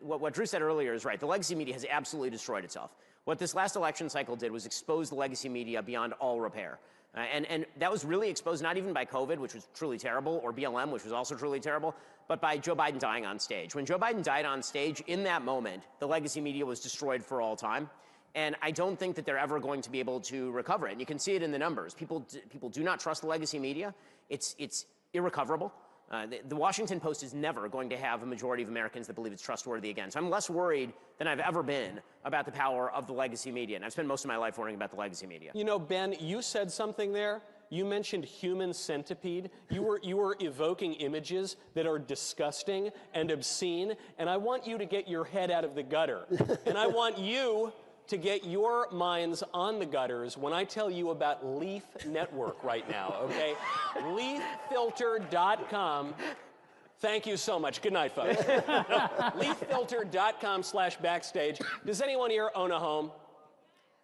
What Drew said earlier is right. The legacy media has absolutely destroyed itself. What this last election cycle did was expose the legacy media beyond all repair. And that was really exposed not even by COVID, which was truly terrible, or BLM, which was also truly terrible, but by Joe Biden dying on stage. When Joe Biden died on stage, in that moment, the legacy media was destroyed for all time. And I don't think that they're ever going to be able to recover it. And you can see it in the numbers. People do not trust the legacy media. It's irrecoverable. The Washington Post is never going to have a majority of Americans that believe it's trustworthy again. So I'm less worried than I've ever been about the power of the legacy media. And I've spent most of my life worrying about the legacy media. You know, Ben, you said something there. You mentioned human centipede. You were evoking images that are disgusting and obscene. And I want you to get your head out of the gutter. And I want you to get your minds on the gutters when I tell you about Leaf Network right now, okay? LeafFilter.com. Thank you so much. Good night, folks. LeafFilter.com/backstage. Does anyone here own a home?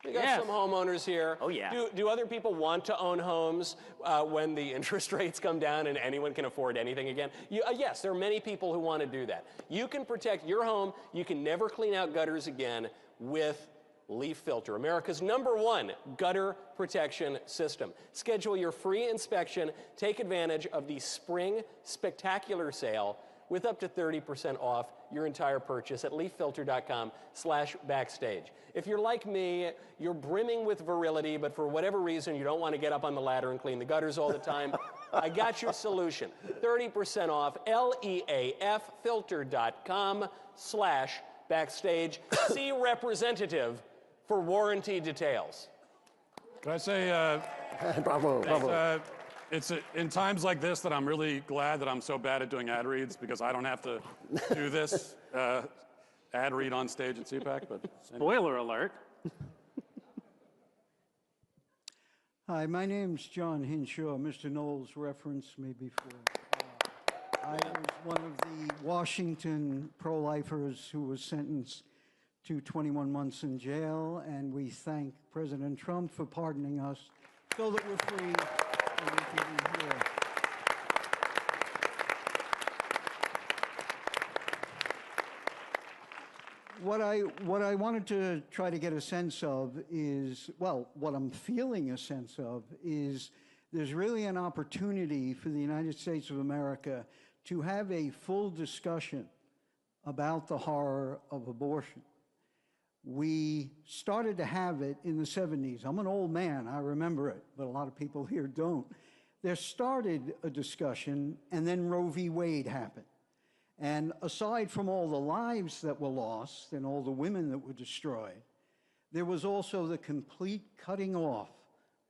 We got some homeowners here. Oh, yeah. Do other people want to own homes when the interest rates come down and anyone can afford anything again? Yes, there are many people who want to do that. You can protect your home. You can never clean out gutters again with Leaf Filter, America's #1 gutter protection system. Schedule your free inspection. Take advantage of the Spring Spectacular Sale with up to 30% off your entire purchase at leaffilter.com/backstage. If you're like me, you're brimming with virility, but for whatever reason, you don't want to get up on the ladder and clean the gutters all the time, I got your solution. 30% off, leaffilter.com/backstage. See representative for warranty details. Can I say, bravo. It's in times like this that I'm really glad that I'm so bad at doing ad reads, because I don't have to do this ad read on stage at CPAC. But spoiler alert. Hi, my name's John Hinshaw. Mr. Knowles referenced me before. I was one of the Washington pro-lifers who was sentenced to 21 months in jail, and we thank President Trump for pardoning us so that we're free and we can be here. What I wanted to try to get a sense of is, well, what I'm feeling a sense of is there's really an opportunity for the United States of America to have a full discussion about the horror of abortion. We started to have it in the 70s. I'm an old man, I remember it, but a lot of people here don't. There started a discussion, and then Roe v. Wade happened. And aside from all the lives that were lost and all the women that were destroyed, there was also the complete cutting off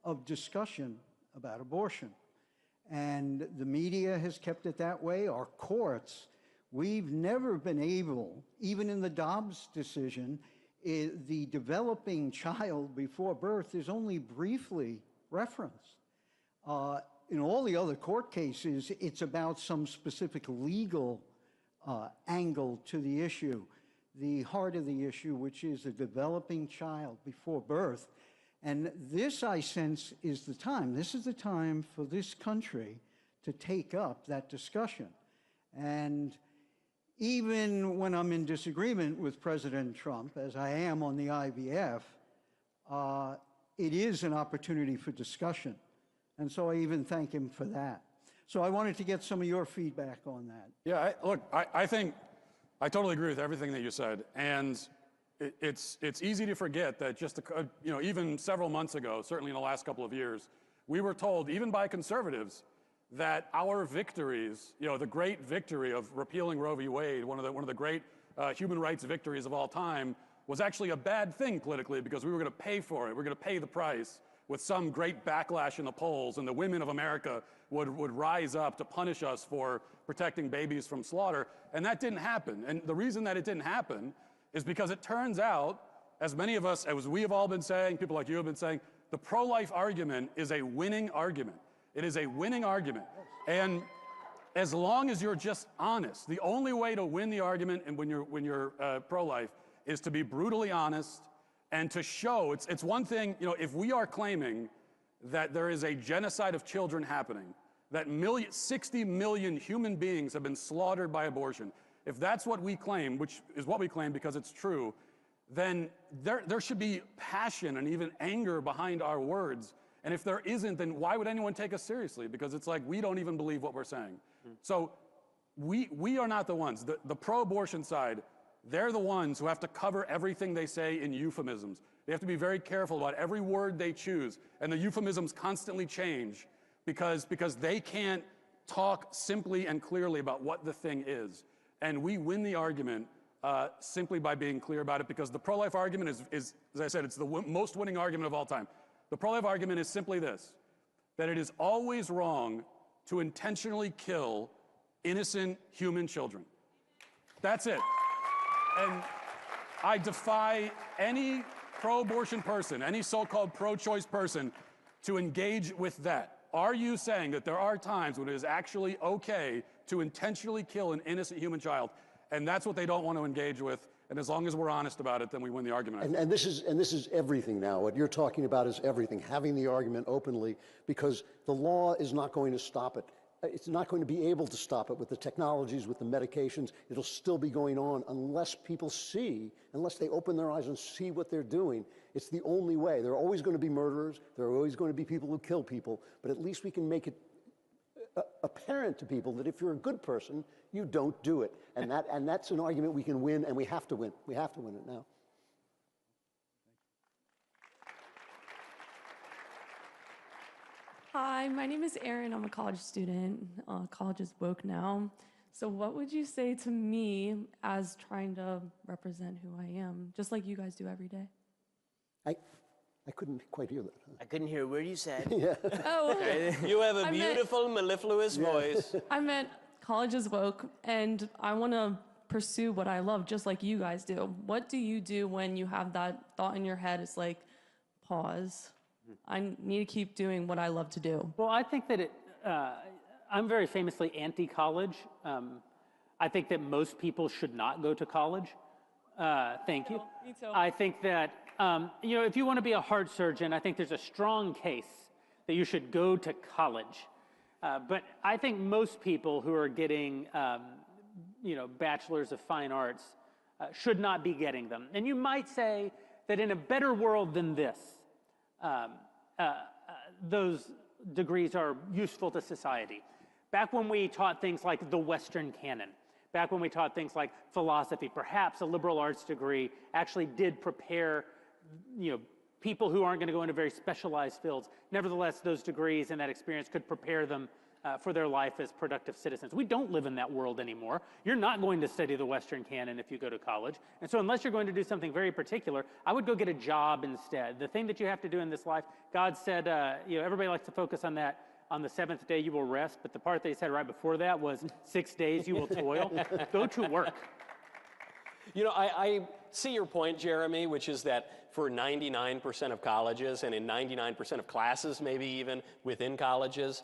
of discussion about abortion. And the media has kept it that way, our courts. We've never been able, even in the Dobbs decision, the developing child before birth is only briefly referenced. In all the other court cases, it's about some specific legal angle to the issue, the heart of the issue, which is a developing child before birth. And this, I sense, is the time. This is the time for this country to take up that discussion. And even when I'm in disagreement with President Trump, as I am on the IVF, it is an opportunity for discussion. And so I even thank him for that. So I wanted to get some of your feedback on that. Yeah, I think I totally agree with everything that you said. And it's easy to forget that just, even several months ago, certainly in the last couple of years, we were told, even by conservatives, that our victories, the great victory of repealing Roe v. Wade, one of the great human rights victories of all time, was actually a bad thing politically because we were going to pay for it. We're going to pay the price with some great backlash in the polls, and the women of America would rise up to punish us for protecting babies from slaughter. And that didn't happen. And the reason that it didn't happen is because it turns out, as many of us, as we have all been saying, people like you have been saying, the pro-life argument is a winning argument. It is a winning argument. And as long as you're just honest, the only way to win the argument and when you're pro-life is to be brutally honest and to show, it's one thing, if we are claiming that there is a genocide of children happening, that 60 million human beings have been slaughtered by abortion, if that's what we claim, which is what we claim because it's true, then there should be passion and even anger behind our words. And if there isn't, then why would anyone take us seriously? Because it's like we don't even believe what we're saying. So we are not the ones. The pro-abortion side, they're the ones who have to cover everything they say in euphemisms. They have to be very careful about every word they choose. And the euphemisms constantly change because they can't talk simply and clearly about what the thing is. And we win the argument simply by being clear about it, because the pro-life argument is, as I said, it's the most winning argument of all time. The pro-life argument is simply this, that it is always wrong to intentionally kill innocent human children. That's it. And I defy any pro-abortion person, any so-called pro-choice person, to engage with that. Are you saying that there are times when it is actually okay to intentionally kill an innocent human child? And that's what they don't want to engage with. And as long as we're honest about it, then we win the argument. And this is everything now. What you're talking about is everything, having the argument openly, because the law is not going to stop it. It's not going to be able to stop it with the technologies, with the medications. It'll still be going on unless people see, unless they open their eyes and see what they're doing. It's the only way. There are always going to be murderers. There are always going to be people who kill people. But at least we can make it apparent to people that if you're a good person, you don't do it. And that's an argument we can win, and we have to win. We have to win it now. Hi, my name is Erin. I'm a college student. College is woke now. So what would you say to me as trying to represent who I am, just like you guys do every day? I couldn't quite hear that. I couldn't hear a word you said. Yeah. Oh, You have a beautiful, mellifluous voice. I meant college is woke, and I want to pursue what I love, just like you guys do. What do you do when you have that thought in your head? It's like, pause. I need to keep doing what I love to do. Well, I think that I'm very famously anti-college. I think that most people should not go to college. Thank you. Me too. I think that, if you want to be a heart surgeon, I think there's a strong case that you should go to college. But I think most people who are getting, bachelors of fine arts should not be getting them. And you might say that in a better world than this, those degrees are useful to society. Back when we taught things like the Western canon, back when we taught things like philosophy, perhaps a liberal arts degree actually did prepare, people who aren't going to go into very specialized fields. Nevertheless, those degrees and that experience could prepare them for their life as productive citizens. We don't live in that world anymore. You're not going to study the Western canon if you go to college. And so unless you're going to do something very particular, I would go get a job instead. The thing that you have to do in this life, God said, everybody likes to focus on that. On the seventh day you will rest, but the part that he said right before that was 6 days you will toil. Go to work. I see your point, Jeremy, which is that for 99% of colleges and in 99% of classes, maybe even within colleges,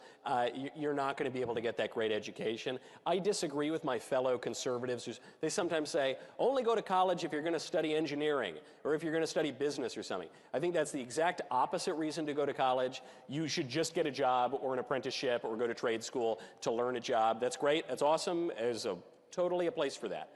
you're not going to be able to get that great education. I disagree with my fellow conservatives they sometimes say, only go to college if you're going to study engineering or if you're going to study business or something. I think that's the exact opposite reason to go to college. You should just get a job or an apprenticeship or go to trade school to learn a job. That's great. That's awesome. There's totally a place for that.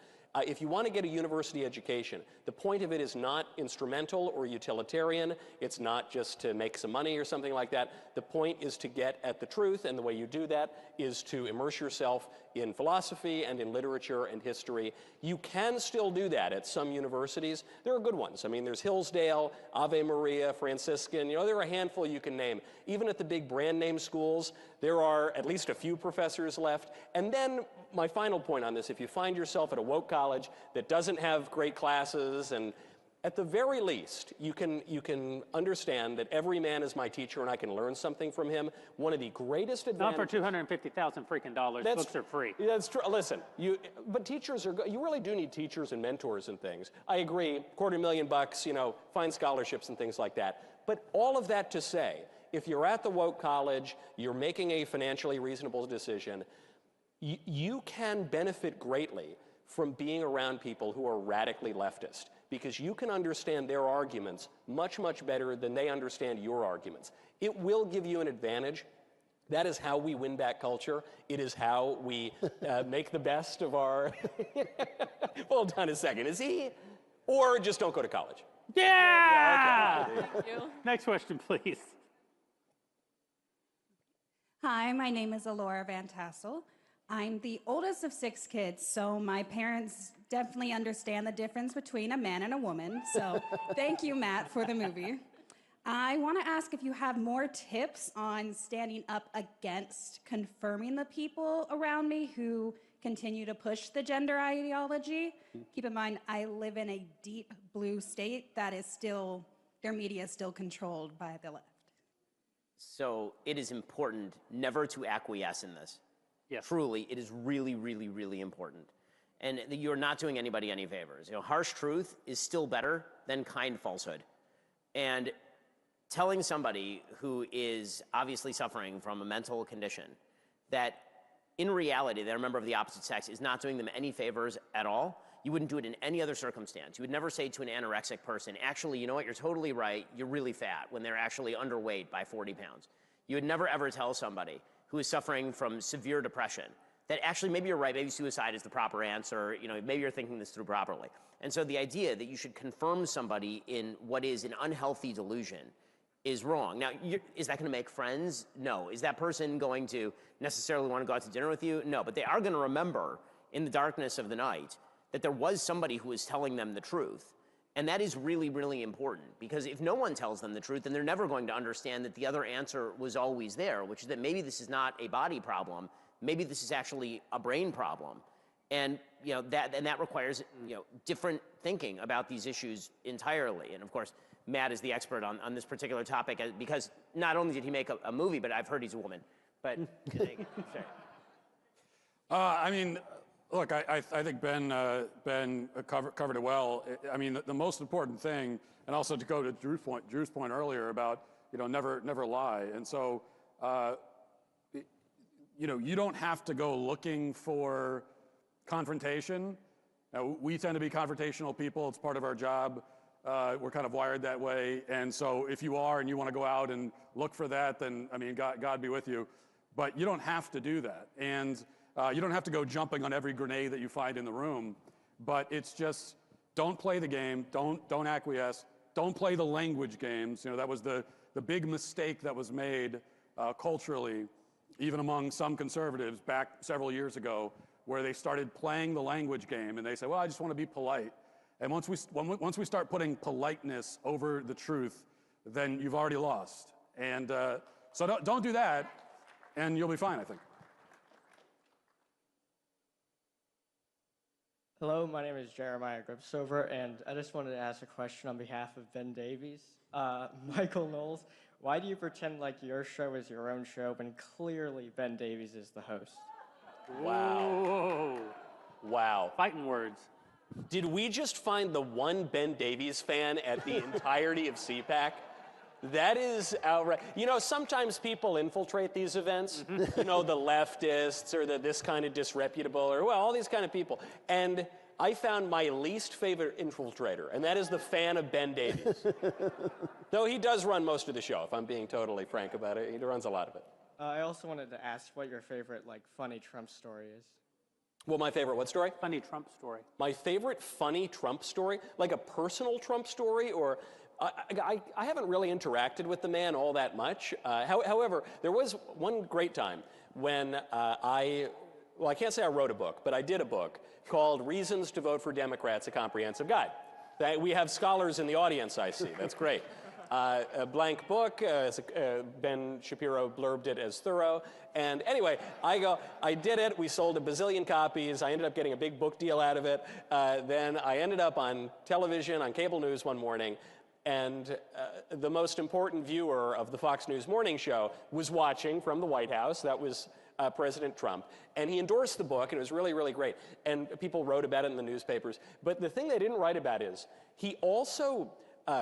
If you want to get a university education, the point of it is not instrumental or utilitarian. It's not just to make some money or something like that. The point is to get at the truth, and the way you do that is to immerse yourself in philosophy and in literature and history. You can still do that at some universities. There are good ones. I mean, there's Hillsdale, Ave Maria, Franciscan. There are a handful you can name. Even at the big brand name schools, there are at least a few professors left. And then my final point on this, if you find yourself at a woke college that doesn't have great classes, and at the very least, you can understand that every man is my teacher and I can learn something from him. One of the greatest advantages— Not for $250,000 freaking dollars. Books are free. That's true. Listen, but teachers are, you really do need teachers and mentors and things. I agree, $250,000, find scholarships and things like that. But all of that to say, if you're at the woke college, you're making a financially reasonable decision, you can benefit greatly from being around people who are radically leftist, because you can understand their arguments much, much better than they understand your arguments. It will give you an advantage. That is how we win back culture. It is how we make the best of our— Hold on a second, is he? Or just don't go to college. Yeah! Okay. Thank you. Next question, please. Hi, my name is Alora Van Tassel. I'm the oldest of 6 kids, so my parents definitely understand the difference between a man and a woman. So thank you, Matt, for the movie. I want to ask if you have more tips on standing up against confirming the people around me who continue to push the gender ideology. Keep in mind, I live in a deep blue state that is still, their media is still controlled by the left. So it is important never to acquiesce in this. Yes. Truly, it is really, really, really important. And you're not doing anybody any favors. Harsh truth is still better than kind falsehood. And telling somebody who is obviously suffering from a mental condition that in reality they're a member of the opposite sex is not doing them any favors at all. You wouldn't do it in any other circumstance. You would never say to an anorexic person, actually, you know what, you're totally right, you're really fat, when they're actually underweight by 40 pounds. You would never ever tell somebody who is suffering from severe depression that actually maybe you're right, maybe suicide is the proper answer, maybe you're thinking this through properly. And so the idea that you should confirm somebody in what is an unhealthy delusion is wrong. Now, is that going to make friends? No. Is that person going to necessarily want to go out to dinner with you? No. But they are going to remember in the darkness of the night that there was somebody who was telling them the truth. And that is really, really important, because if no one tells them the truth, then they're never going to understand that the other answer was always there, which is that maybe this is not a body problem, maybe this is actually a brain problem. And that requires different thinking about these issues entirely. And of course, Matt is the expert on this particular topic, because not only did he make a movie, but I've heard he's a woman. But I mean, look, I think Ben covered it well. I mean, the most important thing, and also to go to Drew's point earlier about never lie. And so you don't have to go looking for confrontation. Now, we tend to be confrontational people. It's part of our job. We're kind of wired that way. And so if you are and you want to go out and look for that, then, I mean, God be with you. But you don't have to do that. And you don't have to go jumping on every grenade that you find in the room. But it's just, don't play the game. Don't acquiesce. Don't play the language games. You know, that was the big mistake that was made culturally, even among some conservatives back several years ago, where they started playing the language game. And they say, well, I just want to be polite. And once we start putting politeness over the truth, then you've already lost. And so don't do that, and you'll be fine, I think. Hello, my name is Jeremiah Gripsover, and I just wanted to ask a question on behalf of Ben Davies. Michael Knowles, why do you pretend like your show is your own show when clearly Ben Davies is the host? Wow. Whoa. Wow. Fighting words. Did we just find the one Ben Davies fan at the entirety of CPAC? That is outright. You know, sometimes people infiltrate these events. You know, the leftists or this kind of disreputable or, well, all these kind of people. And I found my least favorite infiltrator, and that is the fan of Ben Davies. Though he does run most of the show, if I'm being totally frank about it. He runs a lot of it. I also wanted to ask what your favorite, like, funny Trump story is. Well, my favorite what story? Funny Trump story. My favorite funny Trump story? Like a personal Trump story? Or I haven't really interacted with the man all that much. However, there was one great time when I can't say I wrote a book, but I did a book called Reasons to Vote for Democrats, A Comprehensive Guide. We have scholars in the audience, I see. That's great. A blank book, Ben Shapiro blurbed it as thorough. And anyway, I did it. We sold a bazillion copies. I ended up getting a big book deal out of it. Then I ended up on television, on cable news one morning, and the most important viewer of the Fox News morning show was watching from the White House. That was President Trump. And he endorsed the book, and it was really, really great. And people wrote about it in the newspapers. But the thing they didn't write about is he also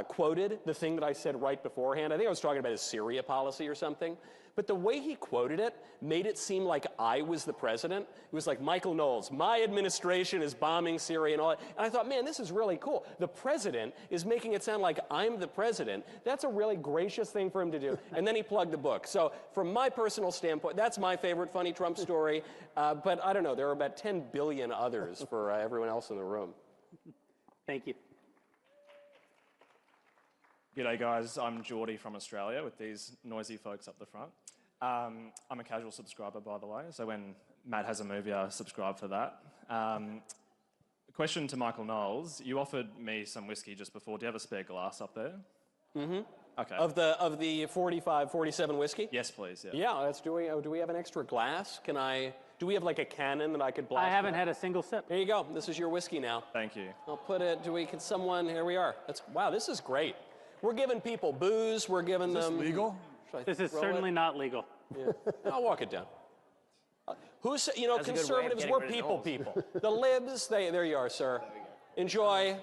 quoted the thing that I said right beforehand. I think I was talking about his Syria policy or something. But the way he quoted it made it seem like I was the president. It was like, Michael Knowles, my administration is bombing Syria and all that. And I thought, man, this is really cool. The president is making it sound like I'm the president. That's a really gracious thing for him to do. And then he plugged the book. So from my personal standpoint, that's my favorite funny Trump story. But I don't know, there are about 10 billion others for everyone else in the room. Thank you. G'day guys, I'm Geordie from Australia with these noisy folks up the front. I'm a casual subscriber, by the way, so when Matt has a movie, I subscribe for that. Question to Michael Knowles. You offered me some whiskey just before. Do you have a spare glass up there? Mm-hmm. Okay. Of the 45, 47 whiskey? Yes, please, yeah. Yeah, do we have an extra glass? Do we have like a cannon that I could blast? I haven't had a single sip. There you go. This is your whiskey now. Thank you. I'll put it, here we are. Wow, this is great. We're giving people booze, we're giving them... Is this legal? This is certainly not legal. Yeah. I'll walk it down. Conservatives, we're people. The libs, there you are, sir. Enjoy.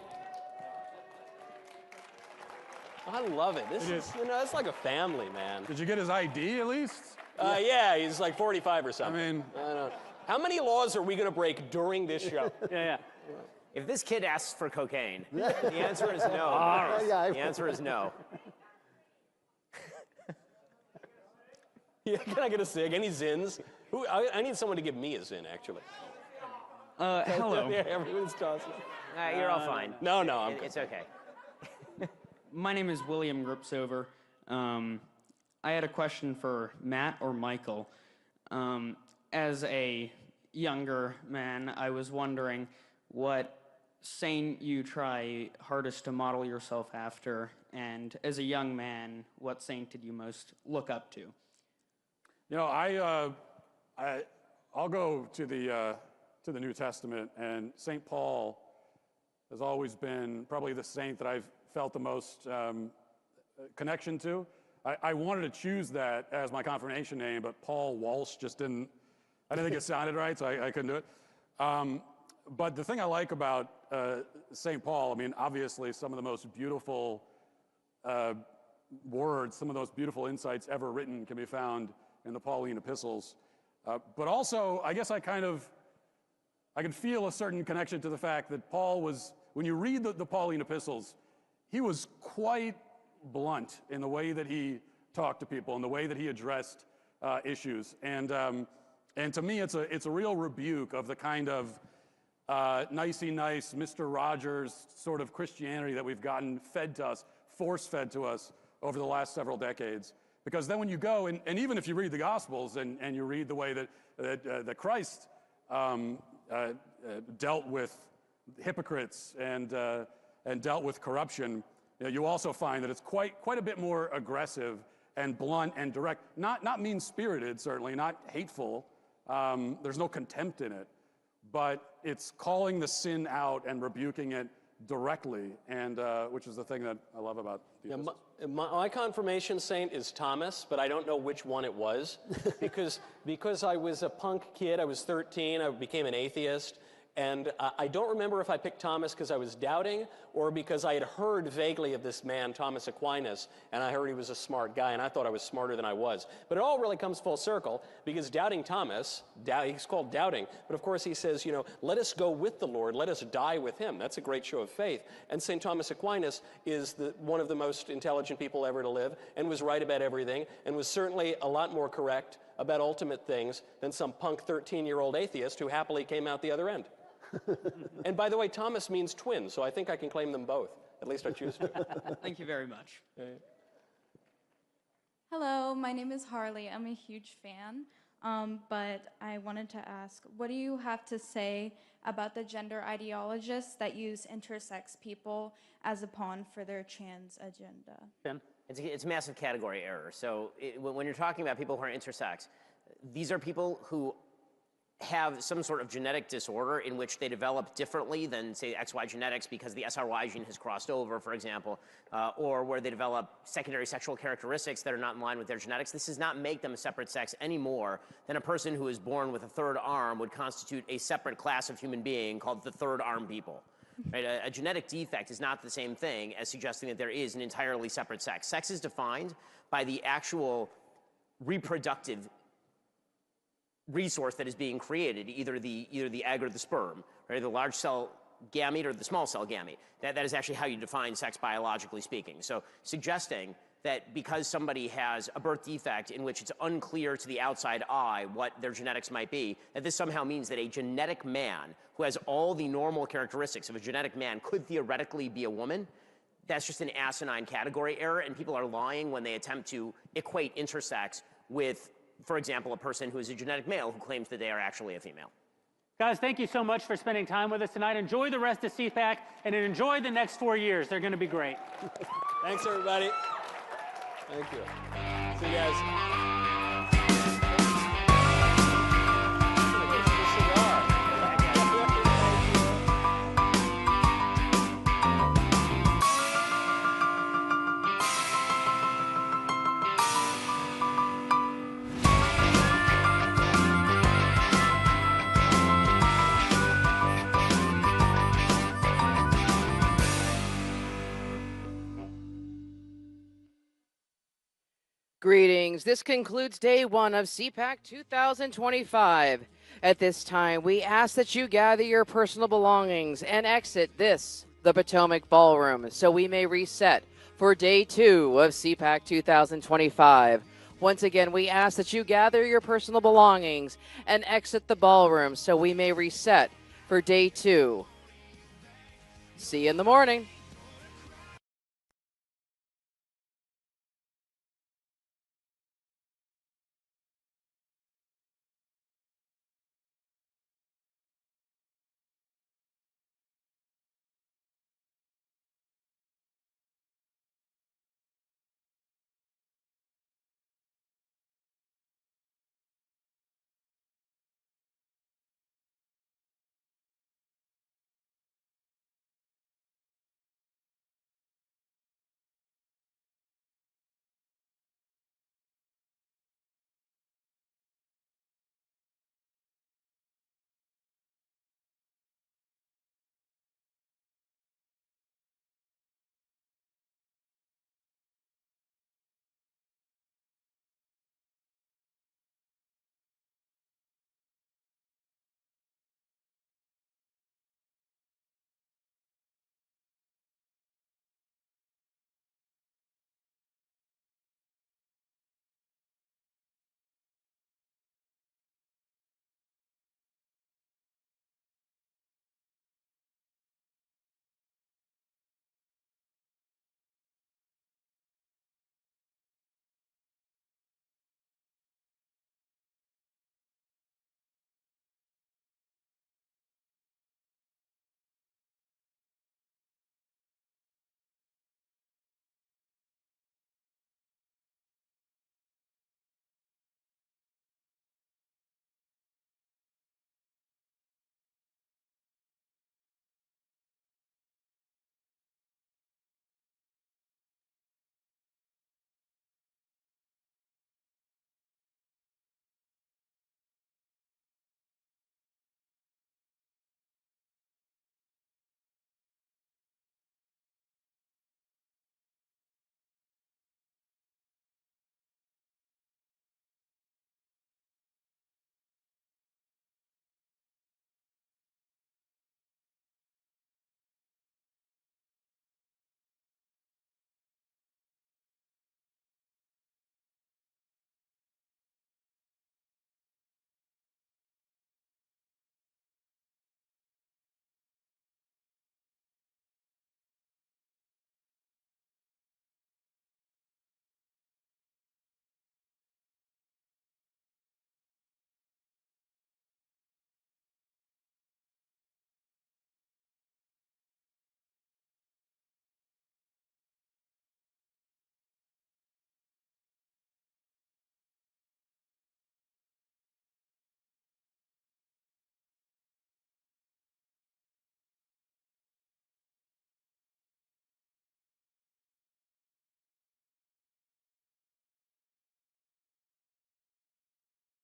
I love it. This is, it's like a family, man. Did you get his ID at least? Yeah, he's like 45 or something. I mean... I don't know. How many laws are we going to break during this show? Yeah. If this kid asks for cocaine, the answer is no. The answer is no. Yeah, can I get a cig? Any zins? I need someone to give me a zin, actually. Hello. Yeah, everyone's tossing. You're all fine. No, it's okay. My name is William Gripsover. I had a question for Matt or Michael. As a younger man, I was wondering what saint you try hardest to model yourself after, and as a young man, what saint did you most look up to? You know, I'll go to the New Testament, and St. Paul has always been probably the saint that I've felt the most connection to. I wanted to choose that as my confirmation name, but Paul Walsh just didn't think it sounded right, so I couldn't do it. But the thing I like about St. Paul, I mean, obviously some of the most beautiful words, some of those beautiful insights ever written can be found in the Pauline epistles. But also, I guess I can feel a certain connection to the fact that Paul was, when you read the Pauline epistles, he was quite blunt in the way that he talked to people and the way that he addressed issues. And to me, it's a real rebuke of the kind of nicey nice, Mr. Rogers sort of Christianity that we've gotten fed to us, force-fed to us over the last several decades. Because then when you go, and even if you read the Gospels and you read the way that Christ dealt with hypocrites and dealt with corruption, you also find that it's quite a bit more aggressive and blunt and direct. Not mean-spirited, certainly, not hateful. There's no contempt in it. But it's calling the sin out and rebuking it directly, and which is the thing that I love about the epistles. My confirmation saint is Thomas, but I don't know which one it was because I was a punk kid. I was 13. I became an atheist. And I don't remember if I picked Thomas because I was doubting or because I had heard vaguely of this man, Thomas Aquinas, and I heard he was a smart guy, and I thought I was smarter than I was. But it all really comes full circle because doubting Thomas, he's called doubting, but of course he says, you know, let us go with the Lord, let us die with him. That's a great show of faith. And St. Thomas Aquinas is one of the most intelligent people ever to live and was right about everything and was certainly a lot more correct about ultimate things than some punk 13-year-old atheist who happily came out the other end. And by the way, Thomas means twin, so I think I can claim them both. At least I choose to. Thank you very much. Hello, my name is Harley. I'm a huge fan, but I wanted to ask, what do you have to say about the gender ideologists that use intersex people as a pawn for their trans agenda? Ben? It's a massive category error. So when you're talking about people who are intersex, these are people who have some sort of genetic disorder in which they develop differently than, say, XY genetics because the SRY gene has crossed over, for example, or where they develop secondary sexual characteristics that are not in line with their genetics. This does not make them a separate sex any more than a person who is born with a third arm would constitute a separate class of human being called the third arm people. Right? A genetic defect is not the same thing as suggesting that there is an entirely separate sex. Sex is defined by the actual reproductive resource that is being created, either the egg or the sperm, right? The large cell gamete or the small cell gamete. That is actually how you define sex biologically speaking. So suggesting that because somebody has a birth defect in which it's unclear to the outside eye what their genetics might be, that this somehow means that a genetic man who has all the normal characteristics of a genetic man could theoretically be a woman, that's just an asinine category error, and people are lying when they attempt to equate intersex with, for example, a person who is a genetic male who claims that they are actually a female. Guys, thank you so much for spending time with us tonight. Enjoy the rest of CPAC and enjoy the next 4 years. They're going to be great. Thanks, everybody. Thank you. See you guys. Greetings. This concludes day one of CPAC 2025. At this time, we ask that you gather your personal belongings and exit the Potomac Ballroom, so we may reset for day two of CPAC 2025. Once again, we ask that you gather your personal belongings and exit the ballroom, so we may reset for day two. See you in the morning.